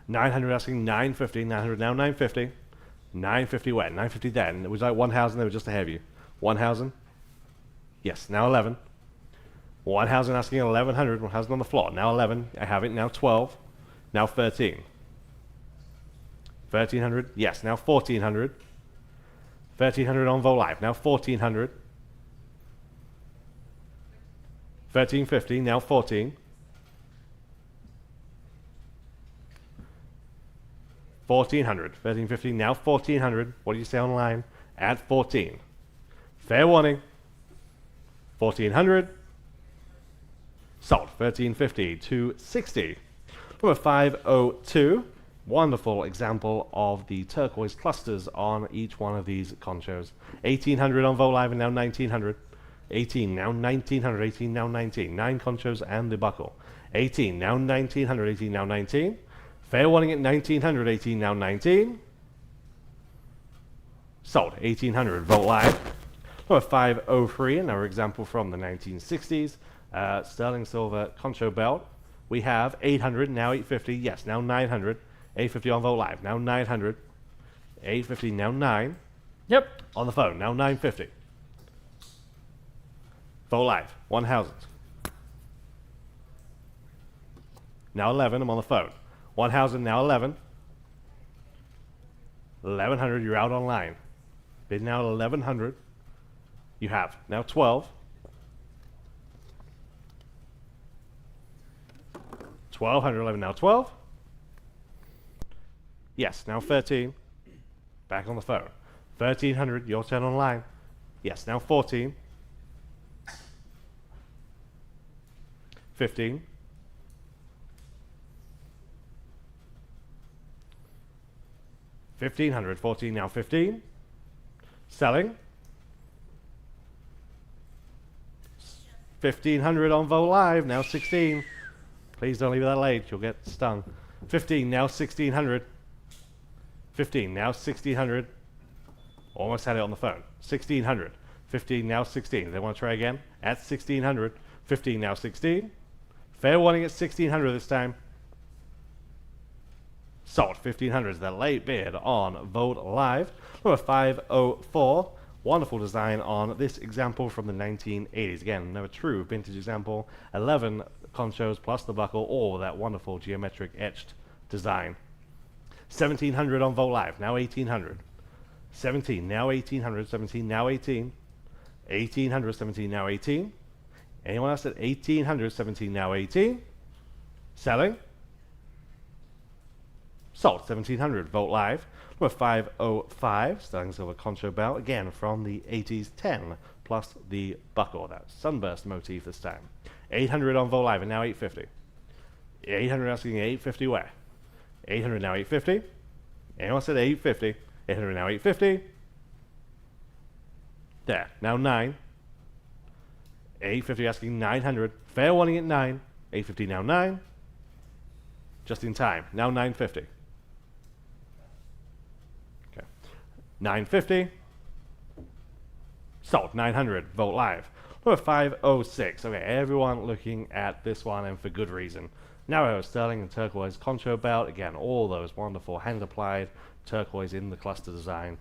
900 asking 950. 900 now 950. 950 where? 950 then. It was like 1,000, they were just ahead of you. 1,000. Yes, now 11. 1,000 asking 1,100. 1,000 on the floor. Now 11. I have it. Now 12. Now 13. 1,300. Yes, now 1,400. 1,300 on Vogt Live. Now 1,400. 1,350. Now 14. 1,400. 1,350. Now 1,400. What do you say online? At 14. Fair warning. 1,400. Sold. 1,350 to 60. From a 502. Wonderful example of the turquoise clusters on each one of these conchos. 1,800 on Vogt Live and now 1,900. 18, now 1,900. 18, now 19. 9 conchos and the buckle. 18, now 1,900. 18, now 19. Fair warning at 1,900. 18, now 19. Sold. 1,800 Vogt Live. Number 503, another example from the 1960s. Sterling silver concho belt. We have 800, now 850. Yes, now 900. 850 on Vogt Live, now 900. 850, now 9. Yep. On the phone, now 950. Vogt Live, 1,000. Now 11, I'm on the phone. 1,000, now 11. 1,100, you're out online. Bid now 1,100. You have, now 12. 1,200, 11, now 12. Yes, now 13. Back on the phone. 1,300, your turn online. Yes, now 14. 15. 1,500, 14, now 15. Selling. 1,500 on Vogt Live, now 16. Please don't leave that late, you'll get stung. 15, now 1,600. 15, now 1,600. Almost had it on the phone. 1,600. 15, now 16. They want to try again? At 1,600. 15, now 16. Fair warning at 1,600 this time. Sold. 1,500 is the late bid on Vogt Live. Number 504. Wonderful design on this example from the 1980s. Again, another true vintage example. 11 conchos plus the buckle, all with that wonderful geometric etched design. 1,700 on Vogt Live, now 1,800. 17, now 1,800. 17, now 18. 1,800, 17, now 18. Anyone else at 1,800, 17, now 18? Selling. Sold. 1,700 Vogt Live. Number 505, sterling silver concho belt, again from the 80s. 10 plus the buckle, that sunburst motif this time. 800 on Vogt Live and now 850. 800 asking 850 where? 800 now 850. Anyone said 850? 800 now 850. There. Now 9. 850 asking 900. Fair warning at 9. 850 now 9. Just in time. Now 950. Okay. 950. Sold. 900. Vote live. Number 506. Okay, everyone looking at this one, and for good reason. Narrow sterling and turquoise concho belt. Again, all those wonderful hand applied turquoise in the cluster design.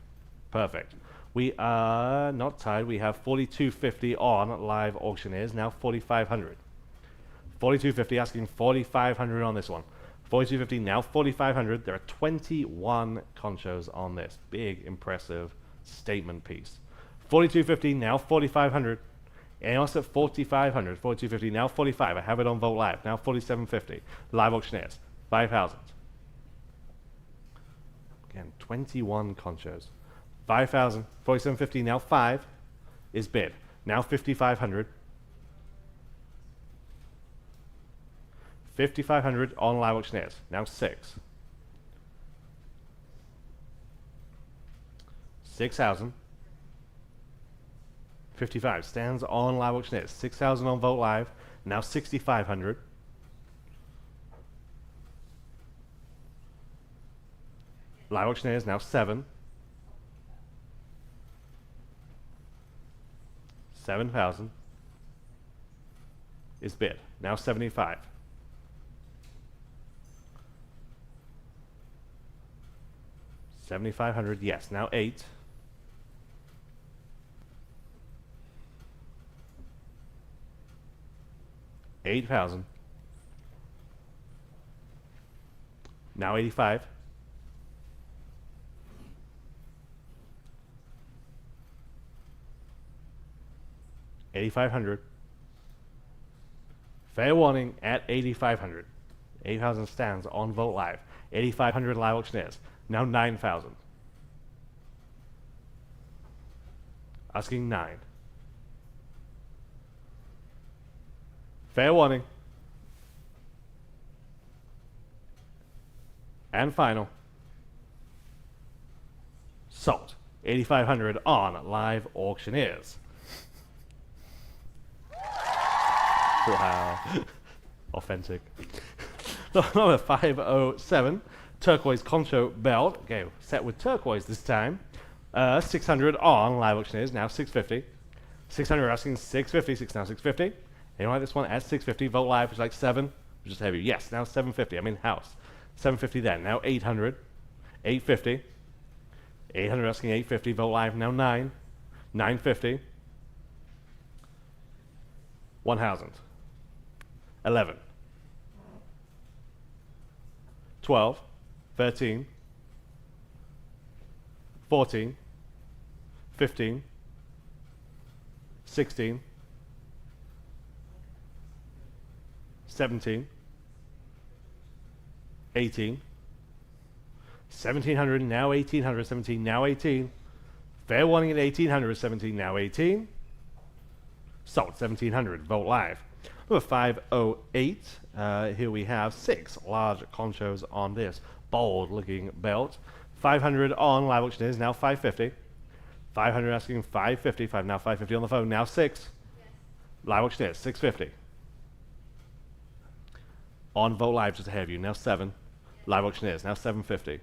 Perfect. We are not tied. We have 4250 on live auctioneers. Now 4500. 4250 asking 4500 on this one. 4250 now 4500. There are 21 conchos on this. Big, impressive statement piece. 4250 now 4500. And also at 4500. 4250 now 45. I have it on Vote Live. Now 4750. Live auctioneers. 5000. Again, 21 conchos. 5,000, 4750, now 5 is bid. Now 5,500. 5,500 on live auctioneers. Now 6. 6,000. 55 stands on live auctioneers. 6,000 on Vote Live. Now 6,500. Live auctioneers now 7. 7,000 is bid. Now 75. 7,500, yes. Now 8. 8,000. Now 85. 8,500. Fair warning at 8,500. 8,000 stands on Vote Live. 8,500 live auctioneers. Now 9,000. Asking 9. Fair warning. And final. Sold. 8,500 on live auctioneers. Wow. Authentic. Number 507. Turquoise concho belt. Okay, set with turquoise this time. 600 on live auctioneers. Now 650. 600 asking 650. Now 650. Anyone like this one at 650? Vote Live, which is like 7. Which is heavy. Yes, now 750. I'm in house. 750 then. Now 800. 850. 800 asking 850. Vote Live. Now 9. 950. 1,000. 11. 12. 13. 14. 15. 16. 17. 18. 1,700, now 1,800, 17, now 18. Fair warning at 1,800, 17, now 18. Sold, 1,700, Vote Live. Number 508, here we have 6 large conchos on this bold looking belt. 500 on live auctioneers, now 550. 500 asking 550, now 550 on the phone, now 6. Yes. Live auctioneers, 650. On Vote Live, just ahead of you, now 7. Live auctioneers, now 750.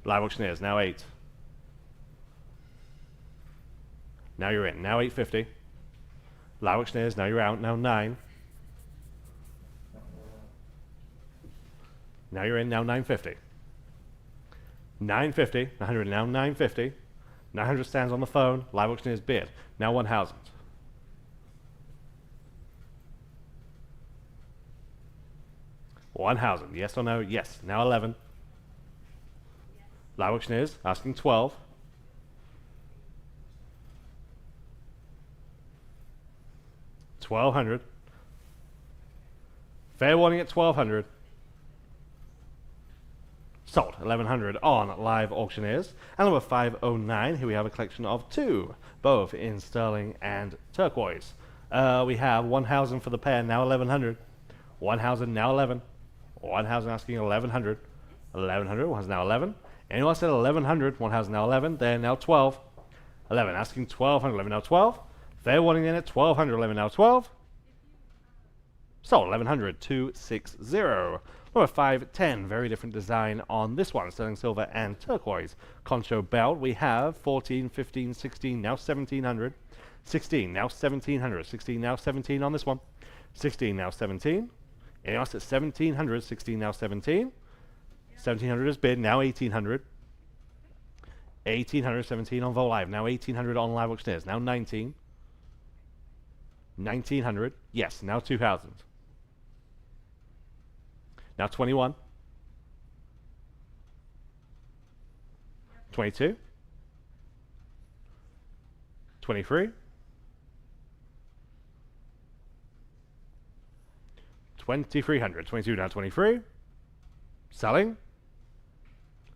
Live auctioneers, now 8. Now you're in, now 850. Live auctioneers, now you're out, now 9. Now you're in, now 950. 950, 900, now 950. 900 stands on the phone, live auctioneers bid. Now 1,000. $1,000, yes or no? Yes. Now 11. Yes. Live auctioneers asking 12. 1,200. Fair warning at 1,200. Sold. 1,100 on live auctioneers. And number 509, here we have a collection of 2, both in sterling and turquoise. We have 1,000 for the pair, now 1,100. 1,000, now 11. 1,000 asking 1,100. 1,100, 1,000 now 11. Anyone said 1,100, 1,000 now 11. They're now 12. 11 asking 1200, 11 now 12. Fair warning then at 1200, 11 now 12. Sold 1100, 260. Number 5, 10, very different design on this one, sterling silver and turquoise. Concho belt, we have 14, 15, 16, now 1700. 16, now 1700, 16, now 17 on this one. 16, now 17. And else at 1700, 16, now 17. 1700 is bid, now 1800. 1800, 17 on Vogt Live, now 1800 on Live Auctioneers, now 19. 1900, yes, now 2000. Now 21. 22. 23. 2300. 22 now 23. Selling.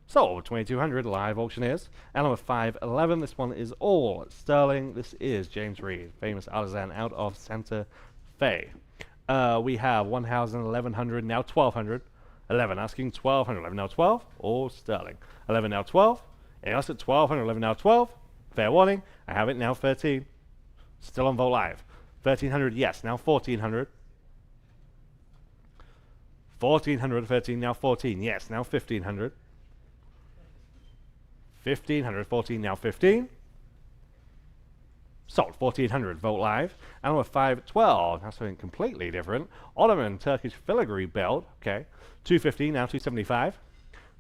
Sold 2200 Live Auctioneers. And number 511. This one is all sterling. This is James Reed, famous artisan out of Santa Fe. We have 1000, 1100, now 1200. 11 asking 1200, 11 now 12, all sterling. 11 now 12, and else at 1200, 11 now 12. Fair warning, I have it now 13. Still on Vogt Live. 1300, yes, now 1400. 1400, 13, now 14, yes, now 1500. 1500, 14, now 15. Sold 1400 Vogt Live. And number 512, now something completely different. Ottoman Turkish filigree belt. Okay. 250 now 275.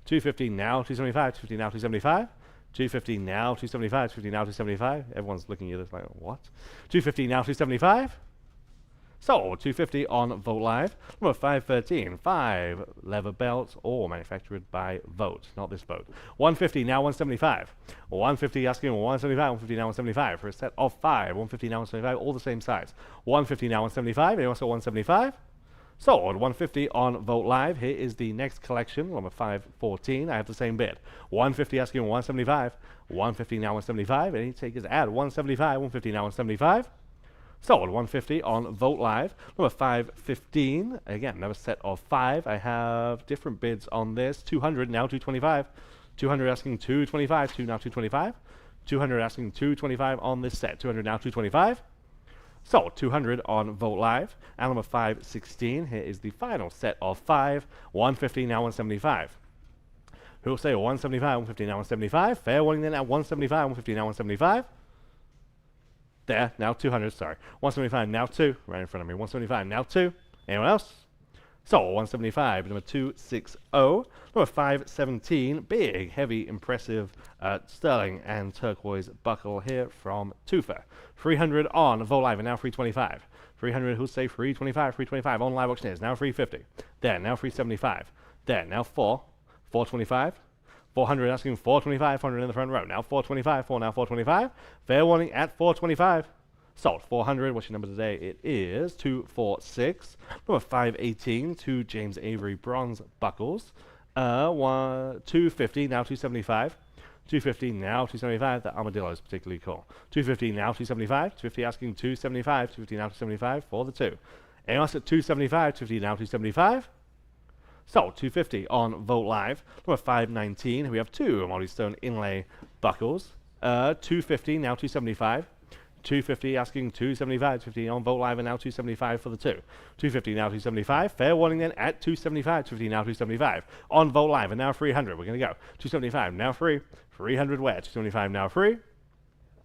250 now 275. 250 now 275. 250 now 275. 250 now 275. Everyone's looking at this like, what? 250 now 275. Sold 250 on Vogt Live. Number 513, 5 leather belts, all manufactured by Vogt, not this boat. 150 now 175. 150 asking 175, 150 now 175 for a set of 5. 150 now 175, all the same size. 150 now 175. Anyone saw 175? Sold 150 on Vogt Live. Here is the next collection, number 514. I have the same bid. 150 asking 175. 150 now 175. Any takers add 175. 150 now 175. Sold 150 on Vogt Live. Number 515. Again, another set of 5. I have different bids on this. 200 now 225. 200 asking 225. 2 now 225. 200 asking 225 on this set. 200 now 225. Sold 200 on Vogt Live. And number 516. Here is the final set of 5. 150 now 175. Who will say 175, 150 now 175? Fair warning then at 175, 150 now 175. There, now 200, sorry. 175, now 2, right in front of me. 175, now 2. Anyone else? So, 175, number 260. Number 517, big, heavy, impressive sterling and turquoise buckle here from Tufa. 300 on Vogt Live, and now 325. 300, who'll say 325, 325 on Live Auctioneers, now 350. There, now 375. There, now 4. 425. 400 asking 425, 400 in the front row. Now 425, 4 now 425. Fair warning at 425. Sold 400. What's your number today? It is 246. Number 518, 2 James Avery bronze buckles. 250, now 275. 250, now 275. The armadillo is particularly cool. 250, now 275. 250 asking 275. 250, now 275 for the 2. Anyone else at 275, 250, now 275. Sold 250 on Vogt Live. Number 519, we have 2 multi-stone inlay buckles. 250, now 275. 250 asking 275, 250 on Vogt Live, and now 275 for the 2. 250 now 275. Fair warning then at 275, 250 now 275 on Vogt Live, and now 300. We're going to go 275 now free, 300 where? 275 now free.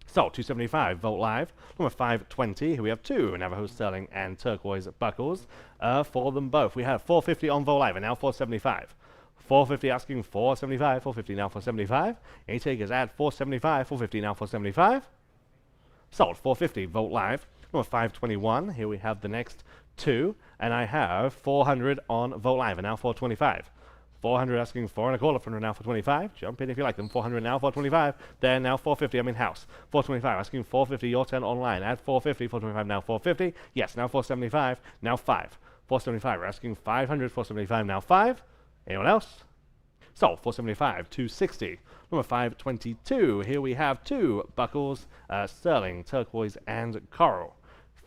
So 275 Vogt Live. Number 520. Here we have 2 Navajo sterling and turquoise buckles for them both. We have 450 on Vogt Live, and now 475. 450 asking 475. 450 now 475. Any takers add 475. 450 now 475. Sold 450 Vogt Live. Number 521. Here we have the next 2, and I have 400 on Vogt Live, and now 425. 400 asking 4 and a quarter, 400 now for 25. Jump in if you like them. 400 now for 25. Then now 450. I'm in house. 425 asking 450. Your turn online. Add 450. 425 now 450. Yes, now 475. Now 5. 475. We're asking 500. 475 now 5. Anyone else? So 475. 260. Number 522. Here we have 2 buckles, sterling, turquoise, and coral.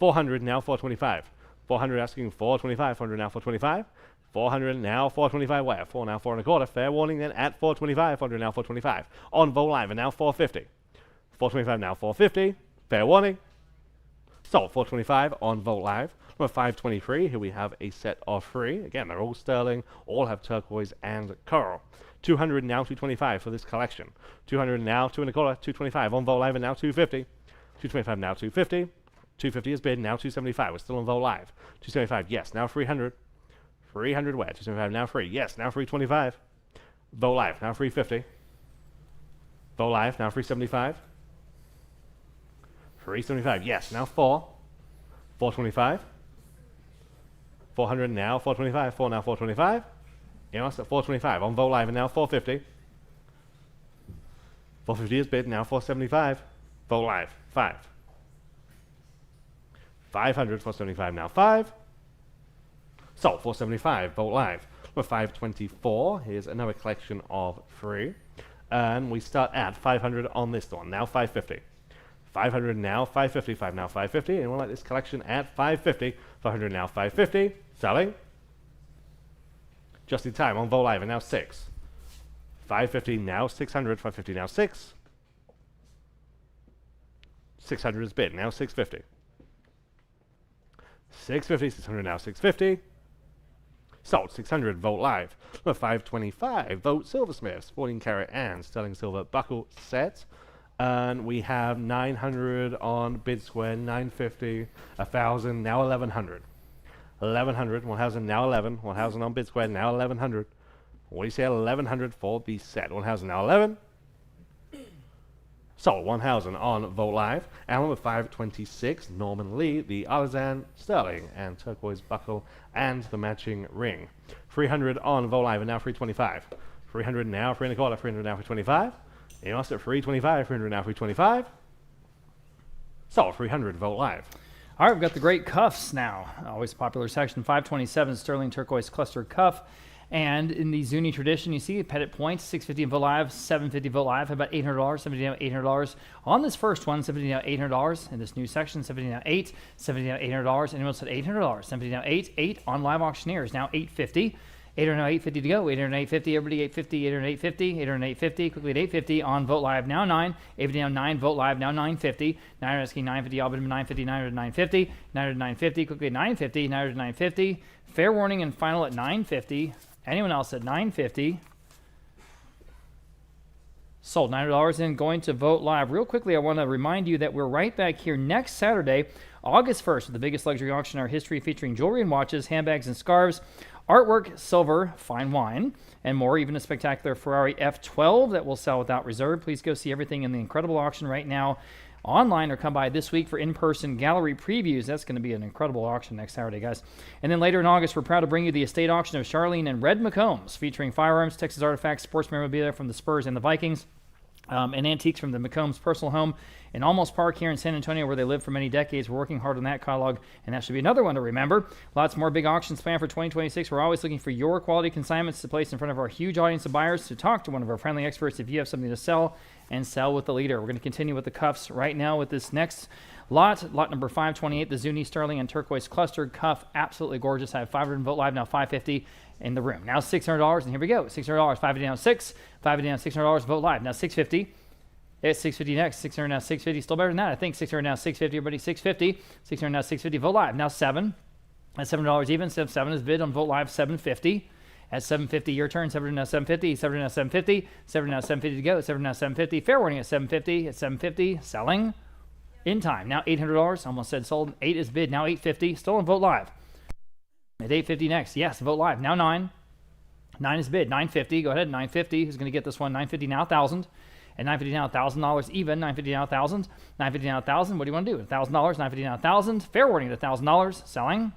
400 now 425. 400 asking 425. 400 now 425. 400 now 425 where? 4 now 4 and a quarter. Fair warning then at 425. 400 now 425 on Vogt Live, and now 450. 425 now 450. Fair warning. Sold 425 on Vogt Live. Number 523, here we have a set of 3. Again, they're all sterling, all have turquoise and coral. 200 now 225 for this collection. 200 now 2 and a quarter, 225 on Vogt Live, and now 250. 225 now 250. 250 is bid, now 275. We're still on Vogt Live. 275, yes, now 300. 300 where? 275 now 3. Yes, now 325. Vogt Live, now 350. Vogt Live, now 375. 375, yes, now 4. 425. 400 now, 425. 4 now, 425. Enos at 425 on Vogt Live, and now 450. 450 is bid, now 475. Vogt Live, 5. 500, 475 now 5. Sold 475, Vogt Live. Number 524, here's another collection of 3. And we start at 500 on this one, now 550. 500 now, 550, 5 now, 550. Anyone like this collection at 550? 500 now, 550. Selling. Just in time on Vogt Live, and now 6. 550 now, 600, 550 now 6. 600 is bid, now 650. 650, 600 now 650. Sold 600, Vogt Live. Number 525, Vogt Silversmiths, 14 karat and sterling silver buckle set. And we have 900 on bid square, 950, 1,000, now 1,100. 1,100, 1,000, now 11. 1,000 on bid square, now 1,100. What do you say, 1,100 for the set? 1,000, now 11. Sold 1,000 on Vogt Live. And number 526, Norman Lee, the artisan sterling and turquoise buckle and the matching ring. 300 on Vogt Live, and now 325. 300 now, 3 and a quarter, 300 now, 325. Enos at 325, 300 now, 325. Sold 300, Vogt Live. All right, we've got the great cuffs now. Always a popular section. 527 sterling turquoise cluster cuff. And in the Zuni tradition, you see Pettit points, 650 in Vogt Live, 750 Vogt Live, about $800, 70 now $800. On this first one, 70 now $800. In this new section, 70 now 8, 70 now $800. Anyone else at $800? 70 now 8, 8 on Live Auctioneers, now 850. 800 now 850 to go. 800 850, everybody 850, 800 850, 800 850, quickly at 850 on Vogt Live, now 9. 850 now 9, Vogt Live, now 950. 900 asking 950, all but 950, 900 950, 900 950, quickly at 950, 900 950. Fair warning and final at 950. Anyone else at 950? Sold $900 in, going to Vogt Live. Real quickly, I want to remind you that we're right back here next Saturday, August 1st, with the biggest luxury auction in our history, featuring jewelry and watches, handbags and scarves, artwork, silver, fine wine, and more, even a spectacular Ferrari F12 that will sell without reserve. Please go see everything in the incredible auction right now online, or come by this week for in-person gallery previews. That's going to be an incredible auction next Saturday, guys. And then later in August, we're proud to bring you the estate auction of Charlene and Red McCombs, featuring firearms, Texas artifacts, sports memorabilia from the Spurs and the Vikings, and antiques from the McCombs' personal home in Almost Park here in San Antonio, where they lived for many decades. We're working hard on that catalog, and that should be another one to remember. Lots more big auctions planned for 2026. We're always looking for your quality consignments to place in front of our huge audience of buyers, to talk to one of our friendly experts if you have something to sell, and sell with the leader. We're going to continue with the cuffs right now with this next lot number 528, the Zuni Sterling and Turquoise Clustered Cuff. Absolutely gorgeous. I have 500 in Vogt Live, now 550 in the room. Now $600, and here we go. $600, 550 down 6, 550 down $600, Vogt Live. Now 650. It's 650 next. 600 now 650. Still better than that, I think. 600 now 650. Everybody 650. 600 now 650. Vogt Live. Now 7. That's $7 even. 7 is bid on Vogt Live. 750. At 750, your turn. 700 now 750. 700 now 750. 700 now 750 to go. 700 now 750. Fair warning at 750. At 750. Selling. In time. Now $800. Almost said sold. 8 is bid. Now 850. Still on Vogt Live. At 850 next. Yes, Vogt Live. Now 9. 9 is bid. 950. Go ahead. 950. Who's going to get this one? 950 now 1,000. At 950 now, $1,000 even. 950 now, 1,000. 950 now, 1,000. What do you want to do? $1,000. 950 now, 1,000. Fair warning at $1,000. Selling.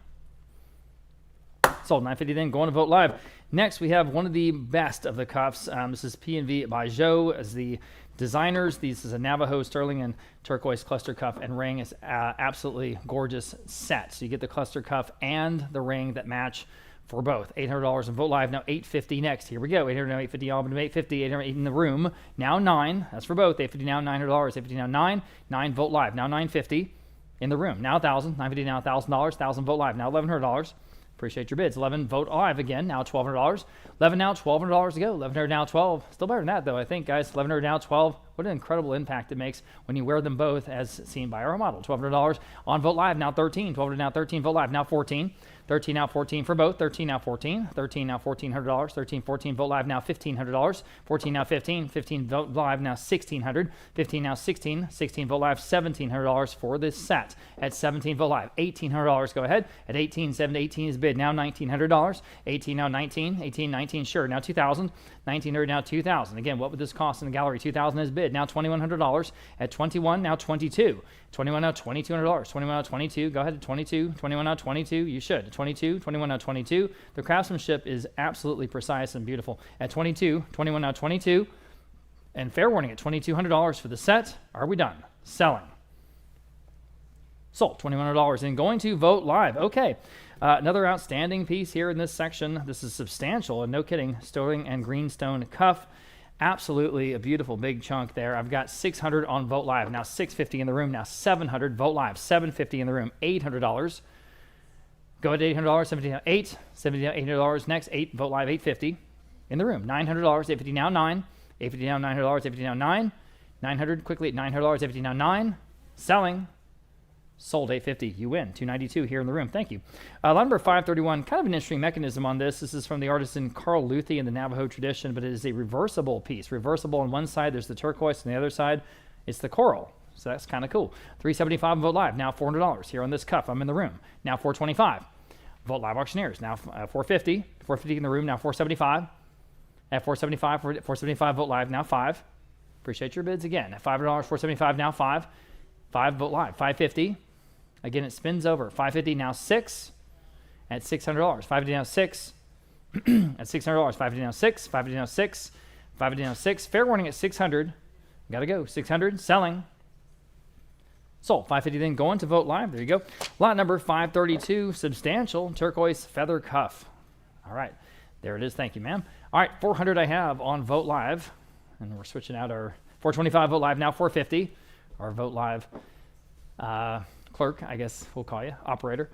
Sold. 950 then. Going to Vogt Live. Next, we have one of the best of the cuffs. This is P&V by Joe as the designers. This is a Navajo Sterling and Turquoise cluster cuff and ring. It's absolutely gorgeous set. So you get the cluster cuff and the ring that match for both. $800 in Vogt Live. Now $850 next. Here we go. $800 now, $850. All but $850. $800 in the room. Now 9. That's for both. $850 now, $900. $850 now 9. 9 Vogt Live. Now $950 in the room. Now 1,000. $950 now $1,000. 1,000 Vogt Live. Now $1,100. Appreciate your bids. 11 Vogt Live again. Now $1,200. 11 now, $1,200 to go. 1,100 now 12. Still better than that though, I think, guys. 1,100 now 12. What an incredible impact it makes when you wear them both as seen by our model. $1,200 on Vogt Live, now 13. 12 now 13, Vogt Live, now 14. 13 now 14 for both. 13 now 14. 13 now $1,400. 13, 14, Vogt Live, now $1,500. 14 now 15. 15 Vogt Live, now $1,600. 15 now 16. 16 Vogt Live, $1,700 for this set. At 17 Vogt Live, $1,800. Go ahead. At 18, 7 to 18 is bid. Now $1,900. 18 now 19. 18, 19, sure. Now 2,000. 1,900 now 2,000. Again, what would this cost in the gallery? 2,000 is bid. Now $2,100. At 21, now 22. 21 now $2,200. 21 now 22. Go ahead at 22. 21 now 22. You should. 22. 21 now 22. The craftsmanship is absolutely precise and beautiful. At 22. 21 now 22. And fair warning at $2,200 for the set. Are we done? Selling. Sold. $2,100 and going to Vogt Live. Okay. Another outstanding piece here in this section. This is substantial and no kidding. Sterling and greenstone cuff. Absolutely a beautiful big chunk there. I've got 600 on Vogt Live. Now 650 in the room. Now 700. Vogt Live. 750 in the room. $800. Go at $800. 70 now 8. 70 now $800. Next 8. Vogt Live 850 in the room. $900. 850 now 9. 850 now $900. 850 now 9. 900 quickly at $900. 850 now 9. Selling. Sold. 850. You win. 292 here in the room. Thank you. Lot number 531. Kind of an interesting mechanism on this. This is from the artisan Carl Luthi in the Navajo tradition, but it is a reversible piece. Reversible on one side, there's the turquoise, on the other side, it's the coral. So that's kind of cool. $375 on Vogt Live. Now $400 here on this cuff. I'm in the room. Now $425. Vogt Live auctioneers. Now $450. $450 in the room. Now $475. At $475, $475 Vogt Live. Now $5. Appreciate your bids again. At $500, $475. Now $5. $5 Vogt Live. $550. Again, it spins over. $550 now $6 at $600. $550 now $6 at $600. $550 now $6. $550 now $6. $550 now $6. Fair warning at $600. Got to go. $600 selling. Sold. $550 then going to Vogt Live. There you go. Lot number 532. Substantial turquoise feather cuff. All right. There it is. Thank you, ma'am. All right. $400 I have on Vogt Live, and we're switching out our $425 Vogt Live now $450. Our Vogt Live. Clerk, I guess we'll call you, operator.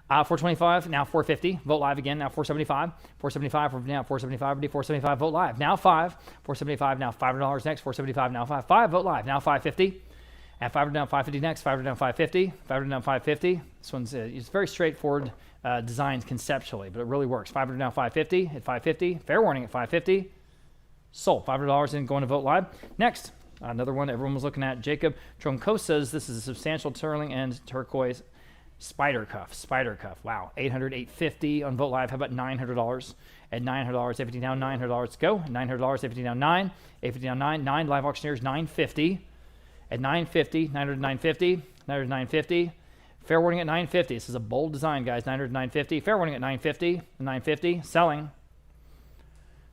$425, now $450. Vogt Live again, now $475. $475, now $475, $475 Vogt Live, now $5. $475, now $500 next. $475, now $5. $5 Vogt Live, now $550. At $500 down, $550 next. $500 down, $550. $500 down, $550. This one's it's very straightforward designed conceptually, but it really works. $500 down, $550 at $550. Fair warning at $550. Sold. $500 in going to Vogt Live. Next. Another one everyone was looking at, Jacob Troncosa's. This is a substantial sterling and turquoise spider cuff. Spider cuff. Wow. $800, $850 on Vogt Live. How about $900? At $900, $850 now $900. Go. $900, $850 now 9. $850 now 9. 9 live auctioneers, $950. At $950, $900, $950. $900, $950. Fair warning at $950. This is a bold design, guys. $900, $950. Fair warning at $950. $950. Selling.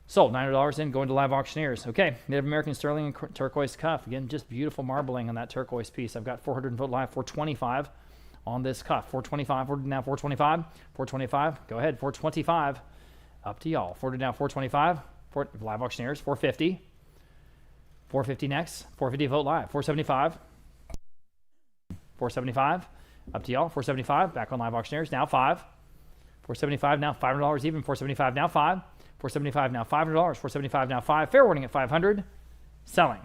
Sold. $900 in, going to live auctioneers. Okay, Native American sterling and turquoise cuff. Again, just beautiful marbling on that turquoise piece. I've got 400 Vogt Live, 425 on this cuff. 425, now 425. 425, go ahead, 425. Up to y'all. 40 now, 425. Live auctioneers, 450. 450 next. 450 Vogt Live, 475. 475, up to y'all. 475, back on live auctioneers, now 5. 475, now $500 even. 475, now 5. 475 now $500. 475 now 5. Fair warning at $500. Selling.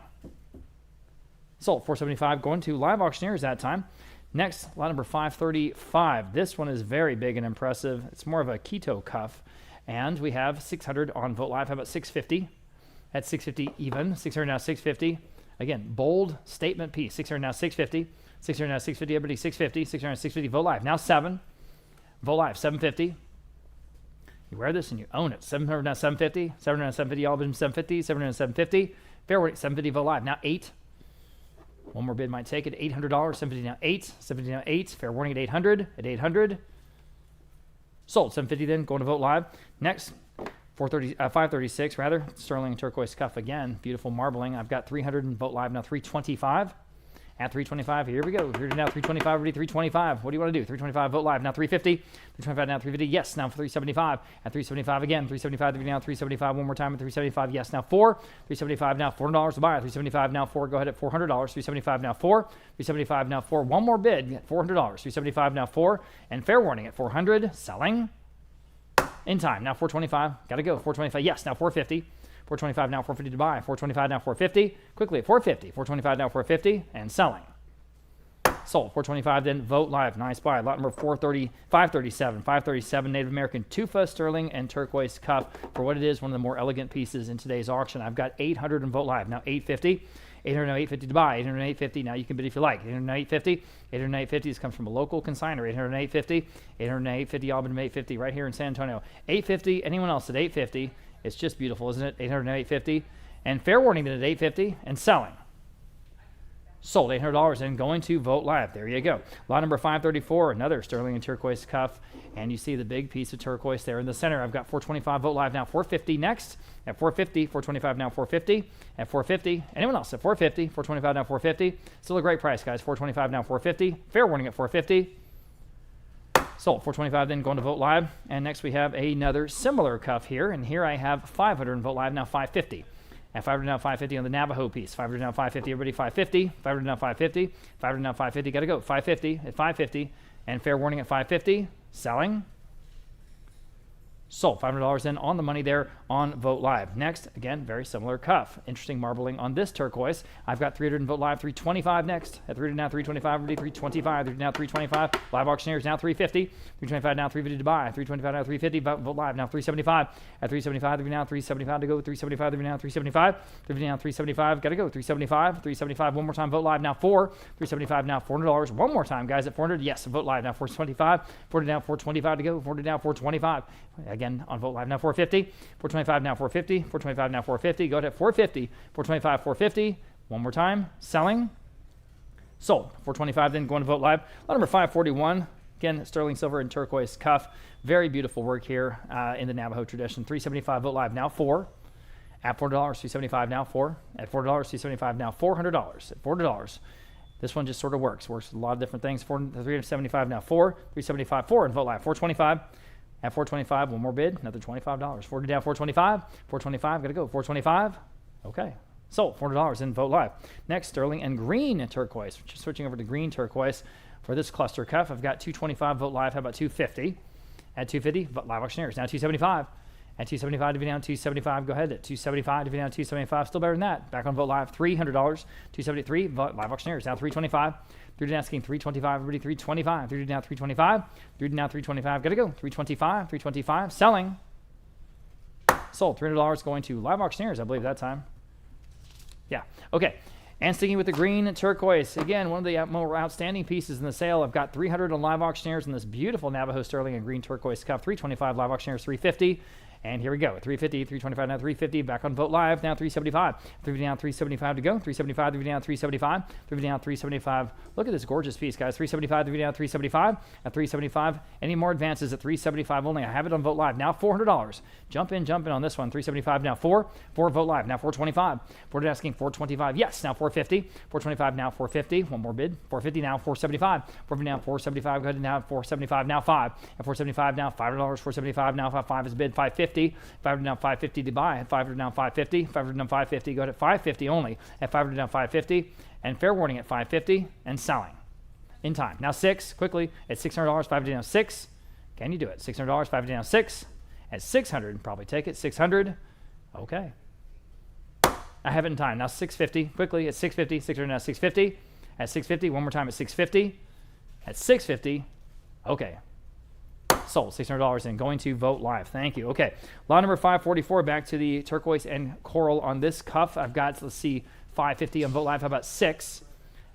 Sold. 475 going to live auctioneers that time. Next, lot number 535. This one is very big and impressive. It's more of a keto cuff. And we have 600 on Vogt Live. How about 650? At 650 even. 600 now 650. Again, bold statement piece. 600 now 650. 600 now 650. Everybody 650. 600 now 650. Vogt Live. Now 7. Vogt Live 750. You wear this and you own it. 700 now 750. 700 now 750. All of them 750. 700 now 750. Fair warning 750 Vogt Live. Now 8. One more bid might take it. $800. 750 now 8. 750 now 8. Fair warning at 800. At 800. Sold. 750 then going to Vogt Live. Next, 536 rather. Sterling turquoise cuff again. Beautiful marbling. I've got 300 in Vogt Live now 325. At 325, here we go. Here now 325, already 325. What do you want to do? 325 Vogt Live now 350. 325 now 350. Yes, now 375. At 375 again. 375 now 375. One more time at 375. Yes, now 4. 375 now $400 to buy. 375 now 4. Go ahead at $400. 375 now 4. 375 now 4. One more bid at $400. 375 now 4. And fair warning at 400. Selling. In time. Now 425. Got to go. 425. Yes, now 450. 425 now 450 to buy. 425 now 450. Quickly at 450. 425 now 450 and selling. Sold. 425 then Vogt live. Nice buy. Lot number 537. 537 Native American tufa, sterling, and turquoise cuff for what it is, one of the more elegant pieces in today's auction. I've got 800 in Vogt live. Now 850. 800 now 850 to buy. 800 850. Now you can bid if you like. 800 now 850. 800 850. This comes from a local consignor. 800 850. 800 850. All been 850 right here in San Antonio. 850. Anyone else at 850? It's just beautiful, isn't it? 800 850. And fair warning that at 850 and selling. Sold. $800 and going to Vogt live. There you go. Lot number 534, another sterling and turquoise cuff. And you see the big piece of turquoise there in the center. I've got 425 Vogt live now 450 next. At 450, 425 now 450. At 450, anyone else at 450, 425 now 450. Still a great price, guys. 425 now 450. Fair warning at 450. Sold. 425 then going to Vogt live. And next we have another similar cuff here. And here I have 500 in Vogt live now 550. At 500 now 550 on the Navajo piece. 500 now 550. Everybody 550. 500 now 550. 500 now 550. Got to go. 550 at 550. And fair warning at 550. Selling. Sold. $500 in on the money there on Vogt live. Next, again, very similar cuff. Interesting marbling on this turquoise. I've got 300 in Vogt live. 325 next. At 300 now 325. Everybody 325. 300 now 325. Live auctioneers now 350. 325 now 350 to buy. 325 now 350. Vogt live now 375. At 375. Now 375 to go. 375. Now 375. 350 now 375. Got to go. 375. 375. One more time. Vogt live now 4. 375 now $400. One more time, guys. At 400. Yes. Vogt live now 425. 400 now 425 to go. 400 now 425. Again on Vogt live now 450. 425 now 450. 425 now 450. Go ahead at 450. 425 450. One more time. Selling. Sold. 425 then going to Vogt live. Lot number 541. Again, sterling silver and turquoise cuff. Very beautiful work here in the Navajo tradition. 375 Vogt live now 4. At $4, 375 now 4. At $4, 375 now $400. At $4. This one just sort of works. Works with a lot of different things. 375 now 4. 375 4 in Vogt live. 425. At 425, one more bid, another $25. 40 down, 425. 425, got to go. 425. Okay. Sold. $400 in Vogt live. Next, sterling and green turquoise. Just switching over to green turquoise for this cluster cuff. I've got 225 Vogt live. How about 250? At 250, live auctioneers. Now 275. At 275 to be down 275. Go ahead at 275 to be down 275. Still better than that. Back on Vogt live. $300. 273. Live auctioneers. Now 325. 3 asking 325. Everybody 325. 3 now 325. 3 now 325. Got to go. 325. 325. Selling. Sold. $300 going to live auctioneers, I believe that time. Yeah. Okay. And sticking with the green turquoise, again, one of the more outstanding pieces in the sale. I've got 300 on live auctioneers in this beautiful Navajo sterling and green turquoise cuff. 325 live auctioneers, 350. And here we go. 350, 325, now 350. Back on Vogt live, now 375. 350 down, 375 to go. 375, 350 down, 375. 350 down, 375. Look at this gorgeous piece, guys. 375, 350 down, 375. At 375. Any more advances at 375 only? I have it on Vogt live. Now $400. Jump in on this one. 375 now 4. 4 Vogt live. Now 425. 4 asking 425. Yes, now 450. 425 now 450. One more bid. 450 now 475. 450 now 475. Go ahead and now 475 now 5. At 475 now $5. 475 now 5 is bid. 550. 500 now 550 to buy. At 500 now 550. 500 now 550. Go ahead at 550 only. At 500 now 550. And fair warning at 550 and selling. In time. Now 6. Quickly at $600. 550 now 6. Can you do it? $600. 550 now 6. At 600. Probably take it. 600. Okay. I have it in time. Now 650. Quickly at 650. 600 now 650. At 650. One more time at 650. At 650. Okay. Sold. $600 in. Going to Vogt live. Thank you. Okay. Lot number 544. Back to the turquoise and coral on this cuff. I've got, let's see, 550 on Vogt live. How about 6?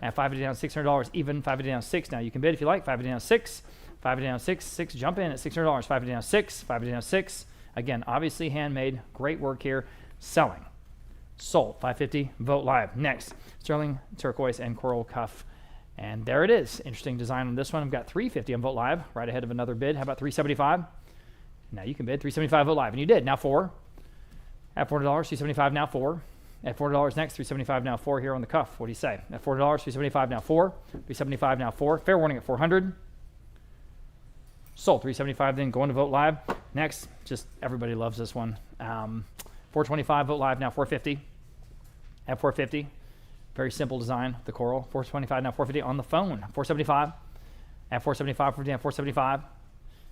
At 550 down, $600 even. 550 down 6. Now you can bid if you like. 550 down 6. 550 down 6. 6. Jump in at $600. 550 down 6. 550 down 6. Again, obviously handmade. Great work here. Selling. Sold. 550. Vogt live. Next, sterling, turquoise, and coral cuff. And there it is. Interesting design on this one. I've got 350 on Vogt live, right ahead of another bid. How about 375? Now you can bid 375 Vogt live, and you did. Now 4. At $4, 375 now 4. At $4 next, 375 now 4 here on the cuff. What do you say? At $4, 375 now 4. 375 now 4. Fair warning at 400. Sold. 375 then going to Vogt live. Next, just everybody loves this one. 425 Vogt live now 450. At 450. Very simple design, the coral. 425 now 450 on the phone. 475. At 475 for down 475.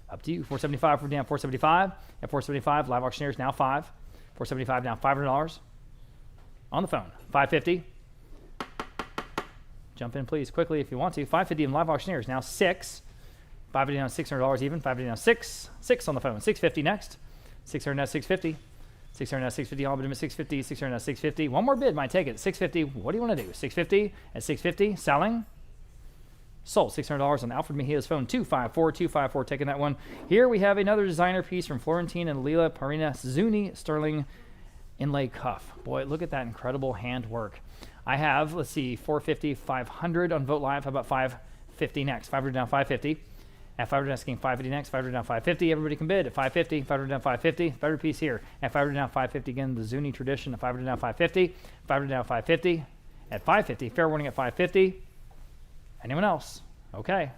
Up to you. 475 for down 475. At 475, live auctioneers now 5. 475 now, $500 on the phone. 550. Jump in, please, quickly if you want to. 550 in live auctioneers now, 6. 550 down, $600 even. 550 down, 6. 6 on the phone. 650 next. 600 now, 650. 600 now, 650. All but him at 650. 600 now, 650. One more bid might take it. 650. What do you want to do? 650 at 650. Selling. Sold. $600 on Alfred Mejia's phone. 254. 254. Taking that one. Here we have another designer piece from Florentine and Lila Parina Zuni Sterling inlay cuff. Boy, look at that incredible handwork. I have, let's see, 450, 500 on Vote Live. How about 550 next? 500 down, 550. At 500 down, asking 550 next. 500 down, 550. Everybody can bid at 550. 500 down, 550. Better piece here. At 500 down, 550 again. The Zuni tradition. At 500 down, 550. 500 down, 550. At 550. Fair warning at 550. Anyone else? Okay.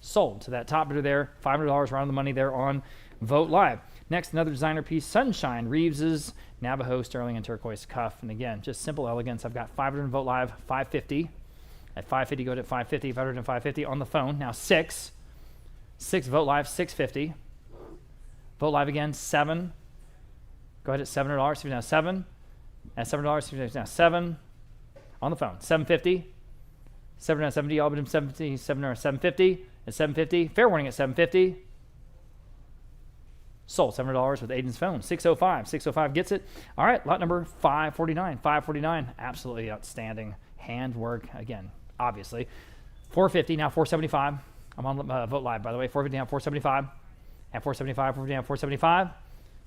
Sold to that top bidder there. $500 around the money there on Vote Live. Next, another designer piece, Sunshine, Reeves's Navajo, Sterling, and Turquoise cuff. And again, just simple elegance. I've got 500 Vote Live, 550. At 550, go to 550, 500 and 550 on the phone. Now 6. 6 Vote Live, 650. Vote Live again, 7. Go ahead at $700, see if now 7. At $7, see if now 7. On the phone, 750. 770, all but him 70, 750. At 750, fair warning at 750. Sold $700 with Aiden's phone. 605. 605 gets it. All right, lot number 549. 549, absolutely outstanding handwork. Again, obviously. 450, now 475. I'm on Vote Live, by the way. 450 now 475. At 475, 450 now 475.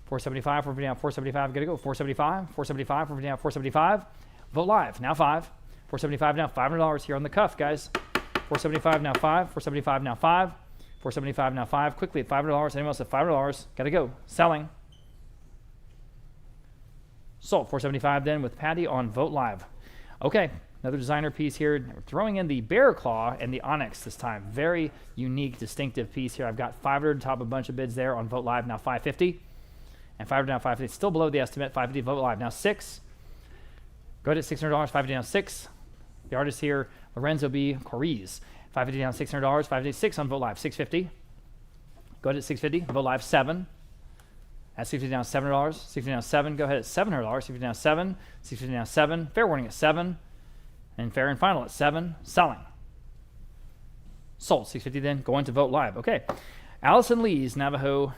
475, 450 now 475. Got to go. 475, 475, 450 now 475. Vote Live, now 5. 475 now, $500 here on the cuff, guys. 475 now 5. 475 now 5. 475 now 5. Quickly at $500. Anyone else at $500? Got to go. Selling. Sold. 475 then with Patty on Vote Live. Okay, another designer piece here. We're throwing in the bear claw and the onyx this time. Very unique, distinctive piece here. I've got 500, top a bunch of bids there on Vote Live. Now 550. And 500 now 550. Still below the estimate. 550 Vote Live. Now 6. Go ahead at $600. 550 down 6. The artist here, Lorenzo B. Coriz. 550 down $600. 556 on Vote Live. 650. Go ahead at 650. Vote Live 7. At 650 down $7. 650 down 7. Go ahead at $700. 650 down 7. 650 down 7. Fair warning at 7. And fair and final at 7. Selling. Sold. 650 then. Going to Vote Live. Okay. Allison Lee's Navajo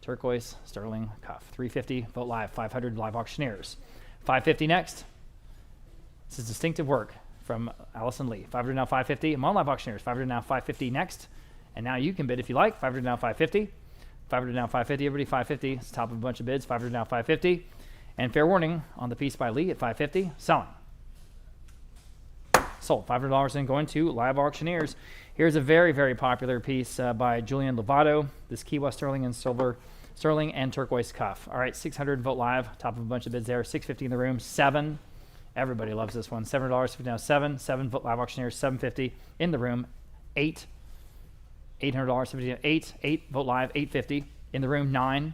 Turquoise Sterling cuff. 350. Vote Live. 500 live auctioneers. 550 next. This is distinctive work from Allison Lee. 500 now 550. I'm on live auctioneers. 500 now 550 next. And now you can bid if you like. 500 now 550. 500 now 550. Everybody 550. It's top of a bunch of bids. 500 now 550. And fair warning on the piece by Lee at 550. Selling. Sold. $500 then going to live auctioneers. Here's a very, very popular piece by Julian Lovato. This Key West Sterling and Silver, Sterling and Turquoise cuff. All right, 600 Vote Live. Top of a bunch of bids there. 650 in the room. 7. Everybody loves this one. $7. Now 7. 7 Vote Live auctioneers. 750 in the room. 8. $800. 8. 8 Vote Live. 850 in the room. 9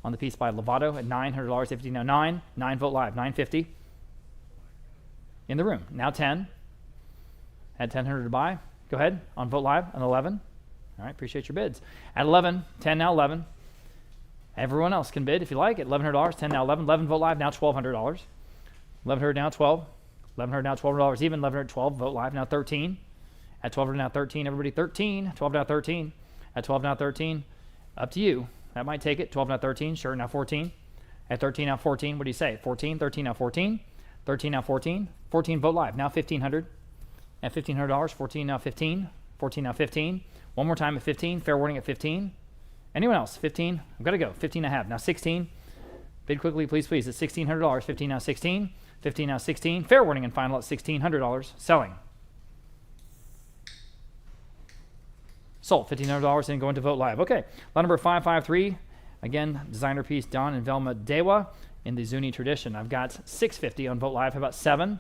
on the piece by Lovato at $900. 50 now 9. 9 Vote Live. 950 in the room. Now 10. At $10 to buy. Go ahead on Vote Live on 11. All right, appreciate your bids. At 11. 10 now 11. Everyone else can bid if you like at $1,100. 10 now 11. 11 Vote Live now $1,200. 1100 now 12. 1100 now $12 even. 1100 12 Vote Live now 13. At 1200 now 13. Everybody 13. 12 now 13. At 12 now 13. Up to you. That might take it. 12 now 13. Sure, now 14. At 13 now 14. What do you say? 14. 13 now 14. 13 now 14. 14 Vote Live now $1,500. At $1,500. 14 now 15. 14 now 15. One more time at 15. Fair warning at 15. Anyone else? 15. I've got to go. 15 and a half. Now 16. Bid quickly, please, please. At $1,600. 15 now 16. 15 now 16. Fair warning and final at $1,600. Selling. Sold. $1,500 and going to Vote Live. Okay. Lot number 553. Again, designer piece Don and Velma Dewa in the Zuni tradition. I've got $650 on Vote Live. How about 7?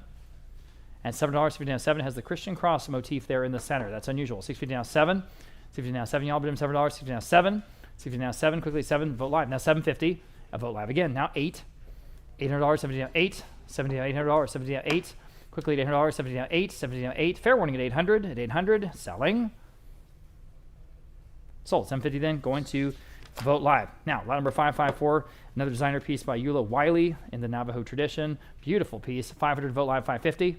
At $7, 50 now 7 has the Christian cross motif there in the center. That's unusual. 650 now 7. 650 now 7. Y'all bid him $7. 650 now 7. 650 now 7. Quickly 7. Vote Live. Now 750. Vote Live again. Now 8. $800. 70 now 8. 70 now $800. 70 now 8. Quickly at $800. 70 now 8. 70 now 8. Fair warning at 800. At 800. Selling. Sold. 750 then going to Vote live. Now, lot number 554, another designer piece by Eula Wiley in the Navajo tradition. Beautiful piece. 500, vote live, 550.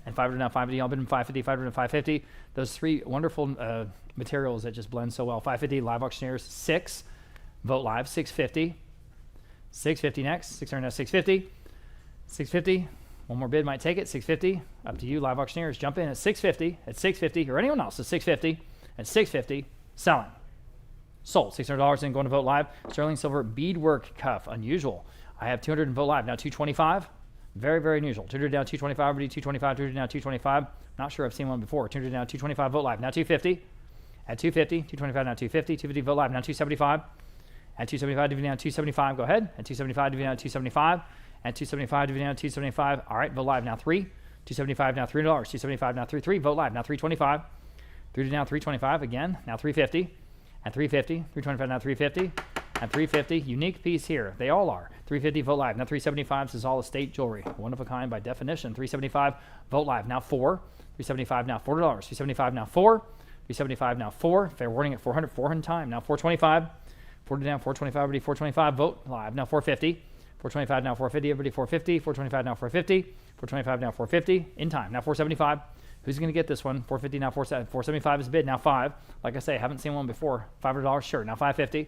And 500 now, 550, all bid in 550, 500 and 550. Those three wonderful materials that just blend so well. 550, live auctioneers, 6. Vote live, 650. 650 next, 600 now, 650. 650, one more bid might take it, 650. Up to you, live auctioneers. Jump in at 650, at 650, or anyone else at 650, at 650, selling. Sold, $600 in, going to vote live. Sterling silver beadwork cuff, unusual. I have 200 in vote live, now 225. Very, very unusual. 200 down, 225, everybody 225, 200 down, 225. Not sure I've seen one before. 200 down, 225, vote live, now 250. At 250, 225 now 250, 250 vote live, now 275. At 275, dividend down 275, go ahead. At 275, dividend down 275. At 275, dividend down 275. All right, vote live, now 3. 275 now $3. 275 now 3. Vote live, now 325. 3 down 325 again, now 350. At 350, 325 now 350. At 350, unique piece here. They all are. 350, vote live. Now 375, this is all estate jewelry. One of a kind by definition. 375, vote live. Now 4. 375, now $4. 375, now 4. 375, now 4. Fair warning at 400, 400 time. Now 425. 40 down, 425, everybody 425, vote live. Now 450. 425, now 450, everybody 450. 425, now 450. 425, now 450. In time. Now 475. Who's going to get this one? 450, now 475 is bid. Now 5. Like I say, I haven't seen one before. $500, sure. Now 550.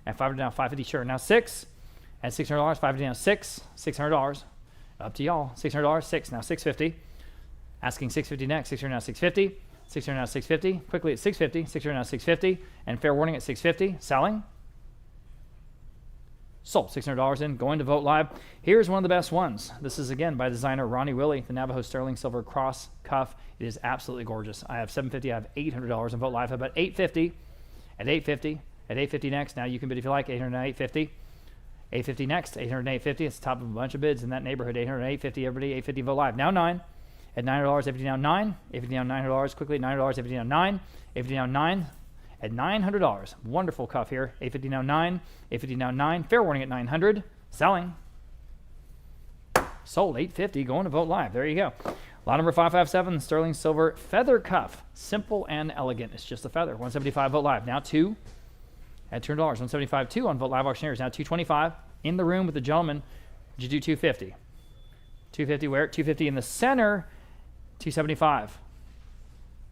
And 500 down, 550, sure. Now 6. At $600, 550 down, 6. $600. Up to y'all. $600, 6. Now 650. Asking 650 next. 600 now 650. 600 now 650. Quickly at 650. 600 now 650. And fair warning at 650. Selling. Sold. $600 in. Going to vote live. Here's one of the best ones. This is again by designer Ronnie Willie, the Navajo sterling silver cross cuff. It is absolutely gorgeous. I have $750. I have $800 in vote live. How about $850? At $850. At $850 next. Now you can bid if you like. $800 and $850. $850 next. $800 and $850. It's the top of a bunch of bids in that neighborhood. $800 and $850. Everybody $850 vote live. Now 9. At $900. $850 down 9. $850 down $900. Quickly $9. $850 down 9. $850 down 9. At $900. Wonderful cuff here. $850 now 9. $850 now 9. Fair warning at $900. Selling. Sold. $850. Going to vote live. There you go. Lot number 557. Sterling silver feather cuff. Simple and elegant. It's just a feather. $175. Vote live. Now 2. At $200. $175. 2 on vote live auctioneers. Now $225. In the room with the gentleman. Did you do $250? $250 where? $250 in the center. $275.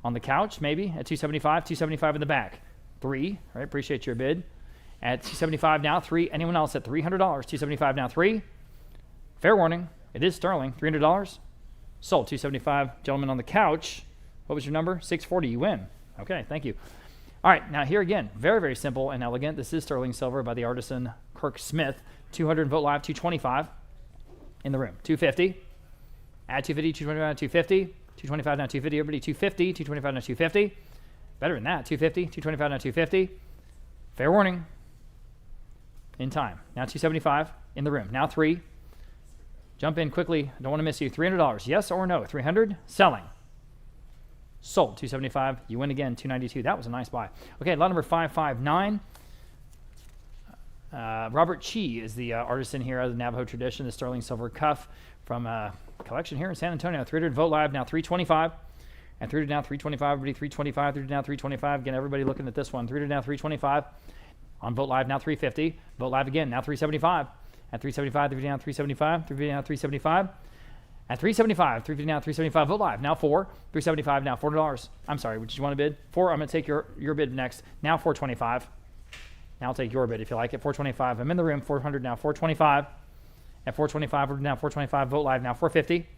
On the couch, maybe, at $275. $275 in the back. 3, right? Appreciate your bid. At $275 now, 3. Anyone else at $300? $275 now, 3. Fair warning, it is sterling. $300. Sold. $275. Gentleman on the couch. What was your number? 640. You win. Okay, thank you. All right, now here again, very, very simple and elegant. This is sterling silver by the artisan Kirk Smith. 200 vote live, 225 in the room. 250. Add 250, 225, 250. 225 now 250, everybody 250, 225 now 250. Better than that, 250, 225 now 250. Fair warning. In time. Now 275 in the room. Now 3. Jump in quickly. Don't want to miss you. $300. Yes or no? 300. Selling. Sold. 275. You win again. 292. That was a nice buy. Okay, lot number 559. Robert Chi is the artisan here out of the Navajo tradition, the sterling silver cuff from collection here in San Antonio. 300 vote live now 325. And 300 now 325. Everybody 325. 300 now 325. Again, everybody looking at this one. 300 now 325. On vote live now 350. Vote live again now 375. At 375, 350 now 375. 350 now 375. At 375, 350 now 375. Vote live now 4. 375 now $4. I'm sorry, did you want to bid? 4. I'm going to take your bid next. Now 425. Now I'll take your bid if you like it. 425. I'm in the room. 400 now 425. At 425, we're now 425. Vote live now 450.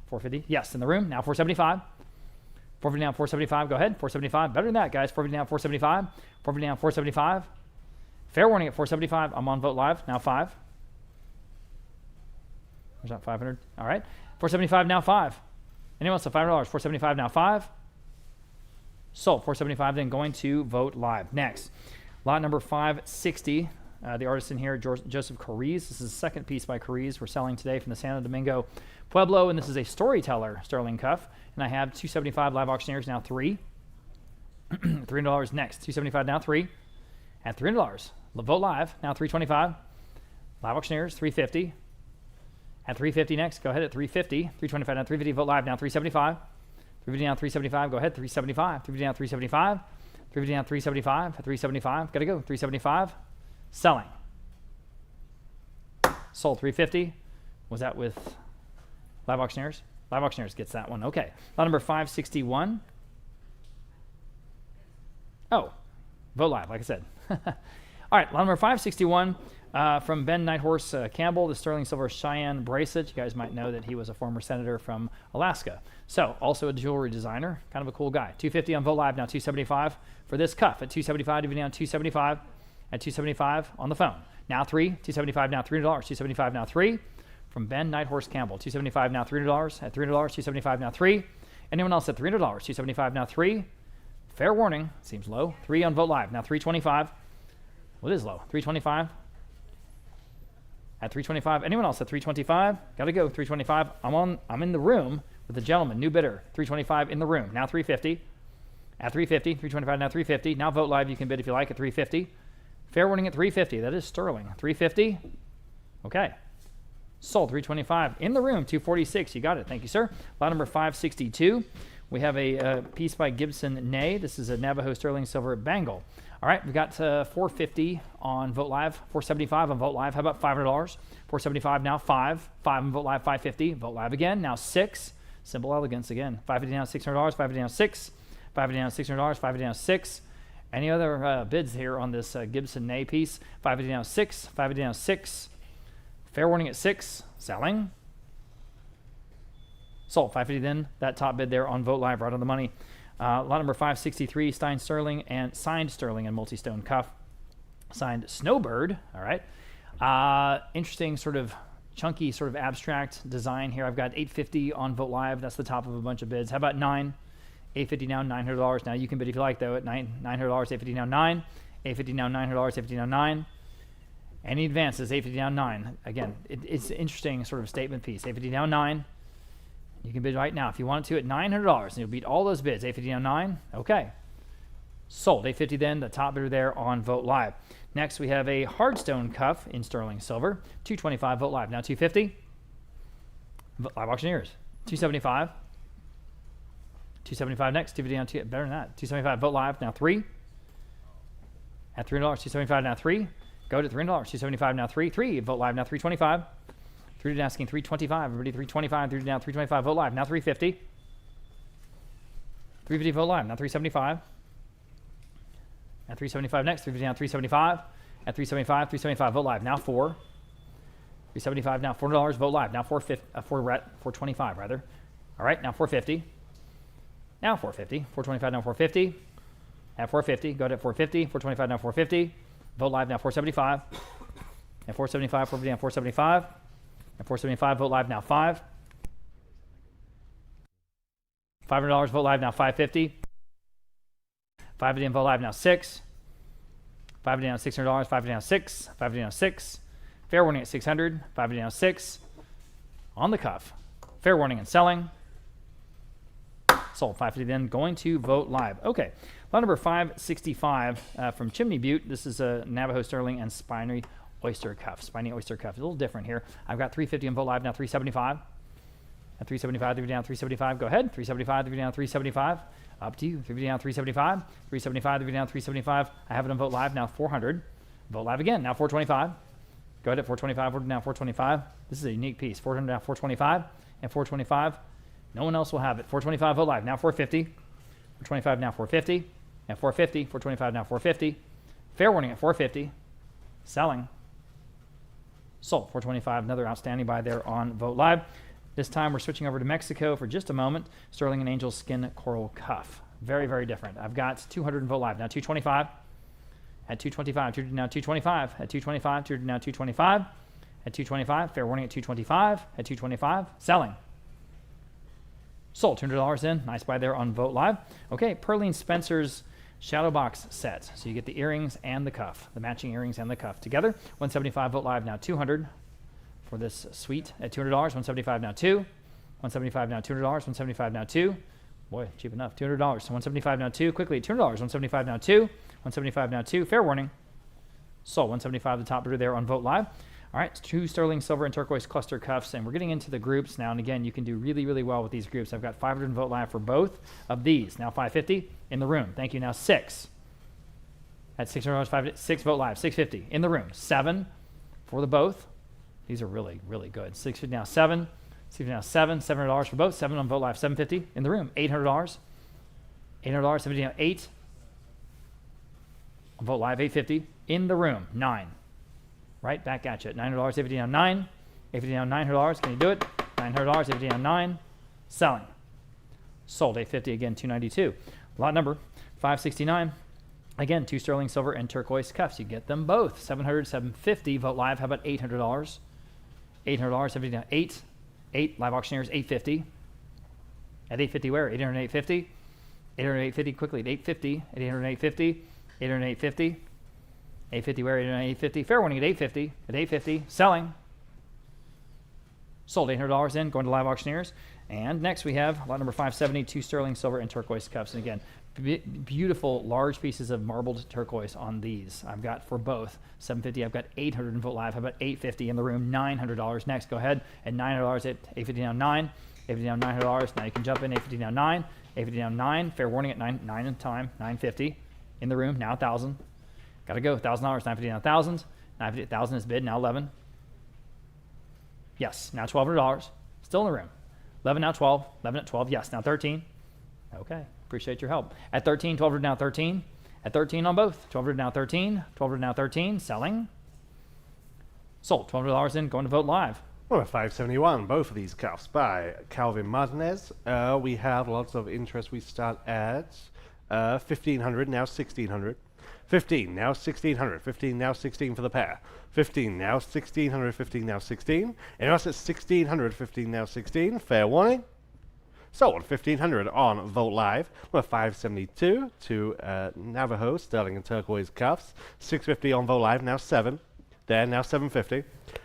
450. Yes, in the room. Now 475. 450 now 475. Go ahead. 475. Better than that, guys. 450 now 475. 450 now 475. Fair warning at 475. I'm on vote live. Now 5. There's not 500. All right. 475 now 5. Anyone else? $500. 475 now 5. Sold. 475 then going to vote live. Next. Lot number 560. The artisan here, Joseph Cariz. This is the second piece by Cariz we're selling today from the Santo Domingo Pueblo, and this is a storyteller sterling cuff. And I have 275 live auctioneers now 3. $300 next. 275 now 3. At $300. Vote live now 325. Live auctioneers 350. At 350 next. Go ahead at 350. 325 now 350. Vote live now 375. 350 down, 375. Go ahead, 375. 350 down, 375. 350 down, 375. At 375. Got to go. 375. Selling. Sold 350. Was that with Live Auctioneers? Live Auctioneers gets that one. Okay. Lot number 561. Oh, vote live, like I said. All right, lot number 561 from Ben Nighthorse Campbell, the sterling silver Cheyenne bracelet. You guys might know that he was a former senator from Alaska. So, also a jewelry designer, kind of a cool guy. 250 on vote live, now 275 for this cuff. At 275, DVD on 275. At 275 on the phone. Now 3, 275 now $300, 275 now 3 from Ben Nighthorse Campbell. 275 now $300. At $300, 275 now 3. Anyone else at $300, 275 now 3. Fair warning, seems low. 3 on vote live. Now 325. Well, it is low. 325. At 325. Anyone else at 325? Got to go. 325. I'm in the room with the gentleman, new bidder. 325 in the room. Now 350. At 350. 325 now 350. Now vote live. You can bid if you like at 350. Fair warning at 350. That is sterling. 350. Okay. Sold 325 in the room. 246. You got it. Thank you, sir. Lot number 562. We have a piece by Gibson Nay. This is a Navajo sterling silver bangle. All right, we got 450 on vote live, 475 on vote live. How about $500? 475 now 5 on vote live, 550. Vote live again. Now 6. Simple elegance again. 550 down $600. 550 down 6. 550 down $600. 550 down 6. Any other bids here on this Gibson Nay piece? 550 down 6. 550 down 6. Fair warning at 6. Selling. Sold 550 then. That top bid there on vote live, right on the money. Lot number 563, signed sterling and multi-stone cuff. Signed Snowbird. All right. Interesting sort of chunky sort of abstract design here. I've got 850 on vote live. That's the top of a bunch of bids. How about 9? 850 now, $900. Now you can bid if you like though at $900. 850 now 9. 850 now $900. 850 now 9. Any advances? 850 down 9. Again, it's an interesting sort of statement piece. 850 down 9. You can bid right now if you want to at $900, and you'll beat all those bids. 850 down 9. Okay. Sold. 850 then, the top bidder there on vote live. Next, we have a hardstone cuff in sterling silver. 225 vote live. Now 250. Live Auctioneers. 275. 275 next. 250 down 2. Better than that. 275 vote live. Now 3. At $300. 275 now 3. Go to $300. 275 now 3. 3. Vote live now 325. 3 asking 325. Everybody 325. 3 down 325. Vote live. Now 350. 350 vote live. Now 375. At 375 next. 350 down 375. At 375. 375 vote live. Now 4. 375 now $400. Vote live. Now 425 rather. All right. Now 450. Now 450. 425 now 450. At 450. Go to 450. 425 now 450. Vote live now 475. At 475. 450 down 475. At 475, vote live now 5. $500, vote live now 550. 550 and vote live now 6. 550 down $600, 550 down 6. 550 down 6. Fair warning at 600. 550 down 6. On the cuff. Fair warning and selling. Sold 550 then going to vote live. Okay, lot number 565 from Chimney Butte. This is a Navajo sterling and spiny oyster cuff. Spiny oyster cuff. A little different here. I've got 350 on vote live now 375. At 375, 3 down 375. Go ahead. 375, 3 down 375. Up to you. 3 down 375. 375, 3 down 375. I have it on vote live now 400. Vote live again now 425. Go ahead at 425. We're now 425. This is a unique piece. 400 now 425 and 425. No one else will have it. 425 vote live now 450. 425 now 450 and 450. 425 now 450. Fair warning at 450. Selling. Sold. 425. Another outstanding buy there on vote live. This time we're switching over to Mexico for just a moment. Sterling and Angel skin coral cuff. Very, very different. I've got 200 in vote live now 225. At 225, now 225. At 225, now 225. At 225, fair warning at 225. At 225, selling. Sold. $200 in. Nice buy there on vote live. Okay, Pearline Spencer's shadow box set. So you get the earrings and the cuff, the matching earrings and the cuff together. 175 vote live now 200 for this suite at $200. 175 now 2. 175 now $200. 175 now 2. Boy, cheap enough. $200. 175 now 2. Quickly $200. 175 now 2. 175 now 2. Fair warning. Sold. 175 the top bidder there on vote live. All right, 2 sterling silver and turquoise cluster cuffs, and we're getting into the groups now. And again, you can do really, really well with these groups. I've got 500 Vogt Live for both of these. Now 550 in the room. Thank you. Now 6 at $600. 6 Vogt Live. 650 in the room. 7 for the both. These are really, really good. 650 now 7. 650 now 7. $700 for both. 7 on Vogt Live. 750 in the room. $800. $800. 750 now 8 on Vogt Live. 850 in the room. 9. Right back at you at $900, 850 down 9, 850 down $900. Can you do it? $900, 850 down 9. Selling. Sold 850 again, 292. Lot number 569. Again, 2 sterling silver and turquoise cuffs. You get them both. 700, 750. Vogt Live. How about $800? $800, 750 down 8. 8 live auctioneers 850. At 850 where? 800, 850. 800, 850 quickly at 850. At 800, 850. 800, 850. 850 where? 850. Fair warning at 850. At 850. Selling. Sold $800 in. Going to live auctioneers. And next we have lot number 570, 2 sterling silver and turquoise cups. And again, beautiful large pieces of marbled turquoise on these. I've got for both 750. I've got 800 in Vogt Live. How about 850 in the room? $900 next. Go ahead. At $900 at 850 down 9. 850 down $900. Now you can jump in. 850 down 9. 850 down 9. Fair warning at 9 in time. 950 in the room. Now 1,000. Got to go. $1,000. 950 now 1,000. 950 1,000 is bid. Now 11. Yes. Now $1,200. Still in the room. 11 now 12. 11 at 12. Yes. Now 13. Okay. Appreciate your help. At 13, 1,200 now 13. At 13 on both. 1,200 now 13. 1,200 now 13. Selling. Sold. $1,200 in. Going to Vogt Live. Number 571, both of these cuffs by Calvin Martinez. We have lots of interest. We start at 1,500, now 1,600. 15, now 1,600. 15, now 16 for the pair. 15, now 1,600. 15, now 16. And us at 1,600. 15, now 16. Fair warning. Sold 1,500 on Vogt Live. Number 572 to Navajo, sterling and turquoise cuffs. 650 on Vogt Live, now 7. There, now 750.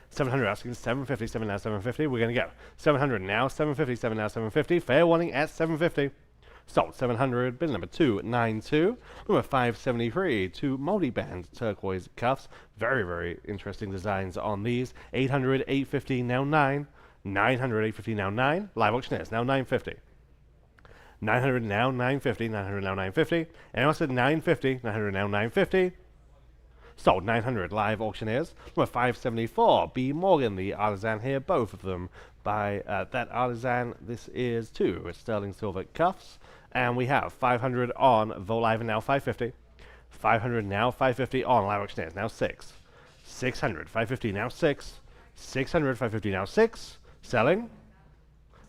700 asking 750, 7 now 750. We're going to go 700 now, 750, 7 now 750. Fair warning at 750. Sold 700, bid number 292. Number 573, 2 multi-band turquoise cuffs. Very, very interesting designs on these. 800, 850, now 9. 900, 850, now 9. Live auctioneers, now 950. 900 now 950, 900 now 950. And also 950, 900 now 950. Sold 900 live auctioneers. Number 574, B. Morgan, the artisan here, both of them by that artisan. This is 2 sterling silver cuffs. And we have 500 on Vogt Live and now 550. 500 now 550 on live auctioneers, now 6. 600, 550 now 6. 600, 550 now 6. Selling.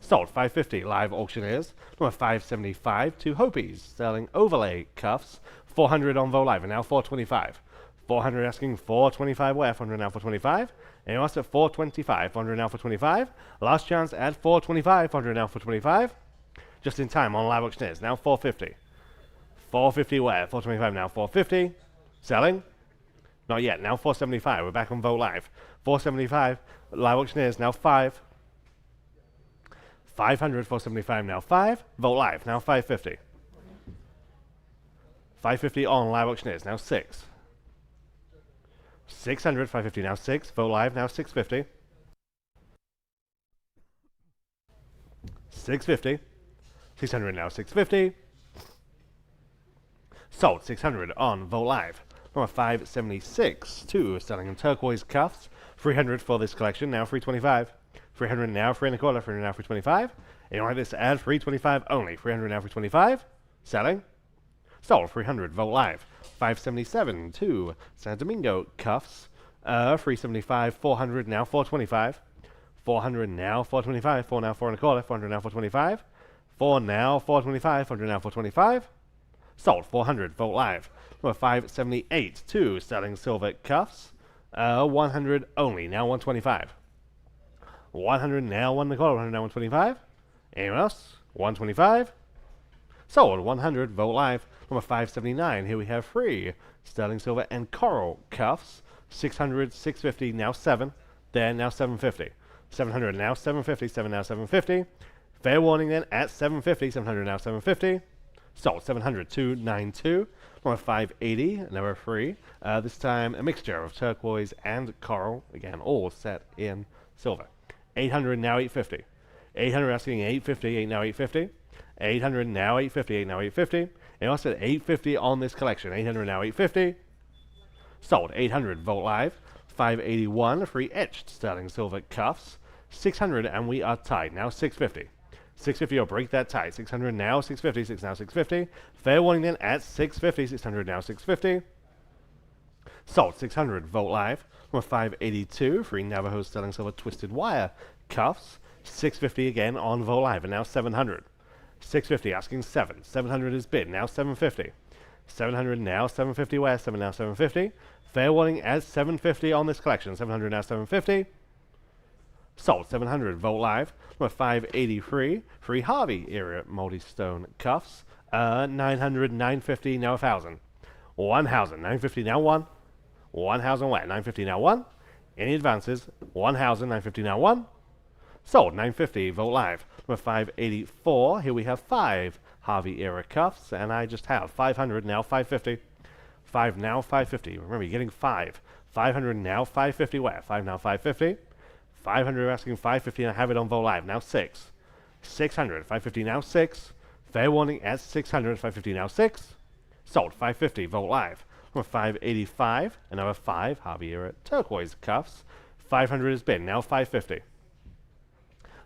Sold 550 live auctioneers. Number 575 to Hopies, sterling overlay cuffs. 400 on Vogt Live and now 425. 400 asking 425 where? 400 now for 25. And also 425. 400 now for 25. Last chance at 425. 400 now for 25. Just in time on live auctioneers. Now 450. 450 where? 425 now 450. Selling. Not yet. Now 475. We're back on Vogt Live. 475. Live auctioneers now 5. 500. 475 now 5. Vogt Live now 550. 550 on live auctioneers now 6. 600, 550 now 6. Vogt Live now 650. 650. 600 now 650. Sold 600 on Vogt Live. Number 576, 2 sterling and turquoise cuffs. 300 for this collection, now 325. 300 now 3 1/4, 300 now 325. And you like this to add 325 only. 300 now 325. Selling. Sold 300 Vogt Live. 577, 2 San Domingo cuffs. 375, 400 now 425. 400 now 425. 4 now 4 1/4, 400 now 425. 4 now 425, 400 now 425. Sold 400 Vogt Live. Number 578, 2 sterling silver cuffs. 100 only, now 125. 100 now 1 1/4, 100 now 125. Anyone else? 125. Sold 100 Vogt Live. Number 579, here we have 3 sterling silver and coral cuffs. 600, 650, now 7. There, now 750. 700 now 750, 7 now 750. Fair warning then at 750, 700 now 750. Sold. 700, 292. Number 580, number 3. This time a mixture of turquoise and coral. Again, all set in silver. 800, now 850. 800 asking 850, 8 now 850. 800 now 850, 8 now 850. And also 850 on this collection. 800 now 850. Sold. 800 Vogt Live. 581 free etched sterling silver cuffs. 600 and we are tied. Now 650. 650 or break that tie. 600 now 650. 6 now 650. Fair warning then at 650. 600 now 650. Sold. 600 Vogt Live. Number 582 free Navajo sterling silver twisted wire cuffs. 650 again on Vogt Live and now 700. 650 asking 7. 700 is bid. Now 750. 700 now 750 where? 7 now 750. Fair warning as 750 on this collection. 700 now 750. Sold. 700 Vogt Live. Number 583 free Harvey era multi-stone cuffs. 900 950 now 1,000. 1,000 950 now 1. 1,000 where? 950 now 1. Any advances? 1,000 950 now 1. Sold. 950 Vogt Live. Number 584. Here we have 5 Harvey era cuffs, and I just have 500 now 550. 5 now 550. Remember, you're getting 5. 500 now 550 where? 5 now 550. 500 asking 550 and I have it on Vogt Live. Now 6. 600. 550 now 6. Fair warning at 600. 550 now 6. Sold. 550 Vogt Live. Number 585. Another 5 Harvey era turquoise cuffs. 500 is bid. Now 550.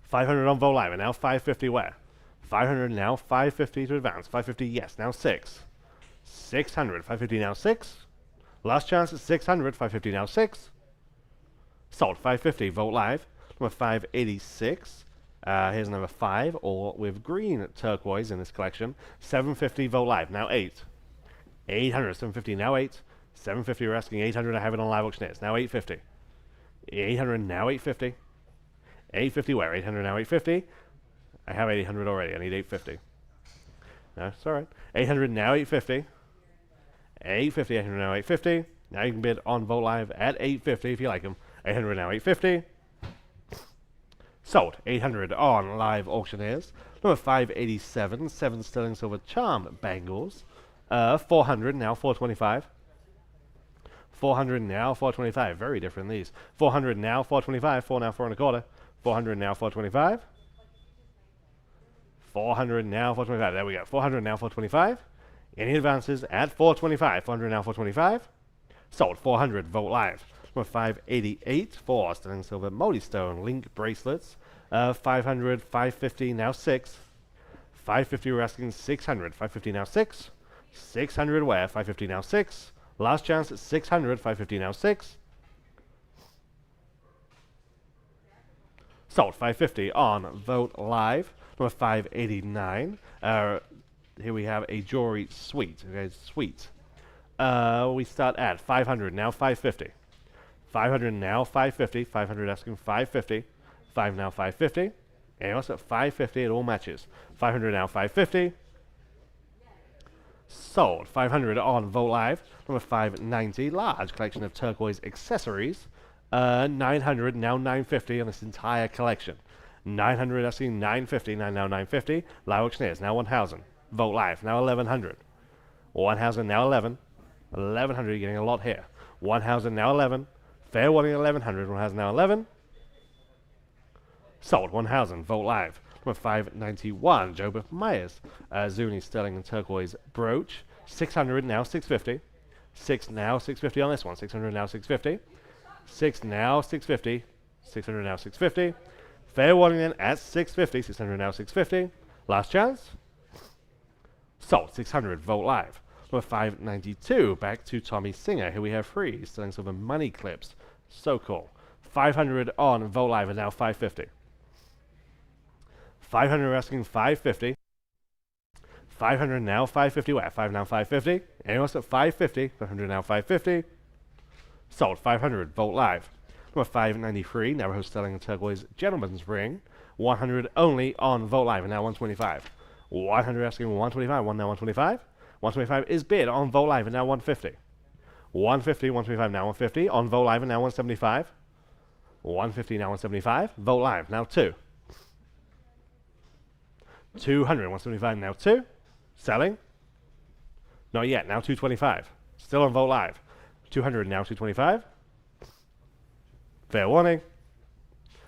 500 on Vogt Live and now 550 where? 500 now 550 to advance. 550 yes. Now 6. 600. 550 now 6. Last chance at 600. 550 now 6. Sold. 550 Vogt Live. Number 586. Here's number 5, all with green turquoise in this collection. 750 Vogt Live. Now 8. 800. 750 now 8. 750 we're asking 800. I have it on live auctioneers. Now 850. 800 now 850. 850 where? 800 now 850. I have 800 already. I need 850. No, it's alright. 800 now 850. 850, 800 now 850. Now you can bid on Vogt Live at 850 if you like them. 800 now 850. Sold. 800 on live auctioneers. Number 587, 7 sterling silver charm bangles. 400 now 425. 400 now 425. Very different these. 400 now 425. 4 now 4 and a quarter. 400 now 425. 400 now 425. There we go. 400 now 425. Any advances at 425. 400 now 425. Sold. 400 Vogt Live. Number 588 for sterling silver multi-stone link bracelets. 500, 550 now 6. 550 we're asking 600. 550 now 6. 600 where? 550 now 6. Last chance at 600. 550 now 6. Sold. 550 on Vogt Live. Number 589. Here we have a jewelry suite. Okay, suite. We start at 500. Now 550. 500 now 550. 500 asking 550. 5 now 550. And also at 550 it all matches. 500 now 550. Sold. 500 on Vogt Live. Number 590. Large collection of turquoise accessories. 900 now 950 on this entire collection. 900 asking 950. 9 now 950. Live auctioneers now 1000. Vogt Live now 1100. 1000 now 11. 1100. You're getting a lot here. 1000 now 11. Fair warning 1100. 1000 now 11. Sold. 1000 Vogt Live. Number 591 Jobeth Myers. Zuni sterling and turquoise brooch. 600 now 650. 6 now 650 on this one. 600 now 650. 6 now 650. 600 now 650. Fair warning then at 650. 600 now 650. Last chance. Sold. 600 Vogt Live. Number 592 back to Tommy Singer. Here we have 3 sterling silver money clips. So cool. 500 on Vogt Live and now 550. 500 asking 550. 500 now 550 where? 5 now 550. Anyone else at 550? 500 now 550. Sold. 500 Vogt Live. Number 593 Navajo sterling and turquoise gentleman's ring. 100 only on Vogt Live and now 125. 100 asking 125. 1 now 125. 125 is bid on Vogt Live and now 150. 150, 125 now 150 on Vogt Live and now 175. 150 now 175. Vogt Live now 2. 200, 175 now 2. Selling? Not yet, now 225. Still on Vogt Live. 200, now 225. Fair warning.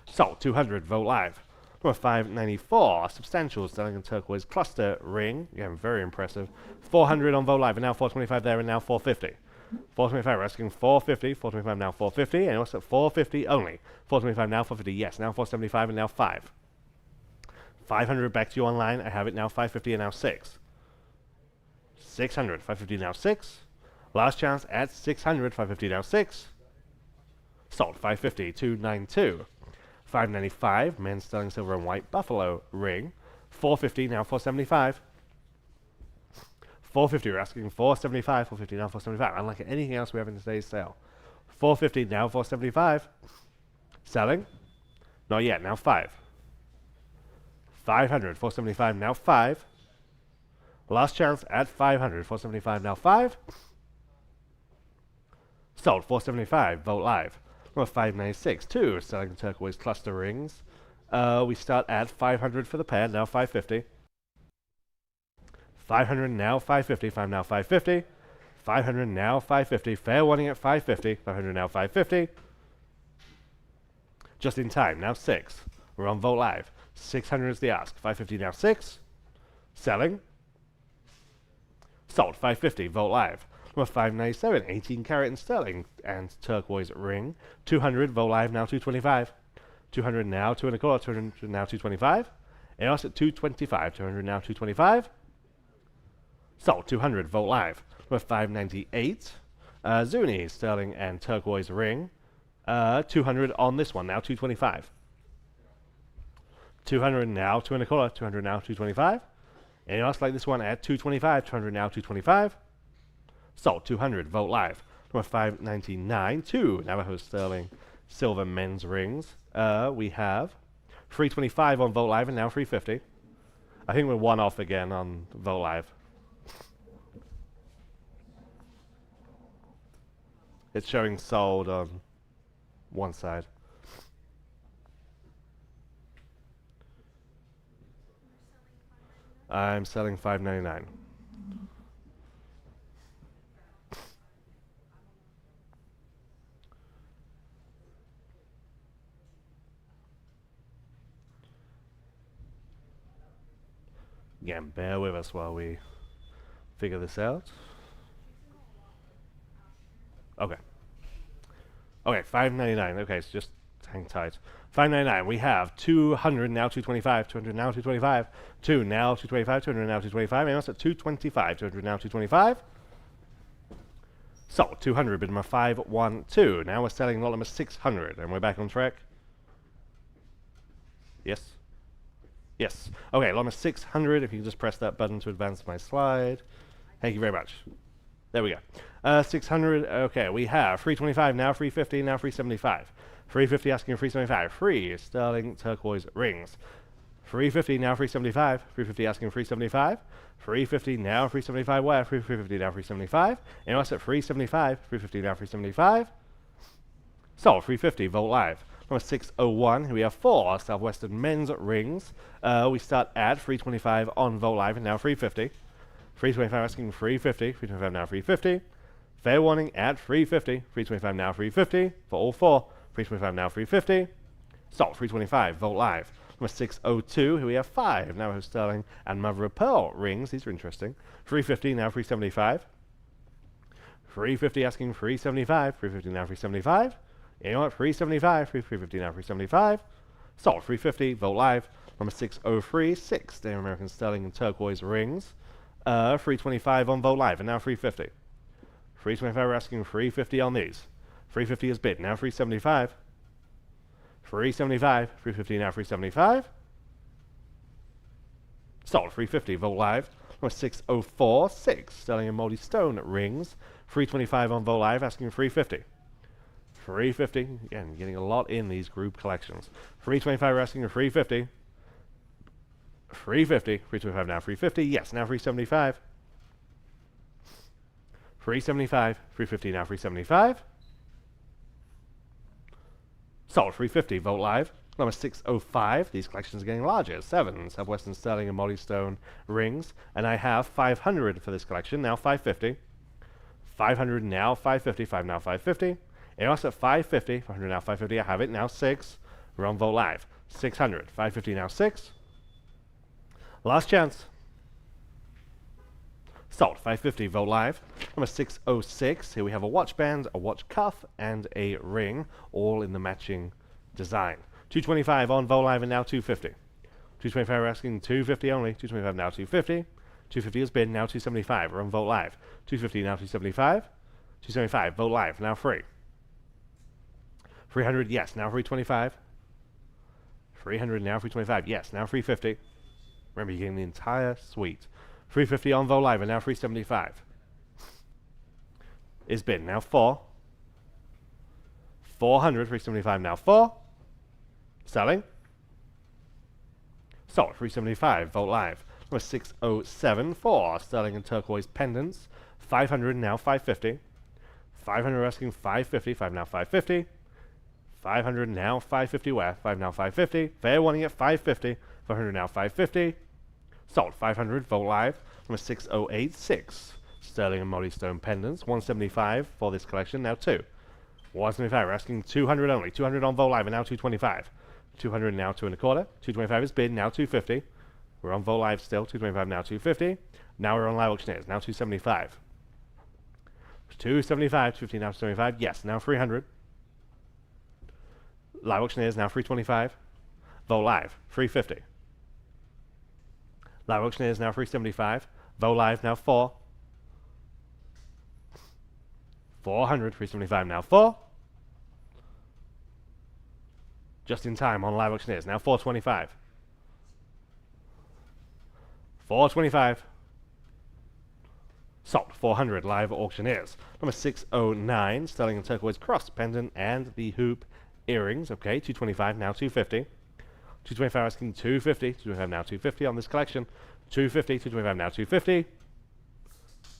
Sold, 200, Vogt Live. Number 594, substantial, selling in turquoise cluster ring. Again, very impressive. 400 on Vogt Live, and now 425 there, and now 450. 425, we're asking 450, 425 now 450, and what's at 450 only? 425 now 450, yes, now 475, and now 5. 500 back to you online, I have it now 550 and now 6. 600, 550 now 6. Last chance at 600, 550 now 6. Sold, 550, 292. 595, men's sterling silver and white buffalo ring. 450, now 475. 450, we're asking 475, 450 now 475. Unlike anything else we have in today's sale. 450, now 475. Selling? Not yet, now 5. 500, 475, now 5. Last chance at 500, 475, now 5. Sold, 475, Vogt Live. Number 596, 2, selling turquoise cluster rings. We start at 500 for the pair, now 550. 500 now 550, 5 now 550. 500 now 550, fair warning at 550. 500 now 550. Just in time, now 6. We're on Vogt Live. 600 is the ask. 550 now 6. Selling. Sold, 550, Vogt Live. Number 597, 18 carat in sterling and turquoise ring. 200, Vogt Live, now 225. 200 now 2 and a quarter, 200 now 225. And also at 225, 200 now 225. Sold, 200, Vogt Live. Number 598, Zuni, sterling and turquoise ring. 200 on this one, now 225. 200 now 2 and a quarter, 200 now 225. And else like this one at 225, 200 now 225. Sold, 200, Vogt Live. Number 599, 2 Navajo sterling silver men's rings. We have 325 on Vogt Live and now 350. I think we're one off again on Vogt Live. It's showing sold on one side. I'm selling $5.99. Again, bear with us while we figure this out. Okay. Okay, $5.99. Okay, so just hang tight. $5.99. We have 200 now 225, 200 now 225, 2 now 225, 200 now 225, and also 225, 200 now 225. So 200 bid number 512. Now we're selling lot number 600, and we're back on track. Yes. Yes. Okay, lot number 600. If you can just press that button to advance my slide. Thank you very much. There we go. 600. Okay, we have 325 now 350 now 375. 350 asking 375. Free sterling turquoise rings. 350 now 375. 350 asking 375. 350 now 375. Where? 350 now 375. And also at 375. 350 now 375. So 350 Vogt Live. Number 601. Here we have 4 Southwestern men's rings. We start at 325 on Vogt Live and now 350. 325 asking 350. 325 now 350. Fair warning at 350. 325 now 350 for all 4. 325 now 350. So 325 Vogt Live. Number 602. Here we have 5 Navajo sterling and mother of pearl rings. These are interesting. 350 now 375. 350 asking 375. 350 now 375. You know what? 375. 350 now 375. So 350 Vogt Live. Number 603. 6 Native American sterling and turquoise rings. 325 on Vogt Live and now 350. 325 we're asking 350 on these. 350 is bid, now 375. 375, 350 now 375. Sold, 350, Vogt Live. Number 604, 6 sterling and moldy stone rings. 325 on Vogt Live, asking 350. 350, again, getting a lot in these group collections. 325 we're asking 350. 350, 325 now 350, yes, now 375. 375, 350 now 375. Sold, 350, Vogt Live. Number 605, these collections are getting larger. 7 Southwestern sterling and molystone rings. And I have 500 for this collection, now 550. 500 now 550, 5 now 550. EOS at 550, 500 now 550, I have it, now 6. We're on Vote Live. 600, 550 now 6. Last chance. Sold, 550, Vote Live. Number 606, here we have a watch band, a watch cuff, and a ring, all in the matching design. 225 on Vote Live and now 250. 225 we're asking 250 only, 225 now 250. 250 has been, now 275, we're on Vote Live. 250 now 275. 275, Vote Live, now free. 300, yes, now 325. 300 now 325, yes, now 350. Remember, you're getting the entire suite. 350 on Vote Live and now 375. Is bid, now 4. 400, 375, now 4. Selling. Sold, 375, Vote Live. Number 607, 4 sterling and turquoise pendants. 500, now 550. 500 asking 550, 5 now 550. 500 now 550 where? 5 now 550. Fair wanting at 550. 500 now 550. Sold, 500, Vote Live. Number 608, 6 sterling and molystone pendants. 175 for this collection, now 2. 175, we're asking 200 only. 200 on Vote Live and now 225. 200 now 2 1/4. 225 is bid, now 250. We're on Vote Live still. 225 now 250. Now we're on Live Auctioneers, now 275. 275, 250 now 275. Yes, now 300. Live Auctioneers now 325. Vote Live 350. Live Auctioneers now 375. Vote Live now 4. 400, 375 now 4. Just in time on Live Auctioneers, now 425. 425. Sold, 400, Live Auctioneers. Number 609, sterling and turquoise cross pendant and the hoop earrings. Okay, 225, now 250. 225 asking 250. 225 now 250 on this collection. 250, 225 now 250.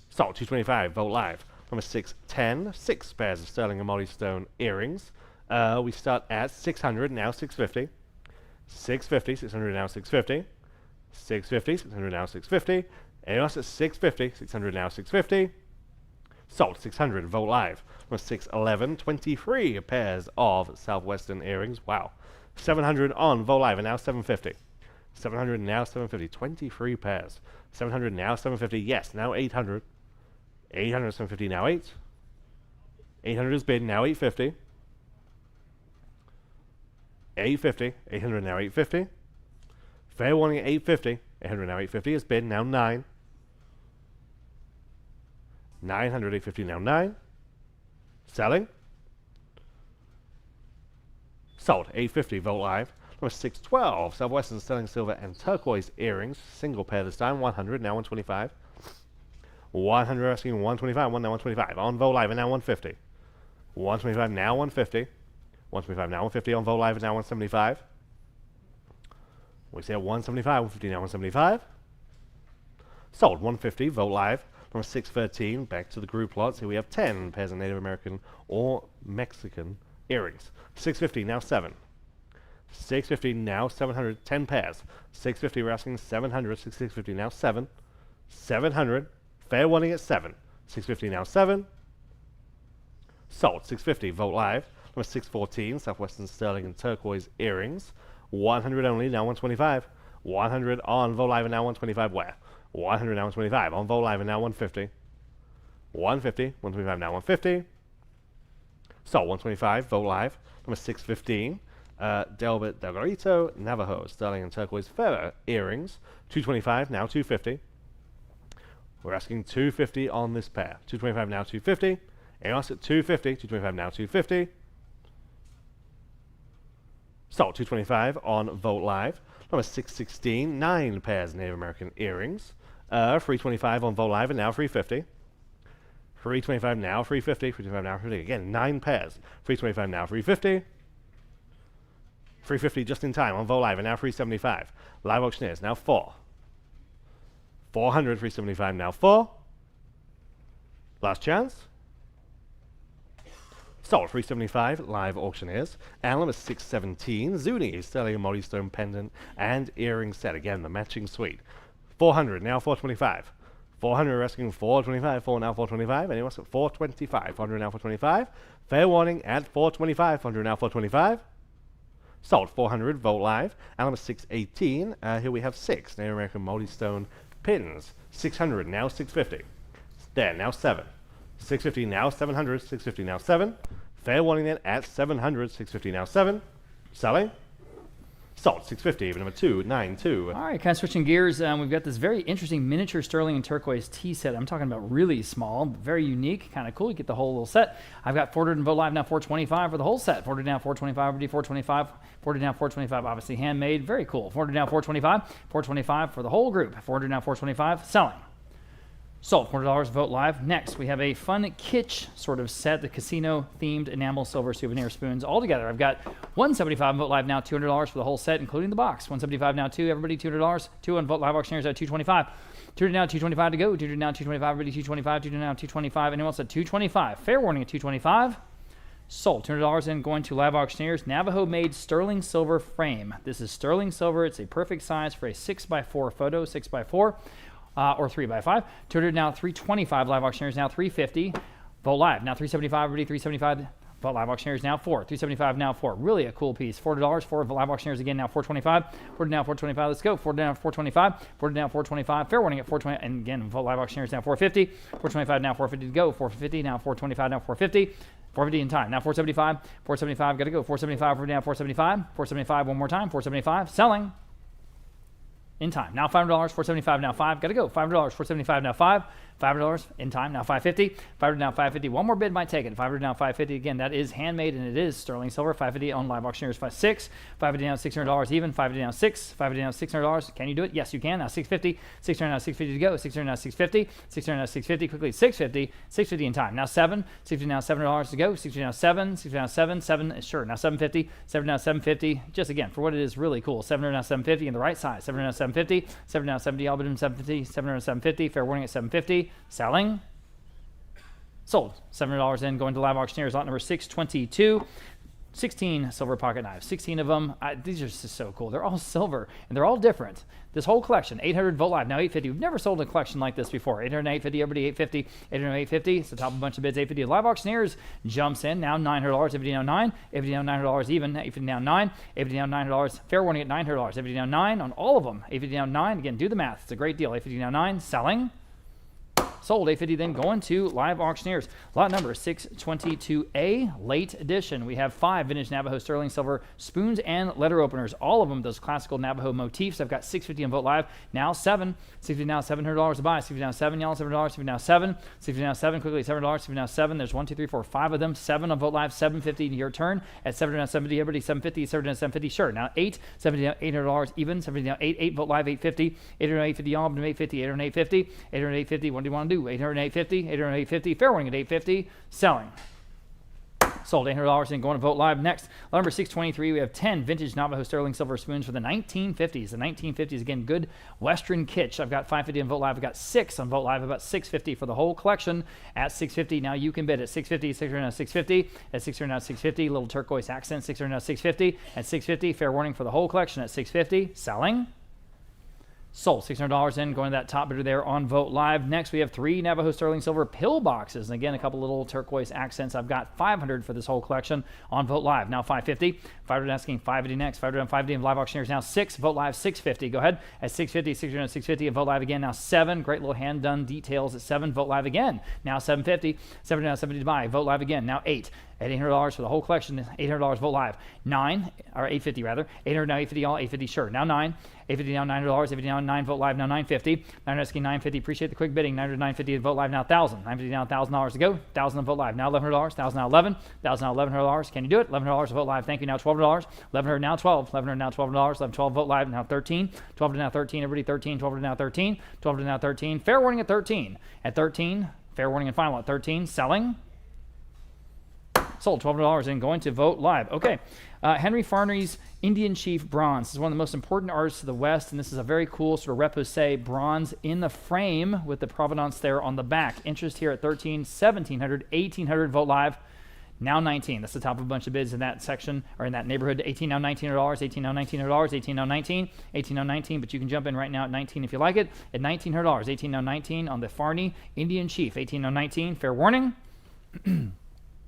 Sold, 225, Vote Live. Number 610, 6 pairs of sterling and molystone earrings. We start at 600, now 650. 650, 600 now 650. 650, 600 now 650. EOS at 650, 600 now 650. Sold, 600, Vote Live. Number 611, 23 pairs of Southwestern earrings. Wow. 700 on Vote Live and now 750. 700 now 750, 23 pairs. 700 now 750, yes, now 800. 800, 750, now 8. 800 is bid, now 850. 850, 800 now 850. Fair warning at 850. 800 now 850 is bid, now 9. 900, 850 now 9. Selling. Sold, 850, Vote Live. Number 612, Southwestern sterling silver and turquoise earrings. Single pair this time, 100, now 125. 100 asking 125, 1 now 125. On Vote Live and now 150. 125 now 150. 125 now 150 on Vote Live and now 175. We say 175, 150 now 175. Sold, 150, Vote Live. Number 613, back to the group lots. Here we have 10 pairs of Native American or Mexican earrings. 650, now 7. 650, now 700, 10 pairs. 650, we're asking 700, 650, now 7. 700, fair warning at 7. 650, now 7. Sold, 650, Vote Live. Number 614, Southwestern sterling and turquoise earrings. 100 only, now 125. 100 on Vote Live and now 125 where? 100 now 125 on Vote Live and now 150. 150, 125 now 150. So 125, Vote Live. Number 615, Delbert Delgarito, Navajo, sterling and turquoise feather earrings. 225, now 250. We're asking 250 on this pair. 225 now 250. EOS at 250, 225 now 250. So 225 on Vote Live. Number 616, 9 pairs Native American earrings. 325 on Vote Live and now 350. 325 now 350. 325 now 350. Again, 9 pairs. 325 now 350. 350 just in time on Vote Live and now 375. Live Auctioneers now 4. 400, 375 now 4. Last chance. Sold 375 live auctioneers. Alum is 617. Zuni sterling multi-stone pendant and earring set. Again, the matching suite. 400 now 425. 400 asking 425. 4 now 425. Anyone else at 425? 400 now 425. Fair warning at 425. 400 now 425. Sold 400 Vogt live. Alum is 618. Here we have 6 Native American multi-stone pins. 600 now 650. There now 7. 650 now 700, 650 now 7. Fair warning then at 700, 650 now 7. Selling. Sold 650, even number 292. All right, kind of switching gears. We've got this very interesting miniature sterling and turquoise tea set. I'm talking about really small, very unique, kind of cool. You get the whole little set. I've got 400 and Vote Live now 425 for the whole set. 400 now 425, already 425. 400 now 425, obviously handmade, very cool. 400 now 425, 425 for the whole group. 400 now 425, selling. Sold $400 Vote Live. Next, we have a fun kitsch sort of set, the casino-themed enamel silver souvenir spoons. All together, I've got $175 Vote Live now, $200 for the whole set, including the box. $175 now, two. Everybody, $200. Two on Vote Live auctioneers at $225. $200 now, $225 to go. $200 now, $225. Everybody, $225. $200 now, $225. Anyone else at $225? Fair warning at $225. Sold $200 in, going to live auctioneers. Navajo-made sterling silver frame. This is sterling silver. It's a perfect size for a 6x4 photo, 6x4. Or 3x5. 200 now, 325 live auctioneers now, 350. Vote Live now, 375. Everybody, 375. Vote Live auctioneers now, 4. 375 now, 4. Really a cool piece. $4 for live auctioneers again now, 425. 4 now, 425. Let's go. 4 down, 425. 4 down, 425. Fair warning at 420. And again, Vote Live auctioneers now, 450. 425 now, 450 to go. 450 now, 425 now, 450. 450 in time. Now 475. 475. Got to go. 475. 4 down, 475. 475 one more time. 475. Selling. In time. Now $500, 475 now 5. Got to go. $500, 475 now 5. $500 in time. Now 550. 500 now 550. One more bid might take it. 500 now 550. Again, that is handmade and it is sterling silver. 550 on live auctioneers 6. 550 now $600 even. 550 now 6. 550 now $600. Can you do it? Yes, you can. Now 650. 600 now 650 to go. 600 now 650. 600 now 650. Quickly 650. 650 in time. Now 7. 650 now $700 to go. 650 now 7. 650 now 7. 7. Sure. Now 750. 7 now 750. Just again for what it is really cool. 700 now 750 in the right size. 700 now 750. 7 now 70. All but in 750. 700 750. Fair warning at 750. Selling. Sold. $700 in, going to live auctioneers. Lot number 622. 16 silver pocket knives. 16 of them. These are just so cool. They're all silver and they're all different. This whole collection, 800 Vote Live, now 850. We've never sold a collection like this before. 800 850, everybody 850. 800 850. It's the top of a bunch of bids. 850. Live auctioneers jumps in. Now $900. 850 now 9. 850 now $900 even. 850 now 9. 850 now $900. Fair warning at $900. 850 now 9 on all of them. 850 now 9. Again, do the math. It's a great deal. 850 now 9. Selling. Sold. 850 then going to live auctioneers. Lot number 622A, late edition. We have 5 vintage Navajo sterling silver spoons and letter openers. All of them those classical Navajo motifs. I've got 650 on Vote Live. Now 7. 650 now $700 to buy. 650 now 7. Y'all $700. 650 now 7. 650 now 7. Quickly $7. 650 now 7. There's 1, 2, 3, 4, 5 of them. 7 on Vote Live. 750 to your turn at 700 now 70. Everybody 750. 700 now 750. Sure. Now 8. 70 now $800 even. 70 now 8. 8 Vote Live 850. 800 850 y'all. 850. 800 850. 800 850. What do you want to do? 800 850. 800 850. Fair warning at 850. Selling. Sold $800 and going to Vote Live. Next, number 623, we have 10 vintage Navajo sterling silver spoons for the 1950s. The 1950s, again, good Western kitsch. I've got 550 on Vote Live. I've got 6 on Vote Live. About 650 for the whole collection at 650. Now you can bid at 650, 600 now 650, at 600 now 650. Little turquoise accent, 600 now 650, at 650. Fair warning for the whole collection at 650. Selling. Sold. $600 in, going to that top bidder there on Vote Live. Next, we have 3 Navajo sterling silver pill boxes. And again, a couple little turquoise accents. I've got 500 for this whole collection on Vote Live. Now 550. 500 asking 550 next. 500 on 550 and live auctioneers now 6. Vote Live 650. Go ahead at 650, 600 on 650 and Vote Live again now 7. Great little hand done details at 7. Vote Live again now 750. 700 now 70 to buy. Vote Live again now 8. At $800 for the whole collection, $800 Vote Live. 9, or 850 rather. 800 now 850 all, 850 sure. Now 9. 850 now $900, 850 now 9 Vote Live now 950. 900 asking 950. Appreciate the quick bidding. 900 950 Vote Live now 1,000. 950 now $1,000 to go. 1,000 on Vote Live now $1,100. 1,000 now 11. 1,000 now $1,100. Can you do it? $1,100 Vote Live. Thank you. Now $1,200. 1,100 now 12. 1,100 now $1,200. 1112 Vote Live now 13. 12 to now 13. Everybody 13. 12 to now 13. 12 to now 13. Fair warning at 13. At 13. Fair warning and final at 13. Selling. Sold. $1,200 and going to Vote Live. Okay. Henry Farney's Indian Chief bronze. This is one of the most important artists of the West, and this is a very cool sort of repoussé bronze in the frame with the provenance there on the back. Interest here at 13, 1,700, 1,800 Vote Live. now 19. That's the top of a bunch of bids in that section, or in that neighborhood. 18 now, $19, 18 now, $19, 18 now, 19, 18 now, 19, but you can jump in right now at 19 if you like it, at $1,900. 18 now, 19 on the Farney Indian Chief. 18 now, 19, fair warning.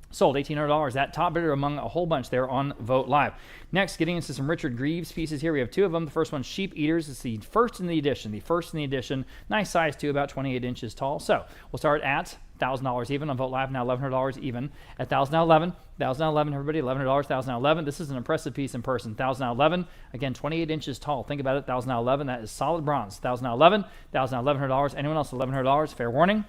Sold $1,800. That top bidder among a whole bunch there on Vote Live. Next, getting into some Richard Greaves pieces here. We have two of them. The first one, Sheep Eaters. It's the first in the edition. The first in the edition. Nice size too, about 28 inches tall. So we'll start at $1,000 even on Vote Live. Now $1,100 even at $1,011. $1,011, everybody. $1,100. $1,011. This is an impressive piece in person. $1,011. Again, 28 inches tall. Think about it. $1,011. That is solid bronze. $1,011. $1,100. Anyone else? $1,100. Fair warning.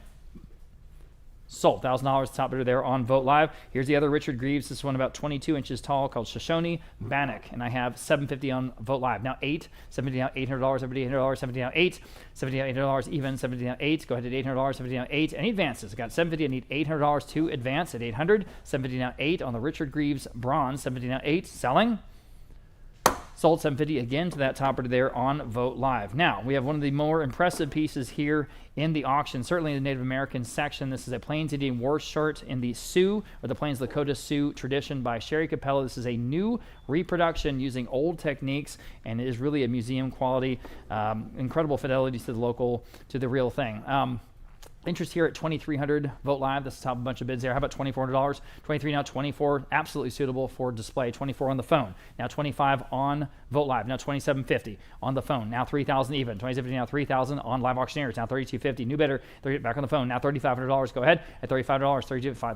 Sold. $1,000 top bidder there on Vote Live. Here's the other Richard Greaves. This one about 22 inches tall, called Shoshone Bannock, and I have $750 on Vote Live. Now $750 now, $800, everybody $800, $750 now $750 now, $800 even, $750 now 8. Go ahead at $800, $750 now 8. Any advances? I got $750. I need $800 to advance at $800. $750 now 8 on the Richard Greaves bronze. $750 now 8. Selling. Sold. $750 again to that top bidder there on Vote Live. Now, we have one of the more impressive pieces here in the auction, certainly in the Native American section. This is a Plains Indian War shirt in the Sioux, or the Plains Lakota Sioux tradition by Sherry Capella. This is a new reproduction using old techniques, and it is really a museum quality, incredible fidelity to the real thing. Interest here at $2,300. Vote Live. That's the top of a bunch of bids there. How about $2,400? 23 now, 24. Absolutely suitable for display. 24 on the phone. Now 25 on Vote Live. Now $2,750 on the phone. Now $3,000 even. $2,750 now, $3,000 on Live Auctioneers. Now $3,250. New bidder. Back on the phone. Now $3,500. Go ahead at $35.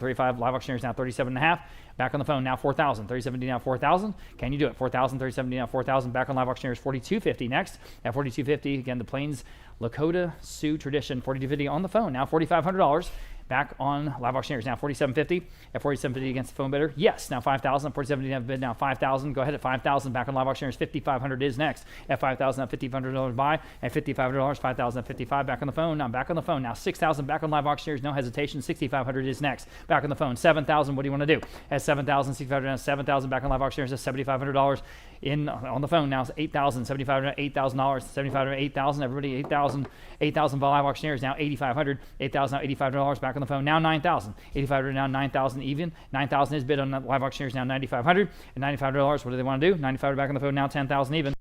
$35. Live Auctioneers now $37.5. Back on the phone now $4,000. $3,750 now $4,000. Can you do it? $4,000. $3,750 now $4,000. Back on Live Auctioneers $4,250 next. At $4,250 again, the Plains Lakota Sioux tradition. $4,250 on the phone. Now $4,500. Back on Live Auctioneers now $4,750. At $4,750 against the phone bidder. Yes. Now $5,000. $4,750 have bid now $5,000. Go ahead at $5,000. Back on Live Auctioneers $5,500 is next. At $5,000 now $5,500 buy. At $5,500 $5,055 back on the phone. Now back on the phone. Now $6,000 back on Live Auctioneers. No hesitation. $6,500 is next. Back on the phone. $7,000. What do you want to do? At $7,000. $6,500 now $7,000 back on Live Auctioneers. That's $7,500 in on the phone. Now $8,000. $7,500 $8,000. $7,500 $8,000. Everybody $8,000. $8,000 by Live Auctioneers. Now $8,500. $8,000 now $8,500 back on the phone. Now $9,000. $8,500 now $9,000 even. $9,000 is bid on Live Auctioneers. Now $9,500. And $9,500. What do they want to do? $9,500 back on the phone. Now $10,000 even.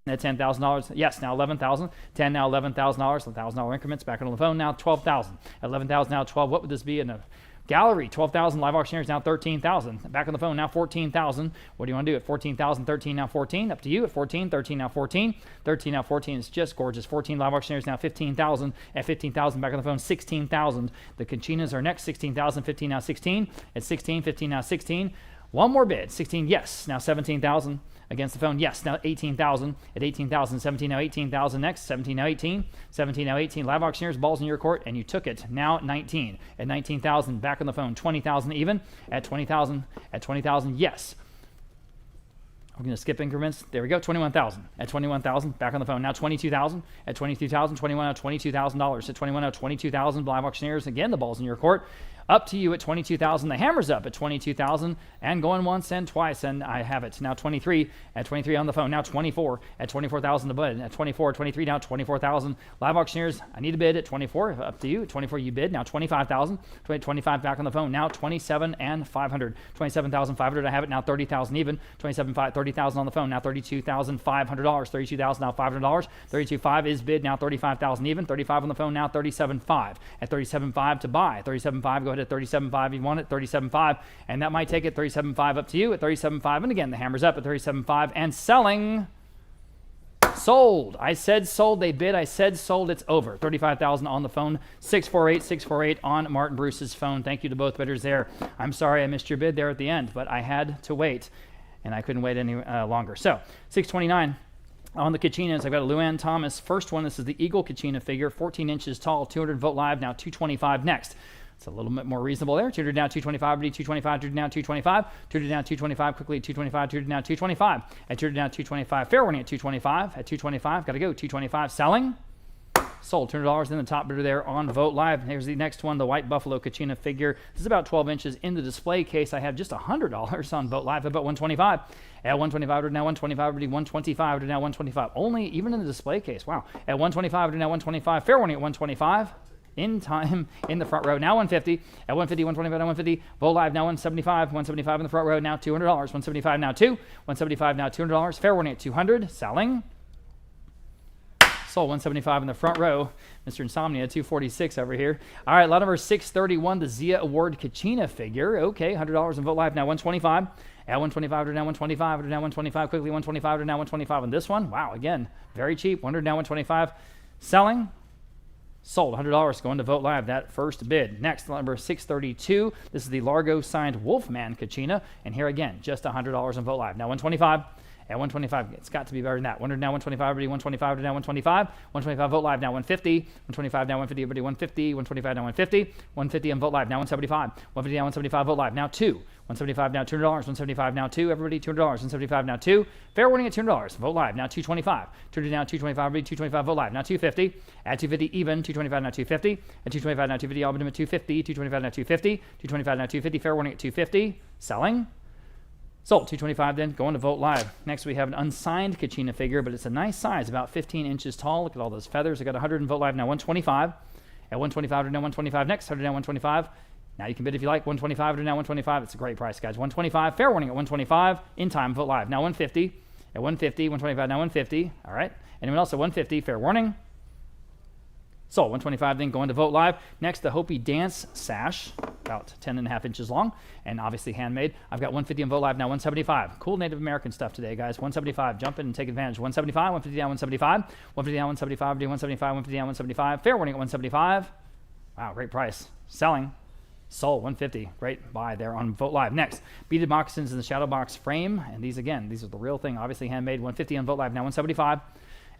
At $10,000, yes, now $11,000. 10 now $11,000. $1,000 increments back on the phone. Now $12,000. At $11,000 now 12. What would this be in a gallery? $12,000. Live Auctioneers now $13,000. Back on the phone now $14,000. What do you want to do at $14,000? 13 now 14. Up to you at 14. 13 now 14. 13 now 14 is just gorgeous. 14 Live Auctioneers now $15,000. At $15,000 back on the phone $16,000. The Conchinas are next. $16,000. 15 now 16. At 16. 15 now 16. One more bid. 16. Yes. Now $17,000. Against the phone, yes, now $18,000. At $18,000, 17 now $18,000 next, 17 now 18, 17 now 18. Live Auctioneers, balls in your court, and you took it. Now 19. At $19,000, back on the phone, $20,000 even. At $20,000, yes. I'm going to skip increments. There we go, $21,000. At $21,000, back on the phone. Now $22,000. At $22,000, 21 now $22,000. At 21 now $22,000. Live Auctioneers, again, the ball's in your court. Up to you at $22,000. The hammer's up at $22,000 and going once and twice, and I have it. Now 23. At 23 on the phone. Now 24. At $24,000 to bid. At 24. 23 now $24,000. Live Auctioneers, I need a bid at 24. Up to you. At 24 you bid. Now $25,000. 25 back on the phone. Now 27 and $500. 27,500. I have it. Now $30,000 even. 27,500. 30,000 on the phone. Now $32,500. $32,000 now $500. 32,500 is bid. Now $35,000 even. 35 on the phone. Now $37,500. At $37,500 to buy. $37,500. Go ahead at $37,500. You want it. $37,500. And that might take it. $37,500 up to you at $37,500. And again, the hammer's up at $37,500 and selling. Sold. I said sold. They bid. I said sold. It's over. $35,000 on the phone. 648 on Martin Bruce's phone. Thank you to both bidders there. I'm sorry I missed your bid there at the end, but I had to wait, and I couldn't wait any longer. So 629 on the Kachinas. I've got a Luann Thomas. First one. This is the Eagle Kachina figure, 14 inches tall, 200 Vote Live. Now 225 next. It's a little bit more reasonable there. 200 down, 225, 225, 200 down, 225, 200 down, 225, quickly 225, 200 down, 225, at 200 down, 225, fair warning at 225, at 225, got to go, 225, selling, sold, $200 in the top bidder there on Vote Live. Here's the next one, the White Buffalo Kachina figure. This is about 12 inches in the display case. I have just $100 on Vote Live, about 125. At 125, now 125, 125, now 125. Only, even in the display case, wow. At 125, now 125, fair warning at 125. in time in the front row. Now 150 at 150, 125 now 150. Vote live now 175 in the front row. Now $200. 175 now 175 now $200. Fair warning at 200. Selling. Sold 175 in the front row. Mr. Insomnia 246 over here. All right, lot number 631, the Zia Award Kachina figure. Okay, $100 in Vote Live now 125. At 125 to now 125 to now 125. Quickly 125 to now 125 on this one. Wow, again, very cheap. 100 now 125. Selling. Sold $100 going to Vote Live, that first bid. Next, number 632. This is the Largo signed Wolfman Kachina. And here again, just $100 in Vote Live. Now 125. At 125, it's got to be better than that. 100 now 125, everybody 125 to now 125. 125 Vote Live now 150. 125 now 150, everybody 150. 125 now 150. 150 on Vote Live now 175. 150 now 175 Vote Live now 2. 175 now $200. 175 now 2. Everybody $200. 175 now 2. Fair warning at $200. Vote Live now 225. 200 now 225. Everybody 225 Vote Live now 250. At 250 even. 225 now 250. At 225 now 250. All but 250. 225 now 250. 225 now 250. Fair warning at 250. Selling. Sold 225 then, going to Vote Live. Next we have an unsigned Kachina figure, but it's a nice size, about 15 inches tall. Look at all those feathers. I got 100 in Vote Live now 125. At 125 to now 125 next, 100 now 125. Now you can bid if you like, 125 to now 125. It's a great price, guys. 125, fair warning at 125. In time, Vote Live now 150. At 150, 125 now 150. All right. Anyone else at 150, fair warning. Sold 125 then, going to Vote Live. Next, the Hopi Dance Sash, about 10.5 inches long, and obviously handmade. I've got 150 in Vote Live now 175. Cool Native American stuff today, guys. 175, jump in and take advantage. 175, 150 down 175. 150 down 175, 175, 150 down 175. Fair warning at 175. Wow, great price. Selling. Sold 150. Great buy there on Vote Live. Next, beaded moccasins in the shadow box frame, and these again, these are the real thing, obviously handmade. 150 on Vote Live now 175.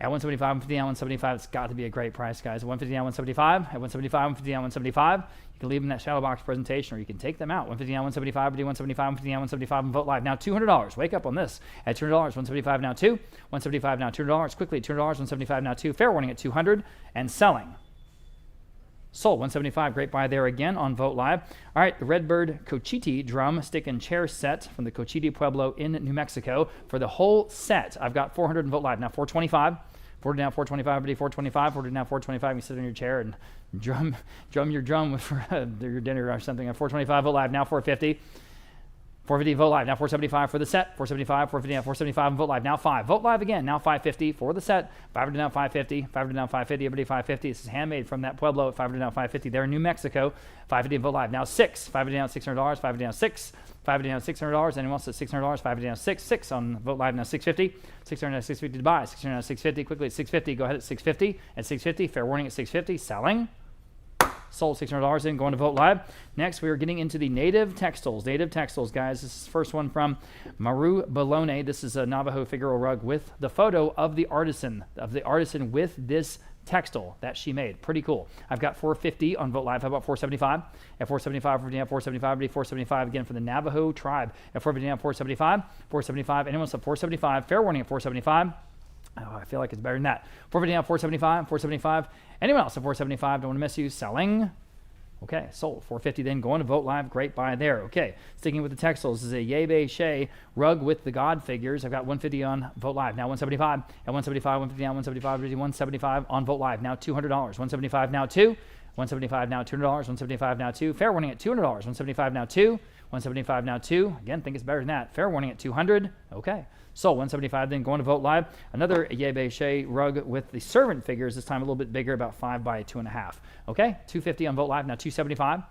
At 175, 150 down 175, it's got to be a great price, guys. 150 down 175. At 175, 150 down 175. You can leave them in that shadow box presentation, or you can take them out. 150 down 175, 175, 150 down 175 and Vote Live. Now $200. Wake up on this. At $200, 175 now 2. 175 now $200. Quickly $200, 175 now 2. Fair warning at 200 and selling. Sold 175. Great buy there again on Vote Live. All right, the Redbird Cochiti drum, stick, and chair set from the Cochiti Pueblo in New Mexico. For the whole set, I've got 400 in Vote Live. Now 425. 40 now 425, everybody 425. 40 now 425. You sit in your chair and drum your drum for your dinner or something. At 425 Vote Live. Now 450. 450 Vote Live. Now 475 for the set. 475, 450 now 475 and Vote Live. Now 5. Vote Live again. Now 550 for the set. 500 now 550. 500 now 550. Everybody 550. This is handmade from that Pueblo at 500 now 550. There in New Mexico. 550 Vote Live. Now 6. 550 down $600. 550 down 6. 550 down $600. Anyone else at $600? 550 down 6. 6 on Vote Live. Now 650. 600 now 650 to buy. 600 now 650. Quickly at 650. Go ahead at 650. At 650. Fair warning at 650. Selling. Sold $600 in, going to Vote Live. Next, we are getting into the Native Textiles. Native Textiles, guys. This is the first one from Maru Bologna. This is a Navajo figural rug with the photo of the artisan with this textile that she made. Pretty cool. I've got 450 on Vote Live. How about 475? At 475, 475, 475 again for the Navajo tribe. At 450, 475, 475. Anyone else at 475? Fair warning at 475. Oh, I feel like it's better than that. 450 now, 475, 475. Anyone else at 475? Don't want to miss you. Selling. Okay, sold. 450 then, going to Vote Live. Great buy there. Okay, sticking with the textiles. This is a Yebe Shea rug with the God figures. I've got 150 on Vote Live. Now 175. At 175, 150 down, 175, 175 on Vote Live. Now $200. 175 now 2. 175 now $200. 175 now 2. Fair warning at $200. 175 now 2. 175 now 2. Again, think it's better than that. Fair warning at 200. Okay. So 175 then, going to Vote Live. Another Yebe Shea rug with the servant figures, this time a little bit bigger, about 5 by 2.5. Okay, 250 on Vote Live. Now 275.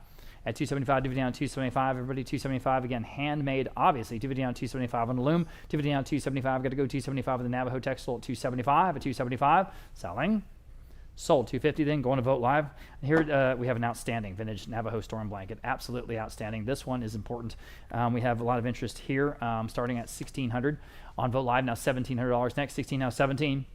At 275, DVD down 275. Everybody 275. Again, handmade, obviously. DVD down 275 on the loom. DVD down 275. Got to go 275 with the Navajo textile at 275. At 275, selling. Sold 250 then, going to Vote Live. Here we have an outstanding vintage Navajo storm blanket. Absolutely outstanding. This one is important. We have a lot of interest here, starting at $1,600 on Vote Live. Now $1,700 next. 16 now 17.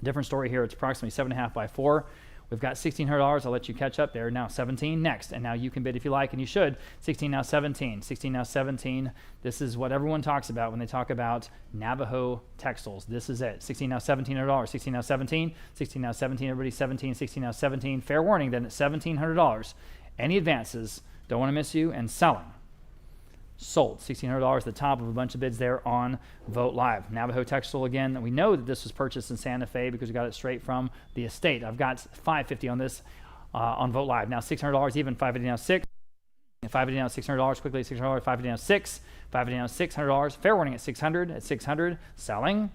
Different story here. It's approximately 7.5 by 4. We've got $1,600. I'll let you catch up there. Now 17 next. And now you can bid if you like, and you should. 16 now 17. 16 now 17. This is what everyone talks about when they talk about Navajo textiles. This is it. 16 now $1,700. 16 now 17. 16 now 17. Everybody 17. 16 now 17. Fair warning then at $1,700. Any advances, don't want to miss you, and selling. Sold $1,600, the top of a bunch of bids there on Vote Live. Navajo textile again. We know that this was purchased in Santa Fe because we got it straight from the estate. I've got $550 on this on Vote Live. Now $600 even, 550 now 6. 550 now $600 quickly, $600, 550 now 6. 550 now $600. Fair warning at 600, selling.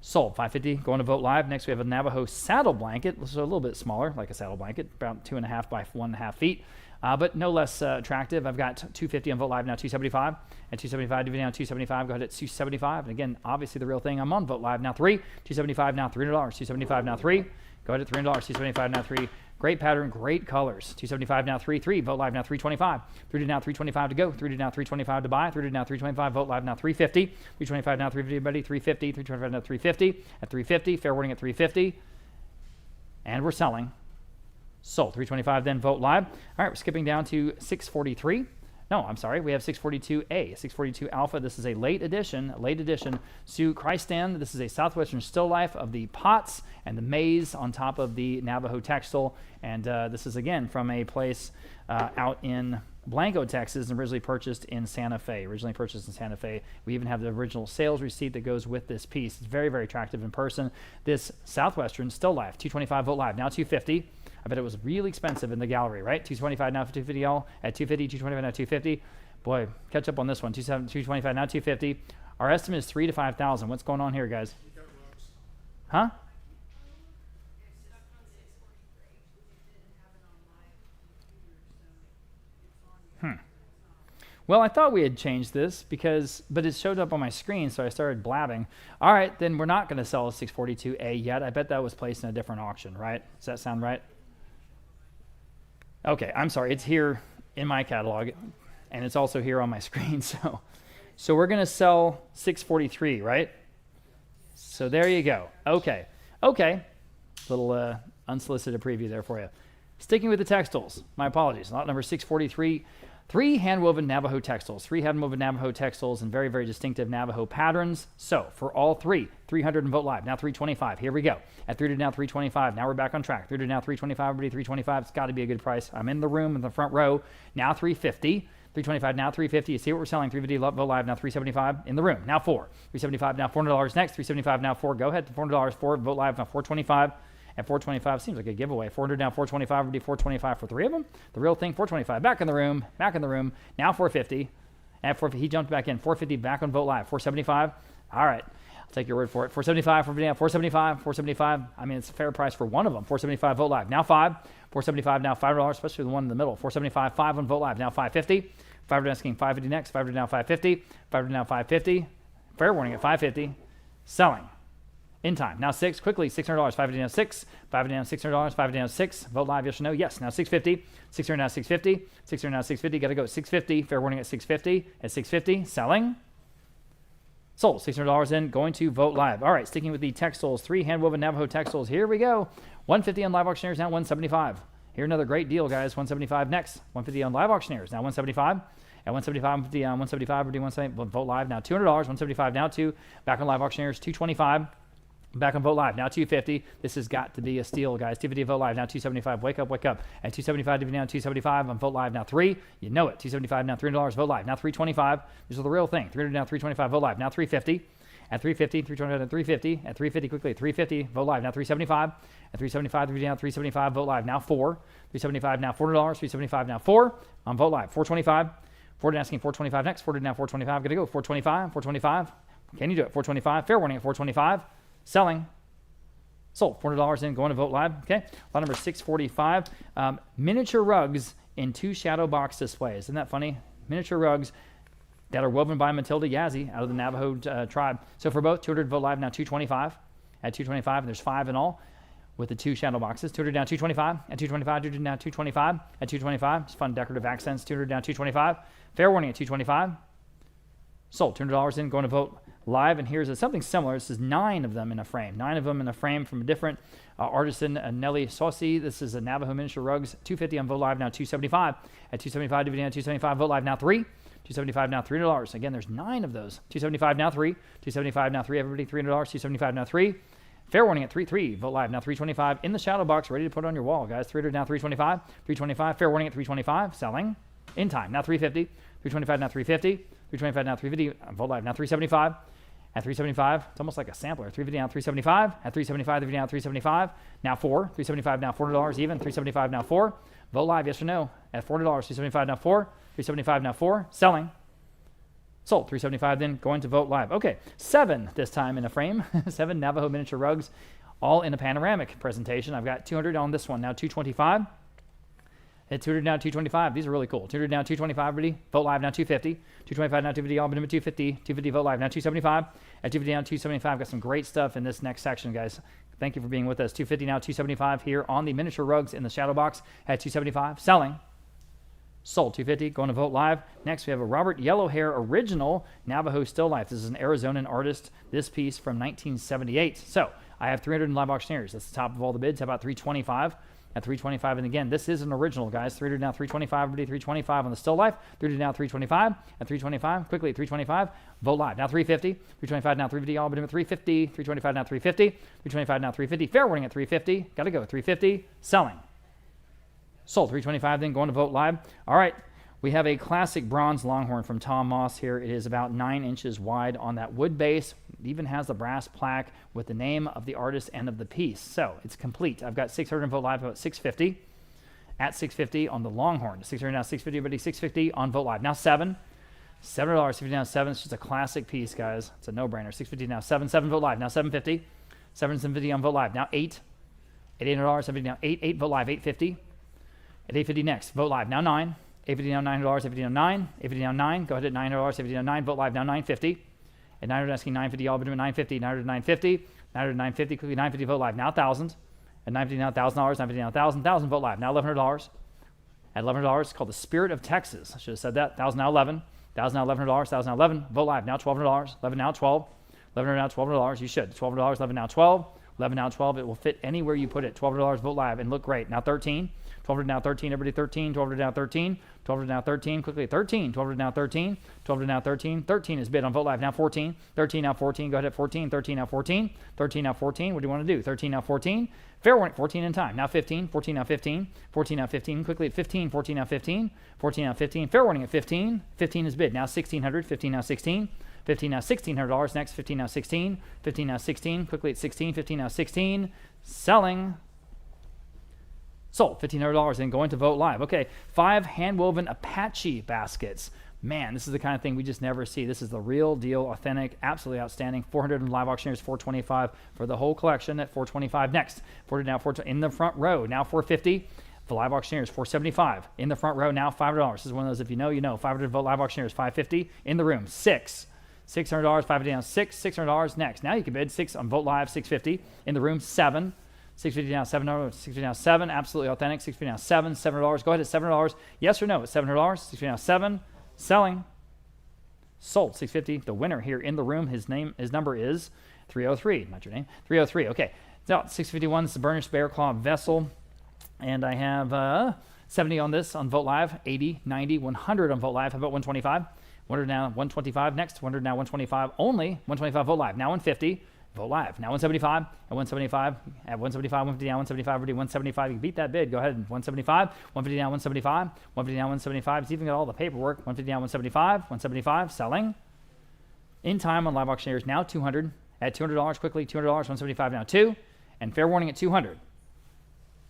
Sold, 550, going to Vote Live. Next we have a Navajo saddle blanket. This is a little bit smaller, like a saddle blanket, about 2.5 by 1.5 feet, but no less attractive. I've got 250 on Vote Live, now 275, and 275 DVD now 275. Go ahead at 275, and again, obviously the real thing. I'm on Vote Live now 3, 275 now $300, 275 now 3. Go ahead at $300, 275 now 3. Great pattern, great colors. 275 now 3. Vote Live now 325. 3 to now 325 to go. 3 to now 325 to buy. 3 to now 325. Vote Live now 350. 325 now 350. Everybody 350. 325 now 350. At 350. Fair warning at 350. And we're selling. Sold. 325 then Vote Live. All right, we're skipping down to 643. No, I'm sorry. We have 642A, 642 Alpha. This is a late edition Sioux Christ stand. This is a Southwestern still life of the pots and the maize on top of the Navajo textile. And this is, again, from a place out in Blanco, Texas, and originally purchased in Santa Fe. We even have the original sales receipt that goes with this piece. It's very, very attractive in person. This Southwestern still life, 225 Vote Live, now 250. I bet it was really expensive in the gallery, right? 225 now for 250 all at 250, 225 now 250. Boy, catch up on this one. 225 now 250. Our estimate is 3,000 to 5,000. What's going on here, guys? Huh? Well, I thought we had changed this but it showed up on my screen, so I started blabbing. All right, then we're not going to sell a 642A yet. I bet that was placed in a different auction, right? Does that sound right? Okay, I'm sorry. It's here in my catalog, and it's also here on my screen. So we're going to sell 643, right? So there you go. Okay. Little unsolicited preview there for you. Sticking with the textiles. My apologies. Lot number 643. 3 hand-woven Navajo textiles. 3 hand-woven Navajo textiles and very, very distinctive Navajo patterns. So for all 3, 300 and Vote Live. Now 325. Here we go. At 3 to now 325. Now we're back on track. 3 to now 325. Everybody 325. It's got to be a good price. I'm in the room in the front row. Now 350. 325 now 350. You see what we're selling? 350 Vote Live now 375 in the room. Now 4. 375 now $400 next. 375 now 4. Go ahead. $400 4. Vote Live now 425. At 425 seems like a giveaway. 400 now 425. We'll do 425 for 3 of them. The real thing, 425. Back in the room. Now 450. At 450, he jumped back in. 450 back on Vote Live. 475. All right. I'll take your word for it. 475 for video. 475. I mean, it's a fair price for one of them. 475 Vote Live. Now 5. 475 now $5, especially the one in the middle. 475 5 on Vote Live. Now 550. 500 asking 550 next. 500 now 550. 500 now 550. Fair warning at 550. Selling. In time. Now 6. Quickly. $600. 550 now 6. 550 now $600. 550 now 6. Vote Live. Yes or no? Yes. Now 650. 600 now 650. 600 now 650. Got to go 650. Fair warning at 650. At 650. Selling. Sold. $600 in. Going to Vote Live. All right. Sticking with the textiles. 3 hand-woven Navajo textiles. Here we go. 150 on live auctioneers. Now 175. Here another great deal, guys. 175 next. 150 on live auctioneers. Now 175. At 175, 150 on 175. We're doing 175. Vote Live. Now $200. 175 now 2. Back on live auctioneers. 225. Back on Vote Live, now 250. This has got to be a steal, guys. 250 Vote Live, now 275. Wake up. At 275, now 275 on Vote Live, now 3. You know it. 275, now $300. Vote Live, now 325. These are the real thing. 300 now 325. Vote Live, now 350. At 350, 325 and 350. At 350 quickly. 350. Vote Live, now 375. At 375, 350 now 375. Vote Live, now 4. 375 now $400. 375 now 4 on Vote Live. 425. Ford asking 425 next. Ford now 425. Gonna go 425. 425. Can you do it? 425. Fair warning at 425. Selling. Sold. $400 in. Going to Vote Live. Okay. Lot number 645. Miniature rugs in 2 shadow box displays. Isn't that funny? Miniature rugs that are woven by Matilda Yazzie out of the Navajo tribe. So for both, 200 Vote Live, now 225. At 225, and there's 5 in all with the 2 shadow boxes. 200 down 225. At 225, 200 down 225. At 225, it's fun decorative accents. 200 down 225. Fair warning at 225. Sold. $200 in. Going to Vote Live, and here's something similar. This is 9 of them in a frame. 9 of them in a frame from a different artisan, Nelly Saucy. This is a Navajo miniature rugs. 250 on Vote Live, now 275. At 275, DVD now 275. Vote Live, now 3. 275 now $300. Again, there's 9 of those. 275 now 3. 275 now 3. Everybody $300. 275 now 3. Fair warning at 3. Vote Live, now 325 in the shadow box, ready to put on your wall, guys. 300 now 325. 325. Fair warning at 325. Selling. In time. Now 350. 325 now 350. 325 now 350. Vote Live, now 375. At 375, it's almost like a sampler. 350 down, 375. At 375, 350 down, 375. Now 4. 375 now, $4 even. 375 now 4. Vote live, yes or no. At $4, 375 now 4. 375 now 4. Selling. Sold. 375 then going to vote live. Okay, 7 this time in a frame. 7 Navajo miniature rugs, all in a panoramic presentation. I've got 200 on this one. Now 225. At 200 now 225. These are really cool. 200 now 225, everybody. Vote live now 250. 225 now 250, all but 250. 250 vote live now 275. At 250 now 275. Got some great stuff in this next section, guys. Thank you for being with us. 250 now 275 here on the miniature rugs in the shadow box at 275. Selling. Sold. 250. Going to vote live. Next, we have a Robert Yellowhair original Navajo still life. This is an Arizonan artist. This piece from 1978. So I have 300 in live auctioneers. That's the top of all the bids. How about 325? At 325, and again, this is an original, guys. 300 now, 325, everybody. 325 on the still life. 300 now, 325. At 325, quickly at 325. Vote live now 350. 325 now 350. All but 350. 325 now 350. 325 now 350. Fair warning at 350. Got to go 350. Selling. Sold. 325. Then going to vote live. All right. We have a classic bronze longhorn from Tom Moss here. It is about 9 inches wide on that wood base. It even has the brass plaque with the name of the artist and of the piece. So it's complete. I've got 600 in vote live, about 650. At 650 on the longhorn. 600 now 650, everybody. 650 on vote live. Now 7. $7. 50 now 7. It's just a classic piece, guys. It's a no-brainer. 650 now 7. 7 vote live. Now 750. 750 on vote live. Now 8. At $800. 750 now 8. 8 vote live. 850. At 850 next. Vote live. Now 9. 850 now $9. 850 now 9. 850 now 9. Go ahead at $9. 850 now 9. Vote live now 950. At 900 asking 950. All but 950. 900 950. 900 950. Quickly 950. Vote live now 1,000. At 950 now $1,000. 950 now 1,000. 1,000 vote live now $1,100. At $1,100, it's called the Spirit of Texas. I should have said that. 1,000 now 11. 1,000 now $1,100. 1,000 now 11. Vote live now $1,200. 11 now 12. 11 now $1,200. You should. $1,200. 11 now 12. 11 now 12. It will fit anywhere you put it. $1,200. Vote live and look great. Now 13. 1,200 now 13. Everybody 13. 1,200 now 13. 1,200 now 13. Quickly 13. 1,200 now 13. 1,200 now 13. 13 is bid on vote live. Now 14. 13 now 14. Go ahead at 14. 13 now 14. 13 now 14. What do you want to do? 13 now 14. Fair warning. 14 in time. Now 15. 14 now 15. 14 now 15. Quickly at 15. 14 now 15. 14 now 15. Fair warning at 15. 15 is bid. Now 1,600. 15 now 16. 15 now $1,600. Next 15 now 16. 15 now 16. Quickly at 16. 15 now 16. Selling. Sold. $1,500 and going to vote live. Okay, 5 hand-woven Apache baskets. Man, this is the kind of thing we just never see. This is the real deal, authentic, absolutely outstanding. 400 in live auctioneers, 425 for the whole collection at 425. Next, 400 now 420 in the front row. Now 450. The live auctioneers, 475 in the front row. Now $500. This is one of those, if you know, you know. 500 vote live auctioneers, 550 in the room. 6. $600, 550 down 6. $600 next. Now you can bid 6 on vote live, 650 in the room. 7. 650 now, $7. 650 now 7. Absolutely authentic. 650 now 7. $7. Go ahead at $7. Yes or no? At $700. 650 now 7. Selling. Sold. 650. The winner here in the room. His number is 303. Not your name. 303. Okay. So 651. This is a burnished bear claw vessel, and I have 70 on this on vote live. 80, 90, 100 on vote live. How about 125? 100 now 125. Next 100 now 125 only. 125 vote live. Now 150. Vote live. Now 175. At 175. At 175. 150 down 175. Already 175. You can beat that bid. Go ahead. 175. 150 down 175. 150 down 175. It's even got all the paperwork. 150 down 175. 175. Selling. In time on live auctioneers. Now 200. At $200 quickly. $200. 175 now 2. And fair warning at 200.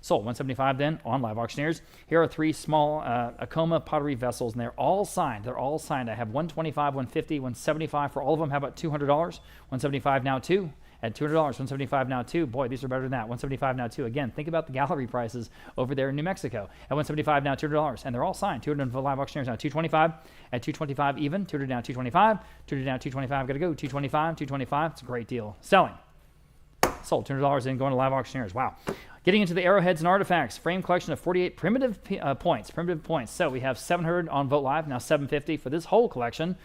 Sold. 175 then on live auctioneers. Here are 3 small Acoma pottery vessels, and they're all signed. They're all signed. I have 125, 150, 175 for all of them. How about $200? 175 now 2. At $200, 175 now 2. Boy, these are better than that. 175 now 2. Again, think about the gallery prices over there in New Mexico. At 175 now $200, and they're all signed. 200 for live auctioneers now 225. At 225 even. 200 now 225. 200 now 225. Got to go. 225. 225. It's a great deal. Selling. Sold. $200 in going to live auctioneers. Wow. Getting into the arrowheads and artifacts, frame collection of 48 primitive points. So we have 700 on vote live, now 750 for this whole collection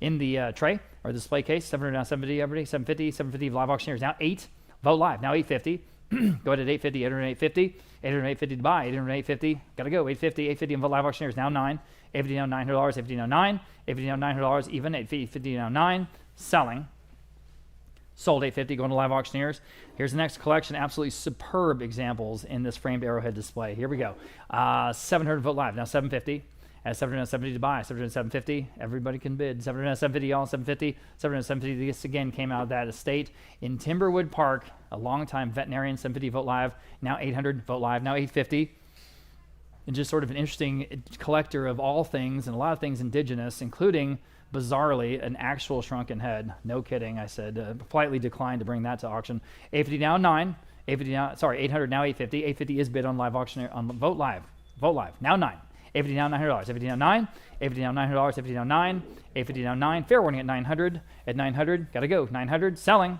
in the tray or display case. 700 now 750, everybody. 750 live auctioneers now 8. Vote live now 850. Go ahead at 850, 800, 850, 800, 850 to buy, 800, 850. Got to go. 850, 850 on vote live auctioneers now 9. 850 now $900, 850 now 9. 850 now $900 even. 850 now 9. Selling. Sold. 850 going to live auctioneers. Here's the next collection. Absolutely superb examples in this framed arrowhead display. Here we go. 700 vote live. Now 750. At 700, to buy. 750. Everybody can bid. 750, y'all. 750. 750. This again came out of that estate in Timberwood Park. A longtime veterinarian. 750 vote live. Now 800 vote live. Now 850. And just sort of an interesting collector of all things and a lot of things indigenous, including, bizarrely, an actual shrunken head. No kidding. I said politely declined to bring that to auction. 850 now 9. 850 now. Sorry, 800 now 850. 850 is bid on live auction on vote live. Vote live now 9. 850 now $900. 850 now 9. 850 now $900. 850 now 9. 850 now 9. Fair warning at 900. At 900, gotta go. 900 selling.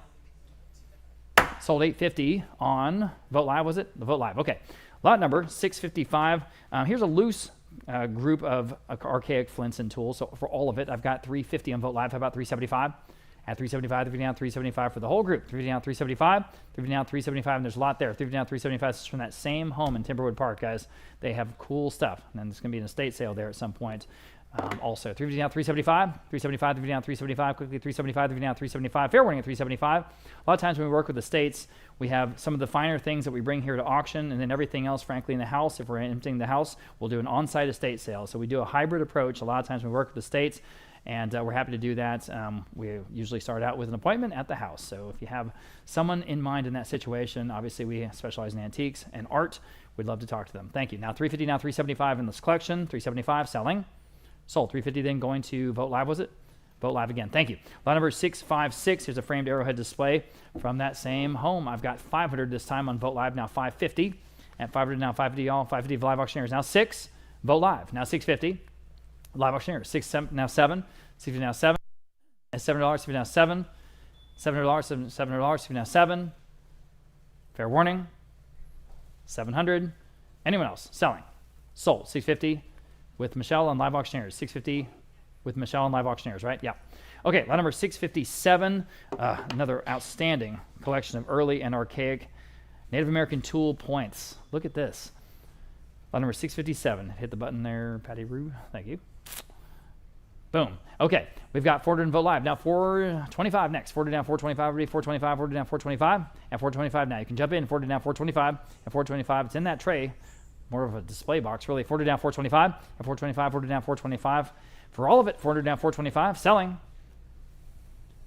Sold 850 on vote live. Was it the vote live? Okay. Lot number 655. Here's a loose group of archaic flints and tools. So for all of it, I've got 350 on vote live. How about 375? At 375, 350 down, 375 for the whole group. 350 down, 375, 350 down, 375, and there's a lot there. 350 down, 375. This is from that same home in Timberwood Park, guys. They have cool stuff, and there's going to be an estate sale there at some point. Also, 350 down, 375, 375, 350 down, 375, quickly 375, 350 down, 375. Fair warning at 375. A lot of times when we work with estates, we have some of the finer things that we bring here to auction, and then everything else, frankly, in the house. If we're emptying the house, we'll do an on-site estate sale. So we do a hybrid approach. A lot of times when we work with estates, and we're happy to do that. We usually start out with an appointment at the house. So if you have someone in mind in that situation, obviously we specialize in antiques and art. We'd love to talk to them. Thank you. Now 350, now 375 in this collection. 375 selling. Sold. 350 then going to vote live, was it? Vote live again. Thank you. Lot number 656. Here's a framed arrowhead display from that same home. I've got 500 this time on vote live. Now 550. At 500 now 550 all. 550 for live auctioneers. Now 6. Vote live. Now 650. Live auctioneers. 6 7 now 7. 60 now 7. At $7. 60 now 7. $700. $700. 60 now 7. Fair warning. 700. Anyone else selling? Sold. 650 with Michelle on live auctioneers. 650 with Michelle on live auctioneers, right? Yeah. Okay, lot number 657. Another outstanding collection of early and archaic Native American tool points. Look at this. Lot number 657. Hit the button there, Patty Rue. Thank you. Boom. Okay, we've got 400 and vote live. Now 425 next. 40 down, 425. Everybody 425. 40 down, 425. At 425 now. You can jump in. 40 down, 425. At 425, it's in that tray. More of a display box, really. 40 down, 425. At 425, 40 down, 425. For all of it, 400 down, 425. Selling.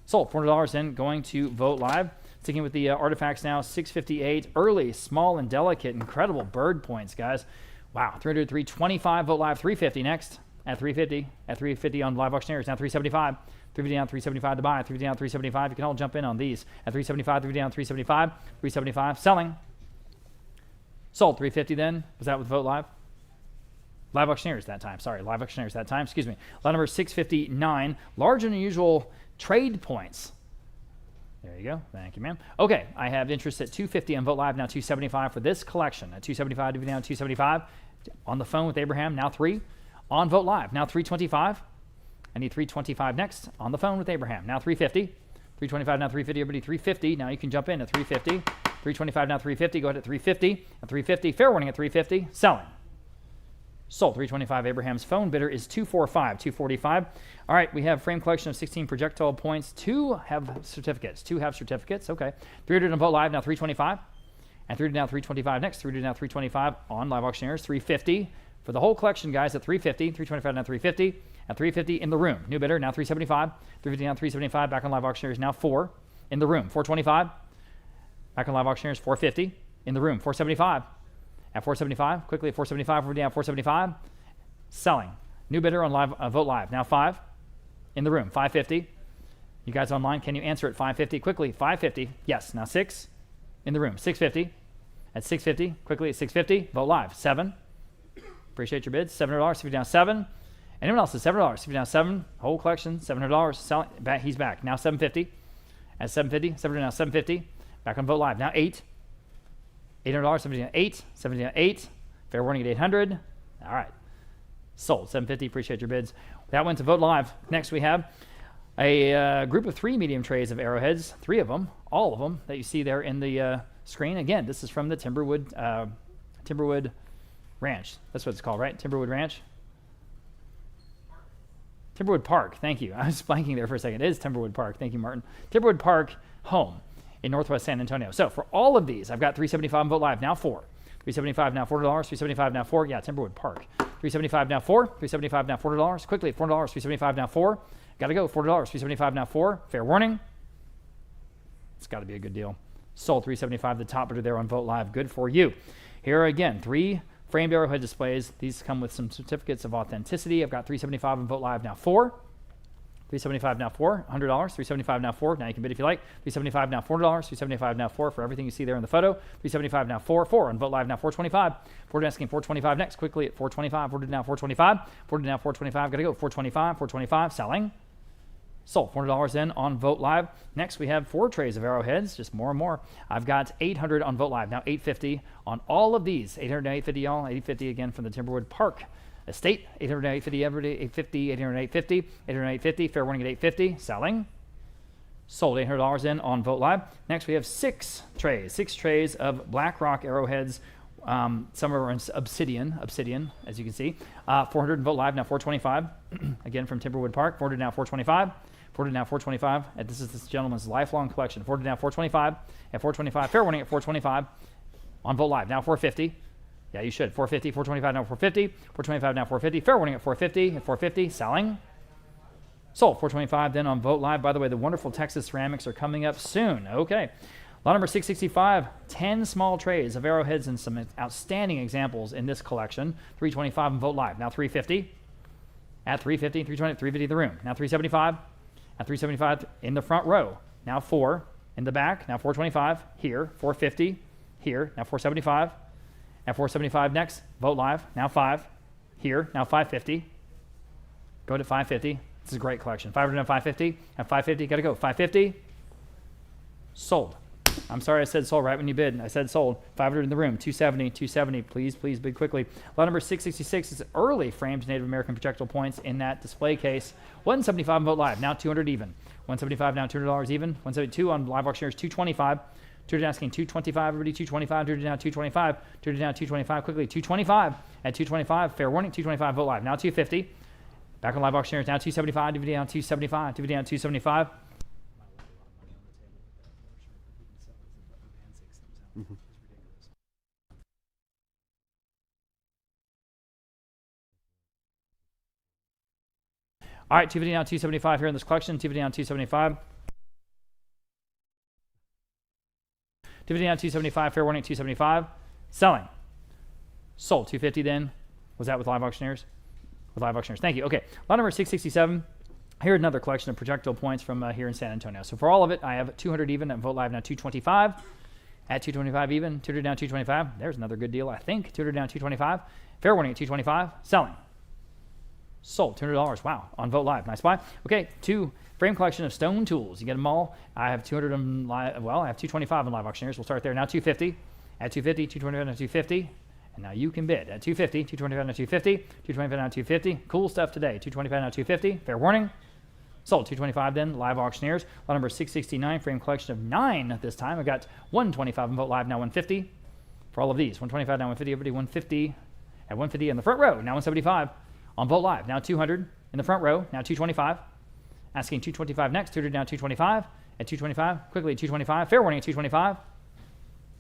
Sold. $400 in. Going to vote live. Sticking with the artifacts now. 658. Early, small, and delicate. Incredible bird points, guys. Wow. 300, 325. Vote live. 350 next. At 350. At 350 on live auctioneers. Now 375. 350 down, 375 to buy. 350 down, 375. You can all jump in on these. At 375, 350 down, 375. 375. Selling. Sold. 350 then. Was that with vote live? Live auctioneers that time. Sorry, live auctioneers that time. Excuse me. Lot number 659. Large and unusual trade points. There you go. Thank you, ma'am. Okay, I have interest at 250 on vote live. Now 275 for this collection. At 275, to be down 275. On the phone with Abraham. Now 3. On vote live. Now 325. I need 325 next. On the phone with Abraham. Now 350. 325 now 350. Everybody 350. Now you can jump in at 350. 325 now 350. Go ahead at 350. At 350. Fair warning at 350. Selling. Sold. 325. Abraham's phone bidder is 245. 245. All right, we have frame collection of 16 projectile points. 2 have certificates. 2 have certificates. Okay. 300 on vote live. Now 325. And 300 now 325 next. 300 now 325 on live auctioneers. 350 for the whole collection, guys, at 350. 325 now 350. At 350 in the room. New bidder now 375. 350 now 375. Back on live auctioneers now 4 in the room. 425. Back on live auctioneers 450 in the room. 475. At 475, quickly at 475, we're down 475. Selling. New bidder on live vote live. Now 5 in the room. 550. You guys online, can you answer at 550? Quickly, 550. Yes. Now 6 in the room. 650. At 650, quickly at 650. Vote live. 7. Appreciate your bids. $700. See you down 7. Anyone else is $7. See you down 7. Whole collection. $700. Selling. Back. He's back. Now 750. At 750. 7 now 750. Back on vote live. Now 8. $800, 70 on 8, 70 on 8. Fair warning at 800. All right. Sold. 750. Appreciate your bids. That went to vote live. Next we have a group of 3 medium trays of arrowheads. 3 of them, all of them that you see there in the screen. Again, this is from the Timberwood Ranch. That's what it's called, right? Timberwood Ranch? Timberwood Park. Thank you. I was blanking there for a second. It is Timberwood Park. Thank you, Martin. Timberwood Park home in Northwest San Antonio. So for all of these, I've got 375 on vote live. Now 4. $375 now, $4. $375 now, $4. Yeah, Timberwood Park. $375 now, $4. $375 now, $4. Quickly, $4. $375 now, $4. Got to go, $4. $375 now, $4. Fair warning. It's got to be a good deal. Sold $375, the top bidder there on Vote Live. Good for you. Here are again 3 framed arrowhead displays. These come with some certificates of authenticity. I've got $375 on Vote Live now, $4. $375 now, $4. $100. $375 now, $4. Now you can bid if you like. $375 now, $4. $375 now, $4 for everything you see there in the photo. $375 now, $4 on Vote Live now, $425. Ford asking $425 next. Quickly at $425. Ford now $425. Ford now $425. Got to go. $425. $425. Selling. Sold. $400 in on Vote Live. Next, we have 4 trays of arrowheads, just more and more. I've got $800 on Vote Live. Now $850 on all of these. $800 and $850, y'all. $850 again from the Timberwood Park Estate. $800 and $850 every day. $850, $800 and $850. $800 and $850. Fair warning at $850. Selling. Sold. $800 in on Vote Live. Next, we have 6 trays of Black Rock arrowheads. Some are in obsidian, as you can see. 400 Vote Live now, $425. Again from Timberwood Park. 400 now, $425. 400 now, $425. And this is this gentleman's lifelong collection. 400 now, $425. At $425, fair warning at $425. On Vote Live now, $450. Yeah, you should. $450, $425 now, $450. $425 now, $450. Fair warning at $450. At $450, selling. Sold. $425 then on Vote Live. By the way, the wonderful Texas ceramics are coming up soon. Okay. Lot number 665, 10 small trays of arrowheads and some outstanding examples in this collection. $325 on Vote Live. Now $350. At $350, $320, $350 in the room. Now $375. At $375 in the front row. Now $4 in the back. Now $425 here. $450 here. Now $475. At $475 next. Vote Live. Now $5 here. Now $550. Go to $550. This is a great collection. $500 now, $550. At $550, got to go. $550. Sold. I'm sorry I said sold right when you bid. I said sold. $500 in the room. $270. $270. Please bid quickly. Lot number 666 is early framed Native American projectile points in that display case. $175 on Vote Live. Now $200 even. $175 now, $200 even. $172 on live auctioneers. $225. $200 asking $225. Everybody $225. $200 now, $225. $200 now, $225. Quickly $225. At $225. Fair warning. $225 Vote Live. Now $250. Back on live auctioneers. Now $275. DVD down $275. DVD down $275. All right, $250 now, $275 here in this collection. $250 now, $275. $250 now, $275. Fair warning, $275. Selling. Sold. $250 then. Was that with live auctioneers? With live auctioneers. Thank you. Okay. Lot number 667. Here's another collection of projectile points from here in San Antonio. So for all of it, I have 200 even at Vote Live now, $225. At $225 even. $200 down, $225. There's another good deal, I think. $200 down, $225. Fair warning at $225. Selling. Sold. $200. Wow. On Vote Live. Nice buy. Okay. 2 frame collection of stone tools. You get them all. I have 200 on live. Well, I have 225 on live auctioneers. We'll start there. Now 250. At 250. 225 now 250. And now you can bid. At 250. 225 now 250. 225 now 250. Cool stuff today. 225 now 250. Fair warning. Sold. 225 then. Live auctioneers. Lot number 669. Frame collection of 9 this time. I got 125 on Vote Live. Now 150. For all of these. 125 now 150. Everybody 150. At 150 in the front row. Now 175. On Vote Live, now 200 in the front row, now 225. Asking 225 next, 200 now 225. At 225, quickly 225. Fair warning at 225.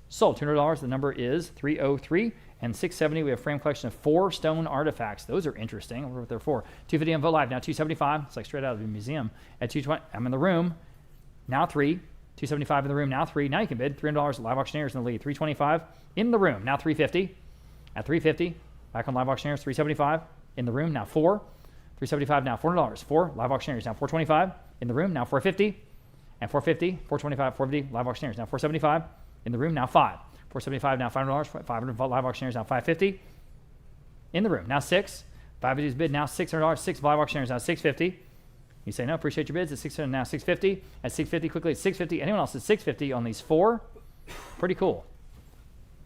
Sold. $200. The number is 303. And 670, we have frame collection of 4 stone artifacts. Those are interesting. I wonder what they're for. 250 on Vote Live, now 275. It's like straight out of the museum. At 220, I'm in the room. Now 3. 275 in the room, now 3. Now you can bid. $300 live auctioneers in the lead. 325 in the room, now 350. At 350, back on live auctioneers, 375. In the room, now 4. 375 now, $400. 4. Live auctioneers now 425. In the room, now 450. And 450, 425, 450. Live auctioneers now 475. In the room, now 5. 475 now, $500. 500 live auctioneers now 550. In the room, now 6. 550's bid now $600. 6 live auctioneers now 650. You say, no, appreciate your bids. At 600 now 650. At 650, quickly at 650. Anyone else at 650 on these 4? Pretty cool.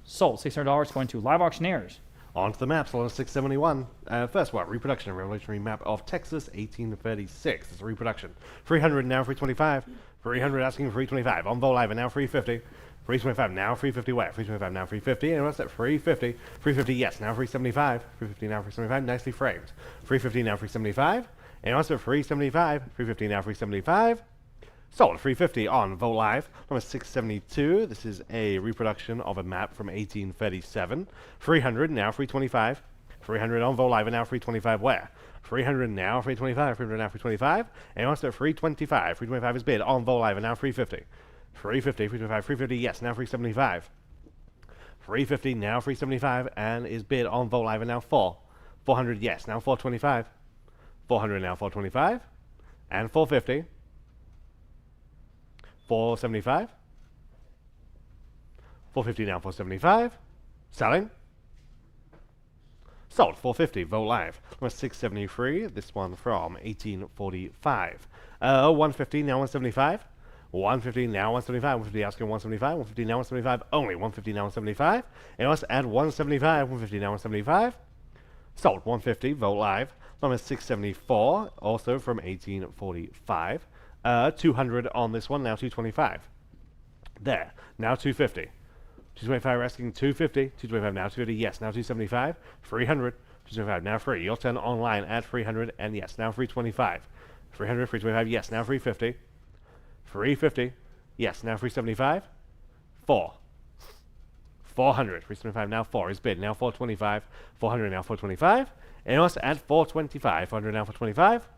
Sold. $600 going to live auctioneers. On to the maps, lot 671. First one, reproduction, a revolutionary map of Texas, 1836. It's a reproduction. 300 now, 325. 300 asking for 325. On Vote Live, and now 350. 325 now, 350 where? 325 now, 350. And what's that? 350. 350, yes, now 375. 350 now, 375. Nicely framed. 350 now, 375. And what's that? 375. 350 now, 375. Sold 350 on Vogt Live. Number 672. This is a reproduction of a map from 1837. 300 now 325. 300 on Vogt Live and now 325 where? 300 now 325. 300 now 325. And also at 325. 325 is bid on Vogt Live and now 350. 350, 325, 350. Yes, now 375. 350 now 375 and is bid on Vogt Live and now 400. Yes, now 425. 400 now 425 and 450. 475. 450 now 475. Selling. Sold 450. Vogt Live. Number 673. This one from 1845. 150 now 175. 150 now 175. 150 asking 175. 150 now 175. Only 150 now 175. And let's add 175. 150 now 175. Sold 150. Vogt Live. Number 674. Also from 1845. 200 on this one, now 225. There, now 250. 225 asking 250. 225 now 250. Yes, now 275. 300. 225 now free. Your turn online at 300 and yes, now 325. 300, 325. Yes, now 350. 350. Yes, now 375. 400. 375 now 4 is bid. Now 425. 400 now 425. And also at 425. 400 now 425.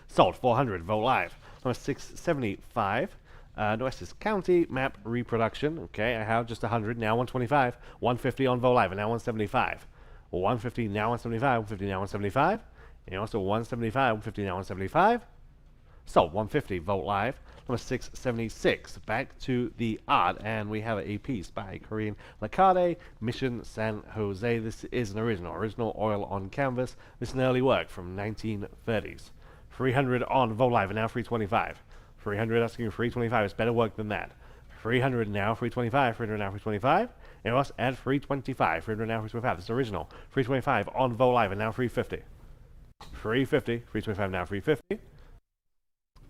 Sold 400. Vogt Live. Number 675. Nueces County map reproduction. Okay, I have just 100. Now 125. 150 on Vogt Live. And now 175. 150 now 175. 150 now 175. And also 175. 150 now 175. Sold 150. Vogt Live. Number 676. Back to the art. And we have a piece by Corinne Lacarde. Mission San Jose. This is an original oil on canvas. This is an early work from 1930s. 300 on Vogt Live and now 325. 300 asking 325 is better work than that. 300 now 325. 300 now 325. And us at 325. 300 now 325. This is original. 325 on Vogt Live and now 350. 350. 325 now 350.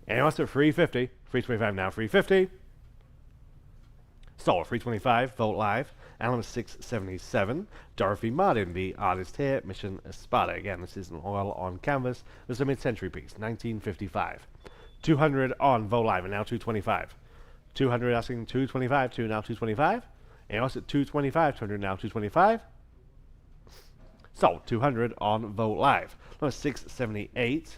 And us at 350. 325 now 350. Sold 325. Vogt Live. Element 677. Dorothy Martin, the artist here. Mission Espada. Again, this is an oil on canvas. This is a mid-century piece, 1955. 200 on Vogt Live and now 225. 200 asking 225, 2 now 225. And also 225, 200 now 225. Sold 200 on Vogt Live. Number 678.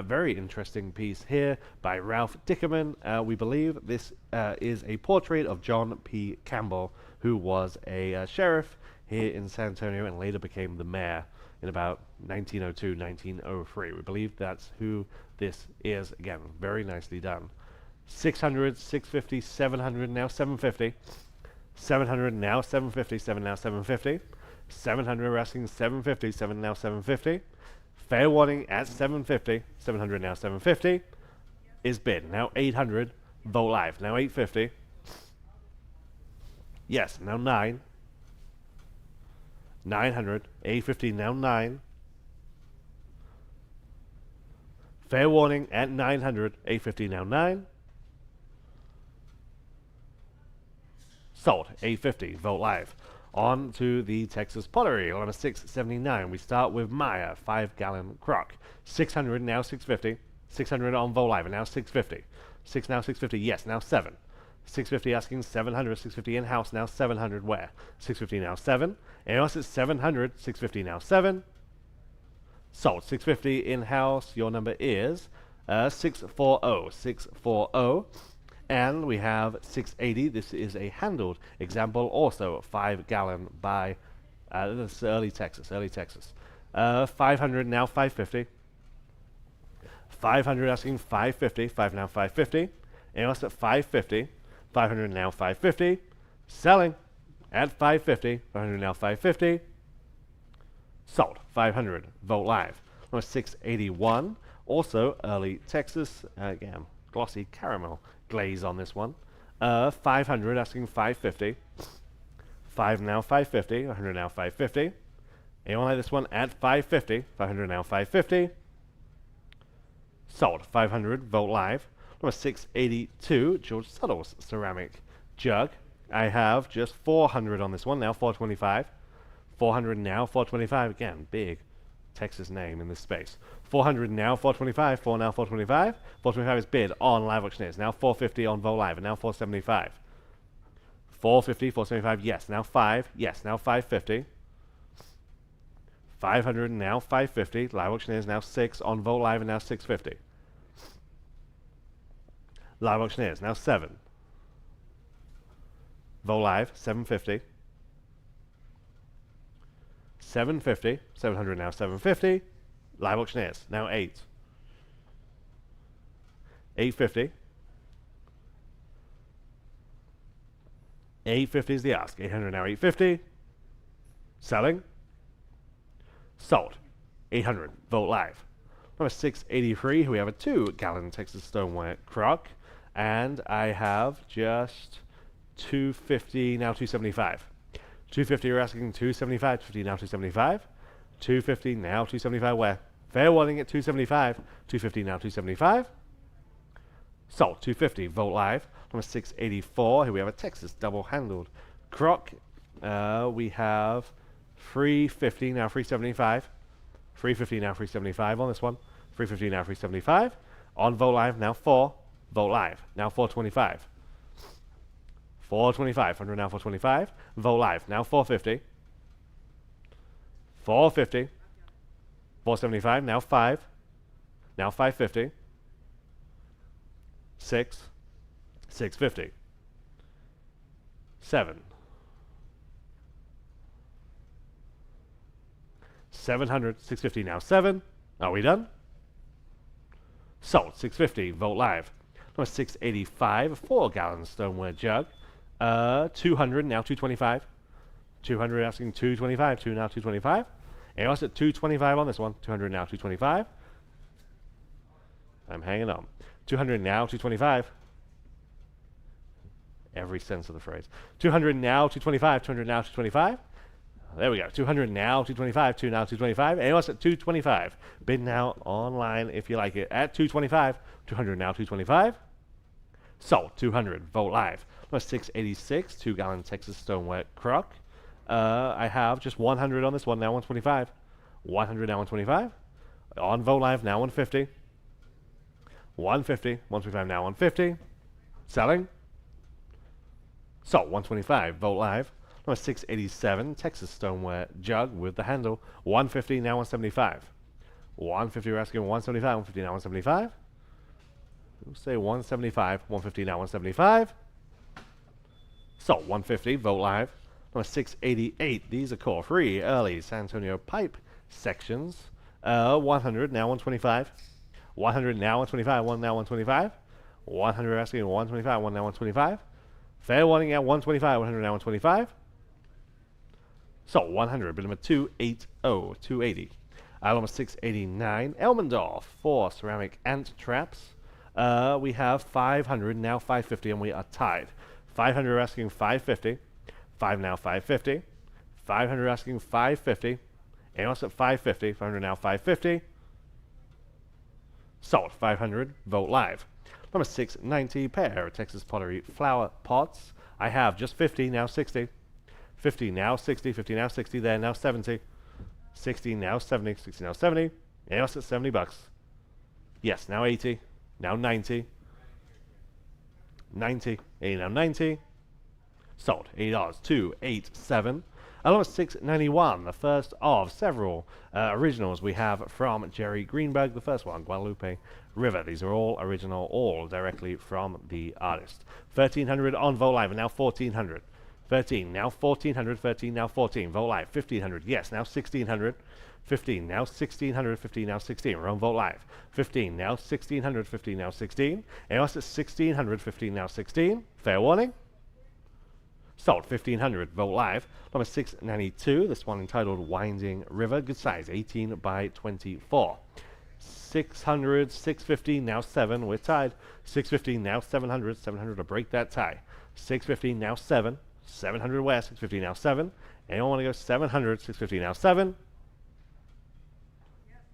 Very interesting piece here by Ralph Dickerman. We believe this is a portrait of John P. Campbell, who was a sheriff here in San Antonio and later became the mayor in about 1902, 1903. We believe that's who this is. Again, very nicely done. 600, 650, 700, now 750. 700, now 750, 7 now 750. 700, we're asking 750, 7 now 750. Fair warning at 750. 700 now 750 is bid. Now 800. Vogt Live. Now 850. Yes, now 9. 900. 850 now 9. Fair warning at 900. 850 now 9. Sold. 850. Vogt Live. On to the Texas pottery. On a 679. We start with Maya, 5-gallon crock. 600 now 650. 600 on Vogt Live and now 650. 6 now 650. Yes, now 7. 650 asking 700. 650 in house now 700. Where? 650 now 7. And also 700. 650 now 7. Sold. 650 in house. Your number is 640. 640. And we have 680. This is a handled example, also 5-gallon by this is early Texas. 500 now 550. 500 asking 550. 5 now 550. And also 550. 500 now 550. Selling at 550. 500 now 550. Sold. 500. Vogt Live. Number 681. Also early Texas. Again, glossy caramel glaze on this one. 500 asking 550. 5 now 550. 100 now 550. And we'll have this one at 550. 500 now 550. Sold. 500. Vogt Live. Number 682. George Suttles ceramic jug. I have just 400 on this one. Now 425. 400 now 425. Again, big Texas name in this space. 400 now, 425, 4 now, 425. 425 is bid on live auctioneers. Now 450 on Vogt Live, and now 475. 450, 475, yes. Now 5, yes. Now 550. 500 now 550. Live auctioneers now 6 on Vogt Live, and now 650. Live auctioneers now 7. Vogt Live 750. 750. 700 now 750. Live auctioneers now 8. 850. 850 is the ask. 800 now 850. Selling. Sold. 800. Vogt Live. Number 683. We have a 2-gallon Texas stoneware crock. And I have just 250 now 275. 250 you're asking 275. 250 now 275. 250 now 275 where? Fair warning at 275. 250 now 275. Sold. 250. Vogt Live. Number 684. Here we have a Texas double-handled crock. We have 350 now 375. 350 now 375 on this one. 350 now 375. On Vogt Live now 4. Vogt Live now 425. 425. 100 now 425. Vogt Live now 450. 450. 475 now 5. Now 550. 6. 650. 7. 700. 650 now 7. Are we done? Sold. 650. Vogt Live. Number 685. A 4-gallon stoneware jug. 200 now 225. 200 asking 225. 2 now 225. And also at 225 on this one. 200 now 225. I'm hanging on. 200 now 225. Every sense of the phrase. 200 now 225. 200 now 225. There we go. 200 now 225. 2 now 225. And also at 225. Bid now online if you like it. At 225. 200 now 225. Sold. 200. Vogt Live. Number 686. 2-gallon Texas stoneware crock. I have just 100 on this one. Now 125. 100 now 125. On Vogt Live now 150. 150. 125 now 150. Selling. Sold. 125. Vogt Live. Number 687. Texas stoneware jug with the handle. 150 now 175. 150 we're asking 175. 150 now 175. We'll say 175. 150 now 175. Sold. 150. Vogt Live. Number 688. These are core free early San Antonio pipe sections. 100 now 125. 100 now 125. 1 now 125. 100 asking 125. 1 now 125. Fair warning at 125. 100 now 125. So 100. Bid number 280. 280. Item number 689. Elmendorf. 4 ceramic ant traps. We have 500 now 550, and we are tied. 500 asking 550. 5 now 550. 500 asking 550. And also at 550. 500 now 550. Sold. 500. Vogt Live. Number 690. Pair of Texas pottery flower pots. I have just 50 now 60. 50 now 60. 50 now 60. There now 70. 60 now 70. 60 now 70. And also at $70. Yes. Now 80. Now 90. 90. 80 now 90. Sold. $80. 287. Number 691, the first of several originals we have from Jerry Greenberg. The first one, Guadalupe River. These are all original, all directly from the artist. 1300 on Vogt Live, and now 1400. 13, now 1400, 13, now 14. Vogt Live, 1500, yes, now 1600. 15, now 1600, 15, now 16. We're on Vogt Live. 15, now 1600, 15, now 16. And also 1600, 15, now 16. Fair warning. Sold. 1500. Vogt Live. Number 692. This one entitled Winding River. Good size. 18 by 24. 600. 650. Now 7. We're tied. 650. Now 700. 700 to break that tie. 650. Now 7. 700 where? 650. Now 7. Anyone want to go 700? 650. Now 7.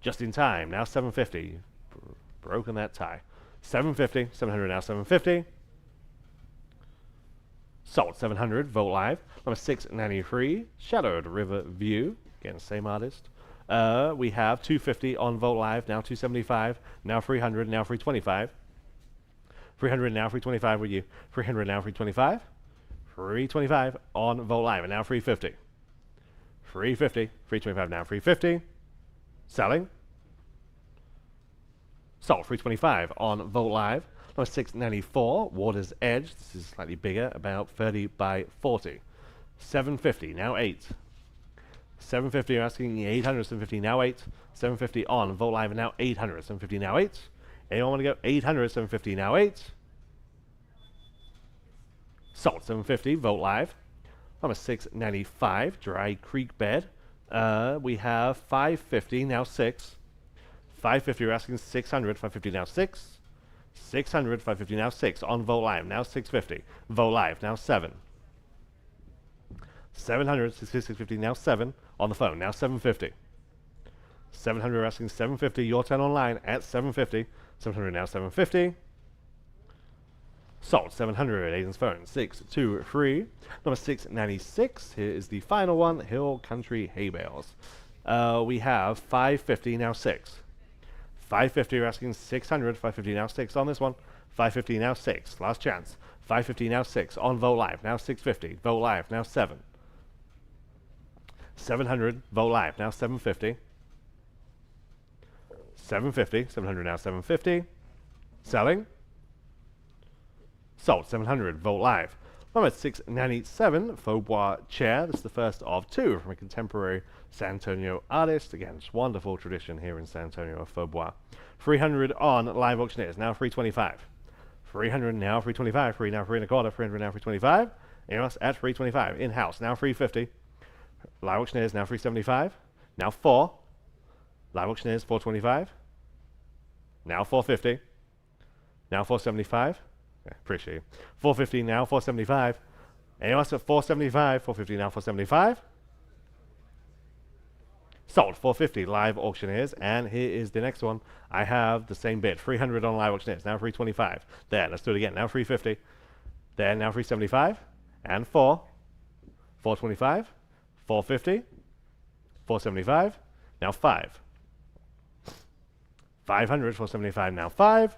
Just in time. Now 750. Broken that tie. 750. 700. Now 750. Sold. 700. Vogt Live. Number 693. Shadowed River View. Again, same artist. We have 250 on Vogt Live, now 275, now 300, now 325. 300 now 325 with you. 300 now 325. 325 on Vogt Live, and now 350. 350, 325 now 350. Selling. Sold 325 on Vogt Live. Number 694, Water's Edge. This is slightly bigger, about 30 by 40. 750, now 8. 750, you're asking 800, 750, now 8. 750 on Vogt Live, and now 800, 750, now 8. Anyone want to go 800, 750, now 8. Sold 750, Vogt Live. Number 695, Dry Creek Bed. We have 550, now 6. 550, you're asking 600, 550, now 6. 600, 550, now 6. On Vogt Live, now 650. Vogt Live, now 7. 700, 650, now 7. On the phone, now 750. 700, you're asking 750. Your turn online at 750. 700, now 750. Sold 700, Aiden's phone, 623. Number 696, here is the final one, Hill Country Hay Bales. We have 550, now 6. 550, you're asking 600, 550, now 6 on this one. 550, now 6, last chance. 550, now 6, on Vogt Live, now 650. Vogt Live, now 7. 700, Vogt Live, now 750. 750, 700, now 750. Selling. Sold 700, Vogt Live. Number 697, Faux Bois Chair. This is the first of two from a contemporary San Antonio artist. Again, it's wonderful tradition here in San Antonio of Faux Bois. 300 on Live Auctioneers, now 325. 300 now 325, 3 now 3 and a quarter, 300 now 325. Anyone else at 325. In-house, now 350. Live Auctioneers, now 375. Now 4. Live Auctioneers, 425. Now 450. Now 475. Okay, appreciate you. 450 now, 475. Anyone else at 475? 450 now, 475. Sold 450 Live Auctioneers, and here is the next one. I have the same bid, 300 on Live Auctioneers, now 325. There, let's do it again. Now 350. There, now 375. And 4. 425. 450. 475. Now 5. 500, 475, now 5.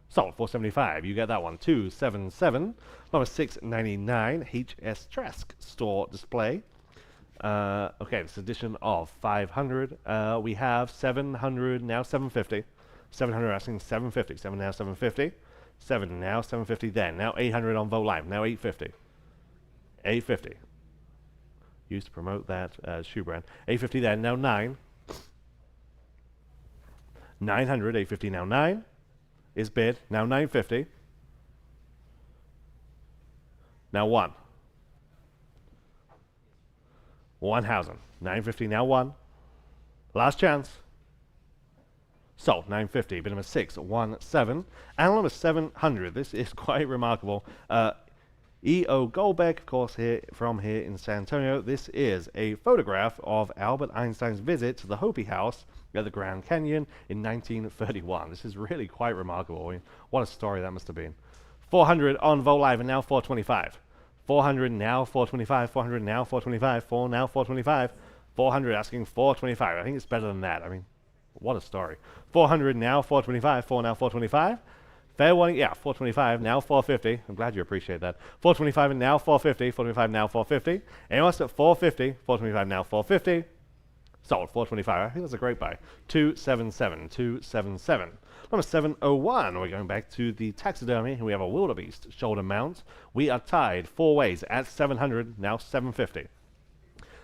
Sold 475. You get that one. 277. Number 699. HS Trask Store Display. Okay, this edition of 500. We have 700 now 750. 700 asking 750. 7 now 750. 7 now 750. Then now 800 on Vogt Live. Now 850. 850. Used to promote that shoe brand. 850 then. Now 9. 900. 850 now 9. Is bid. Now 950. Now 1. 1,000. 950 now 1. Last chance. Sold 950. Bid number 617. And number 700. This is quite remarkable. E.O. Goldbeck, of course, here in San Antonio. This is a photograph of Albert Einstein's visit to the Hopi House at the Grand Canyon in 1931. This is really quite remarkable. I mean, what a story that must have been. 400 on Vogt Live, and now 425. 400 now 425. 400 now 425. 4 now 425. 400 asking 425. I think it's better than that. I mean, what a story. 400 now 425. 4 now 425. Fair warning, yeah, 425, now 450. I'm glad you appreciate that. 425 and now 450. 425 now 450. Anyone else at 450? 425 now 450. Sold 425. I think that's a great buy. 277. 277. Number 701. We're going back to the taxidermy, and we have a wildebeest shoulder mount. We are tied 4 ways at 700, now 750.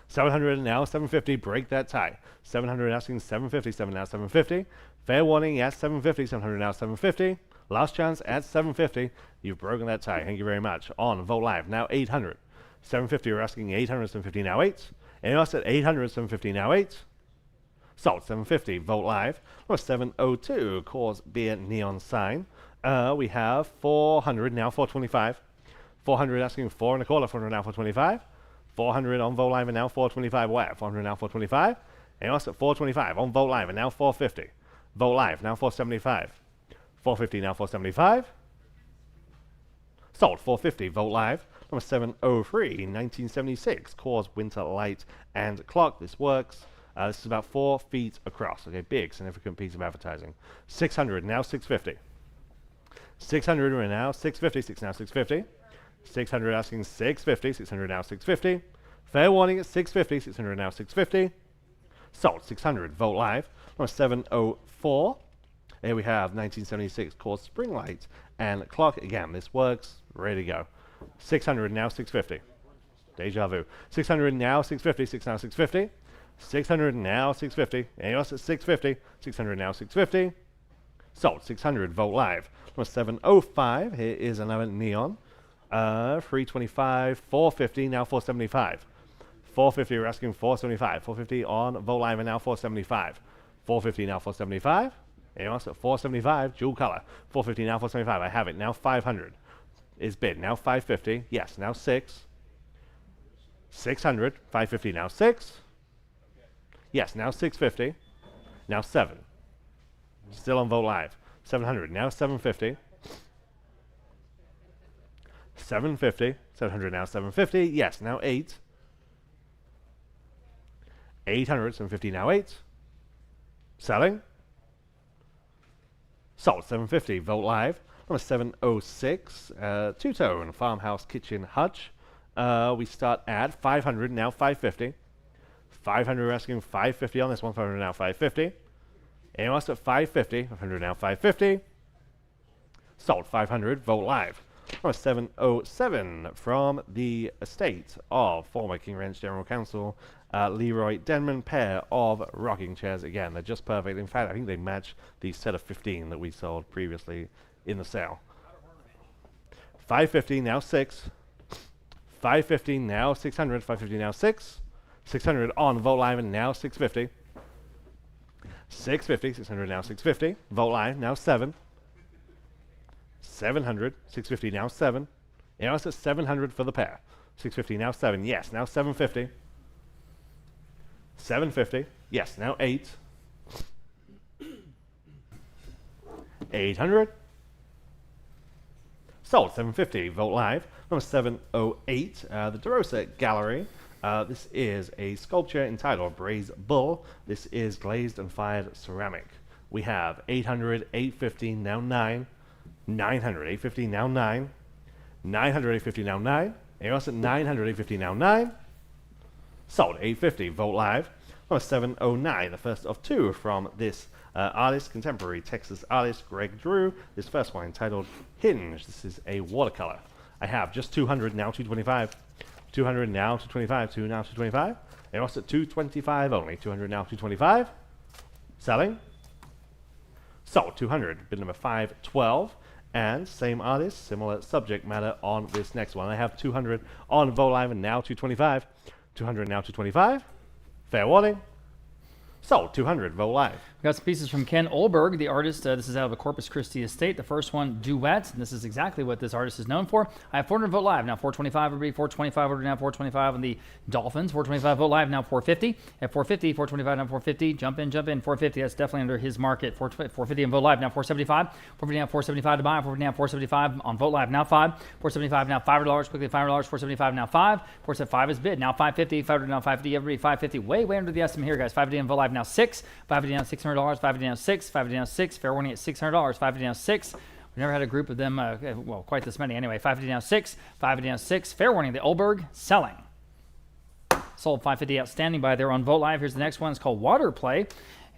700 now 750. Break that tie. 700 asking 750. 7 now 750. Fair warning at 750. 700 now 750. Last chance at 750. You've broken that tie. Thank you very much. On Vogt Live, now 800. 750, you're asking 800, 750, now 8. Anyone else at 800, 750, now 8. Sold 750, Vogt Live. Number 702, Coors Beer Neon Sign. We have 400, now 425. 400 asking 4 and a quarter, 400 now 425. 400 on Vogt Live and now 425. Where? 400 now 425. Anyone else at 425 on Vogt Live and now 450. Vogt Live, now 475. 450 now 475. Sold 450 Vogt Live. Number 703, 1976, Coors Winter Light and Clock. This works. This is about 4 feet across. Okay, big, significant piece of advertising. 600, now 650. 600, we're now 650, 6 now 650. 600 asking 650, 600 now 650. Fair warning at 650, 600 now 650. Sold, 600, Vote Live. Number 704. Here we have 1976 Coors Spring Light and Clock. Again, this works. Ready to go. 600 now 650. Deja vu. 600 now 650, 6 now 650. 600 now 650. Anyone else at 650? 600 now 650. Sold, 600, Vote Live. Number 705. Here is another neon. 325, 450, now 475. 450, we're asking 475. 450 on Vote Live and now 475. 450 now 475. Anyone else at 475, dual color. 450 now 475, I have it. Now 500 is bid. Now 550, yes, now 6. 600, 550 now 6. Yes, now 650. Now 7. Still on Vote Live. 700, now 750. 750, 700 now 750. Yes, now 8. 800, 750 now 8. Selling. Sold, 750, Vote Live. Number 706, two-tone farmhouse kitchen hutch. We start at 500, now 550. 500, we're asking 550 on this one. 500 now 550. Anyone else at 550? 500 now 550. Sold, 500, Vote Live. Number 707 from the estate of former King Ranch General Counsel Leroy Denman, pair of rocking chairs. Again, they're just perfect. In fact, I think they match the set of 15 that we sold previously in the sale. 550 now 6. 550 now 600. 550 now 6. 600 on Vote Live and now 650. 650. 600 now 650. Vote Live now 7. 700, 650 now 7. Now it's at 700 for the pair. 650 now 7. Yes, now 750. 750. Yes, now 8. 800. Sold, 750. Vote Live. Number 708, the DeRosa Gallery. This is a sculpture entitled Braised Bull. This is glazed and fired ceramic. We have 800, 850, now 9. 900, 850, now 9. 900, 850, now 9. Anyone else at 900, 850, now 9. Sold, 850, Vote Live. Number 709, the first of 2 from this artist, contemporary Texas artist Greg Drew. This first one entitled Hinge. This is a watercolor. I have just 200, now 225. 200, now 225. 2 now 225. Anyone else at 225 only. 200, now 225. Selling. Sold, 200. Bid number 512. And same artist, similar subject matter on this next one. I have 200 on Vote Live and now 225. 200 now 225. Fair warning. Sold, 200, Vote Live. We got some pieces from Ken Olberg, the artist. This is out of a Corpus Christi estate. The first one, Duet, and this is exactly what this artist is known for. I have 400 Vote Live, now 425, everybody, 425, order now 425 on the Dolphins. 425 Vote Live, now 450. At 450, 425, now 450. Jump in, 450. That's definitely under his market. 450 on Vote Live, now 475. 450 now 475 to buy. 450 now 475 on Vote Live, now 5. 475 now $5, quickly $5. 475 now 5. 475 is bid, now 550. 500 now 550, everybody, 550. Way under the estimate here, guys. 550 on Vote Live, now 6. 550 now $600. 550 now 6. 550 now 6. Fair warning at $600. 550 now 6. We never had a group of them, well, quite this many. Anyway, 550 now 6. 550 now 6. Fair warning, the Olberg selling. Sold 550 outstanding by there on Vote Live. Here's the next one. It's called Water Play.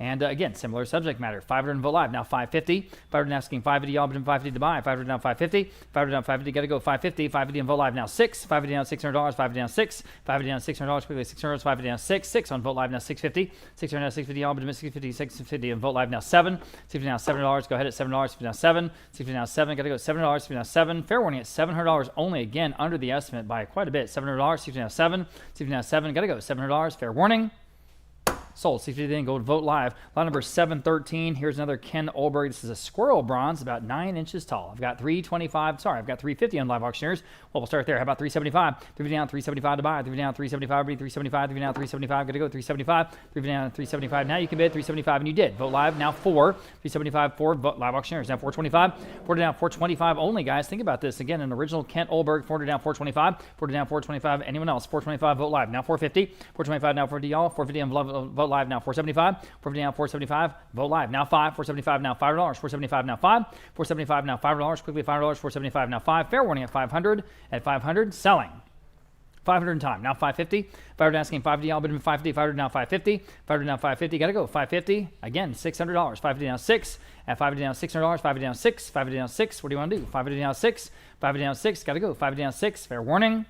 And again, similar subject matter. 500 Vote Live, now 550. 500 asking 550, all but 550 to buy. 500 now 550. 500 now 550, got to go 550. 550 on Vote Live, now 6. 550 down $600. 550 down 6. 550 down $600, quickly $600. 550 down 6. 6 on Vote Live, now 650. 600 now 650, all but 650. 650 on Vote Live, now 7. 650 now $7. Go ahead at $7. 650 now 7. 650 now 7. Got to go $7. 650 now 7. Fair warning at $700 only. Again, under the estimate by quite a bit. $700. 650 now 7. 650 now 7. Got to go $700. Fair warning. Sold. 650 then. Go to Vote Live. Lot number 713. Here's another Ken Olberg. This is a squirrel bronze, about 9 inches tall. I've got 325. Sorry, I've got 350 on live auctioneers. Well, we'll start there. How about 375? 350 down, 375 to buy. 350 down, 375. 375. 350 down, 375. Got to go. 375. 350 down, 375. Now you can bid 375, and you did. Vote Live now 4. 375 for Vote Live auctioneers. Now 425. 4 down, 425 only, guys. Think about this. Again, an original Kent Olberg. 4 down, 425. 4 down, 425. Anyone else? 425. Vote Live now 450. 425 now 450 y'all. 450 on Vote Live now 475. 450 now 475. Vote Live now 5. 475 now $5. 475 now 5. 475 now $5. Quickly $5. 475 now 5. Fair warning at 500. At 500, selling. 500 in time. Now 550. 500 asking 550. Y'all bid him 550. 500 now 550. 500 now 550. Got to go. 550. Again, $600. 550 down 6. At 550 down $600. 550 down 6. 550 down 6. What do you want to do? 550 down 6. 550 down 6. Got to go. 550 down 6. Fair warning.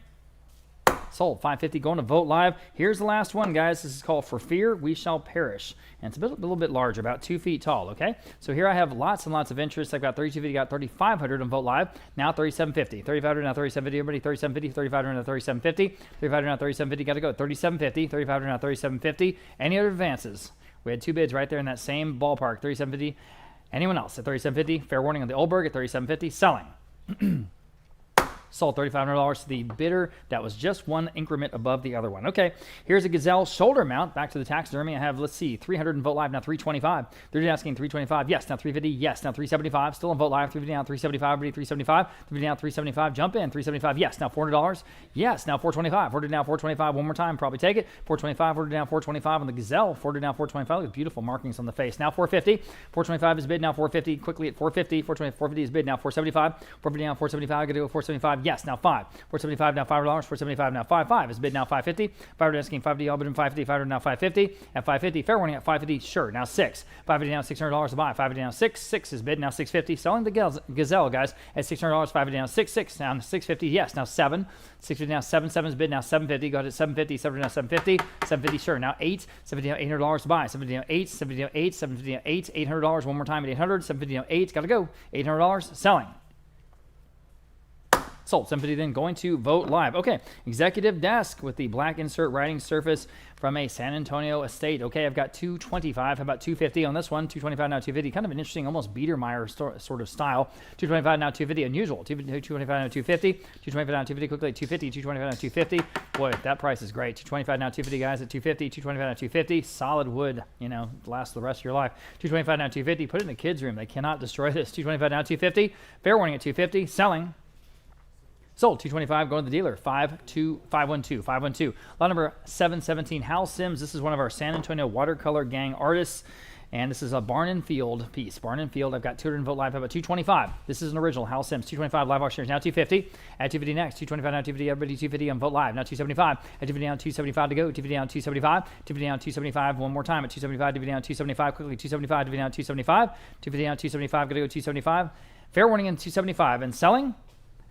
Sold. 550 going to Vote Live. Here's the last one, guys. This is called For Fear We Shall Perish. And it's a little bit larger, about 2 feet tall, okay? So here I have lots and lots of interest. I've got 3250, got 3500 on Vote Live. Now 3750. 3500 now 3750. Everybody 3750. 3500 now 3750. 3500 now 3750. Got to go. 3750. 3500 now 3750. Any other advances? We had 2 bids right there in that same ballpark. 3750. Anyone else at 3750? Fair warning on the Olberg at 3750. Selling. Sold $3,500 to the bidder that was just one increment above the other one. Okay, here's a gazelle shoulder mount. Back to the taxidermy. I have, let's see, 300 in Vote Live, now 325. They're asking 325. Yes, now 350. Yes, now 375. Still in Vote Live. 350 down, 375. 375. 350 down, 375. Jump in, 375. Yes, now $400. Yes, now 425. 400 down, 425. One more time, probably take it. 425. 400 down, 425 on the gazelle. 400 down, 425. Look at beautiful markings on the face. Now 450. 425 is bid. Now 450. Quickly at 450. 450 is bid. Now 475. 450 down, 475. Got to go 475. Yes, now 5. 475 now $5. 475 now 5. Is bid now 550. 500 asking 550. All bid in 550. 500 now 550. At 550. Fair warning at 550. Sure. Now 6. 550 down $600 to buy. 550 down 6. 6 is bid now 650. Selling the gazelle, guys, at $600. 550 down 6. 6 down 650. Yes. Now 7. 650 now 7. 7 is bid now 750. Go ahead at 750. 7 now 750. 750. Sure. Now 8. 750 down $800 to buy. 750 down 8. 750 down 8. 750 down 8. $800. One more time at 800. 750 down 8. Got to go. $800. Selling. Sold. 750 then going to Vote Live. Okay, executive desk with the black insert writing surface from a San Antonio estate. Okay, I've got 225. How about 250 on this one? 225 now 250. Kind of an interesting, almost Biedermeier sort of style. 225 now 250. Unusual. 225 now 250. 225 now 250. Quickly 250. 225 now 250. Boy, that price is great. 225 now 250, guys, at 250. 225 now 250. Solid wood, you know, last the rest of your life. 225 now 250. Put it in the kids' room. They cannot destroy this. 225 now 250. Fair warning at 250. Selling. Sold. 225 going to the dealer. 512. Lot number 717. Hal Sims. This is one of our San Antonio watercolor gang artists. And this is a Barn and Field piece. Barn and Field. I've got 200 in Vote Live. How about 225? This is an original Hal Sims. 225 live auctioneers. Now 250. At 250 next. 225 now 250. Everybody 250 on Vote Live. Now 275. At 250 down 275 to go. 250 down 275. 250 down 275. One more time at 275. 250 down 275. Quickly 275. 250 down 275. 250 down 275. Got to go 275. Fair warning in 275. And selling.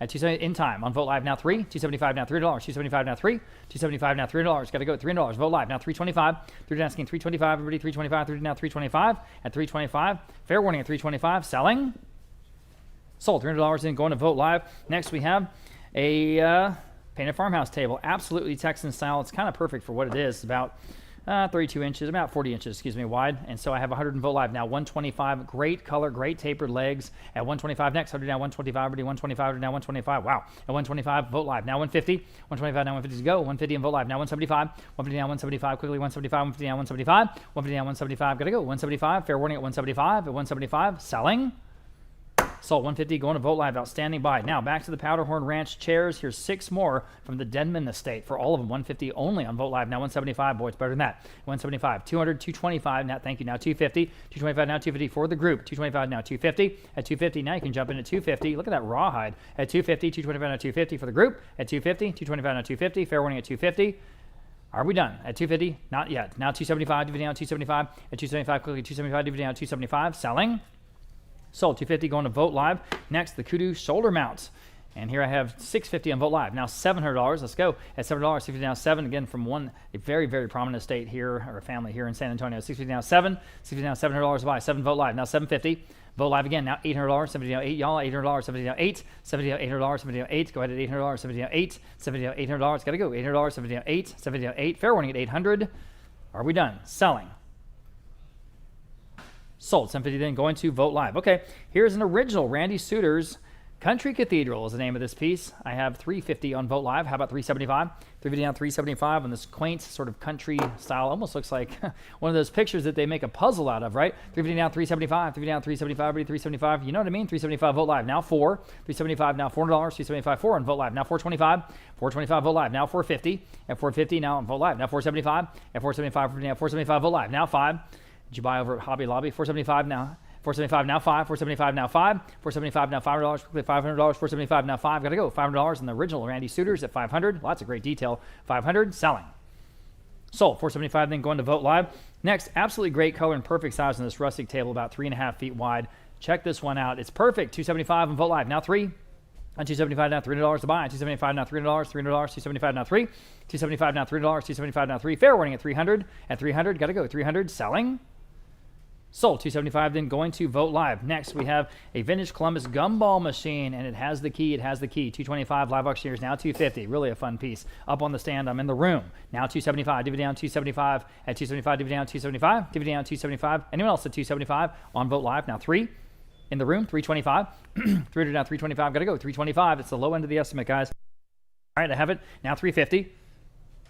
At 270 in time on Vote Live now 3, 275 now $3, 275 now 3, 275 now $3. Got to go at $3. Vote Live now 325. 3 asking 325. Everybody 325. 3 now 325 at 325. Fair warning at 325. Selling. Sold. $300 in going to Vote Live. Next we have a painted farmhouse table, absolutely Texan style. It's kind of perfect for what it is. It's about 32 inches, about 40 inches, wide. And so I have 100 in Vote Live. Now 125, great color, great tapered legs. At 125 next, 100 now 125, already 125, now 125. Wow. At 125, Vote Live. Now 150, 125, now 150 to go. 150 in Vote Live. Now 175, 150 now 175, quickly 175, 150 now 175, 150 now 175, gotta go. 175, fair warning at 175, at 175, selling. Sold. 150 going to Vote Live. Outstanding buy. Now back to the Powderhorn Ranch chairs. Here's 6 more from the Denman estate for all of them. 150 only on Vote Live. Now 175. Boy, it's better than that. 175. 200. 225. Now thank you. Now 250. 225. Now 250 for the group. 225. Now 250. At 250. Now you can jump in at 250. Look at that rawhide. At 250. 225. Now 250 for the group. At 250. 225. Now 250. Fair warning at 250. Are we done? At 250? Not yet. Now 275. DVD down 275. At 275. Quickly 275. DVD down 275. Selling. Sold. 250 going to Vote Live. Next, the Kudu shoulder mount. And here I have 650 on Vote Live. Now $700. Let's go. At $7, 650 now 7. Again, from a very, very prominent estate here, or a family here in San Antonio. 650 now 7. 650 now $700 to buy. 7 Vote Live. Now 750. Vote Live again. Now $800. 70 now 8. Y'all $800. 70 now 8. 70 now $800. 70 now 8. Go ahead at $800. 70 now 8. 70 now $800. Got to go. $800. 70 now 8. 70 now 8. Fair warning at 800. Are we done? Selling. Sold. 750 then going to Vogt Live. Okay, here's an original Randy Suter's Country Cathedral is the name of this piece. I have 350 on Vogt Live. How about 375? 350 down 375 on this quaint sort of country style. Almost looks like one of those pictures that they make a puzzle out of, right? 350 down 375, 350 down 375, 375. You know what I mean? 375 Vogt Live. Now 4. 375 now $400. 375 4 on Vogt Live. Now 425. 425 Vogt Live. Now 450. At 450 now on Vogt Live. Now 475. At 475 now 475 Vogt Live. Now 5. Did you buy over at Hobby Lobby? 475 now. 475 now 5, 475 now 5, 475 now $500, quickly $500, 475 now 5, gotta go, $500 in the original Randy Suter's at 500, lots of great detail, 500, selling. Sold, 475 then going to Vogt Live. Next, absolutely great color and perfect size on this rustic table, about 3.5 feet wide. Check this one out, it's perfect, 275 on Vogt Live, now 3. On 275 now $300 to buy, on 275 now $300, $300, 275 now 3, 275 now $300, 275 now 3, fair warning at 300, gotta go, 300, selling. Sold, 275 then going to Vogt Live. Next, we have a vintage Columbus gumball machine, and it has the key, 225 live auctioneers, now 250. Really a fun piece. Up on the stand, I'm in the room. Now 275, divvy down 275, at 275, divvy down 275, divvy down 275. Anyone else at 275 on Vogt Live? Now 3 in the room, 325. 300 now 325, gotta go, 325. It's the low end of the estimate, guys. All right, I have it. Now 350.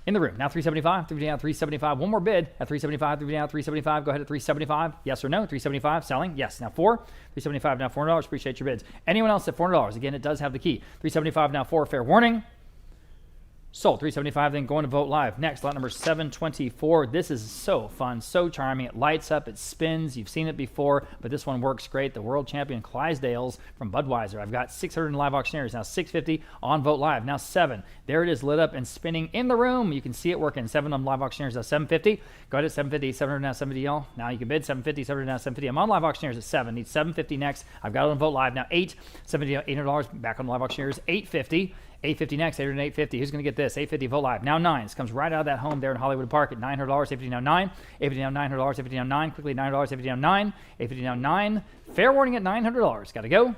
In the room, now 375, 350 down 375, one more bid at 375, 350 down 375, go ahead at 375, yes or no, 375, selling, yes, now 4, 375 now $400, appreciate your bids. Anyone else at $400, again, it does have the key, 375 now 4, fair warning. Sold, 375 then going to Vogt Live. Next, lot number 724. This is so fun, so charming. It lights up, it spins. You've seen it before, but this one works great. The world champion Clydesdales from Budweiser. I've got 600 in live auctioneers. Now 650 on Vogt Live. Now 7. There it is, lit up and spinning in the room. You can see it working. 7 on live auctioneers. Now 750. Go ahead at 750. 700 now 750 y'all. Now you can bid 750. 700 now 750. I'm on live auctioneers at 7. Need 750 next. I've got it on Vogt Live. Now 8. 750 $800 back on live auctioneers. 850. 850 next, 800 and 850. Who's going to get this? 850 Vogt Live. Now 9. This comes right out of that home there in Hollywood Park at $900. 850 now 9. 850 now $900. 850 now 9. Quickly $900. 850 now 9. 850 now 9. Fair warning at $900. Got to go.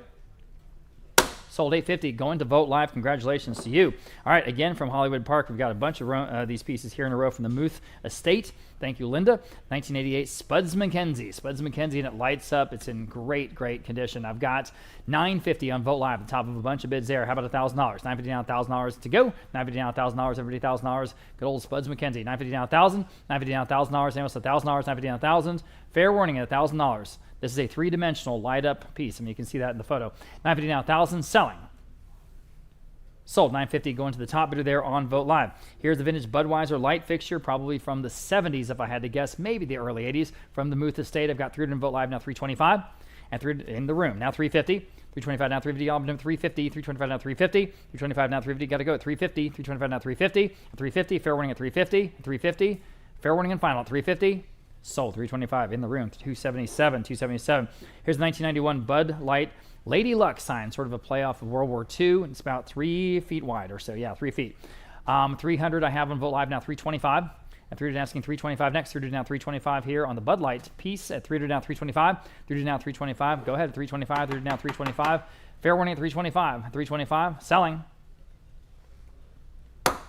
Sold 850, going to Vogt Live. Congratulations to you. All right, again from Hollywood Park, we've got a bunch of these pieces here in a row from the Muth Estate. Thank you, Linda. 1988 Spuds McKenzie. Spuds McKenzie, and it lights up. It's in great, great condition. I've got $950 on Vogt Live, the top of a bunch of bids there. How about $1,000? $950 down, $1,000 to go. $950 down, $1,000. Everybody $1,000. Good old Spuds McKenzie. $950 down, $1,000. $950 down, $1,000. Anyone else $1,000? $950 down, $1,000. Fair warning at $1,000. This is a three-dimensional light-up piece. I mean, you can see that in the photo. $950 down, $1,000. Selling. Sold, $950 going to the top bidder there on Vogt Live. Here's the vintage Budweiser light fixture, probably from the 70s if I had to guess, maybe the early 80s. From the Muth Estate, I've got 300 in Vogt Live, now 325. And 300 in the room, now 350. 325 now 350, I'm doing 350. 325 now 350. 325 now 350, got to go at 350. 325 now 350. 350, fair warning at 350. 350, fair warning and final at 350. Sold, 325 in the room, 277. 277. Here's the 1991 Bud Light Lady Luck sign, sort of a playoff of World War II. It's about 3 feet wide or so. Yeah, 3 feet. 300 I have on Vogt Live now, 325. At 300 asking 325 next. 300 now 325 here on the Bud Light piece at 300 now 325. 300 now 325. Go ahead at 325. 300 now 325. Fair warning at 325. 325. Selling.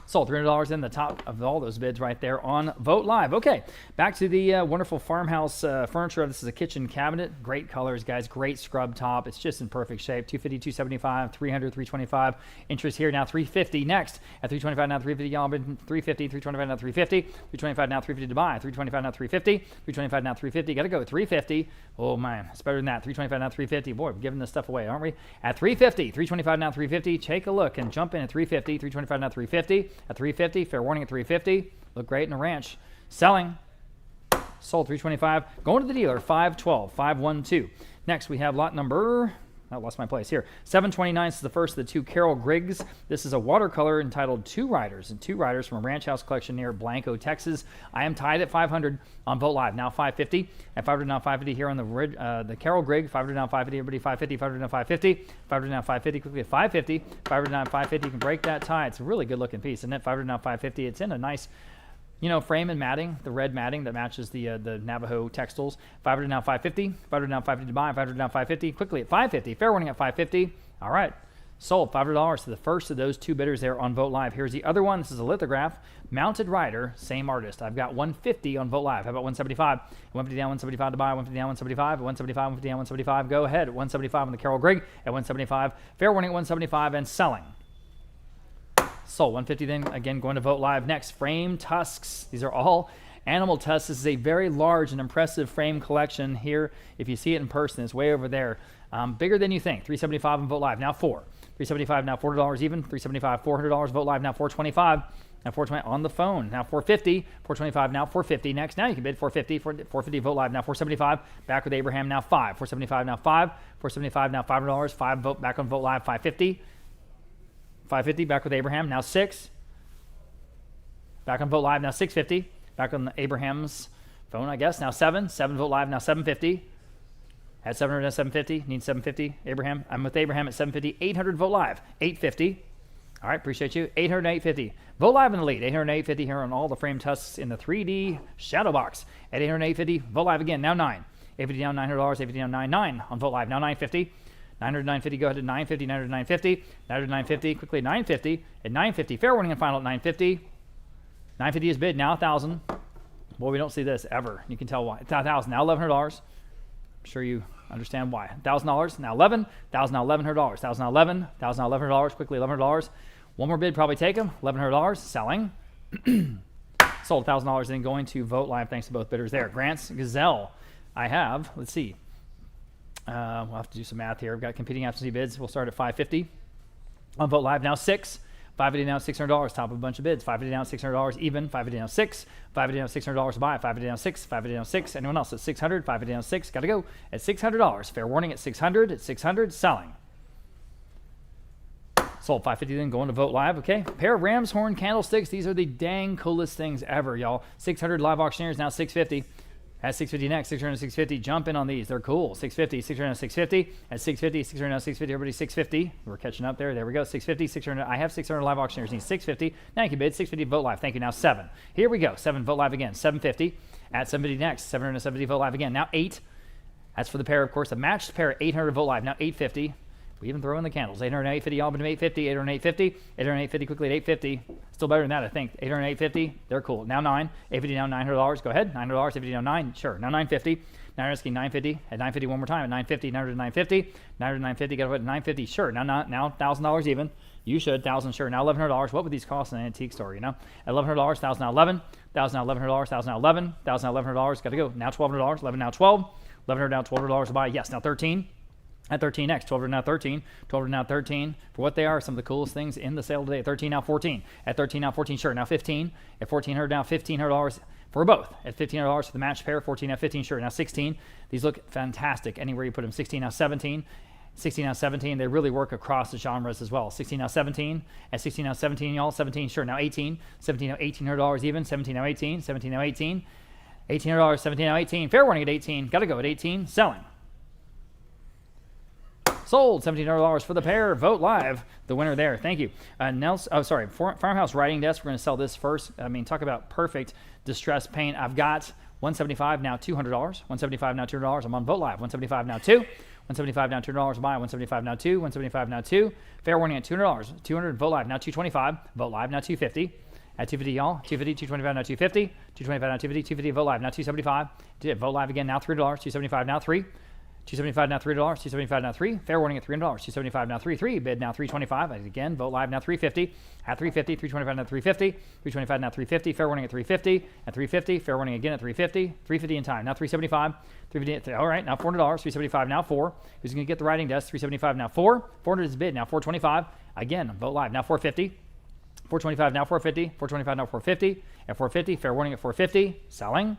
Sold, $300 in the top of all those bids right there on Vogt Live. Okay, back to the wonderful farmhouse furniture. This is a kitchen cabinet. Great colors, guys. Great scrub top. It's just in perfect shape. 250, 275, 300, 325. Interest here now 350 next. At 325 now 350. Y'all been 350, 325 now 350. 325 now 350 to buy. 325 now 350. 325 now 350. Got to go 350. Oh man, it's better than that. 325 now 350. Boy, we're giving this stuff away, aren't we? At 350, 325 now 350. Take a look and jump in at 350. 325 now 350. At 350, fair warning at 350. Look great in a ranch. Selling. Sold 325. Going to the dealer, 512, 512. Next, we have lot number, I lost my place here. 729 is the first of the two Carol Griggs. This is a watercolor entitled Two Riders, and Two Riders from a ranch house collection near Blanco, Texas. I am tied at 500 on Vogt Live, now 550. At 500 now 550 here on the Carol Grigg. 500 now 550, everybody 550, 500 now 550. 500 now 550, quickly at 550. 500 now 550, you can break that tie. It's a really good looking piece, and at 500 now 550, it's in a nice, you know, frame and matting, the red matting that matches the Navajo textiles. 500 now 550, 500 now 550 to buy, 500 now 550, quickly at 550. Fair warning at 550. All right, Sold, $500 to the first of those two bidders there on Vote Live. Here's the other one. This is a lithograph, mounted rider, same artist. I've got 150 on Vote Live. How about 175? 150 down, 175 to buy, 150 down, 175, 175, 150 down, 175. Go ahead. 175 on the Carol Grigg at 175. Fair warning at 175 and selling. Sold, 150 then, again, going to Vote Live. Next, frame tusks. These are all animal tusks. This is a very large and impressive frame collection here. If you see it in person, it's way over there. Bigger than you think. 375 on Vote Live, now 4. 375 now $40 even. 375, $400. Vote Live now 425. Now 420 on the phone. Now 450. 425 now 450. Next, now you can bid 450. 450 Vote Live now 475. Back with Abraham now 5. 475 now 5. 475 now $500. 5 vote back on Vote Live 550. 550 back with Abraham now 6. Back on Vote Live now 650. Back on Abraham's phone, I guess, now 7. 7 Vote Live now 750. At 700 and 750, need 750. Abraham, I'm with Abraham at 750. 800 Vote Live, 850. All right, appreciate you. 800 and 850. Vote Live in the lead. 800 and 850 here on all the frame tusks in the 3D shadow box. At 800 and 850, Vote Live again, now 9. 850 down, $900. 850 down, 99 on Vote Live, now 950. 900 950, go ahead to 950. 900 950. 900 950, quickly 950. At 950, fair warning and final at 950. 950 is bid, now 1,000. Boy, we don't see this ever. You can tell why. It's 1,000, now $1,100. I'm sure you understand why. $1,000, now 11. 1,000, now $1,100. 1,000, now 11. 1,000, now $1,100. Quickly, $1,100. One more bid, probably take them. $1,100. Selling. Sold $1,000, then going to Vote Live. Thanks to both bidders there. Grant's Gazelle. I have, let's see. We'll have to do some math here. I've got competing absentee bids. We'll start at 550. On Vote Live, now 6. 550 down, $600. Top of a bunch of bids. 550 down, $600 even. 550 down 6. 550 down, $600 to buy. 550 down 6. 550 down 6. Anyone else at 600? 550 down 6. Got to go at $600. Fair warning at 600. At 600, selling. Sold 550 then going to Vote Live. Okay. Pair of ram's horn candlesticks. These are the dang coolest things ever, y'all. 600 live auctioneers, now 650. At 650 next, 600 and 650. Jump in on these. They're cool. 650, 600 and 650. At 650, 600 and 650. Everybody 650. We're catching up there. There we go. 650, 600. I have 600 live auctioneers. Need 650. Now you can bid 650 Vote Live. Thank you. Now 7. Here we go. 7 Vote Live again. 750. At 750 next. 770 Vote Live again. Now 8. That's for the pair, of course. The matched pair at 800 Vote Live. Now 850. We even throw in the candles. 800 and 850. Y'all been to 850. 800 and 850. 800 and 850 quickly at 850. Still better than that, I think. 800 and 850. They're cool. Now 9. 850 down, $900. Go ahead. $900. 850 down 9. Sure. Now 950. 950. At 950 one more time. At 950. 900 to 950. 900 to 950. Got to put 950. Sure. Now $1,000 even. You should. 1,000. Sure. Now $1,100. What would these cost in an antique store? You know. At $1,100. 1,000 now 11. 1,000 now $1,100. 1,000 now 11. 1,000 now $1,100. Got to go. Now $1,200. 11 now 12. 1,100 now $1,200 to buy. Yes. Now 13. At 13 next, 12 now 13, 12 now 13. For what they are, some of the coolest things in the sale today. At 13 now 14. At 13 now 14, sure. Now 15. At 1,400 now $1,500 for both. At $1,500 for the matched pair. 14 now 15, sure. Now 16. These look fantastic anywhere you put them. 16 now 17. 16 now 17. They really work across the genres as well. 16 now 17. At 16 now 17, y'all. 17, sure. Now 18. 17 now $1,800 even. 17 now 18. 17 now 18. $1,800. 17 now 18. Fair warning at 18. Got to go at 18. Selling. Sold $1,700 for the pair. Vote Live, the winner there. Thank you. Farmhouse writing desk. We're going to sell this first. I mean, talk about perfect distress paint. I've got $175 now $200. $175 now $200. I'm on Vote Live. $175 now 2. $175 now $200 buy. $175 now 2. $175 now 2. Fair warning at $200. $200 Vote Live now $225. Vote Live now $250. At $250, y'all. $250, $225 now $250. $225 now $250. $250 Vote Live now $275. Vote Live again now $3. $275 now 3. $275 now $3. $275 now 3. Fair warning at $300. $275 now 3. 3. Bid now $325. Again, Vote Live now $350. At $350. $325 now $350. $325 now $350. Fair warning at $350. At $350. Fair warning again at $350. $350 in time. Now $375. $350. All right, now $400. $375 now 4. Who's going to get the writing desk? $375 now 4. $400 is bid now $425. Again, Vote Live now $450. $425 now $450. $425 now $450. At $450. Fair warning at $450. Selling.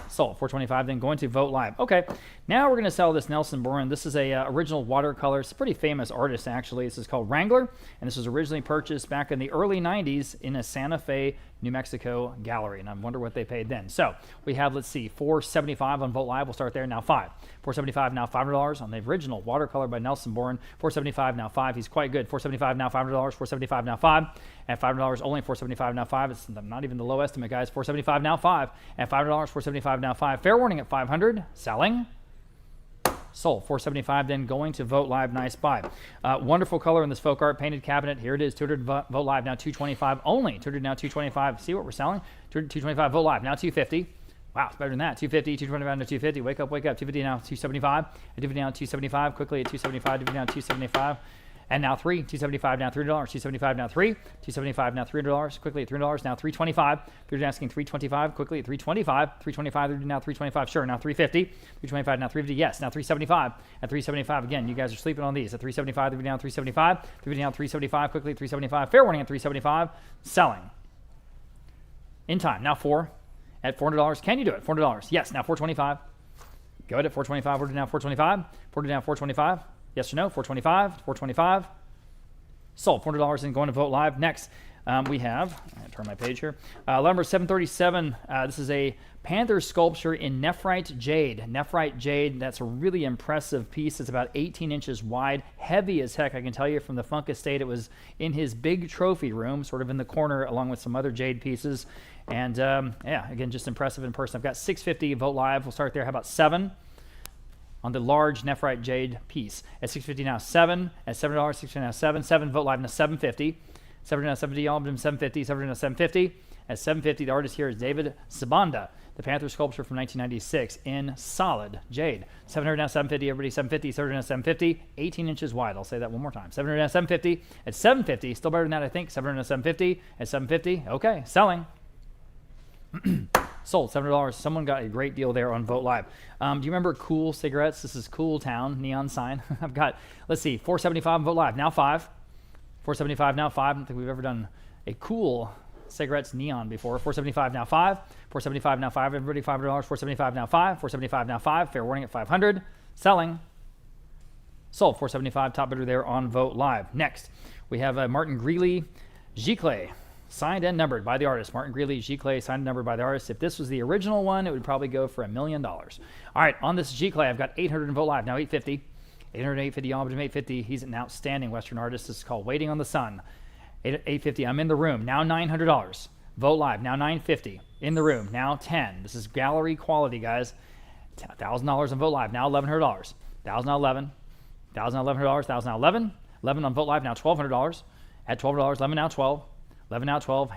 Sold. $425, then going to Vote Live. Okay, now we're going to sell this Nelson Bourne. This is a original watercolor. It's a pretty famous artist, actually. This is called Wrangler, and this was originally purchased back in the early 90s in a Santa Fe, New Mexico gallery, and I wonder what they paid then. So we have, let's see, $475 on Vote Live. We'll start there. Now 5. $475 now $500 on the original watercolor by Nelson Bourne. $475 now 5. He's quite good. $475 now $500. $475 now 5. At $500 only. $475 now 5. It's not even the low estimate, guys. $475 now 5. At $500. $475 now 5. Fair warning at $500. Selling. Sold. 475 then going to Vogt Live. Nice buy. Wonderful color in this folk art painted cabinet. Here it is. 200 Vogt Live now 225 only. 200 now 225. See what we're selling? 225 Vogt Live now 250. Wow, it's better than that. 250, 225 now 250. Wake up, wake up. 250 now 275. 250 now 275. Quickly at 275. 250 now 275. And now 3. 275 now $3. 275 now 3. 275 now $3. Quickly at $3. Now 325. They're asking 325. Quickly at 325. 325 now 325. Sure. Now 350. 325 now 350. Yes. Now 375. At 375 again. You guys are sleeping on these. At 375. 350 down 375. 350 down 375. Quickly at 375. Fair warning at 375. Selling. In time. Now 4. At $400. Can you do it? $400. Yes. Now 425. Go ahead at 425. Order now 425. Order now 425. Yes or no? 425. 425. Sold. $400 and going to Vogt Live. Next, we have, I'm going to turn my page here. Number 737. This is a panther sculpture in nephrite jade. Nephrite jade, that's a really impressive piece. It's about 18 inches wide, heavy as heck. I can tell you from the Funk Estate, it was in his big trophy room, sort of in the corner, along with some other jade pieces. And yeah, again, just impressive in person. I've got 650 Vogt Live. We'll start there. How about 7? On the large nephrite jade piece. At $650 now 7. At $7, $650 now 7. 7 Vogt Live now 750. 7 now 70, all of them 750. 7 now 750. At 750, the artist here is David Sabanda, the Panther sculpture from 1996 in solid jade. 700 now 750, everybody 750. 700 now 750, 18 inches wide. I'll say that one more time. 700 now 750. At 750, still better than that, I think. 700 now 750. At 750, okay, selling. Sold. $700. Someone got a great deal there on Vogt Live. Do you remember Cool cigarettes? This is Cool Town neon sign. I've got, let's see, 475 on Vogt Live. Now 5. 475 now 5. I don't think we've ever done a Cool cigarettes neon before. 475 now 5. 475 now 5. Everybody $500. 475 now 5. 475 now 5. Fair warning at 500. Selling. Sold. 475. Top bidder there on Vogt Live. Next, we have Martin Greeley Giclée. Signed and numbered by the artist. Martin Greeley Giclée, signed and numbered by the artist. If this was the original one, it would probably go for $1 million. All right, on this Giclée, I've got 800 in Vogt Live. Now 850. 800, 850, all of them 850. He's an outstanding Western artist. This is called Waiting on the Sun. 850, I'm in the room. Now $900. Vogt Live, now $950. In the room, now 10. This is gallery quality, guys. $1,000 on Vogt Live, now $1,100. $1,011. $1,011. $1,011. 11 on Vogt Live, now $1,200. At $12, 11 now 12. 11 now 12,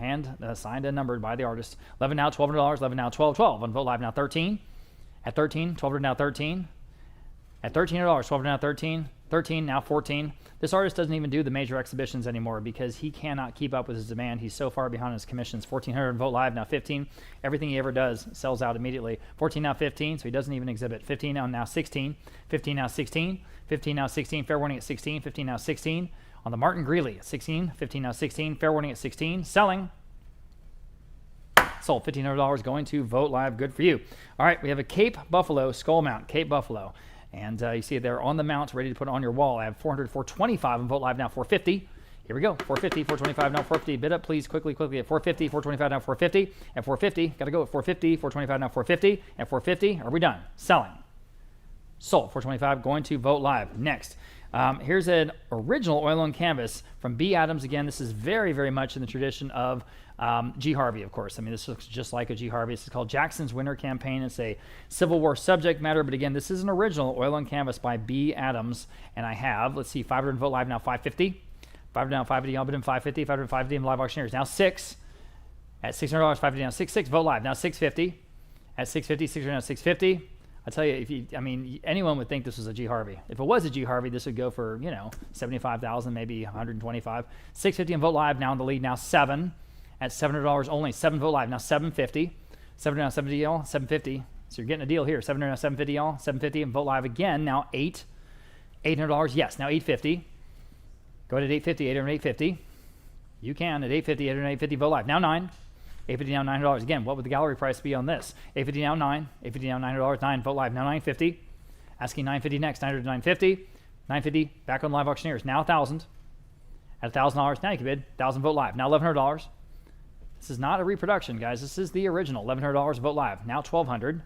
signed and numbered by the artist. 11 now $1,200, 11 now 12, 12 on Vogt Live now 13. At 13, 12 now 13. At $1,300, 12 now 13. 13 now 14. This artist doesn't even do the major exhibitions anymore because he cannot keep up with his demand. He's so far behind his commissions. 1,400 on Vogt Live now 15. Everything he ever does sells out immediately. 14 now 15, so he doesn't even exhibit. 15 now 16. 15 now 16. 15 now 16. Fair warning at 16. 15 now 16. On the Martin Greeley at 16, 15 now 16, fair warning at 16, selling. Sold. $1,500 going to Vogt Live. Good for you. All right, we have a Cape Buffalo skull mount, Cape Buffalo. And you see it there on the mount, ready to put on your wall. I have 400, 425 on Vogt Live now 450. Here we go. 450, 425 now 450. Bid up, please, quickly at 450, 425 now 450. At 450, got to go at 450, 425 now 450. At 450, are we done? Selling. Sold. 425 going to Vogt Live. Next. Here's an original oil on canvas from B. Adams. Again, this is very, very much in the tradition of G. Harvey, of course. I mean, this looks just like a G. Harvey. This is called Jackson's Winter Campaign. It's a Civil War subject matter, but again, this is an original oil on canvas by B. Adams. And I have, let's see, 500 Vogt Live now 550. 500 now 550, I'll bid in 550. 500 550 in live auctioneers. Now 6. At $600, 550 now 6. Vogt Live now 650. At 650, 600 now 650. I tell you, anyone would think this was a G. Harvey. If it was a G. Harvey, this would go for, $75,000, maybe $125. 650 in Vogt Live, now in the lead, now 7. At $700 only, 7 Vogt Live, now 750. 700 now 750, y'all, 750. So you're getting a deal here. 700 now 750, y'all, 750 in Vogt Live again, now 8. $800, yes, now 850. Go ahead at 850, 800, 850. You can at 850, 800, 850 Vogt Live, now 9. 850 now $900. Again, what would the gallery price be on this? 850 now 9. 850 now $900. 9 Vogt Live now 950. Asking 950 next. 900 to 950. 950 back on live auctioneers. Now 1,000. At $1,000 now you can bid 1,000 Vogt Live. Now $1,100. This is not a reproduction, guys. This is the original. $1,100 Vogt Live. Now 1,200.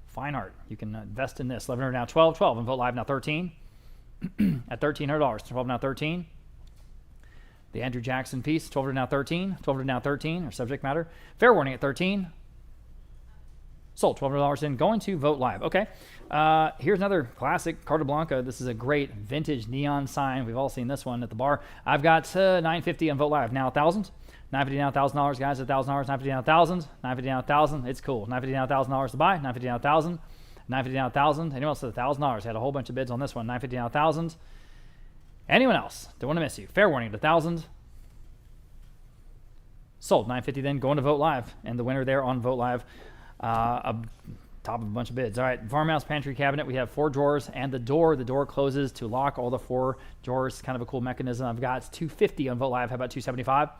Fine art. You can invest in this. 1,100 now 12. 12 and Vogt Live now 13. At $1,300. 12 now 13. The Andrew Jackson piece, 12 now 13, 12 now 13, or subject matter. Fair warning at 13. Sold. $1,200 in, going to Vote Live. Okay. Here's another classic, Carta Blanca. This is a great vintage neon sign. We've all seen this one at the bar. I've got $950 on Vote Live. Now $1,000. $950 now $1,000, guys. $1,000. $950 now $1,000. $950 now $1,000. It's cool. $950 now $1,000 to buy. $950 now $1,000. $950 now $1,000. Anyone else at $1,000? Had a whole bunch of bids on this one. $950 now $1,000. Anyone else? Don't want to miss you. Fair warning at $1,000. Sold. $950 then, going to Vote Live. And the winner there on Vote Live, top of a bunch of bids. All right, farmhouse pantry cabinet. We have 4 drawers and the door closes to lock all the 4 drawers. Kind of a cool mechanism. I've got $250 on Vote Live. How about $275?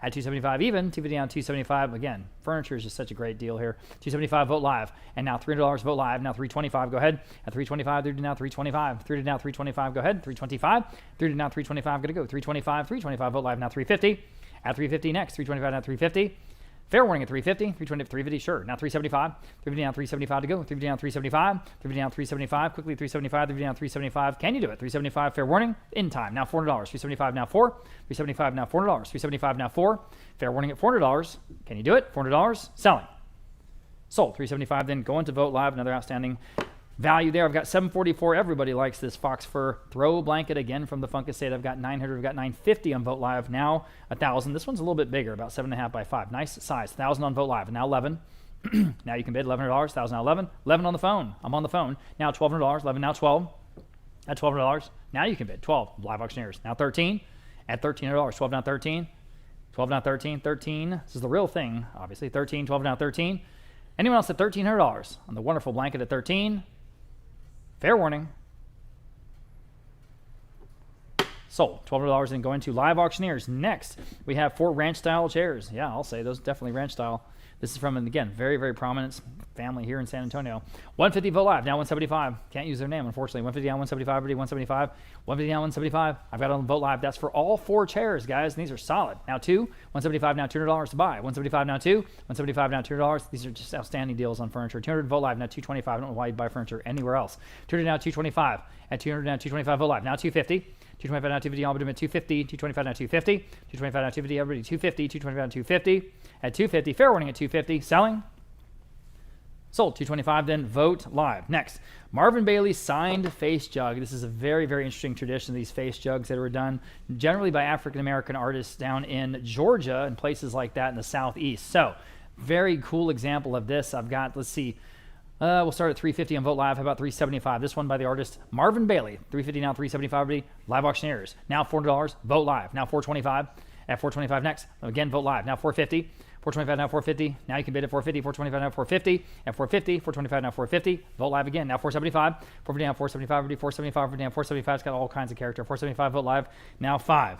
At $275 even, $250 on $275. Again, furniture is just such a great deal here. $275 Vote Live. And now $300 Vote Live. Now $325. Go ahead. At $325, $3 now $325. $3 now $325. Go ahead. $325. $3 now $325. Gonna go. $325. $325 Vote Live. Now $350. At $350 next. $325 now $350. Fair warning at $350, $350, sure. Now $375, $350 down $375 to go. $350 down $375, $350 down $375, quickly $375, $350 down $375. Can you do it? $375, fair warning, in time. Now $400, $375 now $4, $375 now $400, $375 now $4. Fair warning at $400. Can you do it? $400, selling. Sold. $375 then going to Vote Live, another outstanding value there. I've got $744. Everybody likes this fox fur throw blanket again from the Funk Estate. I've got $900. I've got $950 on Vote Live. Now $1,000. This one's a little bit bigger, about 7.5 by 5. Nice size. $1,000 on Vote Live. Now $11. Now you can bid $1,100. $1,000 now $11. $11 on the phone. I'm on the phone. Now $1,200. $11 now $12. At $1,200. Now you can bid 12. Live auctioneers. Now $13. At $1,300. 12 now 13. 12 now 13. 13. This is the real thing, obviously. 13. 12 now 13. Anyone else at $1,300 on the wonderful blanket at 13? Fair warning. Sold. $1,200 in, going to Live Auctioneers. Next, we have 4 ranch-style chairs. Yeah, I'll say those definitely ranch-style. This is from, again, very, very prominent family here in San Antonio. $150 Vote Live, now $175. Can't use their name, unfortunately. $150 down, $175, already $175. $150 down, $175. I've got it on Vote Live. That's for all 4 chairs, guys, and these are solid. Now 2, $175 now $200 to buy. $175 now 2, $175 now $200. These are just outstanding deals on furniture. $200 Vote Live, now $225. I don't know why you'd buy furniture anywhere else. $200 now $225. At $200 now $225 Vote Live, now $250. $225 now $250, all but at $250. $225 now $250. $225 now $250, everybody $250. $225 now $250. At $250, fair warning at $250, selling. Sold. $225 then, Vote Live. Next, Marvin Bailey's signed face jug. This is a very, very interesting tradition, these face jugs that were done generally by African-American artists down in Georgia and places like that in the southeast. So, very cool example of this. I've got, let's see, we'll start at $350 on Vote Live. How about $375? This one by the artist Marvin Bailey. $350 now, $375. Live Auctioneers. Now $400. Vote Live. Now $425. At $425 next. Again, Vote Live. Now $450. $425 now $450. Now you can bid at $450. $425 now $450. At $450. $425 now $450. Vote Live again. Now $475. $450 now $475. $475 now $475. It's got all kinds of character. $475 Vote Live. Now $5.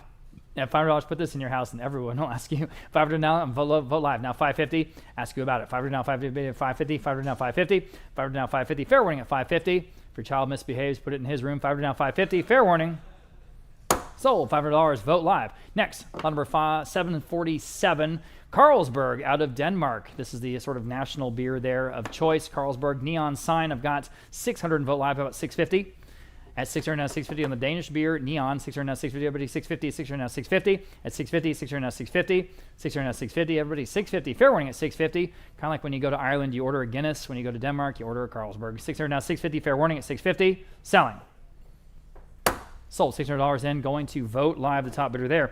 At $500, put this in your house and everyone will ask you. $500 now, Vote Live. Now $550. Ask you about it. $500 now $550. $550 now $550. $500 now $550. Fair warning at $550. If your child misbehaves, put it in his room. $500 now $550. Fair warning. Sold. $500. Vote Live. Next, lot number 747. Carlsberg out of Denmark. This is the sort of national beer there of choice. Carlsberg neon sign. I've got $600 in Vote Live. How about $650? At $600 now $650 on the Danish beer neon. $600 now $650. Everybody $650. $600 now $650. At $650. $600 now $650. $600 now $650. Everybody $650. Fair warning at $650. Kind of like when you go to Ireland, you order a Guinness. When you go to Denmark, you order a Carlsberg. $600 now $650. Fair warning at $650. Selling. Sold. $600 in, going to Vote Live, the top bidder there.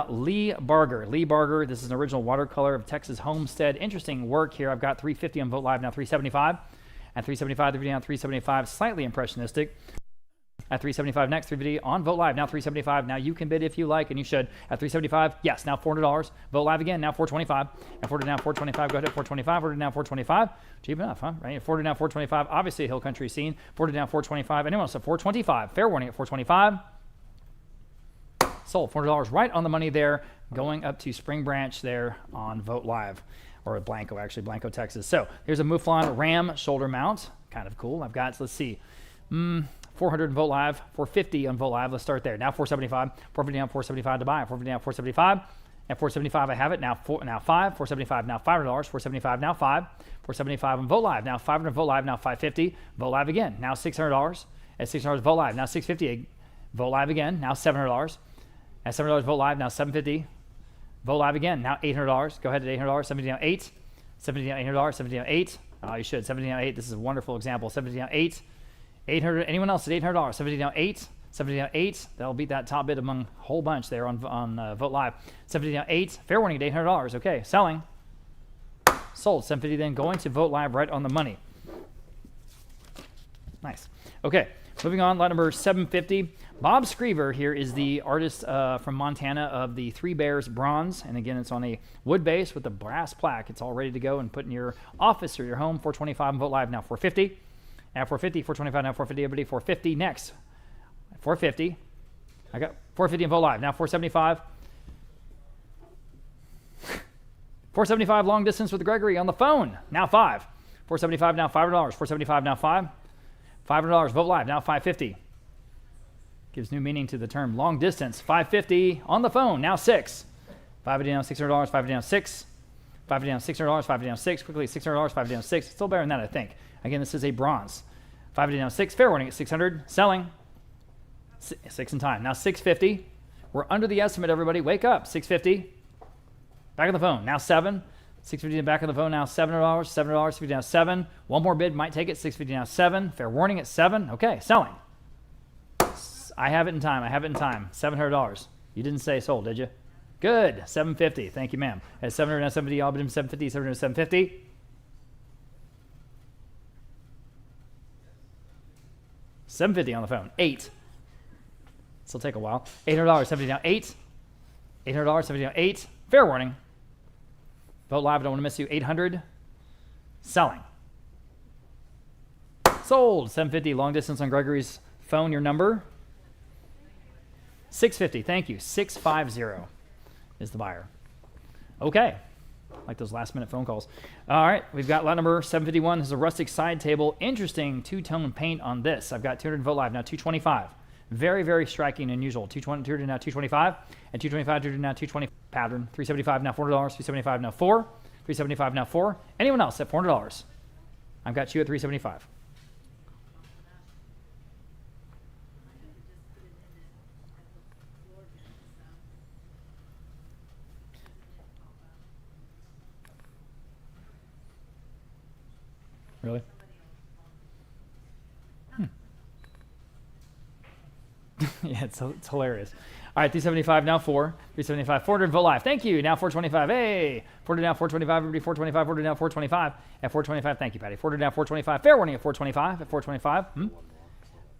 Lee Barger. Lee Barger, this is an original watercolor of Texas Homestead. Interesting work here. I've got $350 on Vote Live, now $375. At $375, $350 down $375, slightly impressionistic. At $375 next, $350 on Vote Live, now $375. Now you can bid if you like, and you should. At $375, yes, now $400. Vote Live again, now $425. At $400 now $425, go ahead at $425. $400 now $425. Cheap enough, huh? Right? At $400 now $425, obviously a hill country scene. $400 now $425. Anyone else at $425? Fair warning at $425. Sold. $400 right on the money there, going up to Spring Branch there on Vote Live. Or Blanco, actually, Blanco, Texas. So here's a Mouflon Ram shoulder mount. Kind of cool. I've got, let's see, 400 Vote Live, 450 on Vote Live. Let's start there. Now 475, 450 down 475 to buy. 450 down 475. At 475, I have it. Now 5. 475 now $500. 475 now 5. 475 on Vote Live. Now 500 Vote Live. Now 550. Vote Live again. Now $600. At $600 Vote Live. Now 650. Vote Live again. Now $700. At $700 Vote Live. Now $750. Vote Live again. Now $800. Go ahead at $800. $750 now 8. $17 down, $800, $17 down, 8. Oh, you should. $17 down, 8. This is a wonderful example. $17 down, 8. 800. Anyone else at $800? $17 down, 8. $17 down, 8. That'll beat that top bid among a whole bunch there on Vote Live. $17 down, 8. Fair warning at $800. Okay, selling. Sold. $750 then going to Vote Live right on the money. Nice. Okay, moving on. Lot number 750. Bob Screever here is the artist from Montana of the Three Bears bronze. And again, it's on a wood base with a brass plaque. It's all ready to go and put in your office or your home. $425 on Vote Live now. $450. At $450. $425 now. $450. Everybody. $450 next. $450. I got $450 on Vote Live now. $475. $475 long distance with Gregory on the phone. Now $5. $475 now. $500. $475 now. $5. $500 Vote Live now. $550. Gives new meaning to the term long distance. $550 on the phone now. $6. $550 down. $600. $550 down. $6. $550 down. $600. $550 down. $6. Quickly $600. $550 down. $6. Still better than that, I think. Again, this is a bronze. $550 down. $6. Fair warning at $600. Selling. 6 in time. Now $650. We're under the estimate, everybody. Wake up. $650. Back on the phone. Now $7. $650 back on the phone now. $700. $700. $50 now. $7. One more bid might take it. $650 now. $7. Fair warning at $7. Okay, selling. I have it in time. I have it in time. $700. You didn't say sold, did you? Good. $750. Thank you, ma'am. At $700 now. $750. All bid $750. $700. $750. $750 on the phone. 8. This will take a while. $800. $750 down. 8. $800. $750 down. 8. Fair warning. Vote Live. I don't want to miss you. $800. Selling. Sold. $750. Long distance on Gregory's phone. Your number. $650. Thank you. $650 is the buyer. Okay. Like those last minute phone calls. All right. We've got lot number 751. This is a rustic side table. Interesting two-tone paint on this. I've got 200 Vote Live now. $225. Very, very striking and unusual. 200 now. $225. And $225. 200 now. $220 pattern. $375 now. $400. $375 now. $4. $375 now. $4. Anyone else at $400? I've got you at $375. Really? Yeah, it's hilarious. All right, 375 now 4. 375, 400 Vote Live. Thank you. Now 425. Hey, 400 now 425. Everybody 425. 400 now 425. At 425. Thank you, Patty. 400 now 425. Fair warning at 425. At 425. All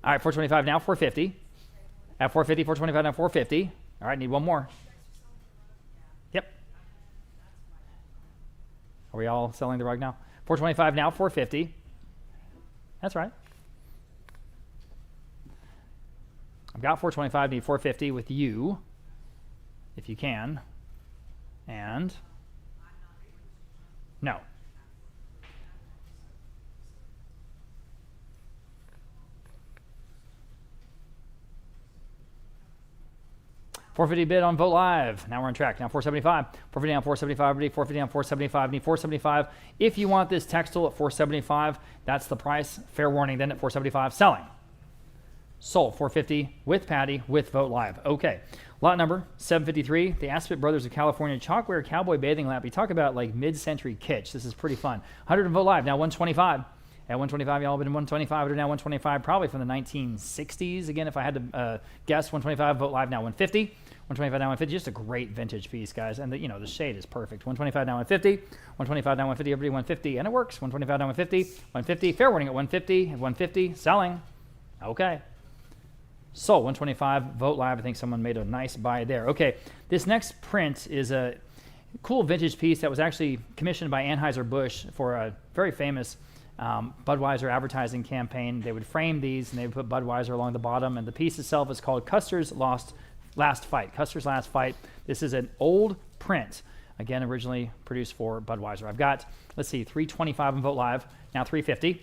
right, 425 now 450. At 450. 425 now 450. All right, need one more. Yep. Are we all selling the rug now? 425 now 450. That's right. I've got 425, need 450 with you, if you can. And no. $450 bid on Vote Live. Now we're on track. Now 475. 450 down 475. 450 down 475. Need 475. If you want this textile at 475, that's the price. Fair warning then at 475. Selling. Sold. 450 with Patty with Vote Live. Okay. Lot number 753. The Aspet Brothers of California Chalkware Cowboy Bathing Lap. We talk about like mid-century kitsch. This is pretty fun. 100 and Vote Live. Now 125. At 125, y'all been 125. Now 125, probably from the 1960s. Again, if I had to guess, 125. Vote Live now 150. 125 now 150. Just a great vintage piece, guys. And the shade is perfect. 125 now 150. 125 now 150. Everybody 150, and it works. 125 now 150. 150. Fair warning at 150. At 150. Selling. Okay. So 125. Vote Live. I think someone made a nice buy there. Okay. This next print is a cool vintage piece that was actually commissioned by Anheuser-Busch for a very famous Budweiser advertising campaign. They would frame these and they would put Budweiser along the bottom, and the piece itself is called Custer's Last Fight. Custer's Last Fight. This is an old print, again originally produced for Budweiser. I've got, let's see, 325 on Vote Live, now 350.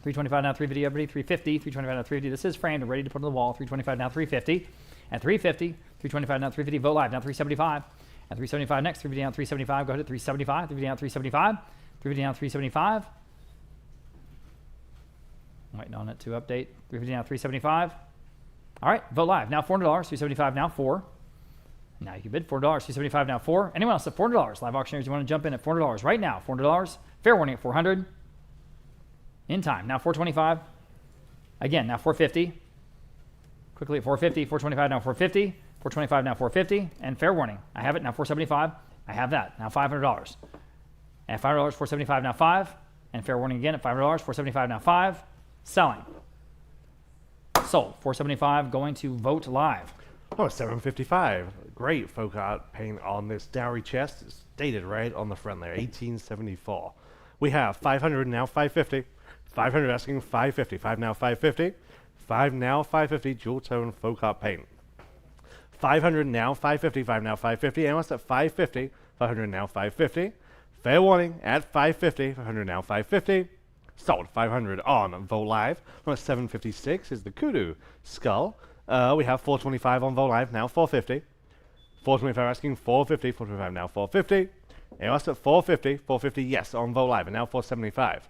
325 now 350, everybody, 350. 325 now 350. This is framed and ready to put on the wall. 325 now 350. At 350. 325 now 350. Vote Live now 375. At 375 next. 350 down 375. Go ahead at 375. 350 down 375. 350 down 375. I'm waiting on it to update. 350 now 375. All right, Vote Live. Now $400. 375 now 4. Now you can bid $4, $275 now 4. Anyone else at $400? Live auctioneers, you want to jump in at $400 right now? $400. Fair warning at 400. In time. Now 425. Again, now 450. Quickly at 450. 425 now 450. 425 now 450. And fair warning. I have it now 475. I have that. Now $500. At $500, 475 now 5. And fair warning again at $500. 475 now 5. Selling. Sold. 475 going to Vogt live. Oh, $755. Great folk art paint on this dowry chest. It's dated right on the front there, 1874. We have 500 now 550. 500 asking 550. 5 now 550. 5 now 550 jewel tone folk art paint. 500 now 550. 5 now 550. And what's at 550? 500 now 550. Fair warning at 550. 500 now 550. Sold. 500 on Vogt Live. Number 756 is the Kudu skull. We have 425 on Vogt Live, now 450. 425 asking 450, 425 now 450. And us at 450, 450 yes on Vogt Live, and now 475.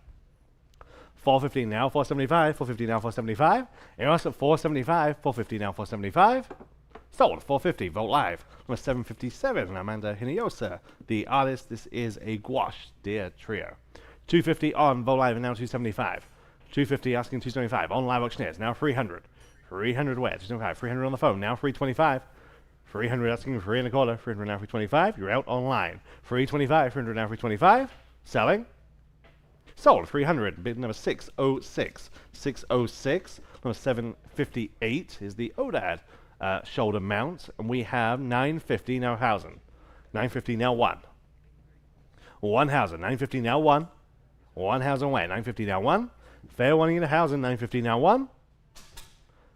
450 now 475, 450 now 475. And us at 475, 450 now 475. Sold. 450 Vogt Live. Number 757, Amanda Hinojosa, the artist. This is a gouache deer trio. 250 on Vogt Live, and now 275. 250 asking 275 on Live Auctioneers, now 300. 300 where? 275. 300 on the phone, now 325. 300 asking 3 and a quarter. 300 now 325. You're out online. 325. 300 now 325. Selling. Sold. 300. Bid number 606. 606. Number 758 is the Odad shoulder mount, and we have 950 now 1,000. 950 now 1. 1,000. 950 now 1. 1,000 where? 950 now 1. Fair warning in 1,000. 950 now 1.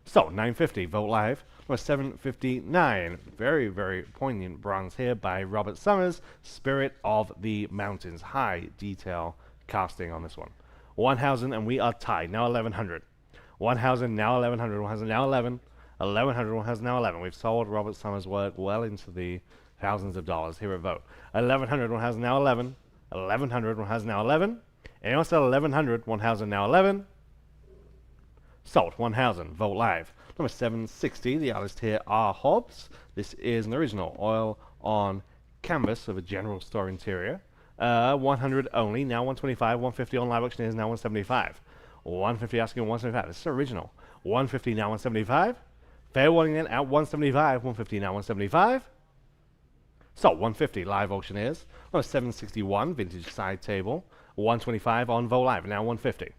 So, 950, Vogt Live. Number 759, very, very poignant bronze here by Robert Summers. Spirit of the Mountains. High detail casting on this one. 1,000, and we are tied. Now 1,100. 1,000, now 1,100. 1,000, now 11. 1,100, 1,000, now 11. We've sold Robert Summers' work well into the thousands of dollars here at Vogt. 1,100, 1,000, now 11. 1,100, 1,000, now 11. And also 1,100, 1,000, now 11. Sold. 1,000. Vogt Live. Number 760. The artist here are Hobbs. This is an original oil on canvas of a general store interior. 100 only. Now 125. 150 on Live Auctioneers. Now 175. 150 asking 175. This is original. 150 now 175. Fair warning then at 175. 150 now 175. So 150 Live Auctioneers. Number 761. Vintage side table. 125 on Vogt Live. Now 150.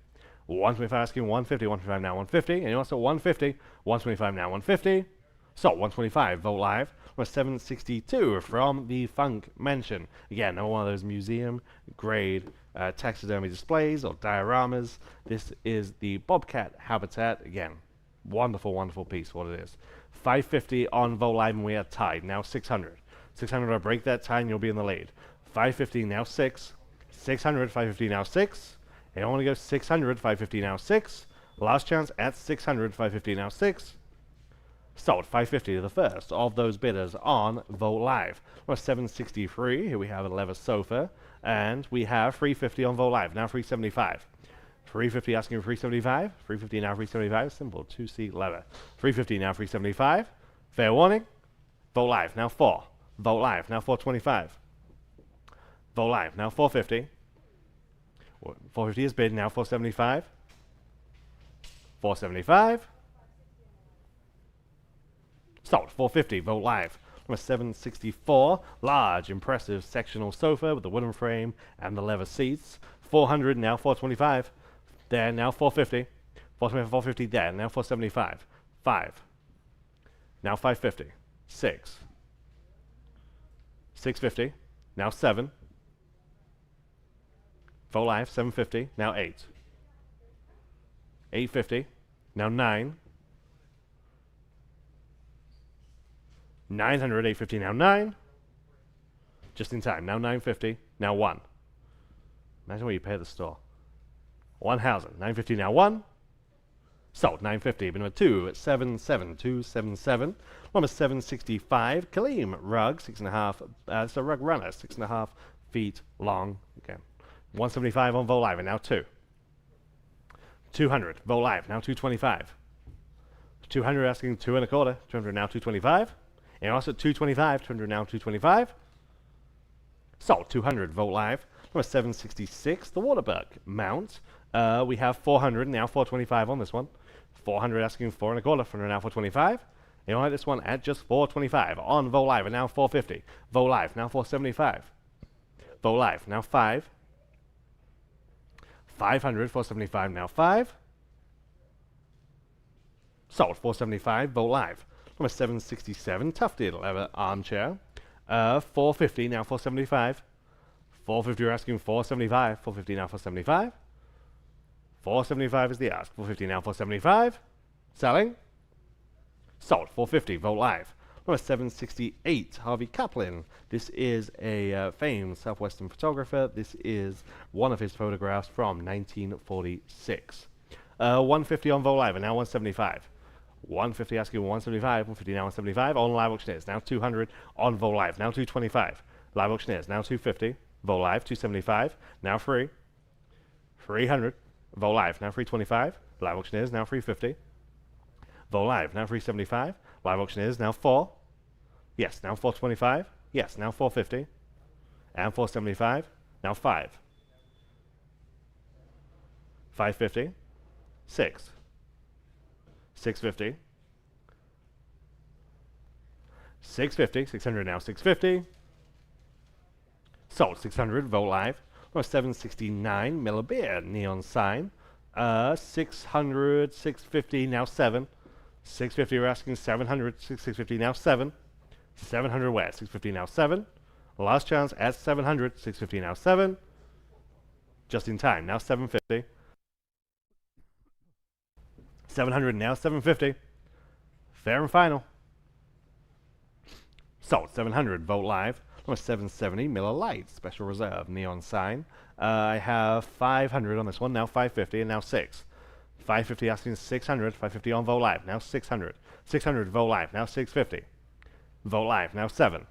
125 asking 150, 125 now 150, and also 150, 125 now 150. So 125 Vogt Live. Number 762 from the Funk Mansion. Again, another one of those museum grade taxidermy displays or dioramas. This is the Bobcat habitat. Again, wonderful, wonderful piece. What it is. 550 on Vogt Live, and we are tied. Now 600. 600. I break that tie, and you'll be in the lead. 550 now 6. 600. 550 now 6. And I want to go 600, 550 now 6. Last chance at 600, 550 now 6. Sold. 550 to the first of those bidders on Vogt Live. Number 763, here we have a leather sofa. And we have 350 on Vogt Live, now 375. 350 asking 375. 350 now 375. Simple 2-seat leather. 350 now 375. Fair warning. Vogt Live, now 4. Vogt Live, now 425. Vogt Live, now 450. 450 is bid, now 475. 475. Sold. 450, Vogt Live. Number 764, large, impressive sectional sofa with the wooden frame and the leather seats. 400, now 425. There, now 450. 425, 450 there, now 475. 5. Now 550. 6. 650. Now 7. Vogt Live, 750, now 8. 850, now 9. 900, 850, now 9. Just in time, now 950, now 1. Imagine what you pay at the store. 1,000, 950, now 1. Sold, 950, but number 2 at 77277. Number 765, Kaleem rug, 6.5, it's a rug runner, 6.5 feet long. Again. 175 on Vogt Live, and now 2. 200, Vogt Live, now 225. 200 asking 2 and a quarter. 200 now 225. And also 225, 200 now, 225. Sold 200, Vogt Live. Number 766, the Waterbuck Mount. We have 400, now 425 on this one. 400 asking 4 and a quarter, 400 now 425. You know, this one at just 425 on Vogt Live, and now 450. Vogt Live, now 475. Vogt Live, now 5. 500, 475, now 5. Sold 475, Vogt Live. Number 767, tufted leather armchair. 450, now 475. 450, you're asking 475. 450, now 475. 475 is the ask. 450, now 475. Selling. Sold 450, Vogt Live. Number 768, Harvey Kaplan. This is a famed Southwestern photographer. This is one of his photographs from 1946. 150 on Vogt Live, and now 175. 150 asking 175, 150 now 175 on live auctioneers, now 200 on Vogt Live, now 225. Live auctioneers, now 250. Vogt Live, 275, now free. 300. Vogt Live, now 325. Live auctioneers, now 350. Vogt Live, now 375. Live auctioneers, now 4. Yes, now 425. Yes, now 450. And 475. Now 5. 550. 6. 650. 650. 600 now 650. Sold 600. Vogt Live. Or 769 memorabilia neon sign. 600. 650 now 7. 650 we're asking 700. 650 now 7. 700 where? 650 now 7. Last chance at 700. 650 now 7. Just in time. Now 750. 700 now 750. Fair and final. Sold 700. Vogt Live. Number 770 Miller Lite Special Reserve neon sign. I have 500 on this one. Now 550 and now 6. 550 asking 600. 550 on Vogt Live. Now 600. 600 Vogt Live. Now 650. Vogt Live. Now 7.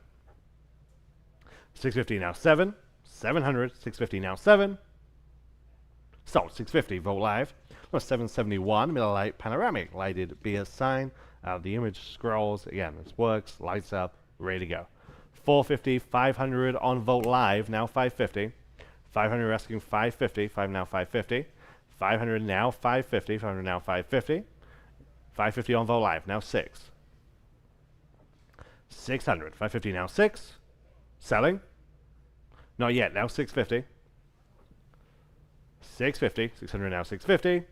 650 now 7. 700. 650 now 7. Sold 650 Vogt Live. Number 771 Miller Lite Panoramic lighted beer sign. The image scrolls again. This works. Lights up. Ready to go. 450. 500 on Vogt Live. Now 550. 500 asking 550. 5 now 550. 500 now 550. 500 now 550. 550 on Vogt Live. Now 6. 600. 550 now 6. Selling. Not yet. Now 650. 650. 600 now 650.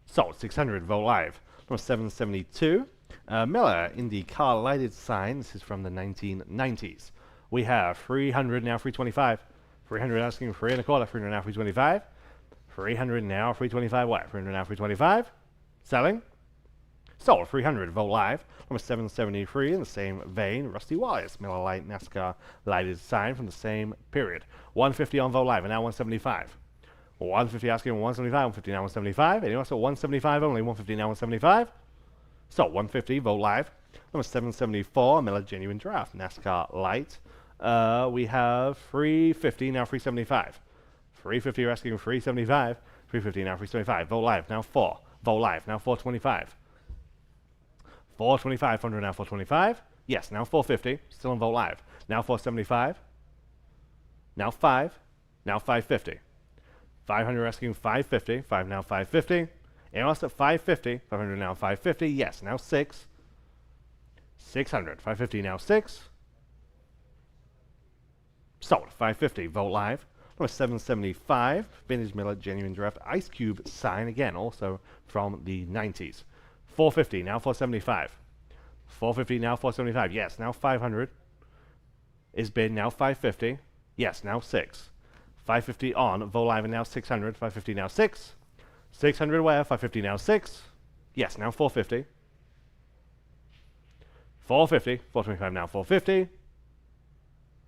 Sold 600. Vogt Live. Number 772. Miller IndyCar lighted sign. This is from the 1990s. We have 300 now 325. 300 asking 3 and a quarter. 300 now 325. 300 now 325. What? 300 now 325. Selling. Sold 300. Vogt Live. Number 773 in the same vein. Rusty Wallace Miller Lite NASCAR lighted sign from the same period. 150 on Vogt Live and now 175. 150 asking 175. 150 now 175. And also 175 only. 150 now 175. So 150 Vogt Live. Number 774 Miller Genuine Draft NASCAR Light. We have 350 now 375. 350 you're asking 375. 350 now 375. Vogt Live now 4. Vogt Live now 425. 425, 400 now 425. Yes, now 450. Still on Vogt Live. Now 475. Now 5. Now 550. 500 asking 550. 5 now 550. And also 550. 500 now 550. Yes, now 6. 600. 550 now 6. Sold 550. Vogt Live. Number 775. Vintage Miller Genuine Draft Ice Cube sign. Again, also from the 90s. 450 now 475. 450 now 475. Yes, now 500 is bid. Now 550. Yes, now 6. 550 on Vogt Live and now 600. 550 now 6. 600 where? 550 now 6. Yes, now 450. 450. 425 now 450.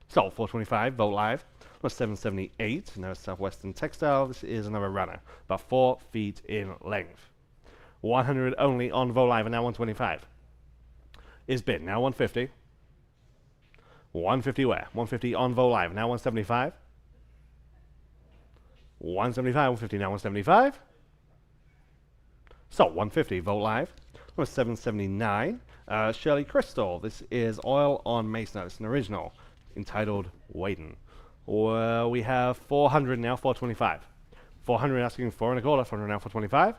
Sold 425. Vogt Live. Number 778. Now Southwestern Textile. This is another runner, about 4 feet in length. 100 only on Vogt Live and now 125. Is bid. Now 150. 150 where? 150 on Vogt Live. Now 175. 175. 150 now 175. So 150 Vogt Live. Number 779. Shirley Crystal, this is oil on masonite. It's an original, entitled Waitin'. We have 400 now, 425. 400 asking 4 and a quarter, 400 now, 425.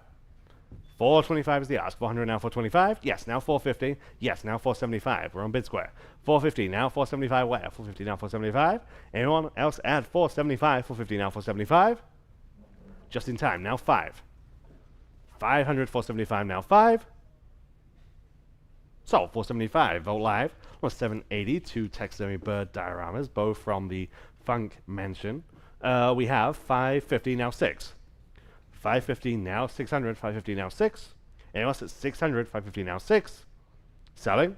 425 is the ask. 400 now, 425. Yes, now 450. Yes, now 475. We're on bid square. 450 now, 475 where? 450 now, 475. Anyone else add 475? 450 now, 475. Just in time, now 5. 500, 475 now 5. Sold, 475. Vote live. Well, 780. 2 Taxidermy bird dioramas, both from the Funk Mansion. We have 550 now 6. 550 now 600. 550 now 6. Anyone else at 600? 550 now 6. Selling.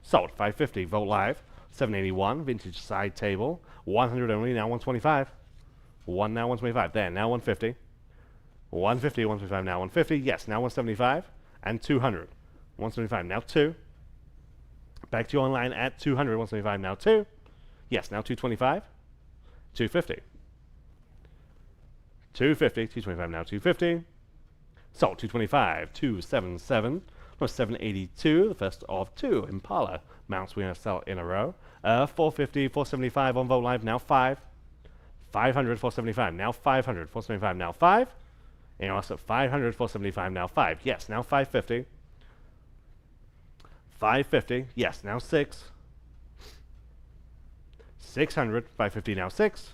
Sold, 550. Vote live. 781. Vintage side table. 100 only. Now 125. 1 now 125. There. Now 150. 150. 125 now 150. Yes. Now 175 and 200. 175 now 2. Back to you online at 200. 175 now 2. Yes. Now 225. 250. 250, 225 now 250. Sold, 225, 277. Plus 782, the first of 2 Impala mounts we're going to sell in a row. 450, 475 on Vote Live, now 5. 500, 475, now 500. 475, now 5. And also 500, 475, now 5. Yes, now 550. 550, yes, now 6. 600, 550, now 6.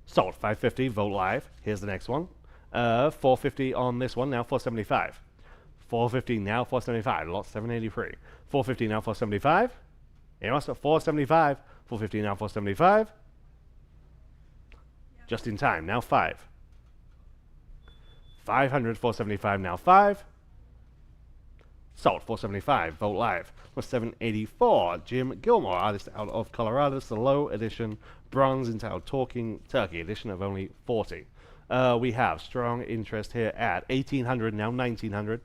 Sold, 550, Vote Live. Here's the next one. 450 on this one, now 475. 450 now 475, lot 783. 450 now 475. And also 475. 450 now 475. Just in time, now 5. 500, 475 now 5. Sold, 475, Vote Live. Was 784, Jim Gilmore, artist out of Colorado. It's the low edition, bronze entitled Talking Turkey, edition of only 40. We have strong interest here at 1800, now 1900.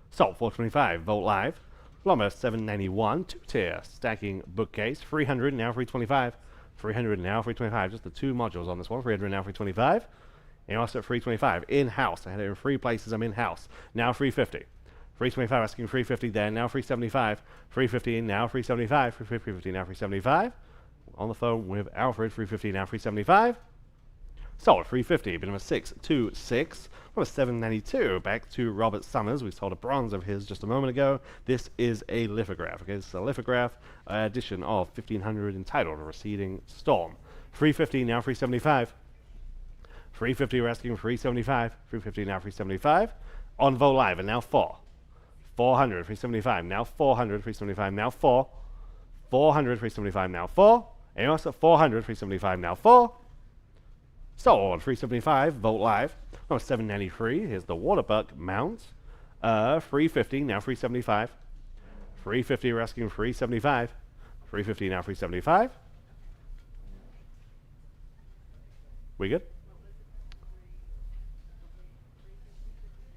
Sold, 425, Vote Live. Lumber, 791, 2-tier, stacking bookcase, 300, now 325. 300, now 325, just the 2 modules on this one, 300, now 325. And also at 325, in-house. I had it in 3 places, I'm in-house. Now 350. 325, asking 350 there, now 375. 350, now 375. 350, now 375. On the phone with Alfred, 350, now 375. Sold, 350, bit of a 626. What a 792. Back to Robert Summers. We sold a bronze of his just a moment ago. This is a lithograph. Okay, it's a lithograph edition of 1500 entitled Receding Storm. 350, now 375. 350, we're asking 375. 350, now 375. On Vote Live, and now 4. 400, 375, now 400, 375, now 4. 400, 375, now 4. And also 400, 375, now 4. Sold, 375, Vote Live. Oh, 793, here's the Waterbuck mount. 350, now 375. 350, we're asking 375. 350, now 375. We good?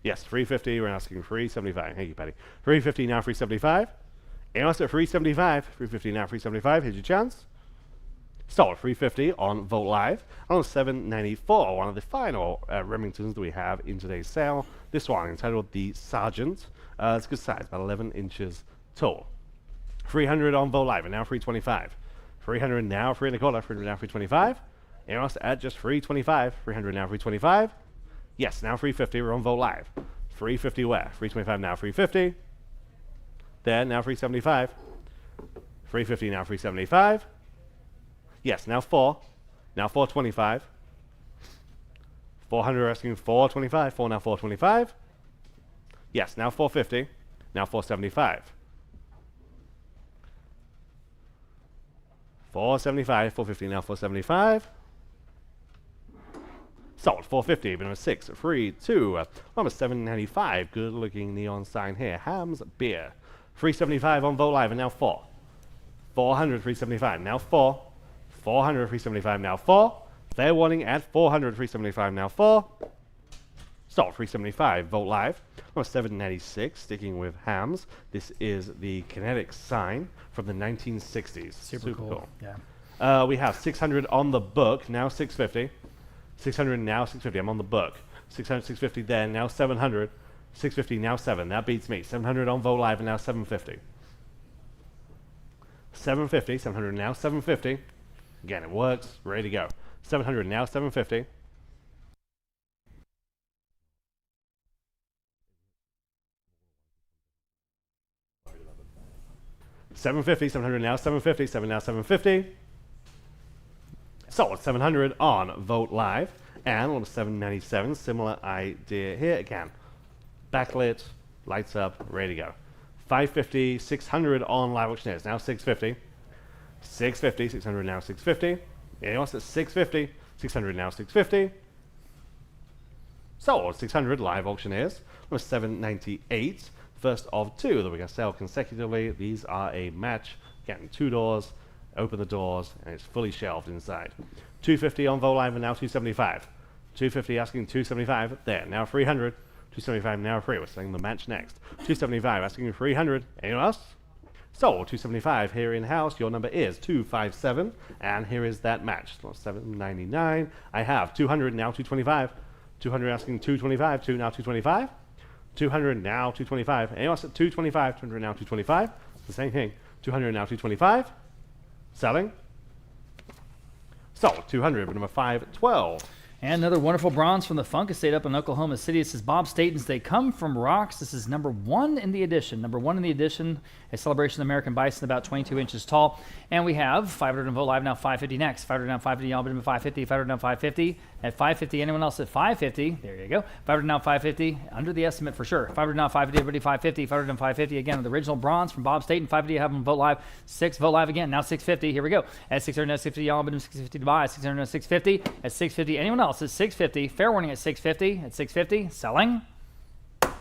Yes, 350. We're asking 375. Thank you, Patty. 350 now, 375. And also at 375. 350 now, 375. Here's your chance. Sold 350 on Vogt Live. On 794, one of the final Remingtons that we have in today's sale. This one entitled the Sergeant. It's a good size, about 11 inches tall. 300 on Vogt Live, and now 325. 300 now, 3 and a quarter. 300 now, 325. And also at just 325. 300 now, 325. Yes, now 350. We're on Vogt Live. 350 where? 325 now, 350. There, now 375. 350 now, 375. Yes, now 4. Now 425. 400 asking 425. 4 now 425. Yes, now 450. Now 475. 475. 450 now 475. Sold 450. Number 6, 3, 2. Number 795. Good looking neon sign here. Ham's Beer. 375 on Vogt Live and now 4. 400 375. Now 4. 400 375 now 4. Fair warning at 400 375 now 4. Sold 375 Vogt Live. Number 796, sticking with hams. This is the kinetic sign from the 1960s. Super cool. Yeah. We have 600 on the book, now 650. 600 now 650. I'm on the book. 600 650 then, now 700. 650 now 7. That beats me. 700 on Vogt Live and now 750. 750, 700 now 750. Again, it works. Ready to go. 700 now, 750. 750, 700 now, 750. 7 now, 750. Sold 700 on Vogt Live. And on 797, similar idea here again. Backlit, lights up, ready to go. 550, 600 on Live Auctioneers. Now 650. 650, 600 now 650. Anyone else at 650, 600 now 650. Sold 600 Live Auctioneers. Number 798. First of 2 that we're going to sell consecutively. These are a match. Getting 2 doors, open the doors, and it's fully shelved inside. 250 on Vogt Live and now 275. 250 asking 275. There, now 300. 275 now 3. We're selling the match next. 275 asking 300. Anyone else? Sold 275 here in house. Your number is 257, and here is that match. Not 799. I have 200 now 225. 200 asking 225. 2 now 225. 200 now 225. Anyone else at 225? 200 now 225. It's the same thing. 200 now 225. Selling. Sold 200. Number 512. And another wonderful bronze from the Funk Estate up in Oklahoma City. This is Bob Staten's They Come From Rocks. This is number 1 in the edition. Number 1 in the edition, a celebration of the American bison, about 22 inches tall. And we have 500 on Vogt Live, now 550 next. 500 now 550, y'all been 550. 500 now 550. At 550, anyone else at 550? There you go. 500 now 550, under the estimate for sure. 500 now 550, everybody 550. 500 now 550, again, the original bronze from Bob Staten. 550, I have on Vogt Live. 6, Vogt Live again, now 650. Here we go. At 600 now 650, y'all been 650 to buy. 600 now 650. At 650, anyone else at 650. Fair warning at 650. At 650, selling.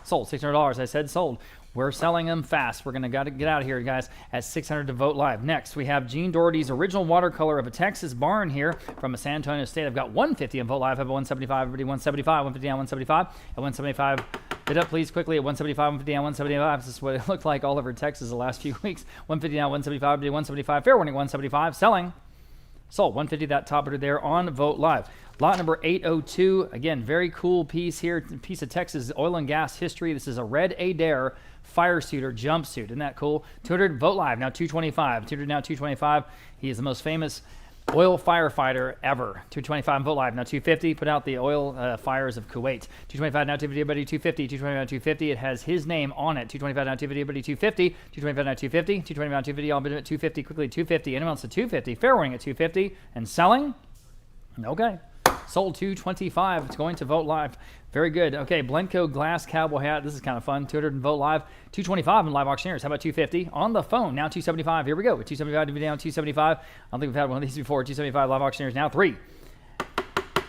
Sold. $600. I said sold. We're selling them fast. We're going to get out of here, guys, at 600 to Vogt Live. Next, we have Gene Doherty's original watercolor of a Texas barn here from San Antonio State. I've got 150 on Vogt Live. I have a 175. Everybody 175. 150 down, 175. At 175, bid up, please, quickly. At 175, 150 down, 175. This is what it looked like all over Texas the last few weeks. 150 down, 175. Everybody 175. Fair warning, 175. Selling. Sold. 150, that top bidder there on Vogt Live. Lot number 802. Again, very cool piece here. Piece of Texas oil and gas history. This is a red Adair fire suit or jumpsuit. Isn't that cool? 200 Vogt Live, now 225. 200 now 225. He is the most famous oil firefighter ever. 225 Vogt Live, now 250. Put out the oil fires of Kuwait. 225 now 250. Everybody 250. 225 now 250. It has his name on it. 225 now 250. Everybody 250. 225 now 250. 220 now 250. All bid at 250. Quickly 250. Anyone else at 250? Fair warning at 250. And selling? Okay. Sold 225. It's going to Vogt Live. Very good. Okay, Blenco glass cowboy hat. This is kind of fun. 200 in Vogt Live. 225 in Live Auctioneers. How about 250? On the phone. Now 275. Here we go. 275 to be down 275. I don't think we've had one of these before. 275 Live Auctioneers. Now 3.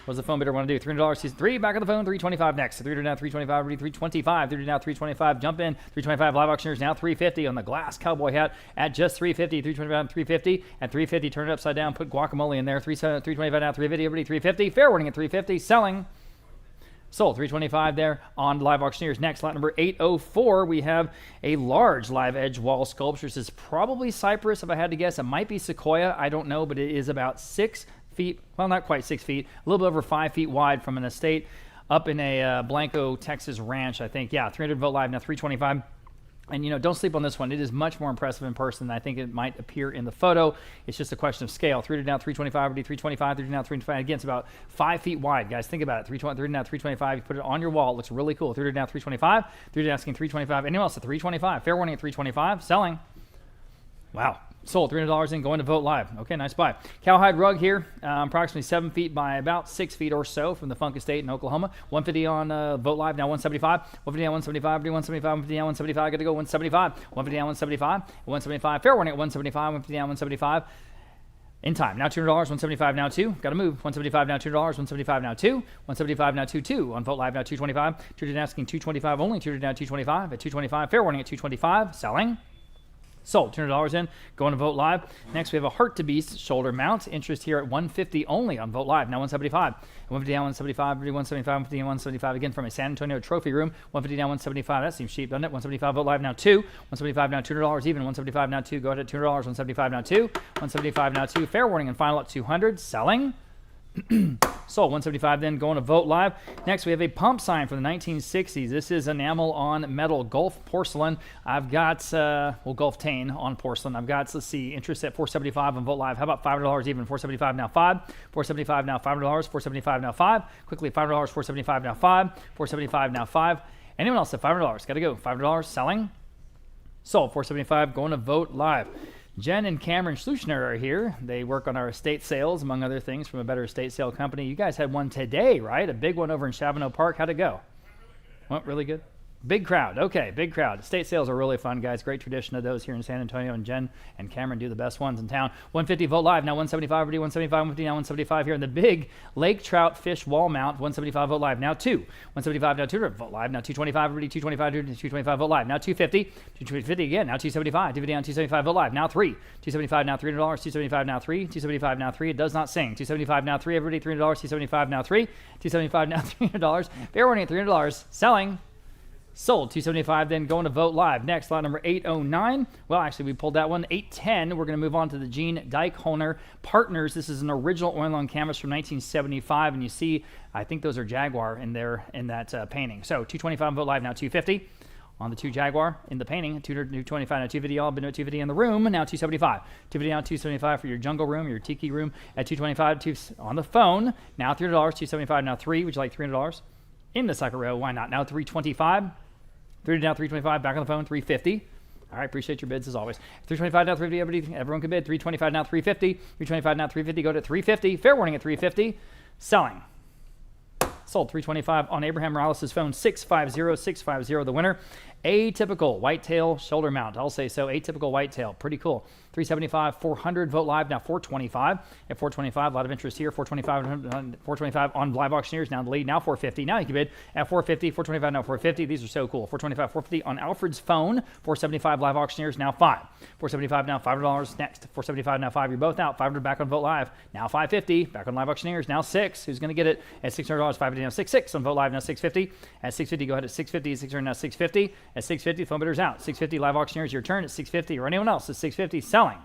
What does the phone bidder want to do? $300. Season 3. Back on the phone. 325 next. 300 now 325. 325. 300 now 325. Jump in. 325 Live Auctioneers. Now 350 on the glass cowboy hat at just 350. 325 350. At 350, turn it upside down. Put guacamole in there. 325 now 350. Everybody 350. Fair warning at 350. Selling. Sold. 325 there on live auctioneers. Next, lot number 804, we have a large live edge wall sculpture. This is probably cypress, if I had to guess. It might be sequoia. I don't know, but it is about 6 feet, well, not quite 6 feet, a little bit over 5 feet wide from an estate up in a Blanco, Texas ranch, I think. Yeah, 300 vote live, now 325. And, you know, don't sleep on this one. It is much more impressive in person than I think it might appear in the photo. It's just a question of scale. 300 now, 325, 325, 300 now, 325. Again, it's about 5 feet wide, guys. Think about it. 300 now, 325. You put it on your wall. It looks really cool. 300 now, 325. 300 asking 325. Anyone else at 325? Fair warning at 325. Selling. Wow. Sold. $300 in, going to vote live. Okay, nice buy. Cowhide rug here, approximately 7 feet by about 6 feet or so from the Funk Estate in Oklahoma. 150 on vote live, now 175. 150 now, 175, 175, 150 now, 175. Got to go 175. 150 now, 175. 175. Fair warning at 175. 150 now, 175. In time. Now $200, 175 now 2. Got to move. 175 now $200, 175 now 2. 175 now 2 on vote live now 225. 200 asking 225 only. 200 now 225 at 225. Fair warning at 225. Selling. Sold. $200 in. Going to vote live. Next, we have a Heart to Beast shoulder mount. Interest here at 150 only on vote live. Now 175. 150 down 175. 175. 150 down 175 again from a San Antonio trophy room. 150 down 175. That seems cheap, doesn't it? 175 vote live now 2. 175 now $200 even. 175 now 2. Go ahead at $200. 175 now 2. 175 now 2. Fair warning and final at 200. Selling. Sold. 175 then, going to vote live. Next, we have a pump sign from the 1960s. This is enamel on metal, Gulf porcelain. I've got, Gulf Tane on porcelain. I've got, let's see, interest at 475 on vote live. How about $500 even? 475 now 5. 475 now $500. 475 now 5. Quickly, $500. 475 now 5. 475 now 5. Anyone else at $500? Got to go. $500 selling. Sold. 475 going to vote live. Jen and Cameron Schluchner are here. They work on our estate sales, among other things, from a Better Estate Sale Company. You guys had one today, right? A big one over in Chavano Park. How'd it go? Went really good? Big crowd. Okay, big crowd. Estate sales are really fun, guys. Great tradition of those here in San Antonio, and Jen and Cameron do the best ones in town. 150 vote live. Now 175, 175, 150, now 175 here in the big lake trout fish wall mount. 175 vote live. Now 2. 175 now 200 vote live. Now 225, 225, 225 vote live. Now 250, 250 again. Now 275, 250 down 275 vote live. Now 3. 275 now $300. 275 now 3. 275 now 3. It does not sing. 275 now 3. Everybody $300. 275 now 3. 275 now $300. Fair warning at $300. Selling. Sold. 275 then, going to vote live. Next, lot number 809. Well, actually, we pulled that one. 810. We're going to move on to the Gene Dyke-Holner Partners. This is an original oil on canvas from 1975, and you see, I think those are Jaguar in there in that painting. So 225 vote live, now 250 on the 2 Jaguar in the painting. 225 now 250. All been at 250 in the room. Now 275. 250 now 275 for your jungle room, your tiki room at 225. On the phone. Now $300. 275 now 3. Would you like $300? In the second row, why not? Now 325. 300 now 325. Back on the phone, 350. All right, appreciate your bids as always. 325 now 350. Everyone can bid. 325 now 350. 325 now 350. Go to 350. Fair warning at 350. Selling. Sold. 325 on Abraham Morales' phone. 650. The winner. Atypical whitetail shoulder mount. I'll say so. Atypical whitetail. Pretty cool. 375, 400 vote live. Now 425. At 425, a lot of interest here. 425 on live auctioneers. Now the lead. Now 450. Now you can bid at 450. 425 now 450. These are so cool. 425, 450 on Alfred's phone. 475 live auctioneers. Now 5. 475 now $500. Next. 475 now 5. You're both out. 500 back on vote live. Now 550. Back on live auctioneers. Now 6. Who's going to get it at $600? 550 now 6. On vote live. Now 650. At 650, go ahead at 650. 600 now 650. At 650, phone bidders out. 650 live auctioneers, your turn at 650, or anyone else at 650 selling.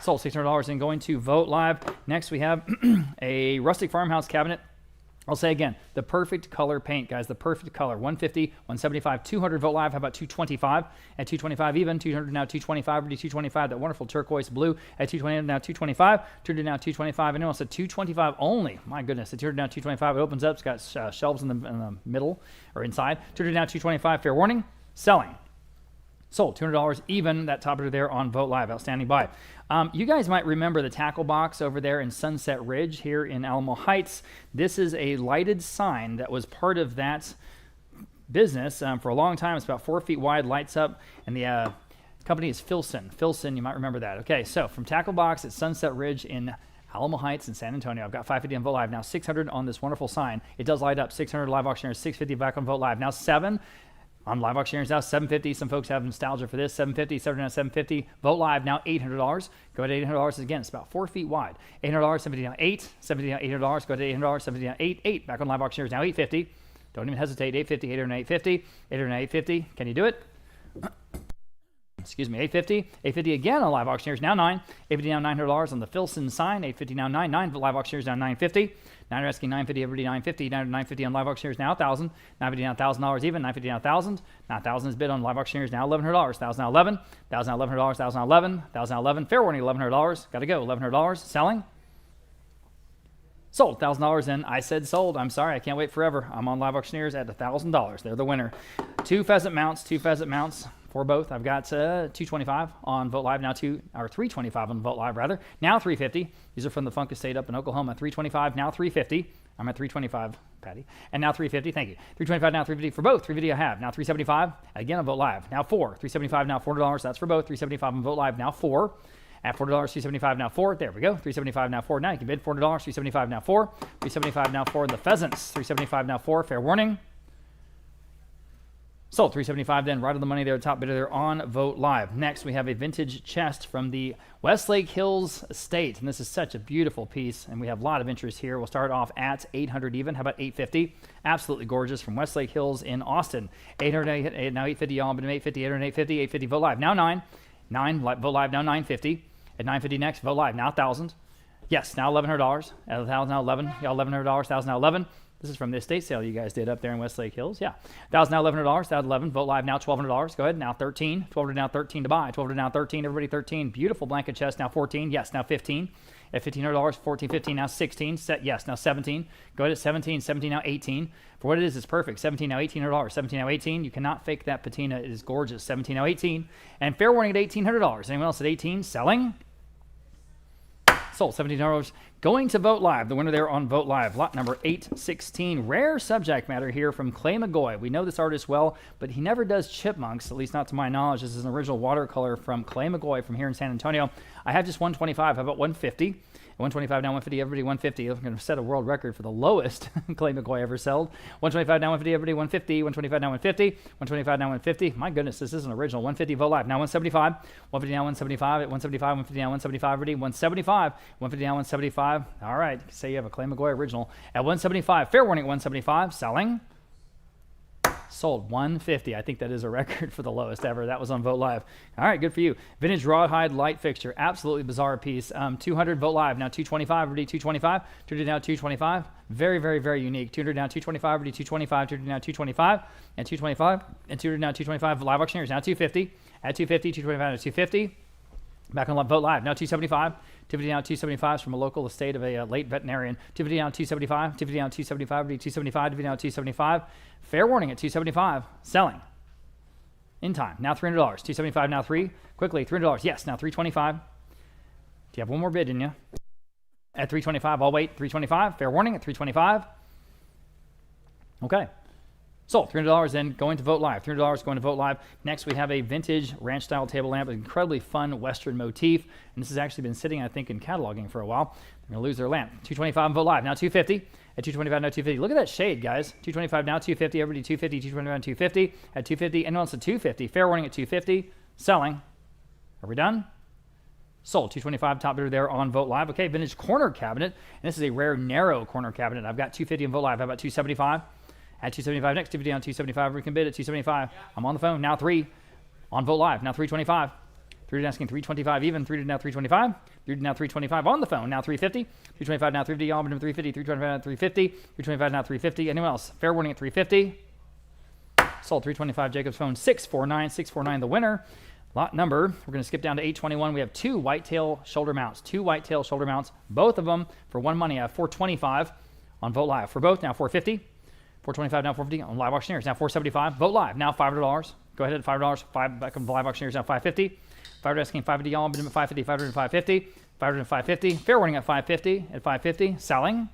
Sold. $600 and going to vote live. Next, we have a rustic farmhouse cabinet. I'll say again, the perfect color paint, guys, the perfect color. 150, 175, 200 vote live. How about 225? At 225 even, 200 now 225, 225, that wonderful turquoise blue. At 220 now 225, 200 now 225, and also 225 only. My goodness, at 200 now 225, it opens up. It's got shelves in the middle or inside. 200 now 225, fair warning, selling. Sold. $200 even, that top bidder there on Vote Live. Outstanding buy. You guys might remember the tackle box over there in Sunset Ridge here in Alamo Heights. This is a lighted sign that was part of that business for a long time. It's about 4 feet wide, lights up, and the company is Filson. Filson, you might remember that. Okay, so from tackle box at Sunset Ridge in Alamo Heights in San Antonio. I've got 550 on Vote Live. Now 600 on this wonderful sign. It does light up. 600 live auctioneers, 650 back on Vote Live. Now 7 On live auctioneers now, $750. Some folks have nostalgia for this. $750, $750. Vote live now, $800. Go ahead, $800 again. It's about 4 feet wide. $800, $750 down 8. $750 down $800. Go ahead, $800, $750 down 8. 8. Back on live auctioneers now, $850. Don't even hesitate. $850, $800, $850. $800, $850. Can you do it? Excuse me, $850. $850 again on live auctioneers now 9. $850 now $900 on the Filson sign. $850 now 9. 9 live auctioneers now $950. Now you're asking $950, everybody $950. $950 on live auctioneers now $1,000. $950 now $1,000 even. $950 now $1,000. Now $1,000 is bid on live auctioneers now $1,100. $1,000 now $11. $1,000 now $1,100. $1,000 now $11. $1,000 now $11. Fair warning, $1,100. Got to go. $1,100. Selling. Sold. $1,000 and I said sold. I'm sorry. I can't wait forever. I'm on live auctioneers at $1,000. They're the winner. Two pheasant mounts for both. I've got $225 on Vote Live now, $325 on Vote Live rather. Now $350. These are from the Funk Estate up in Oklahoma. $325 now $350. I'm at $325, Patty, and now $350. Thank you. $325 now $350 for both. $350 I have now $375 again on Vote Live. Now $4. $375 now $400. That's for both. $375 on Vote Live now $4. At $4, $375 now $4. There we go. $375 now $4. Now you can bid $400. $375 now $4. $375 now $4 in the pheasants. $375 now $4. Fair warning. Sold. $375 then, right on the money there, top bidder there on Vote Live. Next, we have a vintage chest from the Westlake Hills Estate, and this is such a beautiful piece, and we have a lot of interest here. We'll start off at $800 even. How about $850? Absolutely gorgeous from Westlake Hills in Austin. $800 now $850. Y'all bid $850, $800, $850, $850 Vote Live now 9. 9 Vote Live now $950. At $950 next, Vote Live now $1,000. Yes, now $1,100. At $1,000 now $11. Y'all $1,100. $1,000 now $11. This is from the estate sale you guys did up there in Westlake Hills. Yeah. $1,000 now $1,100. $1,011. Vote Live now $1,200. Go ahead. Now 13. $1,200 now 13 to buy. $1,200 now 13. Everybody 13. Beautiful blanket chest now 14. Yes, now 15. At $1,500. 14, 15 now 16. Set. Yes, now 17. Go ahead at 17. 17 now 18. For what it is, it's perfect. 17 now $1,800. 17 now 18. You cannot fake that patina. It is gorgeous. 17 now 18. And fair warning at $1,800. Anyone else at 18? Selling. Sold. $1,700 going to Vote Live. The winner there on Vote Live. Lot number 816. Rare subject matter here from Clay McGoy. We know this artist well, but he never does chipmunks, at least not to my knowledge. This is an original watercolor from Clay McGoy from here in San Antonio. I have just 125. How about 150? 125 now 150, everybody 150. I'm going to set a world record for the lowest Clay McGoy ever sold. 125 now 150, everybody 150. 125 now 150. 125 now 150. My goodness, this is an original. 150 Vote Live now 175. 150 now 175. At 175, 150 now 175. Everybody 175. 150 now 175. All right, say you have a Clay McGoy original at 175. Fair warning at 175. Selling. Sold. 150. I think that is a record for the lowest ever. That was on Vote Live. All right, good for you. Vintage rawhide light fixture. Absolutely bizarre piece. 200 Vote Live now 225. Already 225. 200 now 225. Very, very, very unique. 200 now 225. Already 225. 200 now 225. And 225. And 200 now 225. Live auctioneers now 250. At 250. 225 now 250. Back on Vote Live now 275. 250 now 275 from a local estate of a late veterinarian. 250 now 275. 250 now 275. 275. 250 now 275. Fair warning at 275. Selling. In time. Now $300. 275 now 3. Quickly $300. Yes. Now 325. Do you have one more bid, didn't you? At 325. I'll wait. 325. Fair warning at 325. Okay. Sold. $300 then going to Vote Live. $300 going to Vote Live. Next, we have a vintage ranch-style table lamp, an incredibly fun Western motif. And this has actually been sitting, I think, in cataloging for a while. They're going to lose their lamp. $225 on Vote Live. Now $250. At $225, now $250. Look at that shade, guys. $225 now $250. Everybody $250. $225 $250. At $250. Anyone else at $250? Fair warning at $250. Selling. Are we done? Sold. $225 top bidder there on Vote Live. Okay, vintage corner cabinet. And this is a rare narrow corner cabinet. I've got $250 on Vote Live. How about $275? At $275 next, $250 on $275. We can bid at $275. I'm on the phone. Now 3 on Vote Live. Now $325. 3 asking $325 even. 3 now $325. 3 now $325 on the phone. Now $350. $325 now $350. All $350. $325 now $350. $325 now $350. Anyone else? Fair warning at $350. Sold. $325 Jacob's phone. 649. 649 the winner. Lot number. We're going to skip down to 821. We have 2 whitetail shoulder mounts. 2 whitetail shoulder mounts. Both of them for one money. I have $425 on Vote Live. For both now $450. $425 now $450 on live auctioneers. Now $475. Vote Live now $500. Go ahead at $500. 5 back on live auctioneers now $550. $500 asking $550. Y'all bid at $550. $500 $550. $500 $550. Fair warning at $550. At $550. Selling.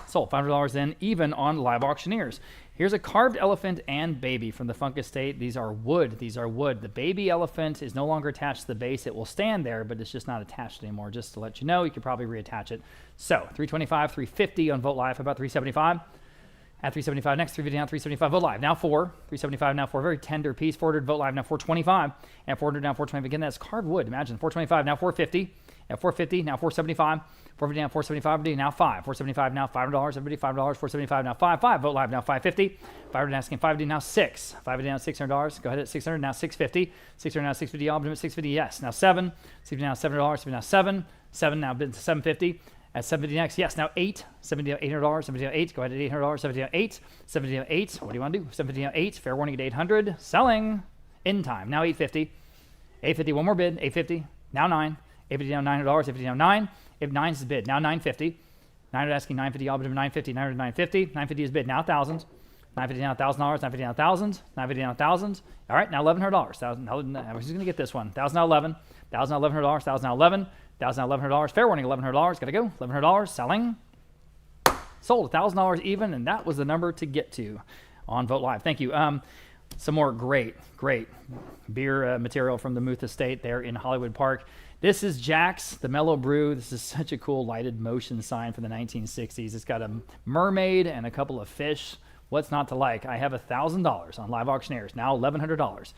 Sold. $500 then even on live auctioneers. Here's a carved elephant and baby from the Funk Estate. These are wood. These are wood. The baby elephant is no longer attached to the base. It will stand there, but it's just not attached anymore. Just to let you know, you could probably reattach it. So $325, $350 on Vote Live. How about $375? At 375 next, 350 now, 375, vote live. Now 4, 375 now 4, very tender piece. 400, vote live now 425. At 400 now 425, again, that's carved wood. Imagine 425 now 450. At 450 now 475. 450 now 475, now 5. 475 now $5, everybody $5. 475 now 5. Vote live now 550. 500 asking 550 now 6. 550 now $600. Go ahead at 600 now 650. 600 now 650. All 650. Yes. Now 7. 650 now $7. 7 now 7. 7 now bid to 750. At 750 next, yes, now 8, 70 now $800, 70 now 8, go ahead at $800, 70 now 8, 70 now 8, what do you want to do? 750 now 8, fair warning at 800, selling, in time, now 850, 850, one more bid, 850, now 9, 850 now $900, 850 now 9, if 9 is bid, now 950, 900 asking 950, all bid 950, 900 950, 950 is bid, now 1,000, 950 now $1,000, 950 now 1,000, 950 now 1,000, all right, now $1,100, who's going to get this one? 1,000 now 11, 1,000 now $1,100, 1,000 now 11, $1,100. Fair warning, $1,100. Gotta go. $1,100. Selling. Sold. $1,000 even, and that was the number to get to on Vote Live. Thank you. Some more great beer material from the Muth Estate there in Hollywood Park. This is Jack's, the Mellow Brew. This is such a cool lighted motion sign from the 1960s. It's got a mermaid and a couple of fish. What's not to like? I have $1,000 on Live Auctioneers. Now $1,100,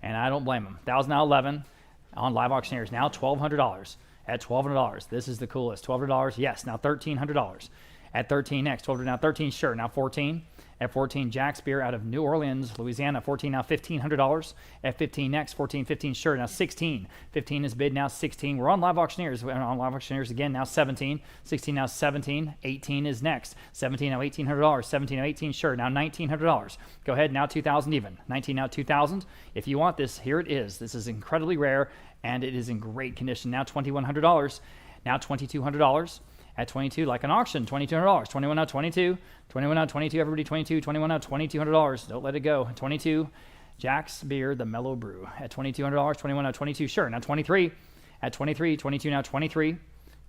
and I don't blame them. 1,000 now 11 on Live Auctioneers. Now $1,200. At $1,200, this is the coolest. $1,200, yes, now $1,300. At 13 next, 12 now 13, sure, now 14. At 14, Jack's Beer out of New Orleans, Louisiana. 14 now $1,500. At 15 next, 14, 15, sure, now 16. 15 is bid, now 16. We're on Live Auctioneers. We're on Live Auctioneers again, now 17. 16 now 17. 18 is next. 17 now $1,800. 17 now 18, sure, now $1,900. Go ahead, now 2,000 even. 19 now 2,000. If you want this, here it is. This is incredibly rare, and it is in great condition. Now $2,100. Now $2,200. At 22, like an auction, $2,200. 21 now 22. 21 now 22, everybody 22. 21 now $2,200. Don't let it go. 22, Jack's Beer, the Mellow Brew. At $2,200. 21 now 22, sure. Now 23. At 23, 22 now 23.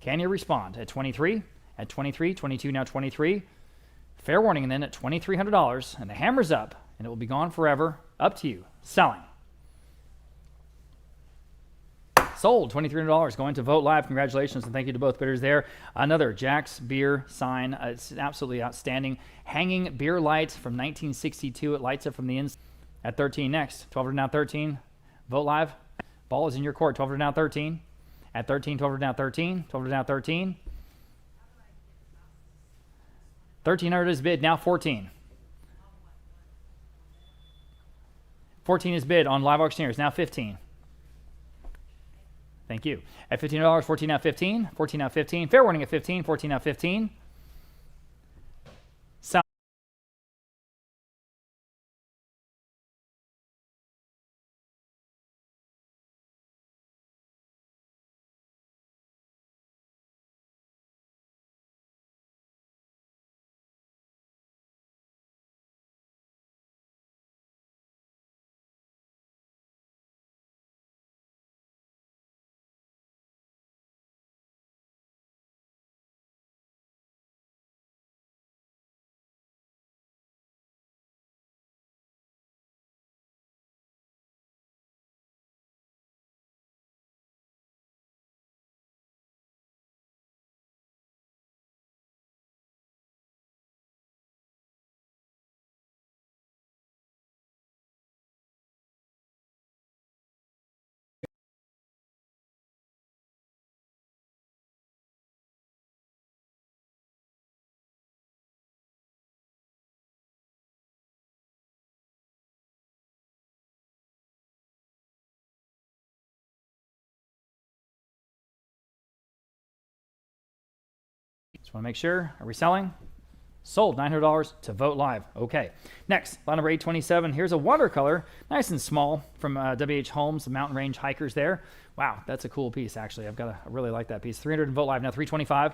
Can you respond? At 23. At 23, 22 now 23. Fair warning, and then at $2,300, and the hammer's up, and it will be gone forever. Up to you. Selling. Sold. $2,300 going to Vote Live. Congratulations, and thank you to both bidders there. Another Jack's Beer sign. It's absolutely outstanding. Hanging beer light from 1962. It lights up from the inside. At 13 next. 1,200 now 13. Vote Live. Ball is in your court. 1,200 now 13. At 13, 1,200 now 13. 1,200 now 13. 1,300 is bid. Now 14. 14 is bid on Live Auctioneers. Now 15. Thank you. At $15, 14 now 15. 14 now 15. Fair warning at 15. 14 now 15. Sound. Just want to make sure. Are we selling? Sold. $900 to Vote Live. Okay. Next, lot number 827. Here's a watercolor, nice and small, from W.H. Holmes, the Mountain Range Hikers there. Wow, that's a cool piece, actually. I really like that piece. 300 and Vote Live. Now 325.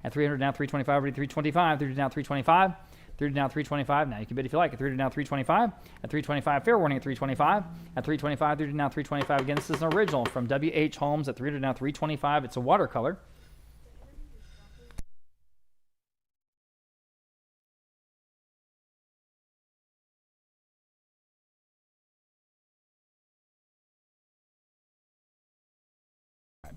At 300 now 325. Already 325. 300 now 325. 300 now 325. Now you can bid if you like. At 300 now 325. At 325. Fair warning at 325. At 325. 300 now 325. Again, this is an original from W.H. Holmes. At 300 now 325. It's a watercolor.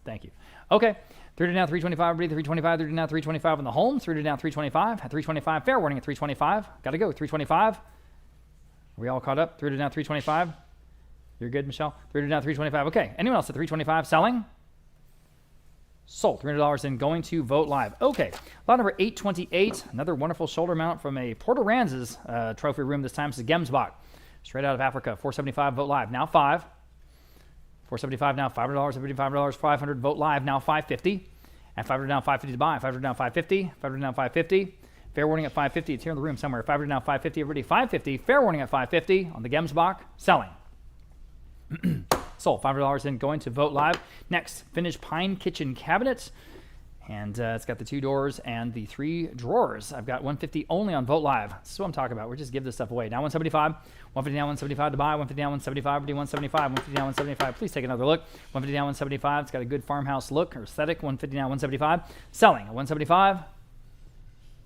Thank you. Okay. 3 down, 325, everybody. 325, 3 down, 325 on the home. 3 down, 325. At 325, fair warning at 325. Got to go. 325. Are we all caught up? 3 down, 325. You're good, Michelle? 3 down, 325. Okay. Anyone else at 325 selling? Sold. $300 in, going to Vote Live. Okay. Lot number 828. Another wonderful shoulder mount from a Porter Ranz's trophy room. This time it's a Gemsbach. Straight out of Africa. 475, Vote Live. Now 5. 475 now, $5, $75, 500, Vote Live, now 550. At 500 down, 550 to buy, 500 down, 550, 500 down, 550. Fair warning at 550, it's here in the room somewhere. 500 down, 550, everybody, 550. Fair warning at 550 on the Gemsbach, selling. Sold, $500 in, going to Vote Live. Next, finished pine kitchen cabinet. And it's got the 2 doors and the 3 drawers. I've got 150 only on Vote Live. This is what I'm talking about. We're just give this stuff away. Now 175, 150 down, 175 to buy, 150 down, 175, 175, 150 down, 175. Please take another look. 150 down, 175. It's got a good farmhouse look or aesthetic. 150 down, 175. Selling at 175.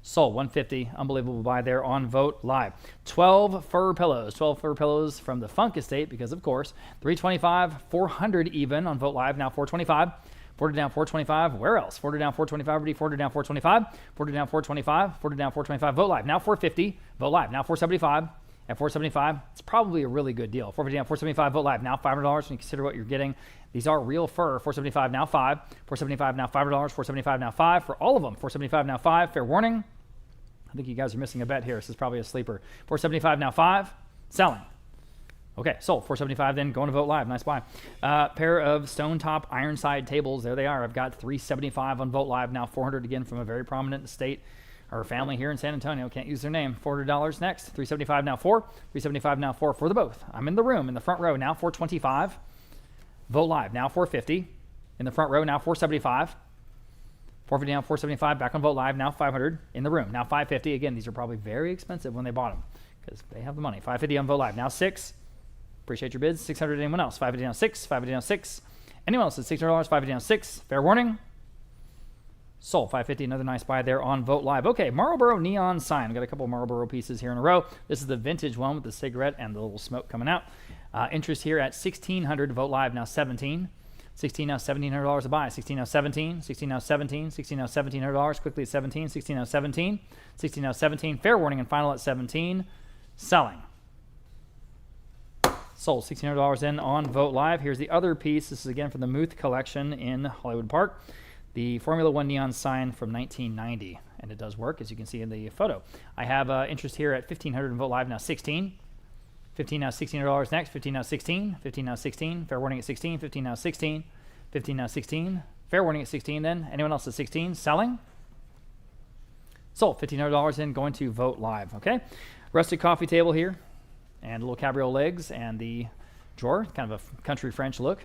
Sold 150. Unbelievable buy there on Vote Live. 12 fur pillows. 12 fur pillows from the Funk Estate because, of course, 325, 400 even on Vote Live. Now 425. 40 down, 425. Where else? 40 down, 425. Everybody, 40 down, 425. 40 down, 425. 40 down, 425. Vote Live. Now 450. Vote Live. Now 475. At 475, it's probably a really good deal. 450 down, 475. Vote Live. Now $500 when you consider what you're getting. These are real fur. 475 now 5. 475 now $500. 475 now 5 for all of them. 475 now 5. Fair warning. I think you guys are missing a bet here. This is probably a sleeper. 475 now 5. Selling. Okay, sold. 475 then, going to Vote Live. Nice buy. Pair of stone top iron side tables. There they are. I've got 375 on Vote Live. Now 400 again from a very prominent estate or family here in San Antonio. Can't use their name. $400 next. 375 now 4. 375 now 4 for the both. I'm in the room in the front row now. 425. Vote Live. Now 450. In the front row now 475. 450 now 475. Back on Vote Live. Now 500 in the room. Now 550. Again, these are probably very expensive when they bought them because they have the money. 550 on Vote Live. Now 6. Appreciate your bids. 600. Anyone else? 550 down 6. 550 down 6. Anyone else at $600? 550 down 6. Fair warning. Sold. 550. Another nice buy there on Vote Live. Okay, Marlboro neon sign. Got a couple Marlboro pieces here in a row. This is the vintage one with the cigarette and the little smoke coming out. Interest here at 1600. Vote Live now 17. 16 now $1,700 to buy. 16 now 17. 16 now 17. 16 now $1,700. Quickly at 17. 16 now 17. 16 now 17. Fair warning and final at 17. Selling. Sold. $1,600 in on Vote Live. Here's the other piece. This is again from the Muth collection in Hollywood Park. The Formula One neon sign from 1990. And it does work, as you can see in the photo. I have interest here at $1,500 in Vote Live now 16. 15 now $1,600 next. 15 now 16. 15 now 16. Fair warning at 16. 15 now 16. 15 now 16. Fair warning at 16 then. Anyone else at 16? Selling? Sold. $1,500 in, going to Vote Live. Okay. Rustic coffee table here. And little cabriole legs and the drawer, kind of a country French look.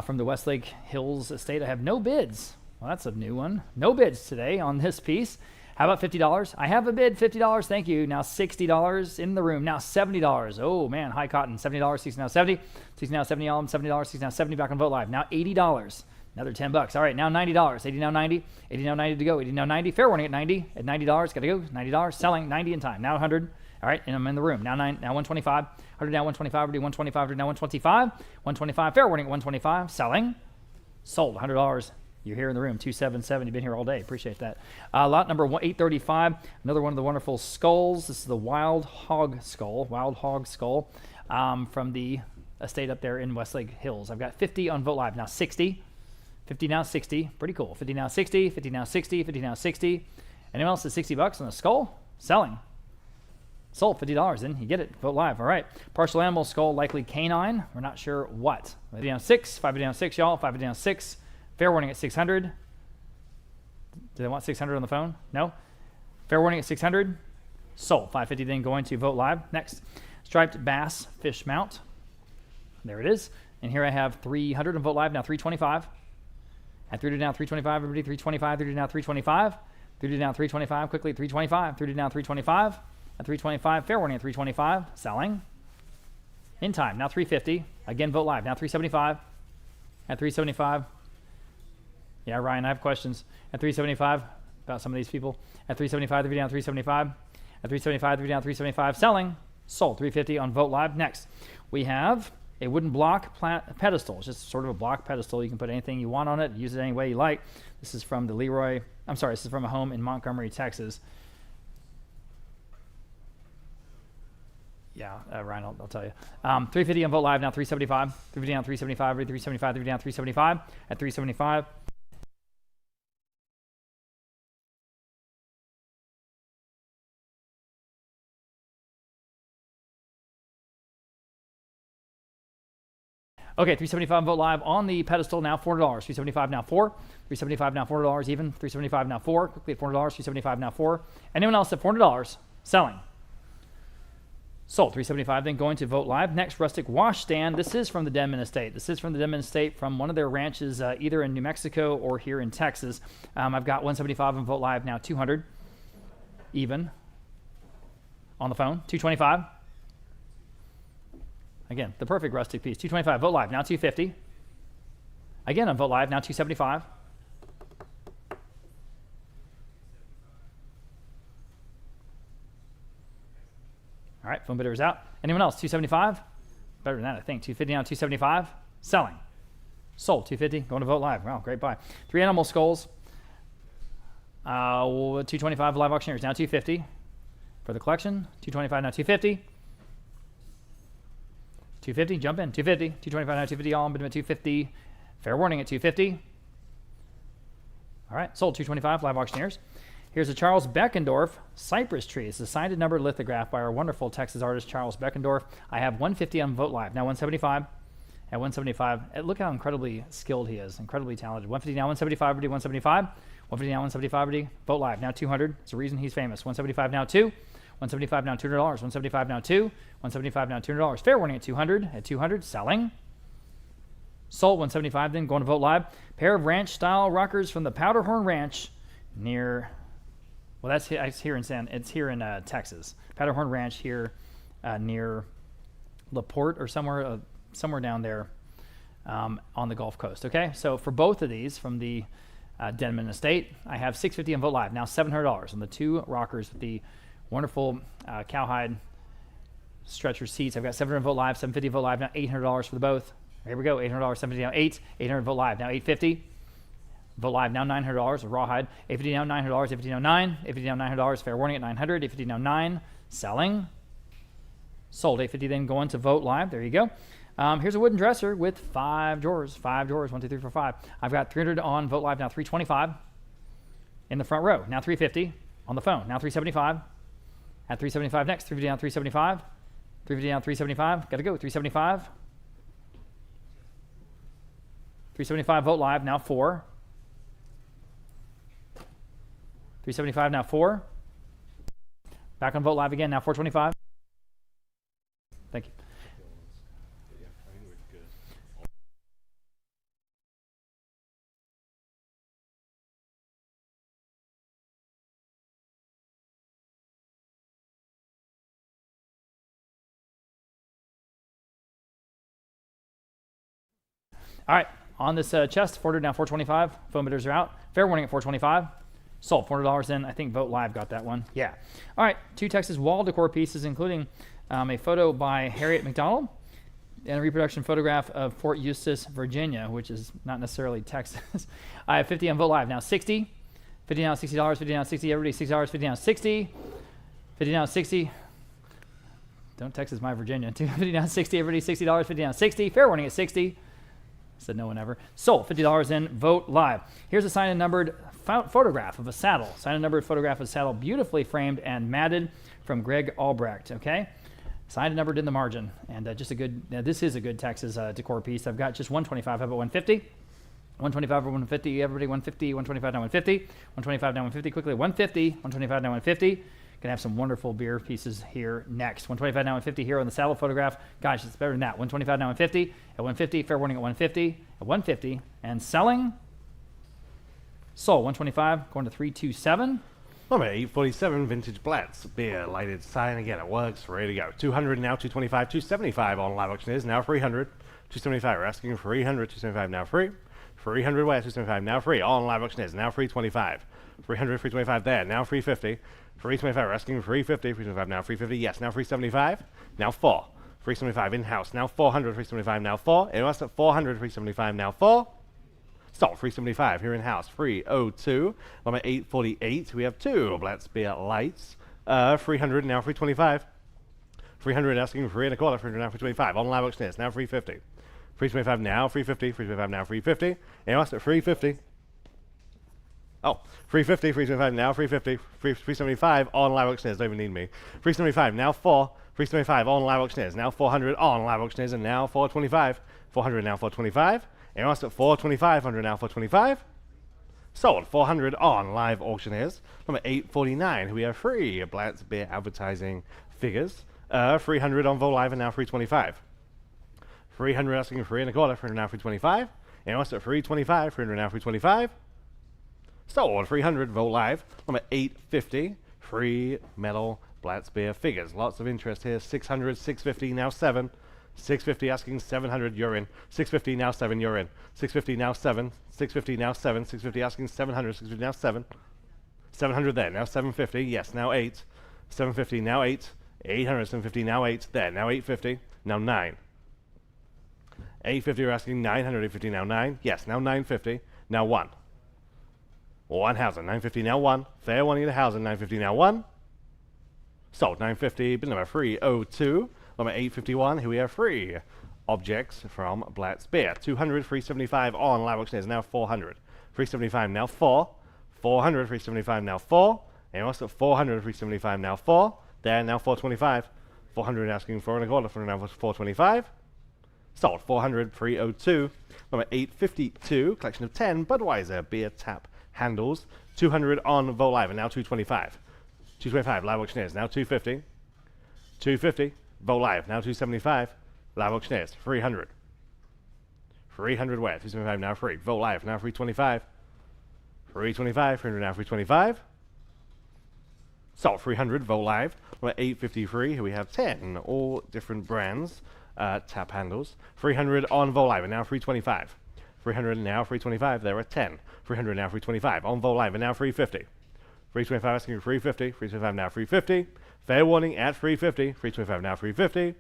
From the Westlake Hills estate, I have no bids. Well, that's a new one. No bids today on this piece. How about $50? I have a bid, $50. Thank you. Now $60 in the room. Now $70. Oh, man, high cotton. $70, 60 now 70. 60 now 70, all of them $70, 60 now 70 back on Vote Live. Now $80. Another $10. All right, now $90. 80 now 90. 80 now 90 to go. 80 now 90. Fair warning at 90. At $90, got to go. $90. Selling 90 in time. Now 100. All right, and I'm in the room. Now 125. 100 now 125. Already 125. Now 125. 125. Fair warning at 125. Selling. Sold. $100. You're here in the room. 277. You've been here all day. Appreciate that. Lot number 835. Another one of the wonderful skulls. This is the Wild Hog skull. Wild Hog skull from the estate up there in Westlake Hills. I've got 50 on Vote Live. Now 60. 50 now 60. Pretty cool. 50 now 60. 50 now 60. 50 now 60. Anyone else at $60 on a skull? Selling. Sold. $50 in. You get it. Vote Live. All right. Partial animal skull, likely canine. We're not sure what. 50 down 6. 5 down 6, y'all. 5 down 6. Fair warning at 600. Do they want 600 on the phone? No. Fair warning at 600. Sold. 550 then, going to Vote Live. Next. Striped bass fish mount. There it is. And here I have 300 on Vote Live. Now 325. At 3 down 325. Everybody 325. 3 down 325. 3 down 325. Quickly 325. 3 down 325. At 325, fair warning at 325, selling. In time, now 350. Again, Vote Live. Now 375. At 375. Yeah, Ryan, I have questions. At 375 about some of these people. At 375, 3 down 375. At 375, 3 down 375, selling. Sold. 350 on Vote Live. Next, we have a wooden block pedestal. It's just sort of a block pedestal. You can put anything you want on it, use it any way you like. This is from the Leroy. I'm sorry, this is from a home in Montgomery, Texas. Yeah, Ryan, I'll tell you. 350 on Vote Live, now 375. 350 down 375, 375, 350 down 375. At 375. Okay, 375 Vote Live on the pedestal, now $400. 375 now 4. 375 now $4 even. 375 now 4. Quickly at $400. 375 now 4. Anyone else at $400? Selling. Sold. 375 then going to Vote Live. Next, rustic wash stand. This is from the Denman estate. This is from the Denman estate from one of their ranches either in New Mexico or here in Texas. I've got 175 on Vote Live, now 200. Even. On the phone, 225. Again, the perfect rustic piece. 225, Vote Live, now 250. Again on Vote Live, now 275. All right, phone bidder is out. Anyone else? 275? Better than that, I think. 250 now, 275. Selling. Sold. 250. Going to Vote Live. Wow, great buy. 3 animal skulls. 225 live auctioneers, now 250 for the collection. 225 now 250. 250, jump in. 250. 225 now 250. All in bid at 250. Fair warning at 250. All right, sold. 225 live auctioneers. Here's a Charles Beckendorf cypress tree. It's a signed and numbered lithograph by our wonderful Texas artist, Charles Beckendorf. I have 150 on Vote Live. Now 175. At 175, look how incredibly skilled he is, incredibly talented. 150 now 175, already 175. 150 now 175, already. Vote Live, now 200. It's the reason he's famous. 175 now 2. 175 now $200. 175 now 2. 175 now $200. Fair warning at 200. At 200, selling. Sold. 175 then, going to Vote Live. Pair of ranch-style rockers from the Powderhorn Ranch near... Well, it's here in Texas. Powderhorn Ranch here near LaPorte or somewhere down there on the Gulf Coast. Okay, so for both of these from the Denman estate, I have $650 on Vote Live. Now $700 on the 2 rockers with the wonderful cowhide stretcher seats. I've got $700 Vote Live, $750 Vote Live. Now $800 for the both. Here we go. $800, $750 now 8. $800 Vote Live. Now $850. Vote Live now $900, a rawhide. $850 now $900, $850 now 9. $850 now $900, fair warning at 900. $850 now 9, selling. Sold. $850 then going to Vote Live. There you go. Here's a wooden dresser with 5 drawers. 5 drawers, 1, 2, 3, 4, 5. I've got 300 on Vote Live, now 325. In the front row, now 350. On the phone, now 375. At 375 next, 350 down 375. 350 down 375. Got to go, 375. 375 Vote Live, now 4. 375 now 4. Back on Vote Live again, now 425. Thank you. All right, on this chest, 400 now 425. Phone bidders are out. Fair warning at 425. Sold. $400 in. I think Vote Live got that one. Yeah. All right, 2 Texas wall decor pieces, including a photo by Harriet McDonald and a reproduction photograph of Fort Eustis, Virginia, which is not necessarily Texas. I have 50 on Vote Live. Now 60. 50 now $60. 50 now 60. Everybody $60. 50 now 60. 50 now 60. Don't Texas my Virginia. 50 now 60. Everybody $60. 50 now 60. Fair warning at 60. Said no one ever. Sold. $50 in. Vote Live. Here's a signed and numbered photograph of a saddle. Signed and numbered photograph of a saddle, beautifully framed and matted from Greg Albrecht. Okay, signed and numbered in the margin, and just a good. This is a good Texas decor piece. I've got just 125. How about 150? 125 or 150. Everybody 150. 125 now 150. 125 now 150. Quickly 150. 125 now 150. Gonna have some wonderful beer pieces here next. 125 now 150 here on the saddle photograph. Gosh, it's better than that. 125 now 150. At 150, fair warning at 150. At 150 and selling. Sold. 125 going to 327. Number 847 Vintage Blatz beer lighted sign again. It works. Ready to go. 200 now 225. 275 on live auction is now 300. 275 we're asking 300. 275 now free. 300 where 275 now free. On live auction is now 325. 300 325 there now 350. 325 we're asking 350. 325 now 350. Yes now 375. Now 4. 375 in-house, now 400, 375, now 4. Anyone else at 400, 375, now 4. Sold, 375 here in-house, 302. On my 848, we have 2 Black Spear Lights. 300, now 325. 300 asking 3 and a quarter, 300 now 325. On live auctioneers, now 350. 325 now, 350, 325 now, 350. Anyone else at 350? Oh, 350, 325 now, 350, 375 on live auctioneers, don't even need me. 375 now 4, 375 on live auctioneers, now 400 on live auctioneers, and now 425. 400 now 425. Anyone else at 425, 100 now 425. Sold, 400 on live auctioneers. Number 849, who we have 3 Black Spear advertising figures. 300 on Vogt Live, and now 325. 300 asking 3 and a quarter, 300 now 325. Anyone else at 325, 300 now 325. Sold, 300 Vogt Live. Number 850, 3 metal Black Spear figures. Lots of interest here. 600, 650, now 7. 650 asking 700, you're in. 650 now 7, you're in. 650 now 7. 650 now 7. 650 asking 700, 650 now 7. 700 there, now 750, yes, now 8. 750 now 8. 800, 750 now 8. There, now 850, now 9. 850 are asking 900, 850 now 9. Yes, now 950, now 1. 1,000, 950 now 1. Fair one, 1,000, 950 now 1. Sold, 950, bid number 302. Number 851, here we have 3 objects from Black Spear. 200, 375 on live auctioneers, now 400. 375 now 4. 400, 375 now 4. And also 400, 375 now 4. There, now 425. 400 asking 4 and a quarter, for now 425. Sold, 400, 302. Number 852, collection of 10 Budweiser beer tap handles. 200 on Vogt Live, and now 225. 225, live auctioneers, now 250. 250, Vogt Live, now 275. Live auctioneers, 300. 300 where? 275 now free. Vogt Live, now 325. 325, 300 now 325. Sold, 300, Vogt Live. Number 853, here we have 10, all different brands, tap handles. 300 on Vogt Live, and now 325. 300 now 325, there are 10. 300 now 325, on Vogt Live, and now 350. 325 asking 350, 325 now 350. Fair warning at 350, 325 now 350.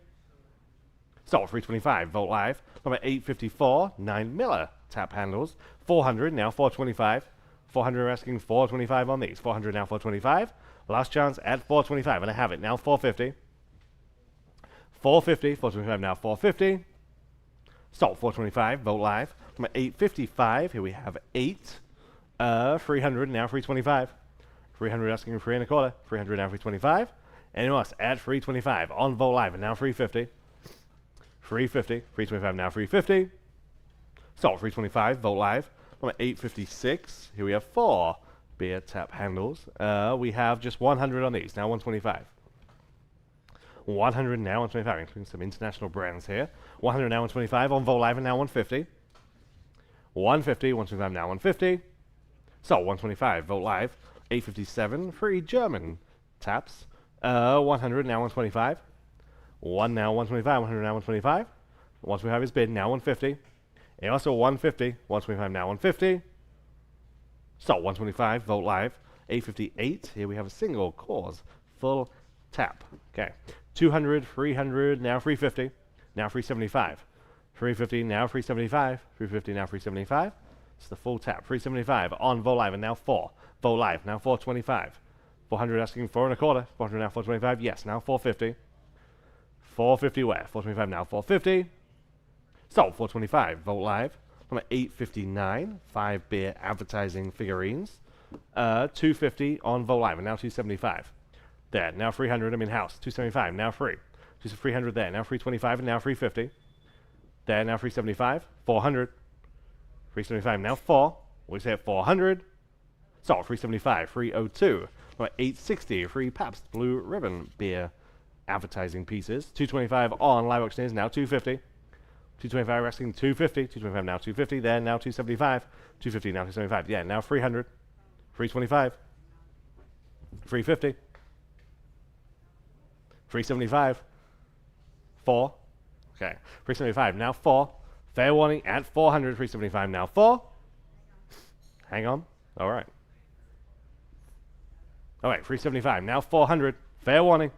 Sold, 325, Vogt Live. Number 854, 9 Miller tap handles. 400 now 425. 400 asking 425 on these. 400 now 425. Last chance at 425, and I have it now 450. 450, 425 now 450. Sold, 425, Vogt Live. Number 855, here we have 8. 300 now 325. 300 asking 3 and a quarter. 300 now 325. Anyone else at 325 on Vogt Live, and now 350. 350, 325 now 350. Sold, 325, Vogt Live. Number 856, here we have 4 beer tap handles. We have just 100 on these, now 125. 100 now 125, including some international brands here. 100 now 125 on Vogt Live, and now 150. 150, 125 now 150. So 125, Vogt Live. 857, 3 German taps. 100 now 125. 1 now 125, 100 now 125. 125 is bid, now 150. And also 150, 125 now 150. So 125, Vogt Live. 858, here we have a single cause, full tap. Okay. 200, 300, now 350. Now 375. 350, now 375. 350, now 375. It's the full tap. 375 on Vogt Live, and now 4. Vogt Live, now 425. 400 asking 4 and a quarter. 400 now 425. Yes, now 450. 450 where? 425 now 450. Sold, 425, Vogt Live. Number 859, 5 beer advertising figurines. 250 on Vogt Live, and now 275. There, now 300, I'm in house. 275, now free. 300 there, now 325, and now 350. There, now 375. 400. 375, now 4. We say at 400. Sold, 375, 302. Number 860, free Pabst Blue Ribbon beer advertising pieces. 225 on live auctioneers, now 250. 225 asking 250. 225 now 250. There, now 275. 250 now 275. Yeah, now 300. 325. 350. 375. 4. Okay. 375 now 4. Fair warning at 400. 375 now 4. Hang on. All right. All right. 375 now 400. Fair warning.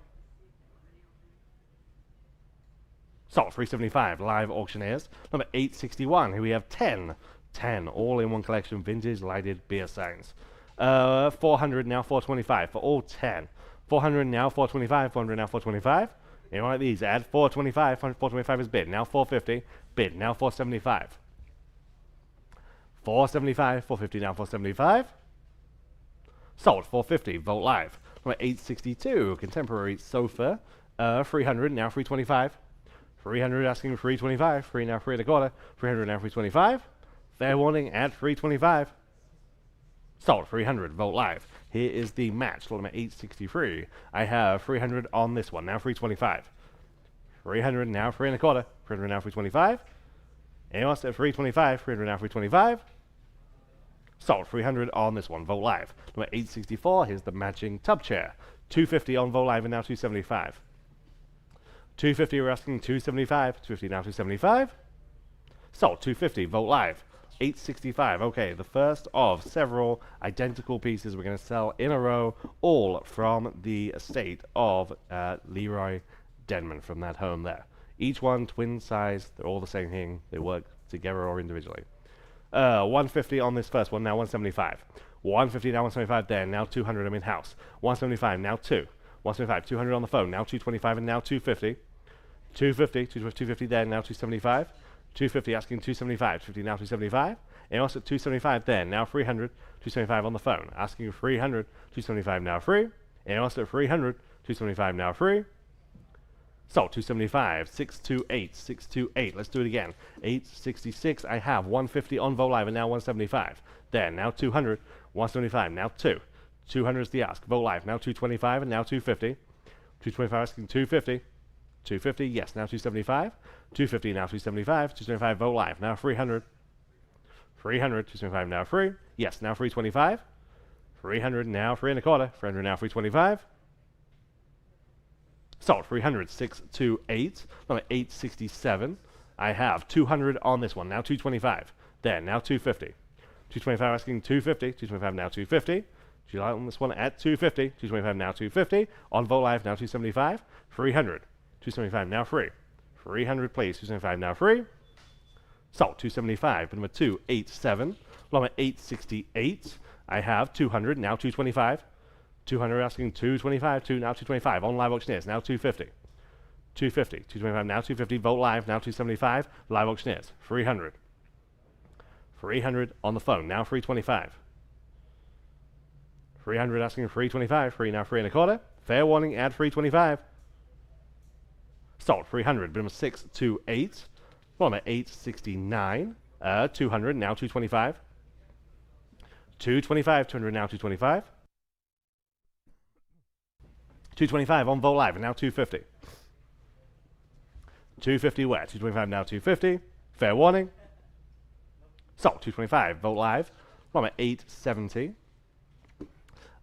Sold 375, live auctioneers. Number 861, here we have 10. 10, all in one collection, vintage lighted beer signs. 400 now, 425 for all 10. 400 now, 425, 400 now, 425. You like these, add 425, 425 is bid, now 450, bid, now 475. 475, 450 now, 475. Sold 450, Vogt live. Number 862, contemporary sofa. 300 now, 325. 300 asking 325. 3 now, 3 1/4. 300 now, 325. Fair warning at 325. Sold 300, Vogt live. Here is the match, lot number 863. I have 300 on this one, now 325. 300 now, 3 1/4. 300 now, 325. Anyone else at 325? 300 now, 325. Sold 300 on this one, Vogt live. Number 864, here's the matching tub chair. 250 on Vogt live and now 275. 250, we're asking 275. 250 now, 275. Sold 250, Vogt live. 865, okay, the first of several identical pieces we're going to sell in a row, all from the estate of Leroy Denman from that home there. Each one twin size, they're all the same thing, they work together or individually. 150 on this first one, now 175. 150 now, 175 there, now 200 I'm in house. 175 now 2. 175, 200 on the phone, now 225 and now 250. 250, 250 there, now 275. 250 asking 275, 250 now 275. And also at 275 there, now 300, 275 on the phone. Asking 300, 275 now free. And also at 300, 275 now free. So 275, 628, 628. Let's do it again. 866. I have 150 on Vogt live and now 175. There, now 200, 175, now 2. 200 is the ask. Vogt live, now 225 and now 250. 225 asking 250. 250, yes, now 275. 250 now 275. 275 Vogt live, now 300. 300, 275 now free. Yes, now 325. 300 now 3 1/4. 300 now 325. Sold 300, 628. Number 867. I have 200 on this one, now 225. There, now 250. 225 asking 250. 225 now 250. Do you like on this one at 250? 225 now 250. On Vogt live now 275. 300. 275 now free. 300 please. 275 now free. Sold 275. Number 287. Number 868. I have 200 now 225. 200 asking 225. 2 now 225. On live auctioneers now 250. 250. 225 now 250. Vogt live now 275. Live auctioneers 300. 300 on the phone now 325. 300 asking 325. 3 now 3 1/4. Fair warning at 325. Sold 300. Number 628. Number 869. 200 now 225. 225. 200 now 225. 225 on Vogt live and now 250. 250 where? 225 now 250. Fair warning. Sold 225 Vogt live. Number 870.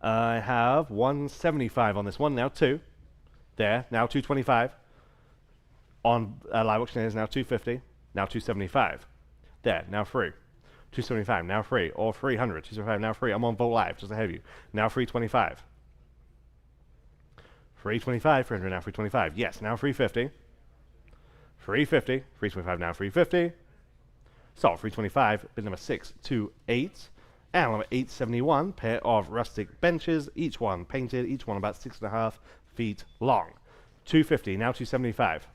I have 175 on this one, now 2. There, now 225. On live auctioneers, now 250. Now 275. There, now free. 275, now free. Or 300. 275, now free. I'm on Vogt live, just ahead of you. Now 325. 325, 300, now 325. Yes, now 350. 350. 325, now 350. So 325, bid number 628. And number 871, pair of rustic benches, each one painted, each one about 6.5 feet long. 250, now 275.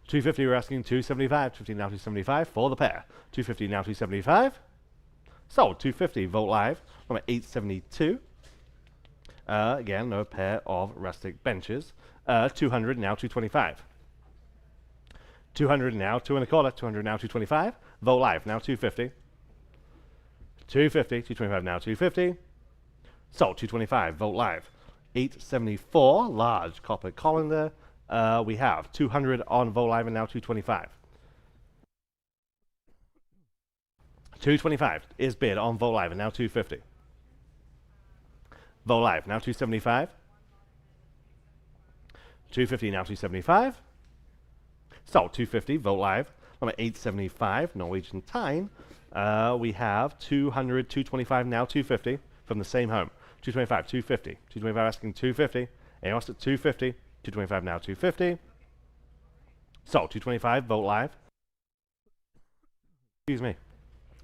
250, we're asking 275. 250, now 275 for the pair. 250, now 275. Sold 250, Vogt live. Number 872. Again, another pair of rustic benches. 200, now 225. 200 now 2 1/4. 200 now 225. Vogt live, now 250. 250, 225 now 250. Sold 225, Vogt live. 874, large copper colander. We have 200 on Vogt live and now 225. 225 is bid on Vogt live and now 250. Vogt live, now 275. 250, now 275. Sold 250, Vogt live. Number 875, Norwegian Tyne. We have 200, 225, now 250 from the same home. 225, 250. 225 asking 250. Anyone else at 250. 225 now 250. Sold. 225, vote live. Excuse me.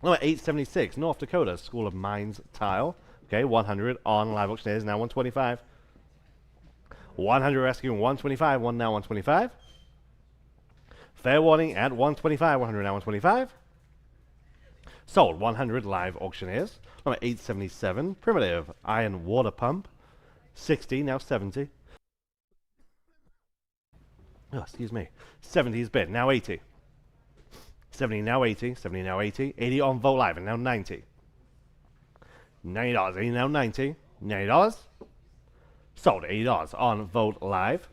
Number 876, North Dakota School of Mines tile. Okay, 100 on live auction is now 125. 100 rescuing 125, one now 125. Fair warning at 125, 100 now 125. Sold. 100 live auctioneers. Number 877, primitive iron water pump. 60 now 70. Oh, excuse me. 70 is bid, now 80. 70 now 80, 70 now 80, 80 on vote live and now 90. $90, 80 now 90, $90. Sold. $80 on vote live.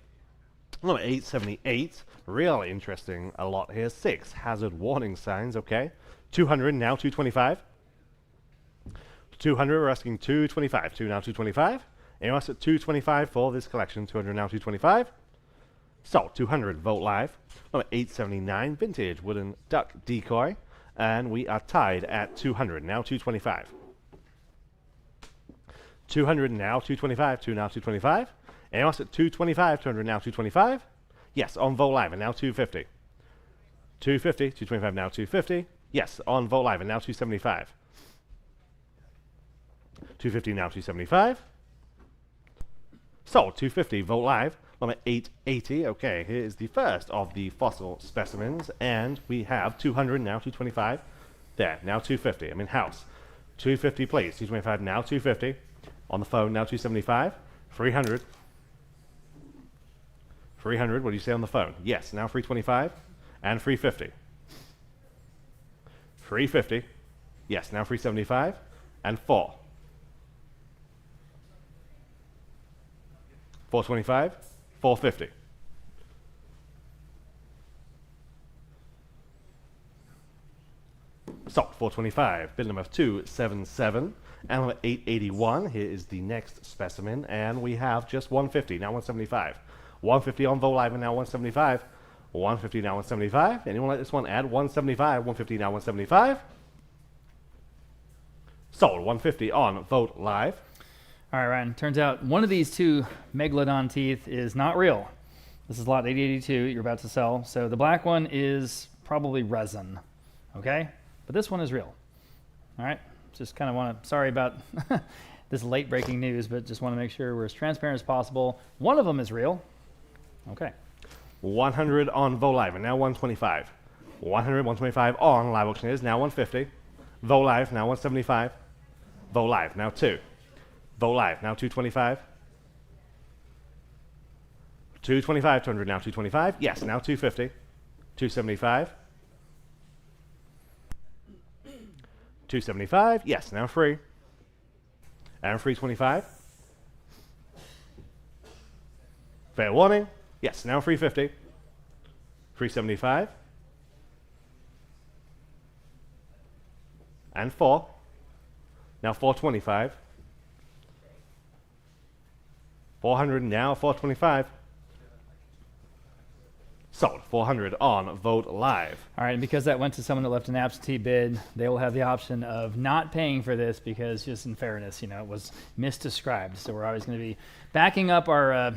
Number 878, really interesting a lot here. 6 hazard warning signs, okay. 200 now 225. 200 we're asking 225, 2 now 225. Anyone else at 225 for this collection, 200 now 225. Sold. 200 vote live. Number 879, vintage wooden duck decoy. And we are tied at 200, now 225. 200 now 225, 2 now 225. Anyone else at 225, 200 now 225. Yes, on vote live and now 250. 250, 225 now 250. Yes, on vote live and now 275. 250 now 275. Sold. 250 vote live. Number 880. Okay, here is the first of the fossil specimens, and we have 200 now 225. There, now 250. I'm in house. 250 please. 225 now 250. On the phone now 275. 300. 300. What do you say on the phone? Yes, now 325 and 350. 350. Yes, now 375 and 4. 425, 450. Sold. 425. Bid number 277. And number 881. Here is the next specimen. And we have just 150. Now 175. 150 on vote live and now 175. 150 now 175. Anyone like this one? Add 175. 150 now 175. Sold. 150 on vote live. All right, Ryan. Turns out one of these two megalodon teeth is not real. This is lot 882 you're about to sell. So the black one is probably resin, okay? But this one is real. All right? Just kind of want to, sorry about this late breaking news, but just want to make sure we're as transparent as possible. One of them is real. Okay. 100 on vote live and now 125. 100, 125 on live auction is now 150. Vote live now 175. Vote live now 2. Vote live now 225. 225, 200 now 225. Yes, now 250. 275. 275. Yes, now free. And 325. Fair warning. Yes, now 350. 375. And 4. Now 425. 400 now 425. Sold. 400 on vote live. All right, and because that went to someone that left an absentee bid, they will have the option of not paying for this because, just in fairness, you know, it was misdescribed. So we're always going to be backing up our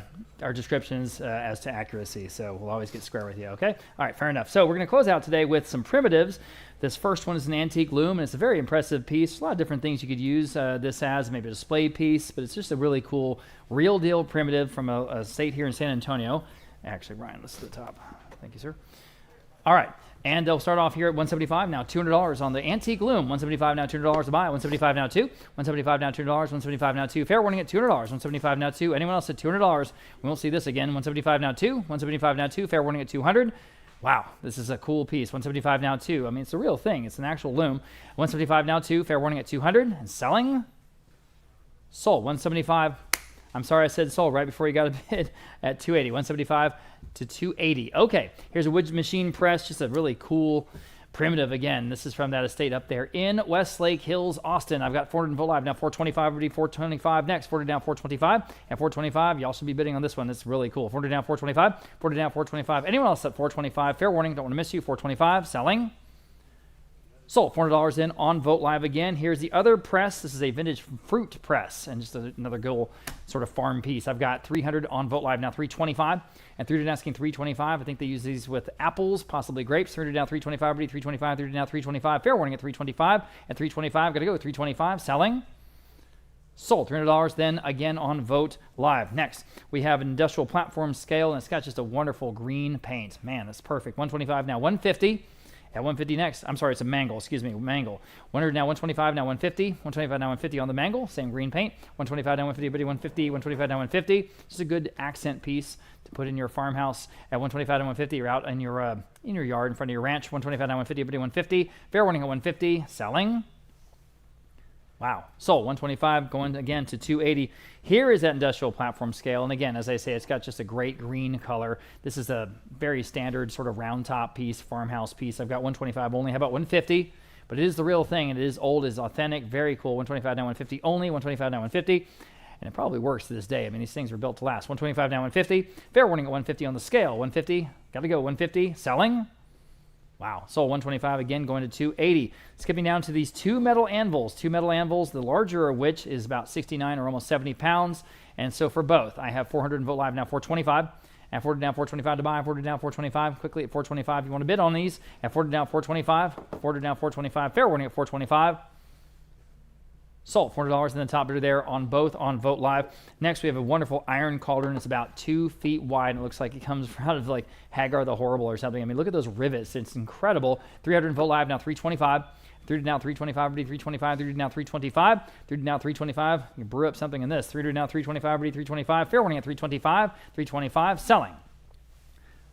descriptions as to accuracy. So we'll always get square with you, okay? All right, fair enough. So we're going to close out today with some primitives. This first one is an antique loom, and it's a very impressive piece. A lot of different things you could use this as, maybe a display piece, but it's just a really cool, real deal primitive from a state here in San Antonio. Actually, Ryan, let's to the top. Thank you, sir. All right, and they'll start off here at $175, now $200 on the antique loom. $175 now, $200 to buy. $175 now, $2. $175 now, $200. $175 now, $2. Fair warning at $200. $175 now, $2. Anyone else at $200? We won't see this again. $175 now, $2. $175 now, $2. Fair warning at $200. Wow, this is a cool piece. $175 now, $2. I mean, it's a real thing. It's an actual loom. $175 now, $2. Fair warning at $200. And selling? Sold. $175. I'm sorry I said sold right before you got a bid at $280. $175 to $280. Okay, here's a wood machine press. Just a really cool primitive. Again, this is from that estate up there in Westlake Hills, Austin. I've got 400 vote live. Now 425 would be 425 next. 400 down, 425. And 425, y'all should be bidding on this one. That's really cool. 400 down, 425. 400 down, 425. Anyone else at 425? Fair warning, don't want to miss you. 425, selling. Sold. $400 in on Vogt Live again. Here's the other press. This is a vintage fruit press and just another good old sort of farm piece. I've got 300 on Vogt Live now, 325, and 300 asking 325. I think they use these with apples, possibly grapes. 300 down, 325, 325, 300 down, 325. Fair warning at 325 and 325. Got to go with 325. Selling. Sold. $300 then again on Vogt Live. Next, we have an industrial platform scale, and it's got just a wonderful green paint. Man, that's perfect. 125 now, 150. At 150 next, I'm sorry, it's a mangle, excuse me, mangle. 100 now, 125 now, 150. 125 now, 150 on the mangle, same green paint. 125 now, 150, everybody 150. 125 now, 150. Just a good accent piece to put in your farmhouse. At 125 now, 150, you're out in your yard in front of your ranch. 125 now, 150, everybody 150. Fair warning at 150. Selling. Wow. Sold. 125 going again to 280. Here is that industrial platform scale. And again, as I say, it's got just a great green color. This is a very standard sort of round top piece, farmhouse piece. I've got 125 only. How about 150? But it is the real thing. And it is old, it is authentic. Very cool. 125 now 150 only. 125 now 150. And it probably works to this day. I mean, these things were built to last. 125 now 150. Fair warning at 150 on the scale. 150. Got to go. 150. Selling. Wow. Sold. 125 again, going to 280. Skipping down to these two metal anvils. Two metal anvils, the larger of which is about 69 or almost 70 pounds. And so for both, I have 400 in Vogt Live now, 425. At 40 down, 425 to buy. 40 down, 425. Quickly at 425, you want to bid on these. At 40 down, 425. 40 down, 425. Fair warning at 425. Sold. $400 in the top bidder there on both on Vogt Live. Next, we have a wonderful iron cauldron. It's about 2 feet wide. And it looks like it comes out of like Hagar the Horrible or something. I mean, look at those rivets. It's incredible. 300 in Vogt Live now, 325. 300 now, 325. 325. 300 now, 325. 300 now, 325. You brew up something in this. 300 now, 325. 325. Fair warning at 325. 325. Selling.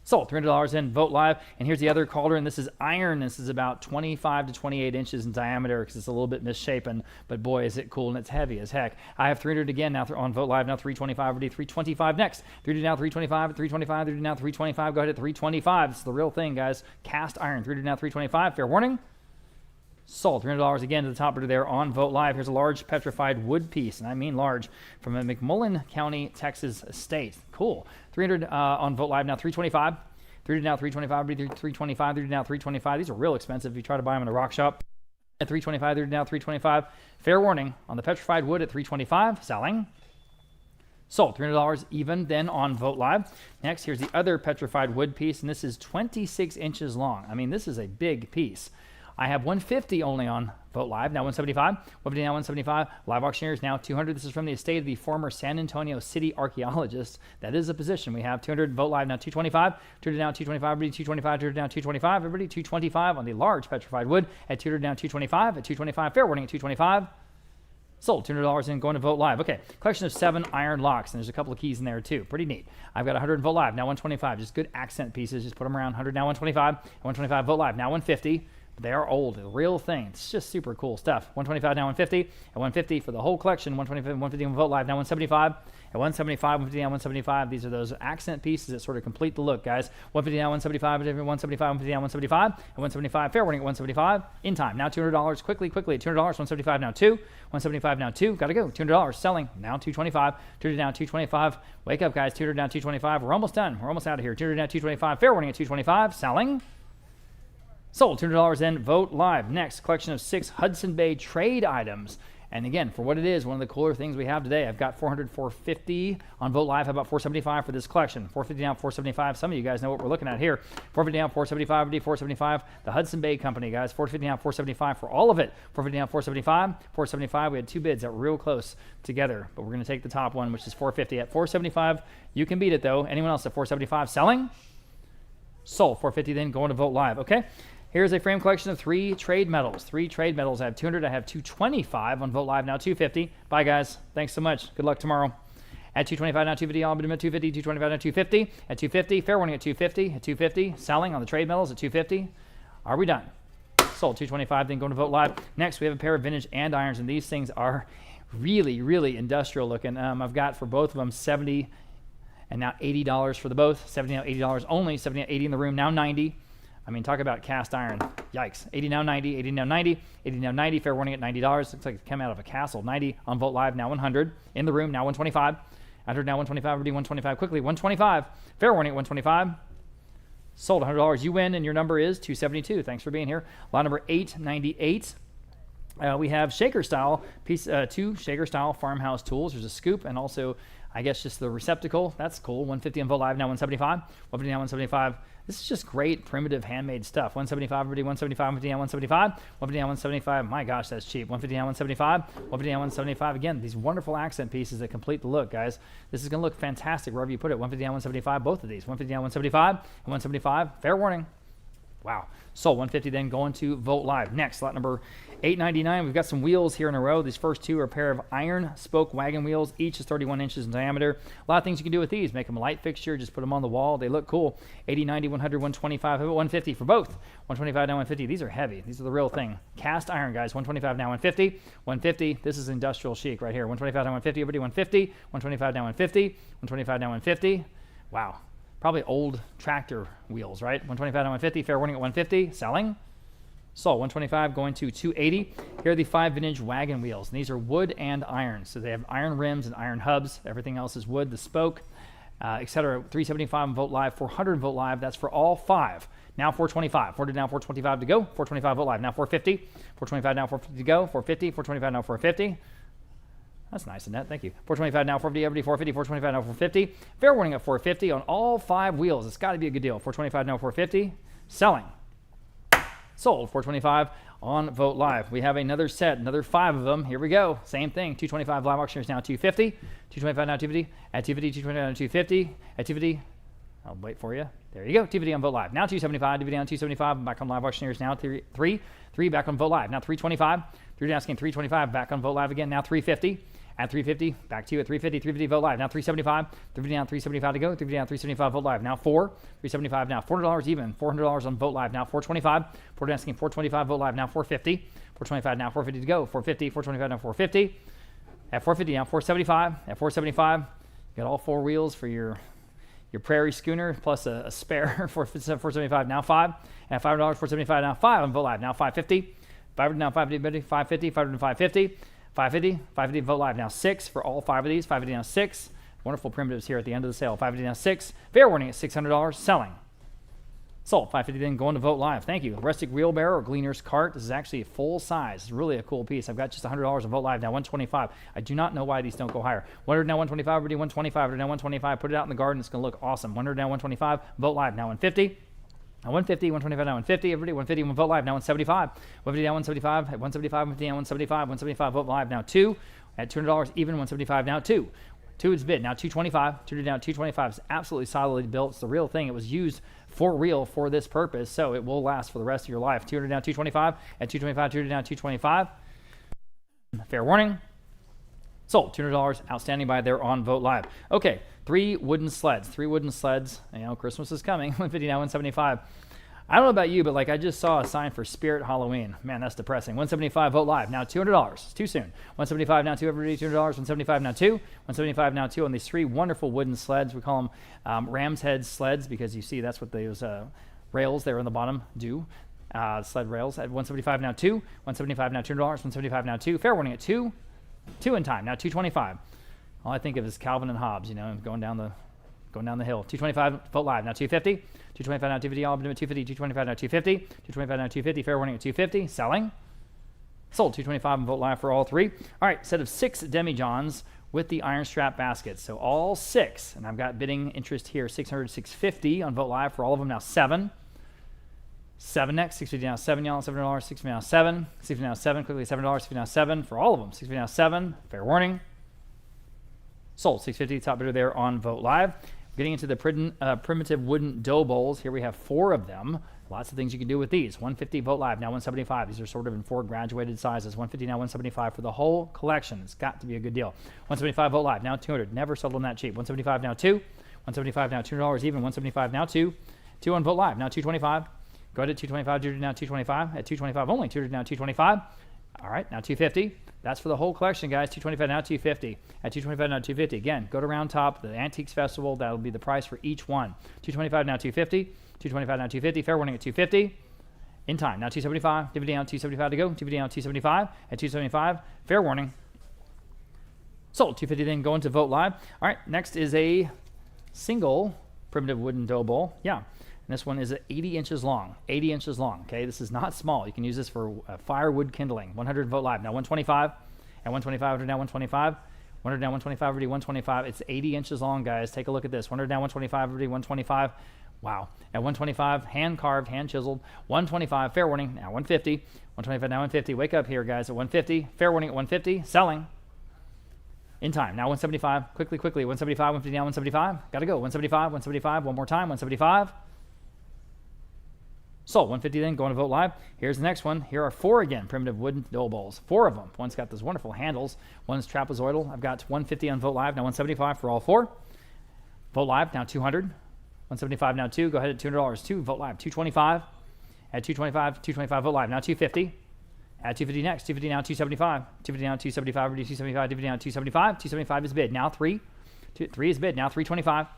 Sold. $300 in Vogt Live. And here's the other cauldron. This is iron. This is about 25 to 28 inches in diameter because it's a little bit misshapen. But boy, is it cool, and it's heavy as heck. I have 300 again now on Vogt Live. Now 325. We'll do 325 next. 300 now, 325. 325. 300 now, 325. Go ahead at 325. It's the real thing, guys. Cast iron. 300 now, 325. Fair warning. Sold. $300 again to the top bidder there on Vogt Live. Here's a large petrified wood piece, and I mean large, from a McMullen County, Texas estate. Cool. 300 on Vogt Live now, 325. 300 now, 325. 325. 300 now, 325. These are real expensive if you try to buy them in a rock shop. At 325. 300 now, 325. Fair warning on the petrified wood at 325. Selling. Sold. $300 even then on Vogt Live. Next, here's the other petrified wood piece, and this is 26 inches long. I mean, this is a big piece. I have 150 only on Vogt Live, now 175. 150 now 175. Live auctioneers now 200. This is from the estate of the former San Antonio City archaeologist. That is a position. We have 200 Vogt Live now 225. 200 now 225. Everybody 225. 200 now 225. Everybody 225 on the large petrified wood. At 200 now 225. At 225. Fair warning at 225. Sold. $200 in going to Vogt Live. Okay, collection of 7 iron locks, and there's a couple of keys in there too. Pretty neat. I've got 100 in Vogt Live, now 125. Just good accent pieces. Just put them around. 100 now 125. 125 Vogt Live, now 150. They are old, the real thing. It's just super cool stuff. 125 now 150. At 150 for the whole collection. 125, 150 on Vogt Live now 175. At 175, 150 now 175. These are those accent pieces that sort of complete the look, guys. 150 now 175. 175, 150 now 175. At 175, fair warning at 175. In time. Now $200. Quickly at $200. 175 now 2. 175 now 2. Got to go. $200 selling. Now 225. 200 now 225. Wake up, guys. 200 now 225. We're almost done. We're almost out of here. 200 now 225. Fair warning at 225. Selling. Sold. $200 in Vogt Live. Next, collection of 6 Hudson Bay trade items. And again, for what it is, one of the cooler things we have today, I've got 400, 450 on Vogt Live. How about 475 for this collection? 450 down, 475. Some of you guys know what we're looking at here. 450 down, 475, 475. The Hudson Bay Company, guys. 450 down, 475 for all of it. 450 down, 475. 475. We had 2 bids that were real close together, but we're going to take the top one, which is 450. At 475, you can beat it though. Anyone else at 475 selling? Sold. 450 then going to Vogt Live. Okay. Here's a frame collection of 3 trade metals. 3 trade metals. I have 200. I have 225 on Vogt Live now. 250. Bye, guys. Thanks so much. Good luck tomorrow. At 225 now 250. I'll bid at 250. 225 now 250. At 250. Fair warning at 250. At 250. Selling on the trade metals at 250. Are we done? Sold. 225. Then going to Vogt Live. Next, we have a pair of vintage andirons, and these things are really, really industrial looking. I've got for both of them 70 and now $80 for the both. 70 now $80 only. 70 now 80 in the room. Now 90. I mean, talk about cast iron. Yikes. 80 now 90, 80 now 90, 80 now 90. Fair warning at $90. Looks like it came out of a castle. 90 on Vogt Live, now 100. In the room, now 125. 100 now 125. Already 125 quickly. 125. Fair warning at 125. Sold $100. You win, and your number is 272. Thanks for being here. Lot number 898. We have shaker style piece, 2 shaker style farmhouse tools. There's a scoop and also, I guess, just the receptacle. That's cool. 150 on Vote Live, now 175. 150 now 175. This is just great primitive handmade stuff. 175, everybody, 175, 150 now 175. 150 now 175. My gosh, that's cheap. 150 now 175. 150 now 175. Again, these wonderful accent pieces that complete the look, guys. This is going to look fantastic wherever you put it. 150 now 175. Both of these. 150 now 175 and 175. Fair warning. Wow. Sold 150 then going to Vote Live. Next, lot number 899. We've got some wheels here in a row. These first 2 are a pair of iron spoke wagon wheels. Each is 31 inches in diameter. A lot of things you can do with these. Make them a light fixture. Just put them on the wall. They look cool. 80, 90, 100, 125. How about 150 for both? 125 now 150. These are heavy. These are the real thing. Cast iron, guys. 125 now 150. 150. This is industrial chic right here. 125 now 150. Everybody 150. 125 now 150. 125 now 150. Wow. Probably old tractor wheels, right? 125 to 150, fair warning at 150, selling. Sold 125 going to 280. Here are the 5 vintage wagon wheels. And these are wood and iron. So they have iron rims and iron hubs. Everything else is wood, the spoke, etc. 375 on Vote Live, 400 on Vote Live. That's for all 5. Now 425. 400 now 425 to go. 425 Vote Live. Now 450. 425 now 450 to go. 450. 425 now 450. That's nice, Annette. Thank you. 425 now, 450, everybody 450, 425 now, 450. Fair warning at 450 on all 5 wheels. It's got to be a good deal. 425 now, 450. Selling. Sold. 425 on Vote Live. We have another set, another 5 of them. Here we go. Same thing. 225 live auctioneers now 250. 225 now 250. At 250, 225 now 250. At 250. I'll wait for you. There you go. 250 on Vote Live. Now 275. 250 on 275. Back on live auctioneers now 3. 3 back on Vote Live. Now 325. 3 asking 325. Back on Vote Live again. Now 350. At 350, back to you at 350, 350 Vote Live. Now 375, 350 down 375 to go, 350 down 375 Vote Live. Now 4, 375 now, $400 even, $400 on Vote Live. Now 425, 4 asking 425 Vote Live. Now 450, 425 now, 450 to go, 450, 425 now, 450. At 450 now, 475. At 475, you got all 4 wheels for your prairie schooner plus a spare for 475 now 5. At $500, 475 now 5 on Vote Live. Now 550, 500 now 550, 550, 500 and 550. 550, 550 Vote Live. Now 6 for all 5 of these. 550 now 6. Wonderful primitives here at the end of the sale. 550 now 6. Fair warning at $600. Selling. Sold. 550 then going to Vote Live. Thank you. Rustic wheelbarrow or gleaner's cart. This is actually full size. It's really a cool piece. I've got just $100 on Vote Live. Now 125. I do not know why these don't go higher. 100 now 125. Everybody 125. 100 now 125. Put it out in the garden. It's going to look awesome. 100 now 125. Vote Live. Now 150. Now 150, 125 now 150, everybody 150, one Vote Live now 175, 150 now 175, at 175, 150 now 175, 175 Vote Live now 2, at $200 even 175 now 2. 2 is bid now 225, 2 down 225. It's absolutely solidly built. It's the real thing. It was used for real for this purpose, so it will last for the rest of your life. 200 down 225, at 225, 200 down 225. Fair warning. Sold. $200 outstanding by there on Vote Live. Okay, 3 wooden sleds. 3 wooden sleds. You know, Christmas is coming. 150 now 175. I don't know about you, but like I just saw a sign for Spirit Halloween. Man, that's depressing. 175 Vote Live. Now $200. It's too soon. 175 now 2. Everybody $200. 175 now 2. 175 now 2 on these 3 wonderful wooden sleds. We call them ram's head sleds because you see that's what those rails there on the bottom do. Sled rails at 175 now 2. 175 now $200. 175 now 2. Fair warning at 2. 2 in time. Now 225. All I think of is Calvin and Hobbes, you know, going down the hill. 225 Vote Live. Now 250. 225 now 250. All up to 250. 225 now 250. 225 now 250. Fair warning at 250. Selling. Sold. 225 on Vote Live for all 3. All right, set of 6 demijohns with the iron strap baskets. So all 6, and I've got bidding interest here. 600, 650 on Vote Live for all of them. Now 7. 7 next, 650 now 7, y'all, $7, 650 now 7, 650 now 7, quickly $7, 650 now 7 for all of them, 650 now 7, fair warning. Sold, 650, top bidder there on Vote Live. Getting into the primitive wooden dough bowls, here we have 4 of them. Lots of things you can do with these. 150 Vote Live, now 175. These are sort of in 4 graduated sizes. 150 now 175 for the whole collection. It's got to be a good deal. 175 Vote Live, now 200. Never sold them that cheap. 175 now 2. 175 now $200 even. 175 now 2. 2 on Vote Live, now 225. Go ahead at 225, 200 now 225. At 225 only, 200 now 225. All right, now 250. That's for the whole collection, guys. 225 now 250. At 225 now 250. Again, go to Round Top, the Antiques Festival. That'll be the price for each one. 225 now 250. 225 now 250. Fair warning at 250. In time. Now 275. DVD down 275 to go. DVD down 275. At 275. Fair warning. Sold. 250 then going to Vote Live. All right, next is a single primitive wooden dough bowl. Yeah. And this one is 80 inches long. 80 inches long. Okay, this is not small. You can use this for firewood kindling. 100 Vogt Live. Now 125. At 125, now 125. 100 down, 125, everybody, 125. It's 80 inches long, guys. Take a look at this. 100 down, 125, everybody, 125. Wow. At 125, hand carved, hand chiseled. 125, fair warning. Now 150. 125, now 150. Wake up here, guys. At 150, fair warning at 150. Selling. In time. Now 175. Quickly. 175, 150 down, 175. Got to go. 175, 175. One more time. 175. Sold. 150 then, going to Vogt Live. Here's the next one. Here are 4 again, primitive wooden dough bowls. 4 of them. One's got those wonderful handles. One's trapezoidal. I've got 150 on Vogt Live. Now 175 for all 4. Vogt Live, now 200. 175 now 2. Go ahead at $200. 2 Vogt Live. 225. At 225. 225 Vogt Live. Now 250. At 250 next. 250 now 275. 250 now 275. 275. 250 now 275. 275 is bid. Now 3. 3 is bid. Now 325.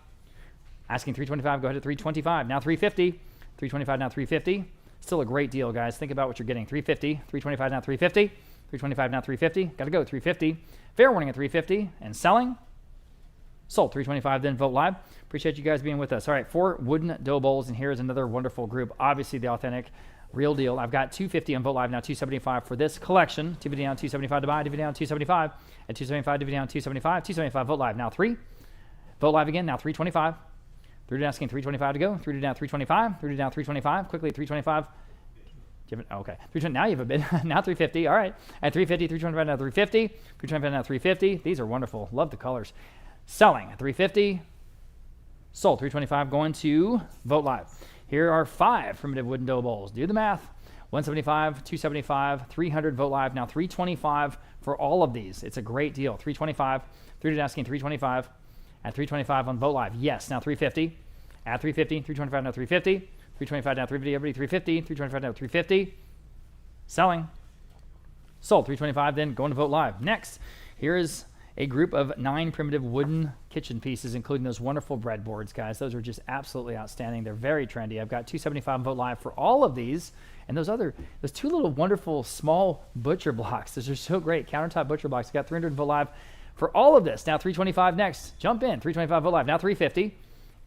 Asking 325. Go ahead at 325. Now 350. 325 now 350. Still a great deal, guys. Think about what you're getting. 350. 325 now 350. 325 now 350. Got to go. 350. Fair warning at 350. And selling. Sold. 325 then Vogt Live. Appreciate you guys being with us. All right, 4 wooden dough bowls, and here's another wonderful group. Obviously the authentic, real deal. I've got 250 on Vogt Live, now 275 for this collection. 250 down, 275 to buy. 250 down, 275. At 275, 250 down, 275. 275 Vogt Live, now 3. Vogt Live again, now 325. 3 down, asking 325 to go. 3 down, 325. 3 down, 325. Quickly, 325. Okay. 320, now you have a bid. Now 350. All right. At 350, 325 now 350. 325 now 350. These are wonderful. Love the colors. Selling at 350. Sold. 325 going to Vogt Live. Here are 5 primitive wooden dough bowls. Do the math. 175, 275, 300 Vogt Live. Now 325 for all of these. It's a great deal. 325. 3 down, asking 325. At 325 on Vogt Live. Yes, now 350. At 350, 325 now 350. 325 now 350, everybody 350. 325 now 350. Selling. Sold. 325 then going to Vogt Live. Next, here is a group of 9 primitive wooden kitchen pieces, including those wonderful breadboards, guys. Those are just absolutely outstanding. They're very trendy. I've got 275 on Vogt Live for all of these. And those 2 little wonderful small butcher blocks. Those are so great. Countertop butcher blocks. I've got 300 Vogt Live for all of this. Now 325 next. Jump in. 325 Vogt Live. Now 350.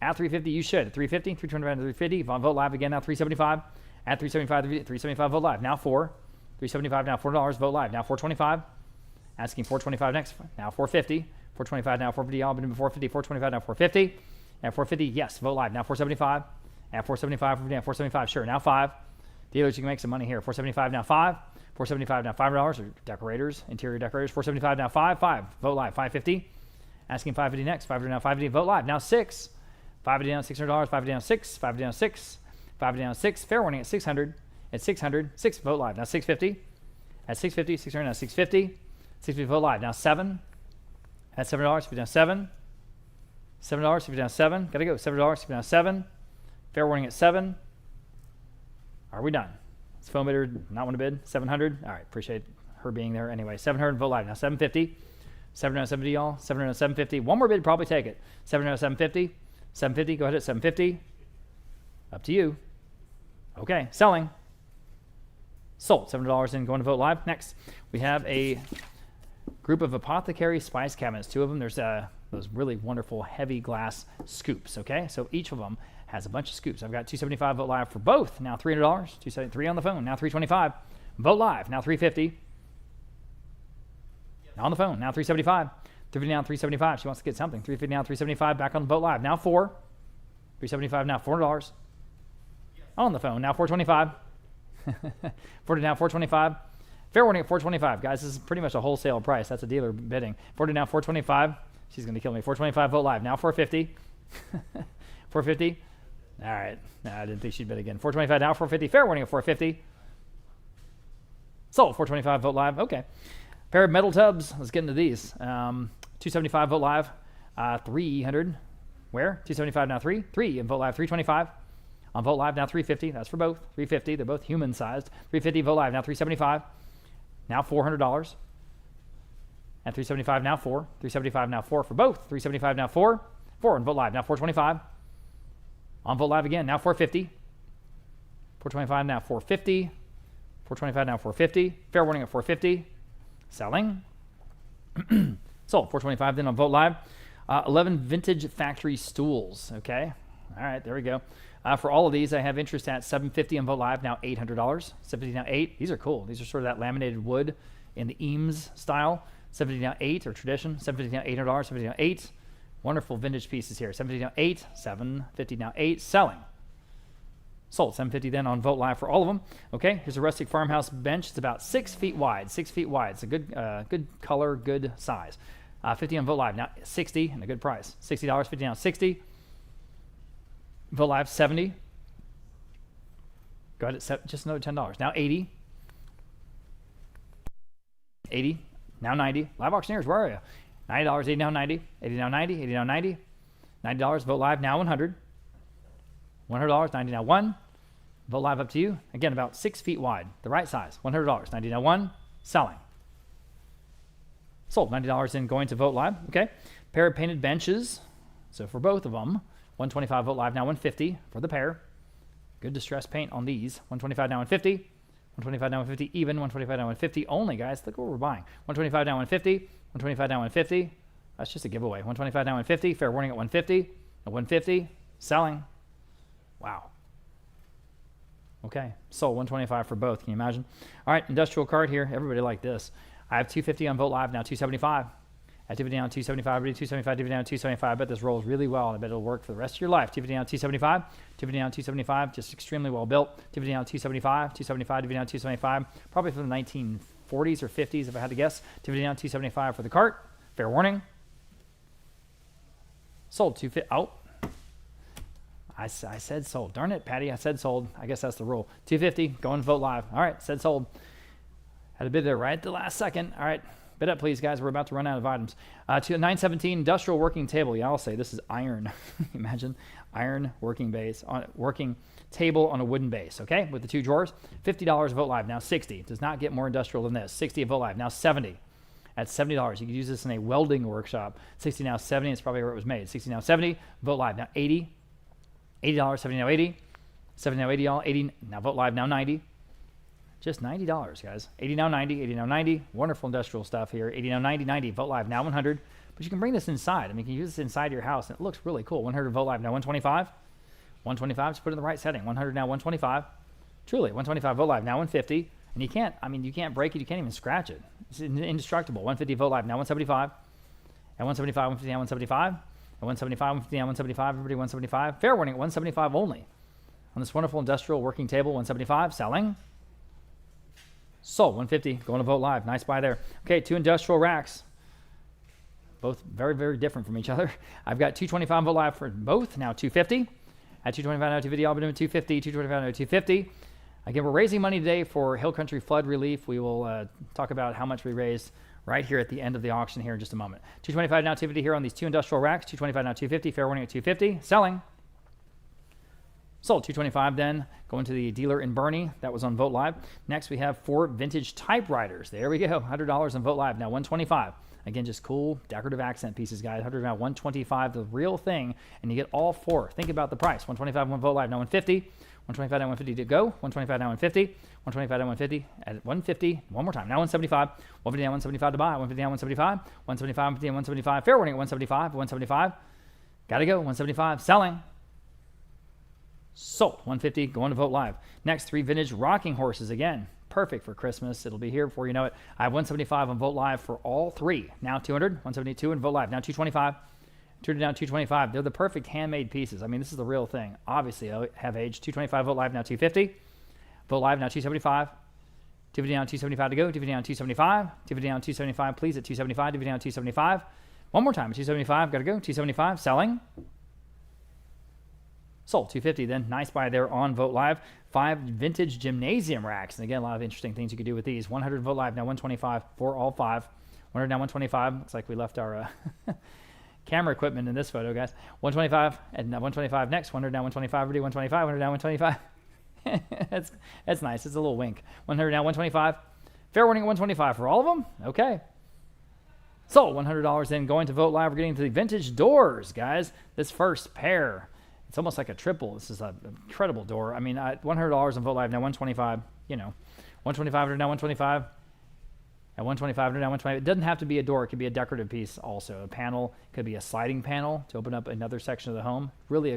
At 350, you should. At 350, 325 to 350. On Vogt Live again, now 375. At 375, 375 Vogt Live. Now 4. 375 now $4 Vogt Live. Now 425. Asking 425 next. Now 450. 425 now 450. All been 450. 425 now 450. At 450, yes, Vogt Live. Now 475. At 475, 475. Sure. Now 5. Dealers, you can make some money here. 475 now 5. 475 now $5. Or decorators, interior decorators. 475 now 5. Vogt Live. 550. Asking 550 next. 550 now 550. Vogt Live. Now 6. 550 down $600. 550 down 6. 550 down 6. 550 down 6. Fair warning at 600. At 600. 6 Vogt Live. Now 650. At 650. 600 now 650. 650 Vogt Live. Now 7. At $7. 50 down 7. $7. 50 down 7. Gotta go. $7. 50 down 7. Fair warning at 7. Are we done? Is phone bidder not want to bid? 700. All right. Appreciate her being there. Anyway, 700 Vogt Live. Now 750. 700 750 y'all. 700 750. One more bid. Probably take it. 700 750. 750. Go ahead at 750. Up to you. Okay. Selling. Sold. $7 in, going to Vogt Live. Next, we have a group of apothecary spice cabinets. 2 of them. There's those really wonderful heavy glass scoops. Okay, so each of them has a bunch of scoops. I've got 275 Vogt Live for both. Now $300. 273 on the phone. Now 325. Vogt Live. Now 350. Now on the phone. Now 375. 350 now 375. She wants to get something. 350 now 375. Back on the Vogt Live. Now 4. 375 now $400. On the phone. Now 425. 40 now 425. Fair warning at 425. Guys, this is pretty much a wholesale price. That's a dealer bidding. 40 now 425. She's going to kill me. 425 Vogt Live. Now 450. 450. All right. No, I didn't think she'd bid again. 425 now 450. Fair warning at 450. Sold. 425 Vogt Live. Okay. Pair of metal tubs. Let's get into these. 275 Vogt Live. 300. Where? 275 now 3. 3 in Vogt Live. 325. On Vogt Live now 350. That's for both. 350. They're both human sized. 350 Vogt Live now 375. Now $400. At 375 now 4. 375 now 4 for both. 375 now 4. 4 on Vogt Live now 425. On Vogt Live again now 450. 425 now 450. 425 now 450. Fair warning at 450. Selling. Sold. 425 then on Vogt Live. 11 vintage factory stools. Okay. All right. There we go. For all of these, I have interest at $750 on Vote Live, now $800. $750 now 8. These are cool. These are sort of that laminated wood in the Eames style. $750 now 8, or tradition. $750 now $800. $750 now 8. Wonderful vintage pieces here. $750 now 8. $750 now 8. Selling. Sold. $750 then on Vote Live for all of them. Okay, here's a rustic farmhouse bench. It's about 6 feet wide. 6 feet wide. It's a good color, good size. 50 on Vote Live, now 60, and a good price. $60, 50 now 60. Vote Live, 70. Go ahead, just another $10. Now 80. 80, now 90. Live auctioneers, where are you? $90, 80 now 90. 80 now 90, 80 now 90. $90, Vote Live, now 100. $100, 90 now 1. Vote Live up to you. Again, about 6 feet wide, the right size. $100, 90 now 1. Selling. Sold. $90 in going to Vote Live. Okay. Pair of painted benches. So for both of them, $125 Vote Live, now $150 for the pair. Good distress paint on these. $125 now $150. $125 now $150 even. $125 now $150 only, guys. Look what we're buying. $125 now $150. $125 now $150. That's just a giveaway. $125 now $150. Fair warning at $150. At $150. Selling. Wow. Okay. Sold. $125 for both. Can you imagine? All right. Industrial card here. Everybody like this. I have $250 on Vote Live, now $275. At $250 down $275, already $275, $250 down $275. I bet this rolls really well, and I bet it'll work for the rest of your life. $250 down $275, $250 down $275, just extremely well built. $250 down $275, $275, $250 down $275, probably from the 1940s or 50s if I had to guess. $250 down $275 for the cart. Fair warning. Sold $250. Oh, I said sold. Darn it, Patty. I said sold. I guess that's the rule. $250 going to Vote Live. All right, said sold. Had a bid there right at the last second. All right, bid up, please, guys. We're about to run out of items. To 917 industrial working table. Yeah, I'll say this is iron. Imagine iron working table on a wooden base. Okay, with the 2 drawers. $50 Vote Live, now $60. Does not get more industrial than this. $60 at Vote Live, now $70. At $70, you could use this in a welding workshop. $60 now $70. It's probably where it was made. $60 now $70. Vote Live, now $80. $80. $70 now $80. $70 now $80. All $80 now Vote Live, now $90. Just $90, guys. $80 now $90, $80 now $90. Wonderful industrial stuff here. $80 now $90, $90. Vote Live now $100. But you can bring this inside. I mean, you can use this inside your house, and it looks really cool. $100 Vote Live now $125. $125, just put it in the right setting. $100 now $125. Truly, $125 Vote Live now $150. And you can't break it. You can't even scratch it. It's indestructible. $150 Vote Live now $175. At $175, $150 now $175. At $175, $150 now $175. Everybody $175. Fair warning at $175 only. On this wonderful industrial working table, $175. Selling. Sold. $150 going to Vote Live. Nice buy there. Okay, 2 industrial racks. Both very, very different from each other. I've got $225 Vote Live for both. Now $250. At $225 now $250. I'll be doing $250. $225 now $250. Again, we're raising money today for Hill Country flood relief. We will talk about how much we raised right here at the end of the auction here in just a moment. $225 now $250 here on these 2 industrial racks. $225 now $250. Fair warning at $250. Selling. Sold. $225 then, going to the dealer in Bernie. That was on Vote Live. Next, we have 4 vintage typewriters. There we go. $100 on Vote Live. Now $125. Again, just cool decorative accent pieces, guys. $100 now $125, the real thing, and you get all 4. Think about the price. $125 on Vote Live. Now $150. $125 now $150 to go. $125 now $150. $125 now $150 at $150. One more time. Now $175. $150 now $175 to buy. $150 now $175. $175, $150 now $175. Fair warning at $175. $175. Gotta go. $175. Selling. Sold. $150 going to Vote Live. Next, 3 vintage rocking horses. Again, perfect for Christmas. It'll be here before you know it. I have $175 on Vote Live for all 3. Now $200. $172 on Vote Live. Now $225. $200 down $225. They're the perfect handmade pieces. I mean, this is the real thing. Obviously, I have aged. $225 Vote Live. Now $250. Vote Live. Now $275. $250 down $275 to go. $250 down $275. $250 down $275. Please at $275. $250 down $275. One more time. $275. Got to go. $275. Selling. Sold. $250 then. Nice buy there on Vote Live. 5 vintage gymnasium racks. And again, a lot of interesting things you could do with these. $100 Vote Live. Now $125 for all 5. $100 now $125. Looks like we left our camera equipment in this photo, guys. $125 and $125 next. $100 now $125. Already $125. $100 now $125. That's nice. It's a little wink. $100 now $125. Fair warning at $125 for all of them. Okay. So $100 then going to Vote Live. We're getting to the vintage doors, guys. This first pair. It's almost like a triple. This is an incredible door. I mean, $100 on Vote Live, now $125, you know. $125 now $125. At $125 now $125. It doesn't have to be a door. It could be a decorative piece also. A panel. It could be a sliding panel to open up another section of the home. Really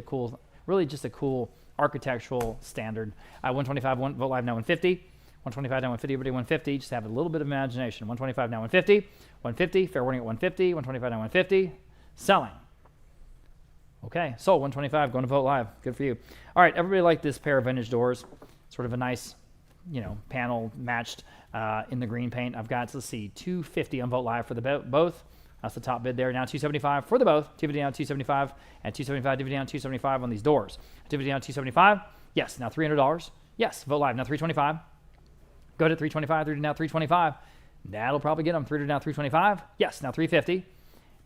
just a cool architectural standard. 125, Vote Live now 150. 125 now 150, everybody 150. Just have a little bit of imagination. 125 now 150. 150, fair warning at 150. 125 now 150. Selling. Okay, sold 125, going to Vote Live. Good for you. All right, everybody like this pair of vintage doors. Sort of a nice, panel matched in the green paint. I've got, let's see, 250 on Vote Live for the both. That's the top bid there. Now 275 for the both. 250 down 275 and 275 dividend down 275 on these doors. 250 down 275. Yes, now $300. Yes, Vote Live now 325. Go to 325, 3 now 325. That'll probably get them 3 now 325. Yes, now 350.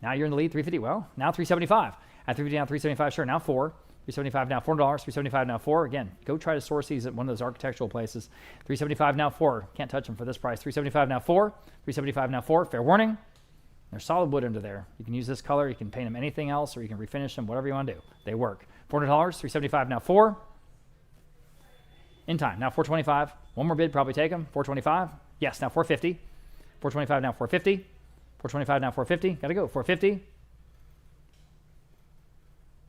Now you're in the lead, 350. Well, now 375. At 350 now 375, sure, now 4. 375 now $4. 375 now 4. Again, go try to source these at one of those architectural places. 375 now 4. Can't touch them for this price. 375 now 4. 375 now 4. Fair warning. There's solid wood under there. You can use this color. You can paint them anything else, or you can refinish them, whatever you want to do. They work. $400. 375 now 4. In time. Now 425. One more bid, probably take them. 425. Yes, now 450. 425 now 450. 425 now 450. Got to go. 450.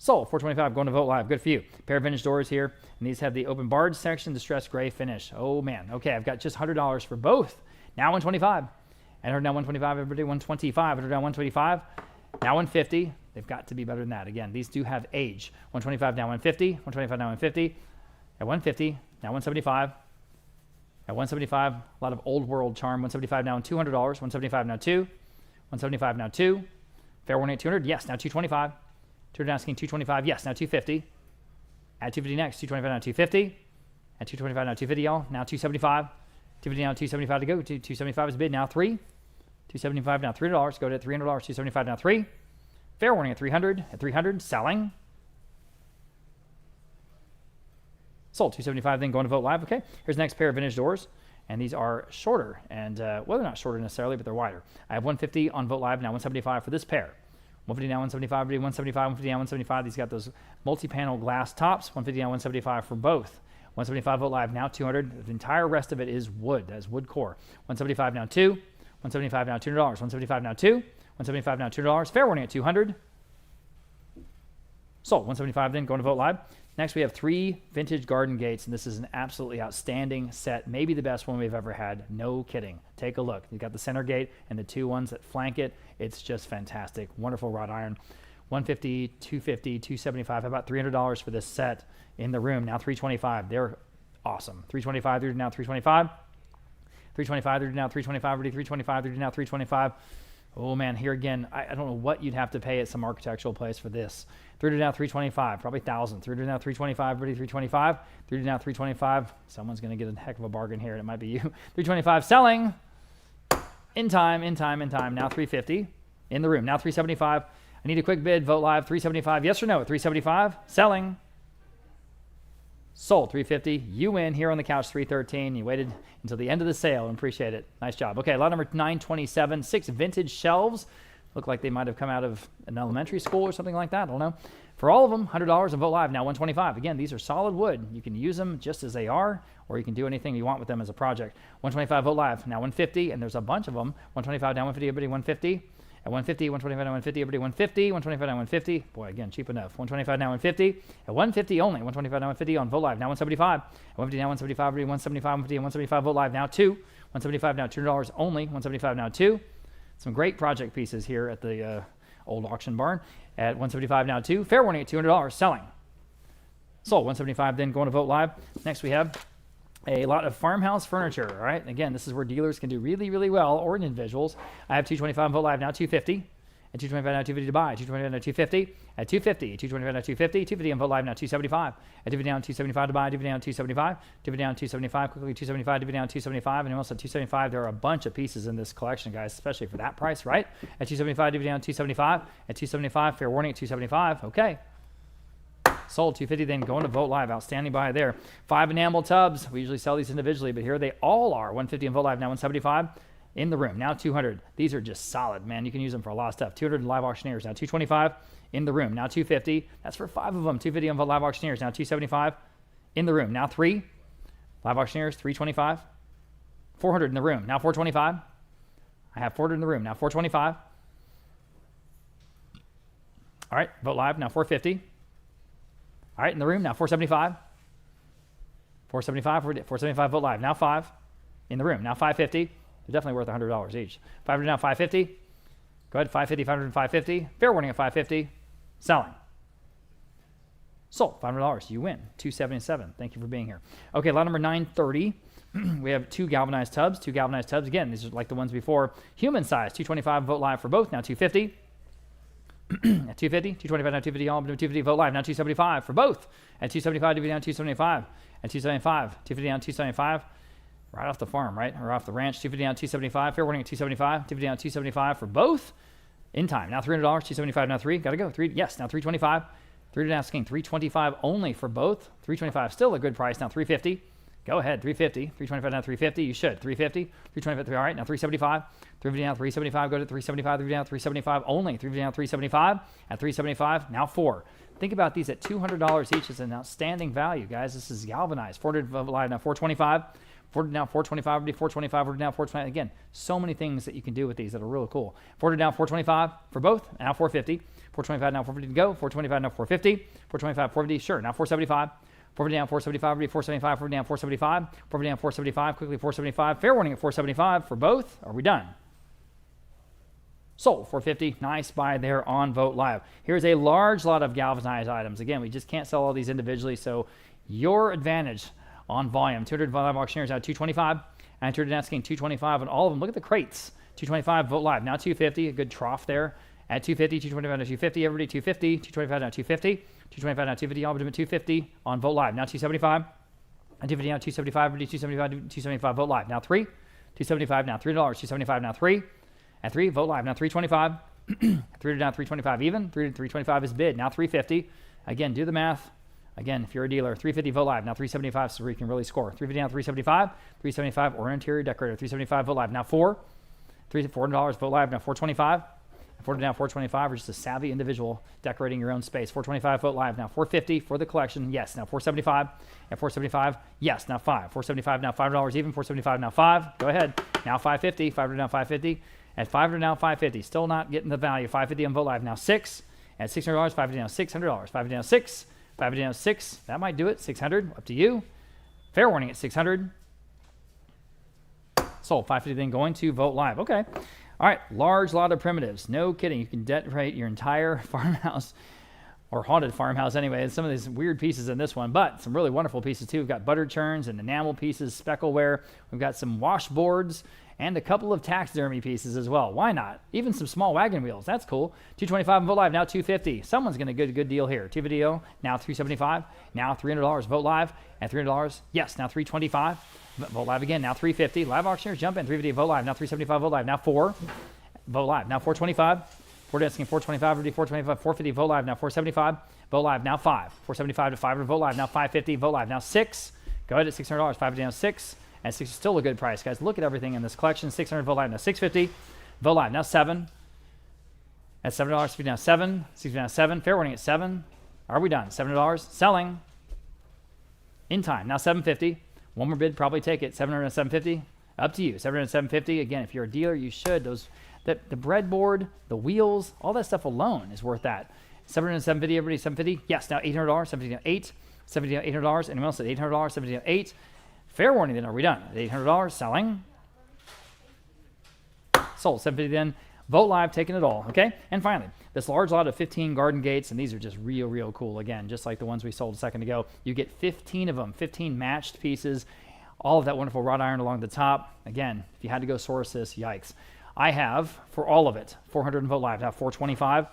Sold. 425 going to Vote Live. Good for you. Pair of vintage doors here. And these have the open barge section, distressed gray finish. Oh, man. Okay, I've got just $100 for both. Now 125. And now 125. Everybody 125. Now 125. Now 150. They've got to be better than that. Again, these do have age. 125 now 150. 125 now 150. At 150. Now 175. At 175. A lot of old world charm. 175 now $200. 175 now 2. 175 now 2. Fair warning at 200. Yes, now 225. 200 asking 225. Yes, now 250. At 250 next. 225 now 250. At 225 now 250, y'all. Now 275. 250 now 275 to go. 275 is bid. Now 3. 275 now $300. Go to $300. 275 now 3. Fair warning at 300. At 300. Selling. Sold. 275 then going to Vote Live. Okay. Here's the next pair of vintage doors. And these are shorter. And, well, they're not shorter necessarily, but they're wider. I have 150 on Vote Live. Now 175 for this pair. 150 now 175, 175, 150 now 175. These got those multi-panel glass tops. 150 now 175 for both. 175 Vote Live now 200. The entire rest of it is wood. That is wood core. 175 now 2. 175 now $200. 175 now 2. 175 now $200. Fair warning at 200. Sold. 175 then going to Vote Live. Next we have 3 vintage garden gates, and this is an absolutely outstanding set. Maybe the best one we've ever had. No kidding. Take a look. You've got the center gate and the 2 ones that flank it. It's just fantastic. Wonderful wrought iron. 150, 250, 275. How about $300 for this set in the room? Now 325. They're awesome. 325. They're now 325. 325. They're now 325. 325. They're now 325. Oh man, here again, I don't know what you'd have to pay at some architectural place for this. 300 now 325, probably 1,000. 300 now 325, 325. 300 now 325. Someone's going to get a heck of a bargain here, and it might be you. 325 selling. In time. Now 350 in the room. Now 375. I need a quick bid. Vote Live. 375. Yes or no? 375. Selling. Sold. 350. You win here on the couch. 313. You waited until the end of the sale and appreciate it. Nice job. Okay, lot number 927. 6 vintage shelves. Look like they might have come out of an elementary school or something like that. I don't know. For all of them, $100 and Vote Live. Now 125. Again, these are solid wood. You can use them just as they are, or you can do anything you want with them as a project. 125 Vote Live. Now 150, and there's a bunch of them. 125 down 150, everybody 150. At 150, 125 down 150, everybody 150. 125 down 150. Boy, again, cheap enough. 125 down 150. At 150 only. 125 down 150 on Vote Live. Now 175. At 150 now 175, everybody 175, 150, and 175 Vote Live. Now 2. 175 now $200 only. 175 now 2. Some great project pieces here at the old auction barn. At 175 now 2. Fair warning at $200. Selling. Sold. 175 then going to Vote Live. Next we have a lot of farmhouse furniture. All right. Again, this is where dealers can do really, really well, or individuals. I have 225 Vote Live now 250. At 225 now 250 to buy. 225 now 250. At 250. 225 now 250. 250 on Vote Live now 275. At 250 down 275 to buy. 250 down 275. 250 down 275. Quickly 275. 250 down 275. And also 275. There are a bunch of pieces in this collection, guys, especially for that price, right? At 275. 250 down 275. At 275. Fair warning at 275. Okay. Sold. 250 then going to Vote Live. Outstanding buy there. 5 enamel tubs. We usually sell these individually, but here they all are. 150 on Vote Live now 175 in the room. Now 200. These are just solid, man. You can use them for a lot of stuff. 200 live auctioneers. Now 225 in the room. Now 250. That's for 5 of them. 250 on Vote Live auctioneers. Now 275 in the room. Now 3 live auctioneers. 325. 400 in the room. Now 425. I have 400 in the room. Now 425. All right. Vote Live. Now 450. All right, in the room, now 475. 475, 475 vote live. Now 5 in the room. Now 550. They're definitely worth $100 each. 500 now 550. Go ahead, 550, 500, 550. Fair warning at 550. Selling. Sold. $500. You win. 277. Thank you for being here. Okay, lot number 930. We have two galvanized tubs. Again, these are like the ones before. Human size. 225 vote live for both. Now 250. At 250, 225 now 250, all 250 vote live now 275 for both. At 275, 250 down 275. At 275, 250 down 275. Right off the farm, right? Or off the ranch, 250 down 275. Fair warning at 275, 250 down 275 for both. In time. Now $300, 275 now 3. Gotta go. 3. Yes, now 325. 3 asking 325 only for both. 325 still a good price. Now 350. Go ahead, 350. 325 now 350. You should. 350. 325. All right, now 375. 350 down 375. Go to 375. 3 down 375 only. 350 down 375. At 375, now 4. Think about these at $200 each. Is an outstanding value, guys. This is galvanized. 400 live now 425. 400 now 425. 425. 400 now 425. Again, so many things that you can do with these that are really cool. 400 now 425 for both. Now 450. 425 now 450 to go. 425 now 450. 425 450. Sure. Now 475. 450 down 475, 475, 450 down 475, 450 down 475, quickly 475. Fair warning at 475 for both. Are we done? Sold. 450. Nice buy there on Vote Live. Here's a large lot of galvanized items. Again, we just can't sell all these individually, so your advantage on volume. 200 Vote Live auctioneers out 225, and 200 asking 225 on all of them. Look at the crates. 225 Vote Live. Now 250. A good trough there. At 250, 225 now 250. Everybody 250. 225 now 250. 225 now 250, all but 250 on Vote Live. Now 275. And 250 now 275, 275, 275 Vote Live. Now 3. 275 now $3. 275 now 3. At 3, Vote Live. Now 325. 3 down 325 even. 3 to 325 is bid. Now 350. Again, do the math. Again, if you're a dealer, 350 Vote Live. Now 375 so you can really score. 350 down 375. 375 or interior decorator. 375 Vote Live. Now 4. $400 Vote Live. Now 425. 400 down 425 or just a savvy individual decorating your own space. 425 Vote Live. Now 450 for the collection. Yes. Now 475. At 475. Yes. Now 5. 475 now $5 even. 475 now 5. Go ahead. Now 550. 500 now 550. At 500 now 550. Still not getting the value. 550 on Vote Live. Now 6. At $600. 550 down $600. 550 down 6. 550 down 6. That might do it. 600. Up to you. Fair warning at 600. Sold. 550 then going to Vote Live. Okay. All right, large lot of primitives. No kidding. You can decorate your entire farmhouse or haunted farmhouse anyway. And some of these weird pieces in this one, but some really wonderful pieces too. We've got butter churns and enamel pieces, speckleware. We've got some washboards and a couple of taxidermy pieces as well. Why not? Even some small wagon wheels. That's cool. 225 Vote Live, now 250. Someone's going to get a good deal here. 250, now 375. Now $300 Vote Live at $300. Yes, now 325. Vote Live again, now 350. Live auctioneers, jump in. 350 Vote Live, now 375 Vote Live, now 4. Vote Live, now 425. 4 425, 425, 450 Vote Live, now 475. Vote Live, now 5. 475 to 500 Vote Live, now 550. Vote Live, now 6. Go ahead at $600. 550 down 6. And 6 is still a good price, guys. Look at everything in this collection. 600 Vote Live, now 650. Vote Live, now 7. At $7, 50 now 7. 60 now 7. Fair warning at 7. Are we done? $7. Selling. In time, now 750. One more bid, probably take it. 700 and 750. Up to you. 700 and 750. Again, if you're a dealer, you should. The breadboard, the wheels, all that stuff alone is worth that. 700 and 750. Everybody 750. Yes, now $800. 750 down 8. 750 down $800. Anyone else at $800? 750 down 8. Fair warning then. Are we done? At $800. Selling. Sold. 750 then. Vote Live, taking it all. Okay. And finally, this large lot of 15 garden gates, and these are just real cool. Again, just like the ones we sold a second ago. You get 15 of them, 15 matched pieces, all of that wonderful wrought iron along the top. Again, if you had to go source this, yikes. I have, for all of it, 400 and Vote Live. Now 425.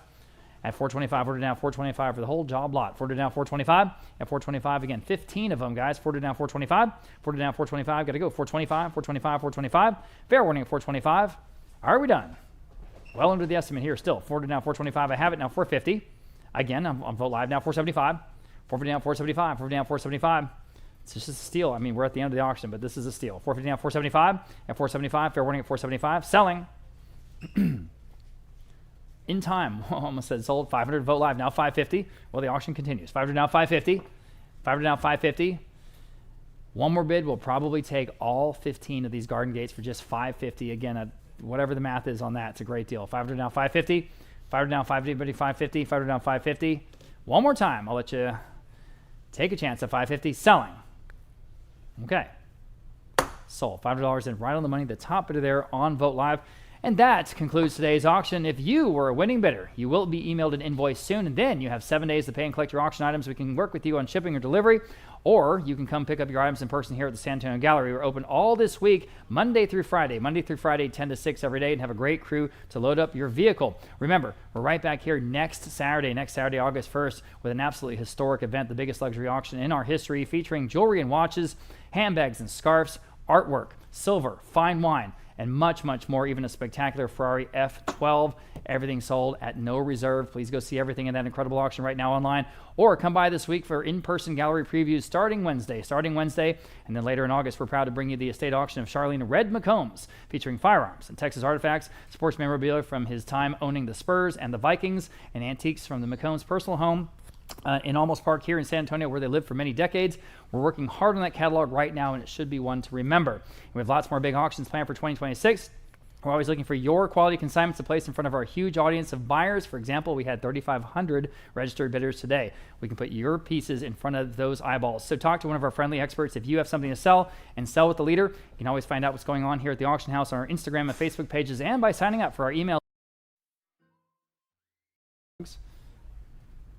At 425, order down 425 for the whole job lot. 400 down 425. At 425, again, 15 of them, guys. 400 down 425. 400 down 425. Got to go. 425, 425, 425. Fair warning at 425. Are we done? Well under the estimate here still. 400 down 425. I have it now 450. Again, I'm on Vote Live now 475. 450 down 475. 450 down 475. It's just a steal. I mean, we're at the end of the auction, but this is a steal. 450 down 475. At 475. Fair warning at 475. Selling. In time. Almost said sold. 500 Vote Live now 550. Well, the auction continues. 500 now 550. 500 now 550. One more bid will probably take all 15 of these garden gates for just 550. Again, whatever the math is on that, it's a great deal. 500 now 550. 500 down 550. Everybody 550. 500 down 550. One more time. I'll let you take a chance at 550. Selling. Okay. Sold. $500 in, right on the money. The top bidder there on Vote Live. And that concludes today's auction. If you were a winning bidder, you will be emailed an invoice soon, and then you have 7 days to pay and collect your auction items. We can work with you on shipping or delivery, or you can come pick up your items in person here at the San Antonio Gallery. We're open all this week, Monday through Friday, 10 to 6 every day, and have a great crew to load up your vehicle. Remember, we're right back here next Saturday, August 1st, with an absolutely historic event, the biggest luxury auction in our history, featuring jewelry and watches, handbags and scarves, artwork, silver, fine wine, and much, much more, even a spectacular Ferrari F12. Everything sold at no reserve. Please go see everything in that incredible auction right now online, or come by this week for in-person gallery previews starting Wednesday. And then later in August, we're proud to bring you the estate auction of Charlene Red McCombs, featuring firearms and Texas artifacts, sports memorabilia from his time owning the Spurs and the Vikings, and antiques from the McCombs' personal home in Almost Park here in San Antonio, where they lived for many decades. We're working hard on that catalog right now, and it should be one to remember. And we have lots more big auctions planned for 2026. We're always looking for your quality consignments to place in front of our huge audience of buyers. For example, we had 3,500 registered bidders today. We can put your pieces in front of those eyeballs. So talk to one of our friendly experts. If you have something to sell and sell with the leader, you can always find out what's going on here at the auction house on our Instagram and Facebook pages, and by signing up for our email.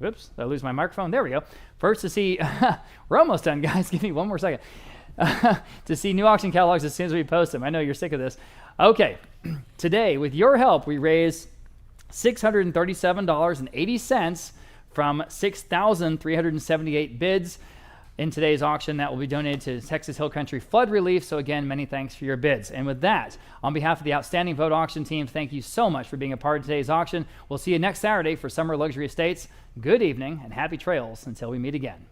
Whoops, did I lose my microphone? There we go. First to see, we're almost done, guys. Give me one more second. To see new auction catalogs as soon as we post them. I know you're sick of this. Okay, today, with your help, we raised $637.80 from 6,378 bids in today's auction that will be donated to Texas Hill Country Flood Relief. So again, many thanks for your bids. And with that, on behalf of the outstanding Vote Auction team, thank you so much for being a part of today's auction. We'll see you next Saturday for Summer Luxury Estates. Good evening and happy trails until we meet again.